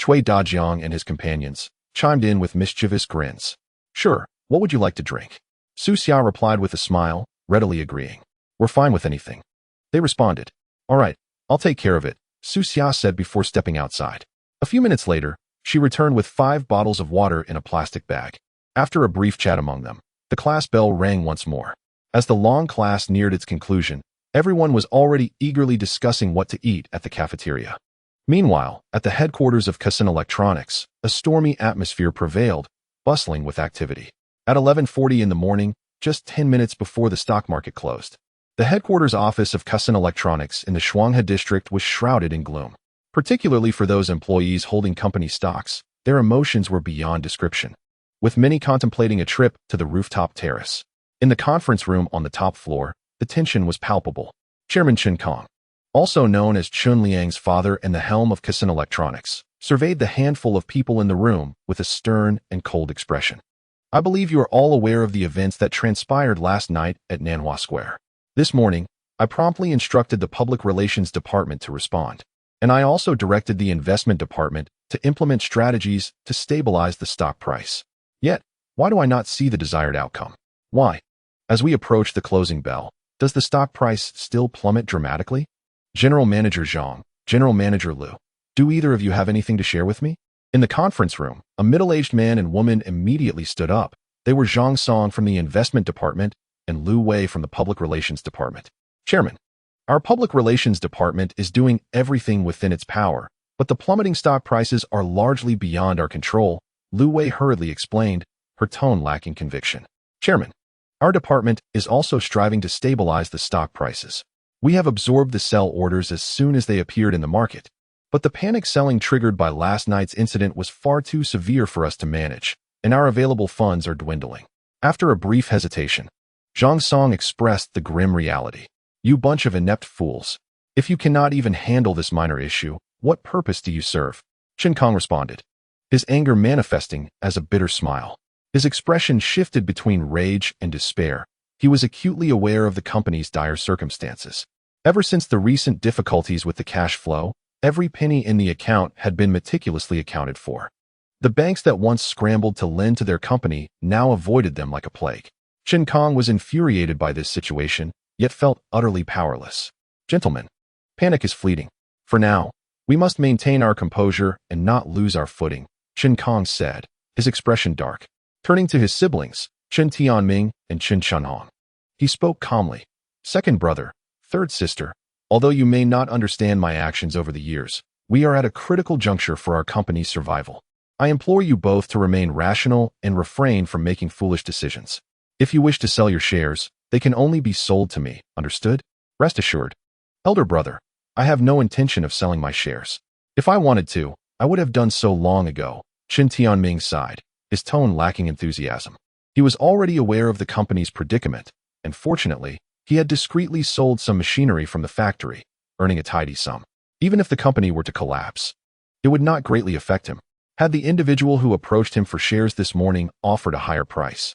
Cui Dajiang and his companions, chimed in with mischievous grins. Sure, what would you like to drink? Su Xia replied with a smile, readily agreeing. We're fine with anything. They responded. All right, I'll take care of it, Su Xia said before stepping outside. A few minutes later, she returned with 5 bottles of water in a plastic bag. After a brief chat among them, the class bell rang once more. As the long class neared its conclusion, everyone was already eagerly discussing what to eat at the cafeteria. Meanwhile, at the headquarters of Kasen Electronics, a stormy atmosphere prevailed, bustling with activity. At 11:40 in the morning, just 10 minutes before the stock market closed, the headquarters office of Kasen Electronics in the Shuanghe district was shrouded in gloom. Particularly for those employees holding company stocks, their emotions were beyond description, with many contemplating a trip to the rooftop terrace. In the conference room on the top floor, the tension was palpable. Chairman Chen Kong, also known as Chun Liang's father and the helm of Kasen Electronics, surveyed the handful of people in the room with a stern and cold expression. I believe you are all aware of the events that transpired last night at Nanhua Square. This morning, I promptly instructed the Public Relations Department to respond, and I also directed the Investment Department to implement strategies to stabilize the stock price. Yet, why do I not see the desired outcome? Why? As we approach the closing bell, does the stock price still plummet dramatically? General Manager Zhang, General Manager Liu, do either of you have anything to share with me? In the conference room, a middle-aged man and woman immediately stood up. They were Zhang Song from the Investment Department and Liu Wei from the Public Relations Department. Chairman, our Public Relations Department is doing everything within its power, but the plummeting stock prices are largely beyond our control, Liu Wei hurriedly explained, her tone lacking conviction. Chairman, our department is also striving to stabilize the stock prices. We have absorbed the sell orders as soon as they appeared in the market, but the panic selling triggered by last night's incident was far too severe for us to manage, and our available funds are dwindling. After a brief hesitation, Zhang Song expressed the grim reality. You bunch of inept fools. If you cannot even handle this minor issue, what purpose do you serve? Chen Kong responded, his anger manifesting as a bitter smile. His expression shifted between rage and despair. He was acutely aware of the company's dire circumstances. Ever since the recent difficulties with the cash flow, every penny in the account had been meticulously accounted for. The banks that once scrambled to lend to their company now avoided them like a plague. Chen Kong was infuriated by this situation, yet felt utterly powerless. Gentlemen, panic is fleeting. For now, we must maintain our composure and not lose our footing, Chen Kong said, his expression dark. Turning to his siblings, Chen Tianming and Chen Chunhong, he spoke calmly. Second brother, third sister, although you may not understand my actions over the years, we are at a critical juncture for our company's survival. I implore you both to remain rational and refrain from making foolish decisions. If you wish to sell your shares, they can only be sold to me, understood? Rest assured. Elder brother, I have no intention of selling my shares. If I wanted to, I would have done so long ago, Chen Tianming sighed, his tone lacking enthusiasm. He was already aware of the company's predicament, and fortunately, he had discreetly sold some machinery from the factory, earning a tidy sum. Even if the company were to collapse, it would not greatly affect him. Had the individual who approached him for shares this morning offered a higher price,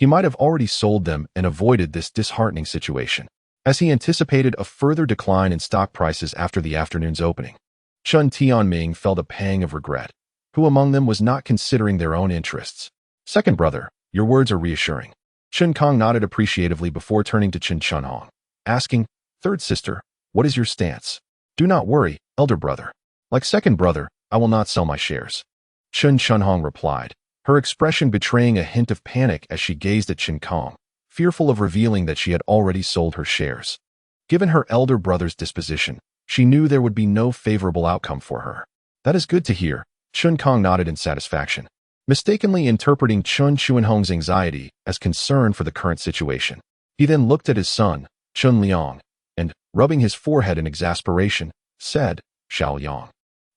he might have already sold them and avoided this disheartening situation. As he anticipated a further decline in stock prices after the afternoon's opening, Chen Tianming felt a pang of regret. Who among them was not considering their own interests? Second brother, your words are reassuring. Chen Kong nodded appreciatively before turning to Chen Chunhong, asking, Third sister, what is your stance? Do not worry, elder brother. Like second brother, I will not sell my shares. Chen Chunhong replied, her expression betraying a hint of panic as she gazed at Chen Kong, fearful of revealing that she had already sold her shares. Given her elder brother's disposition, she knew there would be no favorable outcome for her. That is good to hear, Chen Kong nodded in satisfaction, mistakenly interpreting Chen Chuanhong's anxiety as concern for the current situation. He then looked at his son, Chen Liang, and, rubbing his forehead in exasperation, said, Xiao Yang,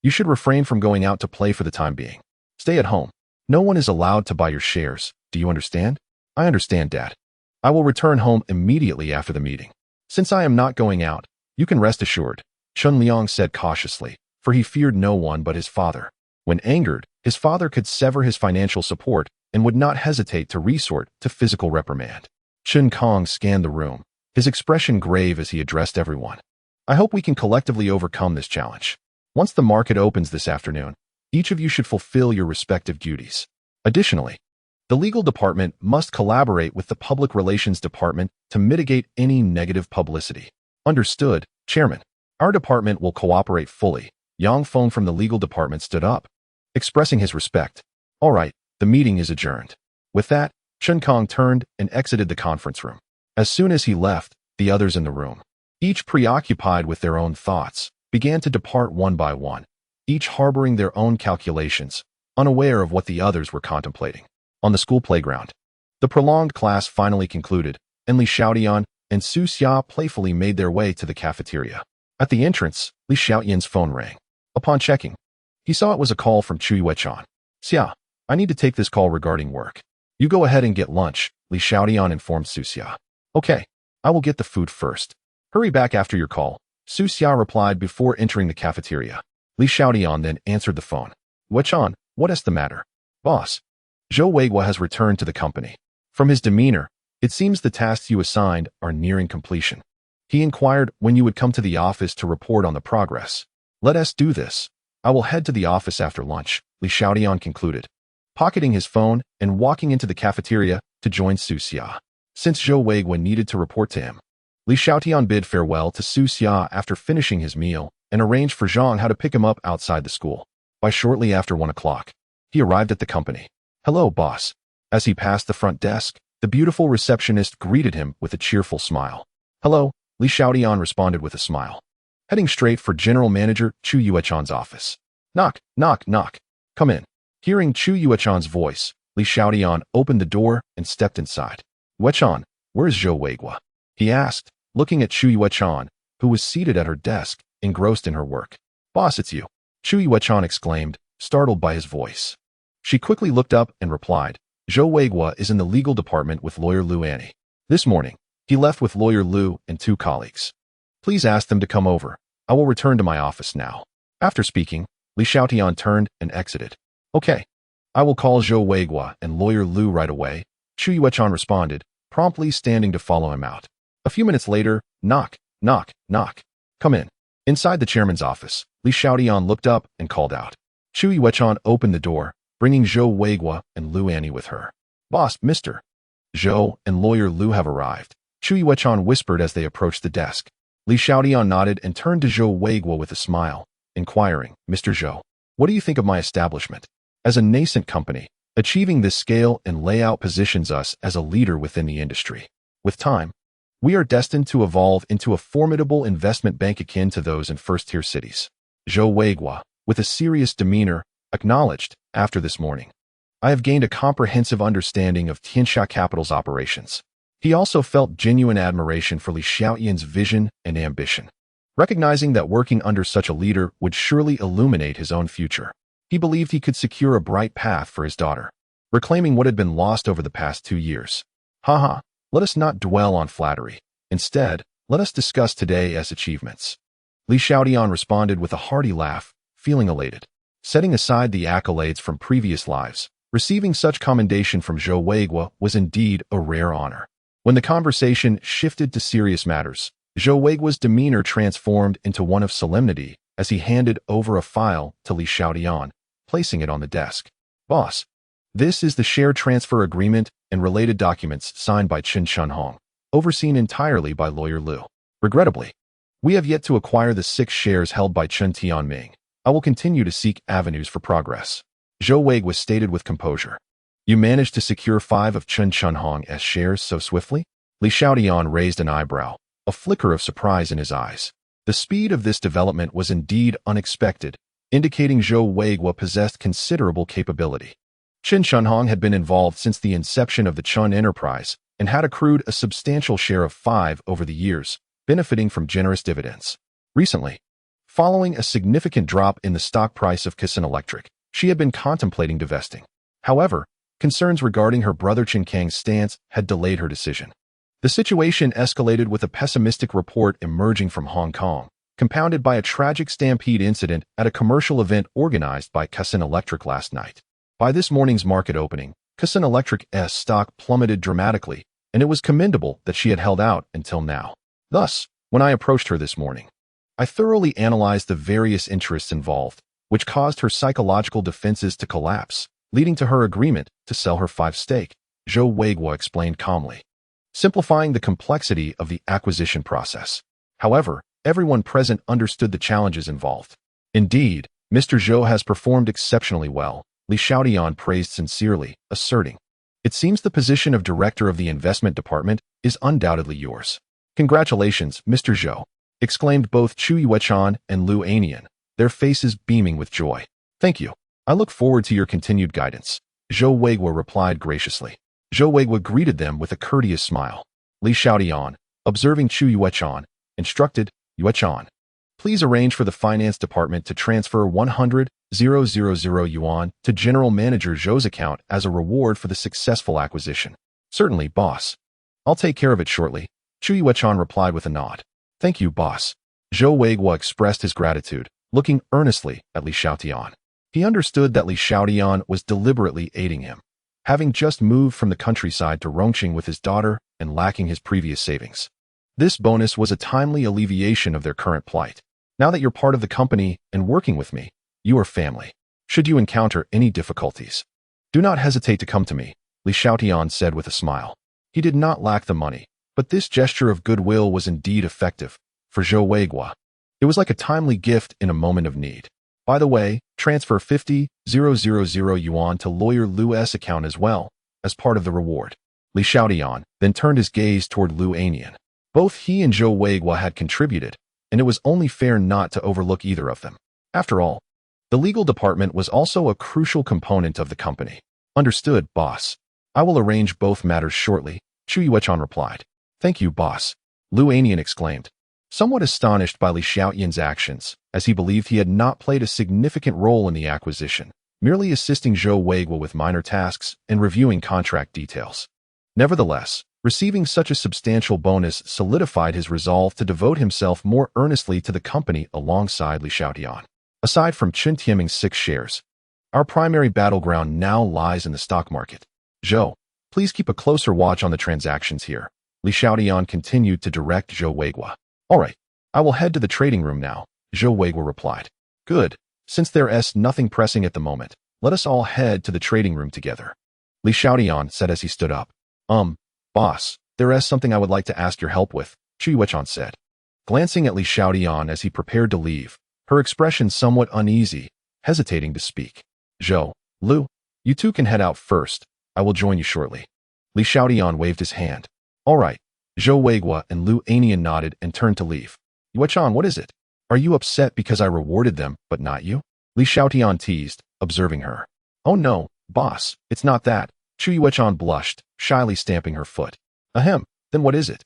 you should refrain from going out to play for the time being. Stay at home. No one is allowed to buy your shares. Do you understand? I understand, Dad. I will return home immediately after the meeting. Since I am not going out, you can rest assured, Chen Liang said cautiously, for he feared no one but his father. When angered, his father could sever his financial support and would not hesitate to resort to physical reprimand. Chen Kong scanned the room, his expression grave as he addressed everyone. I hope we can collectively overcome this challenge. Once the market opens this afternoon, each of you should fulfill your respective duties. Additionally, the legal department must collaborate with the public relations department to mitigate any negative publicity. Understood, Chairman. Our department will cooperate fully. Yang Feng from the legal department stood up, expressing his respect. All right, the meeting is adjourned. With that, Chen Kong turned and exited the conference room. As soon as he left, the others in the room, each preoccupied with their own thoughts, began to depart one by one, each harboring their own calculations, unaware of what the others were contemplating. On the school playground, the prolonged class finally concluded, and Li Xiaotian and Su Xia playfully made their way to the cafeteria. At the entrance, Li Xiaotian's phone rang. Upon checking, he saw it was a call from Chu Yuechan. Xia, I need to take this call regarding work. You go ahead and get lunch, Li Xiaotian informed Su Xia. Okay, I will get the food first. Hurry back after your call, Su Xia replied before entering the cafeteria. Li Xiaotian then answered the phone. Yuechan, what is the matter? Boss, Zhou Weigua has returned to the company. From his demeanor, it seems the tasks you assigned are nearing completion. He inquired when you would come to the office to report on the progress. Let us do this. I will head to the office after lunch, Li Xiaotian concluded, pocketing his phone and walking into the cafeteria to join Su Xia. Since Zhou Weigua needed to report to him, Li Xiaotian bid farewell to Su Xia after finishing his meal and arranged for Zhang Hao to pick him up outside the school. By shortly after 1 o'clock, he arrived at the company. Hello, boss. As he passed the front desk, the beautiful receptionist greeted him with a cheerful smile. Hello, Li Xiaotian responded with a smile, heading straight for General Manager Chu Yuechan's office. Knock, knock, knock. Come in. Hearing Chu Yuechan's voice, Li Xiaotian opened the door and stepped inside. Yuechan, where is Zhou Weigua? He asked, looking at Chu Yuechan, who was seated at her desk, engrossed in her work. Boss, it's you, Chu Yuechan exclaimed, startled by his voice. She quickly looked up and replied, Zhou Weigua is in the legal department with lawyer Lu Annie. This morning, he left with lawyer Lu and 2 colleagues. Please ask them to come over. I will return to my office now. After speaking, Li Xiaotian turned and exited. Okay. I will call Zhou Weigua and lawyer Lu right away, Chu Yuechan responded, promptly standing to follow him out. A few minutes later, knock, knock, knock. Come in. Inside the chairman's office, Li Xiaotian looked up and called out. Chu Yuechan opened the door, bringing Zhou Weigua and Lu Annie with her. Boss, Mr. Zhou and lawyer Lu have arrived, Chu Yuechan whispered as they approached the desk. Li Xiaotian nodded and turned to Zhou Weigua with a smile, inquiring, Mr. Zhou, what do you think of my establishment? As a nascent company, achieving this scale and layout positions us as a leader within the industry. With time, we are destined to evolve into a formidable investment bank akin to those in first-tier cities. Zhou Weigua, with a serious demeanor, acknowledged, after this morning, I have gained a comprehensive understanding of Tianxia Capital's operations. He also felt genuine admiration for Li Xiaotian's vision and ambition. Recognizing that working under such a leader would surely illuminate his own future, he believed he could secure a bright path for his daughter, reclaiming what had been lost over the past 2 years. Haha, let us not dwell on flattery. Instead, let us discuss today's achievements. Li Xiaotian responded with a hearty laugh, feeling elated. Setting aside the accolades from previous lives, receiving such commendation from Zhou Weigua was indeed a rare honor. When the conversation shifted to serious matters, Zhou Weigua's demeanor transformed into one of solemnity as he handed over a file to Li Xiaotian, placing it on the desk. Boss, this is the share transfer agreement and related documents signed by Chen Chunhong, overseen entirely by lawyer Lu. Regrettably, we have yet to acquire the 6 shares held by Chen Tianming. I will continue to seek avenues for progress. Zhou Weigua stated with composure. You managed to secure 5 of Chen Chunhong's shares so swiftly? Li Xiaotian raised an eyebrow, a flicker of surprise in his eyes. The speed of this development was indeed unexpected, indicating Zhou Weigua possessed considerable capability. Chen Chunhong had been involved since the inception of the Chun enterprise and had accrued a substantial share of 5 over the years, benefiting from generous dividends. Recently, following a significant drop in the stock price of Kisan Electric, she had been contemplating divesting. However, concerns regarding her brother Chen Kang's stance had delayed her decision. The situation escalated with a pessimistic report emerging from Hong Kong, compounded by a tragic stampede incident at a commercial event organized by Kasen Electric last night. By this morning's market opening, Kasen Electric's stock plummeted dramatically, and it was commendable that she had held out until now. Thus, when I approached her this morning, I thoroughly analyzed the various interests involved, which caused her psychological defenses to collapse, leading to her agreement to sell her 5 stake, Zhou Weiguo explained calmly, simplifying the complexity of the acquisition process. However, everyone present understood the challenges involved. Indeed, Mr. Zhou has performed exceptionally well, Li Xiaotian praised sincerely, asserting, "It seems the position of director of the investment department is undoubtedly yours." "Congratulations, Mr. Zhou," exclaimed both Chu Yuechan and Lu Anian, their faces beaming with joy. "Thank you. I look forward to your continued guidance," Zhou Weiguo replied graciously. Zhou Weiguo greeted them with a courteous smile. Li Xiaotian, observing Chu Yuechan, instructed, "Yuechan, please arrange for the finance department to transfer 100,000 yuan to General Manager Zhou's account as a reward for the successful acquisition." "Certainly, boss. I'll take care of it shortly," Chu Yuechan replied with a nod. "Thank you, boss." Zhou Weiguo expressed his gratitude, looking earnestly at Li Xiaotian. He understood that Li Xiaotian was deliberately aiding him, having just moved from the countryside to Rongqing with his daughter and lacking his previous savings. This bonus was a timely alleviation of their current plight. "Now that you're part of the company and working with me, you are family. Should you encounter any difficulties, do not hesitate to come to me," Li Xiaotian said with a smile. He did not lack the money, but this gesture of goodwill was indeed effective for Zhou Weiguo. It was like a timely gift in a moment of need. "By the way, transfer 50,000 yuan to lawyer Lu's account as well, as part of the reward." Li Xiaotian then turned his gaze toward Lu Anian. Both he and Zhou Weiguo had contributed, and it was only fair not to overlook either of them. After all, the legal department was also a crucial component of the company. "Understood, boss. I will arrange both matters shortly," Chu Yuechan replied. "Thank you, boss," Lu Anian exclaimed, somewhat astonished by Li Xiaotian's actions, as he believed he had not played a significant role in the acquisition, merely assisting Zhou Weiguo with minor tasks and reviewing contract details. Nevertheless, receiving such a substantial bonus solidified his resolve to devote himself more earnestly to the company alongside Li Xiaotian. "Aside from Chen Tianming's 6 shares, our primary battleground now lies in the stock market. Zhou, please keep a closer watch on the transactions here," Li Xiaotian continued to direct Zhou Weiguo. "All right, I will head to the trading room now," Zhou Weiguo replied. "Good. Since there's nothing pressing at the moment, let us all head to the trading room together," Li Xiaotian said as he stood up. Boss, there's something I would like to ask your help with," Chu Yuechan said. Glancing at Li Xiaotian as he prepared to leave, her expression somewhat uneasy, hesitating to speak. "Zhou, Lu, you two can head out first. I will join you shortly." Li Xiaotian waved his hand. "All right." Zhou Weiguo and Lu Anian nodded and turned to leave. "Yuechan, what is it? Are you upset because I rewarded them, but not you?" Li Xiaotian teased, observing her. "Oh no, boss, it's not that." Chu Yuechan blushed, shyly stamping her foot. "Ahem, then what is it?"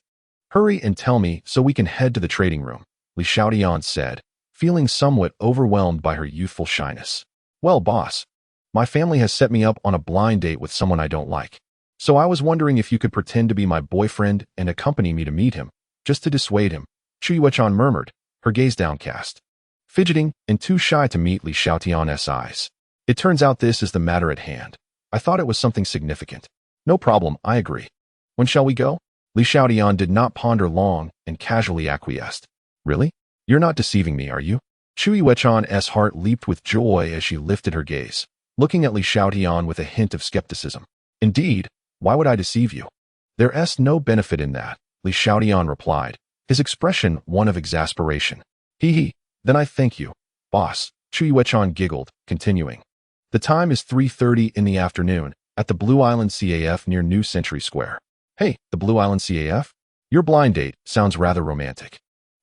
"Hurry and tell me so we can head to the trading room," Li Xiaotian said, feeling somewhat overwhelmed by her youthful shyness. "Well, boss, my family has set me up on a blind date with someone I don't like. So I was wondering if you could pretend to be my boyfriend and accompany me to meet him, just to dissuade him," Chu Yuechan murmured, her gaze downcast. Fidgeting and too shy to meet Li Xiaotian's eyes. "It turns out this is the matter at hand. I thought it was something significant." "No problem, I agree. When shall we go?" Li Xiaotian did not ponder long and casually acquiesced. "Really? You're not deceiving me, are you?" Chu Yuechan's heart leaped with joy as she lifted her gaze, looking at Li Xiaotian with a hint of skepticism. "Indeed, why would I deceive you?" "There's no benefit in that," Li Xiaotian replied, his expression one of exasperation. He, then I thank you, boss," Chu Yuechan giggled, continuing. "The time is 3:30 in the afternoon, at the Blue Island CAF near New Century Square." "Hey, the Blue Island CAF? Your blind date sounds rather romantic,"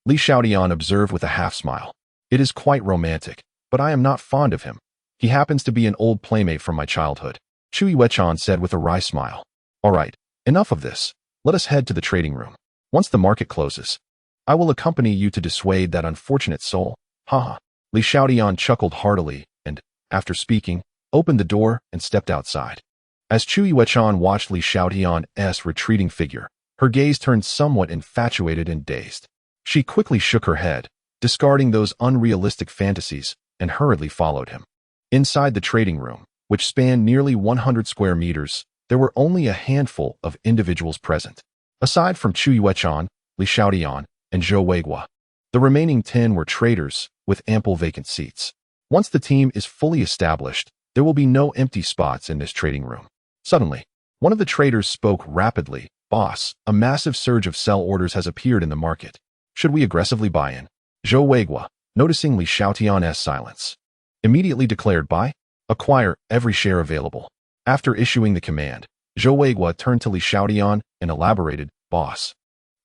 Li Xiaotian observed with a half-smile. "It is quite romantic, but I am not fond of him. He happens to be an old playmate from my childhood," Chu Yuechan said with a wry smile. "All right, enough of this. Let us head to the trading room. Once the market closes, I will accompany you to dissuade that unfortunate soul." "Haha." Li Xiaotian chuckled heartily and, after speaking, opened the door and stepped outside. As Chu Yuechan watched Li Xiaotian's retreating figure, her gaze turned somewhat infatuated and dazed. She quickly shook her head, discarding those unrealistic fantasies, and hurriedly followed him. Inside the trading room, which spanned nearly 100 square meters, there were only a handful of individuals present. Aside from Chu Yuechan, Li Xiaotian, and Zhou Weiguo, the remaining 10 were traders with ample vacant seats. Once the team is fully established, there will be no empty spots in this trading room. Suddenly, one of the traders spoke rapidly. Boss, a massive surge of sell orders has appeared in the market. Should we aggressively buy in? Zhou Weiguo, noticing Li Xiaotian's silence, immediately declared buy, acquire every share available. After issuing the command, Zhou Weiguo turned to Li Xiaotian and elaborated, boss.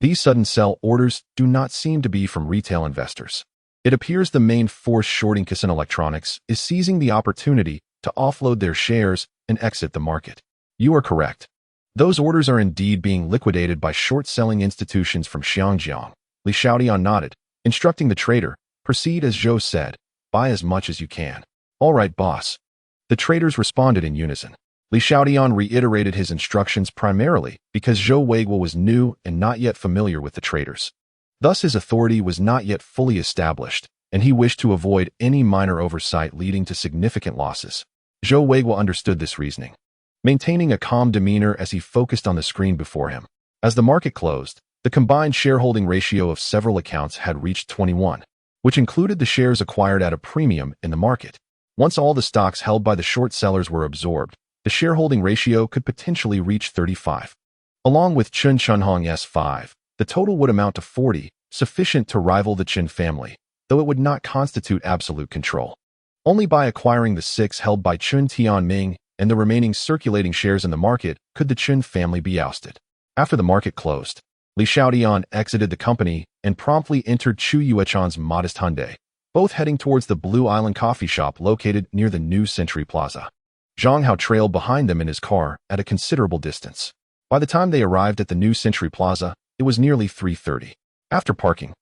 These sudden sell orders do not seem to be from retail investors. It appears the main force shorting Kasen Electronics is seizing the opportunity to offload their shares and exit the market. You are correct. Those orders are indeed being liquidated by short-selling institutions from Xiangjiang. Li Xiaotian nodded, instructing the trader, proceed as Zhou said, buy as much as you can. All right, boss. The traders responded in unison. Li Xiaotian reiterated his instructions primarily because Zhou Weiguo was new and not yet familiar with the traders. Thus his authority was not yet fully established, and he wished to avoid any minor oversight leading to significant losses. Zhou Weiguo understood this reasoning, maintaining a calm demeanor as he focused on the screen before him. As the market closed, the combined shareholding ratio of several accounts had reached 21, which included the shares acquired at a premium in the market. Once all the stocks held by the short sellers were absorbed, the shareholding ratio could potentially reach 35. Along with Chun Chunhong S5, the total would amount to 40, sufficient to rival the Qin family, though it would not constitute absolute control. Only by acquiring the 6 held by Chun Tianming and the remaining circulating shares in the market could the Qin family be ousted. After the market closed, Li Xiaotian exited the company and promptly entered Chu Yuechan's modest Hyundai, both heading towards the Blue Island coffee shop located near the New Century Plaza. Zhang Hao trailed behind them in his car at a considerable distance. By the time they arrived at the New Century Plaza, it was nearly 3:30. After parking,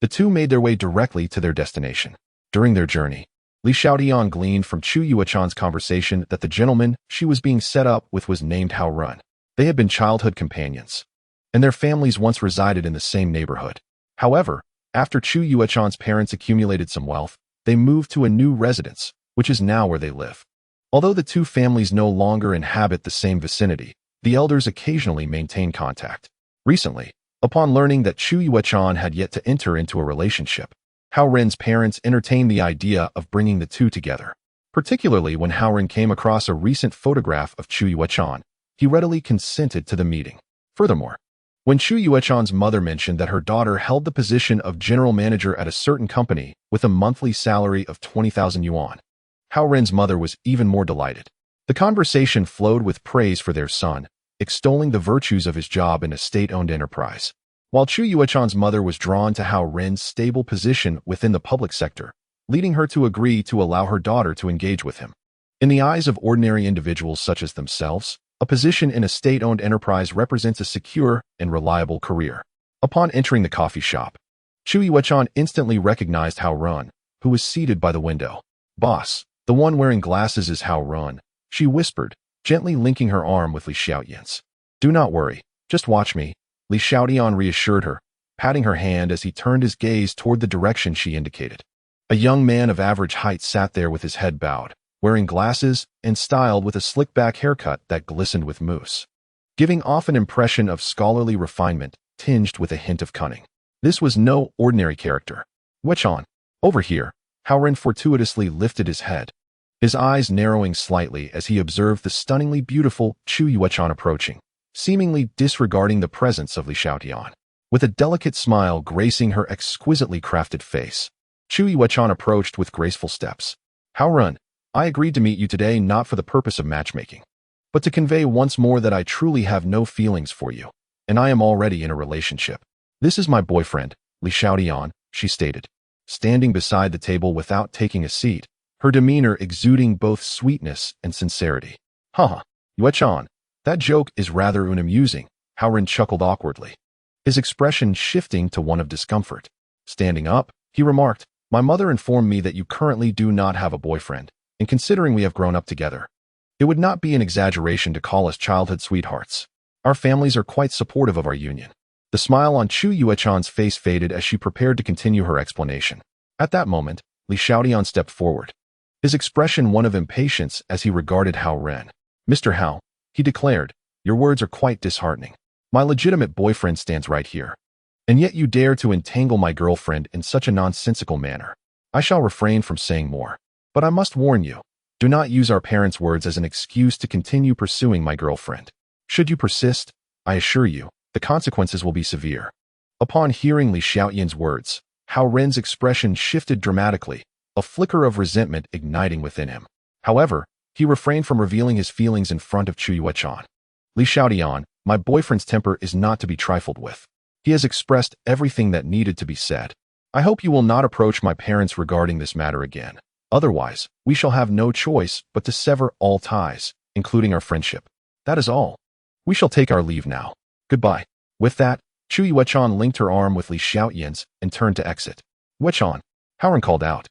the two made their way directly to their destination. During their journey, Li Xiaotian gleaned from Chu Yuechan's conversation that the gentleman she was being set up with was named Hao Run. They had been childhood companions, and their families once resided in the same neighborhood. However, after Chu Yuechan's parents accumulated some wealth, they moved to a new residence, which is now where they live. Although the two families no longer inhabit the same vicinity, the elders occasionally maintain contact. Recently, upon learning that Chu Yuechan had yet to enter into a relationship, Hao Ren's parents entertained the idea of bringing the two together. Particularly when Hao Ren came across a recent photograph of Chu Yuechan, he readily consented to the meeting. Furthermore, when Chu Yuechan's mother mentioned that her daughter held the position of general manager at a certain company with a monthly salary of 20,000 yuan, Hao Ren's mother was even more delighted. The conversation flowed with praise for their son, extolling the virtues of his job in a state-owned enterprise. While Chu Yuechan's mother was drawn to Hao Ren's stable position within the public sector, leading her to agree to allow her daughter to engage with him. In the eyes of ordinary individuals such as themselves, a position in a state-owned enterprise represents a secure and reliable career. Upon entering the coffee shop, Chu Yuechan instantly recognized Hao Run, who was seated by the window. Boss, the one wearing glasses is Hao Run, she whispered, gently linking her arm with Li Xiaotian's. Do not worry, just watch me, Li Xiaotian reassured her, patting her hand as he turned his gaze toward the direction she indicated. A young man of average height sat there with his head bowed, wearing glasses and styled with a slick-back haircut that glistened with mousse, giving off an impression of scholarly refinement tinged with a hint of cunning. This was no ordinary character. Yuechan, over here, Hao Ren fortuitously lifted his head, his eyes narrowing slightly as he observed the stunningly beautiful Chu Yuechan approaching, seemingly disregarding the presence of Li Xiaotian. With a delicate smile gracing her exquisitely crafted face, Chu Yuechan approached with graceful steps. Hao Ren, I agreed to meet you today not for the purpose of matchmaking, but to convey once more that I truly have no feelings for you, and I am already in a relationship. This is my boyfriend, Li Xiaotian, she stated, standing beside the table without taking a seat, her demeanor exuding both sweetness and sincerity. Haha, Yuechan, that joke is rather unamusing, Hao Ren chuckled awkwardly, his expression shifting to one of discomfort. Standing up, he remarked, my mother informed me that you currently do not have a boyfriend, and considering we have grown up together, it would not be an exaggeration to call us childhood sweethearts. Our families are quite supportive of our union. The smile on Chu Yuechan's face faded as she prepared to continue her explanation. At that moment, Li Xiaotian stepped forward, his expression one of impatience as he regarded Hao Ren. "Mr. Hao," he declared, "your words are quite disheartening. My legitimate boyfriend stands right here. And yet you dare to entangle my girlfriend in such a nonsensical manner. I shall refrain from saying more. But I must warn you, do not use our parents' words as an excuse to continue pursuing my girlfriend. Should you persist, I assure you, the consequences will be severe." Upon hearing Li Xiaotian's words, Hao Ren's expression shifted dramatically, a flicker of resentment igniting within him. However, he refrained from revealing his feelings in front of Chu Yuechan. "Li Xiaotian, my boyfriend's temper is not to be trifled with. He has expressed everything that needed to be said. I hope you will not approach my parents regarding this matter again. Otherwise, we shall have no choice but to sever all ties, including our friendship. That is all. We shall take our leave now. Goodbye." With that, Chu Yuechan linked her arm with Li Xiaotian's and turned to exit. "Yuechan," Hao Ren called out,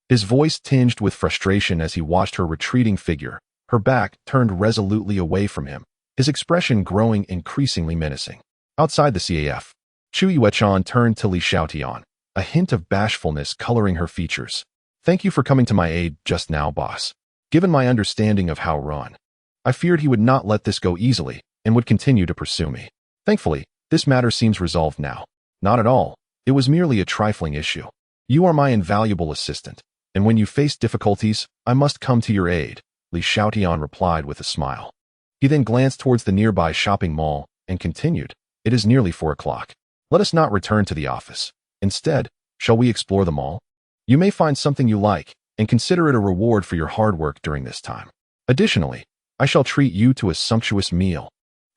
his voice tinged with frustration as he watched her retreating figure, her back turned resolutely away from him, his expression growing increasingly menacing. Outside the CAF, Chu Yuechan turned to Li Xiaotian, a hint of bashfulness coloring her features. "Thank you for coming to my aid just now, boss. Given my understanding of Hao Ren, I feared he would not let this go easily and would continue to pursue me. Thankfully, this matter seems resolved now." "Not at all. It was merely a trifling issue. You are my invaluable assistant, and when you face difficulties, I must come to your aid," Li Xiaotian replied with a smile. He then glanced towards the nearby shopping mall and continued, "It is nearly 4 o'clock. Let us not return to the office. Instead, shall we explore the mall? You may find something you like, and consider it a reward for your hard work during this time. Additionally, I shall treat you to a sumptuous meal,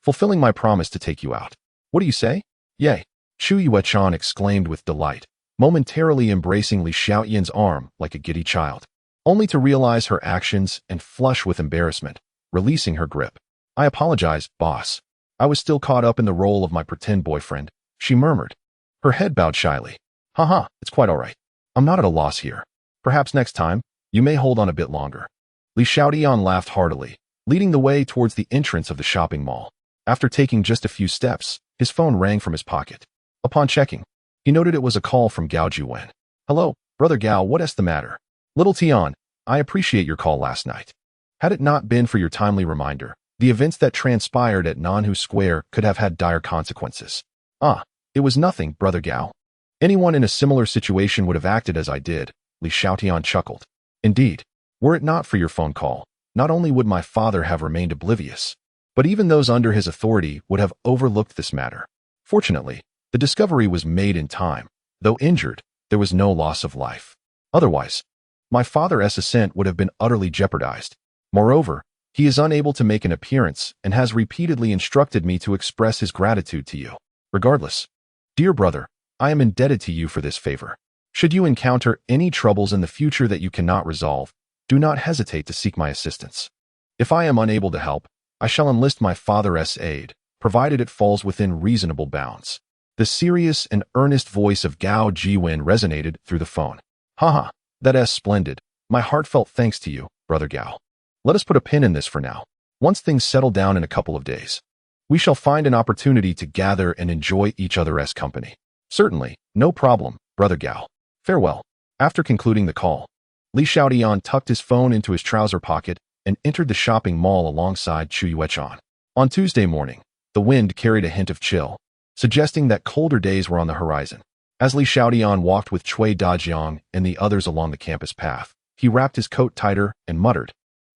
fulfilling my promise to take you out. What do you say?" "Yay!" Chu Yuechan exclaimed with delight, momentarily embracing Li Xiaotian's arm like a giddy child, only to realize her actions and flush with embarrassment, releasing her grip. "I apologize, boss. I was still caught up in the role of my pretend boyfriend," she murmured, her head bowed shyly. "Haha, it's quite all right. I'm not at a loss here. Perhaps next time, you may hold on a bit longer." Li Xiaotian laughed heartily, leading the way towards the entrance of the shopping mall. After taking just a few steps, his phone rang from his pocket. Upon checking, he noted it was a call from Gao Jiwen. "Hello, Brother Gao, what's the matter?" "Little Tian, I appreciate your call last night. Had it not been for your timely reminder, the events that transpired at Nanhu Square could have had dire consequences." "Ah, it was nothing, Brother Gao. Anyone in a similar situation would have acted as I did," Li Xiaotian chuckled. "Indeed, were it not for your phone call, not only would my father have remained oblivious, but even those under his authority would have overlooked this matter. Fortunately, the discovery was made in time. Though injured, there was no loss of life. Otherwise, my father's ascent would have been utterly jeopardized. Moreover, he is unable to make an appearance and has repeatedly instructed me to express his gratitude to you. Regardless, dear brother, I am indebted to you for this favor. Should you encounter any troubles in the future that you cannot resolve, do not hesitate to seek my assistance. If I am unable to help, I shall enlist my father's aid, provided it falls within reasonable bounds." The serious and earnest voice of Gao Jiwen resonated through the phone. "Haha, that's splendid. My heartfelt thanks to you, Brother Gao. Let us put a pin in this for now. Once things settle down in a couple of days, we shall find an opportunity to gather and enjoy each other's company." "Certainly, no problem, Brother Gao. Farewell." After concluding the call, Li Xiaotian tucked his phone into his trouser pocket and entered the shopping mall alongside Chu Yuechan. On Tuesday morning, the wind carried a hint of chill, suggesting that colder days were on the horizon. As Li Xiaotian walked with Cui Dajiang and the others along the campus path, he wrapped his coat tighter and muttered,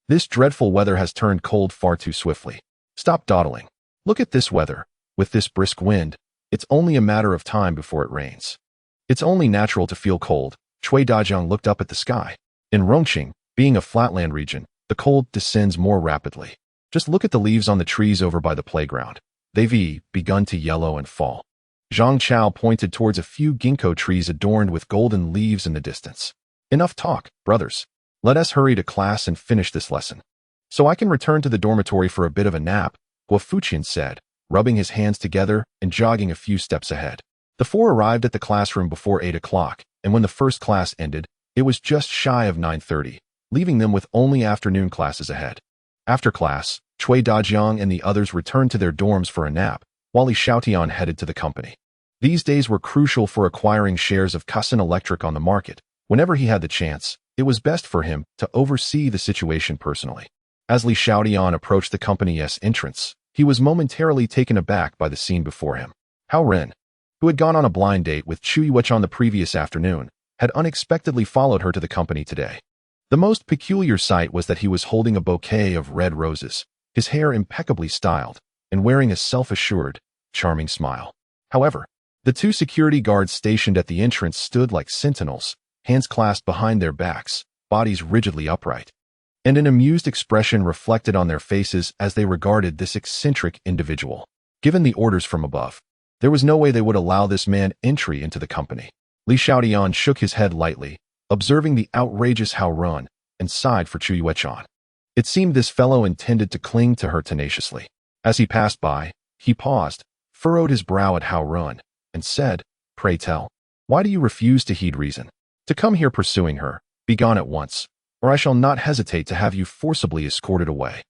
"This dreadful weather has turned cold far too swiftly. Stop dawdling. Look at this weather. With this brisk wind, it's only a matter of time before it rains. It's only natural to feel cold." Cui Dajiang looked up at the sky. In Rongqing, being a flatland region, the cold descends more rapidly. Just look at the leaves on the trees over by the playground. They've begun to yellow and fall. Zhang Chao pointed towards a few ginkgo trees adorned with golden leaves in the distance. "Enough talk, brothers. Let us hurry to class and finish this lesson, so I can return to the dormitory for a bit of a nap," Guo Fuqian said, rubbing his hands together and jogging a few steps ahead. The four arrived at the classroom before 8 o'clock, and when the first class ended, it was just shy of 9:30, leaving them with only afternoon classes ahead. After class, Cui Dajiang and the others returned to their dorms for a nap, while Li Xiaotian headed to the company. These days were crucial for acquiring shares of Kusan Electric on the market. Whenever he had the chance, it was best for him to oversee the situation personally. As Li Xiaotian approached the company's entrance, he was momentarily taken aback by the scene before him. Hao Ren, who had gone on a blind date with Chu Yuechon the previous afternoon, had unexpectedly followed her to the company today. The most peculiar sight was that he was holding a bouquet of red roses, his hair impeccably styled, and wearing a self-assured, charming smile. However, the two security guards stationed at the entrance stood like sentinels, hands clasped behind their backs, bodies rigidly upright, and an amused expression reflected on their faces as they regarded this eccentric individual. Given the orders from above, there was no way they would allow this man entry into the company. Li Xiaotian shook his head lightly, observing the outrageous Hao Ren, and sighed for Chu Yuechon. It seemed this fellow intended to cling to her tenaciously. As he passed by, he paused, furrowed his brow at Hao Ren, and said, "Pray tell, why do you refuse to heed reason? To come here pursuing her, be gone at once, or I shall not hesitate to have you forcibly escorted away."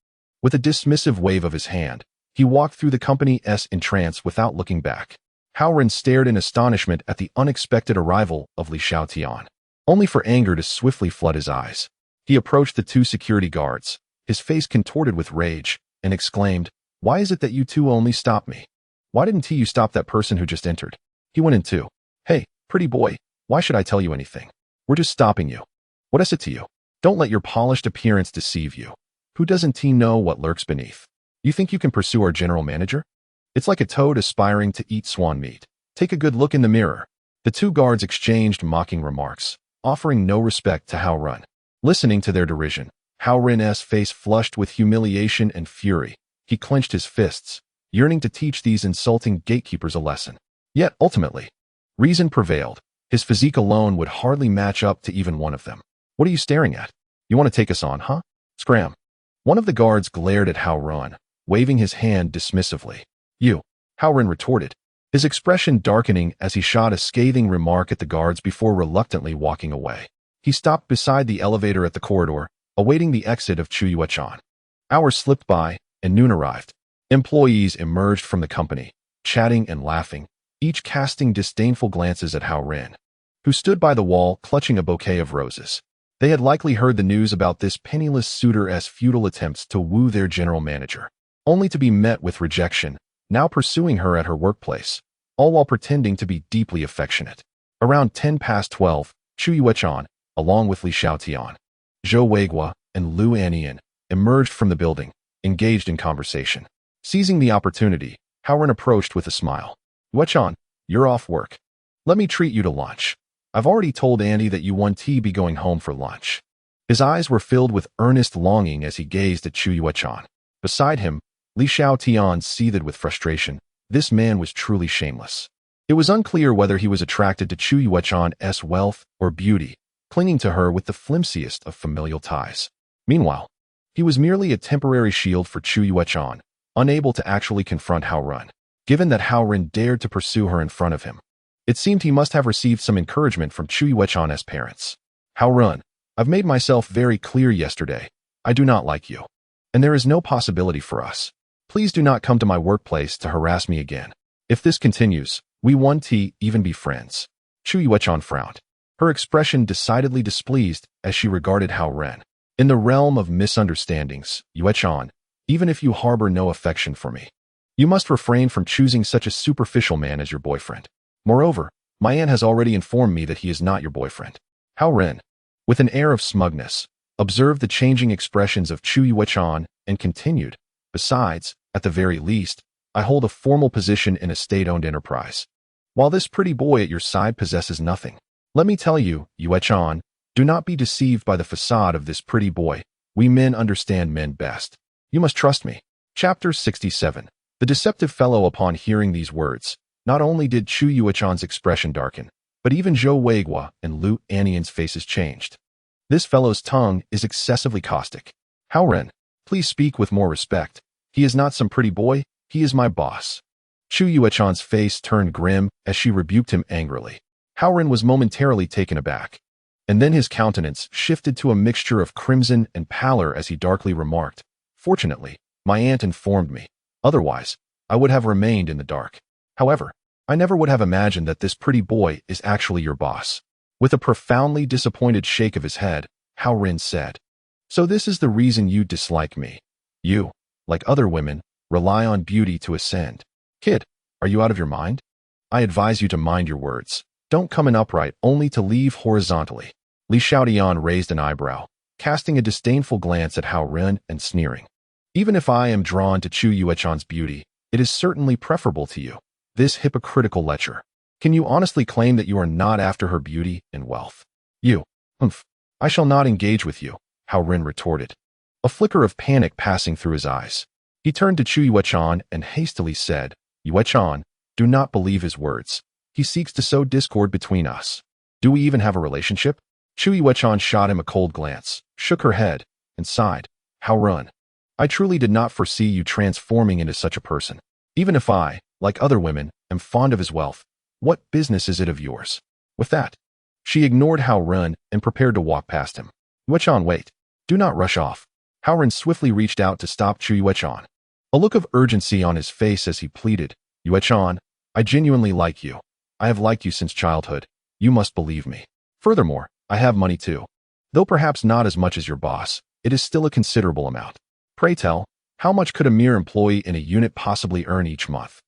With a dismissive wave of his hand, he walked through the company's entrance without looking back. Hao Ren stared in astonishment at the unexpected arrival of Li Xiaotian, only for anger to swiftly flood his eyes. He approached the two security guards, his face contorted with rage, and exclaimed, "Why is it that you two only stop me? Why didn't you stop that person who just entered?" He went in too. "Hey, pretty boy, why should I tell you anything? We're just stopping you. What is it to you? Don't let your polished appearance deceive you. Who doesn't know what lurks beneath? You think you can pursue our general manager? It's like a toad aspiring to eat swan meat. Take a good look in the mirror." The two guards exchanged mocking remarks, offering no respect to Hao Ren. Listening to their derision, Hao Ren's face flushed with humiliation and fury. He clenched his fists, yearning to teach these insulting gatekeepers a lesson. Yet, ultimately, reason prevailed. His physique alone would hardly match up to even one of them. "What are you staring at? You want to take us on, huh? Scram." One of the guards glared at Hao Ren, waving his hand dismissively. "You," Hao Ren retorted, his expression darkening as he shot a scathing remark at the guards before reluctantly walking away. He stopped beside the elevator at the corridor, awaiting the exit of Chu Yuechon. Hours slipped by, and noon arrived. Employees emerged from the company, chatting and laughing, each casting disdainful glances at Hao Ren, who stood by the wall clutching a bouquet of roses. They had likely heard the news about this penniless suitor's futile attempts to woo their general manager, only to be met with rejection, now pursuing her at her workplace, all while pretending to be deeply affectionate. Around 12:10, Chu Yuechon, along with Li Xiaotian, Zhou Weiguo, and Lu Anian, emerged from the building, engaged in conversation. Seizing the opportunity, Hao Ren approached with a smile. "Yuechon, you're off work. Let me treat you to lunch. I've already told Andy that you want to be going home for lunch." His eyes were filled with earnest longing as he gazed at Chu Yuechon. Beside him, Li Xiaotian seethed with frustration. This man was truly shameless. It was unclear whether he was attracted to Chu Yuechon's wealth or beauty, clinging to her with the flimsiest of familial ties. Meanwhile, he was merely a temporary shield for Chu Yuechon, unable to actually confront Hao Ren. Given that Hao Ren dared to pursue her in front of him, it seemed he must have received some encouragement from Chu Yuechon's parents. "Hao Ren, I've made myself very clear yesterday. I do not like you, and there is no possibility for us. Please do not come to my workplace to harass me again. If this continues, we won't even be friends." Chu Yuechon frowned, her expression decidedly displeased as she regarded Hao Ren. "In the realm of misunderstandings, Yuechon, even if you harbor no affection for me, you must refrain from choosing such a superficial man as your boyfriend. Moreover, my aunt has already informed me that he is not your boyfriend." Hao Ren, with an air of smugness, observed the changing expressions of Chu Yuechon and continued, "Besides, at the very least, I hold a formal position in a state-owned enterprise, while this pretty boy at your side possesses nothing. Let me tell you, Yuechon, do not be deceived by the facade of this pretty boy. We men understand men best. You must trust me." Chapter 67. The deceptive fellow, upon hearing these words, not only did Chu Yuechon's expression darken, but even Zhou Weiguo and Lu Anian's faces changed. "This fellow's tongue is excessively caustic. Hao Ren, please speak with more respect. He is not some pretty boy, he is my boss." Chu Yuechon's face turned grim as she rebuked him angrily. Hao Ren was momentarily taken aback, and then his countenance shifted to a mixture of crimson and pallor as he darkly remarked, "Fortunately, my aunt informed me. Otherwise, I would have remained in the dark. However, I never would have imagined that this pretty boy is actually your boss. With a profoundly disappointed shake of his head, Hao Ren said, "So this is the reason you dislike me. You, like other women, rely on beauty to ascend. Kid, are you out of your mind? I advise you to mind your words. Don't come in upright only to leave horizontally." Li Xiaotian raised an eyebrow, casting a disdainful glance at Hao Ren and sneering. "Even if I am drawn to Chu Yuechan's beauty, it is certainly preferable to you. This hypocritical lecher. Can you honestly claim that you are not after her beauty and wealth?" "You, I shall not engage with you," Hao Ren retorted, a flicker of panic passing through his eyes. He turned to Chu Yuechan and hastily said, "Yuechan, do not believe his words. He seeks to sow discord between us. Do we even have a relationship?" Chu Yuechan shot him a cold glance, shook her head, and sighed. "Hao Ren, I truly did not foresee you transforming into such a person. Even if I, like other women, am fond of his wealth, what business is it of yours?" With that, she ignored Hao Ren and prepared to walk past him. "Yuechan, wait. Do not rush off." Hao Ren swiftly reached out to stop Chu Yuechan, a look of urgency on his face as he pleaded, "Yuechan, I genuinely like you. I have liked you since childhood. You must believe me. Furthermore, I have money too. Though perhaps not as much as your boss, it is still a considerable amount. Pray tell, how much could a mere employee in a unit possibly earn each month?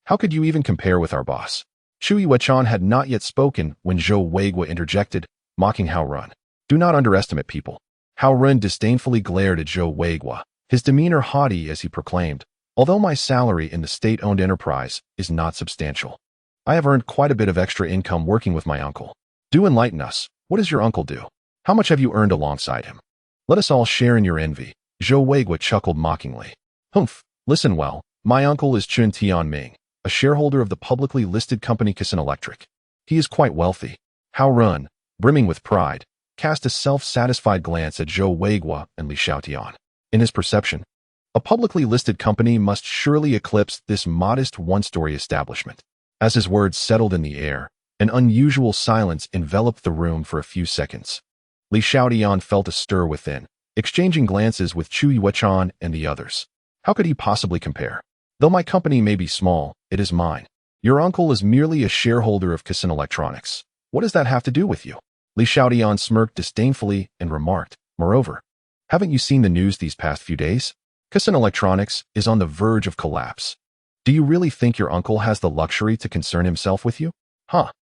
How could you even compare with our boss?" Chu Yuechan had not yet spoken when Zhou Weigua interjected, mocking Hao Ren. "Do not underestimate people." Hao Ren disdainfully glared at Zhou Weigua, his demeanor haughty as he proclaimed, "Although my salary in the state-owned enterprise is not substantial, I have earned quite a bit of extra income working with my uncle. Do enlighten us. What does your uncle do? How much have you earned alongside him? Let us all share in your envy." Zhou Weigua chuckled mockingly. Listen well. My uncle is Chun Tianming, a shareholder of the publicly listed company Kisan Electric. He is quite wealthy." Hao Ren, brimming with pride, cast a self-satisfied glance at Zhou Weigua and Li Xiaotian. In his perception, a publicly listed company must surely eclipse this modest one-story establishment. As his words settled in the air, an unusual silence enveloped the room for a few seconds. Li Xiaotian felt a stir within, exchanging glances with Chu Yuechan and the others. How could he possibly compare? "Though my company may be small, it is mine. Your uncle is merely a shareholder of Kisan Electronics. What does that have to do with you?" Li Xiaotian smirked disdainfully and remarked, "Moreover, haven't you seen the news these past few days? Kisan Electronics is on the verge of collapse. Do you really think your uncle has the luxury to concern himself with you?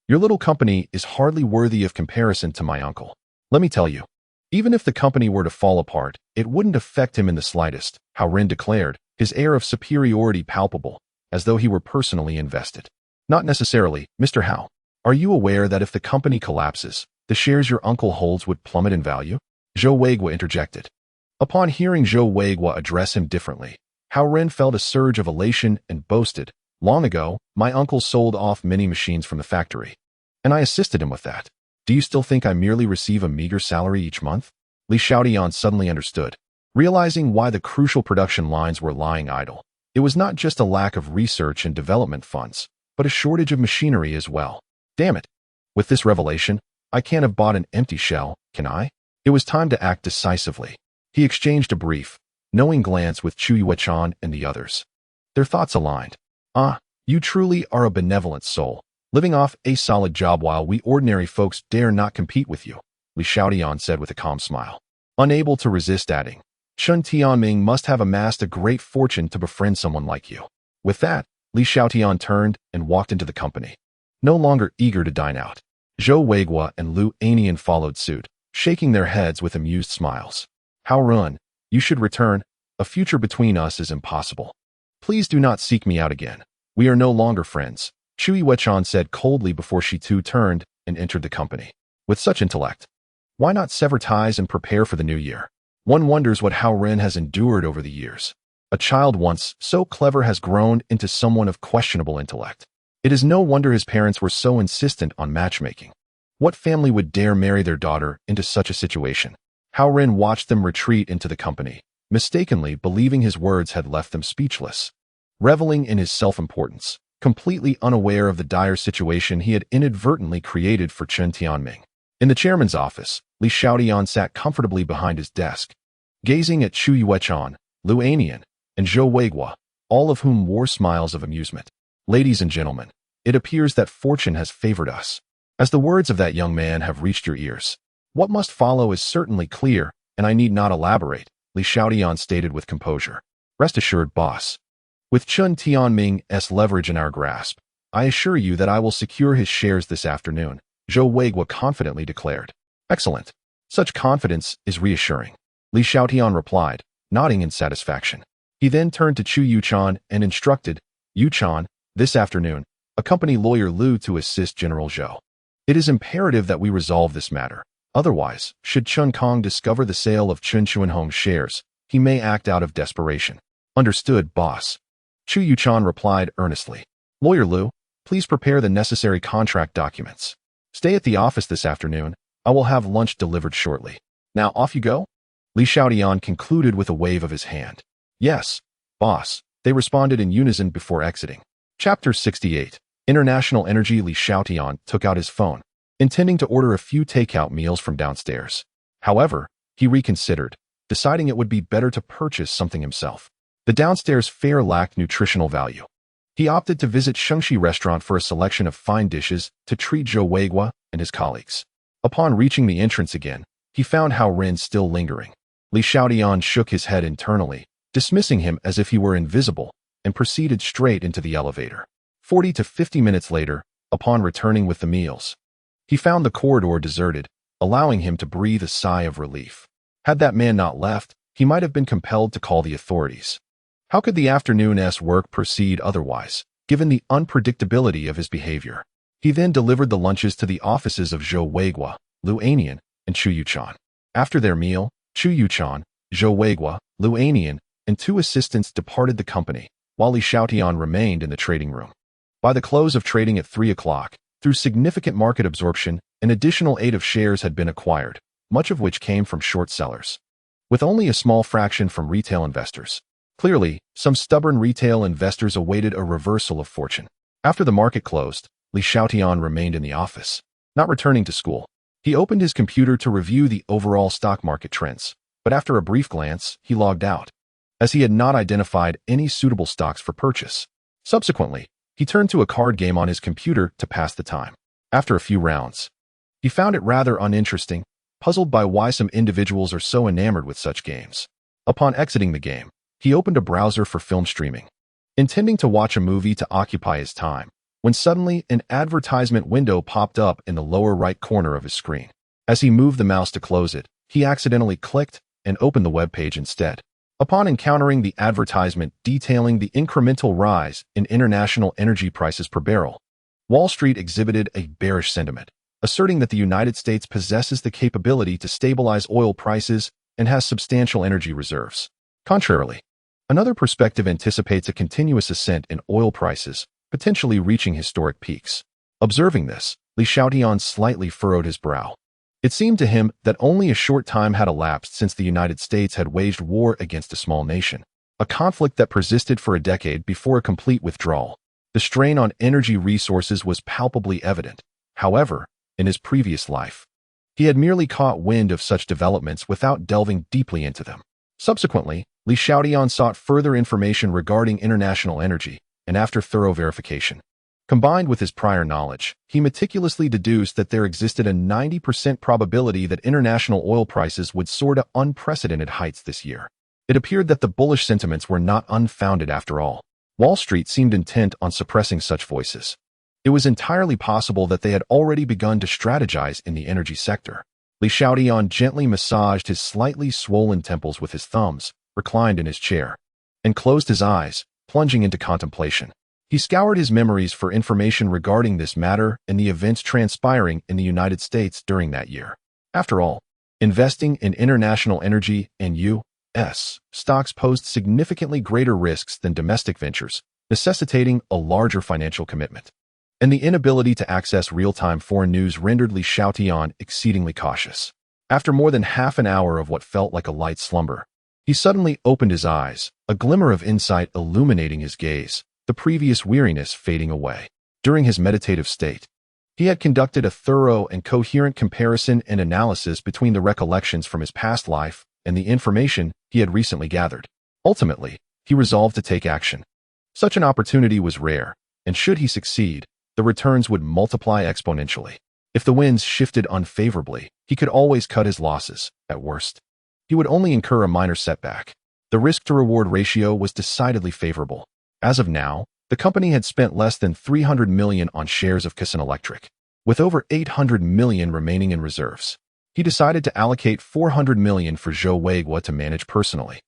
Your little company is hardly worthy of comparison to my uncle. Let me tell you, even if the company were to fall apart, it wouldn't affect him in the slightest," Hao Ren declared, his air of superiority palpable, as though he were personally invested. "Not necessarily, Mr. Hao. Are you aware that if the company collapses, the shares your uncle holds would plummet in value?" Zhou Weigua interjected. Upon hearing Zhou Weigua address him differently, Hao Ren felt a surge of elation and boasted, "Long ago, my uncle sold off many machines from the factory, and I assisted him with that. Do you still think I merely receive a meager salary each month?" Li Xiaotian suddenly understood, realizing why the crucial production lines were lying idle. It was not just a lack of research and development funds, but a shortage of machinery as well. Damn it. With this revelation, I can't have bought an empty shell, can I? It was time to act decisively. He exchanged a brief, knowing glance with Chu Yuechan and the others. Their thoughts aligned. You truly are a benevolent soul, living off a solid job while we ordinary folks dare not compete with you, Li Xiaotian said with a calm smile, unable to resist adding, "Chun Tianming must have amassed a great fortune to befriend someone like you." With that, Li Xiaotian turned and walked into the company, no longer eager to dine out. Zhou Weigua and Lu Anian followed suit, shaking their heads with amused smiles. "Hao Ren, you should return. A future between us is impossible. Please do not seek me out again. We are no longer friends," Chu Yuechan said coldly before she too turned and entered the company. With such intellect, why not sever ties and prepare for the new year? One wonders what Hao Ren has endured over the years. A child once so clever has grown into someone of questionable intellect. It is no wonder his parents were so insistent on matchmaking. What family would dare marry their daughter into such a situation? Hao Ren watched them retreat into the company, mistakenly believing his words had left them speechless. Reveling in his self-importance, completely unaware of the dire situation he had inadvertently created for Chun Tianming. In the chairman's office, Li Xiaotian sat comfortably behind his desk, gazing at Chu Yuechan, Lu Anian, and Zhou Weigua, all of whom wore smiles of amusement. Ladies and gentlemen, it appears that fortune has favored us. As the words of that young man have reached your ears, what must follow is certainly clear, and I need not elaborate, Li Xiaotian stated with composure. Rest assured, boss. With Chun Tianming's leverage in our grasp, I assure you that I will secure his shares this afternoon, Zhou Weiguo confidently declared. Excellent. Such confidence is reassuring, Li Xiaotian replied, nodding in satisfaction. He then turned to Chu Yuchan and instructed, Yuchan, this afternoon, accompany lawyer Lu to assist General Zhou. It is imperative that we resolve this matter. Otherwise, should Chun Kong discover the sale of Chun Chuanhong's shares, he may act out of desperation. Understood, boss. Chu Yuchan replied earnestly. Lawyer Lu, please prepare the necessary contract documents. Stay at the office this afternoon. I will have lunch delivered shortly. Now off you go? Li Xiaotian concluded with a wave of his hand. Yes, boss, they responded in unison before exiting. Chapter 68. International Energy. Li Xiaotian took out his phone, intending to order a few takeout meals from downstairs. However, he reconsidered, deciding it would be better to purchase something himself. The downstairs fare lacked nutritional value. He opted to visit Shengxi restaurant for a selection of fine dishes to treat Zhou Weiguo and his colleagues. Upon reaching the entrance again, he found Hao Ren still lingering. Li Xiaotian shook his head internally, dismissing him as if he were invisible, and proceeded straight into the elevator. 40 to 50 minutes later, upon returning with the meals, he found the corridor deserted, allowing him to breathe a sigh of relief. Had that man not left, he might have been compelled to call the authorities. How could the afternoon's work proceed otherwise, given the unpredictability of his behavior? He then delivered the lunches to the offices of Zhou Weiguo, Lu Anian, and Chu Yuchan. After their meal, Chu Yuchan, Zhou Weiguo, Lu Anian, and two assistants departed the company, while Li Xiaotian remained in the trading room. By the close of trading at 3 o'clock, through significant market absorption, an additional 8 of shares had been acquired, much of which came from short sellers, with only a small fraction from retail investors. Clearly, some stubborn retail investors awaited a reversal of fortune. After the market closed, Li Xiaotian remained in the office, not returning to school. He opened his computer to review the overall stock market trends, but after a brief glance, he logged out, as he had not identified any suitable stocks for purchase. Subsequently, he turned to a card game on his computer to pass the time. After a few rounds, he found it rather uninteresting, puzzled by why some individuals are so enamored with such games. Upon exiting the game, he opened a browser for film streaming, intending to watch a movie to occupy his time, when suddenly an advertisement window popped up in the lower right corner of his screen. As he moved the mouse to close it, he accidentally clicked and opened the web page instead. Upon encountering the advertisement detailing the incremental rise in international energy prices per barrel, Wall Street exhibited a bearish sentiment, asserting that the United States possesses the capability to stabilize oil prices and has substantial energy reserves. Contrarily, another perspective anticipates a continuous ascent in oil prices, potentially reaching historic peaks. Observing this, Li Xiaotian slightly furrowed his brow. It seemed to him that only a short time had elapsed since the United States had waged war against a small nation, a conflict that persisted for a decade before a complete withdrawal. The strain on energy resources was palpably evident. However, in his previous life, he had merely caught wind of such developments without delving deeply into them. Subsequently, Li Xiaotian sought further information regarding international energy, and after thorough verification, combined with his prior knowledge, he meticulously deduced that there existed a 90% probability that international oil prices would soar to unprecedented heights this year. It appeared that the bullish sentiments were not unfounded after all. Wall Street seemed intent on suppressing such voices. It was entirely possible that they had already begun to strategize in the energy sector. Li Xiaotian gently massaged his slightly swollen temples with his thumbs, reclined in his chair, and closed his eyes, plunging into contemplation. He scoured his memories for information regarding this matter and the events transpiring in the United States during that year. After all, investing in international energy and U.S. stocks posed significantly greater risks than domestic ventures, necessitating a larger financial commitment. And the inability to access real-time foreign news rendered Li Xiaotian exceedingly cautious. After more than half an hour of what felt like a light slumber, he suddenly opened his eyes, a glimmer of insight illuminating his gaze, the previous weariness fading away. During his meditative state, he had conducted a thorough and coherent comparison and analysis between the recollections from his past life and the information he had recently gathered. Ultimately, he resolved to take action. Such an opportunity was rare, and should he succeed, the returns would multiply exponentially. If the winds shifted unfavorably, he could always cut his losses. At worst, he would only incur a minor setback. The risk-to-reward ratio was decidedly favorable. As of now, the company had spent less than $300 million on shares of Kasen Electric, with over $800 million remaining in reserves. He decided to allocate $400 million for Zhou Weiguo to manage personally.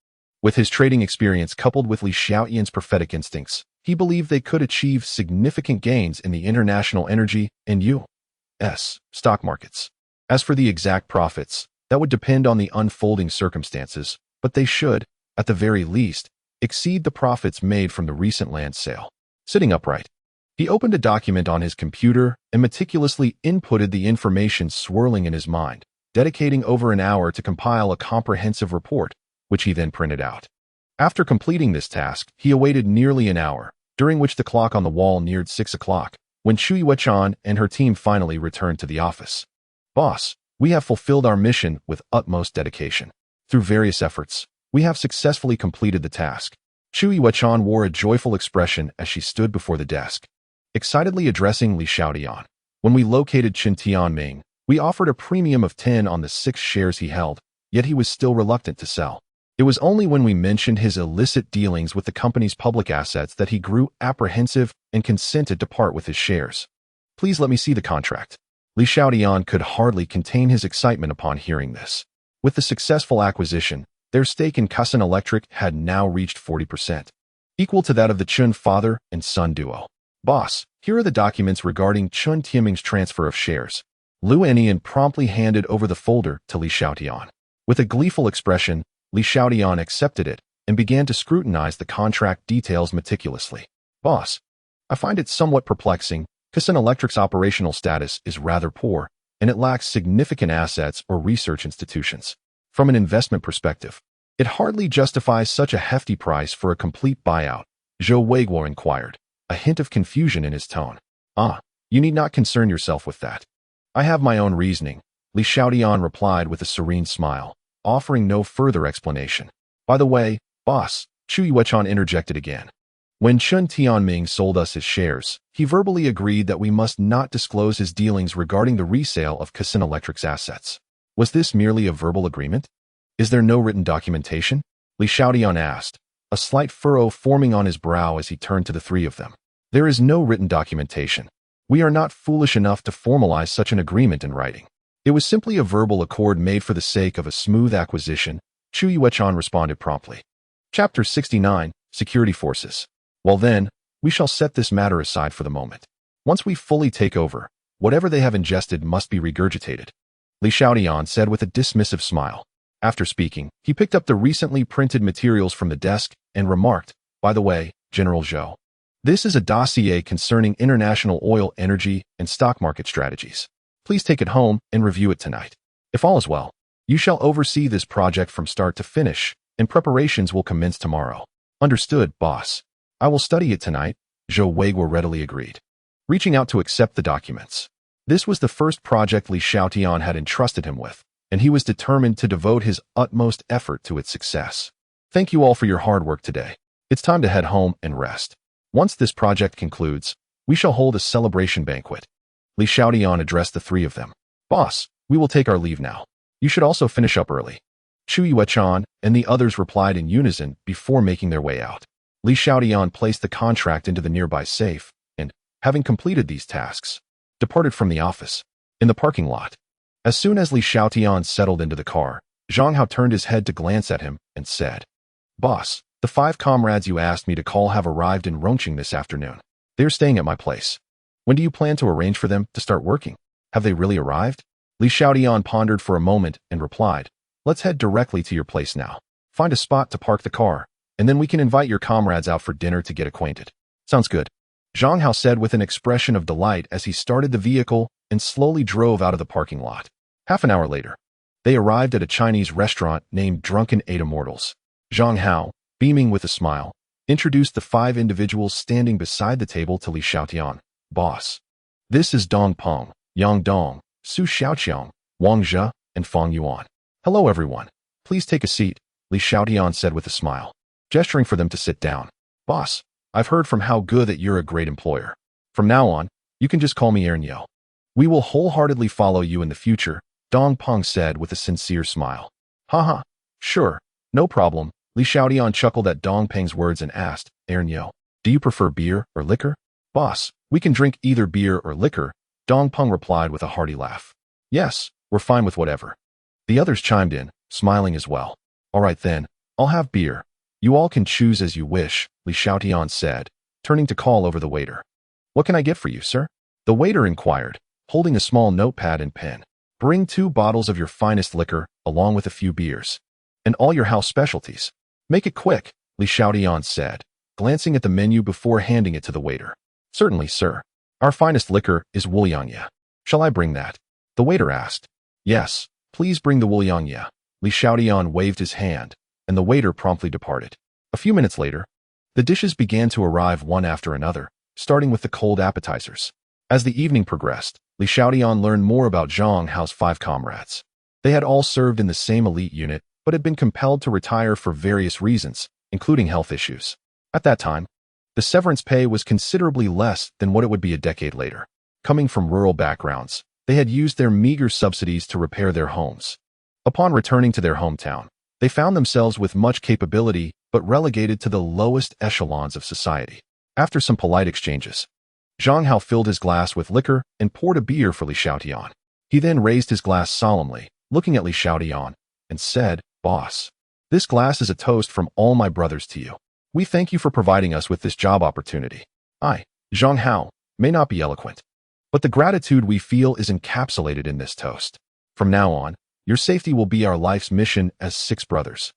With his trading experience coupled with Li Xiaotian's prophetic instincts, he believed they could achieve significant gains in the international energy and U.S. stock markets. As for the exact profits, that would depend on the unfolding circumstances, but they should, at the very least, exceed the profits made from the recent land sale. Sitting upright, he opened a document on his computer and meticulously inputted the information swirling in his mind, dedicating over an hour to compile a comprehensive report, which he then printed out. After completing this task, he awaited nearly an hour, during which the clock on the wall neared 6 o'clock, when Li Xiaotian and her team finally returned to the office. "Boss, we have fulfilled our mission with utmost dedication. Through various efforts, we have successfully completed the task." Li Xiaotian wore a joyful expression as she stood before the desk, excitedly addressing Li Xiaotian. "When we located Chen Tianming, we offered a premium of 10 on the 6 shares he held, yet he was still reluctant to sell. It was only when we mentioned his illicit dealings with the company's public assets that he grew apprehensive and consented to part with his shares. Please let me see the contract." Li Xiaotian could hardly contain his excitement upon hearing this. With the successful acquisition, their stake in Kasen Electric had now reached 40%, equal to that of the Chun father and son duo. "Boss, here are the documents regarding Chun Tianming's transfer of shares." Lu Enian promptly handed over the folder to Li Xiaotian. With a gleeful expression, Li Xiaotian accepted it and began to scrutinize the contract details meticulously. "Boss, I find it somewhat perplexing. Kasen Electric's operational status is rather poor, and it lacks significant assets or research institutions. From an investment perspective, it hardly justifies such a hefty price for a complete buyout," Zhou Weiguo inquired, a hint of confusion in his tone. "Ah, you need not concern yourself with that. I have my own reasoning," Li Xiaotian replied with a serene smile, offering no further explanation. "By the way, boss," Li Xiaotian interjected again. "When Chen Tianming sold us his shares, he verbally agreed that we must not disclose his dealings regarding the resale of Kasen Electric's assets. Was this merely a verbal agreement? Is there no written documentation?" Li Xiaotian asked, a slight furrow forming on his brow as he turned to the three of them. "There is no written documentation. We are not foolish enough to formalize such an agreement in writing. It was simply a verbal accord made for the sake of a smooth acquisition," Li Xiaotian responded promptly. Chapter 69, Security Forces. "Well then, we shall set this matter aside for the moment. Once we fully take over, whatever they have ingested must be regurgitated," Li Xiaotian said with a dismissive smile. After speaking, he picked up the recently printed materials from the desk and remarked, "By the way, General Zhou, this is a dossier concerning international oil, energy, and stock market strategies. Please take it home and review it tonight. If all is well, you shall oversee this project from start to finish, and preparations will commence tomorrow." "Understood, boss. I will study it tonight," Zhou Weiguo readily agreed, reaching out to accept the documents. This was the first project Li Xiaotian had entrusted him with, and he was determined to devote his utmost effort to its success. "Thank you all for your hard work today. It's time to head home and rest. Once this project concludes, we shall hold a celebration banquet." Li Xiaotian addressed the three of them. "Boss, we will take our leave now. You should also finish up early." Li Xiaotian and the others replied in unison before making their way out. Li Xiaotian placed the contract into the nearby safe and, having completed these tasks, departed from the office. In the parking lot, as soon as Li Xiaotian settled into the car, Zhang Hao turned his head to glance at him and said, "Boss, the 5 comrades you asked me to call have arrived in Rongqing this afternoon. They're staying at my place. When do you plan to arrange for them to start working? Have they really arrived?" Li Xiaotian pondered for a moment and replied, "Let's head directly to your place now. Find a spot to park the car, and then we can invite your comrades out for dinner to get acquainted." "Sounds good," Zhang Hao said with an expression of delight as he started the vehicle and slowly drove out of the parking lot. Half an hour later, they arrived at a Chinese restaurant named Drunken Eight Immortals. Zhang Hao, beaming with a smile, introduced the 5 individuals standing beside the table to Li Xiaotian. "Boss, this is Dong Peng, Yang Dong, Su Xiaoqiang, Wang Zhe, and Fang Yuan." "Hello everyone. Please take a seat," Li Xiaotian said with a smile, gesturing for them to sit down. "Boss, I've heard from how good that you're a great employer. From now on, you can just call me Aaron Yo. We will wholeheartedly follow you in the future, Dong Peng said with a sincere smile. Haha, sure, no problem. Li Xiaotian chuckled at Dong Peng's words and asked, Aaron Yo, do you prefer beer or liquor? Boss, we can drink either beer or liquor, Dong Peng replied with a hearty laugh. Yes, we're fine with whatever. The others chimed in, smiling as well. All right then, I'll have beer. You all can choose as you wish, Li Xiaotian said, turning to call over the waiter. What can I get for you, sir? The waiter inquired, holding a small notepad and pen. Bring 2 bottles of your finest liquor, along with a few beers. And all your house specialties. Make it quick, Li Xiaotian said, glancing at the menu before handing it to the waiter. Certainly, sir. Our finest liquor is Wuliangya. Shall I bring that? The waiter asked. Yes, please bring the Wuliangya. Li Xiaotian waved his hand, and the waiter promptly departed. A few minutes later, the dishes began to arrive one after another, starting with the cold appetizers. As the evening progressed, Li Xiaotian learned more about Zhang Hao's 5 comrades. They had all served in the same elite unit, but had been compelled to retire for various reasons, including health issues. At that time, the severance pay was considerably less than what it would be a decade later. Coming from rural backgrounds, they had used their meager subsidies to repair their homes. Upon returning to their hometown, they found themselves with much capability but relegated to the lowest echelons of society. After some polite exchanges, Zhang Hao filled his glass with liquor and poured a beer for Li Xiaotian. He then raised his glass solemnly, looking at Li Xiaotian, and said, Boss, this glass is a toast from all my brothers to you. We thank you for providing us with this job opportunity. I, Zhang Hao, may not be eloquent, but the gratitude we feel is encapsulated in this toast. From now on, your safety will be our life's mission as 6 brothers.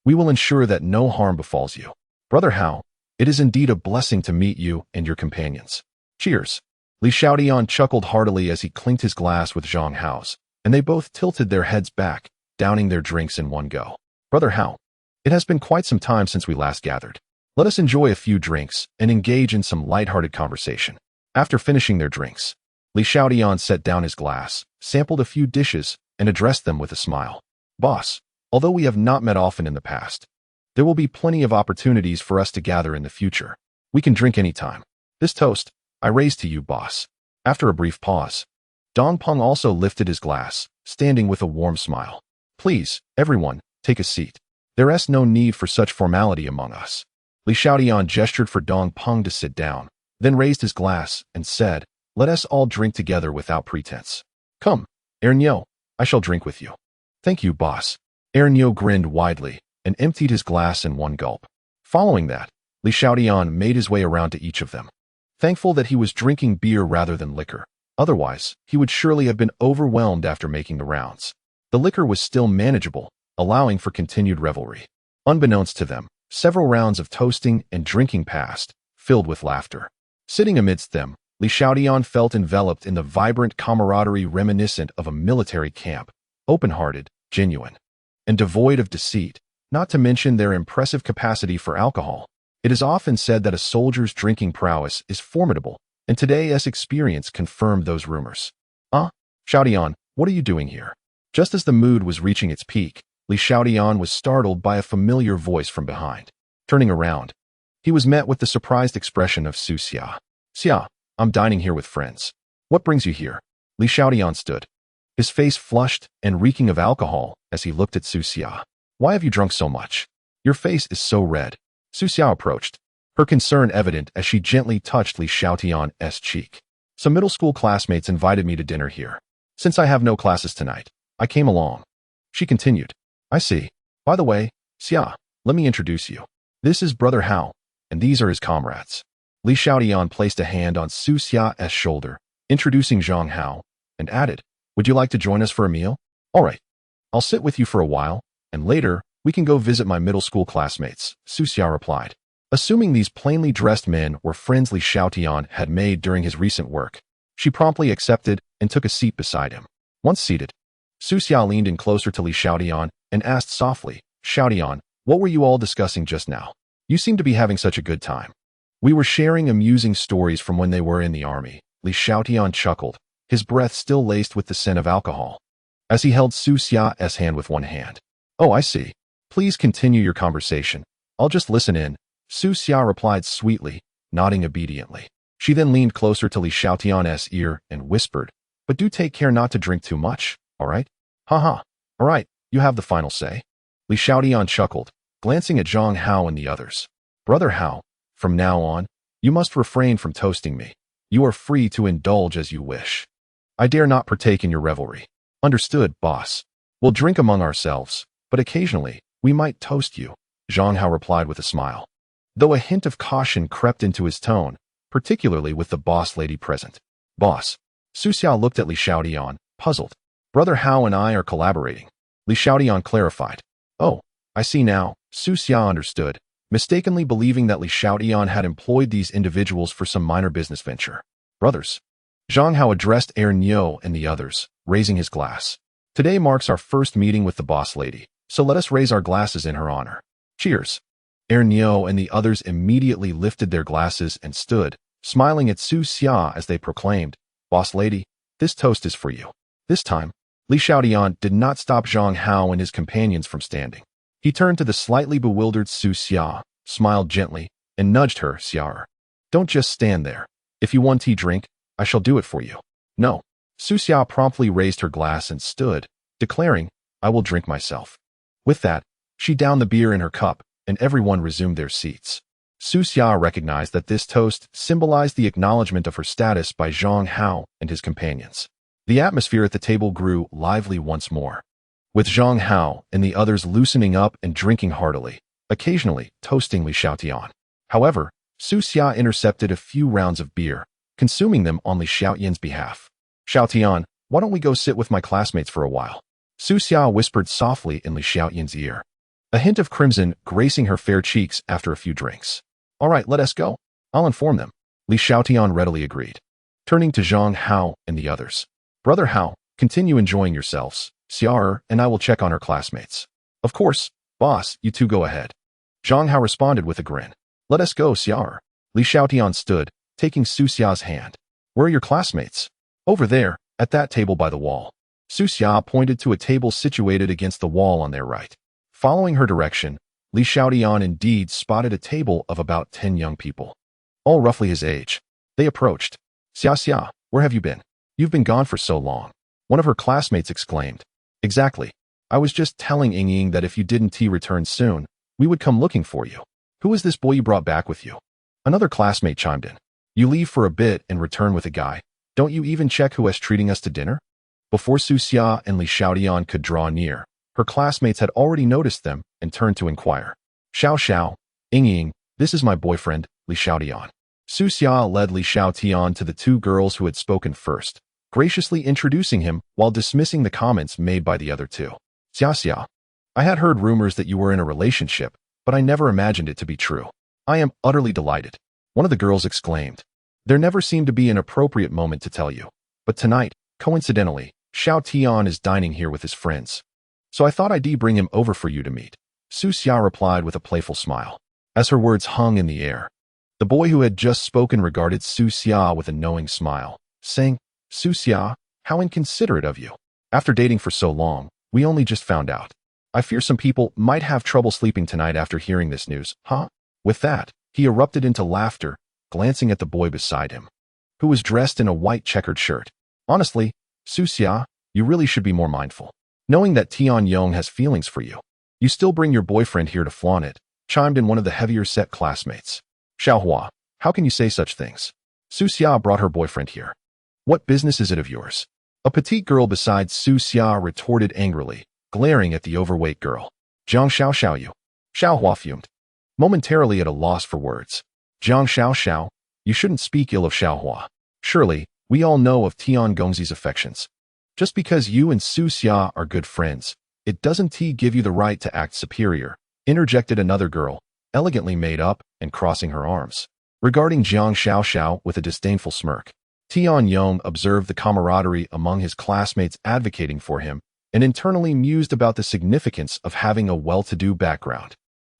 We will ensure that no harm befalls you. Brother Hao, it is indeed a blessing to meet you and your companions. Cheers. Li Xiaotian chuckled heartily as he clinked his glass with Zhang Hao's, and they both tilted their heads back, downing their drinks in one go. Brother Hao, it has been quite some time since we last gathered. Let us enjoy a few drinks and engage in some light-hearted conversation. After finishing their drinks, Li Xiaotian set down his glass, sampled a few dishes, and addressed them with a smile. Boss, although we have not met often in the past, there will be plenty of opportunities for us to gather in the future. We can drink any time. This toast, I raise to you, boss. After a brief pause, Dong Peng also lifted his glass, standing with a warm smile. Please, everyone, take a seat. There is no need for such formality among us. Li Xiaotian gestured for Dong Peng to sit down, then raised his glass and said, Let us all drink together without pretense. Come, Aaron Yo, I shall drink with you. Thank you, boss. Aaron Yo grinned widely and emptied his glass in one gulp. Following that, Li Xiaotian made his way around to each of them, thankful that he was drinking beer rather than liquor. Otherwise, he would surely have been overwhelmed after making the rounds. The liquor was still manageable, allowing for continued revelry. Unbeknownst to them, several rounds of toasting and drinking passed, filled with laughter. Sitting amidst them, Li Xiaotian felt enveloped in the vibrant camaraderie reminiscent of a military camp, open-hearted, genuine, and devoid of deceit, not to mention their impressive capacity for alcohol. It is often said that a soldier's drinking prowess is formidable, and today's experience confirmed those rumors. Xiaotian, what are you doing here? Just as the mood was reaching its peak, Li Xiaotian was startled by a familiar voice from behind. Turning around, he was met with the surprised expression of Su Xia. Xia, I'm dining here with friends. What brings you here? Li Xiaotian stood, his face flushed and reeking of alcohol as he looked at Su Xia. Why have you drunk so much? Your face is so red. Su Xia approached, her concern evident as she gently touched Li Xiaotian's cheek. Some middle school classmates invited me to dinner here. Since I have no classes tonight, I came along. She continued. I see. By the way, Xia, let me introduce you. This is Brother Hao, and these are his comrades. Li Xiaotian placed a hand on Su Xia's shoulder, introducing Zhang Hao, and added, Would you like to join us for a meal? All right. I'll sit with you for a while, and later, we can go visit my middle school classmates, Su Xia replied. Assuming these plainly dressed men were friends Li Xiaotian had made during his recent work, she promptly accepted and took a seat beside him. Once seated, Su Xia leaned in closer to Li Xiaotian and asked softly, Xiaotian, what were you all discussing just now? You seem to be having such a good time. We were sharing amusing stories from when they were in the army. Li Xiaotian chuckled, his breath still laced with the scent of alcohol, as he held Su Xia's hand with one hand. Oh, I see. Please continue your conversation. I'll just listen in, Su Xia replied sweetly, nodding obediently. She then leaned closer to Li Xiaotian's ear and whispered, "But do take care not to drink too much, all right?" "Haha, all right, you have the final say." Li Xiaotian chuckled, glancing at Zhang Hao and the others. "Brother Hao, from now on, you must refrain from toasting me. You are free to indulge as you wish. I dare not partake in your revelry." "Understood, boss. We'll drink among ourselves, but occasionally, we might toast you," Zhang Hao replied with a smile, though a hint of caution crept into his tone, particularly with the boss lady present. "Boss." Su Xiao looked at Li Xiaotian, puzzled. "Brother Hao and I are collaborating," Li Xiaotian clarified. "Oh, I see now," Su Xiao understood, mistakenly believing that Li Xiaotian had employed these individuals for some minor business venture. "Brothers." Zhang Hao addressed Niu and the others, raising his glass. "Today marks our first meeting with the boss lady, so let us raise our glasses in her honor. Cheers." Niu and the others immediately lifted their glasses and stood, smiling at Su Xia as they proclaimed, "Boss lady, this toast is for you." This time, Li Xiaotian did not stop Zhang Hao and his companions from standing. He turned to the slightly bewildered Su Xia, smiled gently, and nudged her, "Xiao'er, don't just stand there. If you want tea drink, I shall do it for you." "No." Su Xia promptly raised her glass and stood, declaring, "I will drink myself." With that, she downed the beer in her cup, and everyone resumed their seats. Su Xia recognized that this toast symbolized the acknowledgement of her status by Zhang Hao and his companions. The atmosphere at the table grew lively once more, with Zhang Hao and the others loosening up and drinking heartily, occasionally toasting Li Xiaotian. However, Su Xia intercepted a few rounds of beer, consuming them on Li Xiaotian's behalf. "Xiaotian, why don't we go sit with my classmates for a while?" Su Xia whispered softly in Li Xiaotian's ear, a hint of crimson gracing her fair cheeks after a few drinks. "All right, let us go. I'll inform them." Li Xiaotian readily agreed, turning to Zhang Hao and the others. "Brother Hao, continue enjoying yourselves. Xiao'er and I will check on our classmates." "Of course, boss, you two go ahead." Zhang Hao responded with a grin. "Let us go, Xiao'er." Li Xiaotian stood, taking Su Xia's hand. "Where are your classmates?" "Over there, at that table by the wall." Su Xia pointed to a table situated against the wall on their right. Following her direction, Li Xiaotian indeed spotted a table of about 10 young people, all roughly his age. They approached. Xia, where have you been? You've been gone for so long." One of her classmates exclaimed. "Exactly. I was just telling Ying that if you didn't return soon, we would come looking for you." "Who is this boy you brought back with you?" Another classmate chimed in. "You leave for a bit and return with a guy. Don't you even check who is treating us to dinner?" Before Su Xia and Li Xiaotian could draw near, her classmates had already noticed them and turned to inquire. Xiao, Ying, this is my boyfriend, Li Xiaotian." Su Xia led Li Xiaotian to the two girls who had spoken first, graciously introducing him while dismissing the comments made by the other two. "Xia, I had heard rumors that you were in a relationship, but I never imagined it to be true. I am utterly delighted," one of the girls exclaimed. "There never seemed to be an appropriate moment to tell you, but tonight, coincidentally, Xiaotian is dining here with his friends. So I thought I'd bring him over for you to meet." Su Xia replied with a playful smile. As her words hung in the air, the boy who had just spoken regarded Su Xia with a knowing smile, saying, "Su Xia, how inconsiderate of you. After dating for so long, we only just found out. I fear some people might have trouble sleeping tonight after hearing this news, huh?" With that, he erupted into laughter, glancing at the boy beside him, who was dressed in a white checkered shirt. "Honestly, Su Xia, you really should be more mindful. Knowing that Tianyong has feelings for you, you still bring your boyfriend here to flaunt it," chimed in one of the heavier-set classmates. "Xiaohua, how can you say such things? Su Xia brought her boyfriend here. What business is it of yours?" A petite girl beside Su Xia retorted angrily, glaring at the overweight girl. "Jiang Xiao you." Xiaohua fumed, momentarily at a loss for words. "Jiang Xiao, you shouldn't speak ill of Xiaohua. Surely, we all know of Tian Gongzi's affections. Just because you and Su Xia are good friends, it doesn't give you the right to act superior," interjected another girl, elegantly made up and crossing her arms, regarding Jiang Xiao with a disdainful smirk. Tianyong observed the camaraderie among his classmates advocating for him and internally mused about the significance of having a well-to-do background.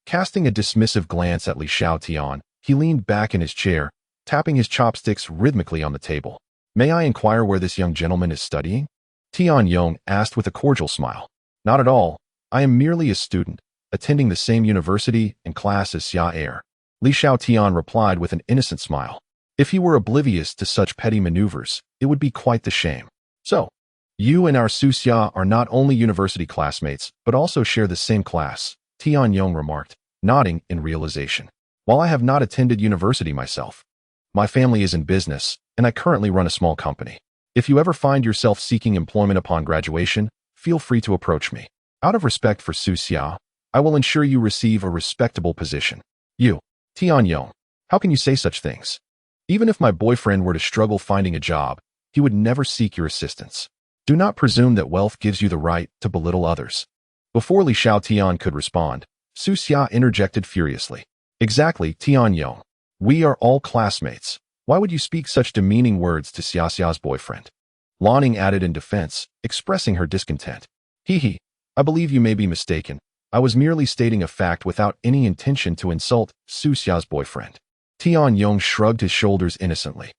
Casting a dismissive glance at Li Xiaotian, he leaned back in his chair, tapping his chopsticks rhythmically on the table. "May I inquire where this young gentleman is studying?" Tianyong asked with a cordial smile. "Not at all. I am merely a student, attending the same university and class as Xia Er." Li Xiaotian replied with an innocent smile. If he were oblivious to such petty maneuvers, it would be quite the shame. So, you and our Suxia are not only university classmates, but also share the same class, Tianyong remarked, nodding in realization. While I have not attended university myself, my family is in business, and I currently run a small company. If you ever find yourself seeking employment upon graduation, feel free to approach me. Out of respect for Suxia, I will ensure you receive a respectable position. You, Tianyong, how can you say such things? Even if my boyfriend were to struggle finding a job, he would never seek your assistance. Do not presume that wealth gives you the right to belittle others. Before Li Xiaotian could respond, Suxia interjected furiously. Exactly, Tianyong. We are all classmates. Why would you speak such demeaning words to Xiaxia's boyfriend? Lanning added in defense, expressing her discontent. Hee, I believe you may be mistaken. I was merely stating a fact without any intention to insult Suxia's boyfriend. Tianyong shrugged his shoulders innocently.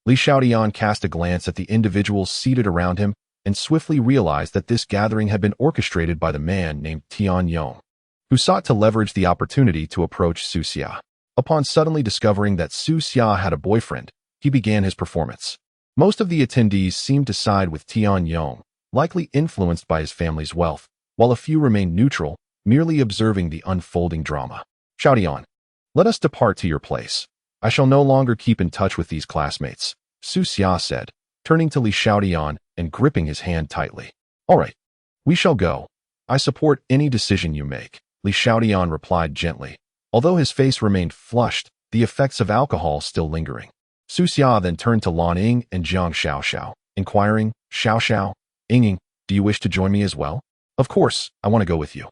Li Xiaotian cast a glance at the individuals seated around him and swiftly realized that this gathering had been orchestrated by the man named Tianyong, who sought to leverage the opportunity to approach Suxia. Upon suddenly discovering that Suxia had a boyfriend, he began his performance. Most of the attendees seemed to side with Tianyong, likely influenced by his family's wealth, while a few remained neutral, merely observing the unfolding drama. Xiaotian, let us depart to your place. I shall no longer keep in touch with these classmates, Suxia said, turning to Li Xiaotian and gripping his hand tightly. All right, we shall go. I support any decision you make, Li Xiaotian replied gently, although his face remained flushed, the effects of alcohol still lingering. Suxia then turned to Lan Ying and Jiang Xiaoxiao, inquiring, Xiaoxiao, Ying, do you wish to join me as well? Of course, I want to go with you.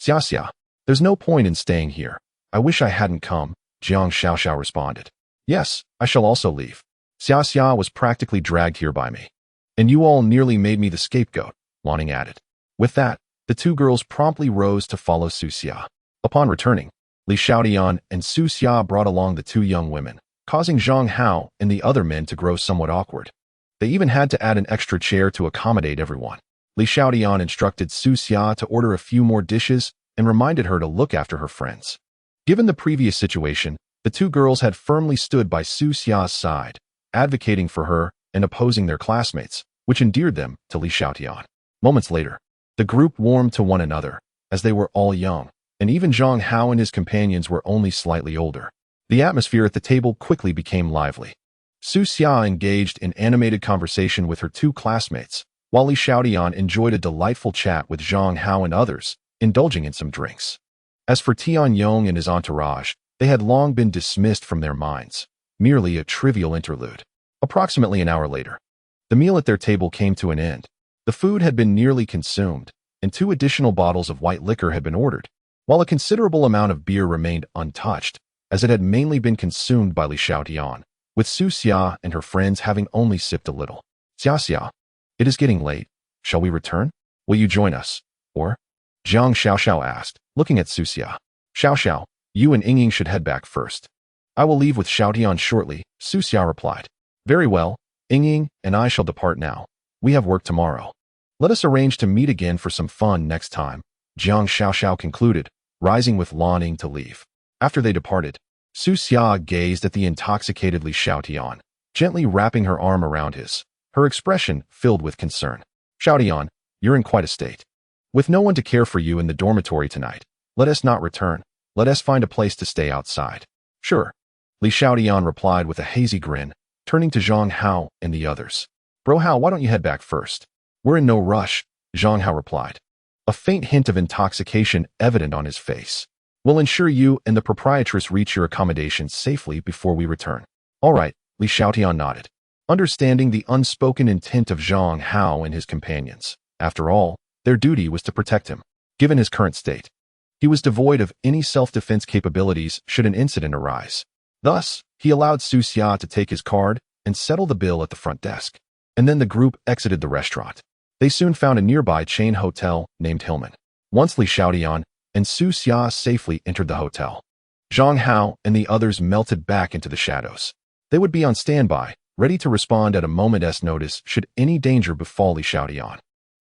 Xiaxia, there's no point in staying here. I wish I hadn't come, Jiang Xiaoxiao responded. Yes, I shall also leave. Xiaxia was practically dragged here by me. And you all nearly made me the scapegoat, Lanning added. With that, the two girls promptly rose to follow Suxia. Upon returning, Li Xiaotian and Suxia brought along the two young women, causing Zhang Hao and the other men to grow somewhat awkward. They even had to add an extra chair to accommodate everyone. Li Xiaotian instructed Suxia to order a few more dishes and reminded her to look after her friends. Given the previous situation, the two girls had firmly stood by Suxia's side, advocating for her and opposing their classmates, which endeared them to Li Xiaotian. Moments later, the group warmed to one another, as they were all young, and even Zhang Hao and his companions were only slightly older. The atmosphere at the table quickly became lively. Suxia engaged in animated conversation with her two classmates, while Li Xiaotian enjoyed a delightful chat with Zhang Hao and others, indulging in some drinks. As for Tianyong and his entourage, they had long been dismissed from their minds, merely a trivial interlude. Approximately an hour later, the meal at their table came to an end. The food had been nearly consumed, and 2 additional bottles of white liquor had been ordered, while a considerable amount of beer remained untouched, as it had mainly been consumed by Li Xiaotian, with Suxia and her friends having only sipped a little. Xiaxia, it is getting late. Shall we return? Will you join us? Or? Jiang Xiaoxiao asked, looking at Suxia. Xiaoxiao, you and Ying should head back first. I will leave with Xiaotian shortly, Suxia replied. Very well, Ying and I shall depart now. We have work tomorrow. Let us arrange to meet again for some fun next time, Jiang Xiaoxiao concluded, rising with Lan Ying to leave. After they departed, Suxia gazed at the intoxicated Li Xiaotian, gently wrapping her arm around his, her expression filled with concern. Xiaotian, you're in quite a state. With no one to care for you in the dormitory tonight, let us not return. Let us find a place to stay outside. Sure, Li Xiaotian replied with a hazy grin, turning to Zhang Hao and the others. Bro Hao, why don't you head back first? We're in no rush, Zhang Hao replied, a faint hint of intoxication evident on his face. We'll ensure you and the proprietress reach your accommodations safely before we return. All right, Li Xiaotian nodded, understanding the unspoken intent of Zhang Hao and his companions. After all, their duty was to protect him. Given his current state, he was devoid of any self-defense capabilities should an incident arise. Thus, he allowed Suxia to take his card and settle the bill at the front desk. And then the group exited the restaurant. They soon found a nearby chain hotel named Hillman. Once Li Xiaotian and Suxia safely entered the hotel, Zhang Hao and the others melted back into the shadows. They would be on standby, ready to respond at a moment's notice should any danger befall Li Xiaotian.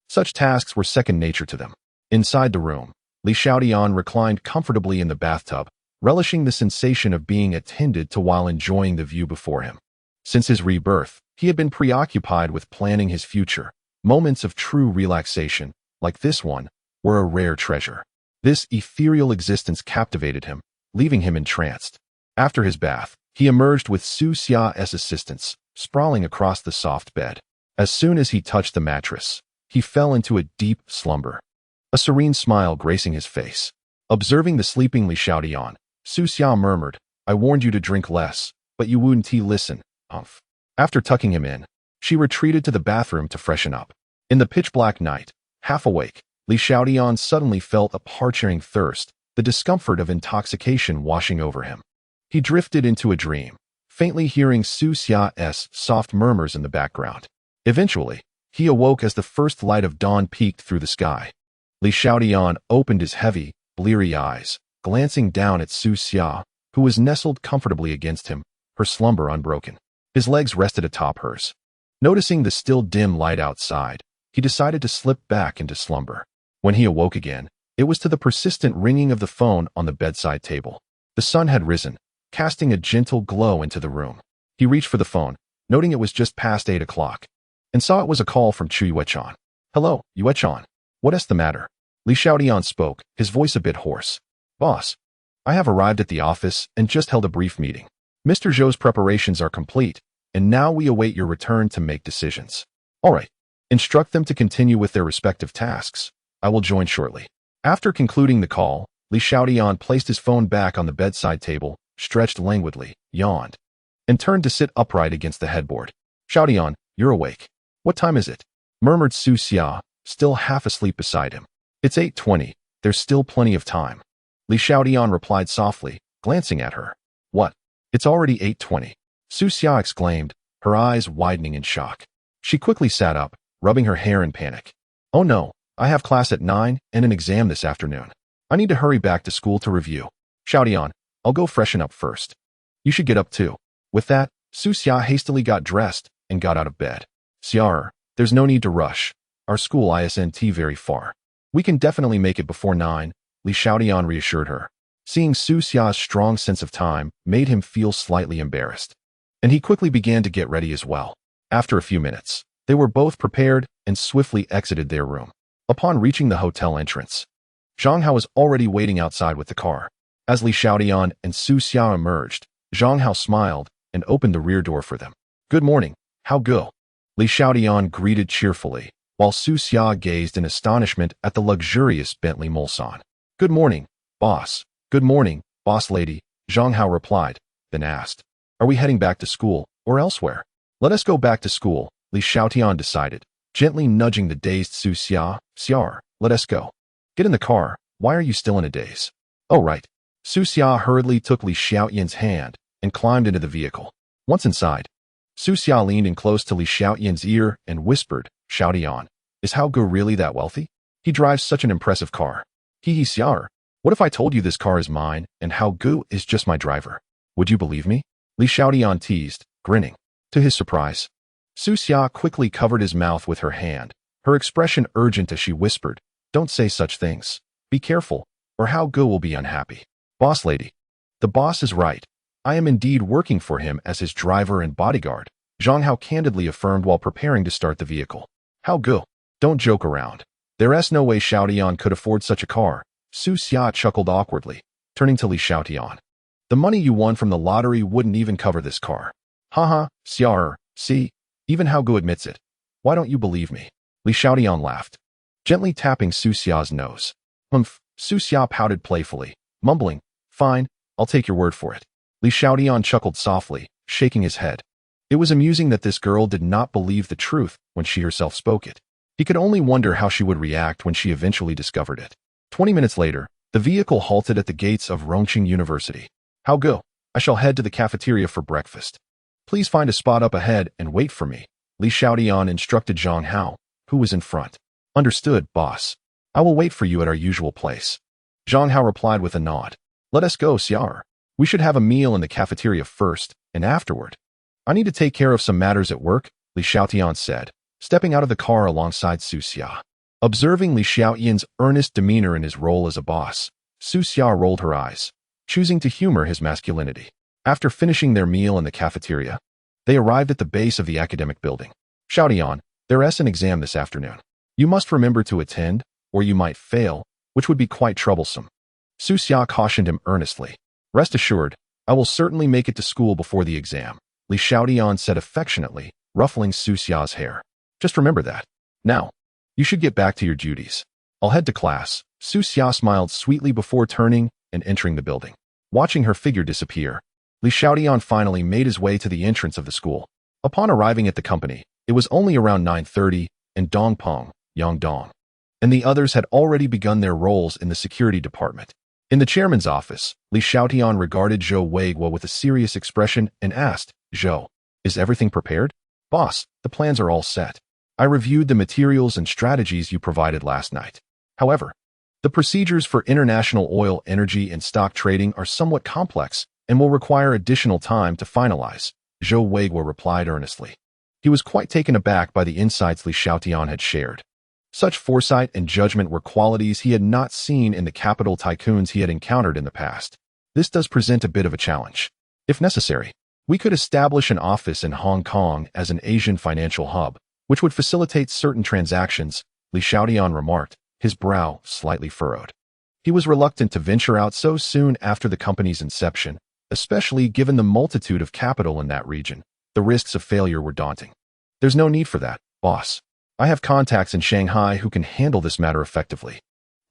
Such tasks were second nature to them. Inside the room, Li Xiaotian reclined comfortably in the bathtub, relishing the sensation of being attended to while enjoying the view before him. Since his rebirth, he had been preoccupied with planning his future. Moments of true relaxation, like this one, were a rare treasure. This ethereal existence captivated him, leaving him entranced. After his bath, he emerged with Su Xia's assistance, sprawling across the soft bed. As soon as he touched the mattress, he fell into a deep slumber, a serene smile gracing his face. Observing the sleeping Li Xiaotian, Su Xia murmured, "I warned you to drink less, but you wouldn't listen." After tucking him in, she retreated to the bathroom to freshen up. In the pitch-black night, half awake, Li Xiaotian suddenly felt a parching thirst, the discomfort of intoxication washing over him. He drifted into a dream, faintly hearing Su Xia's soft murmurs in the background. Eventually, he awoke as the first light of dawn peeked through the sky. Li Xiaotian opened his heavy, bleary eyes, glancing down at Su Xia, who was nestled comfortably against him, her slumber unbroken. His legs rested atop hers. Noticing the still dim light outside, he decided to slip back into slumber. When he awoke again, it was to the persistent ringing of the phone on the bedside table. The sun had risen, casting a gentle glow into the room. He reached for the phone, noting it was just past 8 o'clock, and saw it was a call from Chu Yuechan. "Hello, Yuechan. What's the matter?" Li Xiaotian spoke, his voice a bit hoarse. "Boss, I have arrived at the office and just held a brief meeting. Mr. Zhou's preparations are complete, and now we await your return to make decisions. All right, instruct them to continue with their respective tasks. I will join shortly." After concluding the call, Li Xiaotian placed his phone back on the bedside table, stretched languidly, yawned, and turned to sit upright against the headboard. "Xiaotian, you're awake. What time is it?" murmured Su Xia, still half asleep beside him. "It's 8:20. There's still plenty of time." Li Xiaotian replied softly, glancing at her. "What? It's already 8:20. Su Xia exclaimed, her eyes widening in shock. She quickly sat up, rubbing her hair in panic. "Oh no, I have class at 9 and an exam this afternoon. I need to hurry back to school to review. Xiaotian, I'll go freshen up first. You should get up too." With that, Su Xia hastily got dressed and got out of bed. "Xiao'er, there's no need to rush. Our school isn't very far. We can definitely make it before 9, Li Xiaotian reassured her. Seeing Su Xia's strong sense of time made him feel slightly embarrassed, and he quickly began to get ready as well. After a few minutes, they were both prepared and swiftly exited their room. Upon reaching the hotel entrance, Zhang Hao was already waiting outside with the car. As Li Xiaotian and Su Xia emerged, Zhang Hao smiled and opened the rear door for them. "Good morning, how go?" Li Xiaotian greeted cheerfully, while Su Xia gazed in astonishment at the luxurious Bentley Mulsanne. "Good morning, boss." "Good morning, boss lady," Zhang Hao replied, then asked, "Are we heading back to school or elsewhere?" "Let us go back to school," Li Xiaotian decided, gently nudging the dazed Su Xia. "Xiao'er, let us go." "Get in the car. Why are you still in a daze?" "Oh right." Su Xia hurriedly took Li Xiaotian's hand and climbed into the vehicle. Once inside, Su Xia leaned in close to Li Xiaotian's ear and whispered, "Xiaotian, is Hao Gu really that wealthy? He drives such an impressive car. Hee Xiao'er, what if I told you this car is mine and Hao Gu is just my driver? Would you believe me?" Li Xiaotian teased, grinning. To his surprise, Su Xia quickly covered his mouth with her hand, her expression urgent as she whispered, "Don't say such things. Be careful, or Hao Gu will be unhappy." "Boss lady, the boss is right. I am indeed working for him as his driver and bodyguard," Zhang Hao candidly affirmed while preparing to start the vehicle. "Hao Gu, don't joke around. There's no way Xiaotian could afford such a car." Su Xia chuckled awkwardly, turning to Li Xiaotian. "The money you won from the lottery wouldn't even cover this car." "Haha, Xiao'er, see, even Hao Gu admits it. Why don't you believe me?" Li Xiaotian laughed, gently tapping Su Xia's nose. Su Xia pouted playfully, mumbling, "Fine, I'll take your word for it." Li Xiaotian chuckled softly, shaking his head. It was amusing that this girl did not believe the truth when she herself spoke it. He could only wonder how she would react when she eventually discovered it. 20 minutes later, the vehicle halted at the gates of Rongqing University. "Hao Gu, I shall head to the cafeteria for breakfast. Please find a spot up ahead and wait for me," Li Xiaotian instructed Zhang Hao, who was in front. "Understood, boss. I will wait for you at our usual place." Zhang Hao replied with a nod. "Let us go, Xiao'er. We should have a meal in the cafeteria first, and afterward. I need to take care of some matters at work," Li Xiaotian said, stepping out of the car alongside Su Xia. Observing Li Xiaotian's earnest demeanor in his role as a boss, Su Xia rolled her eyes. choosing to humor his masculinity. After finishing their meal in the cafeteria, they arrived at the base of the academic building. Xiaotian, there's an exam this afternoon. You must remember to attend, or you might fail, which would be quite troublesome. Su Xia cautioned him earnestly. Rest assured, I will certainly make it to school before the exam, Li Xiaotian said affectionately, ruffling Su Xia's hair. Just remember that. Now, you should get back to your duties. I'll head to class. Su Xia smiled sweetly before turning and entering the building. Watching her figure disappear, Li Xiaotian finally made his way to the entrance of the school. Upon arriving at the company, it was only around 9:30, and Dongpeng, Yangdong, and the others had already begun their roles in the security department. In the chairman's office, Li Xiaotian regarded Zhou Weiguo with a serious expression and asked, Zhou, is everything prepared? Boss, the plans are all set. I reviewed the materials and strategies you provided last night. However, the procedures for international oil, energy, and stock trading are somewhat complex and will require additional time to finalize, Zhou Weiguo replied earnestly. He was quite taken aback by the insights Li Xiaotian had shared. Such foresight and judgment were qualities he had not seen in the capital tycoons he had encountered in the past. This does present a bit of a challenge. If necessary, we could establish an office in Hong Kong as an Asian financial hub, which would facilitate certain transactions, Li Xiaotian remarked, his brow slightly furrowed. He was reluctant to venture out so soon after the company's inception, especially given the multitude of capital in that region. The risks of failure were daunting. There's no need for that, boss. I have contacts in Shanghai who can handle this matter effectively.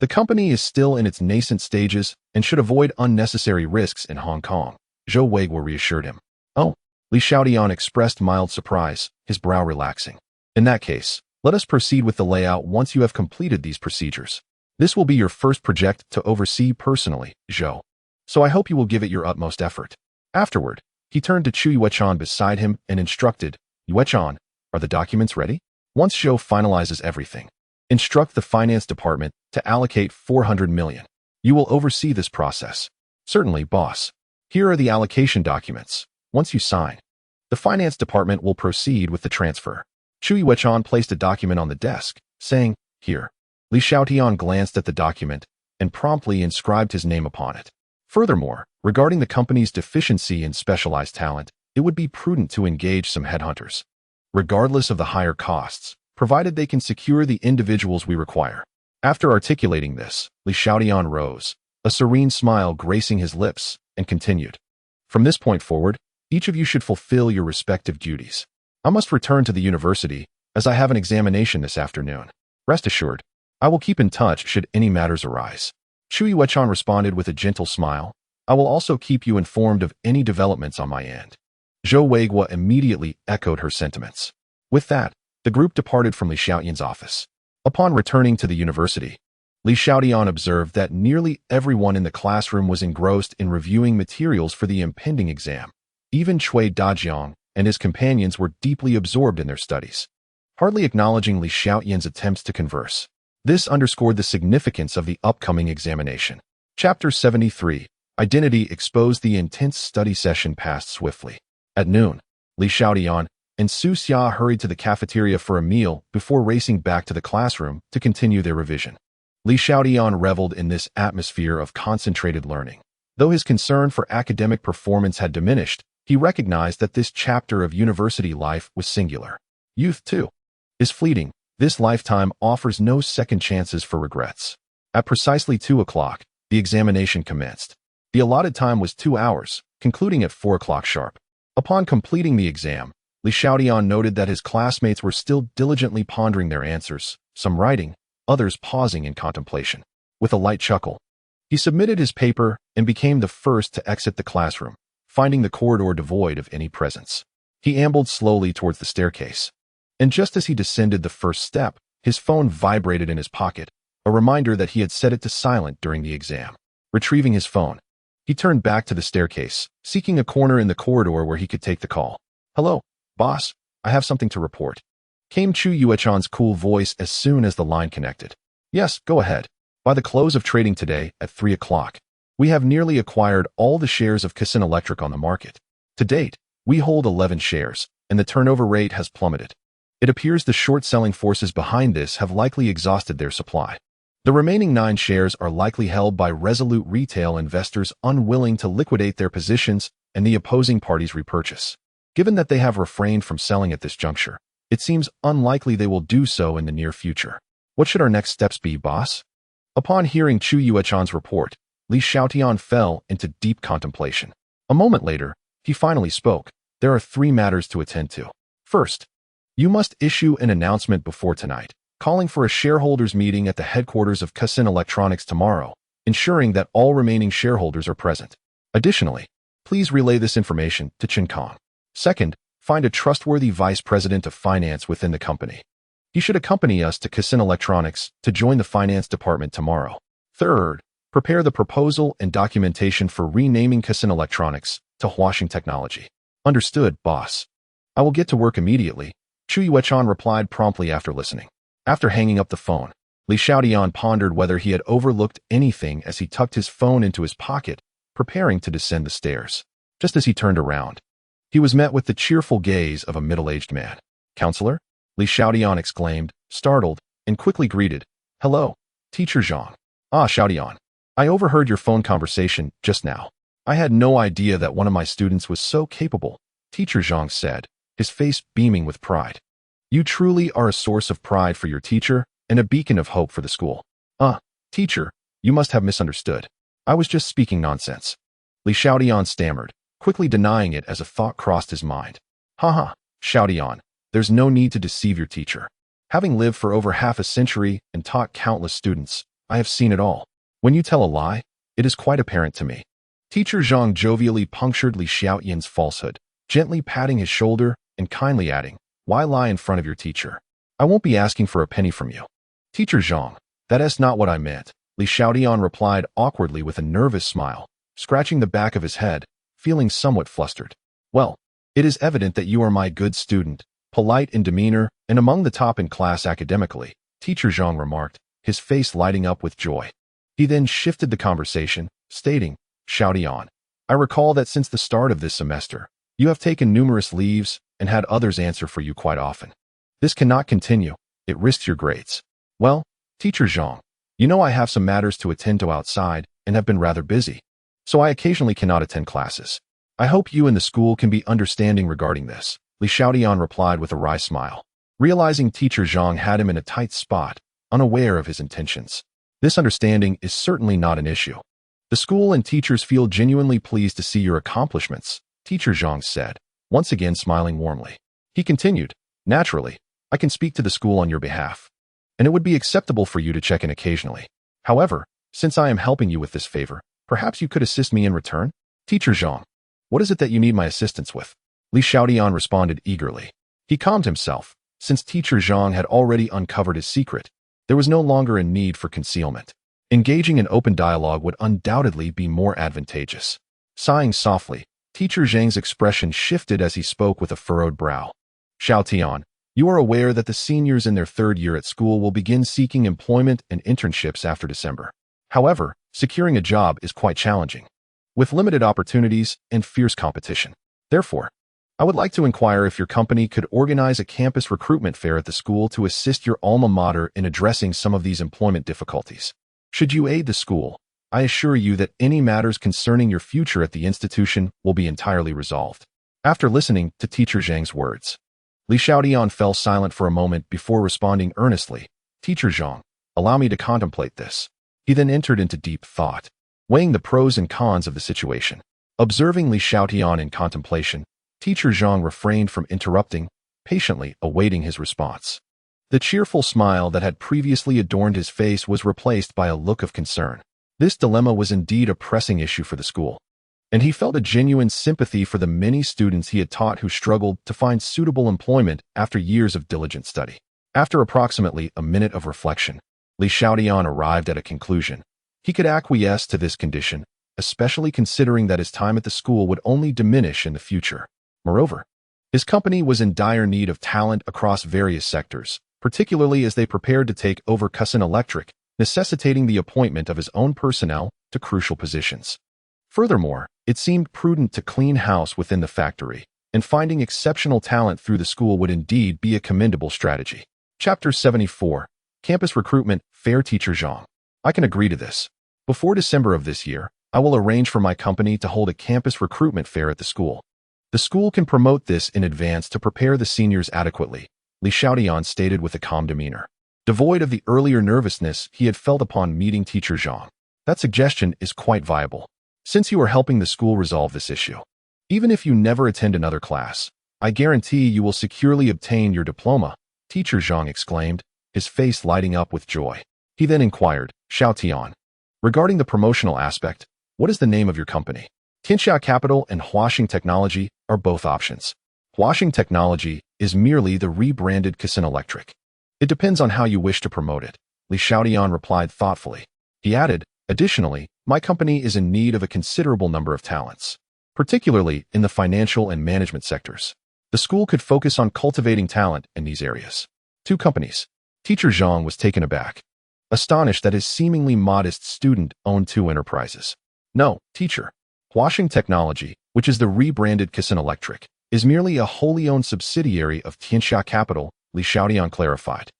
The company is still in its nascent stages and should avoid unnecessary risks in Hong Kong, Zhou Weiguo reassured him. Oh, Li Xiaotian expressed mild surprise, his brow relaxing. In that case, let us proceed with the layout once you have completed these procedures. This will be your first project to oversee personally, Zhou. So I hope you will give it your utmost effort. Afterward, he turned to Chu Yuechan beside him and instructed, Yuechan, are the documents ready? Once Zhou finalizes everything, instruct the finance department to allocate 400 million. You will oversee this process. Certainly, boss. Here are the allocation documents. Once you sign, the finance department will proceed with the transfer. Chu Yuechan placed a document on the desk, saying, Here. Li Xiaotian glanced at the document and promptly inscribed his name upon it. Furthermore, regarding the company's deficiency in specialized talent, it would be prudent to engage some headhunters, regardless of the higher costs, provided they can secure the individuals we require. After articulating this, Li Xiaotian rose, a serene smile gracing his lips, and continued. From this point forward, each of you should fulfill your respective duties. I must return to the university, as I have an examination this afternoon. Rest assured, I will keep in touch should any matters arise. Chu Yuechan responded with a gentle smile. I will also keep you informed of any developments on my end. Zhou Weiguo immediately echoed her sentiments. With that, the group departed from Li Xiaotian's office. Upon returning to the university, Li Xiaotian observed that nearly everyone in the classroom was engrossed in reviewing materials for the impending exam. Even Cui Dajiang and his companions were deeply absorbed in their studies, hardly acknowledging Li Xiaotian's attempts to converse. This underscored the significance of the upcoming examination. Chapter 73, Identity exposed. The intense study session passed swiftly. At noon, Li Xiaotian and Su Xia hurried to the cafeteria for a meal before racing back to the classroom to continue their revision. Li Xiaotian reveled in this atmosphere of concentrated learning. Though his concern for academic performance had diminished, he recognized that this chapter of university life was singular. Youth, too, is fleeting. This lifetime offers no second chances for regrets. At precisely 2 o'clock, the examination commenced. The allotted time was 2 hours, concluding at 4 o'clock sharp. Upon completing the exam, Li Xiaotian noted that his classmates were still diligently pondering their answers, some writing, others pausing in contemplation. With a light chuckle, he submitted his paper and became the first to exit the classroom, finding the corridor devoid of any presence. He ambled slowly towards the staircase, and just as he descended the first step, his phone vibrated in his pocket, a reminder that he had set it to silent during the exam. Retrieving his phone, he turned back to the staircase, seeking a corner in the corridor where he could take the call. Hello, boss, I have something to report, came Chu Yuechan's cool voice as soon as the line connected. Yes, go ahead. By the close of trading today at 3 o'clock, we have nearly acquired all the shares of Kasin Electric on the market. To date, we hold 11 shares, and the turnover rate has plummeted. It appears the short-selling forces behind this have likely exhausted their supply. The remaining 9 shares are likely held by resolute retail investors unwilling to liquidate their positions and the opposing party's repurchase. Given that they have refrained from selling at this juncture, it seems unlikely they will do so in the near future. What should our next steps be, boss? Upon hearing Chu Yuechan's report, Li Xiaotian fell into deep contemplation. A moment later, he finally spoke. There are 3 matters to attend to. First, you must issue an announcement before tonight, calling for a shareholders' meeting at the headquarters of Kasin Electronics tomorrow, ensuring that all remaining shareholders are present. Additionally, please relay this information to Chen Kong. Second, find a trustworthy vice president of finance within the company. He should accompany us to Kasin Electronics to join the finance department tomorrow. Third, prepare the proposal and documentation for renaming Kasin Electronics to Huaxing Technology. Understood, boss. I will get to work immediately, Chu Yuechan replied promptly after listening. After hanging up the phone, Li Xiaotian pondered whether he had overlooked anything as he tucked his phone into his pocket, preparing to descend the stairs. Just as he turned around, he was met with the cheerful gaze of a middle-aged man. Counselor? Li Xiaotian exclaimed, startled, and quickly greeted. Hello, Teacher Zhang. Ah, Xiaotian. I overheard your phone conversation just now. I had no idea that one of my students was so capable, Teacher Zhang said, his face beaming with pride. You truly are a source of pride for your teacher and a beacon of hope for the school. Teacher, you must have misunderstood. I was just speaking nonsense. Li Xiaotian stammered, quickly denying it as a thought crossed his mind. Haha, Xiaotian, there's no need to deceive your teacher. Having lived for over half a century and taught countless students, I have seen it all. When you tell a lie, it is quite apparent to me. Teacher Zhang jovially punctured Li Xiaotian's falsehood, gently patting his shoulder and kindly adding, why lie in front of your teacher? I won't be asking for a penny from you. Teacher Zhang, that is not what I meant, Li Xiaotian replied awkwardly with a nervous smile, scratching the back of his head, feeling somewhat flustered. Well, it is evident that you are my good student, polite in demeanor and among the top in class academically, Teacher Zhang remarked, his face lighting up with joy. He then shifted the conversation, stating, Xiaotian, I recall that since the start of this semester, you have taken numerous leaves and had others answer for you quite often. This cannot continue. It risks your grades. Well, Teacher Zhang, you know I have some matters to attend to outside and have been rather busy, so I occasionally cannot attend classes. I hope you and the school can be understanding regarding this, Li Xiaotian replied with a wry smile, realizing Teacher Zhang had him in a tight spot, unaware of his intentions. This understanding is certainly not an issue. The school and teachers feel genuinely pleased to see your accomplishments, Teacher Zhang said, once again smiling warmly. He continued, naturally, I can speak to the school on your behalf, and it would be acceptable for you to check in occasionally. However, since I am helping you with this favor, perhaps you could assist me in return? Teacher Zhang, what is it that you need my assistance with? Li Xiaotian responded eagerly. He calmed himself, since Teacher Zhang had already uncovered his secret. There was no longer a need for concealment. Engaging in open dialogue would undoubtedly be more advantageous. Sighing softly, Teacher Zhang's expression shifted as he spoke with a furrowed brow. Xiaotian, you are aware that the seniors in their 3rd year at school will begin seeking employment and internships after December. However, securing a job is quite challenging, with limited opportunities and fierce competition. Therefore, I would like to inquire if your company could organize a campus recruitment fair at the school to assist your alma mater in addressing some of these employment difficulties. Should you aid the school, I assure you that any matters concerning your future at the institution will be entirely resolved. After listening to Teacher Zhang's words, Li Xiaotian fell silent for a moment before responding earnestly, Teacher Zhang, allow me to contemplate this. He then entered into deep thought, weighing the pros and cons of the situation. Observing Li Xiaotian in contemplation, Teacher Zhang refrained from interrupting, patiently awaiting his response. The cheerful smile that had previously adorned his face was replaced by a look of concern. This dilemma was indeed a pressing issue for the school, and he felt a genuine sympathy for the many students he had taught who struggled to find suitable employment after years of diligent study. After approximately a minute of reflection, Li Xiaotian arrived at a conclusion. He could acquiesce to this condition, especially considering that his time at the school would only diminish in the future. Moreover, his company was in dire need of talent across various sectors, particularly as they prepared to take over Kasin Electric, necessitating the appointment of his own personnel to crucial positions. Furthermore, it seemed prudent to clean house within the factory, and finding exceptional talent through the school would indeed be a commendable strategy. Chapter 74, Campus Recruitment Fair. Teacher Zhang. I can agree to this. Before December of this year, I will arrange for my company to hold a campus recruitment fair at the school. The school can promote this in advance to prepare the seniors adequately, Li Xiaotian stated with a calm demeanor, devoid of the earlier nervousness he had felt upon meeting teacher Zhang. That suggestion is quite viable, since you are helping the school resolve this issue. Even if you never attend another class, I guarantee you will securely obtain your diploma, teacher Zhang exclaimed, his face lighting up with joy. He then inquired, Xiaotian, regarding the promotional aspect, what is the name of your company? Tianxia Capital and Huaxing Technology are both options. Huaxing Technology is merely the rebranded Kasin Electric. It depends on how you wish to promote it, Li Xiaotian replied thoughtfully. He added, additionally, my company is in need of a considerable number of talents, particularly in the financial and management sectors. The school could focus on cultivating talent in these areas. 2 companies. Teacher Zhang was taken aback, astonished that his seemingly modest student owned 2 enterprises. No, teacher. Huaxing Technology, which is the rebranded Kasin Electric, is merely a wholly owned subsidiary of Tianxia Capital, Li Xiaotian clarified.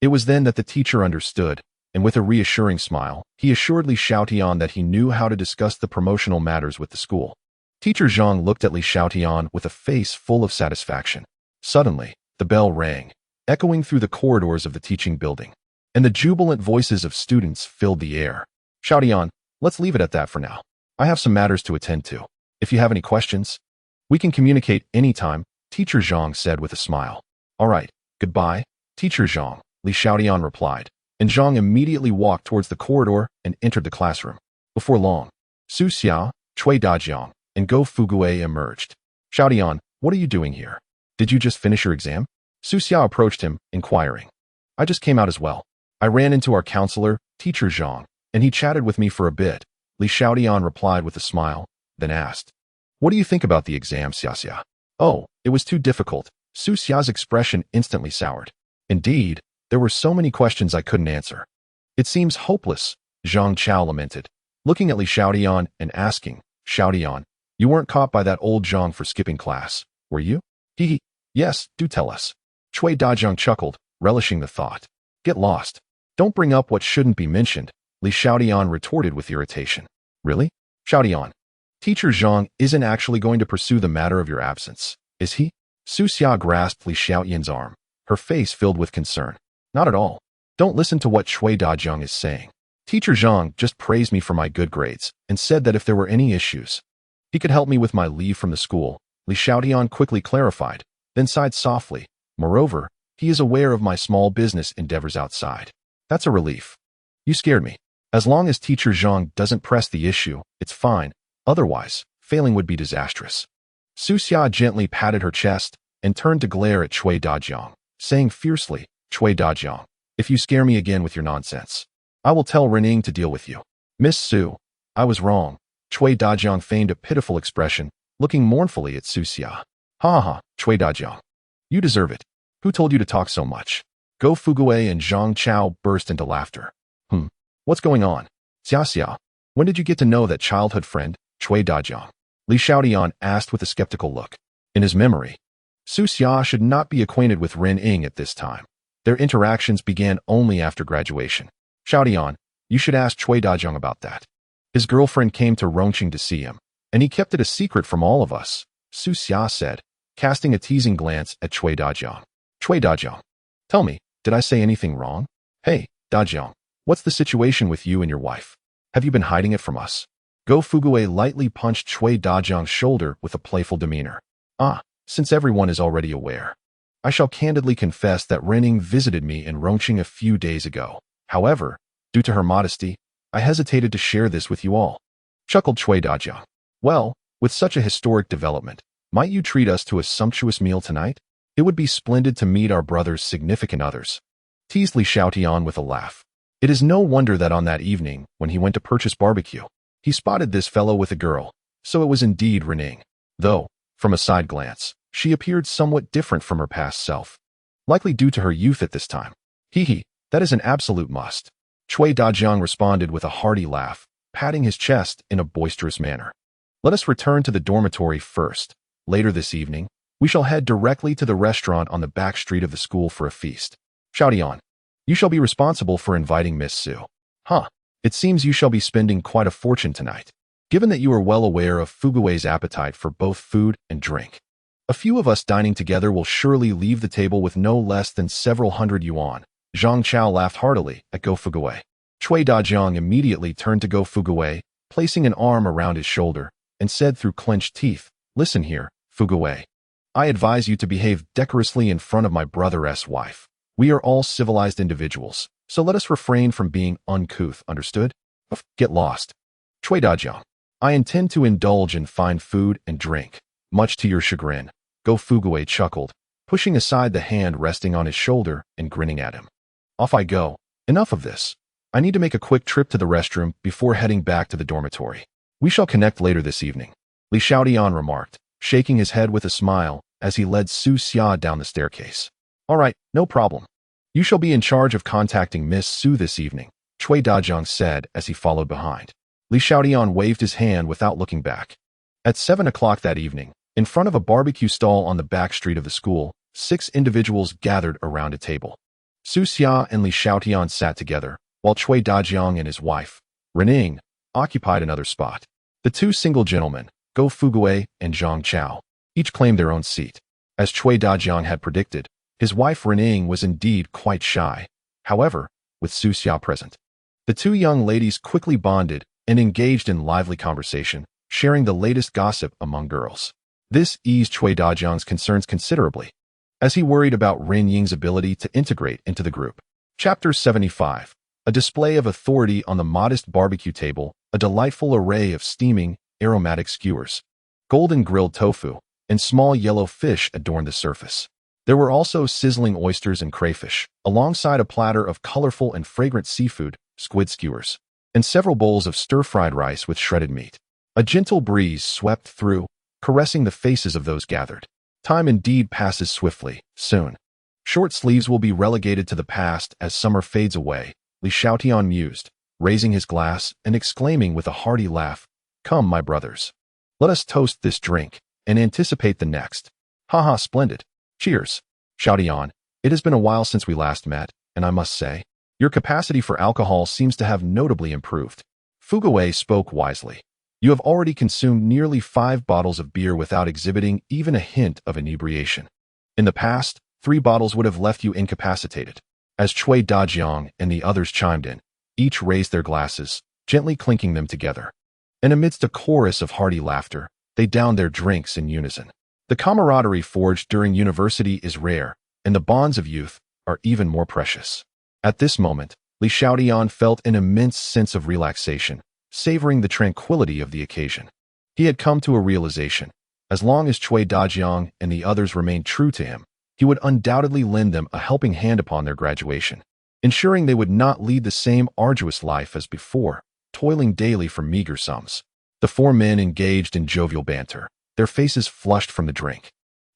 It was then that the teacher understood, and with a reassuring smile, he assured Li Xiaotian that he knew how to discuss the promotional matters with the school. Teacher Zhang looked at Li Xiaotian with a face full of satisfaction. Suddenly, the bell rang, echoing through the corridors of the teaching building, and the jubilant voices of students filled the air. Xiaotian, let's leave it at that for now. I have some matters to attend to. If you have any questions, we can communicate anytime, teacher Zhang said with a smile. All right, goodbye, teacher Zhang, Li Xiaotian replied, and Zhang immediately walked towards the corridor and entered the classroom. Before long, Su Xiao, Cui Dajiang, and Go Fugue emerged. Xiaotian, what are you doing here? Did you just finish your exam? Su Xiao approached him, inquiring. I just came out as well. I ran into our counselor, teacher Zhang, and he chatted with me for a bit, Li Xiaotian replied with a smile, then asked, what do you think about the exam, Xia? Oh, it was too difficult. Su Xiao's expression instantly soured. Indeed, there were so many questions I couldn't answer. It seems hopeless, Zhang Chao lamented, looking at Li Xiaotian and asking, Xiaotian, you weren't caught by that old Zhang for skipping class, were you? Hee. Yes, do tell us. Cui Dajiang chuckled, relishing the thought. Get lost. Don't bring up what shouldn't be mentioned, Li Xiaotian retorted with irritation. Really? Xiaotian, teacher Zhang isn't actually going to pursue the matter of your absence, is he? Su Xia grasped Li Xiaotian's arm, her face filled with concern. Not at all. Don't listen to what Cui Dajiang is saying. Teacher Zhang just praised me for my good grades and said that if there were any issues, he could help me with my leave from the school, Li Xiaotian quickly clarified, then sighed softly. Moreover, he is aware of my small business endeavors outside. That's a relief. You scared me. As long as teacher Zhang doesn't press the issue, it's fine. Otherwise, failing would be disastrous. Su Xia gently patted her chest and turned to glare at Cui Dajiang, saying fiercely, Cui Dajiang, if you scare me again with your nonsense, I will tell Rening to deal with you. Miss Su, I was wrong. Cui Dajiang feigned a pitiful expression, looking mournfully at Su Xia. Ha ha, Cui Dajiang. You deserve it. Who told you to talk so much? Go Fugue and Zhang Chao burst into laughter. What's going on? Xia, when did you get to know that childhood friend, Cui Dajiang? Li Xiaotian asked with a skeptical look. In his memory, Su Xia should not be acquainted with Ren Ying at this time. Their interactions began only after graduation. Xiaotian, you should ask Cui Dajiang about that. His girlfriend came to Rongqing to see him, and he kept it a secret from all of us, Su Xia said, casting a teasing glance at Cui Dajiang. Cui Dajiang, tell me, did I say anything wrong? Hey, Dajiang, what's the situation with you and your wife? Have you been hiding it from us? Go Fugue lightly punched Cui Dajiang's shoulder with a playful demeanor. Since everyone is already aware, I shall candidly confess that Rening visited me in Rongqing a few days ago. However, due to her modesty, I hesitated to share this with you all. Chuckled Cui Dajiang. Well, with such a historic development, might you treat us to a sumptuous meal tonight? It would be splendid to meet our brother's significant others. Teased Li Xiaotian with a laugh. It is no wonder that on that evening, when he went to purchase barbecue, he spotted this fellow with a girl, so it was indeed Rening. Though, from a side glance, she appeared somewhat different from her past self. Likely due to her youth at this time. That is an absolute must. Cui Dajiang responded with a hearty laugh, patting his chest in a boisterous manner. Let us return to the dormitory first. Later this evening, we shall head directly to the restaurant on the back street of the school for a feast. Xiaotian, you shall be responsible for inviting Miss Su. It seems you shall be spending quite a fortune tonight. Given that you are well aware of Fugue's appetite for both food and drink, a few of us dining together will surely leave the table with no less than several hundred yuan. Zhang Chao laughed heartily at Go Fugue. Cui Dajiang immediately turned to Go Fugue, placing an arm around his shoulder, and said through clenched teeth, "Listen here, Fugue. I advise you to behave decorously in front of my brother's wife. We are all civilized individuals, so let us refrain from being uncouth, understood? Get lost." Cui Dajiang. I intend to indulge in fine food and drink, much to your chagrin. Go Fugue chuckled, pushing aside the hand resting on his shoulder and grinning at him. Off I go. Enough of this. I need to make a quick trip to the restroom before heading back to the dormitory. We shall connect later this evening, Li Xiaotian remarked, shaking his head with a smile as he led Su Xia down the staircase. All right, no problem. You shall be in charge of contacting Miss Su this evening, Cui Dajiang said as he followed behind. Li Xiaotian waved his hand without looking back. At 7 o'clock that evening, in front of a barbecue stall on the back street of the school, 6 individuals gathered around a table. Su Xia and Li Xiaotian sat together, while Cui Dajiang and his wife, Rening, occupied another spot. The 2 single gentlemen, Go Fugue and Zhang Chao, each claimed their own seat. As Cui Dajiang had predicted, his wife Rening was indeed quite shy. However, with Su Xia present, the 2 young ladies quickly bonded and engaged in lively conversation, sharing the latest gossip among girls. This eased Cui Dajiang's concerns considerably, as he worried about Ren Ying's ability to integrate into the group. Chapter 75. A display of authority on the modest barbecue table, a delightful array of steaming, aromatic skewers, golden grilled tofu, and small yellow fish adorned the surface. There were also sizzling oysters and crayfish, alongside a platter of colorful and fragrant seafood, squid skewers, and several bowls of stir-fried rice with shredded meat. A gentle breeze swept through, caressing the faces of those gathered. Time indeed passes swiftly, soon. Short sleeves will be relegated to the past as summer fades away, Li Xiaotian mused, raising his glass and exclaiming with a hearty laugh, "Come, my brothers. Let us toast this drink and anticipate the next. Haha, splendid. Cheers." Xiaotian, it has been a while since we last met, and I must say, your capacity for alcohol seems to have notably improved. Fugue spoke wisely. You have already consumed nearly 5 bottles of beer without exhibiting even a hint of inebriation. In the past, 3 bottles would have left you incapacitated. As Cui Dajiang and the others chimed in, each raised their glasses, gently clinking them together. And amidst a chorus of hearty laughter, they downed their drinks in unison. The camaraderie forged during university is rare, and the bonds of youth are even more precious. At this moment, Li Xiaotian felt an immense sense of relaxation, savoring the tranquility of the occasion. He had come to a realization. As long as Cui Dajiang and the others remained true to him, he would undoubtedly lend them a helping hand upon their graduation, ensuring they would not lead the same arduous life as before, toiling daily for meager sums. The 4 men engaged in jovial banter, their faces flushed from the drink,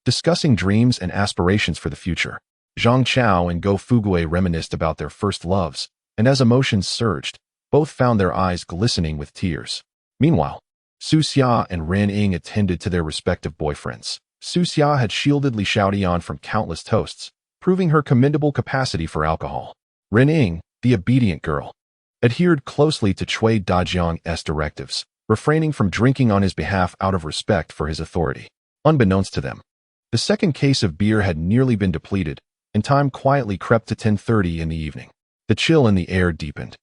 discussing dreams and aspirations for the future. Zhang Chao and Go Fugue reminisced about their first loves, and as emotions surged, both found their eyes glistening with tears. Meanwhile, Su Xia and Ren Ying attended to their respective boyfriends. Su Xia had shielded Li Xiaotian from countless toasts, proving her commendable capacity for alcohol. Ren Ying, the obedient girl, adhered closely to Cui Dajiang's directives, refraining from drinking on his behalf out of respect for his authority. Unbeknownst to them, the second case of beer had nearly been depleted, and time quietly crept to 10:30 in the evening. The chill in the air deepened,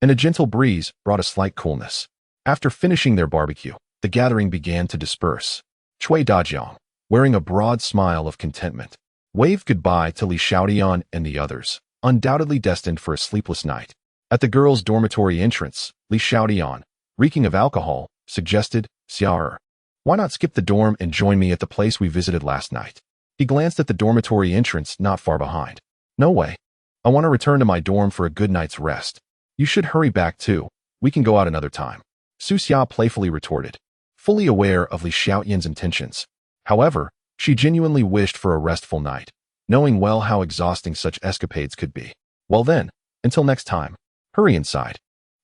and a gentle breeze brought a slight coolness. After finishing their barbecue, the gathering began to disperse. Cui Dajiang, wearing a broad smile of contentment, waved goodbye to Li Xiaotian and the others, undoubtedly destined for a sleepless night. At the girls' dormitory entrance, Li Xiaotian, reeking of alcohol, suggested, "Xiao'er, why not skip the dorm and join me at the place we visited last night?" He glanced at the dormitory entrance not far behind. "No way. I want to return to my dorm for a good night's rest. You should hurry back too. We can go out another time," Su Xia playfully retorted, fully aware of Li Xiaotian's intentions. However, she genuinely wished for a restful night, knowing well how exhausting such escapades could be. "Well then, until next time, hurry inside,"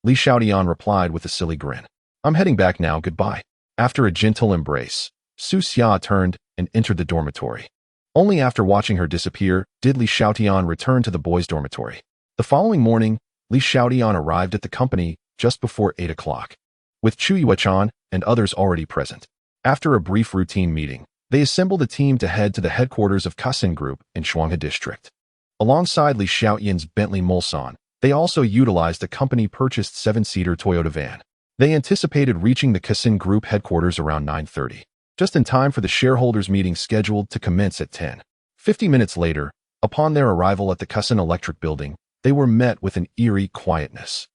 Li Xiaotian replied with a silly grin. "I'm heading back now, goodbye." After a gentle embrace, Su Xia turned and entered the dormitory. Only after watching her disappear did Li Xiaotian return to the boys' dormitory. The following morning, Li Xiaotian arrived at the company just before 8 o'clock, with Chu Yuechan and others already present. After a brief routine meeting, they assembled a team to head to the headquarters of Kasin Group in Shuanghe District. Alongside Li Xiaotian's Bentley Mulsanne, they also utilized a company-purchased 7-seater Toyota van. They anticipated reaching the Kasin Group headquarters around 9:30, just in time for the shareholders' meeting scheduled to commence at 10. 50 minutes later, upon their arrival at the Kasin Electric Building, they were met with an eerie quietness.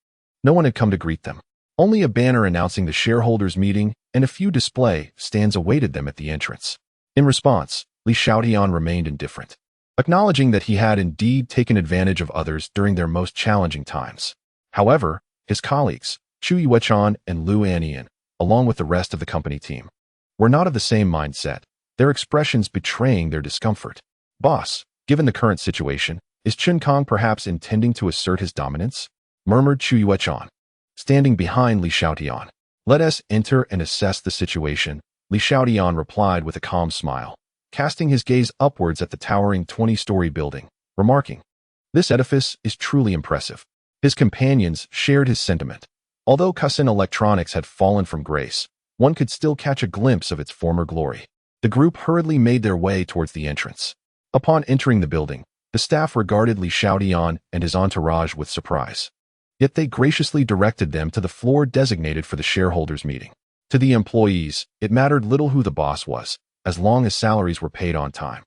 No one had come to greet them. Only a banner announcing the shareholders' meeting and a few display stands awaited them at the entrance. In response, Li Xiaotian remained indifferent, acknowledging that he had indeed taken advantage of others during their most challenging times. However, his colleagues, Chu Yuechan and Lu Anian, along with the rest of the company team, were not of the same mindset, their expressions betraying their discomfort. "Boss, given the current situation, is Chen Kong perhaps intending to assert his dominance?" murmured Chu Yuechan, standing behind Li Xiaotian. "Let us enter and assess the situation," Li Xiaotian replied with a calm smile, casting his gaze upwards at the towering 20-story building, remarking, "This edifice is truly impressive." His companions shared his sentiment. Although Kasin Electronics had fallen from grace, one could still catch a glimpse of its former glory. The group hurriedly made their way towards the entrance. Upon entering the building, the staff regarded Li Xiaotian and his entourage with surprise. Yet they graciously directed them to the floor designated for the shareholders' meeting. To the employees, it mattered little who the boss was, as long as salaries were paid on time.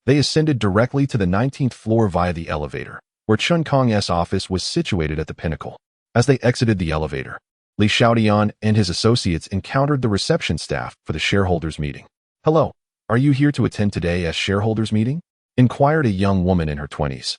They ascended directly to the 19th floor via the elevator, where Chen Kong's office was situated at the pinnacle. As they exited the elevator, Li Xiaotian and his associates encountered the reception staff for the shareholders' meeting. "Hello, are you here to attend today's shareholders' meeting?" inquired a young woman in her 20s.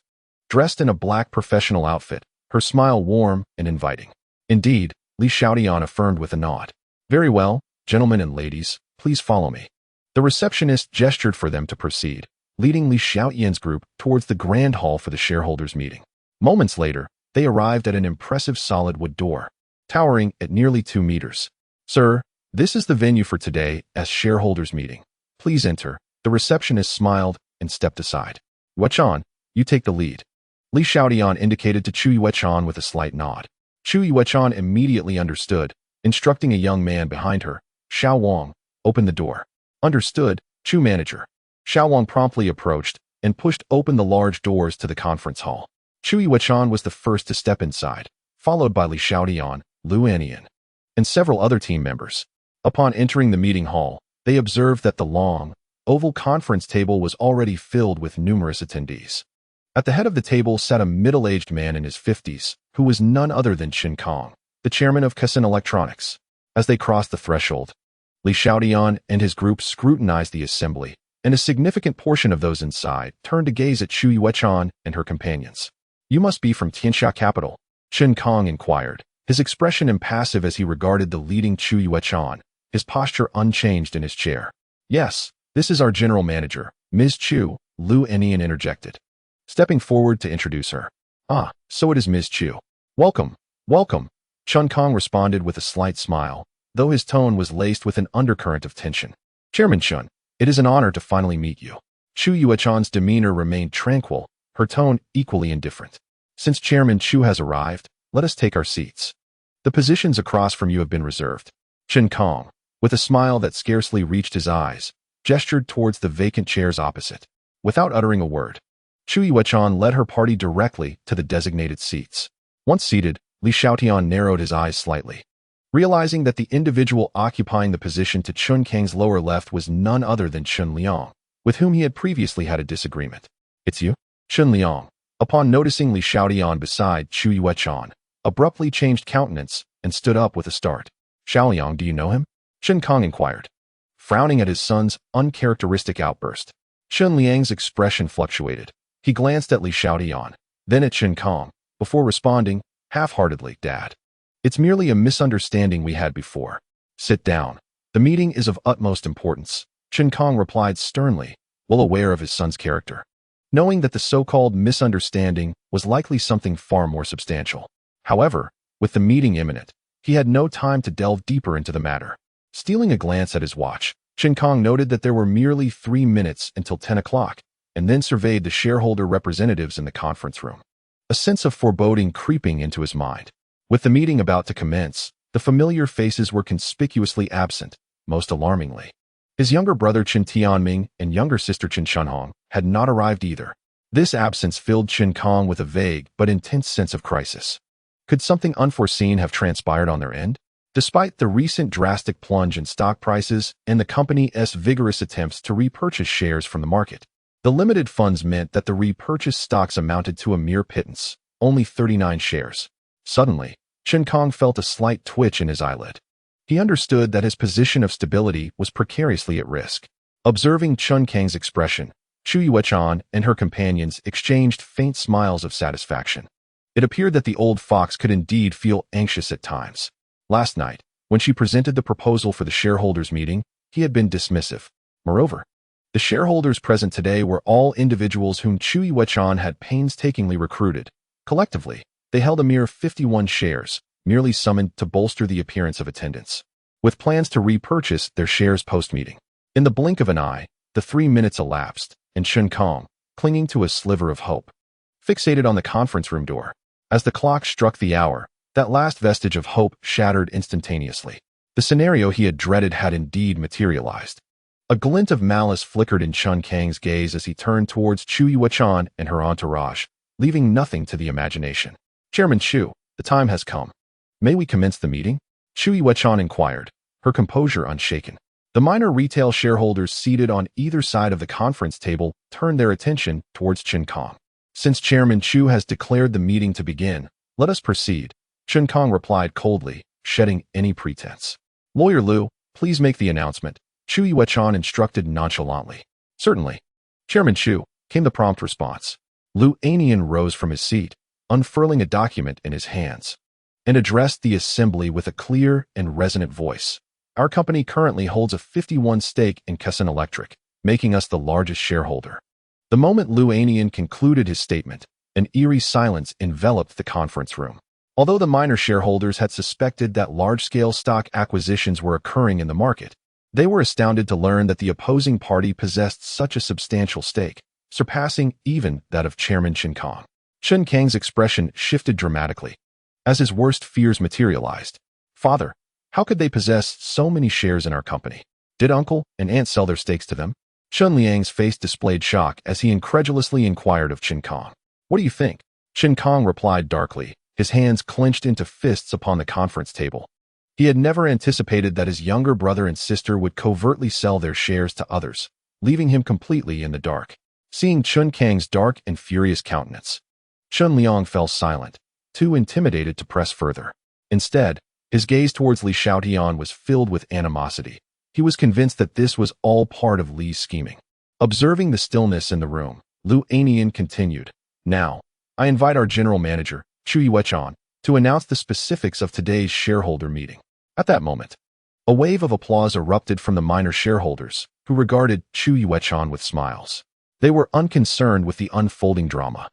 Dressed in a black professional outfit, her smile warm and inviting. "Indeed," Li Xiaotian affirmed with a nod. "Very well, gentlemen and ladies, please follow me." The receptionist gestured for them to proceed, leading Li Xiaotian's group towards the grand hall for the shareholders' meeting. Moments later, they arrived at an impressive solid wood door, towering at nearly 2 meters. "Sir, this is the venue for today's shareholders' meeting. Please enter." The receptionist smiled and stepped aside. "Yuechan, you take the lead." Li Xiaotian indicated to Chu Yuechan with a slight nod. Chu Yuechan immediately understood, instructing a young man behind her, "Xiao Wang, open the door." "Understood, Chu manager." Xiao Wang promptly approached and pushed open the large doors to the conference hall. Chu Yuechan was the first to step inside, followed by Li Xiaotian, Lu Anian, and several other team members. Upon entering the meeting hall, they observed that the long, oval conference table was already filled with numerous attendees. At the head of the table sat a middle-aged man in his 50s, who was none other than Chen Kong, the chairman of Kasin Electronics. As they crossed the threshold, Li Xiaotian and his group scrutinized the assembly, and a significant portion of those inside turned to gaze at Chu Yuechan and her companions. "You must be from Tianxia capital?" Chen Kong inquired, his expression impassive as he regarded the leading Chu Yuechan, his posture unchanged in his chair. "Yes, this is our general manager, Ms. Chu," Lu Anian interjected, stepping forward to introduce her. "Ah, so it is Ms. Chu. Welcome, welcome," Chen Kong responded with a slight smile, though his tone was laced with an undercurrent of tension. "Chairman Chen, it is an honor to finally meet you." Chu Yuechan's demeanor remained tranquil, her tone equally indifferent. "Since Chairman Chu has arrived, let us take our seats. The positions across from you have been reserved." Chen Kong, with a smile that scarcely reached his eyes, gestured towards the vacant chairs opposite. Without uttering a word, Chu Yuechan led her party directly to the designated seats. Once seated, Li Xiaotian narrowed his eyes slightly, realizing that the individual occupying the position to Chun Kang's lower left was none other than Chun Liang, with whom he had previously had a disagreement. "It's you?" Chun Liang, upon noticing Li Xiaotian beside Chu Yuechan, abruptly changed countenance and stood up with a start. "Xiao Liang, do you know him?" Chen Kong inquired, frowning at his son's uncharacteristic outburst. Chun Liang's expression fluctuated. He glanced at Li Xiaotian, then at Chen Kong, before responding, half-heartedly, "Dad, it's merely a misunderstanding we had before. Sit down. The meeting is of utmost importance," Chen Kong replied sternly, well aware of his son's character, knowing that the so-called misunderstanding was likely something far more substantial. However, with the meeting imminent, he had no time to delve deeper into the matter. Stealing a glance at his watch, Chen Kong noted that there were merely 3 minutes until 10 o'clock, and then surveyed the shareholder representatives in the conference room, a sense of foreboding creeping into his mind. With the meeting about to commence, the familiar faces were conspicuously absent, most alarmingly. His younger brother Chen Tianming and younger sister Chen Chunhong had not arrived either. This absence filled Chen Kong with a vague but intense sense of crisis. Could something unforeseen have transpired on their end? Despite the recent drastic plunge in stock prices and the company's vigorous attempts to repurchase shares from the market, the limited funds meant that the repurchased stocks amounted to a mere pittance, only 39 shares. Suddenly, Chen Kong felt a slight twitch in his eyelid. He understood that his position of stability was precariously at risk. Observing Chen Kang's expression, Chu Yuechan and her companions exchanged faint smiles of satisfaction. It appeared that the old fox could indeed feel anxious at times. Last night, when she presented the proposal for the shareholders' meeting, he had been dismissive. Moreover, the shareholders present today were all individuals whom Chu Yuechan had painstakingly recruited. Collectively, they held a mere 51 shares, merely summoned to bolster the appearance of attendance, with plans to repurchase their shares post-meeting. In the blink of an eye, the 3 minutes elapsed, and Chen Kong, clinging to a sliver of hope, fixated on the conference room door. As the clock struck the hour, that last vestige of hope shattered instantaneously. The scenario he had dreaded had indeed materialized. A glint of malice flickered in Chen Kang's gaze as he turned towards Chu Yuechan and her entourage, leaving nothing to the imagination. "Chairman Chu, the time has come. May we commence the meeting?" Chu Yuechan inquired, her composure unshaken. The minor retail shareholders seated on either side of the conference table turned their attention towards Chen Kong. "Since Chairman Chu has declared the meeting to begin, let us proceed," Chen Kong replied coldly, shedding any pretense. "Lawyer Liu, please make the announcement," Chu Yuechan instructed nonchalantly. "Certainly, Chairman Chu," came the prompt response. Liu Xiaotian rose from his seat, unfurling a document in his hands, and addressed the assembly with a clear and resonant voice. "Our company currently holds a 51% stake in Kaisen Electric, making us the largest shareholder." The moment Liu Xiaotian concluded his statement, an eerie silence enveloped the conference room. Although the minor shareholders had suspected that large-scale stock acquisitions were occurring in the market, they were astounded to learn that the opposing party possessed such a substantial stake, surpassing even that of Chairman Chen Kong. Chen Kang's expression shifted dramatically, as his worst fears materialized. "Father, how could they possess so many shares in our company? Did uncle and aunt sell their stakes to them?" Chen Liang's face displayed shock as he incredulously inquired of Chen Kong. "What do you think?" Chen Kong replied darkly, his hands clenched into fists upon the conference table. He had never anticipated that his younger brother and sister would covertly sell their shares to others, leaving him completely in the dark. Seeing Chen Kang's dark and furious countenance, Chen Liang fell silent, too intimidated to press further. Instead, his gaze towards Li Xiaotian was filled with animosity. He was convinced that this was all part of Li's scheming. Observing the stillness in the room, Liu Xiaotian continued, "Now, I invite our general manager, Chu Yuechan, to announce the specifics of today's shareholder meeting." At that moment, a wave of applause erupted from the minor shareholders, who regarded Chu Yuechan with smiles. They were unconcerned with the unfolding drama.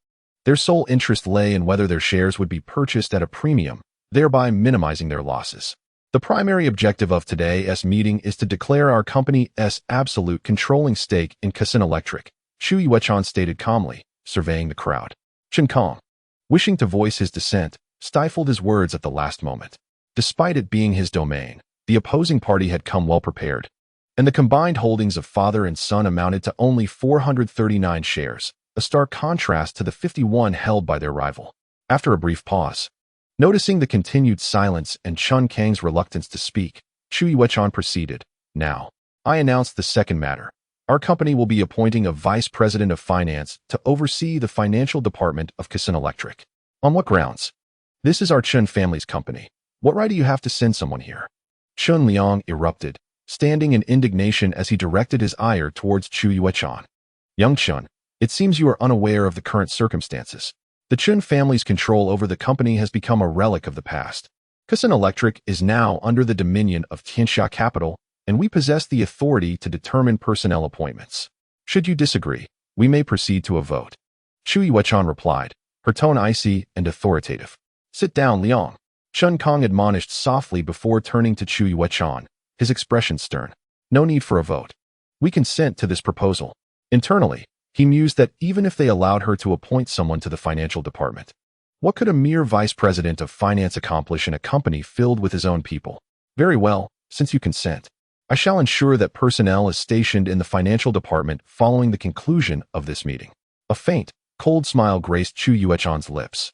Their sole interest lay in whether their shares would be purchased at a premium, thereby minimizing their losses. "The primary objective of today's meeting is to declare our company's absolute controlling stake in Kaisen Electric," Chu Yuechan stated calmly, surveying the crowd. Chen Kong, wishing to voice his dissent, stifled his words at the last moment. Despite it being his domain, the opposing party had come well prepared, and the combined holdings of father and son amounted to only 439 shares, a stark contrast to the 51 held by their rival. After a brief pause, noticing the continued silence and Chen Kang's reluctance to speak, Chu Yuechan proceeded, "Now, I announce the second matter. Our company will be appointing a vice president of finance to oversee the financial department of Kaisen Electric." "On what grounds?" "This is our Chen family's company. What right do you have to send someone here?" Chen Liang erupted, standing in indignation as he directed his ire towards Chu Yuechan. "Young Chen, it seems you are unaware of the current circumstances. The Chen family's control over the company has become a relic of the past. Kaisen Electric is now under the dominion of Tianxia Capital, and we possess the authority to determine personnel appointments. Should you disagree, we may proceed to a vote." Chu Yuechan replied, her tone icy and authoritative. "Sit down, Liang," Chen Kong admonished softly before turning to Chu Yuechan, his expression stern. "No need for a vote. We consent to this proposal." Internally, he mused that even if they allowed her to appoint someone to the financial department, What could a mere vice president of finance accomplish in a company filled with his own people? Very well, since you consent. I shall ensure that personnel is stationed in the financial department following the conclusion of this meeting. A faint, cold smile graced Chu Yuechan's lips,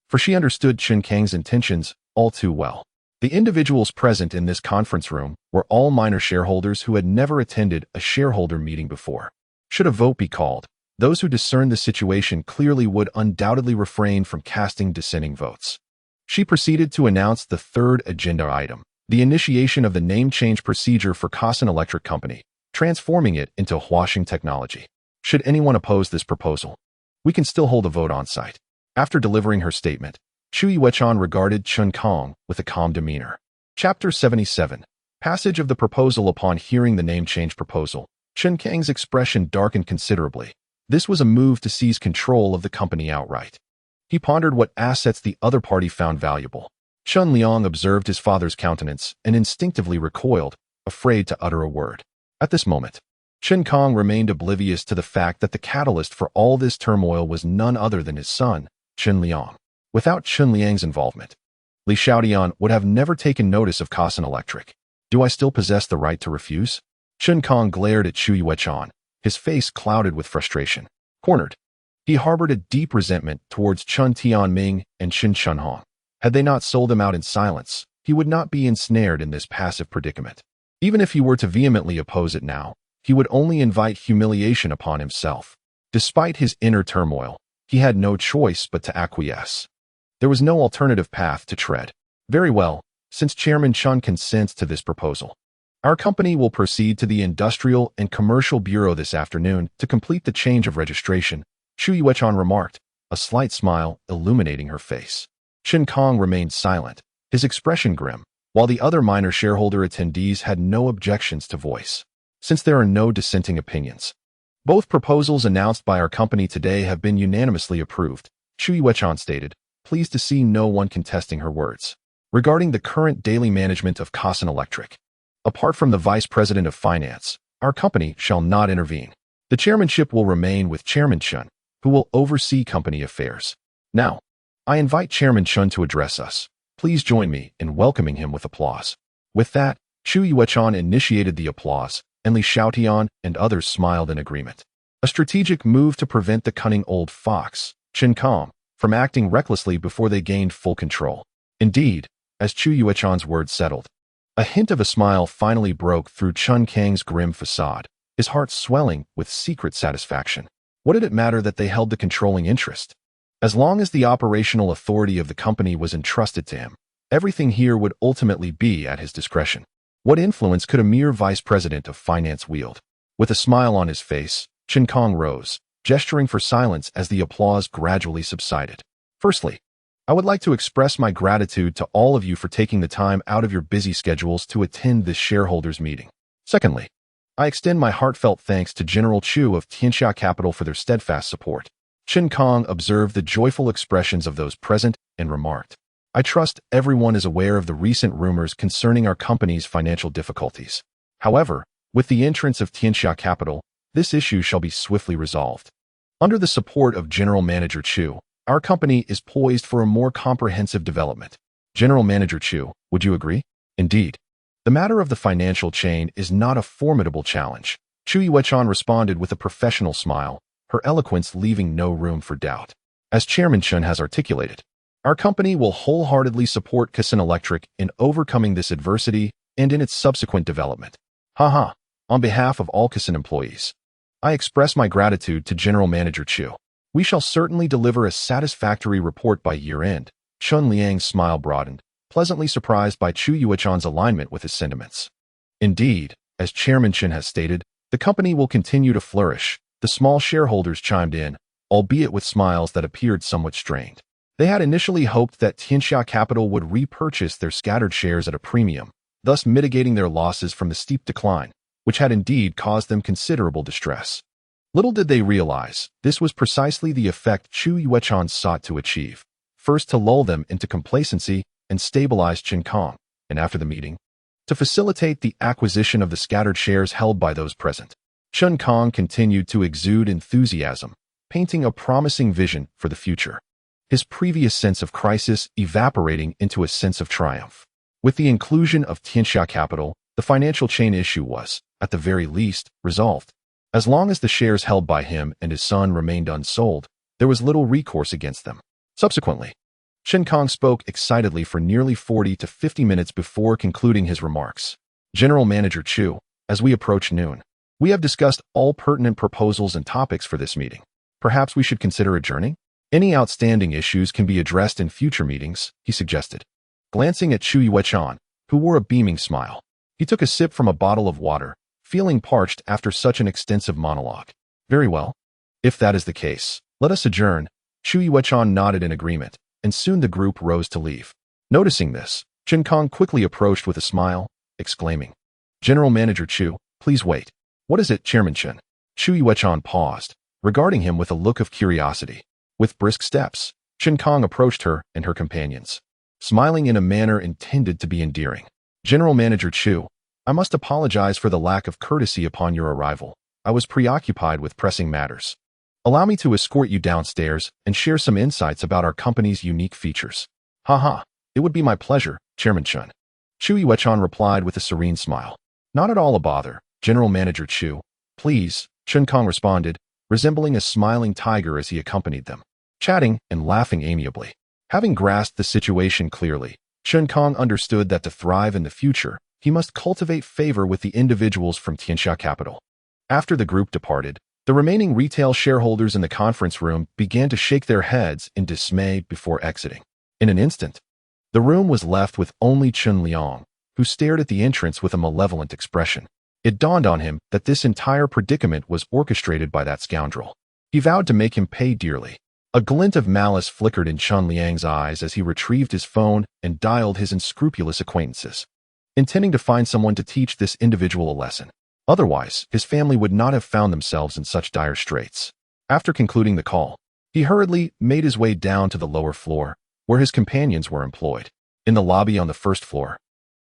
for she understood Chen Kang's intentions all too well. The individuals present in this conference room were all minor shareholders who had never attended a shareholder meeting before. Should a vote be called, those who discerned the situation clearly would undoubtedly refrain from casting dissenting votes. She proceeded to announce the third agenda item, the initiation of the name change procedure for Kasan Electric Company, transforming it into Huaxing Technology. Should anyone oppose this proposal, we can still hold a vote on site. After delivering her statement, Chu Yuechan regarded Chen Kang with a calm demeanor. Chapter 77. Passage of the proposal. Upon hearing the name change proposal, Chen Kang's expression darkened considerably. This was a move to seize control of the company outright. He pondered what assets the other party found valuable. Chen Liang observed his father's countenance and instinctively recoiled, afraid to utter a word. At this moment, Chen Kang remained oblivious to the fact that the catalyst for all this turmoil was none other than his son, Chen Liang. Without Chen Liang's involvement, Li Xiaotian would have never taken notice of Kasan Electric. Do I still possess the right to refuse? Chen Kang glared at Chu Yuechan, his face clouded with frustration. Cornered, he harbored a deep resentment towards Chen Tianming and Qin Shunhong. Had they not sold him out in silence, he would not be ensnared in this passive predicament. Even if he were to vehemently oppose it now, he would only invite humiliation upon himself. Despite his inner turmoil, he had no choice but to acquiesce. There was no alternative path to tread. Very well, since Chairman Chen consents to this proposal, our company will proceed to the Industrial and Commercial Bureau this afternoon to complete the change of registration, Chu Yuechan remarked, a slight smile illuminating her face. Chen Kang remained silent, his expression grim, while the other minor shareholder attendees had no objections to voice. Since there are no dissenting opinions, both proposals announced by our company today have been unanimously approved, Chu Yuechan stated, pleased to see no one contesting her words. Regarding the current daily management of Kasan Electric, apart from the Vice President of Finance, our company shall not intervene. The chairmanship will remain with Chairman Chen, who will oversee company affairs. Now, I invite Chairman Chen to address us. Please join me in welcoming him with applause. With that, Chu Yuechan initiated the applause, and Li Xiaotian and others smiled in agreement. A strategic move to prevent the cunning old fox, Chen Kang, from acting recklessly before they gained full control. Indeed, as Chu Yuechan's words settled, a hint of a smile finally broke through Chen Kang's grim facade, his heart swelling with secret satisfaction. What did it matter that they held the controlling interest? As long as the operational authority of the company was entrusted to him, everything here would ultimately be at his discretion. What influence could a mere vice president of finance wield? With a smile on his face, Chen Kang rose, gesturing for silence as the applause gradually subsided. Firstly, I would like to express my gratitude to all of you for taking the time out of your busy schedules to attend this shareholders meeting. Secondly, I extend my heartfelt thanks to General Chu of Tianxia Capital for their steadfast support. Chen Kang observed the joyful expressions of those present and remarked, I trust everyone is aware of the recent rumors concerning our company's financial difficulties. However, with the entrance of Tianxia Capital, this issue shall be swiftly resolved. Under the support of General Manager Chu, our company is poised for a more comprehensive development. General Manager Chu, would you agree? Indeed. The matter of the financial chain is not a formidable challenge. Chu Yuechan responded with a professional smile, her eloquence leaving no room for doubt. As Chairman Chen has articulated, our company will wholeheartedly support Kasan Electric in overcoming this adversity and in its subsequent development. Haha, on behalf of all Kasan employees, I express my gratitude to General Manager Chu. We shall certainly deliver a satisfactory report by year-end. Chen Liang's smile broadened, pleasantly surprised by Chu Yuechan's alignment with his sentiments. Indeed, as Chairman Chen has stated, the company will continue to flourish. The small shareholders chimed in, albeit with smiles that appeared somewhat strained. They had initially hoped that Tianxia Capital would repurchase their scattered shares at a premium, thus mitigating their losses from the steep decline, which had indeed caused them considerable distress. Little did they realize, this was precisely the effect Chu Yuechan sought to achieve. First to lull them into complacency and stabilize Chen Kang, and after the meeting, to facilitate the acquisition of the scattered shares held by those present. Chen Kang continued to exude enthusiasm, painting a promising vision for the future. his previous sense of crisis evaporating into a sense of triumph. With the inclusion of Tianxia Capital, the financial chain issue was, at the very least, resolved. As long as the shares held by him and his son remained unsold, there was little recourse against them. Subsequently, Chen Kong spoke excitedly for nearly 40 to 50 minutes before concluding his remarks. General Manager Chu, as we approach noon, we have discussed all pertinent proposals and topics for this meeting. Perhaps we should consider adjourning? Any outstanding issues can be addressed in future meetings, he suggested. Glancing at Chu Yuechan, who wore a beaming smile, he took a sip from a bottle of water, feeling parched after such an extensive monologue. Very well. If that is the case, let us adjourn. Chu Yuechan nodded in agreement, and soon the group rose to leave. Noticing this, Chen Kong quickly approached with a smile, exclaiming, "General Manager Chu, please wait." "What is it, Chairman Chen?" Chu Yuechan paused, regarding him with a look of curiosity. With brisk steps, Chen Kong approached her and her companions, smiling in a manner intended to be endearing. "General Manager Chu, I must apologize for the lack of courtesy upon your arrival. I was preoccupied with pressing matters. Allow me to escort you downstairs and share some insights about our company's unique features." "Haha, it would be my pleasure, Chairman Chen." Chu Yuechan replied with a serene smile. "Not at all a bother, General Manager Chu. Please," Chen Kong responded, resembling a smiling tiger as he accompanied them, chatting and laughing amiably. Having grasped the situation clearly, Chen Kong understood that to thrive in the future, he must cultivate favor with the individuals from Tianxia Capital. After the group departed, the remaining retail shareholders in the conference room began to shake their heads in dismay before exiting. In an instant, the room was left with only Chen Liang, who stared at the entrance with a malevolent expression. It dawned on him that this entire predicament was orchestrated by that scoundrel. He vowed to make him pay dearly. A glint of malice flickered in Chen Liang's eyes as he retrieved his phone and dialed his unscrupulous acquaintances, intending to find someone to teach this individual a lesson. Otherwise, his family would not have found themselves in such dire straits. After concluding the call, he hurriedly made his way down to the lower floor, where his companions were employed. In the lobby on the first floor,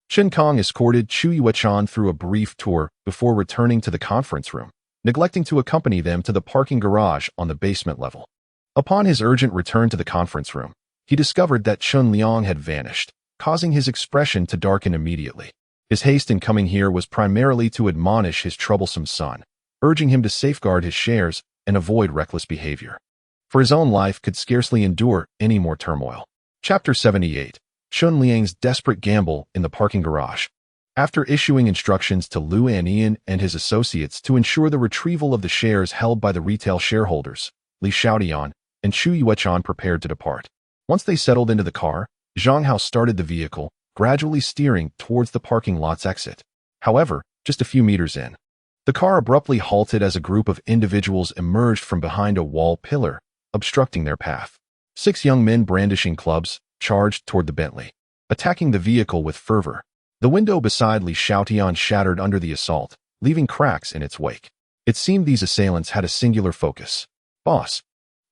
Chen Kong escorted Chu Yuechan through a brief tour before returning to the conference room, neglecting to accompany them to the parking garage on the basement level. Upon his urgent return to the conference room, he discovered that Chen Liang had vanished, causing his expression to darken immediately. His haste in coming here was primarily to admonish his troublesome son, urging him to safeguard his shares and avoid reckless behavior, for his own life could scarcely endure any more turmoil. Chapter 78. Chen Liang's desperate gamble in the parking garage. After issuing instructions to Lu Anian and his associates to ensure the retrieval of the shares held by the retail shareholders, Li Xiaotian and Chu Yuechan prepared to depart. Once they settled into the car, Zhang Hao started the vehicle, gradually steering towards the parking lot's exit. However, just a few meters in, the car abruptly halted as a group of individuals emerged from behind a wall pillar, obstructing their path. 6 young men brandishing clubs charged toward the Bentley, attacking the vehicle with fervor. The window beside Li Xiaotian shattered under the assault, leaving cracks in its wake. It seemed these assailants had a singular focus. "Boss,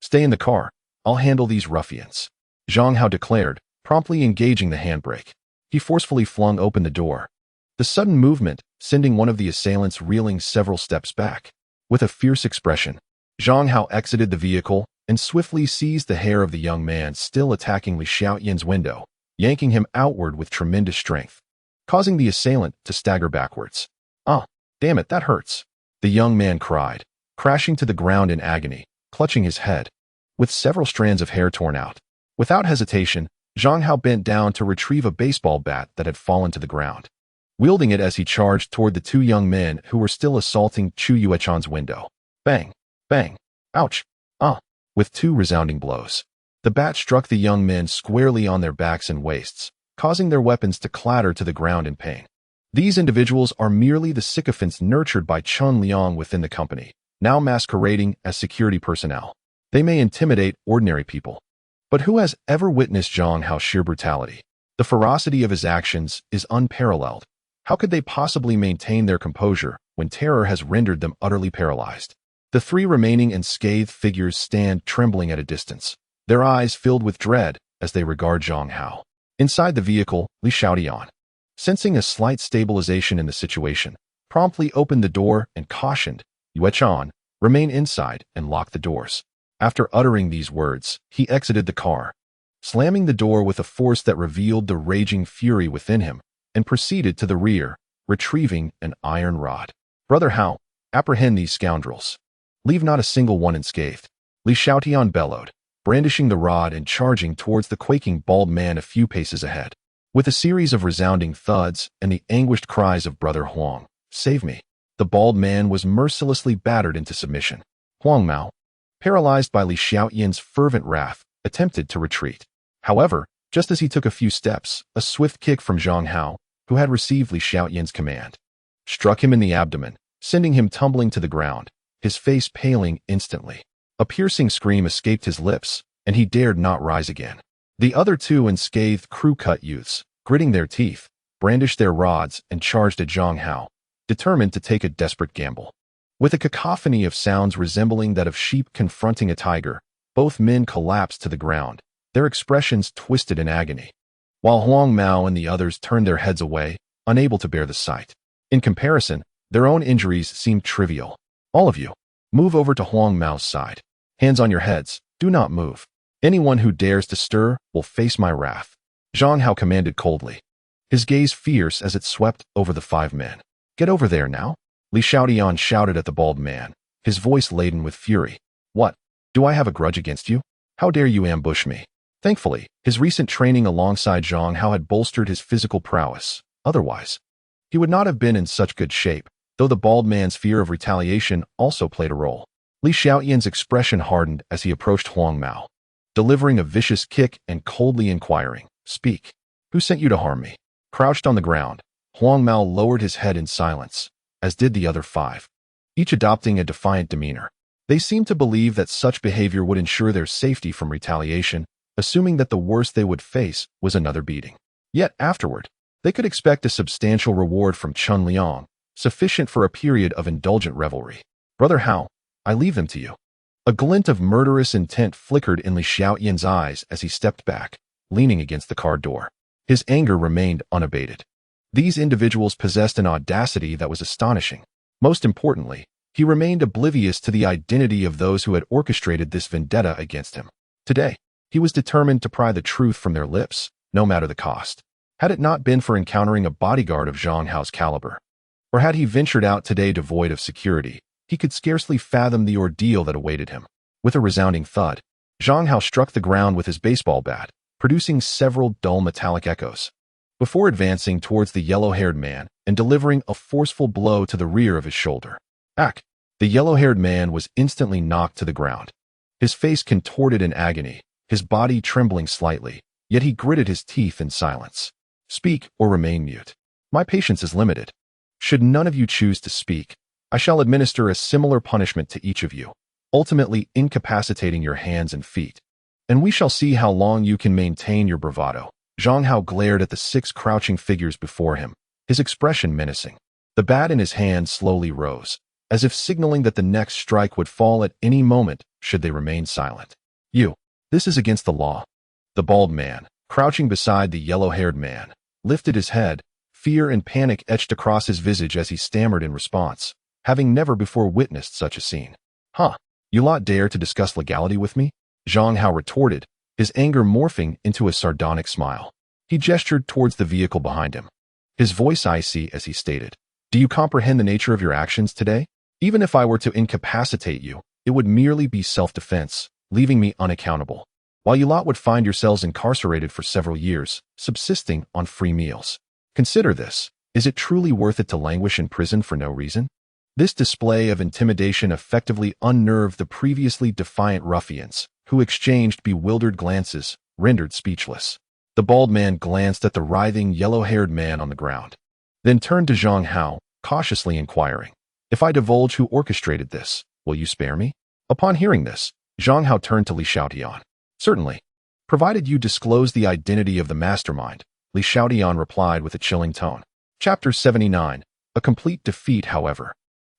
stay in the car. I'll handle these ruffians," Zhang Hao declared, promptly engaging the handbrake. He forcefully flung open the door, the sudden movement sending one of the assailants reeling several steps back. With a fierce expression, Zhang Hao exited the vehicle and swiftly seized the hair of the young man still attacking Li Xiaotian's window, yanking him outward with tremendous strength, causing the assailant to stagger backwards. "Ah, damn it, that hurts," the young man cried, crashing to the ground in agony, clutching his head, with several strands of hair torn out. Without hesitation, Zhang Hao bent down to retrieve a baseball bat that had fallen to the ground, wielding it as he charged toward the 2 young men who were still assaulting Chu Yuechan's window. Bang! Bang! Ouch! Ah! With 2 resounding blows, the bat struck the young men squarely on their backs and waists, causing their weapons to clatter to the ground in pain. These individuals are merely the sycophants nurtured by Chen Liang within the company, now masquerading as security personnel. They may intimidate ordinary people, but who has ever witnessed Zhang Hao's sheer brutality? The ferocity of his actions is unparalleled. How could they possibly maintain their composure when terror has rendered them utterly paralyzed? The 3 remaining unscathed figures stand trembling at a distance, their eyes filled with dread as they regard Zhang Hao. Inside the vehicle, Li Xiaotian, sensing a slight stabilization in the situation, promptly opened the door and cautioned, "Yuechan, remain inside and lock the doors." After uttering these words, he exited the car, slamming the door with a force that revealed the raging fury within him, and proceeded to the rear, retrieving an iron rod. "Brother Hao, apprehend these scoundrels. Leave not a single one unscathed," Li Xiaotian bellowed, brandishing the rod and charging towards the quaking bald man a few paces ahead. With a series of resounding thuds and the anguished cries of Brother Huang, "Save me," the bald man was mercilessly battered into submission. Huang Mao, paralyzed by Li Xiaotian's fervent wrath, attempted to retreat. However, just as he took a few steps, a swift kick from Zhang Hao, who had received Li Xiaotian's command, struck him in the abdomen, sending him tumbling to the ground, his face paling instantly. A piercing scream escaped his lips, and he dared not rise again. The other two unscathed crew-cut youths, gritting their teeth, brandished their rods and charged at Zhang Hao, determined to take a desperate gamble. With a cacophony of sounds resembling that of sheep confronting a tiger, both men collapsed to the ground, their expressions twisted in agony, while Huang Mao and the others turned their heads away, unable to bear the sight. In comparison, their own injuries seemed trivial. "All of you, move over to Huang Mao's side. Hands on your heads, do not move. Anyone who dares to stir will face my wrath," Zhang Hao commanded coldly, his gaze fierce as it swept over the 5 men. "Get over there now," Li Xiaotian shouted at the bald man, his voice laden with fury. "What? Do I have a grudge against you? How dare you ambush me?" Thankfully, his recent training alongside Zhang Hao had bolstered his physical prowess. Otherwise, he would not have been in such good shape, though the bald man's fear of retaliation also played a role. Li Xiaotian's expression hardened as he approached Huang Mao, delivering a vicious kick and coldly inquiring, "Speak. Who sent you to harm me?" Crouched on the ground, Huang Mao lowered his head in silence, as did the other 5, each adopting a defiant demeanor. They seemed to believe that such behavior would ensure their safety from retaliation, assuming that the worst they would face was another beating. Yet afterward, they could expect a substantial reward from Chun Liang, sufficient for a period of indulgent revelry. "Brother Hao, I leave them to you." A glint of murderous intent flickered in Li Xiaotian's eyes as he stepped back, leaning against the car door. His anger remained unabated. These individuals possessed an audacity that was astonishing. Most importantly, he remained oblivious to the identity of those who had orchestrated this vendetta against him. Today, he was determined to pry the truth from their lips, no matter the cost. Had it not been for encountering a bodyguard of Zhang Hao's caliber, or had he ventured out today devoid of security, he could scarcely fathom the ordeal that awaited him. With a resounding thud, Zhang Hao struck the ground with his baseball bat, producing several dull metallic echoes, before advancing towards the yellow-haired man and delivering a forceful blow to the rear of his shoulder. Ack! The yellow-haired man was instantly knocked to the ground, his face contorted in agony, his body trembling slightly, yet he gritted his teeth in silence. "Speak or remain mute. My patience is limited. Should none of you choose to speak, I shall administer a similar punishment to each of you, ultimately incapacitating your hands and feet. And we shall see how long you can maintain your bravado." Zhang Hao glared at the 6 crouching figures before him, his expression menacing. The bat in his hand slowly rose, as if signaling that the next strike would fall at any moment should they remain silent. This is against the law." The bald man, crouching beside the yellow-haired man, lifted his head, fear and panic etched across his visage as he stammered in response, having never before witnessed such a scene. "Huh, you lot dare to discuss legality with me?" Zhang Hao retorted, his anger morphing into a sardonic smile. He gestured towards the vehicle behind him, his voice icy as he stated, "Do you comprehend the nature of your actions today? Even if I were to incapacitate you, it would merely be self-defense, leaving me unaccountable, while you lot would find yourselves incarcerated for several years, subsisting on free meals. Consider this. Is it truly worth it to languish in prison for no reason?" This display of intimidation effectively unnerved the previously defiant ruffians, who exchanged bewildered glances, rendered speechless. The bald man glanced at the writhing yellow-haired man on the ground, then turned to Zhang Hao, cautiously inquiring, "If I divulge who orchestrated this, will you spare me?" Upon hearing this, Zhang Hao turned to Li Xiaotian. "Certainly, provided you disclose the identity of the mastermind," Li Xiaotian replied with a chilling tone. Chapter 79. A complete defeat, however.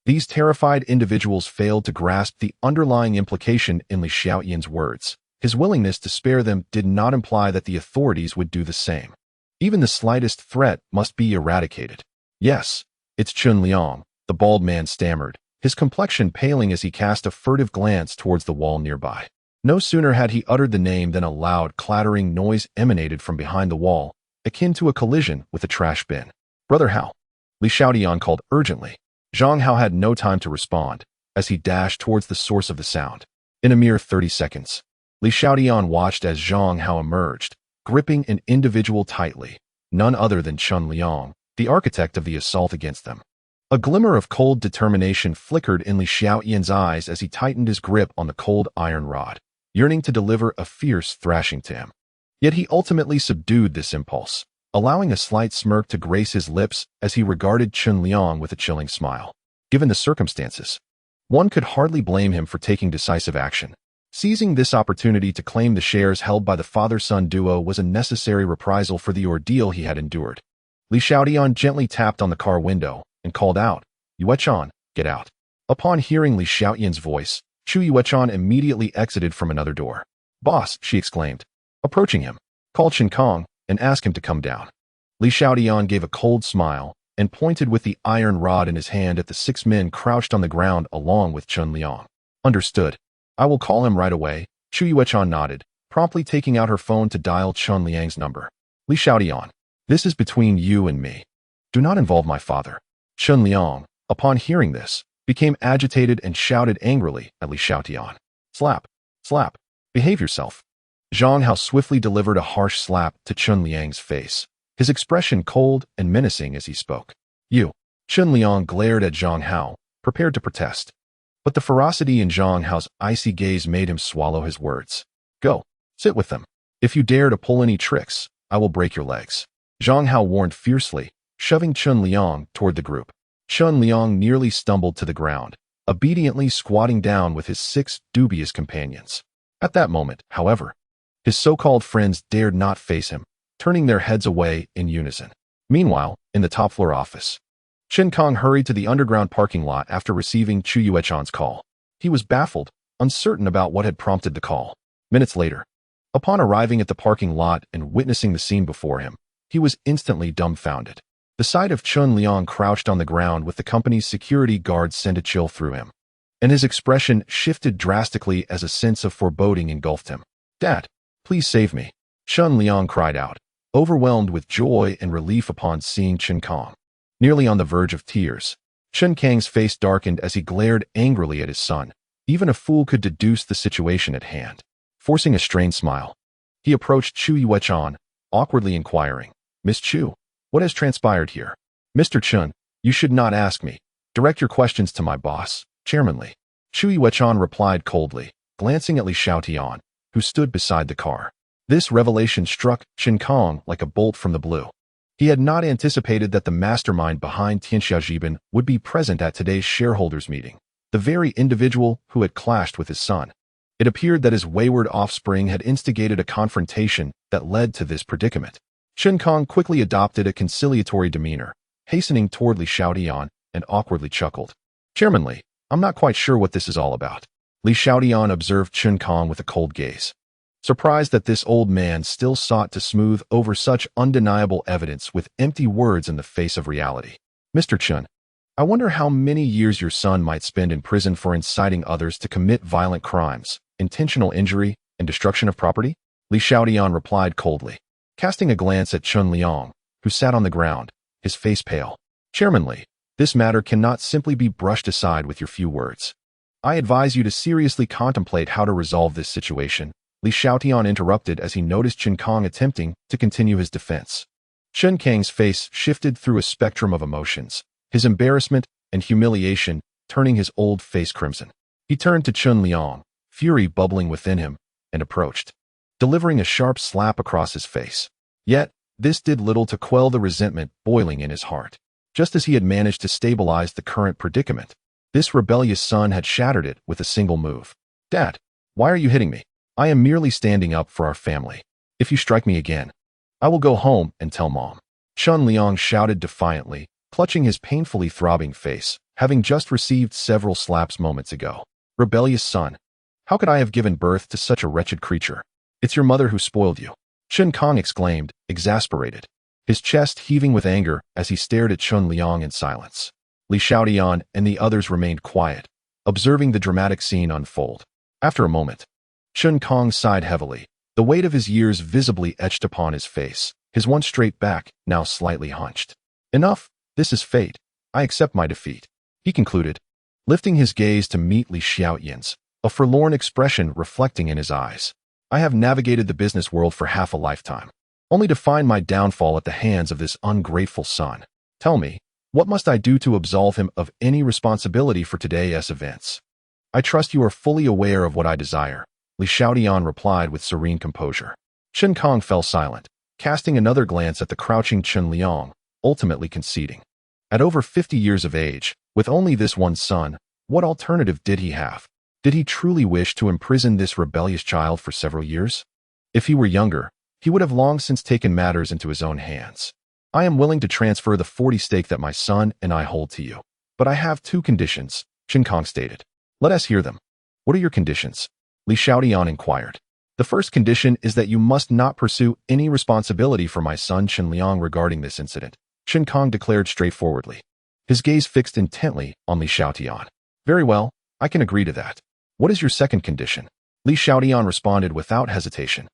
These terrified individuals failed to grasp the underlying implication in Li Xiaotian's words. His willingness to spare them did not imply that the authorities would do the same. Even the slightest threat must be eradicated. "Yes, it's Chun Liang," the bald man stammered, his complexion paling as he cast a furtive glance towards the wall nearby. No sooner had he uttered the name than a loud, clattering noise emanated from behind the wall, akin to a collision with a trash bin. "Brother Hao," Li Xiaotian called urgently. Zhang Hao had no time to respond, as he dashed towards the source of the sound. In a mere 30 seconds, Li Xiaotian watched as Zhang Hao emerged, gripping an individual tightly, none other than Chun Liang, the architect of the assault against them. A glimmer of cold determination flickered in Li Xiaotian's eyes as he tightened his grip on the cold iron rod, yearning to deliver a fierce thrashing to him. Yet he ultimately subdued this impulse, allowing a slight smirk to grace his lips as he regarded Chun Liang with a chilling smile. Given the circumstances, one could hardly blame him for taking decisive action. Seizing this opportunity to claim the shares held by the father-son duo was a necessary reprisal for the ordeal he had endured. Li Xiaotian gently tapped on the car window and called out, "Yuechan, get out." Upon hearing Li Xiaotian's voice, Chu Yuechan immediately exited from another door. "Boss," she exclaimed, approaching him, "call Chen Kong and ask him to come down." Li Xiaotian gave a cold smile and pointed with the iron rod in his hand at the 6 men crouched on the ground along with Chun Liang. "Understood. I will call him right away." Chu Yuechan nodded, promptly taking out her phone to dial Chun Liang's number. "Li Xiaotian, this is between you and me. Do not involve my father." Chun Liang, upon hearing this, became agitated and shouted angrily at Li Xiaotian. "Slap! Slap! Behave yourself." Zhang Hao swiftly delivered a harsh slap to Chun Liang's face, his expression cold and menacing as he spoke. "You." Chun Liang glared at Zhang Hao, prepared to protest. But the ferocity in Zhang Hao's icy gaze made him swallow his words. "Go. Sit with them. If you dare to pull any tricks, I will break your legs." Zhang Hao warned fiercely, shoving Chun Liang toward the group. Chun Liang nearly stumbled to the ground, obediently squatting down with his 6 dubious companions. At that moment, however, his so-called friends dared not face him, turning their heads away in unison. Meanwhile, in the top-floor office, Chen Kong hurried to the underground parking lot after receiving Chu Yuechan's call. He was baffled, uncertain about what had prompted the call. Minutes later, upon arriving at the parking lot and witnessing the scene before him, he was instantly dumbfounded. The sight of Chun Liang crouched on the ground with the company's security guards sent a chill through him, and his expression shifted drastically as a sense of foreboding engulfed him. "Dad, please save me," Chun Liang cried out, overwhelmed with joy and relief upon seeing Chen Kong. Nearly on the verge of tears, Chen Kang's face darkened as he glared angrily at his son. Even a fool could deduce the situation at hand. Forcing a strained smile, he approached Chu Yuechan, awkwardly inquiring, "Miss Chu, what has transpired here?" "Mr. Chun, you should not ask me. Direct your questions to my boss, chairmanly." Chu Yuechan replied coldly, glancing at Li Xiaotian, who stood beside the car. This revelation struck Chen Kong like a bolt from the blue. He had not anticipated that the mastermind behind Tianxiajiban would be present at today's shareholders' meeting, the very individual who had clashed with his son. It appeared that his wayward offspring had instigated a confrontation that led to this predicament. Chen Kong quickly adopted a conciliatory demeanor, hastening toward Li Xiaotian and awkwardly chuckled. "Chairmanly, I'm not quite sure what this is all about." Li Xiaotian observed Chen Kong with a cold gaze, surprised that this old man still sought to smooth over such undeniable evidence with empty words in the face of reality. "Mr. Chun, I wonder how many years your son might spend in prison for inciting others to commit violent crimes, intentional injury, and destruction of property?" Li Xiaotian replied coldly, casting a glance at Chun Liang, who sat on the ground, his face pale. "Chairmanly, this matter cannot simply be brushed aside with your few words. I advise you to seriously contemplate how to resolve this situation." Li Xiaotian interrupted as he noticed Chen Kong attempting to continue his defense. Chen Kang's face shifted through a spectrum of emotions, his embarrassment and humiliation turning his old face crimson. He turned to Chun Liang, fury bubbling within him, and approached, delivering a sharp slap across his face. Yet, this did little to quell the resentment boiling in his heart. Just as he had managed to stabilize the current predicament, this rebellious son had shattered it with a single move. "Dad, why are you hitting me? I am merely standing up for our family. If you strike me again, I will go home and tell Mom." Chun Liang shouted defiantly, clutching his painfully throbbing face, having just received several slaps moments ago. "Rebellious son. How could I have given birth to such a wretched creature? It's your mother who spoiled you." Chen Kong exclaimed, exasperated, his chest heaving with anger as he stared at Chun Liang in silence. Li Xiaotian and the others remained quiet, observing the dramatic scene unfold. After a moment, Chen Kong sighed heavily, the weight of his years visibly etched upon his face, his once straight back now slightly hunched. Enough, this is fate. I accept my defeat, he concluded, lifting his gaze to meet Li Xiaotian's, a forlorn expression reflecting in his eyes. I have navigated the business world for half a lifetime, only to find my downfall at the hands of this ungrateful son. Tell me, what must I do to absolve him of any responsibility for today's events? I trust you are fully aware of what I desire, Li Xiaotian replied with serene composure. Chen Kong fell silent, casting another glance at the crouching Chen Liang, ultimately conceding. At over 50 years of age, with only this one son, what alternative did he have? Did he truly wish to imprison this rebellious child for several years? If he were younger, he would have long since taken matters into his own hands. I am willing to transfer the 40 stake that my son and I hold to you. But I have two conditions, Chen Kong stated. Let us hear them. What are your conditions? Li Xiaotian inquired. The first condition is that you must not pursue any responsibility for my son Chen Liang regarding this incident, Chen Kong declared straightforwardly. His gaze fixed intently on Li Xiaotian. Very well, I can agree to that. What is your second condition? Li Xiaotian responded without hesitation.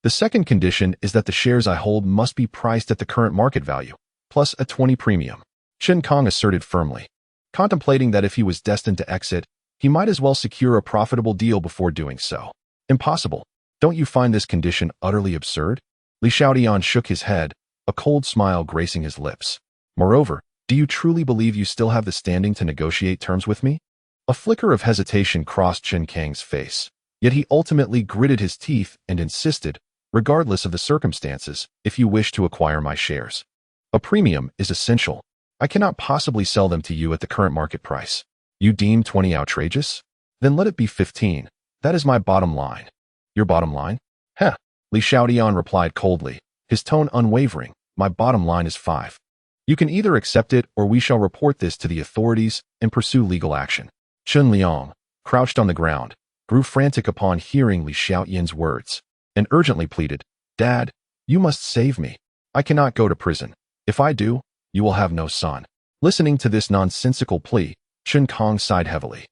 The second condition is that the shares I hold must be priced at the current market value, plus a 20 premium, Chen Kong asserted firmly, contemplating that if he was destined to exit, he might as well secure a profitable deal before doing so. Impossible. Don't you find this condition utterly absurd? Li Xiaotian shook his head, a cold smile gracing his lips. Moreover, do you truly believe you still have the standing to negotiate terms with me? A flicker of hesitation crossed Chen Kang's face, yet he ultimately gritted his teeth and insisted, regardless of the circumstances, if you wish to acquire my shares. A premium is essential. I cannot possibly sell them to you at the current market price. You deem 20 outrageous? Then let it be 15. That is my bottom line. Your bottom line? Heh, Li Xiaotian replied coldly, his tone unwavering. My bottom line is 5. You can either accept it or we shall report this to the authorities and pursue legal action. Chen Liang, crouched on the ground, grew frantic upon hearing Li Xiaotian's words, and urgently pleaded, Dad, you must save me. I cannot go to prison. If I do, you will have no son. Listening to this nonsensical plea, Chen Kong sighed heavily,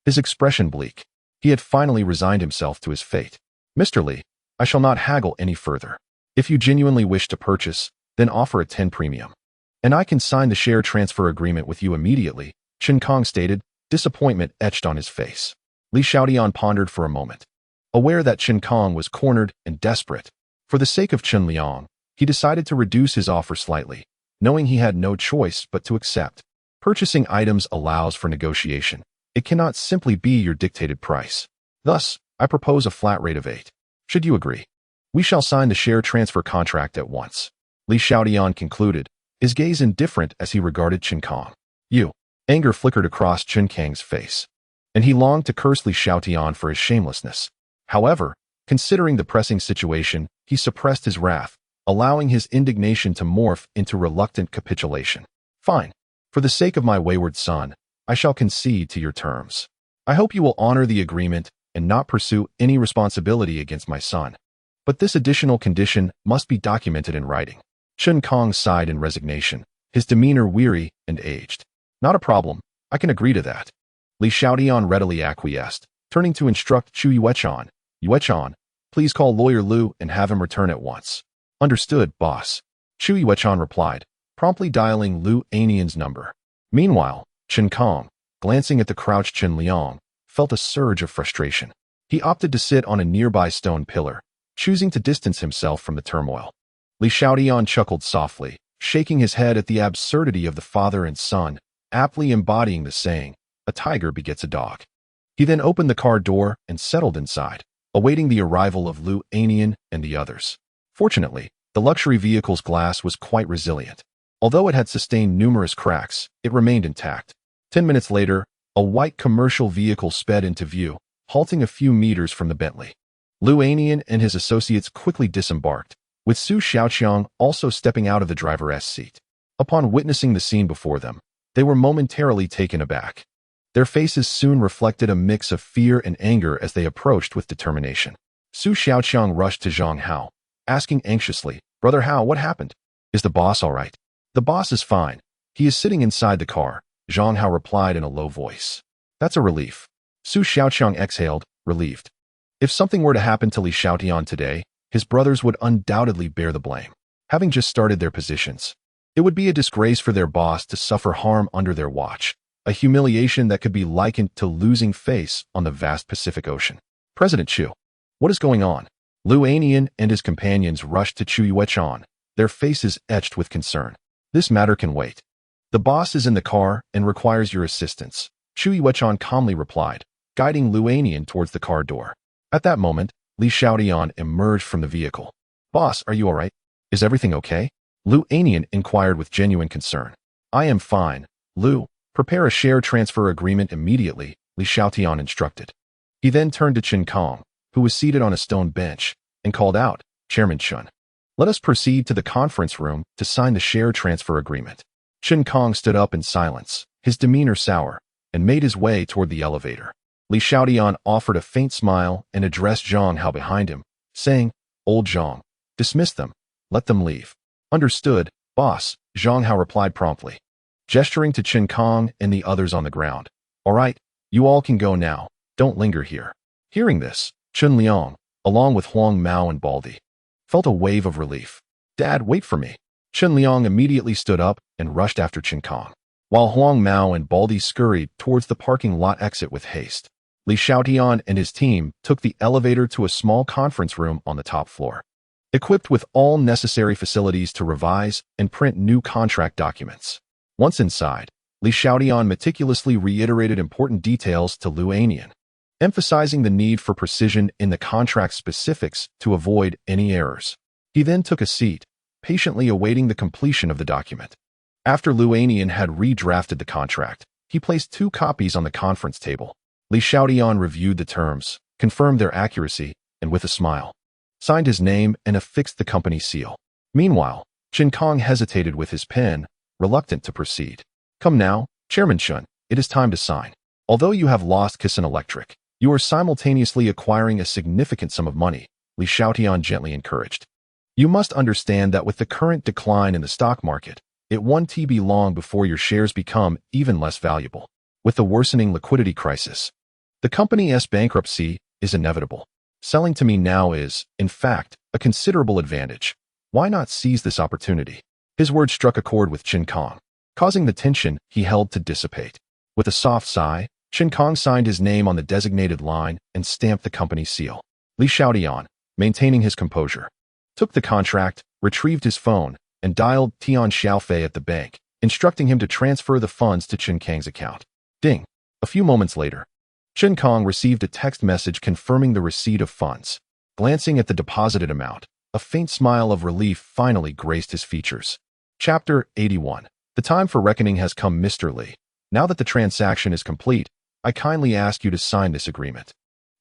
his expression bleak. He had finally resigned himself to his fate. Mr. Li, I shall not haggle any further. If you genuinely wish to purchase, then offer a 10 premium. And I can sign the share transfer agreement with you immediately, Chen Kong stated, disappointment etched on his face. Li Xiaotian pondered for a moment, aware that Chen Kong was cornered and desperate. For the sake of Chen Liang, he decided to reduce his offer slightly, knowing he had no choice but to accept. Purchasing items allows for negotiation. It cannot simply be your dictated price. Thus, I propose a flat rate of 8. Should you agree? We shall sign the share transfer contract at once. Li Xiaotian concluded, his gaze indifferent as he regarded Chen Kong. Anger flickered across Chen Kang's face, and he longed to curse Li Xiaotian for his shamelessness. However, considering the pressing situation, he suppressed his wrath, allowing his indignation to morph into reluctant capitulation. Fine. For the sake of my wayward son, I shall concede to your terms. I hope you will honor the agreement and not pursue any responsibility against my son. But this additional condition must be documented in writing. Chen Kong sighed in resignation, his demeanor weary and aged. Not a problem. I can agree to that. Li Xiaotian readily acquiesced, turning to instruct Chu Yuechan. Yuechan, please call Lawyer Lu and have him return at once. Understood, boss. Chu Yuechan replied, promptly dialing Lu Anian's number. Meanwhile, Chen Kong, glancing at the crouched Chen Liang, felt a surge of frustration. He opted to sit on a nearby stone pillar, choosing to distance himself from the turmoil. Li Xiaotian chuckled softly, shaking his head at the absurdity of the father and son, aptly embodying the saying, a tiger begets a dog. He then opened the car door and settled inside, awaiting the arrival of Lu Anian and the others. Fortunately, the luxury vehicle's glass was quite resilient. Although it had sustained numerous cracks, it remained intact. 10 minutes later, a white commercial vehicle sped into view, halting a few meters from the Bentley. Lu Anian and his associates quickly disembarked, with Su Xiaoqiang also stepping out of the driver's seat. Upon witnessing the scene before them, they were momentarily taken aback. Their faces soon reflected a mix of fear and anger as they approached with determination. Su Xiaoqiang rushed to Zhang Hao, asking anxiously, Brother Hao, what happened? Is the boss all right? The boss is fine. He is sitting inside the car, Zhang Hao replied in a low voice. That's a relief. Su Xiaotian exhaled, relieved. If something were to happen to Li Xiaotian today, his brothers would undoubtedly bear the blame. Having just started their positions, it would be a disgrace for their boss to suffer harm under their watch, a humiliation that could be likened to losing face on the vast Pacific Ocean. President Chu, what is going on? Lu Anian and his companions rushed to Chu Yuechan, their faces etched with concern. This matter can wait. The boss is in the car and requires your assistance, Chu Yuechan calmly replied, guiding Lu Anian towards the car door. At that moment, Li Xiaotian emerged from the vehicle. Boss, are you all right? Is everything okay? Lu Anian inquired with genuine concern. I am fine, Lu. Prepare a share transfer agreement immediately, Li Xiaotian instructed. He then turned to Chen Kong, who was seated on a stone bench, and called out, Chairman Chun. Let us proceed to the conference room to sign the share transfer agreement. Chen Kong stood up in silence, his demeanor sour, and made his way toward the elevator. Li Xiaotian offered a faint smile and addressed Zhang Hao behind him, saying, Old Zhang, dismiss them. Let them leave. Understood, boss, Zhang Hao replied promptly, gesturing to Chen Kong and the others on the ground. All right, you all can go now. Don't linger here. Hearing this, Chun Liang, along with Huang Mao and Baldi, felt a wave of relief. Dad, wait for me. Chun Liang immediately stood up and rushed after Chen Kong, while Huang Mao and Baldi scurried towards the parking lot exit with haste. Li Xiaotian and his team took the elevator to a small conference room on the top floor, equipped with all necessary facilities to revise and print new contract documents. Once inside, Li Xiaotian meticulously reiterated important details to Lu Anian, emphasizing the need for precision in the contract specifics to avoid any errors. He then took a seat, patiently awaiting the completion of the document. After Lu Anian had redrafted the contract, he placed 2 copies on the conference table. Li Xiaotian reviewed the terms, confirmed their accuracy, and with a smile, signed his name and affixed the company seal. Meanwhile, Chen Kong hesitated with his pen, reluctant to proceed. Come now, Chairman Chun, it is time to sign. Although you have lost Kisan Electric, you are simultaneously acquiring a significant sum of money, Li Xiaotian gently encouraged. You must understand that with the current decline in the stock market, it won't be long before your shares become even less valuable. With the worsening liquidity crisis, the company's bankruptcy is inevitable. Selling to me now is, in fact, a considerable advantage. Why not seize this opportunity? His words struck a chord with Chen Kong, causing the tension he held to dissipate. With a soft sigh, Chen Kong signed his name on the designated line and stamped the company seal. Li Xiaotian, maintaining his composure, took the contract, retrieved his phone, and dialed Tian Xiaofei at the bank, instructing him to transfer the funds to Chen Kang's account. Ding! A few moments later, Chen Kong received a text message confirming the receipt of funds. Glancing at the deposited amount, a faint smile of relief finally graced his features. Chapter 81. The time for reckoning has come, Mr. Li. Now that the transaction is complete, I kindly ask you to sign this agreement,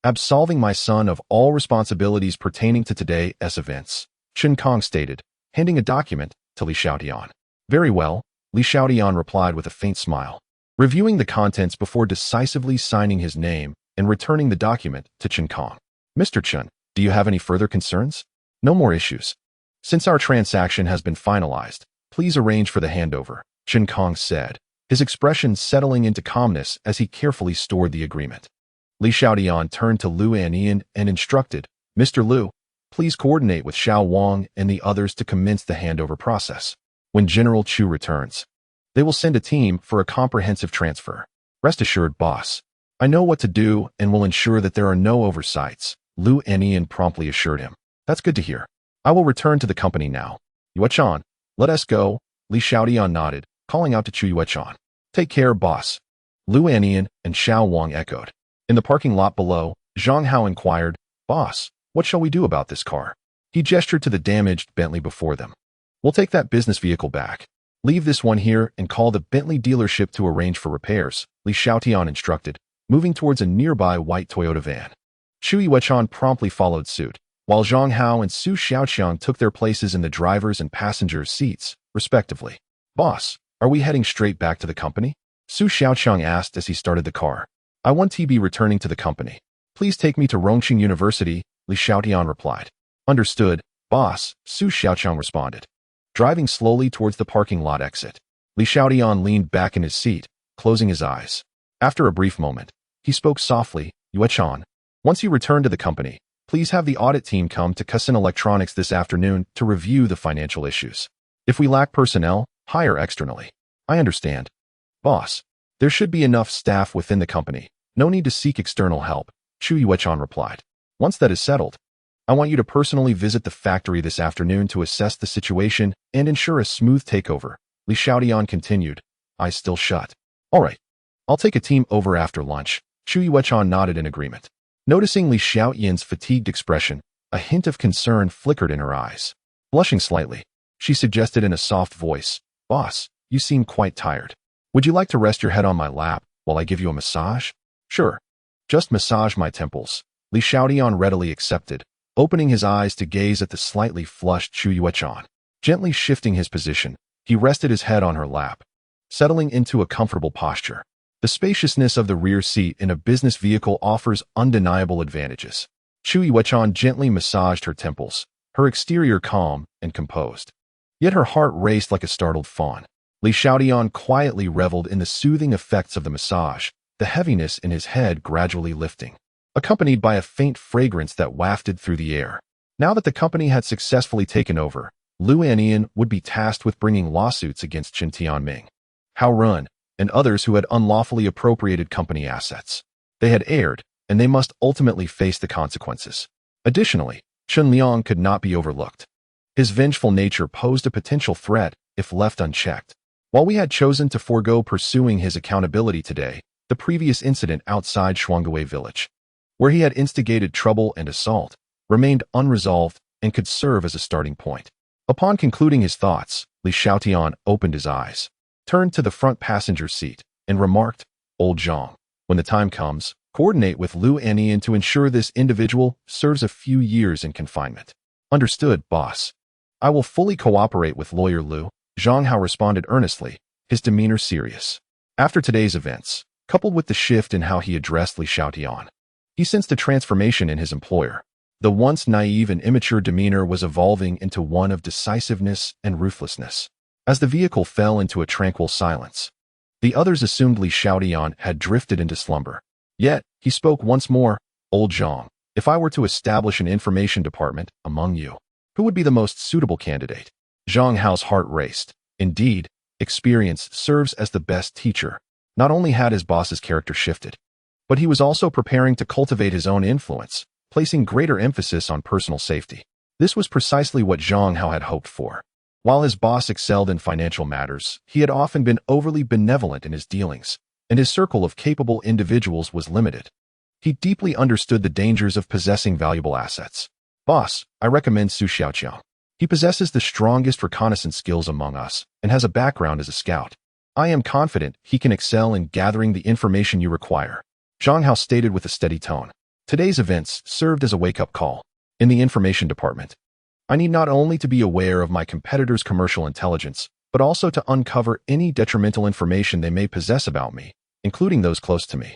absolving my son of all responsibilities pertaining to today's events, Chen Kong stated, handing a document to Li Xiaotian. Very well, Li Xiaotian replied with a faint smile, reviewing the contents before decisively signing his name and returning the document to Chen Kong. Mr. Chen, do you have any further concerns? No more issues. Since our transaction has been finalized, please arrange for the handover, Chen Kong said, his expression settling into calmness as he carefully stored the agreement. Li Xiaotian turned to Lu Anian and instructed, Mr. Lu, please coordinate with Xiao Wang and the others to commence the handover process. When General Chu returns, they will send a team for a comprehensive transfer. Rest assured, boss. I know what to do and will ensure that there are no oversights, Lu Anian promptly assured him. That's good to hear. I will return to the company now. Yuechan, let us go, Li Xiaotian nodded, calling out to Chu Yuechan. Take care, boss. Lu Anian and Xiao Wang echoed. In the parking lot below, Zhang Hao inquired, Boss, what shall we do about this car? He gestured to the damaged Bentley before them. We'll take that business vehicle back. Leave this one here and call the Bentley dealership to arrange for repairs, Li Xiaotian instructed, moving towards a nearby white Toyota van. Chu Yuechan promptly followed suit, while Zhang Hao and Su Xiaoqiang took their places in the driver's and passenger's seats, respectively. Boss, are we heading straight back to the company? Su Xiaoqiang asked as he started the car. I want to be returning to the company. Please take me to Rongqing University, Li Xiaotian replied. Understood, boss, Su Xiaoqiang responded. Driving slowly towards the parking lot exit, Li Xiaotian leaned back in his seat, closing his eyes. After a brief moment, he spoke softly, Yuechan, once you return to the company, please have the audit team come to Cousin Electronics this afternoon to review the financial issues. If we lack personnel, hire externally. I understand. Boss, there should be enough staff within the company. No need to seek external help, Chu Yuechan replied. Once that is settled, I want you to personally visit the factory this afternoon to assess the situation and ensure a smooth takeover. Li Xiaotian continued, eyes still shut. All right. I'll take a team over after lunch. Chu Yuechan nodded in agreement. Noticing Li Xiaotian's fatigued expression, a hint of concern flickered in her eyes. Blushing slightly, she suggested in a soft voice, Boss, you seem quite tired. Would you like to rest your head on my lap while I give you a massage? Sure. Just massage my temples. Li Xiaotian readily accepted, opening his eyes to gaze at the slightly flushed Chu Yuechan. Gently shifting his position, he rested his head on her lap, settling into a comfortable posture. The spaciousness of the rear seat in a business vehicle offers undeniable advantages. Chu Yuechan gently massaged her temples, her exterior calm and composed. Yet her heart raced like a startled fawn. Li Xiaotian quietly reveled in the soothing effects of the massage, the heaviness in his head gradually lifting, accompanied by a faint fragrance that wafted through the air. Now that the company had successfully taken over, Lu Anian would be tasked with bringing lawsuits against Chen Tianming, Hao Run, and others who had unlawfully appropriated company assets. They had erred, and they must ultimately face the consequences. Additionally, Chen Liang could not be overlooked. His vengeful nature posed a potential threat if left unchecked. While we had chosen to forego pursuing his accountability today, the previous incident outside Shuangwei village, where he had instigated trouble and assault, remained unresolved and could serve as a starting point. Upon concluding his thoughts, Li Xiaotian opened his eyes, turned to the front passenger seat, and remarked, Old Zhang, when the time comes, coordinate with Lu Anian to ensure this individual serves a few years in confinement. Understood, boss. I will fully cooperate with lawyer Lu, Zhang Hao responded earnestly, his demeanor serious. After today's events, coupled with the shift in how he addressed Li Xiaotian, he sensed a transformation in his employer. The once naive and immature demeanor was evolving into one of decisiveness and ruthlessness. As the vehicle fell into a tranquil silence, the others assumed Li Xiaotian had drifted into slumber. Yet, he spoke once more, Old Zhang, if I were to establish an information department among you, who would be the most suitable candidate? Zhang Hao's heart raced. Indeed, experience serves as the best teacher. Not only had his boss's character shifted, but he was also preparing to cultivate his own influence, placing greater emphasis on personal safety. This was precisely what Zhang Hao had hoped for. While his boss excelled in financial matters, he had often been overly benevolent in his dealings, and his circle of capable individuals was limited. He deeply understood the dangers of possessing valuable assets. Boss, I recommend Su Xiaoqiang. He possesses the strongest reconnaissance skills among us and has a background as a scout. I am confident he can excel in gathering the information you require, Zhang Hao stated with a steady tone. Today's events served as a wake-up call. In the information department, I need not only to be aware of my competitors' commercial intelligence, but also to uncover any detrimental information they may possess about me, including those close to me.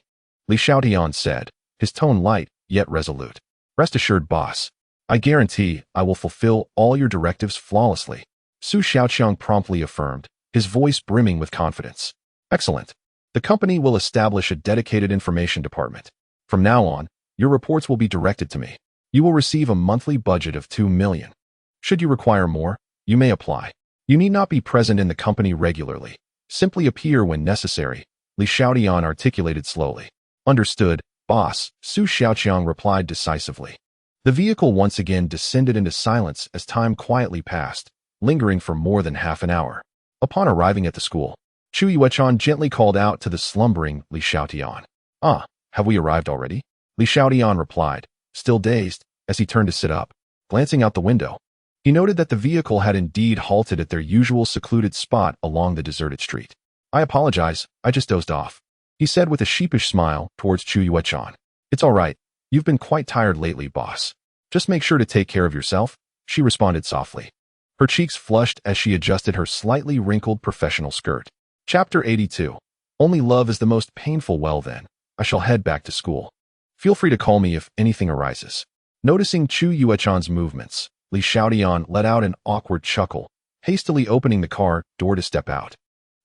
Li Xiaotian said, his tone light, yet resolute. Rest assured, boss. I guarantee I will fulfill all your directives flawlessly. Su Xiaoqiang promptly affirmed, his voice brimming with confidence. Excellent. The company will establish a dedicated information department. From now on, your reports will be directed to me. You will receive a monthly budget of 2 million. Should you require more, you may apply. You need not be present in the company regularly. Simply appear when necessary, Li Xiaotian articulated slowly. Understood, boss, Su Xiaoqiang replied decisively. The vehicle once again descended into silence as time quietly passed, lingering for more than half an hour. Upon arriving at the school, Chu Yuechan gently called out to the slumbering Li Xiaotian. Ah, have we arrived already? Li Xiaotian replied, still dazed, as he turned to sit up. Glancing out the window, he noted that the vehicle had indeed halted at their usual secluded spot along the deserted street. I apologize, I just dozed off, he said with a sheepish smile towards Chu Yuechan. It's all right. You've been quite tired lately, boss. Just make sure to take care of yourself, she responded softly. Her cheeks flushed as she adjusted her slightly wrinkled professional skirt. Chapter 82. Only love is the most painful. Well then, I shall head back to school. Feel free to call me if anything arises. Noticing Chu Yuechan's movements, Li Xiaotian let out an awkward chuckle, hastily opening the car door to step out.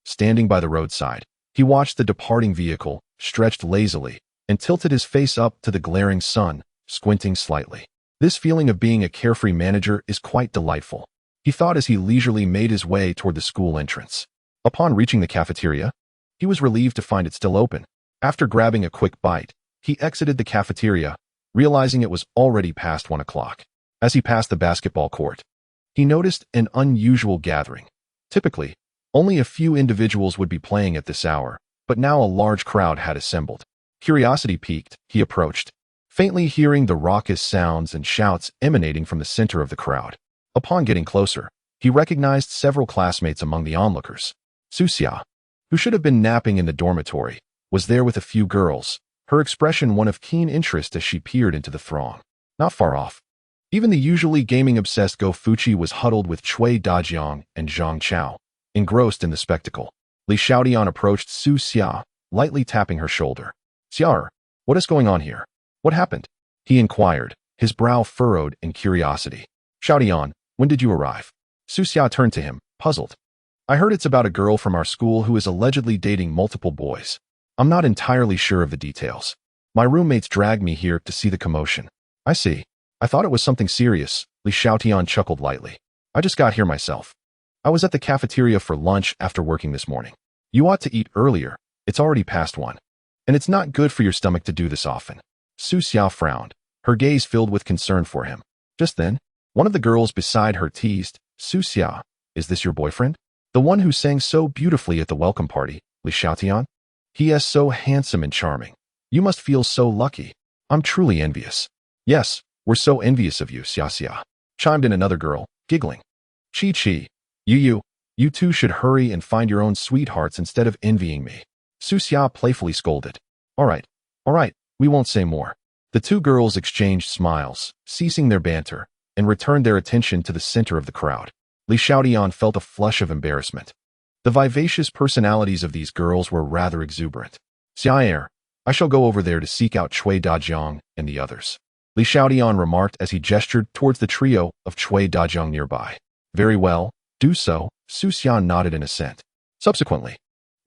Standing by the roadside, He watched the departing vehicle, stretched lazily, and tilted his face up to the glaring sun, squinting slightly. This feeling of being a carefree manager is quite delightful, he thought as he leisurely made his way toward the school entrance. Upon reaching the cafeteria, he was relieved to find it still open. After grabbing a quick bite, he exited the cafeteria, realizing it was already past 1 o'clock. As he passed the basketball court, he noticed an unusual gathering. Typically, only a few individuals would be playing at this hour, but now a large crowd had assembled. Curiosity piqued, he approached, faintly hearing the raucous sounds and shouts emanating from the center of the crowd. Upon getting closer, he recognized several classmates among the onlookers. Susia, who should have been napping in the dormitory, was there with a few girls, her expression one of keen interest as she peered into the throng. Not far off, even the usually gaming-obsessed Go Fuchi was huddled with Cui Dajiang and Zhang Chao, engrossed in the spectacle. Li Xiaotian approached Su Xia, lightly tapping her shoulder. "Xiao, what is going on here? What happened?" he inquired, his brow furrowed in curiosity. "Xiaotian, when did you arrive?" Su Xia turned to him, puzzled. "I heard it's about a girl from our school who is allegedly dating multiple boys. I'm not entirely sure of the details. My roommates dragged me here to see the commotion." "I see. I thought it was something serious," Li Xiaotian chuckled lightly. "I just got here myself. I was at the cafeteria for lunch after working this morning. You ought to eat earlier. It's already past 1. And it's not good for your stomach to do this often." Su Xia frowned, her gaze filled with concern for him. Just then, one of the girls beside her teased, "Su Xia, is this your boyfriend? The one who sang so beautifully at the welcome party, Li Xiaotian? He is so handsome and charming. You must feel so lucky. I'm truly envious." "Yes, we're so envious of you, Xia Xia," chimed in another girl, giggling. Chi, you two should hurry and find your own sweethearts instead of envying me," Su Xia playfully scolded. All right, we won't say more." The two girls exchanged smiles, ceasing their banter, and returned their attention to the center of the crowd. Li Xiaotian felt a flush of embarrassment. The vivacious personalities of these girls were rather exuberant. "Xiaer, I shall go over there to seek out Cui Dajiang and the others," Li Xiaotian remarked as he gestured towards the trio of Cui Dajiang nearby. "Very well, do so," Su Xia nodded in assent. Subsequently,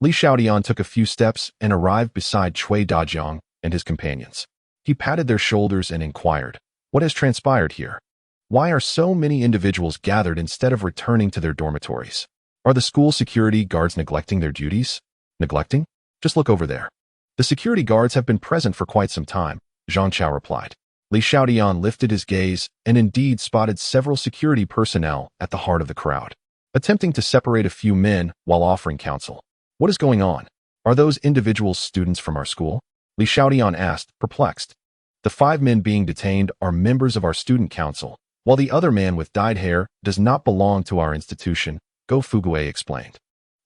Li Xiaotian took a few steps and arrived beside Cui Dajiang and his companions. He patted their shoulders and inquired, "What has transpired here? Why are so many individuals gathered instead of returning to their dormitories? Are the school security guards neglecting their duties?" "Neglecting? Just look over there." "The security guards have been present for quite some time," Zhang Chao replied. Li Xiaotian lifted his gaze and indeed spotted several security personnel at the heart of the crowd, attempting to separate a few men while offering counsel. "What is going on? Are those individuals students from our school?" Li Xiaotian asked, perplexed. "The 5 men being detained are members of our student council, while the other man with dyed hair does not belong to our institution," Go Fugue explained.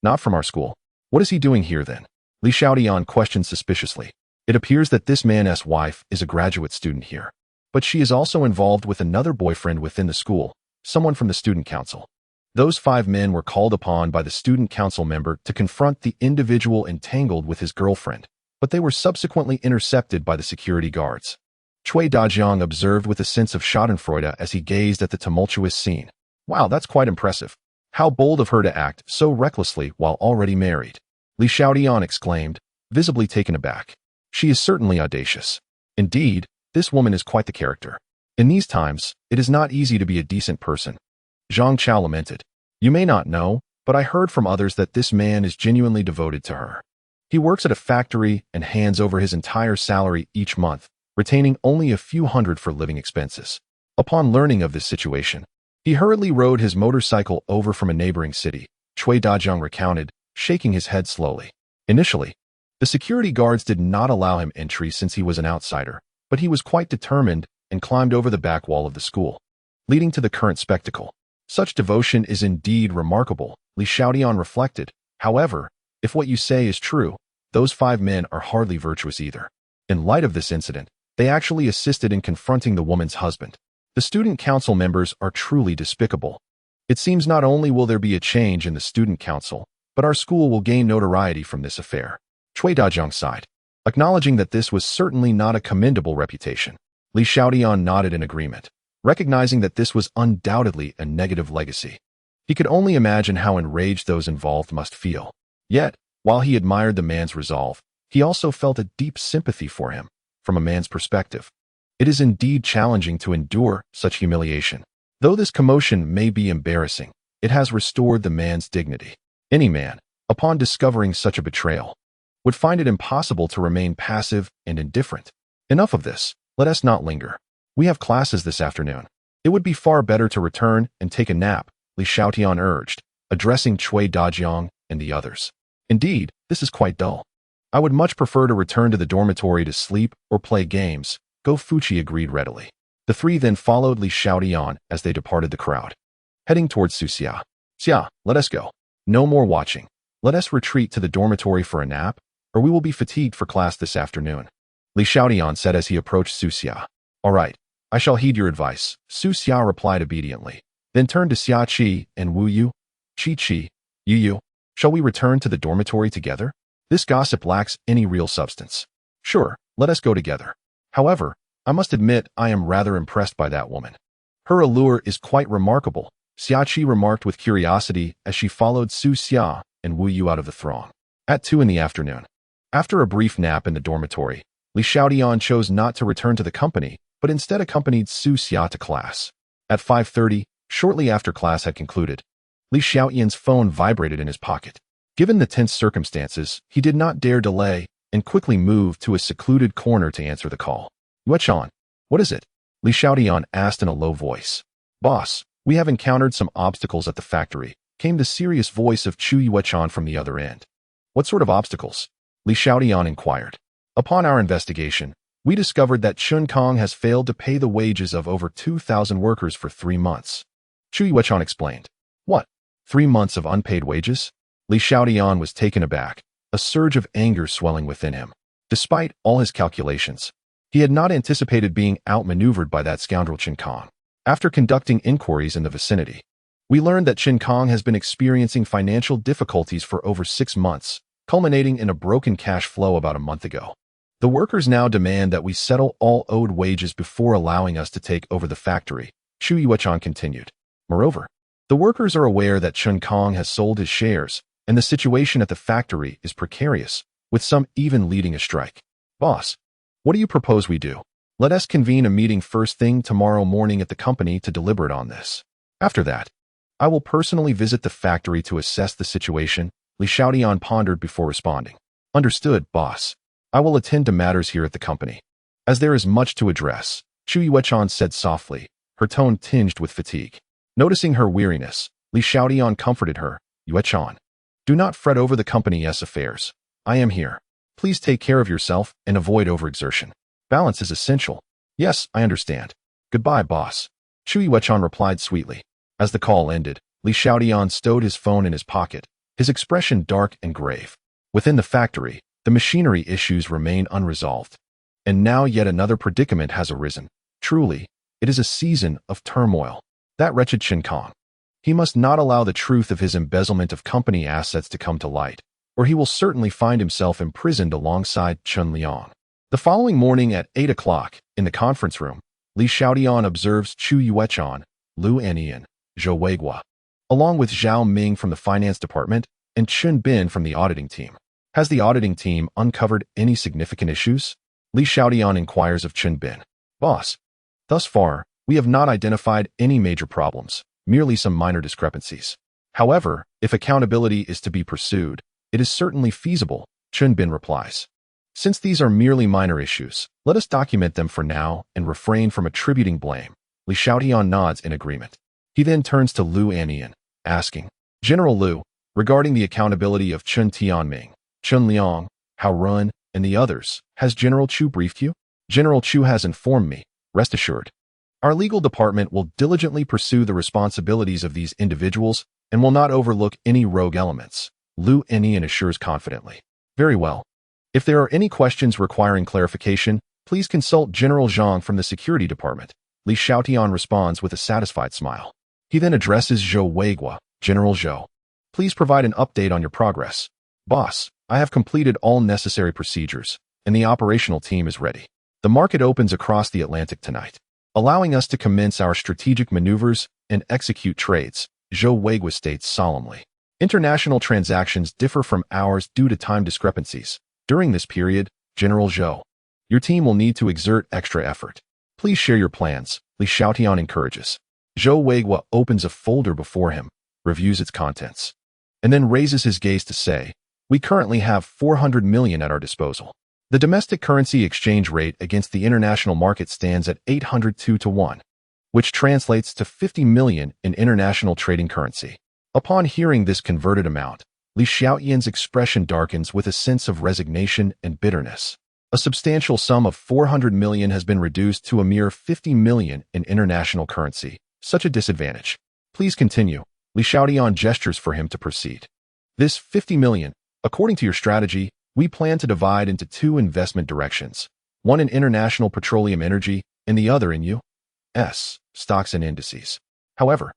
"Not from our school? What is he doing here then?" Li Xiaotian questioned suspiciously. "It appears that this man's wife is a graduate student here, but she is also involved with another boyfriend within the school, someone from the student council." Those 5 men were called upon by the student council member to confront the individual entangled with his girlfriend, but they were subsequently intercepted by the security guards. Cui Dajiang observed with a sense of schadenfreude as he gazed at the tumultuous scene. "Wow, that's quite impressive. How bold of her to act so recklessly while already married," Li Xiaotian exclaimed, visibly taken aback. "She is certainly audacious. Indeed, this woman is quite the character. In these times, it is not easy to be a decent person." Zhang Chao lamented. "You may not know, but I heard from others that this man is genuinely devoted to her. He works at a factory and hands over his entire salary each month, retaining only a few hundred for living expenses." Upon learning of this situation, he hurriedly rode his motorcycle over from a neighboring city, Cui Dajiang recounted, shaking his head slowly. Initially, the security guards did not allow him entry since he was an outsider, but he was quite determined and climbed over the back wall of the school, leading to the current spectacle. Such devotion is indeed remarkable, Li Xiaotian reflected. However, if what you say is true, those 5 men are hardly virtuous either. In light of this incident, they actually assisted in confronting the woman's husband. The student council members are truly despicable. It seems not only will there be a change in the student council, but our school will gain notoriety from this affair. Cui Dajiang sighed, acknowledging that this was certainly not a commendable reputation. Li Xiaotian nodded in agreement, recognizing that this was undoubtedly a negative legacy. He could only imagine how enraged those involved must feel. Yet, While he admired the man's resolve, he also felt a deep sympathy for him, from a man's perspective. It is indeed challenging to endure such humiliation. Though this commotion may be embarrassing, it has restored the man's dignity. Any man, upon discovering such a betrayal, would find it impossible to remain passive and indifferent. Enough of this, let us not linger. We have classes this afternoon. It would be far better to return and take a nap, Li Xiaotian urged, addressing Cui Dajiang and the others. Indeed, this is quite dull. I would much prefer to return to the dormitory to sleep or play games, Go Fuchi agreed readily. The three then followed Li Xiaotian as they departed the crowd, heading towards Xia. Xia, let us go. No more watching. Let us retreat to the dormitory for a nap, or we will be fatigued for class this afternoon, Li Xiaotian said as he approached Xia. All right, I shall heed your advice, Xia replied obediently, then turned to Xia Qi and Wu Yu. Qi, Yu, shall we return to the dormitory together? This gossip lacks any real substance. Sure, let us go together. However, I must admit I am rather impressed by that woman. Her allure is quite remarkable, Xia Qi remarked with curiosity as she followed Xia and Wu Yu out of the throng. At 2 in the afternoon, after a brief nap in the dormitory, Li Xiaotian chose not to return to the company, but instead accompanied Xia to class. At 5:30, shortly after class had concluded, Li Xiaotian's phone vibrated in his pocket. Given the tense circumstances, he did not dare delay and quickly moved to a secluded corner to answer the call. Yuechan, what is it? Li Xiaotian asked in a low voice. Boss, we have encountered some obstacles at the factory, came the serious voice of Chu Yuechan from the other end. What sort of obstacles? Li Xiaotian inquired. Upon our investigation, we discovered that Chun Kong has failed to pay the wages of over 2,000 workers for 3 months. Chu Yuechan explained. What? 3 months of unpaid wages? Li Xiaotian was taken aback, a surge of anger swelling within him. Despite all his calculations, he had not anticipated being outmaneuvered by that scoundrel Chun Kong. After conducting inquiries in the vicinity, we learned that Chun Kong has been experiencing financial difficulties for over 6 months, culminating in a broken cash flow about a month ago. The workers now demand that we settle all owed wages before allowing us to take over the factory, Chu Yuechan continued. Moreover, the workers are aware that Chun Kong has sold his shares, and the situation at the factory is precarious, with some even leading a strike. Boss, what do you propose we do? Let us convene a meeting first thing tomorrow morning at the company to deliberate on this. After that, I will personally visit the factory to assess the situation, Li Xiaotian pondered before responding. Understood, boss. I will attend to matters here at the company. As there is much to address, Chu Yuechan said softly, her tone tinged with fatigue. Noticing her weariness, Li Xiaotian comforted her. Yuechan, do not fret over the company's affairs. I am here. Please take care of yourself and avoid overexertion. Balance is essential. Yes, I understand. Goodbye, boss. Chu Yuechan replied sweetly. As the call ended, Li Xiaotian stowed his phone in his pocket, his expression dark and grave. Within the factory, the machinery issues remain unresolved. And now yet another predicament has arisen. Truly, it is a season of turmoil. That wretched Chun Kong. He must not allow the truth of his embezzlement of company assets to come to light, or he will certainly find himself imprisoned alongside Chun Liang. The following morning at 8 o'clock, in the conference room, Li Xiaotian observes Chu Yuechan, Lu Enian, Zhou Weigua, along with Zhao Ming from the finance department and Chun Bin from the auditing team. Has the auditing team uncovered any significant issues? Li Xiaotian inquires of Chun Bin. Boss, thus far, we have not identified any major problems, merely some minor discrepancies. However, if accountability is to be pursued, it is certainly feasible, Chun Bin replies. Since these are merely minor issues, let us document them for now and refrain from attributing blame. Li Xiaotian nods in agreement. He then turns to Lu Anian, asking, General Lu, regarding the accountability of Chun Tianming, Chun Liang, Hao Run, and the others, has General Chu briefed you? General Chu has informed me, rest assured. Our legal department will diligently pursue the responsibilities of these individuals and will not overlook any rogue elements, Lu Enian assures confidently. Very well. If there are any questions requiring clarification, please consult General Zhang from the Security Department. Li Xiaotian responds with a satisfied smile. He then addresses Zhou Weigua, General Zhou. Please provide an update on your progress. Boss, I have completed all necessary procedures, and the operational team is ready. The market opens across the Atlantic tonight, allowing us to commence our strategic maneuvers and execute trades, Zhou Weigua states solemnly. International transactions differ from ours due to time discrepancies. During this period, General Zhou, your team will need to exert extra effort. Please share your plans, Li Xiaotian encourages. Zhou Weigua opens a folder before him, reviews its contents, and then raises his gaze to say, we currently have 400 million at our disposal. The domestic currency exchange rate against the international market stands at 802 to 1, which translates to 50 million in international trading currency. Upon hearing this converted amount, Li Xiaotian's expression darkens with a sense of resignation and bitterness. A substantial sum of 400 million has been reduced to a mere 50 million in international currency. Such a disadvantage. Please continue. Li Xiaotian gestures for him to proceed. This 50 million, according to your strategy, we plan to divide into two investment directions, one in international petroleum energy and the other in U.S. stocks and indices. However,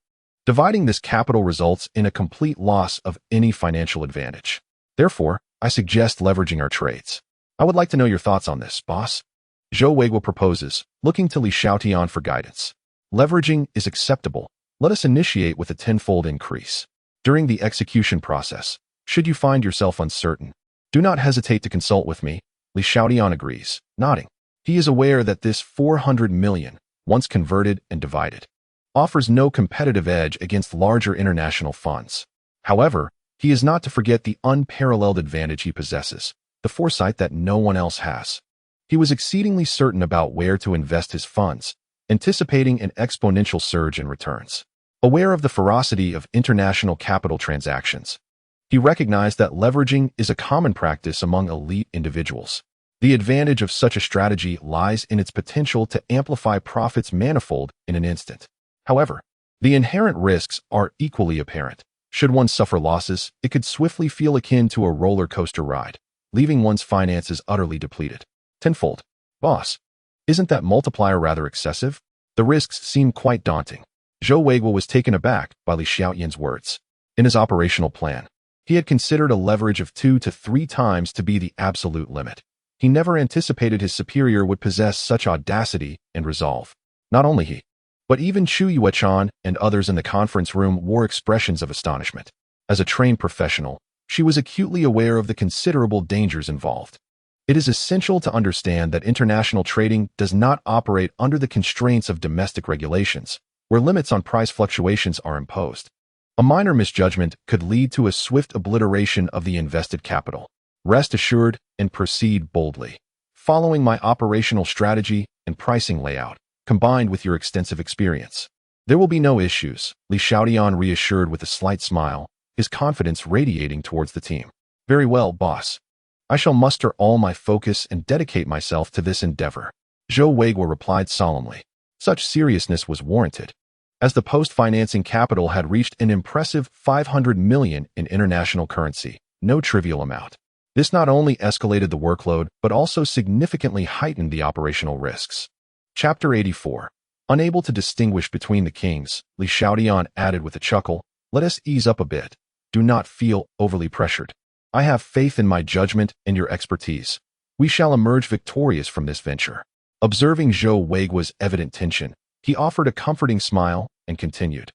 dividing this capital results in a complete loss of any financial advantage. Therefore, I suggest leveraging our trades. I would like to know your thoughts on this, boss. Zhou Weigua proposes, looking to Li Xiaotian for guidance. Leveraging is acceptable. Let us initiate with a tenfold increase. During the execution process, should you find yourself uncertain, do not hesitate to consult with me. Li Xiaotian agrees, nodding. He is aware that this 400 million, once converted and divided, offers no competitive edge against larger international funds. However, he is not to forget the unparalleled advantage he possesses, the foresight that no one else has. He was exceedingly certain about where to invest his funds, anticipating an exponential surge in returns. Aware of the ferocity of international capital transactions, he recognized that leveraging is a common practice among elite individuals. The advantage of such a strategy lies in its potential to amplify profits manifold in an instant. However, the inherent risks are equally apparent. Should one suffer losses, it could swiftly feel akin to a roller coaster ride, leaving one's finances utterly depleted. Tenfold. Boss, isn't that multiplier rather excessive? The risks seem quite daunting. Zhou Weigua was taken aback by Li Xiaotian's words. In his operational plan, he had considered a leverage of 2 to 3 times to be the absolute limit. He never anticipated his superior would possess such audacity and resolve. Not only he, but even Chu Yuechan and others in the conference room wore expressions of astonishment. As a trained professional, she was acutely aware of the considerable dangers involved. It is essential to understand that international trading does not operate under the constraints of domestic regulations, where limits on price fluctuations are imposed. A minor misjudgment could lead to a swift obliteration of the invested capital. Rest assured and proceed boldly. Following my operational strategy and pricing layout, combined with your extensive experience, there will be no issues, Li Xiaotian reassured with a slight smile, his confidence radiating towards the team. Very well, boss. I shall muster all my focus and dedicate myself to this endeavor. Zhou Weigua replied solemnly. Such seriousness was warranted, as the post-financing capital had reached an impressive 500 million in international currency, no trivial amount. This not only escalated the workload, but also significantly heightened the operational risks. Chapter 84. Unable to distinguish between the kings, Li Xiaotian added with a chuckle, let us ease up a bit. Do not feel overly pressured. I have faith in my judgment and your expertise. We shall emerge victorious from this venture. Observing Zhou Weigua's evident tension, he offered a comforting smile and continued.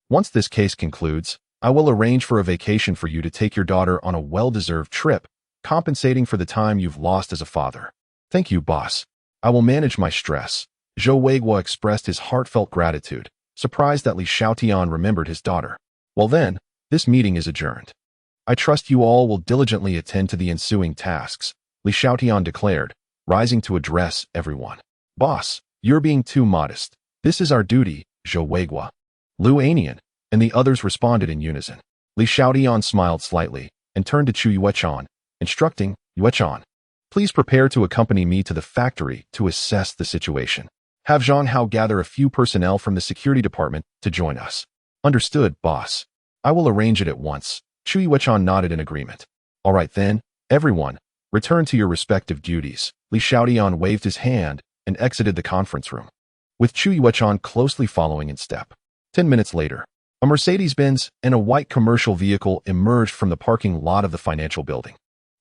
Once this case concludes, I will arrange for a vacation for you to take your daughter on a well-deserved trip, compensating for the time you've lost as a father. Thank you, boss. I will manage my stress. Zhou Weigua expressed his heartfelt gratitude, surprised that Li Xiaotian remembered his daughter. Well then, this meeting is adjourned. I trust you all will diligently attend to the ensuing tasks, Li Xiaotian declared, rising to address everyone. Boss, you're being too modest. This is our duty, Zhou Weigua. Lu Anian and the others responded in unison. Li Xiaotian smiled slightly and turned to Chu Yuechan, instructing, Yuechan, please prepare to accompany me to the factory to assess the situation. Have Zhang Hao gather a few personnel from the security department to join us. Understood, boss. I will arrange it at once. Chu Yuechan nodded in agreement. All right then, everyone, return to your respective duties. Li Xiaotian waved his hand and exited the conference room, with Chu Yuechan closely following in step. 10 minutes later, a Mercedes-Benz and a white commercial vehicle emerged from the parking lot of the financial building.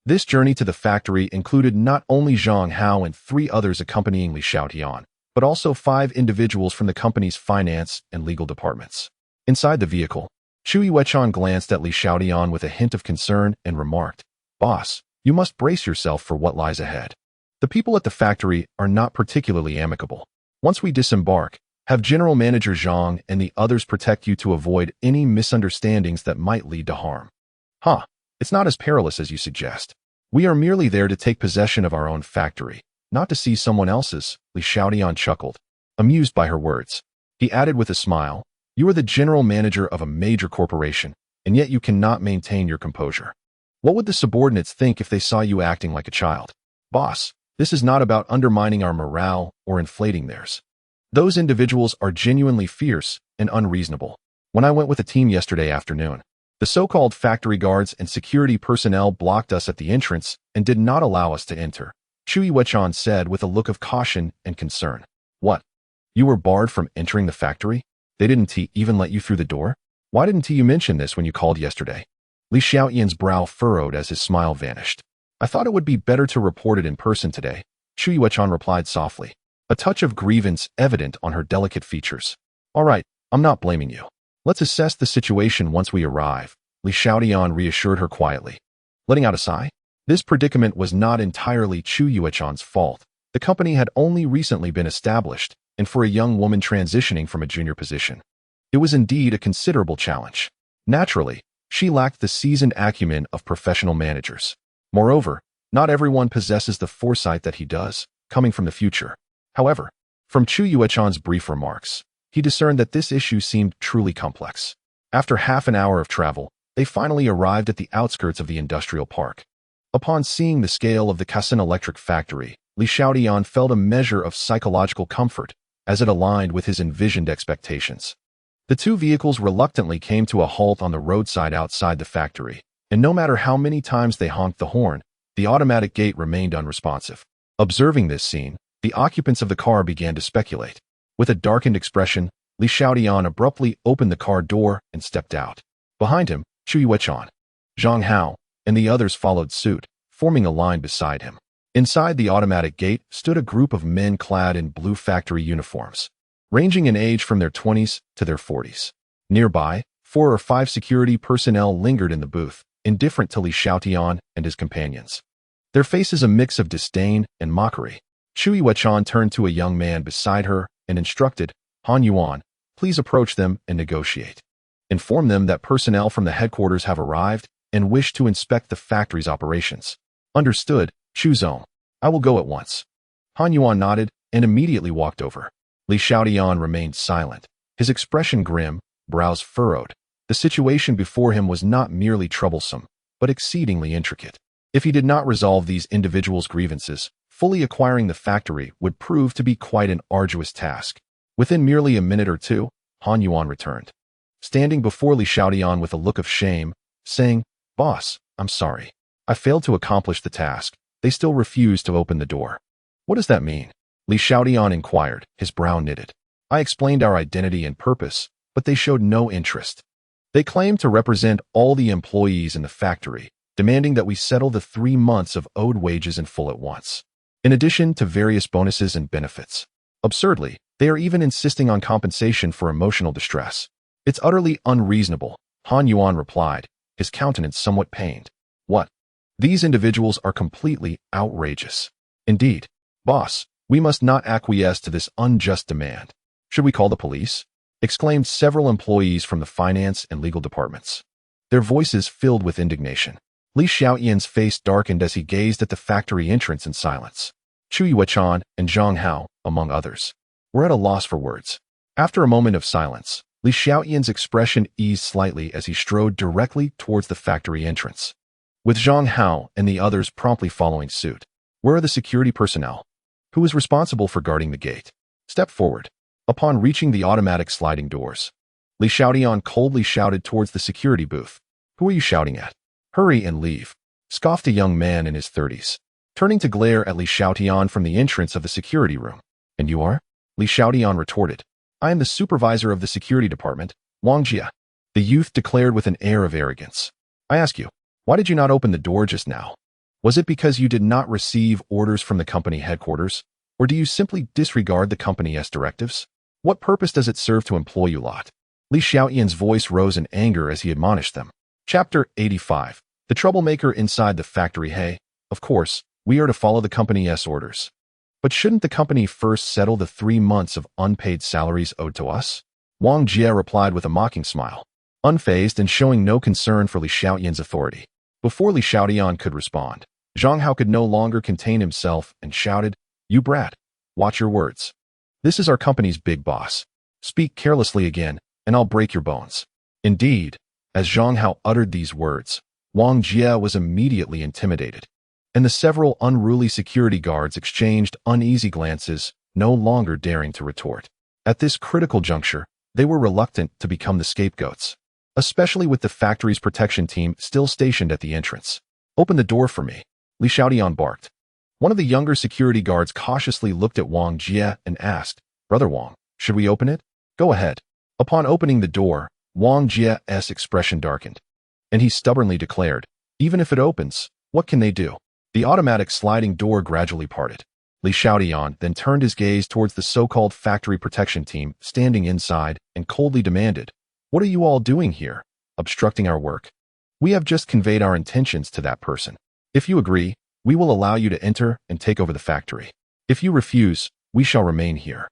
This journey to the factory included not only Zhang Hao and 3 others accompanying Li Xiaotian, but also 5 individuals from the company's finance and legal departments. Inside the vehicle, Chu Yuechan glanced at Li Xiaotian with a hint of concern and remarked, "Boss, you must brace yourself for what lies ahead. The people at the factory are not particularly amicable. Once we disembark, have General Manager Zhang and the others protect you to avoid any misunderstandings that might lead to harm." "Huh, it's not as perilous as you suggest. We are merely there to take possession of our own factory, not to see someone else's," Li Xiaotian chuckled, amused by her words. He added with a smile, "You are the general manager of a major corporation, and yet you cannot maintain your composure. What would the subordinates think if they saw you acting like a child? Boss, this is not about undermining our morale or inflating theirs. Those individuals are genuinely fierce and unreasonable. When I went with a team yesterday afternoon, the so-called factory guards and security personnel blocked us at the entrance and did not allow us to enter," Chu Yuechan said with a look of caution and concern. "What? You were barred from entering the factory? They didn't even let you through the door? Why didn't you mention this when you called yesterday?" Li Xiaotian's brow furrowed as his smile vanished. "I thought it would be better to report it in person today," Chu Yuechan replied softly, a touch of grievance evident on her delicate features. "All right, I'm not blaming you. Let's assess the situation once we arrive," Li Xiaotian reassured her quietly. Letting out a sigh, this predicament was not entirely Chu Yuechan's fault. The company had only recently been established, and for a young woman transitioning from a junior position, it was indeed a considerable challenge. Naturally, she lacked the seasoned acumen of professional managers. Moreover, not everyone possesses the foresight that he does, coming from the future. However, from Chu Yuechan's brief remarks, he discerned that this issue seemed truly complex. After half an hour of travel, they finally arrived at the outskirts of the industrial park. Upon seeing the scale of the Kaisen electric factory, Li Xiaotian felt a measure of psychological comfort as it aligned with his envisioned expectations. The two vehicles reluctantly came to a halt on the roadside outside the factory, and no matter how many times they honked the horn, the automatic gate remained unresponsive. Observing this scene, the occupants of the car began to speculate. With a darkened expression, Li Xiaotian abruptly opened the car door and stepped out. Behind him, Chu Yuechan, Zhang Hao, and the others followed suit, forming a line beside him. Inside the automatic gate stood a group of men clad in blue factory uniforms, ranging in age from their 20s to their 40s. Nearby, 4 or 5 security personnel lingered in the booth, indifferent to Li Xiaotian and his companions. Their faces a mix of disdain and mockery. Chu Yuechan turned to a young man beside her and instructed, "Han Yuan, please approach them and negotiate. Inform them that personnel from the headquarters have arrived and wish to inspect the factory's operations." "Understood, Chu Zong. I will go at once." Han Yuan nodded and immediately walked over. Li Xiaotian remained silent, his expression grim, brows furrowed. The situation before him was not merely troublesome, but exceedingly intricate. If he did not resolve these individuals' grievances, fully acquiring the factory would prove to be quite an arduous task. Within merely a minute or two, Han Yuan returned, standing before Li Xiaotian with a look of shame, saying, "Boss, I'm sorry. I failed to accomplish the task. They still refuse to open the door." "What does that mean?" Li Xiaotian inquired, his brow knitted. "I explained our identity and purpose, but they showed no interest. They claimed to represent all the employees in the factory, demanding that we settle the 3 months of owed wages in full at once, in addition to various bonuses and benefits. Absurdly, they are even insisting on compensation for emotional distress. It's utterly unreasonable," Han Yuan replied, his countenance somewhat pained. "What? These individuals are completely outrageous. Indeed, boss, we must not acquiesce to this unjust demand. Should we call the police?" exclaimed several employees from the finance and legal departments, their voices filled with indignation. Li Xiaotian's face darkened as he gazed at the factory entrance in silence. Chu Yuechan and Zhang Hao, among others, were at a loss for words. After a moment of silence, Li Xiaotian's expression eased slightly as he strode directly towards the factory entrance, with Zhang Hao and the others promptly following suit. "Where are the security personnel? Who is responsible for guarding the gate? Step forward." Upon reaching the automatic sliding doors, Li Xiaotian coldly shouted towards the security booth. "Who are you shouting at? Hurry and leave," scoffed a young man in his 30s, turning to glare at Li Xiaotian from the entrance of the security room. "And you are?" Li Xiaotian retorted. "I am the supervisor of the security department, Wang Jia," the youth declared with an air of arrogance. "I ask you, why did you not open the door just now? Was it because you did not receive orders from the company headquarters, or do you simply disregard the company's directives? What purpose does it serve to employ you lot?" Li Xiaotian's voice rose in anger as he admonished them. Chapter 85. The troublemaker inside the factory. Hey, of course, we are to follow the company's orders. But shouldn't the company first settle the 3 months of unpaid salaries owed to us? Wang Jie replied with a mocking smile, unfazed and showing no concern for Li Xiaotian's authority. Before Li Xiaotian could respond, Zhang Hao could no longer contain himself and shouted, "You brat! Watch your words. This is our company's big boss. Speak carelessly again, and I'll break your bones." Indeed, as Zhang Hao uttered these words, Wang Jie was immediately intimidated, and the several unruly security guards exchanged uneasy glances, no longer daring to retort. At this critical juncture, they were reluctant to become the scapegoats, especially with the factory's protection team still stationed at the entrance. "Open the door for me," Li Xiaotian barked. One of the younger security guards cautiously looked at Wang Jie and asked, "Brother Wang, should we open it?" "Go ahead." Upon opening the door, Wang Jie's expression darkened, and he stubbornly declared, "Even if it opens, what can they do?" The automatic sliding door gradually parted. Li Xiaotian then turned his gaze towards the so-called factory protection team standing inside and coldly demanded, "What are you all doing here, obstructing our work? We have just conveyed our intentions to that person. If you agree, we will allow you to enter and take over the factory. If you refuse, we shall remain here.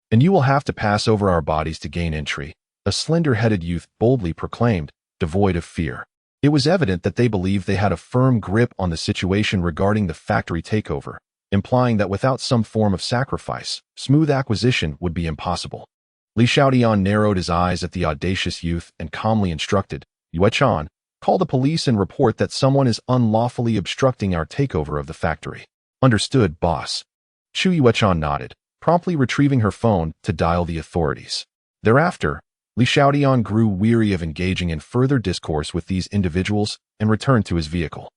And you will have to pass over our bodies to gain entry," a slender-headed youth boldly proclaimed, devoid of fear. It was evident that they believed they had a firm grip on the situation regarding the factory takeover, implying that without some form of sacrifice, smooth acquisition would be impossible. Li Xiaotian narrowed his eyes at the audacious youth and calmly instructed, "Yuechan, call the police and report that someone is unlawfully obstructing our takeover of the factory." "Understood, boss." Chu Yuechan nodded, promptly retrieving her phone to dial the authorities. Thereafter, Li Xiaotian grew weary of engaging in further discourse with these individuals and returned to his vehicle,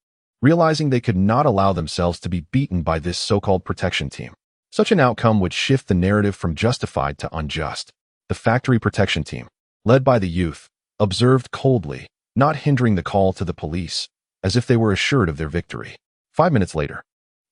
realizing they could not allow themselves to be beaten by this so-called protection team. Such an outcome would shift the narrative from justified to unjust. The factory protection team, led by the youth, observed coldly, not hindering the call to the police, as if they were assured of their victory. 5 minutes later,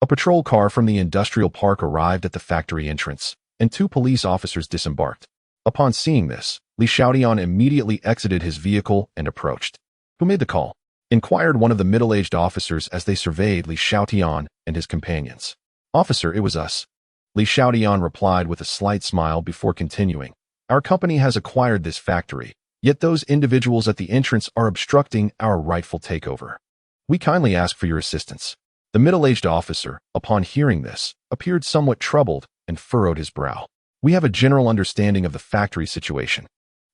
a patrol car from the industrial park arrived at the factory entrance, and 2 police officers disembarked. Upon seeing this, Li Xiaotian immediately exited his vehicle and approached. "Who made the call?" inquired one of the middle-aged officers as they surveyed Li Xiaotian and his companions. "Officer, it was us." Li Xiaotian replied with a slight smile before continuing, "Our company has acquired this factory, yet those individuals at the entrance are obstructing our rightful takeover. We kindly ask for your assistance." The middle-aged officer, upon hearing this, appeared somewhat troubled and furrowed his brow. "We have a general understanding of the factory situation.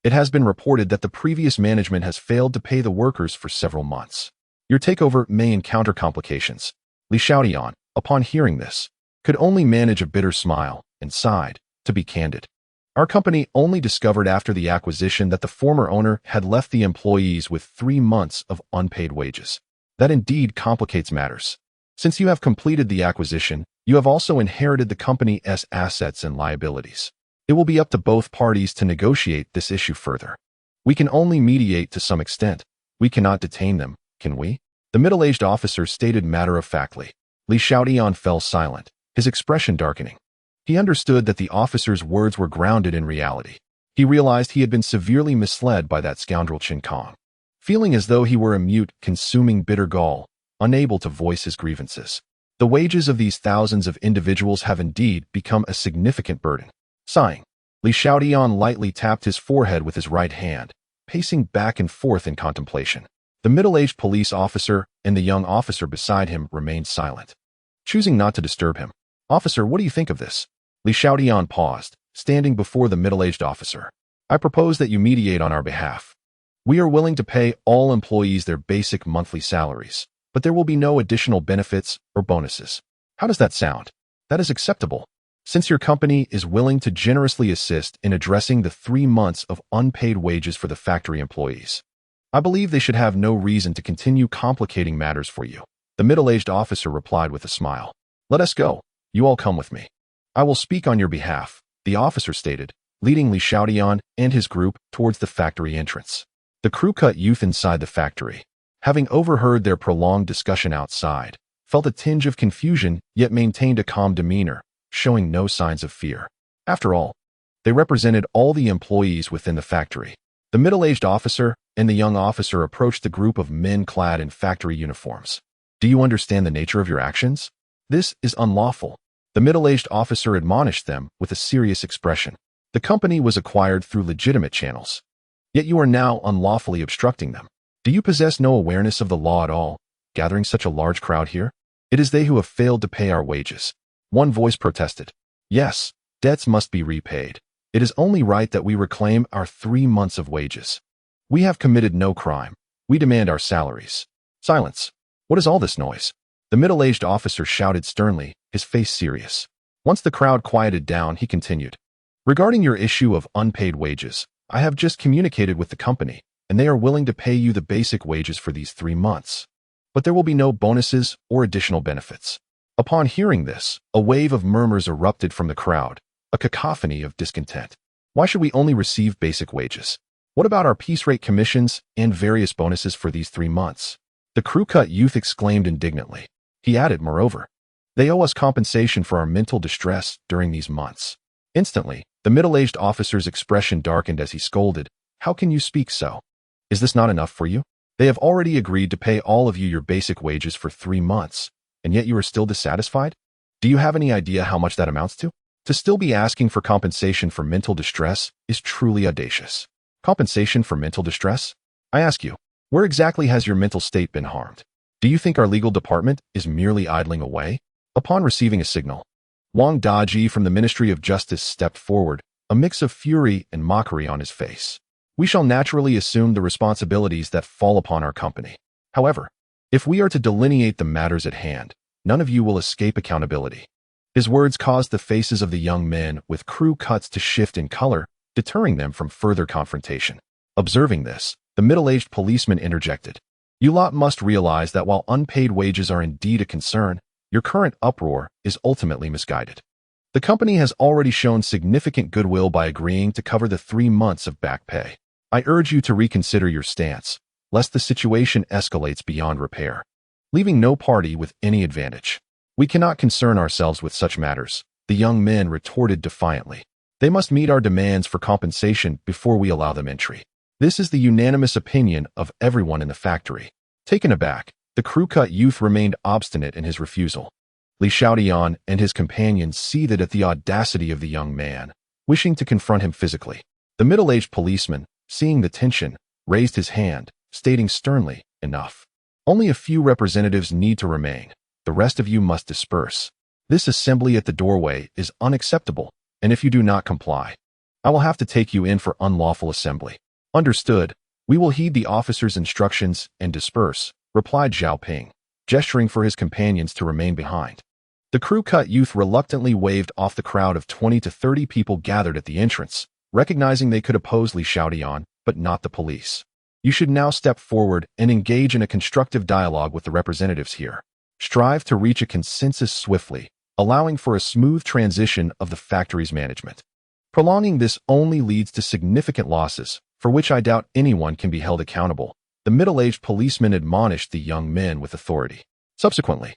It has been reported that the previous management has failed to pay the workers for several months. Your takeover may encounter complications." Li Xiaotian, upon hearing this, could only manage a bitter smile and sighed, "To be candid, our company only discovered after the acquisition that the former owner had left the employees with 3 months of unpaid wages. That indeed complicates matters. Since you have completed the acquisition, you have also inherited the company's assets and liabilities. It will be up to both parties to negotiate this issue further. We can only mediate to some extent. We cannot detain them, can we?" The middle-aged officer stated matter-of-factly. Li Xiaotian fell silent, his expression darkening. He understood that the officer's words were grounded in reality. He realized he had been severely misled by that scoundrel Qin Kong. Feeling as though he were a mute, consuming bitter gall, unable to voice his grievances. The wages of these thousands of individuals have indeed become a significant burden. Sighing, Li Xiaotian lightly tapped his forehead with his right hand, pacing back and forth in contemplation. The middle-aged police officer and the young officer beside him remained silent, choosing not to disturb him. "Officer, what do you think of this?" Li Xiaotian paused, standing before the middle-aged officer. "I propose that you mediate on our behalf. We are willing to pay all employees their basic monthly salaries, but there will be no additional benefits or bonuses. How does that sound?" "That is acceptable. Since your company is willing to generously assist in addressing the 3 months of unpaid wages for the factory employees, I believe they should have no reason to continue complicating matters for you." The middle-aged officer replied with a smile. "Let us go. You all come with me." "I will speak on your behalf," the officer stated, leading Li Xiaotian and his group towards the factory entrance. The crew-cut youth inside the factory, having overheard their prolonged discussion outside, felt a tinge of confusion yet maintained a calm demeanor, showing no signs of fear. After all, they represented all the employees within the factory. The middle-aged officer and the young officer approached the group of men clad in factory uniforms. Do you understand the nature of your actions? This is unlawful. The middle-aged officer admonished them with a serious expression. The company was acquired through legitimate channels. Yet you are now unlawfully obstructing them. Do you possess no awareness of the law at all, gathering such a large crowd here? It is they who have failed to pay our wages. One voice protested. Yes, debts must be repaid. It is only right that we reclaim our 3 months of wages. We have committed no crime. We demand our salaries. Silence. What is all this noise? The middle-aged officer shouted sternly, his face serious. Once the crowd quieted down, he continued. Regarding your issue of unpaid wages, I have just communicated with the company, and they are willing to pay you the basic wages for these 3 months. But there will be no bonuses or additional benefits. Upon hearing this, a wave of murmurs erupted from the crowd, a cacophony of discontent. Why should we only receive basic wages? What about our piece rate commissions and various bonuses for these 3 months? The crew-cut youth exclaimed indignantly. He added, moreover, they owe us compensation for our mental distress during these months. Instantly, the middle-aged officer's expression darkened as he scolded, How can you speak so? Is this not enough for you? They have already agreed to pay all of you your basic wages for 3 months, and yet you are still dissatisfied? Do you have any idea how much that amounts to? To still be asking for compensation for mental distress is truly audacious. Compensation for mental distress? I ask you, where exactly has your mental state been harmed? Do you think our legal department is merely idling away? Upon receiving a signal, Wang Daji from the Ministry of Justice stepped forward, a mix of fury and mockery on his face. We shall naturally assume the responsibilities that fall upon our company. However, if we are to delineate the matters at hand, none of you will escape accountability. His words caused the faces of the young men with crew cuts to shift in color, deterring them from further confrontation. Observing this, the middle-aged policeman interjected. You lot must realize that while unpaid wages are indeed a concern, your current uproar is ultimately misguided. The company has already shown significant goodwill by agreeing to cover the 3 months of back pay. I urge you to reconsider your stance, lest the situation escalates beyond repair, leaving no party with any advantage. We cannot concern ourselves with such matters, the young men retorted defiantly. They must meet our demands for compensation before we allow them entry. This is the unanimous opinion of everyone in the factory. Taken aback, the crew-cut youth remained obstinate in his refusal. Li Xiaotian and his companions seethed at the audacity of the young man, wishing to confront him physically. The middle-aged policeman, seeing the tension, raised his hand, stating sternly, Enough. Only a few representatives need to remain. The rest of you must disperse. This assembly at the doorway is unacceptable, and if you do not comply, I will have to take you in for unlawful assembly. Understood. We will heed the officer's instructions and disperse, replied Zhao Ping, gesturing for his companions to remain behind. The crew-cut youth reluctantly waved off the crowd of 20 to 30 people gathered at the entrance, recognizing they could oppose Li Xiaotian, but not the police. You should now step forward and engage in a constructive dialogue with the representatives here. Strive to reach a consensus swiftly, allowing for a smooth transition of the factory's management. Prolonging this only leads to significant losses, for which I doubt anyone can be held accountable. The middle-aged policeman admonished the young men with authority. Subsequently,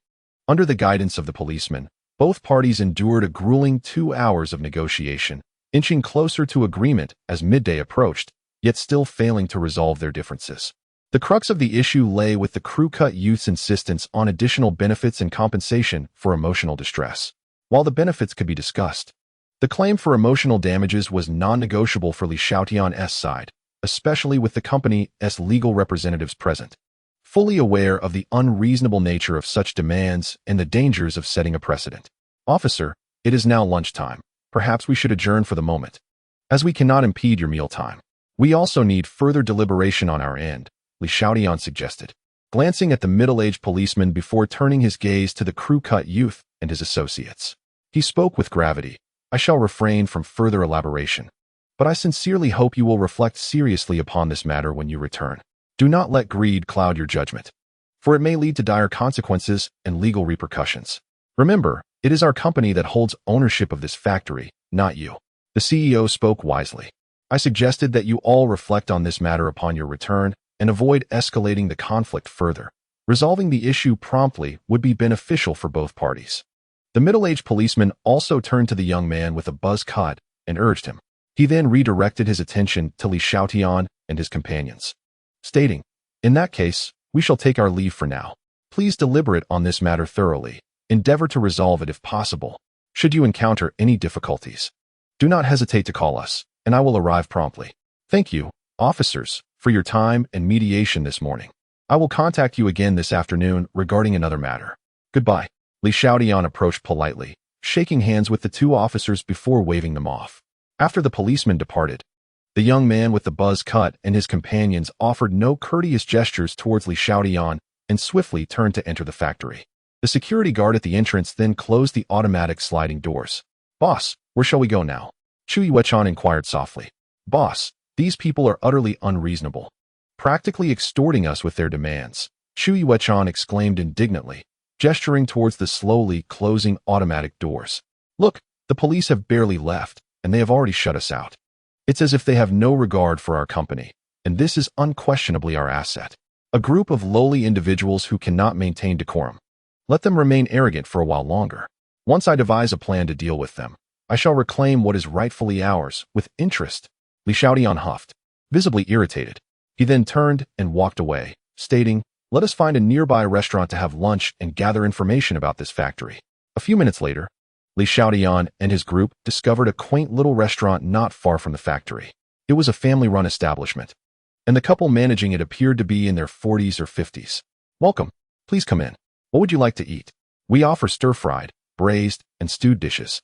under the guidance of the policeman, both parties endured a grueling 2 hours of negotiation, inching closer to agreement as midday approached, yet still failing to resolve their differences. The crux of the issue lay with the crew-cut youth's insistence on additional benefits and compensation for emotional distress. While the benefits could be discussed, the claim for emotional damages was non-negotiable for Li Xiaotian's side, especially with the company's legal representatives present. Fully aware of the unreasonable nature of such demands and the dangers of setting a precedent. Officer, it is now lunchtime. Perhaps we should adjourn for the moment. As we cannot impede your mealtime, we also need further deliberation on our end, Li Xiaotian suggested, glancing at the middle-aged policeman before turning his gaze to the crew-cut youth and his associates. He spoke with gravity. I shall refrain from further elaboration, but I sincerely hope you will reflect seriously upon this matter when you return. Do not let greed cloud your judgment, for it may lead to dire consequences and legal repercussions. Remember, it is our company that holds ownership of this factory, not you. The CEO spoke wisely. I suggested that you all reflect on this matter upon your return and avoid escalating the conflict further. Resolving the issue promptly would be beneficial for both parties. The middle-aged policeman also turned to the young man with a buzz cut and urged him. He then redirected his attention to Li Xiaotian and his companions, stating, "In that case, we shall take our leave for now. Please deliberate on this matter thoroughly. Endeavor to resolve it if possible. Should you encounter any difficulties, do not hesitate to call us, and I will arrive promptly. Thank you, officers, for your time and mediation this morning. I will contact you again this afternoon regarding another matter. Goodbye." Li Xiaotian approached politely, shaking hands with the two officers before waving them off. After the policeman departed, the young man with the buzz cut and his companions offered no courteous gestures towards Li Xiaotian and swiftly turned to enter the factory. The security guard at the entrance then closed the automatic sliding doors. "Boss, where shall we go now?" Chu Yuechan inquired softly. "Boss, these people are utterly unreasonable, practically extorting us with their demands," Chu Yuechan exclaimed indignantly, gesturing towards the slowly closing automatic doors. "Look, the police have barely left, and they have already shut us out. It's as if they have no regard for our company, and this is unquestionably our asset. A group of lowly individuals who cannot maintain decorum. Let them remain arrogant for a while longer. Once I devise a plan to deal with them, I shall reclaim what is rightfully ours with interest." Li Xiaotian huffed, visibly irritated. He then turned and walked away, stating, "Let us find a nearby restaurant to have lunch and gather information about this factory." A few minutes later, Li Xiaotian and his group discovered a quaint little restaurant not far from the factory. It was a family-run establishment, and the couple managing it appeared to be in their 40s or 50s. "Welcome. Please come in. What would you like to eat? We offer stir-fried, braised, and stewed dishes."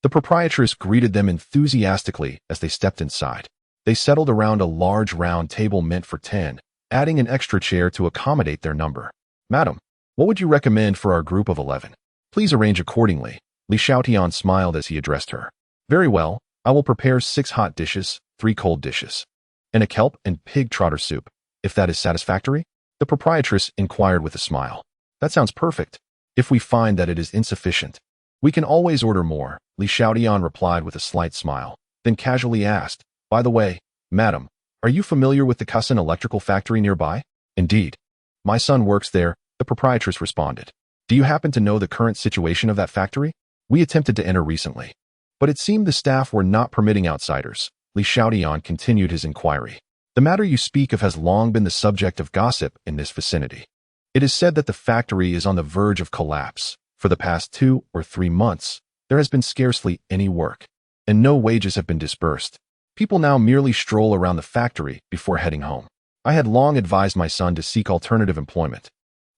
The proprietress greeted them enthusiastically as they stepped inside. They settled around a large round table meant for 10, adding an extra chair to accommodate their number. "Madam, what would you recommend for our group of 11? Please arrange accordingly." Li Xiaotian smiled as he addressed her. "Very well, I will prepare 6 hot dishes, 3 cold dishes, and a kelp and pig trotter soup, if that is satisfactory?" The proprietress inquired with a smile. "That sounds perfect. If we find that it is insufficient, we can always order more," Li Xiaotian replied with a slight smile, then casually asked, "By the way, madam, are you familiar with the Kusan electrical factory nearby?" "Indeed. My son works there," the proprietress responded. "Do you happen to know the current situation of that factory? We attempted to enter recently, but it seemed the staff were not permitting outsiders." Li Xiaotian continued his inquiry. "The matter you speak of has long been the subject of gossip in this vicinity. It is said that the factory is on the verge of collapse. For the past 2 or 3 months, there has been scarcely any work, and no wages have been disbursed. People now merely stroll around the factory before heading home. I had long advised my son to seek alternative employment,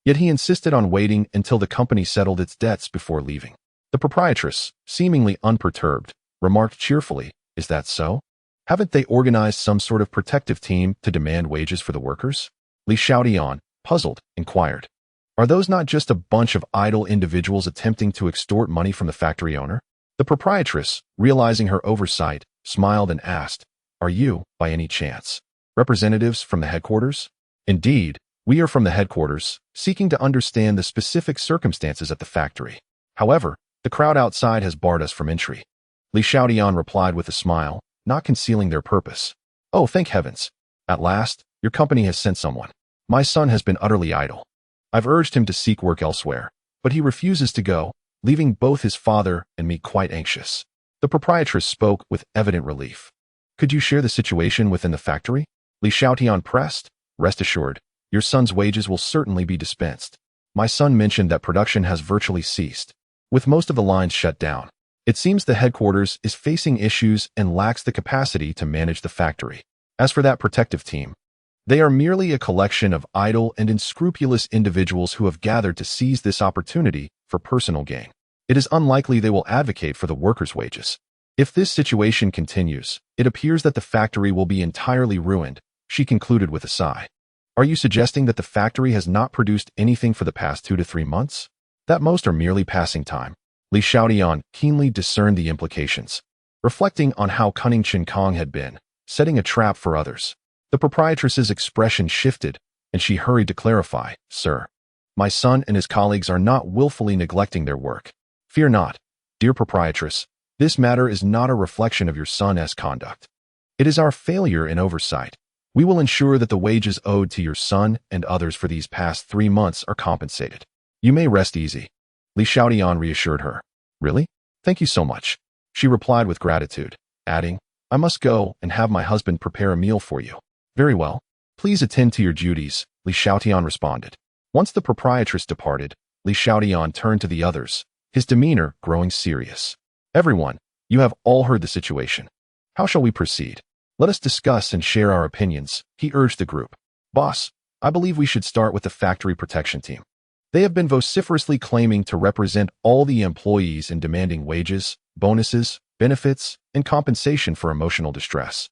yet he insisted on waiting until the company settled its debts before leaving." The proprietress, seemingly unperturbed, remarked cheerfully, "Is that so? Haven't they organized some sort of protective team to demand wages for the workers?" Li Xiaotian, puzzled, inquired, "Are those not just a bunch of idle individuals attempting to extort money from the factory owner?" The proprietress, realizing her oversight, smiled and asked, "Are you, by any chance, representatives from the headquarters?" "Indeed, we are from the headquarters, seeking to understand the specific circumstances at the factory. However, the crowd outside has barred us from entry." Li Xiaotian replied with a smile, not concealing their purpose. "Oh, thank heavens. At last, your company has sent someone. My son has been utterly idle. I've urged him to seek work elsewhere, but he refuses to go, leaving both his father and me quite anxious." The proprietress spoke with evident relief. "Could you share the situation within the factory?" Li Xiaotian pressed. "Rest assured, your son's wages will certainly be dispensed. My son mentioned that production has virtually ceased, with most of the lines shut down. It seems the headquarters is facing issues and lacks the capacity to manage the factory. As for that protective team, they are merely a collection of idle and unscrupulous individuals who have gathered to seize this opportunity for personal gain. It is unlikely they will advocate for the workers' wages. If this situation continues, it appears that the factory will be entirely ruined," she concluded with a sigh. "Are you suggesting that the factory has not produced anything for the past 2 to 3 months? That most are merely passing time." Li Xiaotian keenly discerned the implications, reflecting on how cunning Chen Kong had been, setting a trap for others. The proprietress's expression shifted, and she hurried to clarify, "Sir, my son and his colleagues are not willfully neglecting their work. Fear not, dear proprietress, this matter is not a reflection of your son's conduct. It is our failure in oversight. We will ensure that the wages owed to your son and others for these past 3 months are compensated. You may rest easy." Li Xiaotian reassured her. "Really? Thank you so much," she replied with gratitude, adding, "I must go and have my husband prepare a meal for you." Very well. Please attend to your duties, Li Xiaotian responded. Once the proprietress departed, Li Xiaotian turned to the others, his demeanor growing serious. Everyone, you have all heard the situation. How shall we proceed? Let us discuss and share our opinions, he urged the group. Boss, I believe we should start with the factory protection team. They have been vociferously claiming to represent all the employees in demanding wages, bonuses, benefits, and compensation for emotional distress.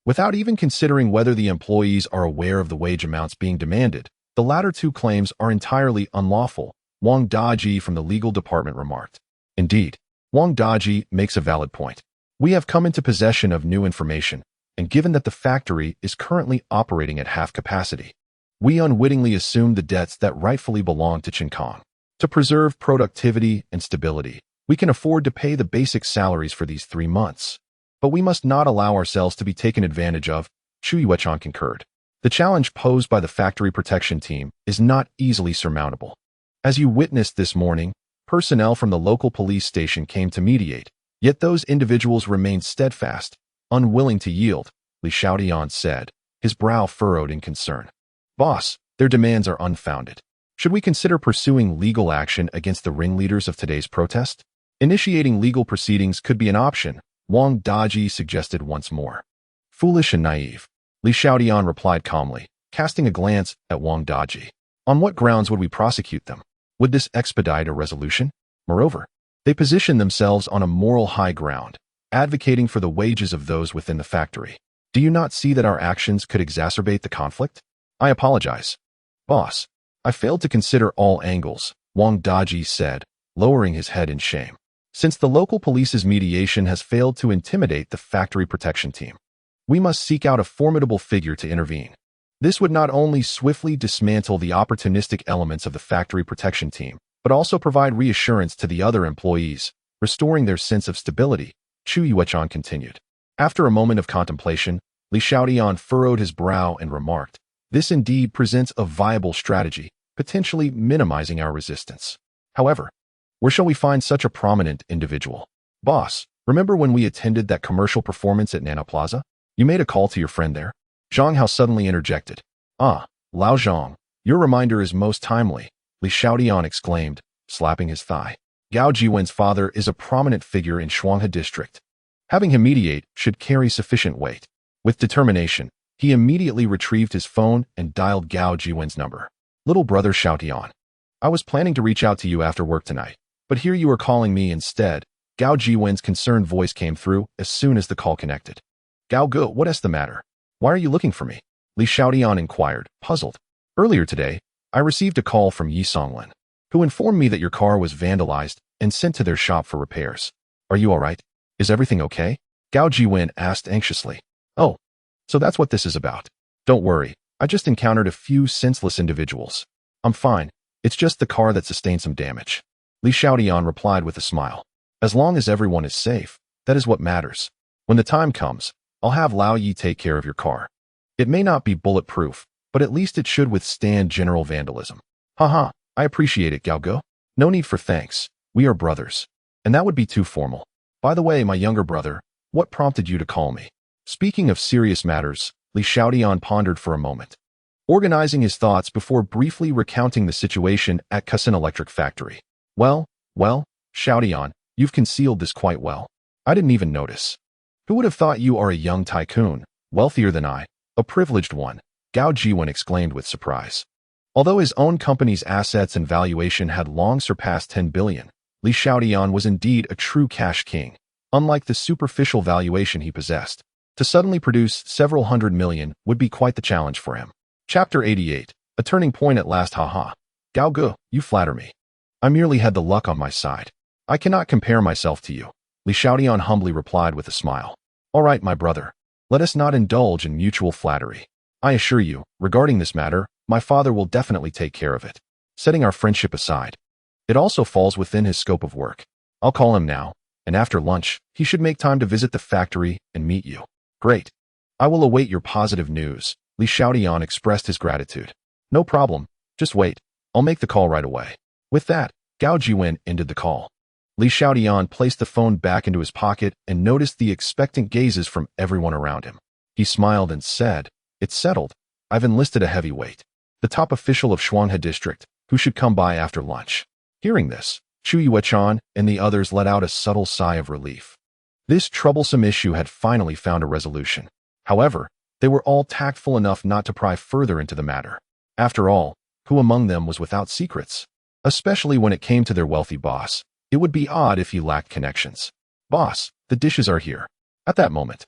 Without even considering whether the employees are aware of the wage amounts being demanded, the latter two claims are entirely unlawful, Wang Daji from the legal department remarked. Indeed, Wang Daji makes a valid point. We have come into possession of new information, and given that the factory is currently operating at half capacity, we unwittingly assumed the debts that rightfully belong to Chinkong. To preserve productivity and stability, we can afford to pay the basic salaries for these 3 months. But we must not allow ourselves to be taken advantage of, Xu Yuechang concurred. The challenge posed by the factory protection team is not easily surmountable. As you witnessed this morning, personnel from the local police station came to mediate, yet those individuals remained steadfast, unwilling to yield, Li Xiaotian said, his brow furrowed in concern. Boss, their demands are unfounded. Should we consider pursuing legal action against the ringleaders of today's protest? Initiating legal proceedings could be an option, Wang Daji suggested once more. Foolish and naive, Li Xiaotian replied calmly, casting a glance at Wang Daji. On what grounds would we prosecute them? Would this expedite a resolution? Moreover, they position themselves on a moral high ground, advocating for the wages of those within the factory. Do you not see that our actions could exacerbate the conflict? I apologize. Boss, I failed to consider all angles, Wang Daji said, lowering his head in shame. Since the local police's mediation has failed to intimidate the factory protection team, we must seek out a formidable figure to intervene. This would not only swiftly dismantle the opportunistic elements of the factory protection team, but also provide reassurance to the other employees, restoring their sense of stability, Xu Yuechang continued. After a moment of contemplation, Li Xiaotian furrowed his brow and remarked, this indeed presents a viable strategy, potentially minimizing our resistance. However, where shall we find such a prominent individual? Boss, remember when we attended that commercial performance at Nana Plaza? You made a call to your friend there? Zhang Hao suddenly interjected. Ah, Lao Zhang, your reminder is most timely, Li Xiaotian exclaimed, slapping his thigh. Gao Jiwen's father is a prominent figure in Shuanghe district. Having him mediate should carry sufficient weight. With determination, he immediately retrieved his phone and dialed Gao Jiwen's number. Little brother Xiaotian, I was planning to reach out to you after work tonight, but here you are calling me instead. Gao Jiwen's concerned voice came through as soon as the call connected. Gao Ge, what is the matter? Why are you looking for me? Li Xiaotian inquired, puzzled. Earlier today, I received a call from Yi Songlin, who informed me that your car was vandalized and sent to their shop for repairs. Are you all right? Is everything okay? Gao Jiwen asked anxiously. Oh, so that's what this is about. Don't worry, I just encountered a few senseless individuals. I'm fine, it's just the car that sustained some damage. Li Xiaotian replied with a smile. As long as everyone is safe, that is what matters. When the time comes, I'll have Lao Yi take care of your car. It may not be bulletproof, but at least it should withstand general vandalism. Haha, I appreciate it, Gao Ge. No need for thanks, we are brothers. And that would be too formal. By the way, my younger brother, what prompted you to call me? Speaking of serious matters, Li Xiaotian pondered for a moment, organizing his thoughts before briefly recounting the situation at Kusin Electric Factory. Well, Xiaotian, you've concealed this quite well. I didn't even notice. Who would have thought you are a young tycoon, wealthier than I, a privileged one, Gao Jiwen exclaimed with surprise. Although his own company's assets and valuation had long surpassed 10 billion, Li Xiaotian was indeed a true cash king, unlike the superficial valuation he possessed. To suddenly produce several hundred million would be quite the challenge for him. Chapter 88, a turning point at last. Haha. Gao Ge, you flatter me. I merely had the luck on my side. I cannot compare myself to you, Li Xiaotian humbly replied with a smile. All right, my brother. Let us not indulge in mutual flattery. I assure you, regarding this matter, my father will definitely take care of it. Setting our friendship aside, it also falls within his scope of work. I'll call him now, and after lunch, he should make time to visit the factory and meet you. Great. I will await your positive news, Li Xiaotian expressed his gratitude. No problem, just wait. I'll make the call right away. With that, Gao Jiwen ended the call. Li Xiaotian placed the phone back into his pocket and noticed the expectant gazes from everyone around him. He smiled and said, It's settled. I've enlisted a heavyweight, the top official of Shuanghe district, who should come by after lunch. Hearing this, Chu Yuechan and the others let out a subtle sigh of relief. This troublesome issue had finally found a resolution. However, they were all tactful enough not to pry further into the matter. After all, who among them was without secrets? Especially when it came to their wealthy boss. It would be odd if he lacked connections. Boss, the dishes are here. At that moment,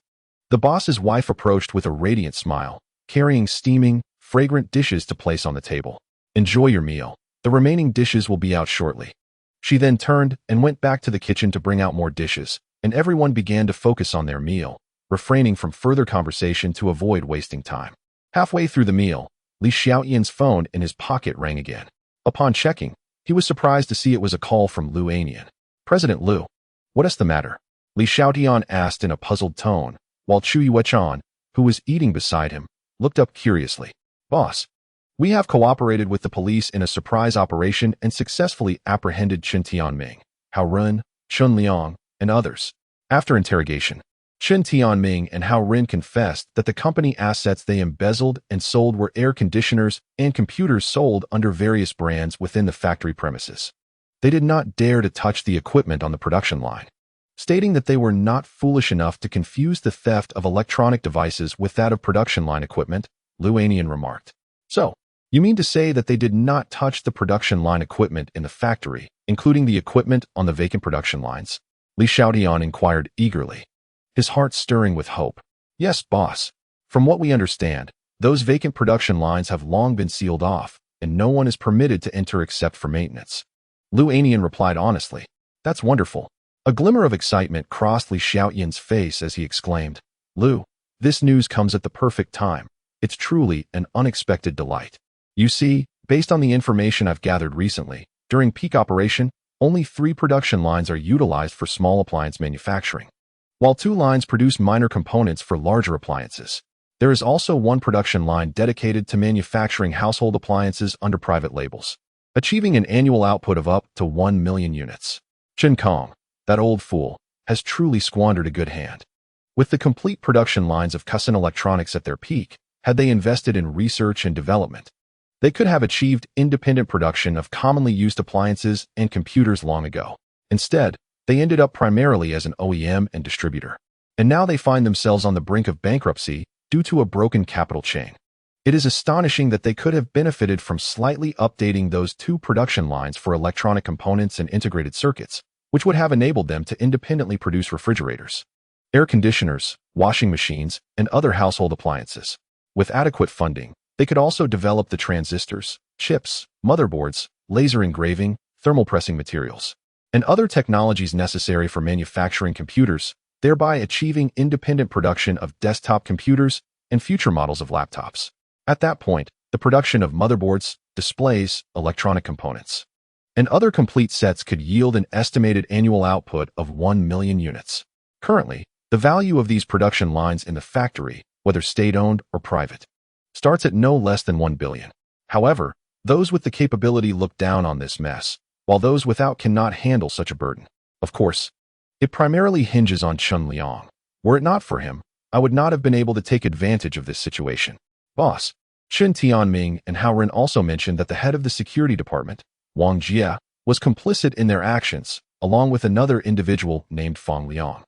the boss's wife approached with a radiant smile, carrying steaming, fragrant dishes to place on the table. Enjoy your meal. The remaining dishes will be out shortly. She then turned and went back to the kitchen to bring out more dishes, and everyone began to focus on their meal, refraining from further conversation to avoid wasting time. Halfway through the meal, Li Xiaotian's phone in his pocket rang again. Upon checking, he was surprised to see it was a call from Lu Xiaotian. President Lu, what is the matter? Li Xiaotian asked in a puzzled tone, while Chu Yuechan, who was eating beside him, looked up curiously. Boss, we have cooperated with the police in a surprise operation and successfully apprehended Chen Tianming, Hao Ren, Chun Liang, and others. After interrogation, Chen Tianming and Hao Ren confessed that the company assets they embezzled and sold were air conditioners and computers sold under various brands within the factory premises. They did not dare to touch the equipment on the production line, stating that they were not foolish enough to confuse the theft of electronic devices with that of production line equipment, Lu Xiaotian remarked. So, you mean to say that they did not touch the production line equipment in the factory, including the equipment on the vacant production lines? Li Xiaotian inquired eagerly, his heart stirring with hope. Yes, boss. From what we understand, those vacant production lines have long been sealed off, and no one is permitted to enter except for maintenance. Lu Xiaotian replied honestly. That's wonderful. A glimmer of excitement crossed Li Xiaotian's face as he exclaimed, Lu, this news comes at the perfect time. It's truly an unexpected delight. You see, based on the information I've gathered recently, during peak operation, only 3 production lines are utilized for small appliance manufacturing, while 2 lines produce minor components for larger appliances. There is also 1 production line dedicated to manufacturing household appliances under private labels, achieving an annual output of up to 1 million units. Chen Kong, that old fool, has truly squandered a good hand. With the complete production lines of Cusin Electronics at their peak, had they invested in research and development, they could have achieved independent production of commonly used appliances and computers long ago. Instead, they ended up primarily as an OEM and distributor. And now they find themselves on the brink of bankruptcy due to a broken capital chain. It is astonishing that they could have benefited from slightly updating those 2 production lines for electronic components and integrated circuits, which would have enabled them to independently produce refrigerators, air conditioners, washing machines, and other household appliances. With adequate funding, they could also develop the transistors, chips, motherboards, laser engraving, thermal pressing materials, and other technologies necessary for manufacturing computers, thereby achieving independent production of desktop computers and future models of laptops. At that point, the production of motherboards, displays, electronic components, and other complete sets could yield an estimated annual output of 1 million units. Currently, the value of these production lines in the factory, whether state-owned or private, starts at no less than 1 billion. However, those with the capability look down on this mess, while those without cannot handle such a burden. Of course, it primarily hinges on Chun Liang. Were it not for him, I would not have been able to take advantage of this situation. Boss, Chen Tianming and Hao Ren also mentioned that the head of the security department, Wang Jie, was complicit in their actions, along with another individual named Fang Liang.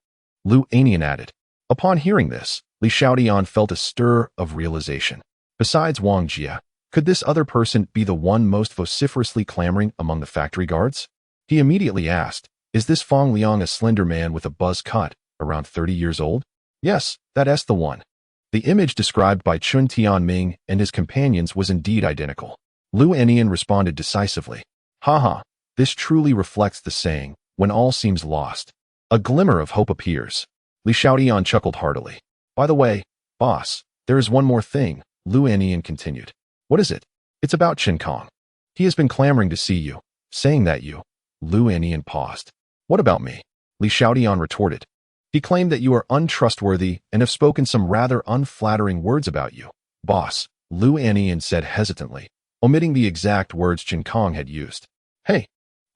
Lu Xiaotian added. Upon hearing this, Li Xiaotian felt a stir of realization. Besides Wang Jie, could this other person be the one most vociferously clamoring among the factory guards? He immediately asked, is this Fang Liang a slender man with a buzz cut, around 30 years old? Yes, that's the one. The image described by Chun Tianming and his companions was indeed identical. Lu Xiaotian responded decisively. Haha, this truly reflects the saying, when all seems lost, a glimmer of hope appears. Li Xiaotian chuckled heartily. By the way, boss, there is one more thing, Lu Xiaotian continued. What is it? It's about Chen Kong. He has been clamoring to see you. Saying that Lu Xiaotian paused. What about me? Li Xiaotian retorted. He claimed that you are untrustworthy and have spoken some rather unflattering words about you. Boss, Lu Xiaotian said hesitantly, omitting the exact words Chen Kong had used. Hey,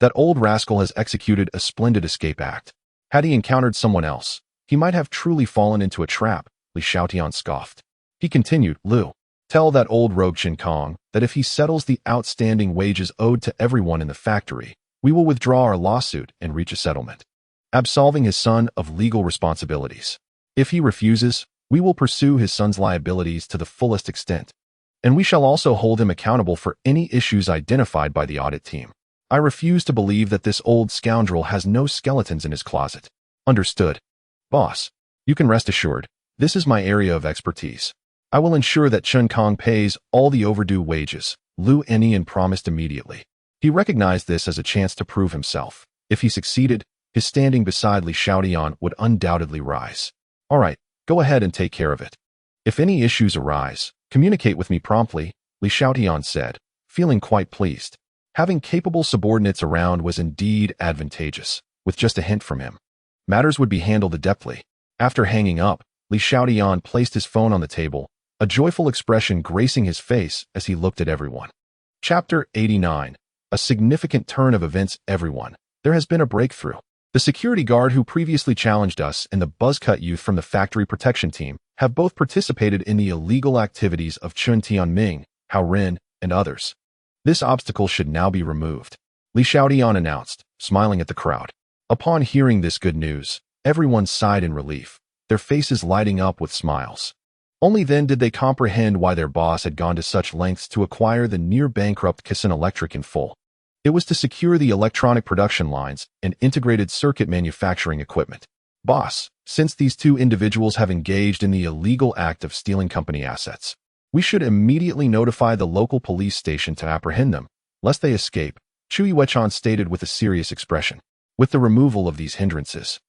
that old rascal has executed a splendid escape act. Had he encountered someone else, he might have truly fallen into a trap, Li Xiaotian scoffed. He continued, Lu, tell that old rogue Qin Kong that if he settles the outstanding wages owed to everyone in the factory, we will withdraw our lawsuit and reach a settlement, absolving his son of legal responsibilities. If he refuses, we will pursue his son's liabilities to the fullest extent, and we shall also hold him accountable for any issues identified by the audit team. I refuse to believe that this old scoundrel has no skeletons in his closet. Understood. Boss, you can rest assured, this is my area of expertise. I will ensure that Qin Kong pays all the overdue wages, Lu Enian promised immediately. He recognized this as a chance to prove himself. If he succeeded, his standing beside Li Xiaotian would undoubtedly rise. All right, go ahead and take care of it. If any issues arise, communicate with me promptly, Li Xiaotian said, feeling quite pleased. Having capable subordinates around was indeed advantageous, with just a hint from him. Matters would be handled adeptly. After hanging up, Li Xiaotian placed his phone on the table, a joyful expression gracing his face as he looked at everyone. Chapter 89. A significant turn of events. Everyone. There has been a breakthrough. The security guard who previously challenged us and the buzzcut youth from the factory protection team have both participated in the illegal activities of Chun Tianming, Hao Ren, and others. This obstacle should now be removed, Li Xiaotian announced, smiling at the crowd. Upon hearing this good news, everyone sighed in relief, their faces lighting up with smiles. Only then did they comprehend why their boss had gone to such lengths to acquire the near-bankrupt Kisan Electric in full. It was to secure the electronic production lines and integrated circuit manufacturing equipment. Boss, since these two individuals have engaged in the illegal act of stealing company assets, we should immediately notify the local police station to apprehend them, lest they escape, Chu Yuechan stated with a serious expression. With the removal of these hindrances,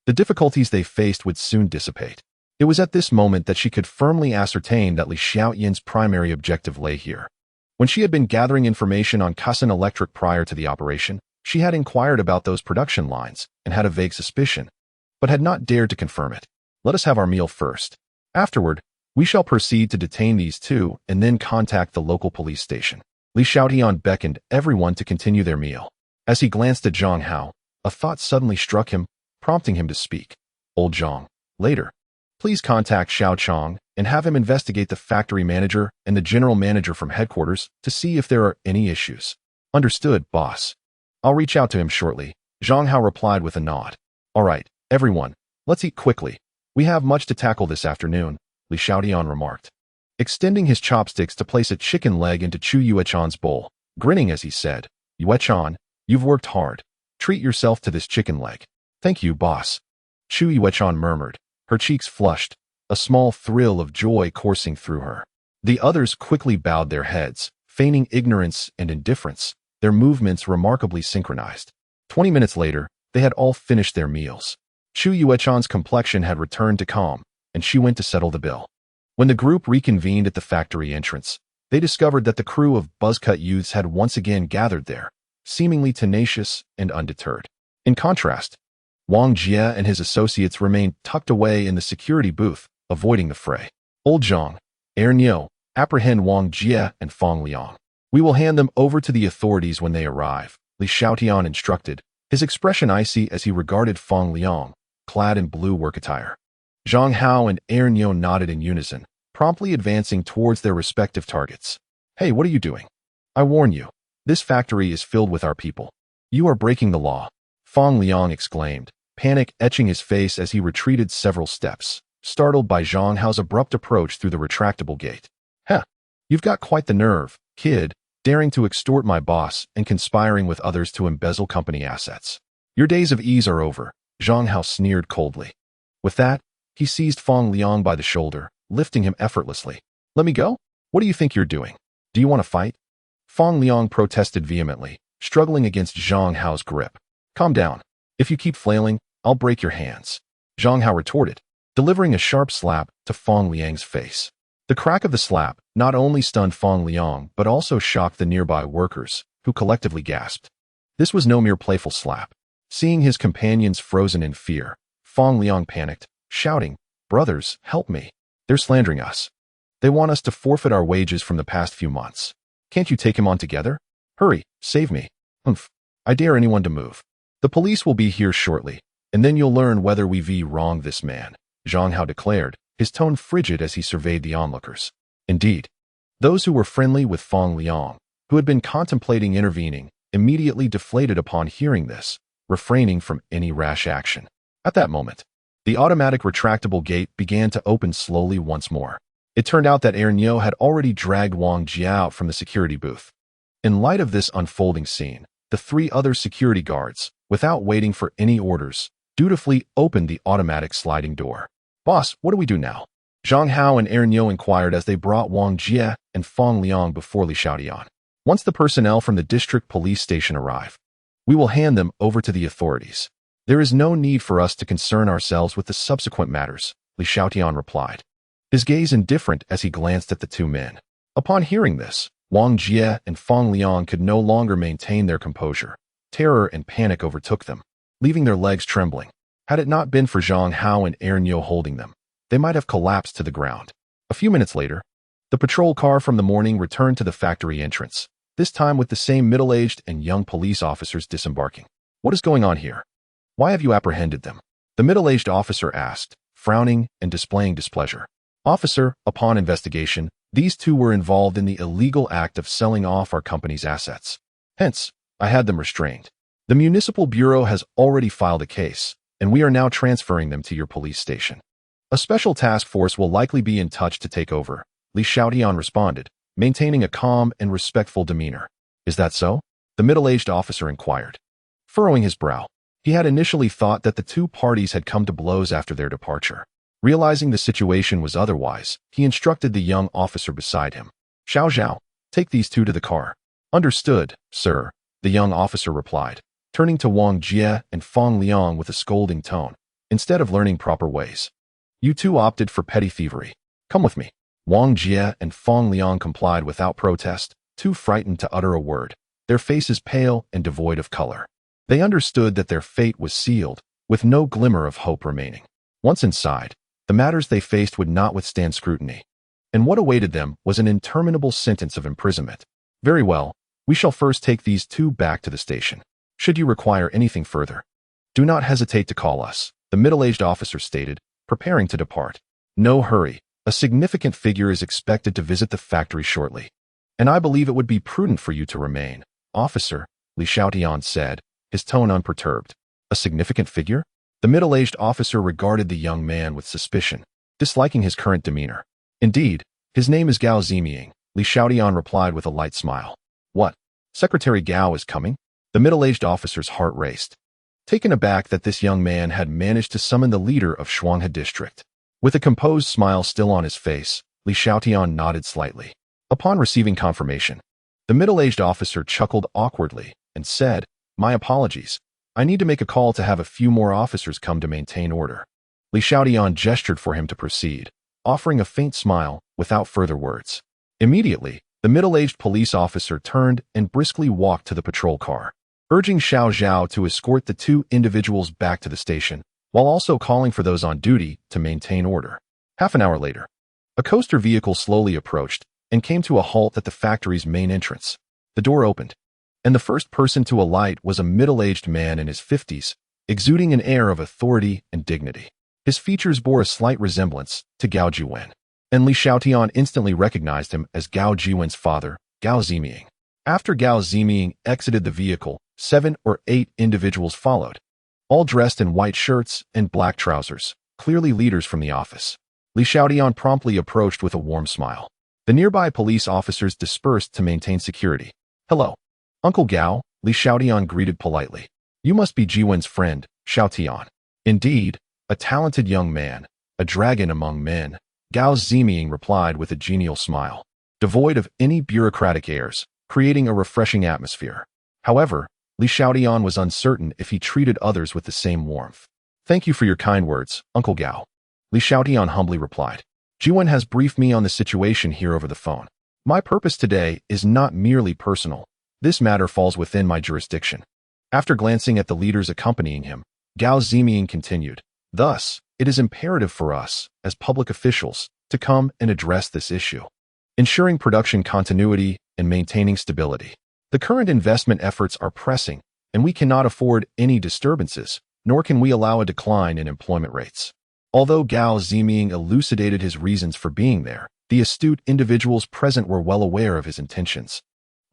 the difficulties they faced would soon dissipate. It was at this moment that she could firmly ascertain that Li Xiaotian's primary objective lay here. When she had been gathering information on Kisan Electric prior to the operation, she had inquired about those production lines and had a vague suspicion, but had not dared to confirm it. Let us have our meal first. Afterward, we shall proceed to detain these two and then contact the local police station. Li Xiaotian beckoned everyone to continue their meal. As he glanced at Zhang Hao, a thought suddenly struck him, prompting him to speak. Old Zhang, later, please contact Xiao Chong and have him investigate the factory manager and the general manager from headquarters to see if there are any issues. Understood, boss. I'll reach out to him shortly, Zhang Hao replied with a nod. All right, everyone, let's eat quickly. We have much to tackle this afternoon, Li Xiaotian remarked, extending his chopsticks to place a chicken leg into Chu Yuechan's bowl, grinning as he said, Yuechan, you've worked hard. Treat yourself to this chicken leg. Thank you, boss. Chu Yuechan murmured, her cheeks flushed, a small thrill of joy coursing through her. The others quickly bowed their heads, feigning ignorance and indifference, their movements remarkably synchronized. 20 minutes later, they had all finished their meals. Chu Yuechan's complexion had returned to calm, and she went to settle the bill. When the group reconvened at the factory entrance, they discovered that the crew of buzzcut youths had once again gathered there, seemingly tenacious and undeterred. In contrast, Wang Jie and his associates remained tucked away in the security booth, avoiding the fray. Old Zhang, Niu, apprehend Wang Jie and Fang Liang. We will hand them over to the authorities when they arrive, Li Xiaotian instructed, his expression icy as he regarded Fang Liang, clad in blue work attire. Zhang Hao and Niu nodded in unison, promptly advancing towards their respective targets. Hey, what are you doing? I warn you, this factory is filled with our people. You are breaking the law, Fang Liang exclaimed, panic etching his face as he retreated several steps, startled by Zhang Hao's abrupt approach through the retractable gate. Heh, you've got quite the nerve, kid, daring to extort my boss and conspiring with others to embezzle company assets. Your days of ease are over, Zhang Hao sneered coldly. With that, he seized Fang Liang by the shoulder, lifting him effortlessly. Let me go? What do you think you're doing? Do you want to fight? Fang Liang protested vehemently, struggling against Zhang Hao's grip. Calm down. If you keep flailing, I'll break your hands, Zhang Hao retorted, delivering a sharp slap to Fang Liang's face. The crack of the slap not only stunned Fang Liang but also shocked the nearby workers, who collectively gasped. This was no mere playful slap. Seeing his companions frozen in fear, Fang Liang panicked, shouting, Brothers, help me. They're slandering us. They want us to forfeit our wages from the past few months. Can't you take him on together? Hurry, save me. Humph. I dare anyone to move. The police will be here shortly, and then you'll learn whether we've wronged this man, Zhang Hao declared, his tone frigid as he surveyed the onlookers. Indeed, those who were friendly with Fong Liang, who had been contemplating intervening, immediately deflated upon hearing this, refraining from any rash action. At that moment, the automatic retractable gate began to open slowly once more. It turned out that Ernyo had already dragged Wang Jie out from the security booth. In light of this unfolding scene, the three other security guards, without waiting for any orders, dutifully opened the automatic sliding door. "Boss, what do we do now?" Zhang Hao and Ernyo inquired as they brought Wang Jie and Fong Liang before Li Xiaotian. "Once the personnel from the district police station arrive, we will hand them over to the authorities. There is no need for us to concern ourselves with the subsequent matters," Li Xiaotian replied, his gaze indifferent as he glanced at the two men. Upon hearing this, Wang Jie and Fong Liang could no longer maintain their composure. Terror and panic overtook them, leaving their legs trembling. Had it not been for Zhang Hao and Ernyo holding them, they might have collapsed to the ground. A few minutes later, the patrol car from the morning returned to the factory entrance, this time with the same middle-aged and young police officers disembarking. "What is going on here? Why have you apprehended them?" the middle-aged officer asked, frowning and displaying displeasure. "Officer, upon investigation, these two were involved in the illegal act of selling off our company's assets. Hence, I had them restrained. The municipal bureau has already filed a case, and we are now transferring them to your police station. A special task force will likely be in touch to take over," Li Xiaotian responded, maintaining a calm and respectful demeanor. "Is that so?" the middle-aged officer inquired, furrowing his brow. He had initially thought that the two parties had come to blows after their departure. Realizing the situation was otherwise, he instructed the young officer beside him. "Xiao Zhao, take these two to the car." "Understood, sir," the young officer replied, turning to Wang Jie and Fong Liang with a scolding tone, instead of learning proper ways. "You two opted for petty thievery. Come with me." Wang Jie and Fong Liang complied without protest, too frightened to utter a word, their faces pale and devoid of color. They understood that their fate was sealed, with no glimmer of hope remaining. Once inside, the matters they faced would not withstand scrutiny, and what awaited them was an interminable sentence of imprisonment. "Very well, we shall first take these two back to the station. Should you require anything further, do not hesitate to call us," the middle-aged officer stated, preparing to depart. "No hurry. A significant figure is expected to visit the factory shortly, and I believe it would be prudent for you to remain." "Officer," Li Xiaotian said, his tone unperturbed. "A significant figure?" The middle-aged officer regarded the young man with suspicion, disliking his current demeanor. "Indeed, his name is Gao Ziming," Li Xiaotian replied with a light smile. "What? Secretary Gao is coming?" The middle-aged officer's heart raced, taken aback that this young man had managed to summon the leader of Shuanghe district. With a composed smile still on his face, Li Xiaotian nodded slightly. Upon receiving confirmation, the middle-aged officer chuckled awkwardly and said, "My apologies. I need to make a call to have a few more officers come to maintain order." Li Xiaotian gestured for him to proceed, offering a faint smile without further words. Immediately, the middle-aged police officer turned and briskly walked to the patrol car, urging Xiao Zhao to escort the two individuals back to the station, while also calling for those on duty to maintain order. Half an hour later, a coaster vehicle slowly approached and came to a halt at the factory's main entrance. The door opened, and the first person to alight was a middle-aged man in his 50s, exuding an air of authority and dignity. His features bore a slight resemblance to Gao Jiwen, and Li Xiaotian instantly recognized him as Gao Jiwen's father, Gao Ziming. After Gao Ziming exited the vehicle, 7 or 8 individuals followed, all dressed in white shirts and black trousers, clearly leaders from the office. Li Xiaotian promptly approached with a warm smile. The nearby police officers dispersed to maintain security. "Hello, Uncle Gao," Li Xiaotian greeted politely. "You must be Jiwen's friend, Xiaotian." "Indeed, a talented young man, a dragon among men," Gao Ziming replied with a genial smile, devoid of any bureaucratic airs, creating a refreshing atmosphere. However, Li Xiaotian was uncertain if he treated others with the same warmth. "Thank you for your kind words, Uncle Gao," Li Xiaotian humbly replied. "Jiwen has briefed me on the situation here over the phone. My purpose today is not merely personal. This matter falls within my jurisdiction." After glancing at the leaders accompanying him, Gao Ziming continued, "Thus, it is imperative for us, as public officials, to come and address this issue, ensuring production continuity and maintaining stability. The current investment efforts are pressing, and we cannot afford any disturbances, nor can we allow a decline in employment rates. Although Gao Ziming elucidated his reasons for being there, the astute individuals present were well aware of his intentions,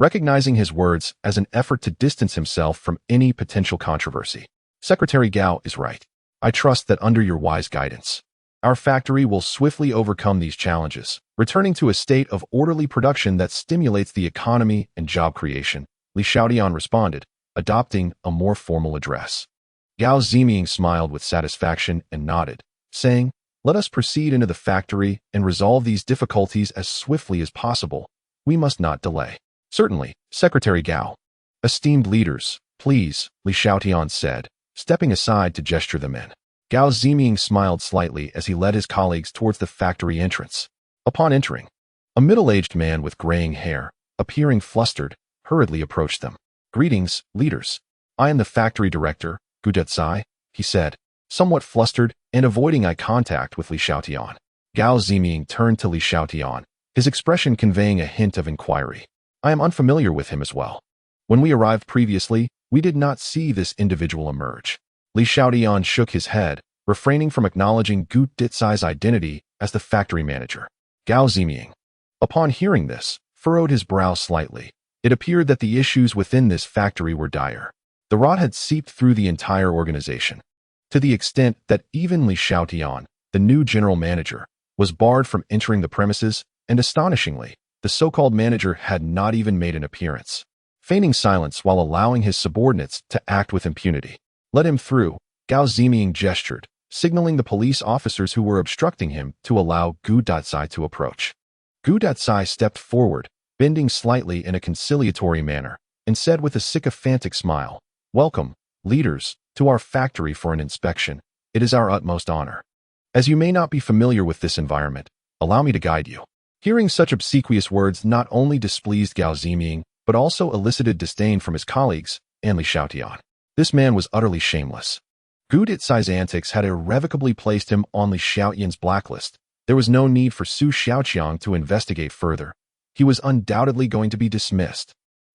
recognizing his words as an effort to distance himself from any potential controversy. Secretary Gao is right. I trust that under your wise guidance, our factory will swiftly overcome these challenges, returning to a state of orderly production that stimulates the economy and job creation. Li Xiaotian responded, adopting a more formal address. Gao Ziming smiled with satisfaction and nodded, saying, "Let us proceed into the factory and resolve these difficulties as swiftly as possible. We must not delay." "Certainly, Secretary Gao." "Esteemed leaders, please," Li Xiaotian said, stepping aside to gesture them in. Gao Ziming smiled slightly as he led his colleagues towards the factory entrance. Upon entering, a middle-aged man with graying hair, appearing flustered, hurriedly approached them. "Greetings, leaders. I am the factory director, Gu Detsai," he said, somewhat flustered and avoiding eye contact with Li Xiaotian. Gao Ziming turned to Li Xiaotian, his expression conveying a hint of inquiry. "I am unfamiliar with him as well. When we arrived previously, we did not see this individual emerge." Li Xiaotian shook his head, refraining from acknowledging Gu Detsai's identity as the factory manager. Gao Ziming, upon hearing this, furrowed his brow slightly. It appeared that the issues within this factory were dire. The rot had seeped through the entire organization, to the extent that even Li Xiaotian, the new general manager, was barred from entering the premises, and astonishingly, the so-called manager had not even made an appearance, feigning silence while allowing his subordinates to act with impunity. "Let him through," Gao Ziming gestured, signaling the police officers who were obstructing him to allow Gu Detsai to approach. Gu Detsai stepped forward, bending slightly in a conciliatory manner, and said with a sycophantic smile, "Welcome, leaders, to our factory for an inspection. It is our utmost honor. As you may not be familiar with this environment, allow me to guide you." Hearing such obsequious words not only displeased Gao Ziming, but also elicited disdain from his colleagues and Li Xiaotian. This man was utterly shameless. Gu Detsai's antics had irrevocably placed him on Li Xiaotian's blacklist. There was no need for Su Xiaoqiang to investigate further. He was undoubtedly going to be dismissed.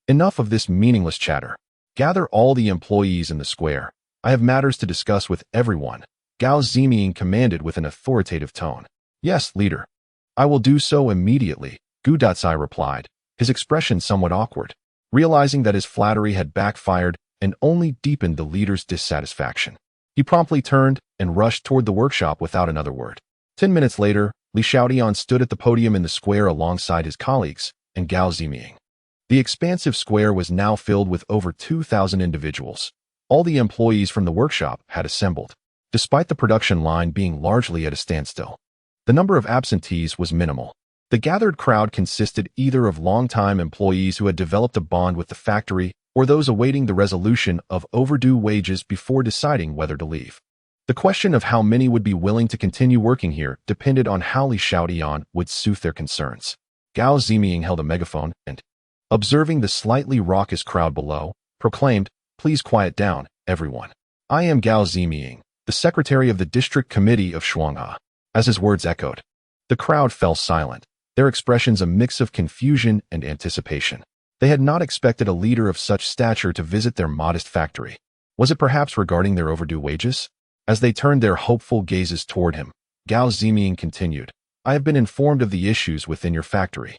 Enough of this meaningless chatter. Gather all the employees in the square. I have matters to discuss with everyone, Gao Ziming commanded with an authoritative tone. "Yes, leader. I will do so immediately," Gu Detsai replied, his expression somewhat awkward, realizing that his flattery had backfired and only deepened the leader's dissatisfaction. He promptly turned and rushed toward the workshop without another word. 10 minutes later, Li Xiaotian stood at the podium in the square alongside his colleagues and Gao Ziming. The expansive square was now filled with over 2,000 individuals. All the employees from the workshop had assembled, despite the production line being largely at a standstill. The number of absentees was minimal. The gathered crowd consisted either of long-time employees who had developed a bond with the factory or those awaiting the resolution of overdue wages before deciding whether to leave. The question of how many would be willing to continue working here depended on how Li Xiaotian would soothe their concerns. Gao Ziming held a megaphone and, observing the slightly raucous crowd below, proclaimed, "Please quiet down, everyone. I am Gao Ziming, the secretary of the district committee of Shuanghe." As his words echoed, the crowd fell silent, their expressions a mix of confusion and anticipation. They had not expected a leader of such stature to visit their modest factory. Was it perhaps regarding their overdue wages? As they turned their hopeful gazes toward him, Gao Ziming continued, "I have been informed of the issues within your factory,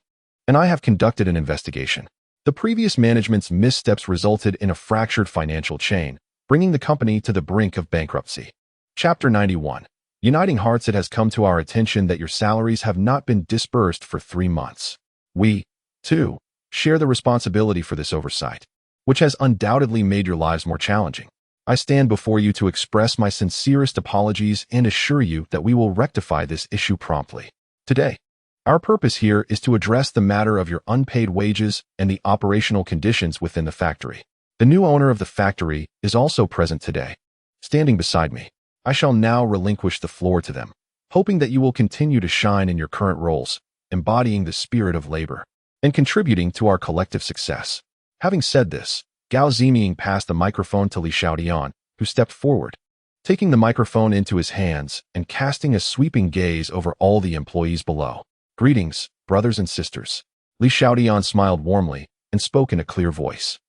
and I have conducted an investigation. The previous management's missteps resulted in a fractured financial chain, bringing the company to the brink of bankruptcy." Chapter 91. Uniting hearts, it has come to our attention that your salaries have not been disbursed for 3 months. We, too, share the responsibility for this oversight, which has undoubtedly made your lives more challenging. I stand before you to express my sincerest apologies and assure you that we will rectify this issue promptly. Today, our purpose here is to address the matter of your unpaid wages and the operational conditions within the factory. The new owner of the factory is also present today, standing beside me. I shall now relinquish the floor to them, hoping that you will continue to shine in your current roles, embodying the spirit of labor and contributing to our collective success. Having said this, Gao Ziming passed the microphone to Li Xiaotian, who stepped forward, taking the microphone into his hands and casting a sweeping gaze over all the employees below. "Greetings, brothers and sisters." Li Xiaotian smiled warmly and spoke in a clear voice.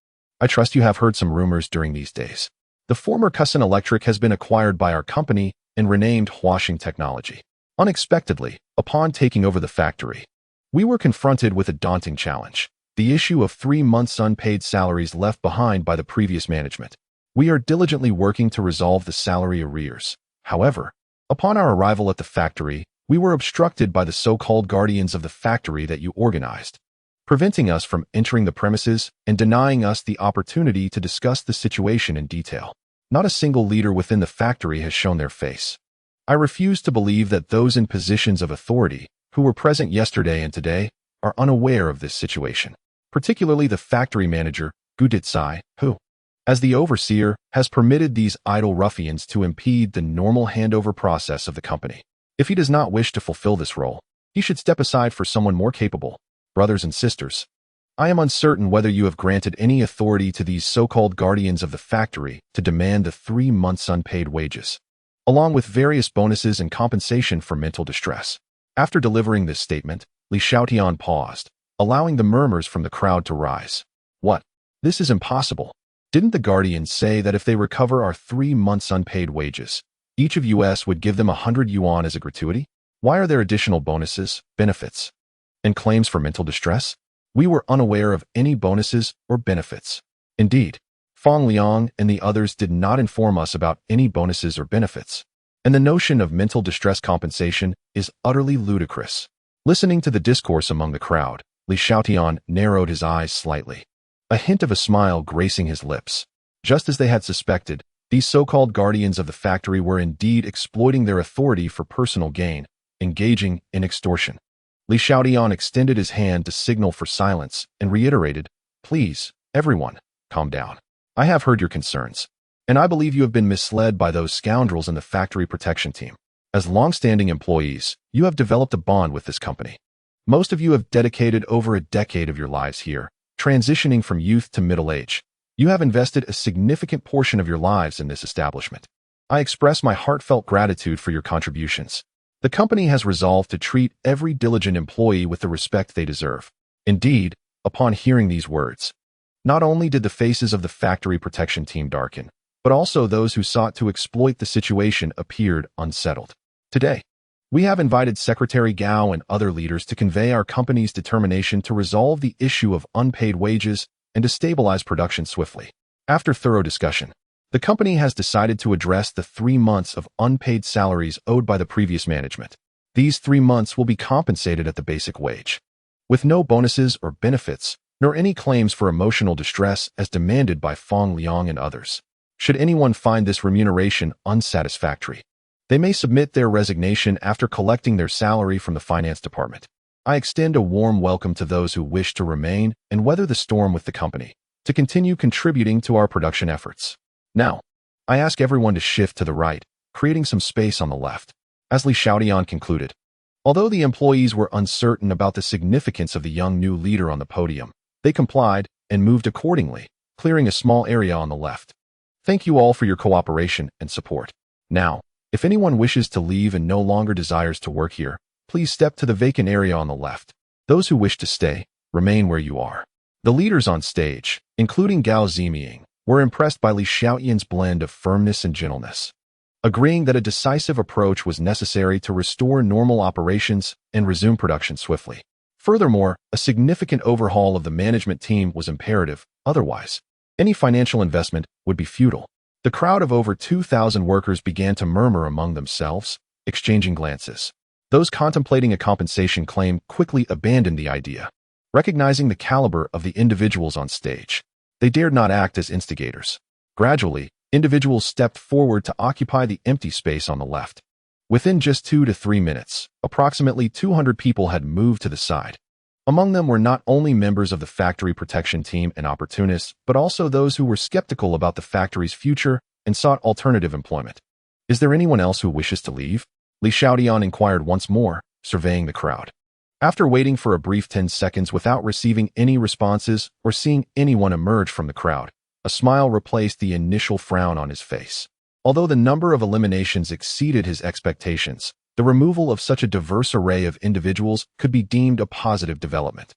"I trust you have heard some rumors during these days. The former Cusson Electric has been acquired by our company, and renamed Huashing Technology. Unexpectedly, upon taking over the factory, we were confronted with a daunting challenge: the issue of 3 months' unpaid salaries left behind by the previous management. We are diligently working to resolve the salary arrears. However, upon our arrival at the factory, we were obstructed by the so-called guardians of the factory that you organized, preventing us from entering the premises and denying us the opportunity to discuss the situation in detail. Not a single leader within the factory has shown their face. I refuse to believe that those in positions of authority, who were present yesterday and today, are unaware of this situation, particularly the factory manager, Gu Ditsai, who, as the overseer, has permitted these idle ruffians to impede the normal handover process of the company. If he does not wish to fulfill this role, he should step aside for someone more capable. Brothers and sisters, I am uncertain whether you have granted any authority to these so-called guardians of the factory to demand the 3 months' unpaid wages, along with various bonuses and compensation for mental distress. After delivering this statement, Li Xiaotian paused, allowing the murmurs from the crowd to rise. What? This is impossible. Didn't the guardians say that if they recover our 3 months' unpaid wages, each of us would give them 100 yuan as a gratuity? Why are there additional bonuses, benefits, and claims for mental distress? We were unaware of any bonuses or benefits. Indeed, Fong Liang and the others did not inform us about any bonuses or benefits, and the notion of mental distress compensation is utterly ludicrous. Listening to the discourse among the crowd, Li Xiaotian narrowed his eyes slightly, a hint of a smile gracing his lips. Just as they had suspected, these so-called guardians of the factory were indeed exploiting their authority for personal gain, engaging in extortion. Li Xiaotian extended his hand to signal for silence and reiterated, "Please, everyone, calm down. I have heard your concerns, and I believe you have been misled by those scoundrels in the factory protection team. As long-standing employees, you have developed a bond with this company. Most of you have dedicated over a decade of your lives here, transitioning from youth to middle age. You have invested a significant portion of your lives in this establishment. I express my heartfelt gratitude for your contributions. The company has resolved to treat every diligent employee with the respect they deserve." Indeed, upon hearing these words, not only did the faces of the factory protection team darken, but also those who sought to exploit the situation appeared unsettled. Today, we have invited Secretary Gao and other leaders to convey our company's determination to resolve the issue of unpaid wages and to stabilize production swiftly. After thorough discussion, the company has decided to address the 3 months of unpaid salaries owed by the previous management. These 3 months will be compensated at the basic wage, with no bonuses or benefits, nor any claims for emotional distress as demanded by Fong Liang and others. Should anyone find this remuneration unsatisfactory, they may submit their resignation after collecting their salary from the finance department. I extend a warm welcome to those who wish to remain and weather the storm with the company, to continue contributing to our production efforts. Now, I ask everyone to shift to the right, creating some space on the left. As Li Xiaotian concluded, although the employees were uncertain about the significance of the young new leader on the podium, they complied and moved accordingly, clearing a small area on the left. Thank you all for your cooperation and support. Now, if anyone wishes to leave and no longer desires to work here, please step to the vacant area on the left. Those who wish to stay, remain where you are. The leaders on stage, including Gao Ziming, were impressed by Li Xiaotian's blend of firmness and gentleness, agreeing that a decisive approach was necessary to restore normal operations and resume production swiftly. Furthermore, a significant overhaul of the management team was imperative, otherwise, any financial investment would be futile. The crowd of over 2,000 workers began to murmur among themselves, exchanging glances. Those contemplating a compensation claim quickly abandoned the idea, recognizing the caliber of the individuals on stage. They dared not act as instigators. Gradually, individuals stepped forward to occupy the empty space on the left. Within just 2 to 3 minutes, approximately 200 people had moved to the side. Among them were not only members of the factory protection team and opportunists, but also those who were skeptical about the factory's future and sought alternative employment. "Is there anyone else who wishes to leave?" Li Xiaotian inquired once more, surveying the crowd. After waiting for a brief 10 seconds without receiving any responses or seeing anyone emerge from the crowd, a smile replaced the initial frown on his face. Although the number of eliminations exceeded his expectations, the removal of such a diverse array of individuals could be deemed a positive development.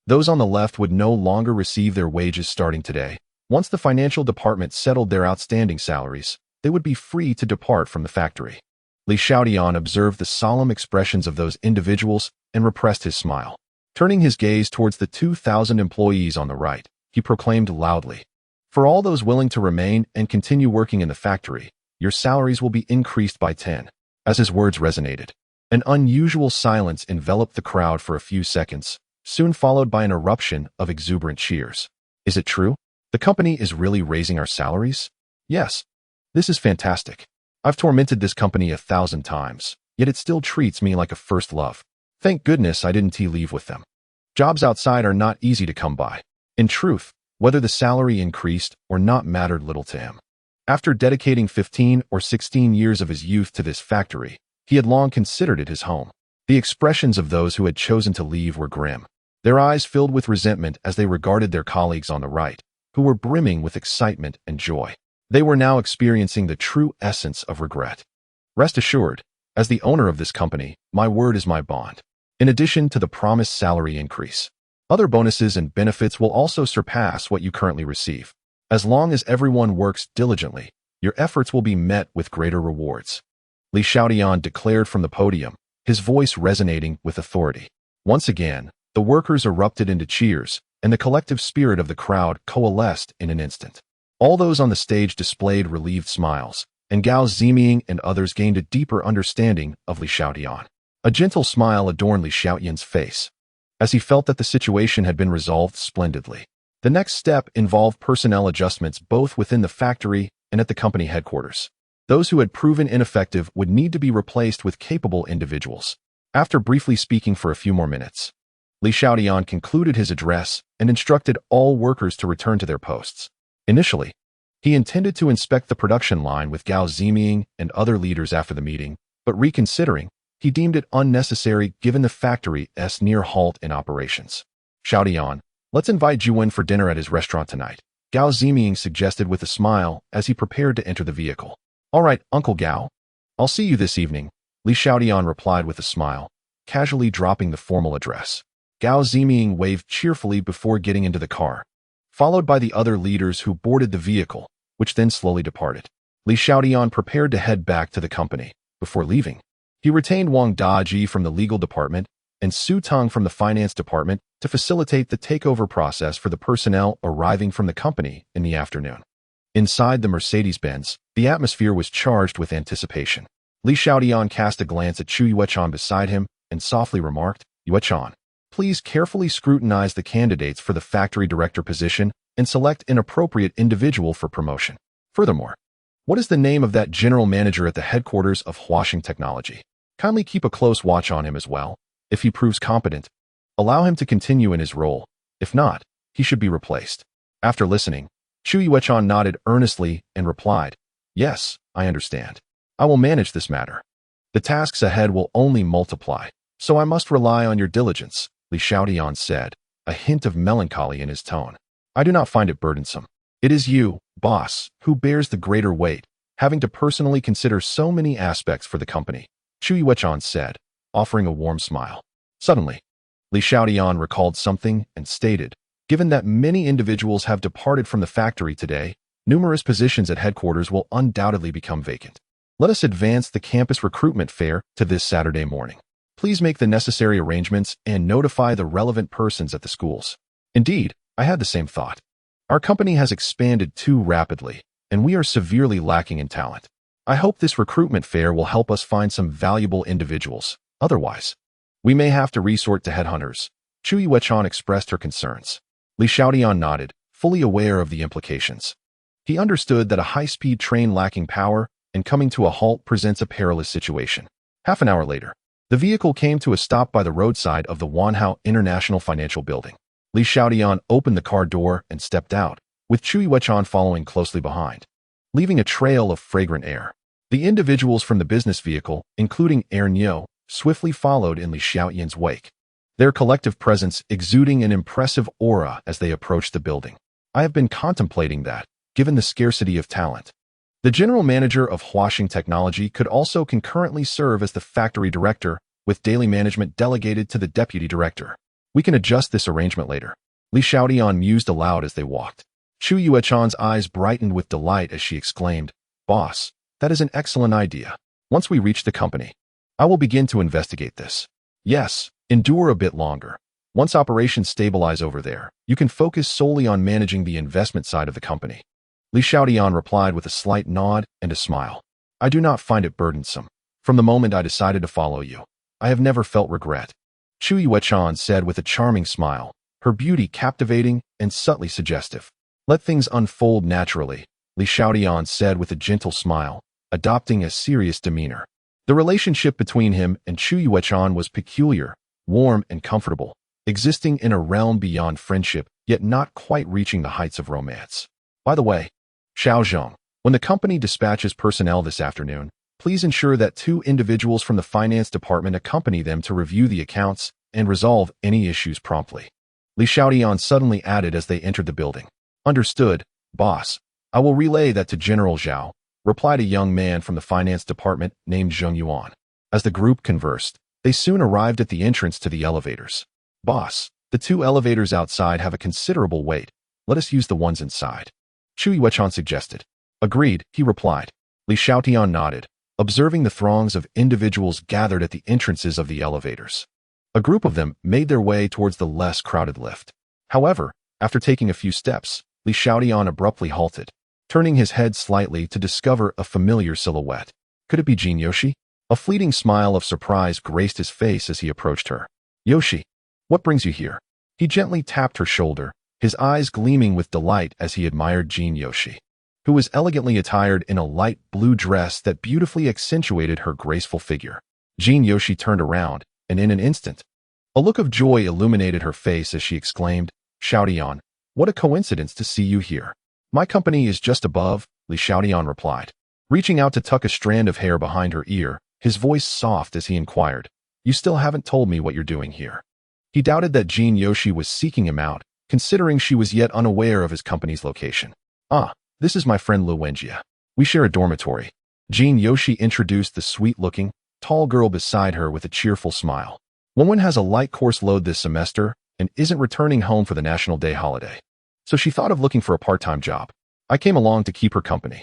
Those on the left would no longer receive their wages starting today. Once the financial department settled their outstanding salaries, they would be free to depart from the factory. Li Xiaotian observed the solemn expressions of those individuals and repressed his smile. Turning his gaze towards the 2,000 employees on the right, he proclaimed loudly, "For all those willing to remain and continue working in the factory, your salaries will be increased by 10. As his words resonated, an unusual silence enveloped the crowd for a few seconds, soon followed by an eruption of exuberant cheers. Is it true? The company is really raising our salaries? Yes. This is fantastic. I've tormented this company 1,000 times, yet it still treats me like a first love. Thank goodness I didn't leave with them. Jobs outside are not easy to come by." In truth, whether the salary increased or not mattered little to him. After dedicating 15 or 16 years of his youth to this factory, he had long considered it his home. The expressions of those who had chosen to leave were grim. Their eyes filled with resentment as they regarded their colleagues on the right, who were brimming with excitement and joy. They were now experiencing the true essence of regret. Rest assured, as the owner of this company, my word is my bond. In addition to the promised salary increase, other bonuses and benefits will also surpass what you currently receive. As long as everyone works diligently, your efforts will be met with greater rewards. Li Xiaotian declared from the podium, his voice resonating with authority. Once again, the workers erupted into cheers, and the collective spirit of the crowd coalesced in an instant. All those on the stage displayed relieved smiles, and Gao Ziming and others gained a deeper understanding of Li Xiaotian. A gentle smile adorned Li Xiaotian's face, as he felt that the situation had been resolved splendidly. The next step involved personnel adjustments both within the factory and at the company headquarters. Those who had proven ineffective would need to be replaced with capable individuals. After briefly speaking for a few more minutes, Li Xiaotian concluded his address and instructed all workers to return to their posts. Initially, he intended to inspect the production line with Gao Ziming and other leaders after the meeting, but reconsidering, he deemed it unnecessary given the factory's near halt in operations. "Xiaotian, let's invite Juwen for dinner at his restaurant tonight," Gao Ziming suggested with a smile as he prepared to enter the vehicle. "All right, Uncle Gao. I'll see you this evening," Li Xiaotian replied with a smile, casually dropping the formal address. Gao Ziming waved cheerfully before getting into the car, followed by the other leaders who boarded the vehicle, which then slowly departed. Li Xiaotian prepared to head back to the company. Before leaving, he retained Wang Daji from the legal department and Su Teng from the finance department to facilitate the takeover process for the personnel arriving from the company in the afternoon. Inside the Mercedes-Benz, the atmosphere was charged with anticipation. Li Xiaotian cast a glance at Chu Yuechan beside him and softly remarked, "Yuechan, please carefully scrutinize the candidates for the factory director position and select an appropriate individual for promotion. Furthermore, what is the name of that general manager at the headquarters of Huaxing Technology? Kindly keep a close watch on him as well. If he proves competent, allow him to continue in his role. If not, he should be replaced." After listening, Chu Yuechan nodded earnestly and replied, "Yes, I understand. I will manage this matter. The tasks ahead will only multiply, so I must rely on your diligence," Li Xiaotian said, a hint of melancholy in his tone. "I do not find it burdensome. It is you, boss, who bears the greater weight, having to personally consider so many aspects for the company," Chu Yuechan said, offering a warm smile. Suddenly, Li Xiaotian recalled something and stated, "Given that many individuals have departed from the factory today, numerous positions at headquarters will undoubtedly become vacant. Let us advance the campus recruitment fair to this Saturday morning. Please make the necessary arrangements and notify the relevant persons at the schools." Indeed, I had the same thought. Our company has expanded too rapidly, and we are severely lacking in talent. I hope this recruitment fair will help us find some valuable individuals. Otherwise, we may have to resort to headhunters. Chu Yuechan expressed her concerns. Li Xiaotian nodded, fully aware of the implications. He understood that a high-speed train lacking power and coming to a halt presents a perilous situation. Half an hour later, the vehicle came to a stop by the roadside of the Wanhao International Financial Building. Li Xiaotian opened the car door and stepped out, with Chu Yuechan following closely behind, leaving a trail of fragrant air. The individuals from the business vehicle, including Niu, swiftly followed in Li Xiaotian's wake, their collective presence exuding an impressive aura as they approached the building. I have been contemplating that, given the scarcity of talent, the general manager of Huaxing Technology could also concurrently serve as the factory director, with daily management delegated to the deputy director. We can adjust this arrangement later. Li Xiaotian mused aloud as they walked. Chu Yuechan's eyes brightened with delight as she exclaimed, "Boss, that is an excellent idea. Once we reach the company, I will begin to investigate this. Yes, endure a bit longer. Once operations stabilize over there, you can focus solely on managing the investment side of the company. Li Xiaotian replied with a slight nod and a smile. I do not find it burdensome. From the moment I decided to follow you, I have never felt regret. Chu Yuechan said with a charming smile, her beauty captivating and subtly suggestive. Let things unfold naturally, Li Xiaotian said with a gentle smile, adopting a serious demeanor. The relationship between him and Chu Yuechan was peculiar, warm and comfortable, existing in a realm beyond friendship, yet not quite reaching the heights of romance. By the way, Xiao Zheng, when the company dispatches personnel this afternoon, please ensure that 2 individuals from the finance department accompany them to review the accounts and resolve any issues promptly. Li Xiaotian suddenly added as they entered the building. Understood, boss. I will relay that to General Zhao, replied a young man from the finance department named Zheng Yuan. As the group conversed, they soon arrived at the entrance to the elevators. Boss, the 2 elevators outside have a considerable weight. Let us use the ones inside. Chu Yuechan suggested. Agreed, he replied. Li Xiaotian nodded, observing the throngs of individuals gathered at the entrances of the elevators. A group of them made their way towards the less crowded lift. However, after taking a few steps, Li Xiaotian abruptly halted, turning his head slightly to discover a familiar silhouette. Could it be Jin Yoshi? A fleeting smile of surprise graced his face as he approached her. Yoshi, what brings you here? He gently tapped her shoulder, his eyes gleaming with delight as he admired Jin Yoshi, who was elegantly attired in a light blue dress that beautifully accentuated her graceful figure. Jin Yoshi turned around, and in an instant, a look of joy illuminated her face as she exclaimed, Xiaotian, what a coincidence to see you here. My company is just above, Li Xiaotian replied, reaching out to tuck a strand of hair behind her ear, his voice soft as he inquired, You still haven't told me what you're doing here. He doubted that Jin Yoshi was seeking him out, considering she was yet unaware of his company's location. Ah, this is my friend Lu Wenjia. We share a dormitory. Jin Yoshi introduced the sweet-looking, tall girl beside her with a cheerful smile. Wenwen has a light course load this semester and isn't returning home for the National Day holiday. So she thought of looking for a part-time job. I came along to keep her company.